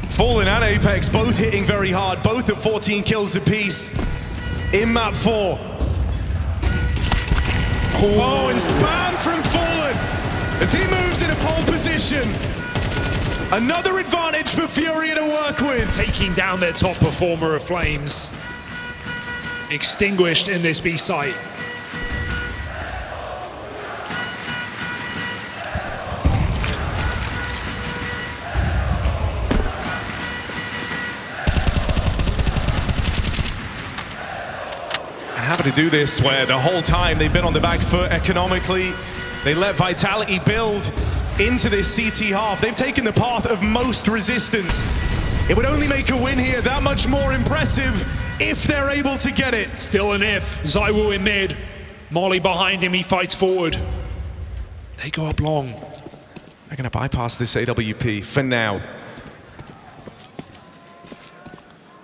Fallen and Apex both hitting very hard, both at 14 kills apiece in map 4. Oh, and spam from Fallen as he moves in a pole position. Another advantage for FURIA to work with.
Taking down their top performer of Flames. Extinguished in this B site.
Having to do this where the whole time they've been on the back foot economically. They let Vitality build into this CT half. They've taken the path of most resistance. It would only make a win here that much more impressive if they're able to get it.
Still an if. Zywoo in mid. Molly behind him, he fights forward. They go up long.
They're gonna bypass this AWP for now.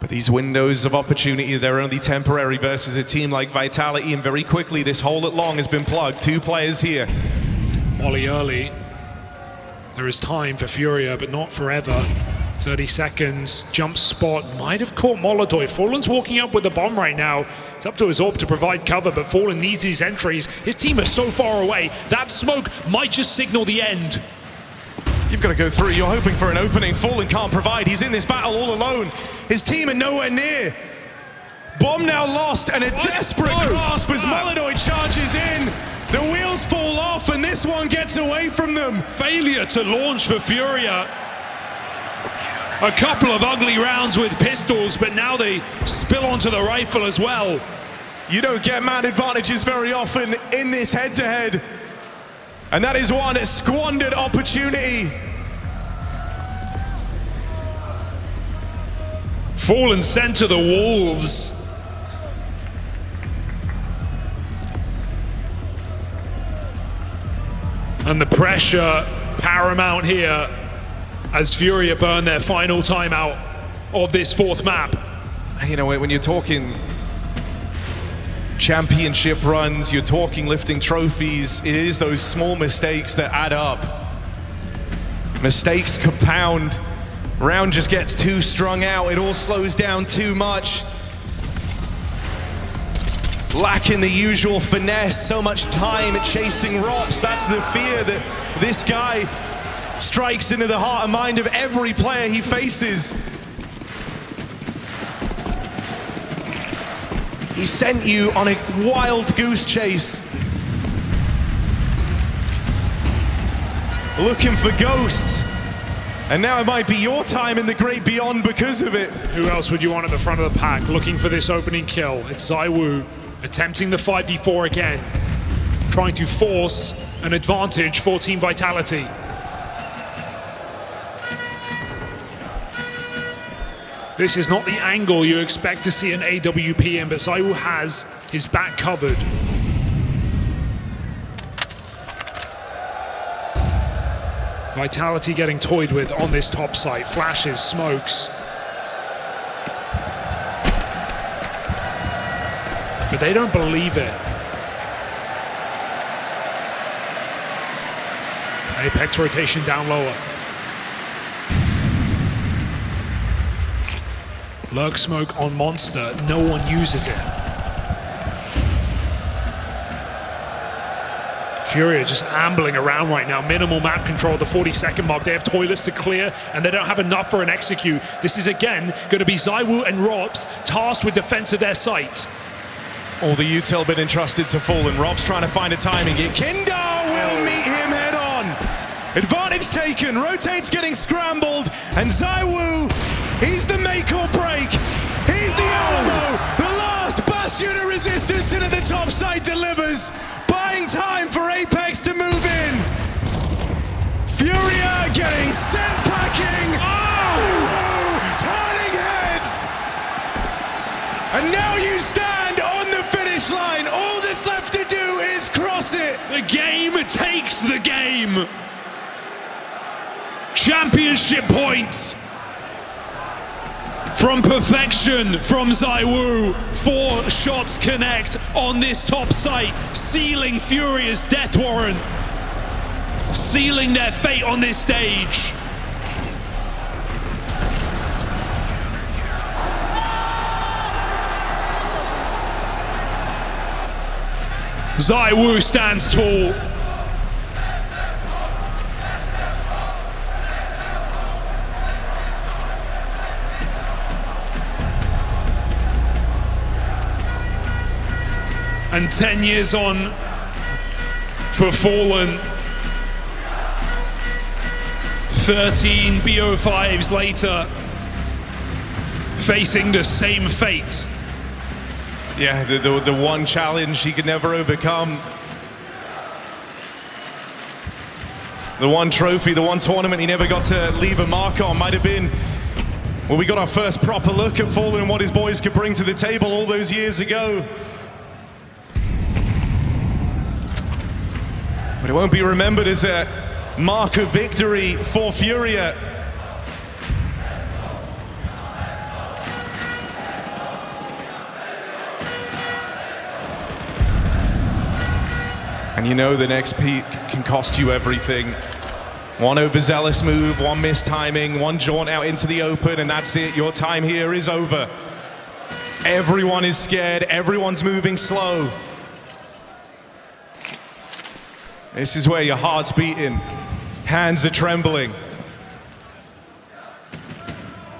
But these windows of opportunity, they're only temporary versus a team like Vitality, and very quickly this hole at long has been plugged. 2 players here.
Molly early. There is time for FURIA, but not forever. 30 seconds, jump spot, might have caught Molotov. Fallen's walking up with the bomb right now. It's up to his AWP to provide cover, but Fallen needs his entries. His team is so far away. That smoke might just signal the end.
You've got to go through. You're hoping for an opening. Fallen can't provide. He's in this battle all alone. His team are nowhere near. Bomb now lost, and a desperate grasp as Molotov charges in. The wheels fall off, and this one gets away from them.
Failure to launch for FURIA. A couple of ugly rounds with pistols, but now they spill onto the rifle as well.
You don't get man advantages very often in this head-to-head. And that is one squandered opportunity.
Fallen sent to the wolves. And the pressure paramount here as FURIA burn their final timeout of this fourth map.
You know, when you're talking championship runs, you're talking lifting trophies, it is those small mistakes that add up. Mistakes compound. Round just gets too strung out. It all slows down too much. Lacking the usual finesse, so much time chasing ROPS. That's the fear that this guy strikes into the heart and mind of every player he faces. He sent you on a wild goose chase. Looking for ghosts. And now it might be your time in the great beyond because of it.
Who else would you want at the front of the pack looking for this opening kill? It's ZywOo attempting the 5v4 again, trying to force an advantage for Team Vitality. This is not the angle you expect to see an AWP in, but ZywOo has his back covered. Vitality getting toyed with on this top site. Flashes, smokes. But they don't believe it. Apex rotation down lower. Lurk smoke on Monster, no one uses it. FURIA just ambling around right now, minimal map control at the 40-second mark. They have toilets to clear, and they don't have enough for an execute. This is again going to be ZywOo and ROPS tasked with defense of their site.
All the util been entrusted to Fallen. ROPS trying to find a timing here. Kindar will meet him head on. Advantage taken, rotates getting scrambled, and ZywOo, he's the make or break. He's the Alamo, the last bastion of resistance, and at the top side delivers, buying time for Apex to move in. FURIA getting sent packing. Oh! Turning heads. And now you stand on the finish line. All that's left to do is cross it.
The game takes the game. Championship points from perfection from ZywOo. 4 shots connect on this top site, sealing FURIA's death warrant, sealing their fate on this stage. ZywOo stands tall. And 10 years on for Fallen. 13 BO5s later, facing the same fate.
Yeah, the one challenge he could never overcome. The one trophy, the one tournament he never got to leave a mark on might have been, well, we got our first proper look at Fallen and what his boys could bring to the table all those years ago. But it won't be remembered as a mark of victory for FURIA. And you know the next peak can cost you everything. One overzealous move, one missed timing, one jaunt out into the open, and that's it. Your time here is over. Everyone is scared, everyone's moving slow. This is where your heart's beating, hands are trembling.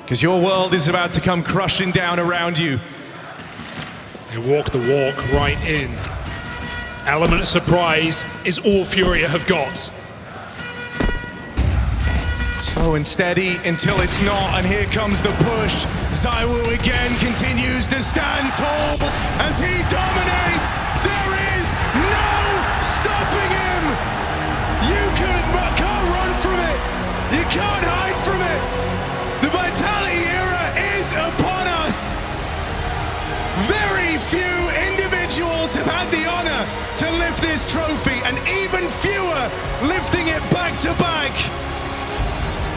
Because your world is about to come crushing down around you.
They walk the walk right in. Element of surprise is all FURIA have got.
Slow and steady until it's not, and here comes the push. ZywOo again continues to stand tall as he dominates. There is no stopping him. You can't run from it. You can't hide from it. The Vitality era is upon us. Very few individuals have had the honor to lift this trophy, and even fewer lifting it back to back.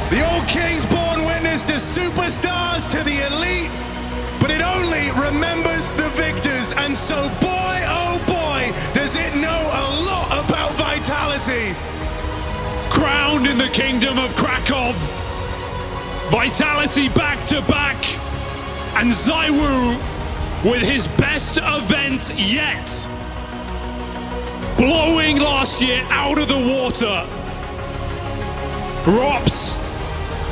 The old Kings born witness to superstars, to the elite, but it only remembers the victors. And so boy, oh boy, does it know a lot about vitality.
Crowned in the kingdom of Krakow, vitality back to back, and ZywOo with his best event yet, blowing last year out of the water. Rops,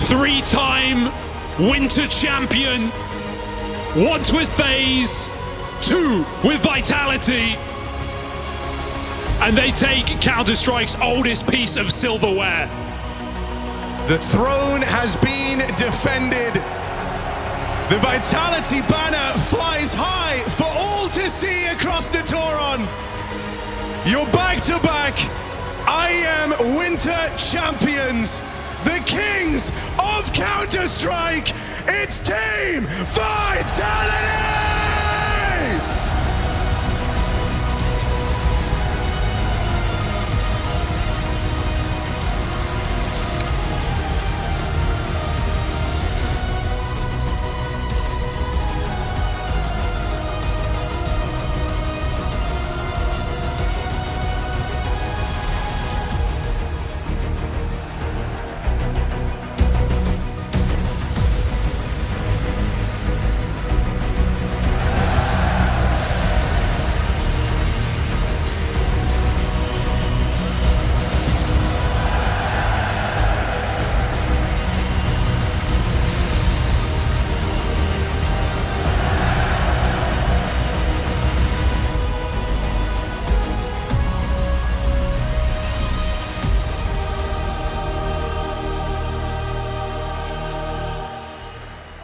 three-time winter champion, once with FaZe, two with vitality, and they take Counter-Strike's oldest piece of silverware.
The throne has been defended. The vitality banner flies high for all to see across the Toron. You're back-to-back IEM Winter Champions, the Kings of Counter-Strike. It's Team Vitality!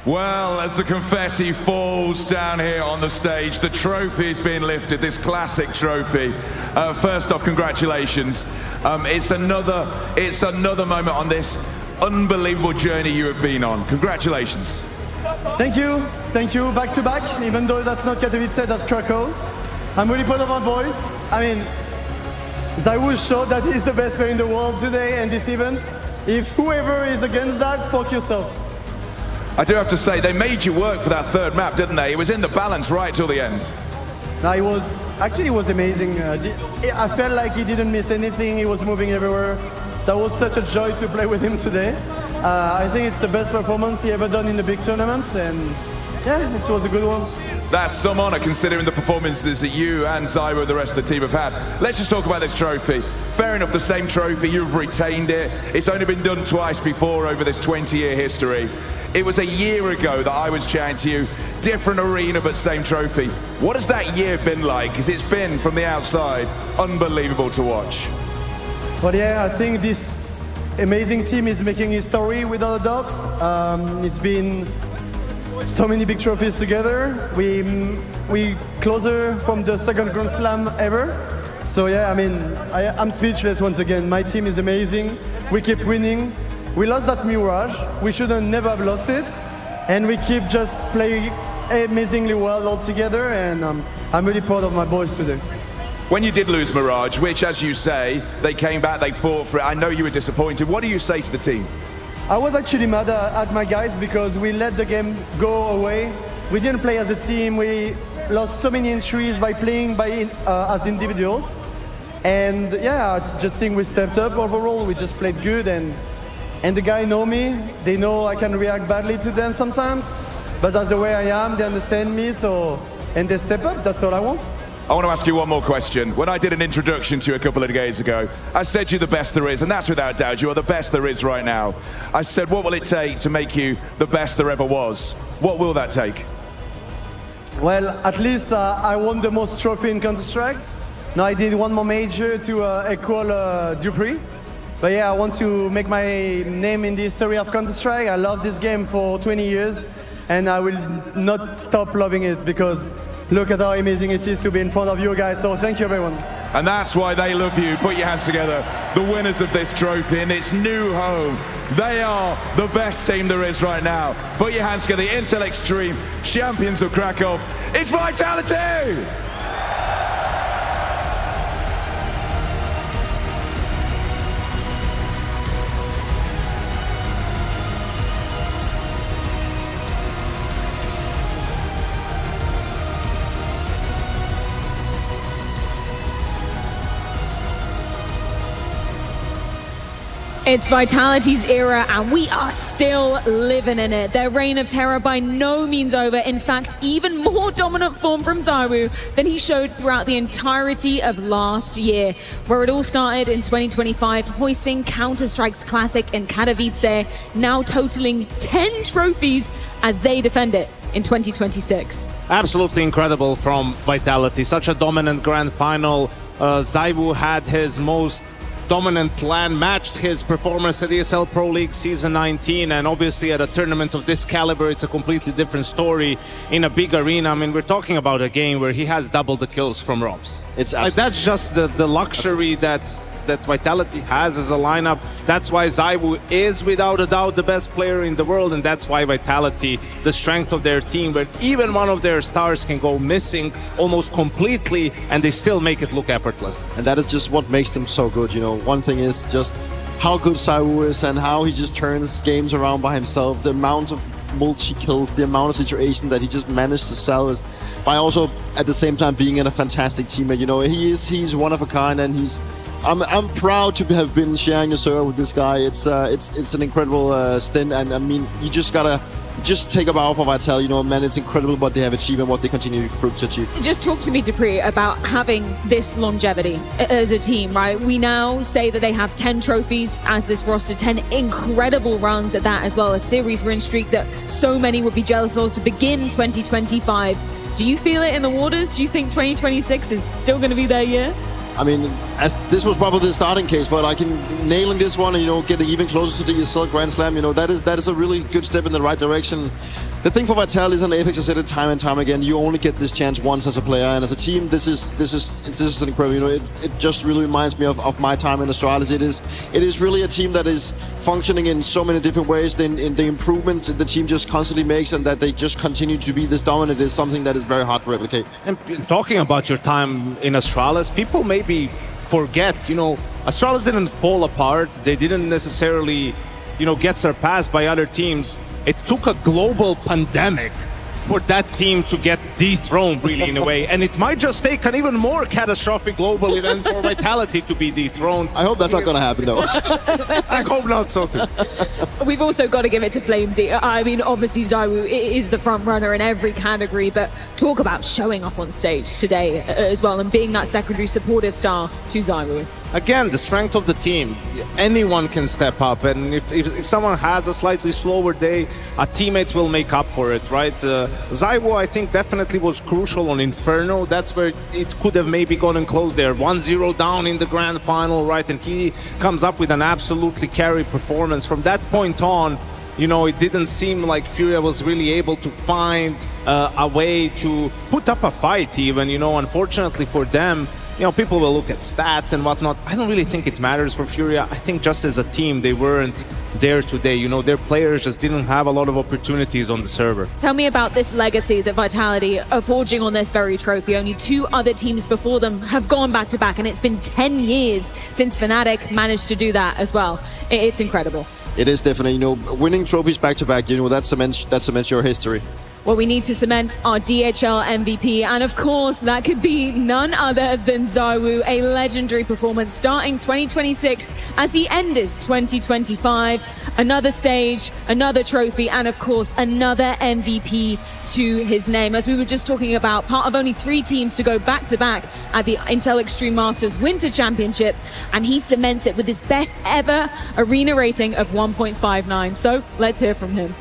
Well, as the confetti falls down here on the stage, the trophy's been lifted, this classic trophy. First off, congratulations. It's another moment on this unbelievable journey you have been on. Congratulations.
Thank you, back to back, even though that's not Katowice, that's Krakow. I'm really proud of our boys. I mean, ZywOo showed that he's the best player in the world today and this event. If whoever is against that, fuck yourself.
I do have to say, they made you work for that third map, didn't they? It was in the balance right till the end.
No, it was amazing. I felt like he didn't miss anything. He was moving everywhere. That was such a joy to play with him today. I think it's the best performance he ever done in the big tournaments, and yeah, it was a good one.
That's some honor considering the performances that you and ZywOo and the rest of the team have had. Let's just talk about this trophy. Fair enough, the same trophy, you've retained it. It's only been done twice before over this 20-year history. It was a year ago that I was chatting to you. Different arena, but same trophy. What has that year been like? Because it's been, from the outside, unbelievable to watch.
Well, yeah, I think this amazing team is making history without a doubt. It's been so many big trophies together. We closer from the second Grand Slam ever. So yeah, I mean, I'm speechless once again. My team is amazing. We keep winning. We lost that Mirage. We shouldn't never have lost it. And we keep just playing amazingly well all together. And I'm really proud of my boys today.
When you did lose Mirage, which, as you say, they came back, they fought for it. I know you were disappointed. What do you say to the team?
I was actually mad at my guys because we let the game go away. We didn't play as a team. We lost so many entries by playing as individuals. And yeah, I just think we stepped up overall. We just played good, and the guys know me. They know I can react badly to them sometimes, but that's the way I am. They understand me, and they step up. That's all I want.
I want to ask you one more question. When I did an introduction to you a couple of days ago, I said you're the best there is, and that's without doubt. You are the best there is right now. I said, what will it take to make you the best there ever was? What will that take?
Well, at least I won the most trophy in Counter-Strike. Now I did one more major to equal Dupree. But yeah, I want to make my name in the history of Counter-Strike. I love this game for 20 years, and I will not stop loving it because look at how amazing it is to be in front of you guys. So thank you, everyone.
And that's why they love you. Put your hands together. The winners of this trophy in its new home. They are the best team there is right now. Put your hands together. The Intel Extreme champions of Krakow. It's Vitality!
It's Vitality's era, and we are still living in it. Their reign of terror by no means over. In fact, even more dominant form from ZywOo than he showed throughout the entirety of last year, where it all started in 2025, hoisting Counter-Strike's Classic in Katowice, now totaling 10 trophies as they defend it in 2026.
Absolutely incredible from Vitality. Such a dominant grand final. ZywOo had his most dominant LAN, matched his performance at ESL Pro League Season 19, and obviously at a tournament of this caliber, it's a completely different story in a big arena. I mean, we're talking about a game where he has double the kills from Robs.
It's
like, that's just the luxury that Vitality has as a lineup. That's why ZywOo is without a doubt the best player in the world, and that's why Vitality, the strength of their team, where even one of their stars can go missing almost completely and they still make it look effortless.
And that is just what makes them so good. You know, one thing is just how good ZywOo is and how he just turns games around by himself. The amount of multi-kills, the amount of situation that he just managed to sell is by also at the same time being a fantastic teammate. You know, he's one of a kind, and I'm proud to have been sharing the server with this guy. It's an incredible stint, and I mean, you just gotta take a bow for Vital. You know, man, it's incredible what they have achieved and what they continue to achieve.
Just talk to me, Dupree, about having this longevity as a team, right? We now say that they have 10 trophies as this roster, 10 incredible runs at that, as well as series win streak that so many would be jealous of to begin 2025. Do you feel it in the waters? Do you think 2026 is still going to be their year?
I mean, as this was probably the starting case, but I can nailing this one and, you know, getting even closer to the ESL Grand Slam, you know, that is a really good step in the right direction. The thing for Vital is, on Apex, I said it time and time again, you only get this chance once as a player, and as a team, this is incredible. You know, it just really reminds me of my time in Astralis. It is really a team that is functioning in so many different ways. In the improvements the team just constantly makes, and that they just continue to be this dominant, is something that is very hard to replicate.
And talking about your time in Astralis, people maybe forget, you know, Astralis didn't fall apart. They didn't necessarily, you know, get surpassed by other teams. It took a global pandemic for that team to get dethroned, really, in a way. And it might just take an even more catastrophic global event for Vitality to be dethroned.
I hope that's not going to happen, though.
I hope not so, too.
We've also got to give it to Flamesy. I mean, obviously, ZywOo is the front runner in every category, but talk about showing up on stage today as well and being that secondary supportive star to ZywOo.
Again, the strength of the team. Anyone can step up, and if someone has a slightly slower day, a teammate will make up for it, right? ZywOo, I think, definitely was crucial on Inferno. That's where it could have maybe gotten close there. 1-0 down in the grand final, right? And he comes up with an absolutely carry performance. From that point on, you know, it didn't seem like FURIA was really able to find a way to put up a fight even, you know. Unfortunately for them, you know, people will look at stats and whatnot. I don't really think it matters for FURIA. I think just as a team, they weren't there today. You know, their players just didn't have a lot of opportunities on the server.
Tell me about this legacy that Vitality are forging on this very trophy. Only 2 other teams before them have gone back-to-back, and it's been 10 years since Fnatic managed to do that as well. It's incredible.
It is definitely, you know, winning trophies back-to-back, you know, that cements your history.
Well, we need to cement our DHL MVP, and of course, that could be none other than ZywOo, a legendary performance starting 2026 as he ended 2025. Another stage, another trophy, and of course, another MVP to his name. As we were just talking about, part of only 3 teams to go back-to-back at the Intel Extreme Masters Winter Championship, and he cements it with his best ever arena rating of 1.59. So, let's hear from him.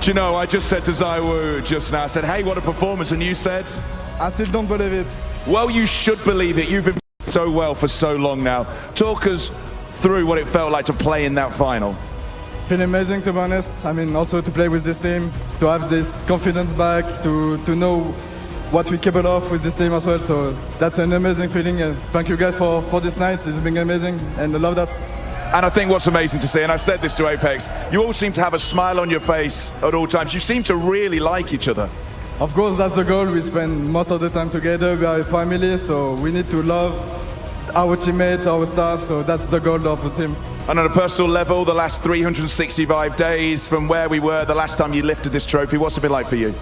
Do you know, I just said to ZywOo just now, I said, hey, what a performance, and you said?
I still don't believe it.
Well, you should believe it. You've been so well for so long now. Talk us through what it felt like to play in that final.
Feeling amazing, to be honest. I mean, also to play with this team, to have this confidence back, to know what we're capable of with this team as well. So that's an amazing feeling. Thank you guys for this night. It's been amazing, and I love that.
And I think what's amazing to see, and I said this to Apex, you all seem to have a smile on your face at all times. You seem to really like each other.
Of course, that's the goal. We spend most of the time together. We are a family, so we need to love our teammates, our staff, so that's the goal of the team.
And on a personal level, the last 365 days from where we were the last time you lifted this trophy, what's it been like for you?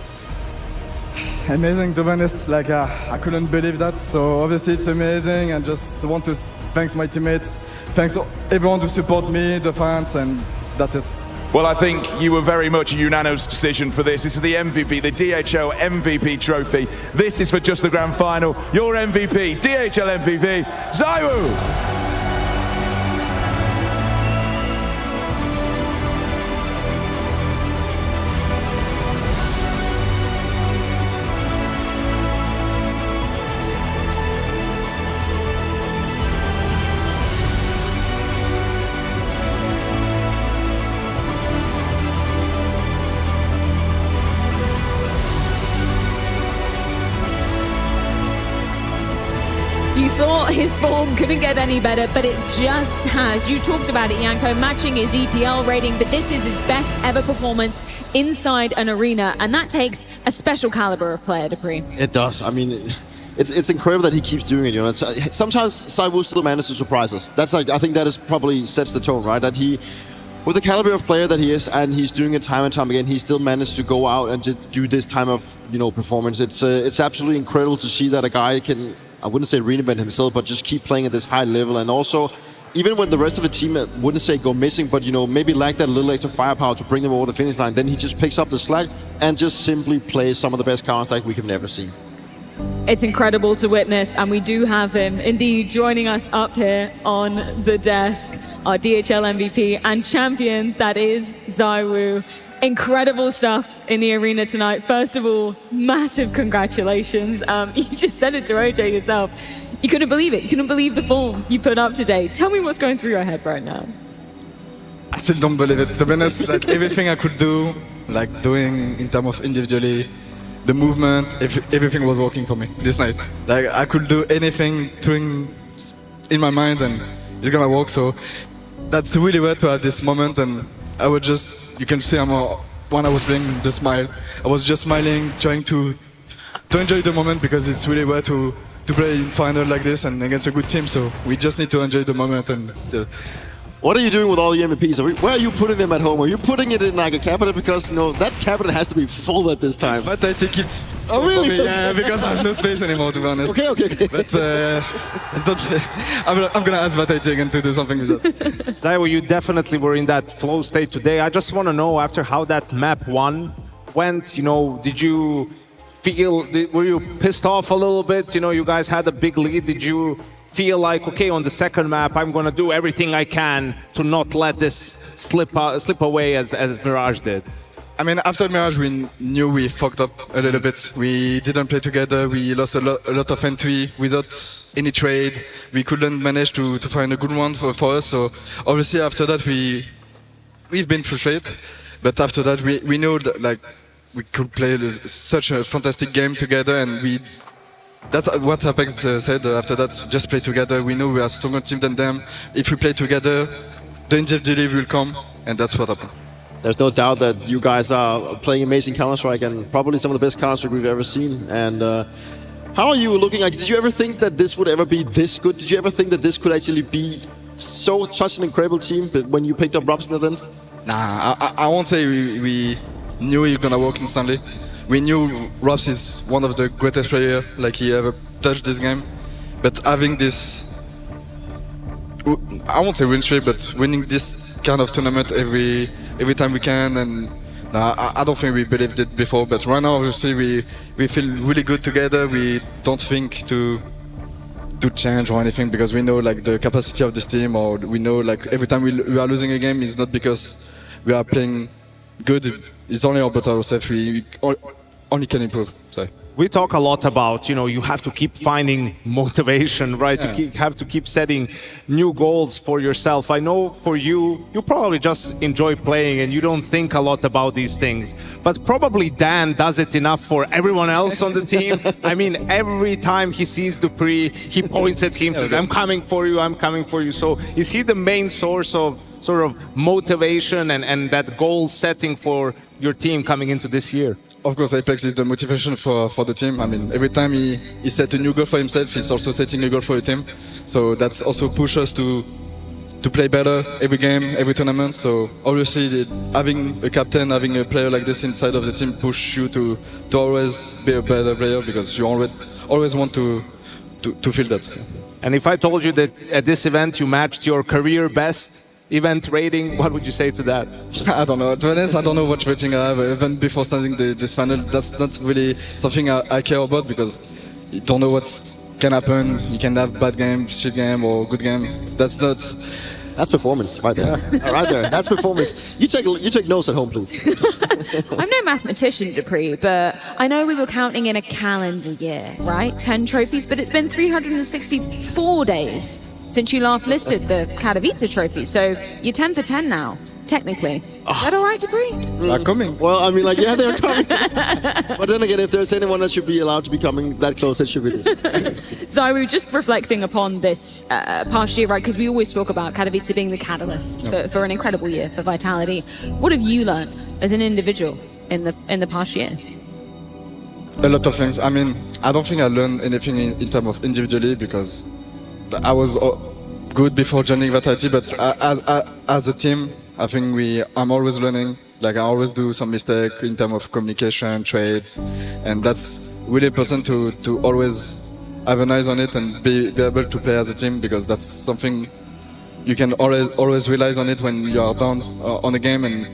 amazing to be honest. Like I couldn't believe that. So obviously it's amazing, and just want to thanks my teammates, thanks everyone to support me, the fans, and that's it.
Well, I think you were very much a unanimous decision for this. This is the MVP, the DHL MVP trophy. This is for just the grand final. Your MVP, DHL MVP, ZywOo.
You saw his form couldn't get any better, but it just has. You talked about it, Janko, matching his EPL rating, but this is his best ever performance inside an arena, and that takes a special caliber of player, Dupree.
It does. I mean, it's incredible that he keeps doing it. You know, sometimes ZywOo still manages to surprise us. That's like, I think that is probably sets the tone, right? That he, with the caliber of player that he is, and he's doing it time and time again, he still managed to go out and just do this time of, you know, performance. It's absolutely incredible to see that a guy can, I wouldn't say reinvent himself, but just keep playing at this high level. And also, even when the rest of the team, wouldn't say go missing, but, you know, maybe lack that little extra firepower to bring them over the finish line, then he just picks up the slack and just simply plays some of the best Counter-Strike we have never seen.
It's incredible to witness, and we do have him indeed joining us up here on the desk, our DHL MVP and champion, that is ZywOo. Incredible stuff in the arena tonight. First of all, massive congratulations. You just said it to OJ yourself. You couldn't believe it. You couldn't believe the form you put up today. Tell me what's going through your head right now.
I still don't believe it. To be honest, like everything I could do, like doing in terms of individually, the movement, everything was working for me this night. Like I could do anything in my mind, and it's gonna work. So that's really rare to have this moment. And I was just, you can see when I was playing, the smile. I was just smiling, trying to enjoy the moment, because it's really rare to play in final like this and against a good team. So we just need to enjoy the moment. And
what are you doing with all the MVPs? Where are you putting them at home? Are you putting it in like a cabinet? Because, you know, that cabinet has to be full at this time.
But I think it's...
Oh, really?
Yeah, because I have no space anymore, to be honest.
Okay.
But it's not... I'm going to ask Batay again to do something with that.
ZywOo, you definitely were in that flow state today. I just want to know, after how that map 1 went, you know, did you feel... Were you pissed off a little bit? You know, you guys had a big lead. Did you feel like, okay, on the second map, I'm going to do everything I can to not let this slip away as Mirage did?
I mean, after Mirage, we knew we fucked up a little bit. We didn't play together. We lost a lot of entry without any trade. We couldn't manage to find a good one for us. So obviously after that, we've been frustrated. But after that, we know that, like, we could play such a fantastic game together, and that's what Apex said after that. Just play together. We know we are a stronger team than them. If we play together, the individuality will come, and that's what happened.
There's no doubt that you guys are playing amazing Counter-Strike, and probably some of the best Counter-Strike we've ever seen. And how are you looking like? Did you ever think that this would ever be this good? Did you ever think that this could actually be such an incredible team when you picked up Robson at the end?
Nah, I won't say we knew he was gonna work instantly. We knew Robs is one of the greatest players like he ever touched this game, but having this, I won't say win streak, but winning this kind of tournament every time we can, and I don't think we believed it before, but right now obviously we feel really good together. We don't think to change or anything, because we know like the capacity of this team, or we know like every time we are losing a game is not because we are playing good, it's only about ourselves. We only can improve. So
we talk a lot about, you know, you have to keep finding motivation, right?
Yeah.
You have to keep setting new goals for yourself. I know for you, you probably just enjoy playing and you don't think a lot about these things. But probably Dan does it enough for everyone else on the team. I mean, every time he sees Dupree, he points at him, says, I'm coming for you, I'm coming for you. So is he the main source of sort of motivation and that goal setting for your team coming into this year?
Of course, Apex is the motivation for the team. I mean, every time he set a new goal for himself, he's also setting a goal for the team. So that's also push us to to play better every game, every tournament. So obviously, having a captain, having a player like this inside of the team push you to always be a better player because you always want to feel that.
And if I told you that at this event you matched your career best event rating, what would you say to that?
I don't know. To be honest, I don't know what rating I have. Even before starting this final, that's not really something I care about because you don't know what can happen. You can have bad game, shit game, or good game. That's
performance right there. Right there. That's performance. You take notes at home, please.
I'm no mathematician, Dupree, but I know we were counting in a calendar year, right? 10 trophies, but it's been 364 days since you last listed the Katowice trophy. So you're 10 for 10 now, technically. Is that all right, Dupree?
They're coming.
Well, I mean, like, yeah, they're coming. But then again, if there's anyone that should be allowed to be coming that close, it should be this.
Zawu, just reflecting upon this past year, right? Because we always talk about Katowice being the catalyst for an incredible year for Vitality. What have you learned as an individual in the past year?
A lot of things. I mean, I don't think I learned anything in terms of individually because I was good before joining Vitality, but as a team, I think I'm always learning. Like I always do some mistake in terms of communication, trade, and that's really important to always have an eyes on it and be able to play as a team because that's something you can always rely on it when you are down on a game, and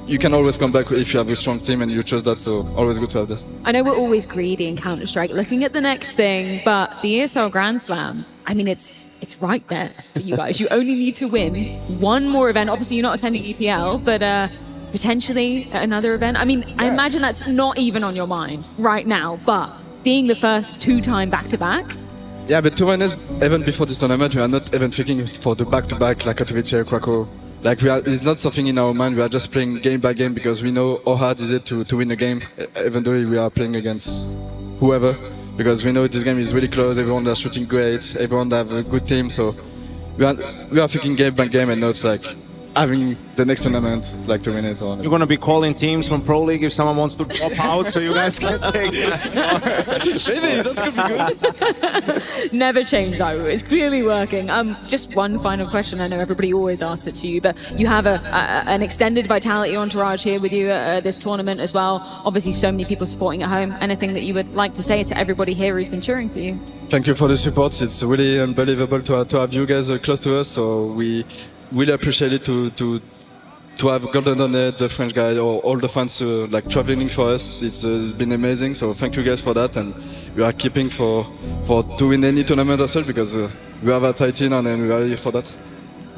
you can always come back if you have a strong team and you trust that. So always good to have this.
I know we're always greedy in Counter-Strike, looking at the next thing, but the ESL Grand Slam, I mean, it's right there for you guys. You only need to win one more event. Obviously, you're not attending EPL, but potentially another event. I mean, I imagine that's not even on your mind right now, but being the first two-time back-to-back.
Yeah, but to be honest, even before this tournament, we are not even thinking for the back-to-back like Katowice, Krakow. Like it's not something in our mind. We are just playing game by game because we know how hard is it to win a game, even though we are playing against whoever. Because we know this game is really close. Everyone is shooting great. Everyone have a good team. So we are thinking game by game and not like having the next tournament like to win it. Or
You're going to be calling teams from Pro League if someone wants to drop out, so you guys can take that.
Maybe that's gonna be good.
Never change, though. It's clearly working. Just one final question. I know everybody always asks it to you, but you have an extended Vitality entourage here with you at this tournament as well. Obviously, so many people supporting at home. Anything that you would like to say to everybody here who's been cheering for you?
Thank you for the support. It's really unbelievable to have you guys close to us. So we really appreciate it to have Golden Donnet, the French guy, or all the fans like traveling for us. It's been amazing. So thank you guys for that, and we are keeping for to win any tournament as well because we have a tight team and we are here for that.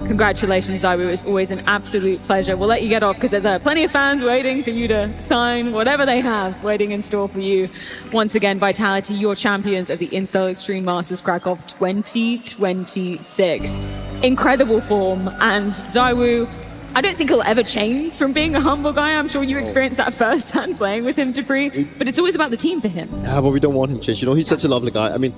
Congratulations, Zawu. It's always an absolute pleasure. We'll let you get off because there's plenty of fans waiting for you to sign whatever they have waiting in store for you. Once again, Vitality, your champions of the Incel Extreme Masters Krakow 2026. Incredible form, and Zawu, I don't think he'll ever change from being a humble guy. I'm sure you experienced that firsthand playing with him, Dupree, but it's always about the team for him.
Yeah, but we don't want him to change. You know, he's such a lovely guy. I mean,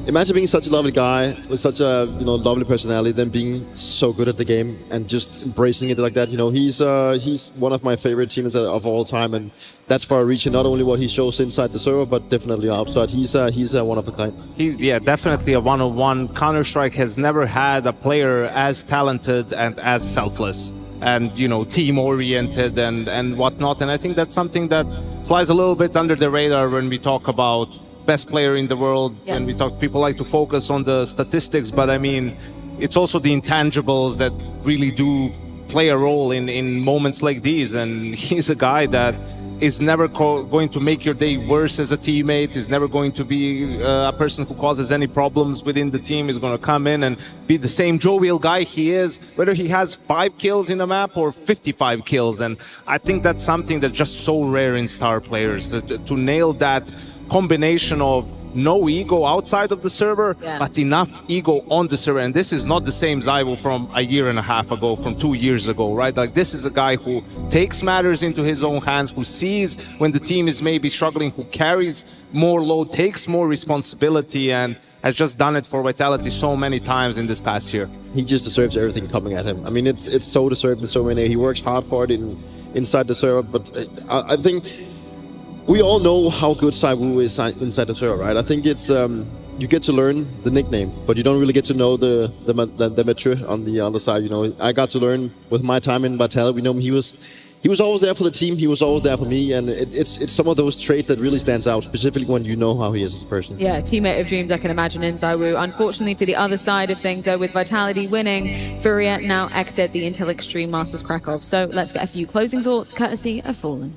imagine being such a lovely guy with such a lovely personality, then being so good at the game and just embracing it like that. You know, he's one of my favorite teammates of all time, and that's for a reason. Not only what he shows inside the server, but definitely outside. He's one of a kind.
He's definitely a one-on-one. Counter-Strike has never had a player as talented and as selfless and team-oriented and whatnot. And I think that's something that flies a little bit under the radar when we talk about best player in the world.
Yes.
When we talk, people like to focus on the statistics, but I mean, it's also the intangibles that really do play a role in moments like these. And he's a guy that is never going to make your day worse as a teammate, is never going to be a person who causes any problems within the team. Is going to come in and be the same jovial guy he is, whether he has 5 kills in a map or 55 kills. And I think that's something that's just so rare in star players, to nail that combination of no ego outside of the server, but enough ego on the server. And this is not the same Zawu from a year and a half ago, from 2 years ago, right? Like, this is a guy who takes matters into his own hands, who sees when the team is maybe struggling, who carries more load, takes more responsibility, and has just done it for Vitality so many times in this past year.
He just deserves everything coming at him. I mean, it's so deserved in so many. He works hard for it inside the server, but I think we all know how good Zawu is inside the server, right? I think it's you get to learn the nickname, but you don't really get to know the mature on the other side. You know, I got to learn with my time in Vitality. We know he was always there for the team. He was always there for me, and it's some of those traits that really stands out, specifically when you know how he is as a person.
Yeah, teammate of dreams, I can imagine, in ZywOo. Unfortunately, for the other side of things, though, with Vitality winning, FURIA now exit the Intel Extreme Masters Krakow. So let's get a few closing thoughts, courtesy of Fallen.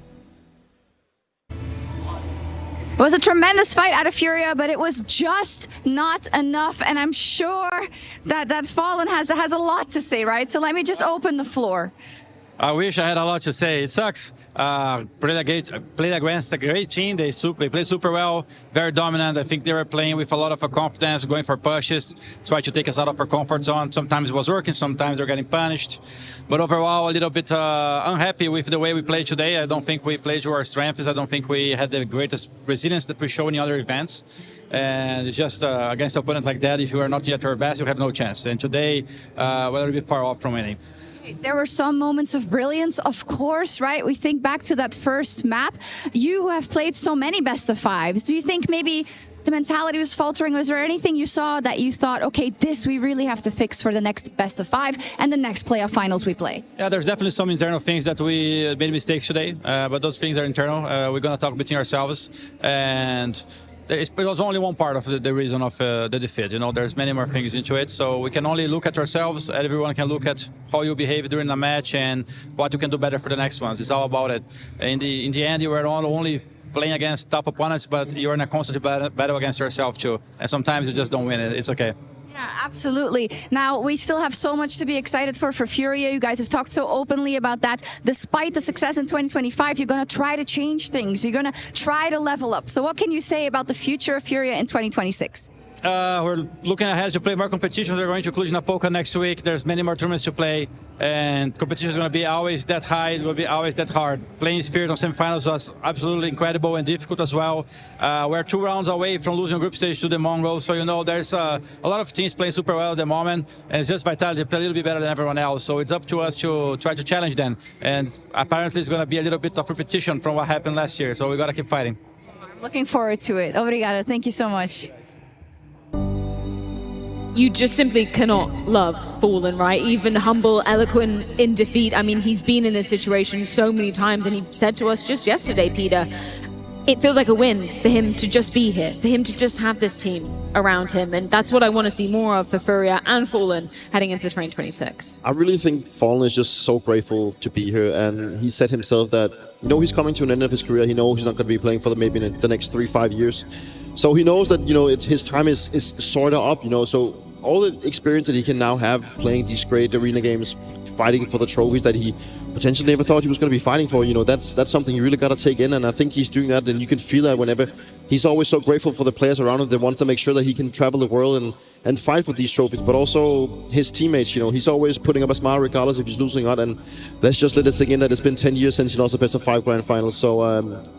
It was a tremendous fight out of FURIA, but it was just not enough, and I'm sure that Fallen has a lot to say, right? So let me just open the floor.
I wish I had a lot to say. It sucks. Played against a great team. They played super well, very dominant. I think they were playing with a lot of confidence, going for pushes, try to take us out of our comfort zone. Sometimes it was working, sometimes they're getting punished. But overall, a little bit unhappy with the way we played today. I don't think we played to our strengths. I don't think we had the greatest resilience that we show in other events. And it's just against an opponent like that, if you are not at your best, you have no chance. And today, we're a little bit far off from winning.
There were some moments of brilliance, of course, right? We think back to that first map. You have played so many best of fives. Do you think maybe the mentality was faltering? Was there anything you saw that you thought, okay, this we really have to fix for the next best of five and the next playoff finals we play?
Yeah, there's definitely some internal things that we made mistakes today, but those things are internal. We're going to talk between ourselves, and it was only one part of the reason of the defeat. You know, there's many more things into it, so we can only look at ourselves. Everyone can look at how you behave during a match and what you can do better for the next ones. It's all about it. In the end, you are only playing against top opponents, but you're in a constant battle against yourself too. And sometimes you just don't win it. It's okay.
Yeah, absolutely. Now, we still have so much to be excited for FURIA. You guys have talked so openly about that. Despite the success in 2025, you're going to try to change things. You're going to try to level up. So what can you say about the future of FURIA in 2026?
We're looking ahead to play more competitions. We're going to Cluj-Napoca next week. There's many more tournaments to play, and competition is going to be always that high. It will be always that hard. Playing Spirit on semifinals was absolutely incredible and difficult as well. We're 2 rounds away from losing group stage to the Mongols, so you know there's a lot of teams playing super well at the moment, and it's just Vitality play a little bit better than everyone else. So it's up to us to try to challenge them, and apparently it's going to be a little bit of repetition from what happened last year. So we got to keep fighting.
I'm looking forward to it. Obrigado. Thank you so much.
You just simply cannot love Fallen, right? Even humble, eloquent in defeat. I mean, he's been in this situation so many times, and he said to us just yesterday, Peter, it feels like a win for him to just be here, for him to just have this team around him. And that's what I want to see more of for FURIA and Fallen heading into 2026.
I really think Fallen is just so grateful to be here, and he said himself that, you know, he's coming to an end of his career. He knows he's not going to be playing for maybe in the next 3-5 years. So he knows that, you know, his time is sort of up, you know, so all the experience that he can now have playing these great arena games, fighting for the trophies that he potentially never thought he was going to be fighting for, you know, that's something you really got to take in, and I think he's doing that, and you can feel that whenever he's always so grateful for the players around him. They want to make sure that he can travel the world and fight for these trophies, but also his teammates, you know, he's always putting up a smile regardless if he's losing or not, and let's just let it sink in that it's been 10 years since he lost the best of 5 grand finals, so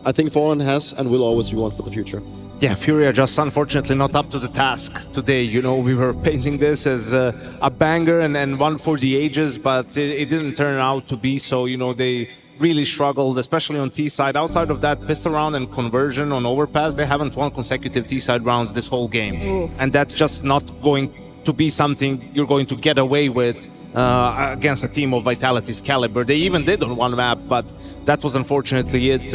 I think Fallen has and will always be one for the future.
Yeah, FURIA just unfortunately not up to the task today. You know, we were painting this as a banger and one for the ages, but it didn't turn out to be so. You know, they really struggled, especially on T-side. Outside of that pistol round and conversion on Overpass, they haven't won consecutive T-side rounds this whole game. Oof. And that's just not going to be something you're going to get away with against a team of Vitality's caliber. They even did on one map, but that was unfortunately it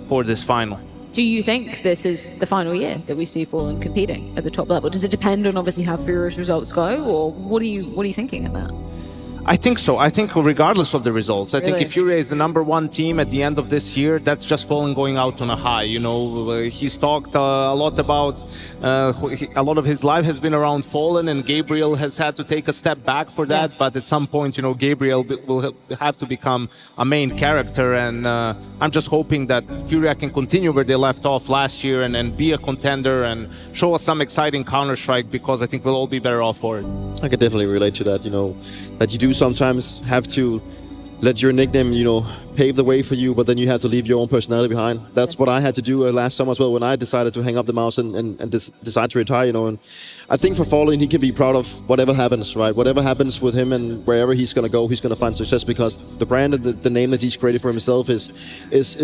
for this final.
Do you think this is the final year that we see Fallen competing at the top level? Does it depend on obviously how FURIA's results go, or what are you thinking of that?
I think so. I think regardless of the results, I think if FURIA is the #1 team at the end of this year, that's just Fallen going out on a high. You know, he's talked a lot about, a lot of his life has been around Fallen, and Gabriel has had to take a step back for that. Yes. But at some point, you know, Gabriel will have to become a main character, and I'm just hoping that FURIA can continue where they left off last year and be a contender and show us some exciting Counter-Strike, because I think we'll all be better off for it.
I can definitely relate to that, you know, that you do sometimes have to let your nickname, you know, pave the way for you, but then you have to leave your own personality behind. That's what I had to do last summer as well when I decided to hang up the MOUZ and decide to retire, you know. And I think for Fallen, he can be proud of whatever happens, right? Whatever happens with him and wherever he's going to go, he's going to find success because the brand and the name that he's created for himself is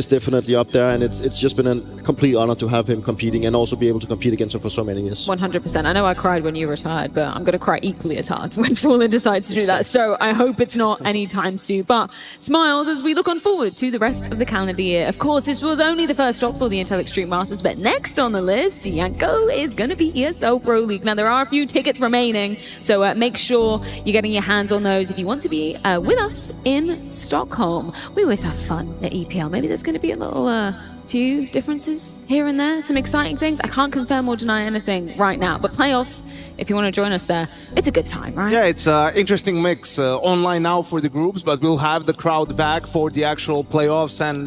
definitely up there. And it's just been a complete honor to have him competing and also be able to compete against him for so many years.
100%. I know I cried when you retired, but I'm going to cry equally as hard when Fallen decides to do that. So I hope it's not anytime soon. But smiles as we look on forward to the rest of the calendar year. Of course, this was only the first stop for the Intel Extreme Masters, but next on the list, Janko is going to be ESL Pro League. Now, there are a few tickets remaining, so make sure you're getting your hands on those if you want to be with us in Stockholm. We always have fun at EPL. Maybe there's going to be a little few differences here and there, some exciting things. I can't confirm or deny anything right now, but playoffs, if you want to join us there, it's a good time, right?
Yeah, it's an interesting mix. Online now for the groups, but we'll have the crowd back for the actual playoffs, and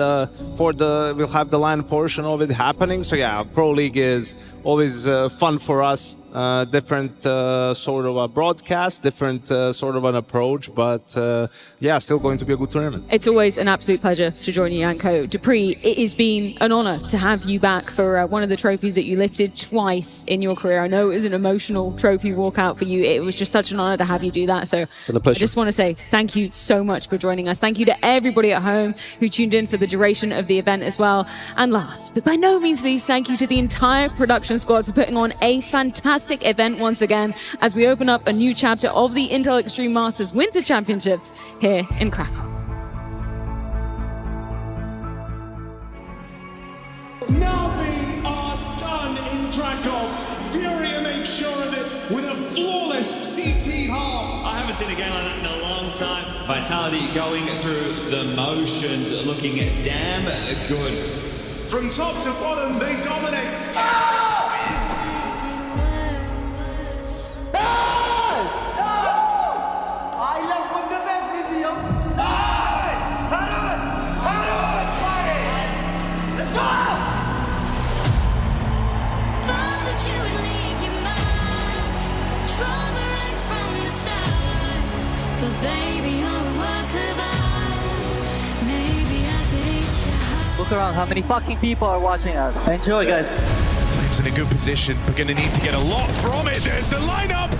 we'll have the LAN portion of it happening. So yeah, Pro League is always fun for us. Different sort of a broadcast, different sort of an approach, but yeah, still going to be a good tournament.
It's always an absolute pleasure to join you, Janko. Dupree, it has been an honor to have you back for one of the trophies that you lifted twice in your career. I know it was an emotional trophy walkout for you. It was just such an honor to have you do that. So I just want to say thank you so much for joining us. Thank you to everybody at home who tuned in for the duration of the event as well. And last, but by no means least, thank you to the entire production squad for putting on a fantastic event once again as we open up a new chapter of the Intel Extreme Masters Winter Championships here in Krakow.
Now they are done in Krakow. FURIA makes sure of it with a flawless CT half.
I haven't seen a game like that in a long time. Vitality going through the motions, looking damn good.
From top to bottom, they dominate.
Look around, how many fucking people are watching us. Enjoy, guys.
Flames in a good position, but going to need to get a lot from it. There's the lineup.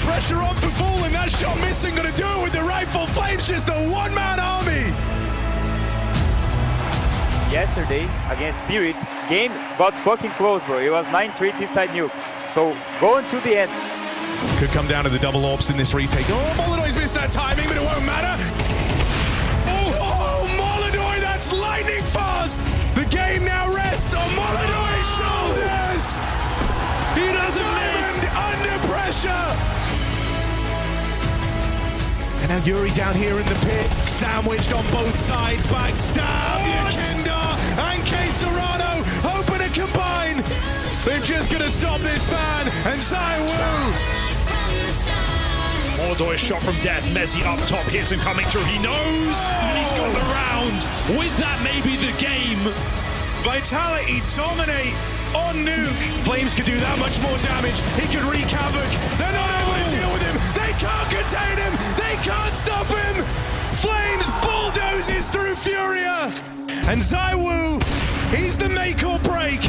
Pressure on for Fallen. That shot missing. Going to do it with the rifle. Flames just a one-man army.
Yesterday against Spirit, game got fucking close, bro. It was 9-3 T-side Nuke. So going to the end.
Could come down to the double orbs in this retake. Oh, Molodoy's missed that timing, but it won't matter. Oh, Molodoy, that's lightning fast. The game now rests on Molodoy's shoulders. He doesn't miss. Under pressure. And now Yuri down here in the pit, sandwiched on both sides, backstab, Yakinda and K Serrano hoping to combine. They're just gonna stop this man, and ZywOo.
Molodoy shot from death, Messi up top, here's him coming through, he knows, and he's got the round. With that, maybe the game.
Vitality dominate on Nuke. Flames could do that much more damage. He could wreak havoc. They're not able to deal with him. They can't contain him. They can't stop him. Flames bulldozes through FURIA. And ZywOo, he's the make or break.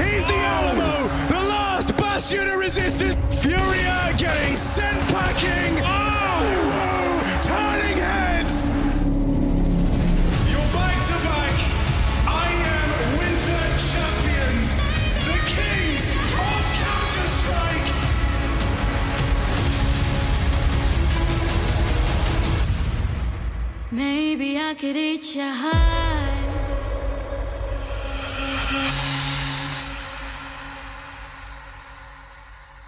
He's the Alamo, the last bastion of resistance. FURIA getting sent packing. ZywOo turning heads. You're back to back. IEM Winter Champions. The kings of Counter-Strike.
Maybe I could eat you high.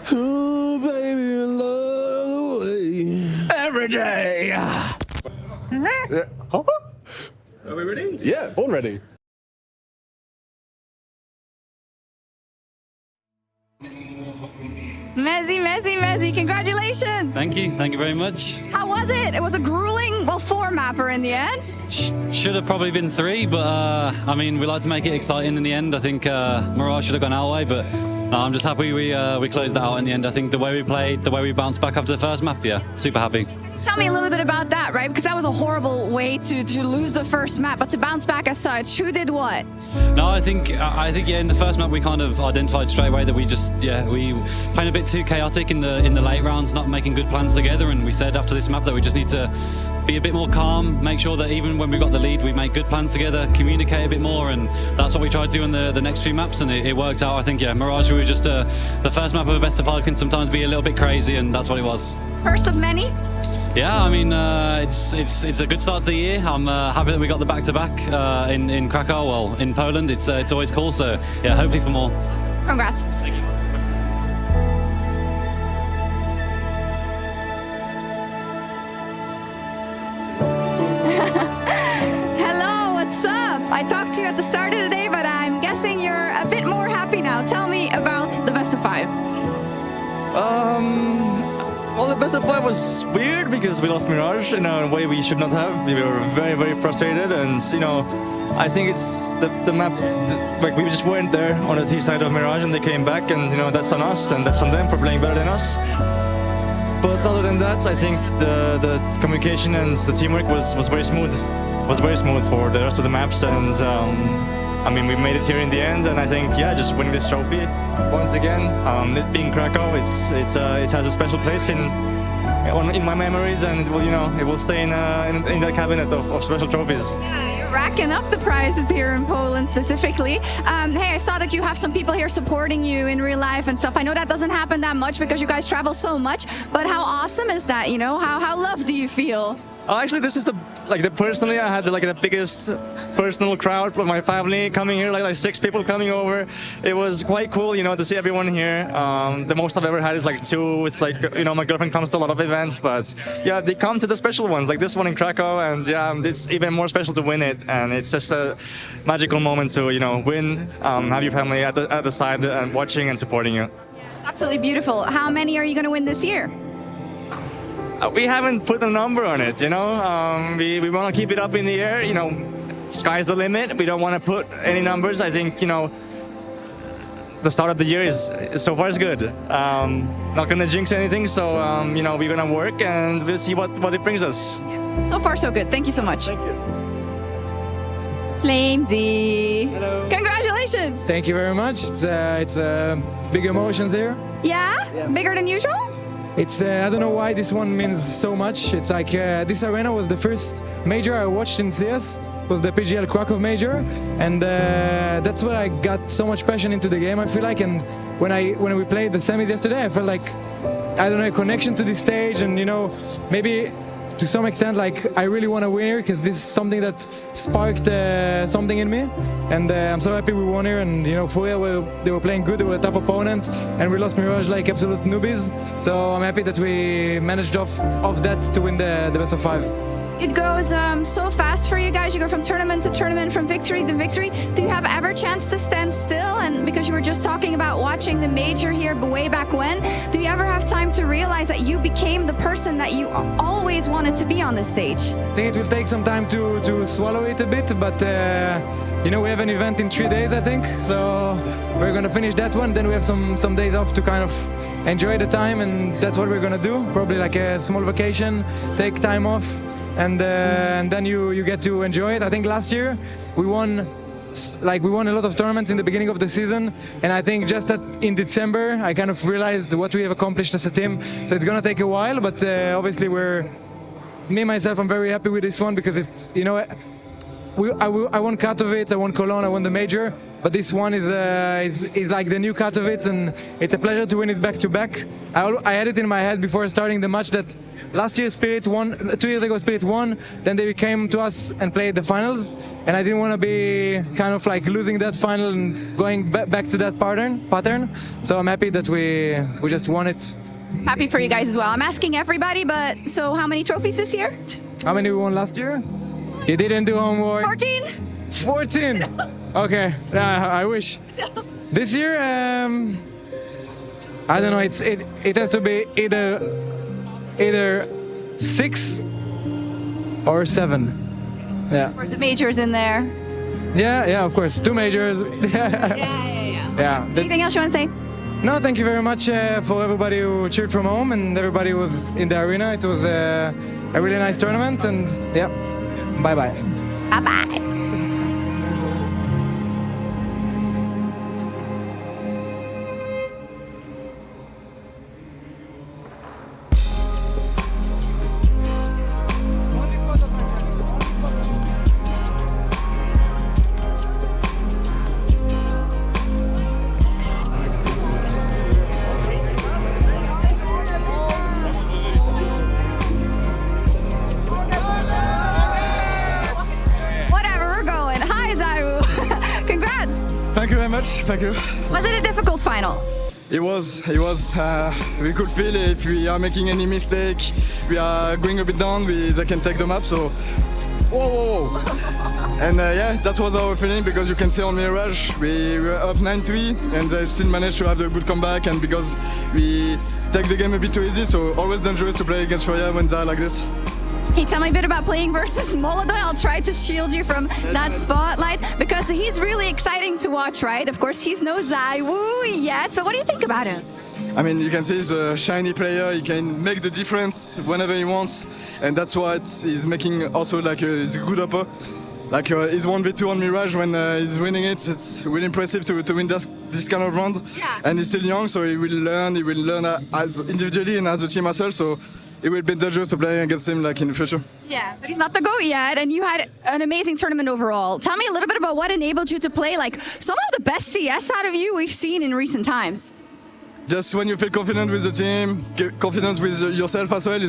Oh, baby, I love the way. Every day.
Are we ready? Yeah, born ready.
Messi, congratulations!
Thank you very much.
How was it? It was a grueling, well, 4-mapper in the end.
Should have probably been 3, but I mean, we like to make it exciting in the end. I think Mirage should have gone our way, but
No, I'm just happy we closed that out in the end. I think the way we played, the way we bounced back after the first map, yeah, super happy.
Tell me a little bit about that, right? Because that was a horrible way to lose the first map, but to bounce back as such, who did what?
No, I think yeah, in the first map we kind of identified straight away that we played a bit too chaotic in the late rounds, not making good plans together, and we said after this map that we just need to be a bit more calm, make sure that even when we got the lead, we make good plans together, communicate a bit more, and that's what we tried to do in the next few maps, and it worked out. I think, yeah, Mirage, we were just the first map of a best of 5 can sometimes be a little bit crazy, and that's what it was.
First of many?
Yeah, I mean, it's a good start to the year. I'm happy that we got the back-to-back in Krakow, well, in Poland. It's always cool, so yeah, hopefully for more.
Awesome. Congrats.
Thank you.
Hello, what's up? I talked to you at the start of the day, but I'm guessing you're a bit more happy now. Tell me about the best of 5.
Well, the best of 5 was weird because we lost Mirage in a way we should not have. We were very, very frustrated, and I think it's the map. Like, we just weren't there on the T side of Mirage, and they came back, and that's on us, and that's on them for playing better than us. But other than that, I think the communication and the teamwork was very smooth. Was very smooth for the rest of the maps, and I mean, we made it here in the end, and I think, yeah, just winning this trophy once again. It being Krakow, it has a special place in my memories, and it will, it will stay in that cabinet of special trophies.
Yeah, you're racking up the prizes here in Poland specifically. Hey, I saw that you have some people here supporting you in real life and stuff. I know that doesn't happen that much because you guys travel so much, but how awesome is that? How loved do you feel?
Actually, this is personally, I had the biggest personal crowd from my family coming here, like 6 people coming over. It was quite cool, to see everyone here. The most I've ever had is 2 with my girlfriend comes to a lot of events, but yeah, they come to the special ones, like this one in Krakow, and yeah, it's even more special to win it, and it's just a magical moment to, win, have your family at the side and watching and supporting you.
Yeah, it's absolutely beautiful. How many are you going to win this year?
We haven't put a number on it, we want to keep it up in the air, sky's the limit. We don't want to put any numbers. I think, the start of the year is so far is good. Not going to jinx anything, so, we're going to work and we'll see what it brings us.
Yeah. So far, so good. Thank you so much.
Thank you.
Flamesy.
Hello.
Congratulations.
Thank you very much. It's big emotions here.
Yeah? Bigger than usual?
It's I don't know why this one means so much. It's like this arena was the first major I watched in CS. It was the PGL Krakow major, and that's where I got so much passion into the game. I feel like, and when we played the semis yesterday, I felt like, I don't know, a connection to this stage, and maybe to some extent, I really want to win here because this is something that sparked something in me, and I'm so happy we won here. And FURIA, they were playing good, they were a tough opponent, and we lost Mirage like absolute newbies. So I'm happy that we managed off that to win the best of 5.
It goes so fast for you guys. You go from tournament to tournament, from victory to victory. Do you have ever chance to stand still? And because you were just talking about watching the major here way back when, do you ever have time to realize that you became the person that you always wanted to be on the stage?
I think it will take some time to swallow it a bit, but we have an event in 3 days, I think. So we're gonna finish that one. Then we have some days off to kind of enjoy the time, and that's what we're gonna do. Probably like a small vacation, take time off. And then you get to enjoy it. I think last year we won a lot of tournaments in the beginning of the season, and I think just that in December I kind of realized what we have accomplished as a team. So it's gonna take a while, but obviously myself, I'm very happy with this one because it's I won Katowice, I won Cologne, I won the major, but this one is like the new Katowice, and it's a pleasure to win it back to back. I had it in my head before starting the match that last year Spirit won, 2 years ago Spirit won, then they came to us and played the finals, and I didn't want to be kind of like losing that final and going back to that pattern. So I'm happy that we just won it.
Happy for you guys as well. I'm asking everybody, but so how many trophies this year?
How many we won last year? You didn't do homework.
14?
14? No. Okay, I wish. No. This year, I don't know, it has to be either 6 or 7. Yeah.
Or the majors in there.
Yeah, of course. 2 majors.
Yeah.
Yeah.
Anything else you want to say?
No, thank you very much for everybody who cheered from home and everybody who was in the arena. It was a really nice tournament, and yeah, bye-bye.
Bye-bye.
Thank you.
Was it a difficult final?
It was. We could feel if we are making any mistake, we are going a bit down, they can take the map, so whoa. And yeah, that was our feeling, because you can see on Mirage, we were up 9-3 and they still managed to have a good comeback, and because we take the game a bit too easy, so always dangerous to play against FURIA when they're like this.
Hey, tell me a bit about playing versus Molotov. I'll try to shield you from that spotlight, because he's really exciting to watch, right? Of course, he's no ZywOo yet, but what do you think about him?
I mean, you can see he's a shiny player. He can make the difference whenever he wants, and that's what he's making also like he's a good upper. Like his 1v2 on Mirage when he's winning it, it's really impressive to win this kind of round. Yeah. And he's still young, so he will learn as individually and as a team as well. So it will be dangerous to play against him like in the future.
Yeah, but he's not the GOAT yet, and you had an amazing tournament overall. Tell me a little bit about what enabled you to play like some of the best CS out of you we've seen in recent times.
Just when you feel confident with the team, confident with yourself as well,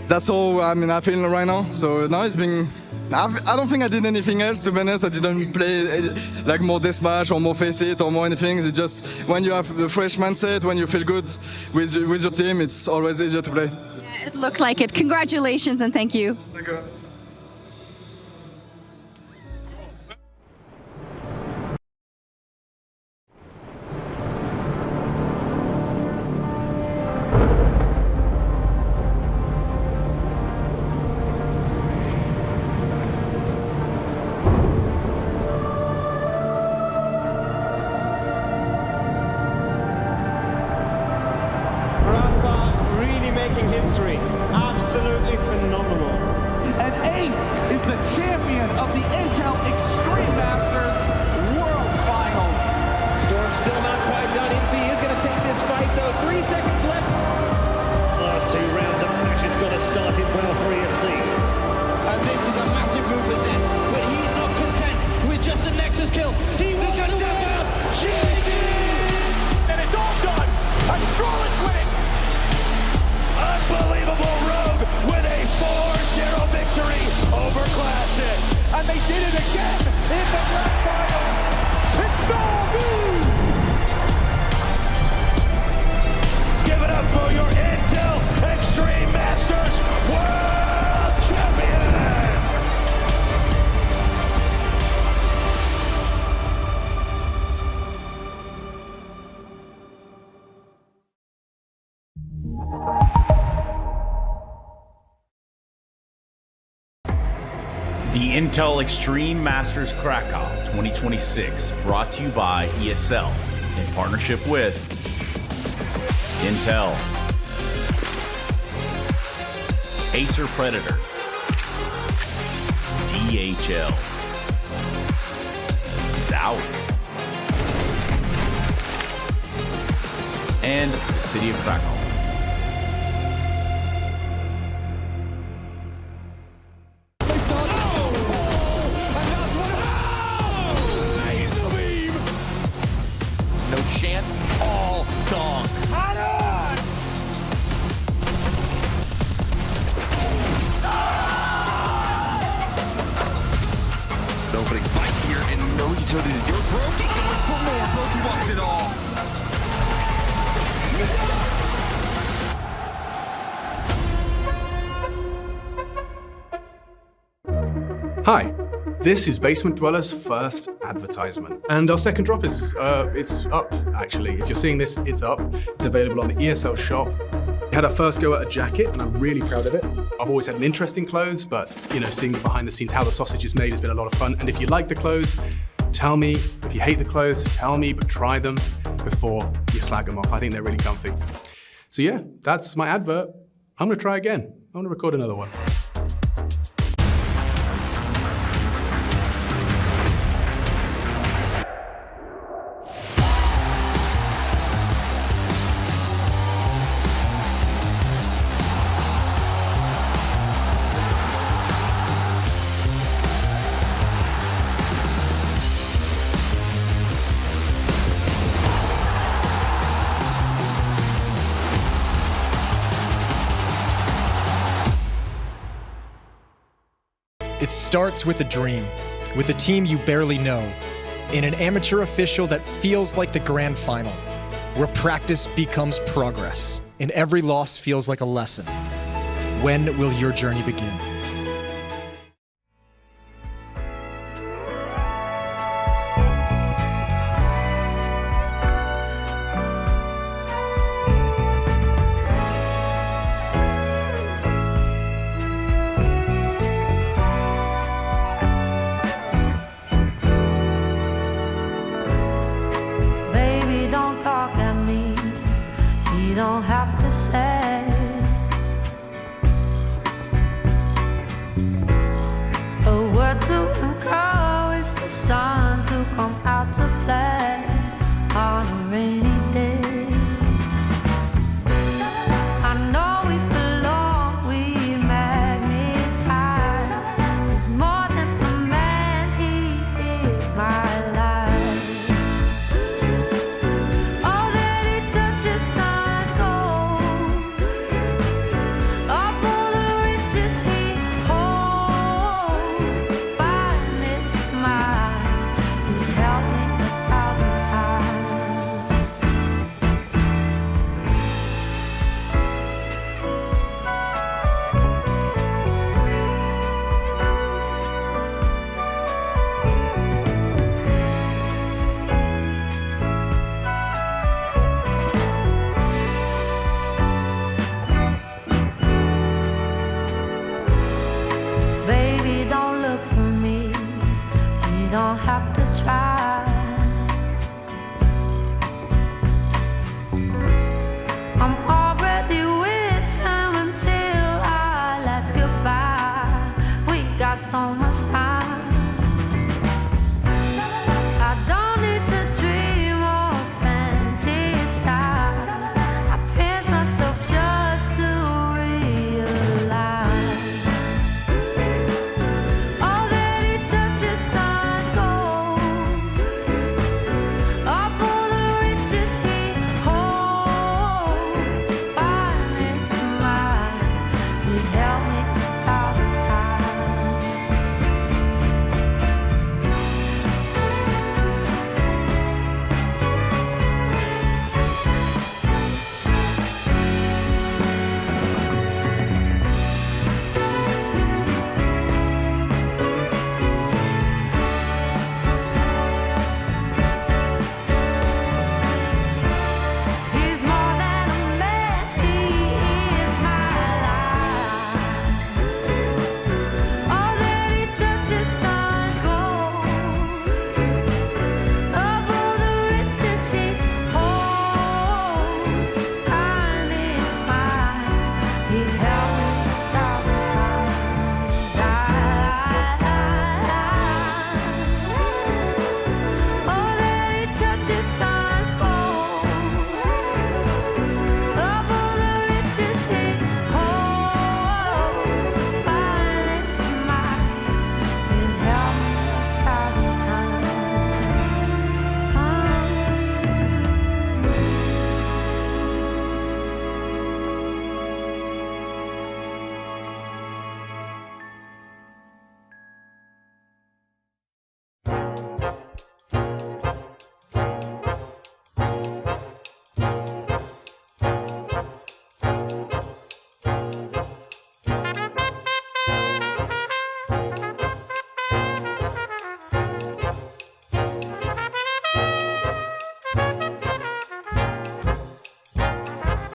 that's all I feel right now. So now it's been, I don't think I did anything else, to be honest. I didn't play like more deathmatch or more face it or more anything. It's just when you have the fresh mindset, when you feel good with your team, it's always easier to play.
Yeah, it looked like it. Congratulations and thank you.
Thank you.
Making history. Absolutely phenomenal.
And Ace is the champion of the Intel Extreme Masters World Finals.
Storm's still not quite done. MC is going to take this fight, though. 3 seconds left.
Last 2 rounds of match, it's got to start it well for ESC.
And this is a massive move for Zez, but he's not content with just a Nexus kill. He wants to win out.
And it's all done. And Charlotte's winning.
Unbelievable Rogue with a 4-0 victory over Classic.
And they did it again in the grand finals. It's MOUZ!
Give it up for your Intel Extreme Masters World Champion!
The Intel Extreme Masters Krakow 2026, brought to you by ESL in partnership with Intel, Acer Predator, DHL, ZywOo, and the City of Krakow.
Chance, all dong. Opening fight here and no utility to do it. Brokey going for more. Brokey wants it all.
Hi, this is Basement Dweller's first advertisement. And our second drop is, it's up, actually. If you're seeing this, it's up. It's available on the ESL shop. We had our first go at a jacket, and I'm really proud of it. I've always had an interest in clothes, but, seeing behind the scenes how the sausage is made has been a lot of fun. And if you like the clothes, Tell me, if you hate the clothes, tell me, but try them before you slag them off. I think they're really comfy. So yeah, that's my advert. I'm gonna try again. I'm gonna record another one.
It starts with a dream, with a team you barely know, in an amateur official that feels like the grand final, where practice becomes progress, and every loss feels like a lesson. When will your journey begin?
Baby, don't talk at me. You don't have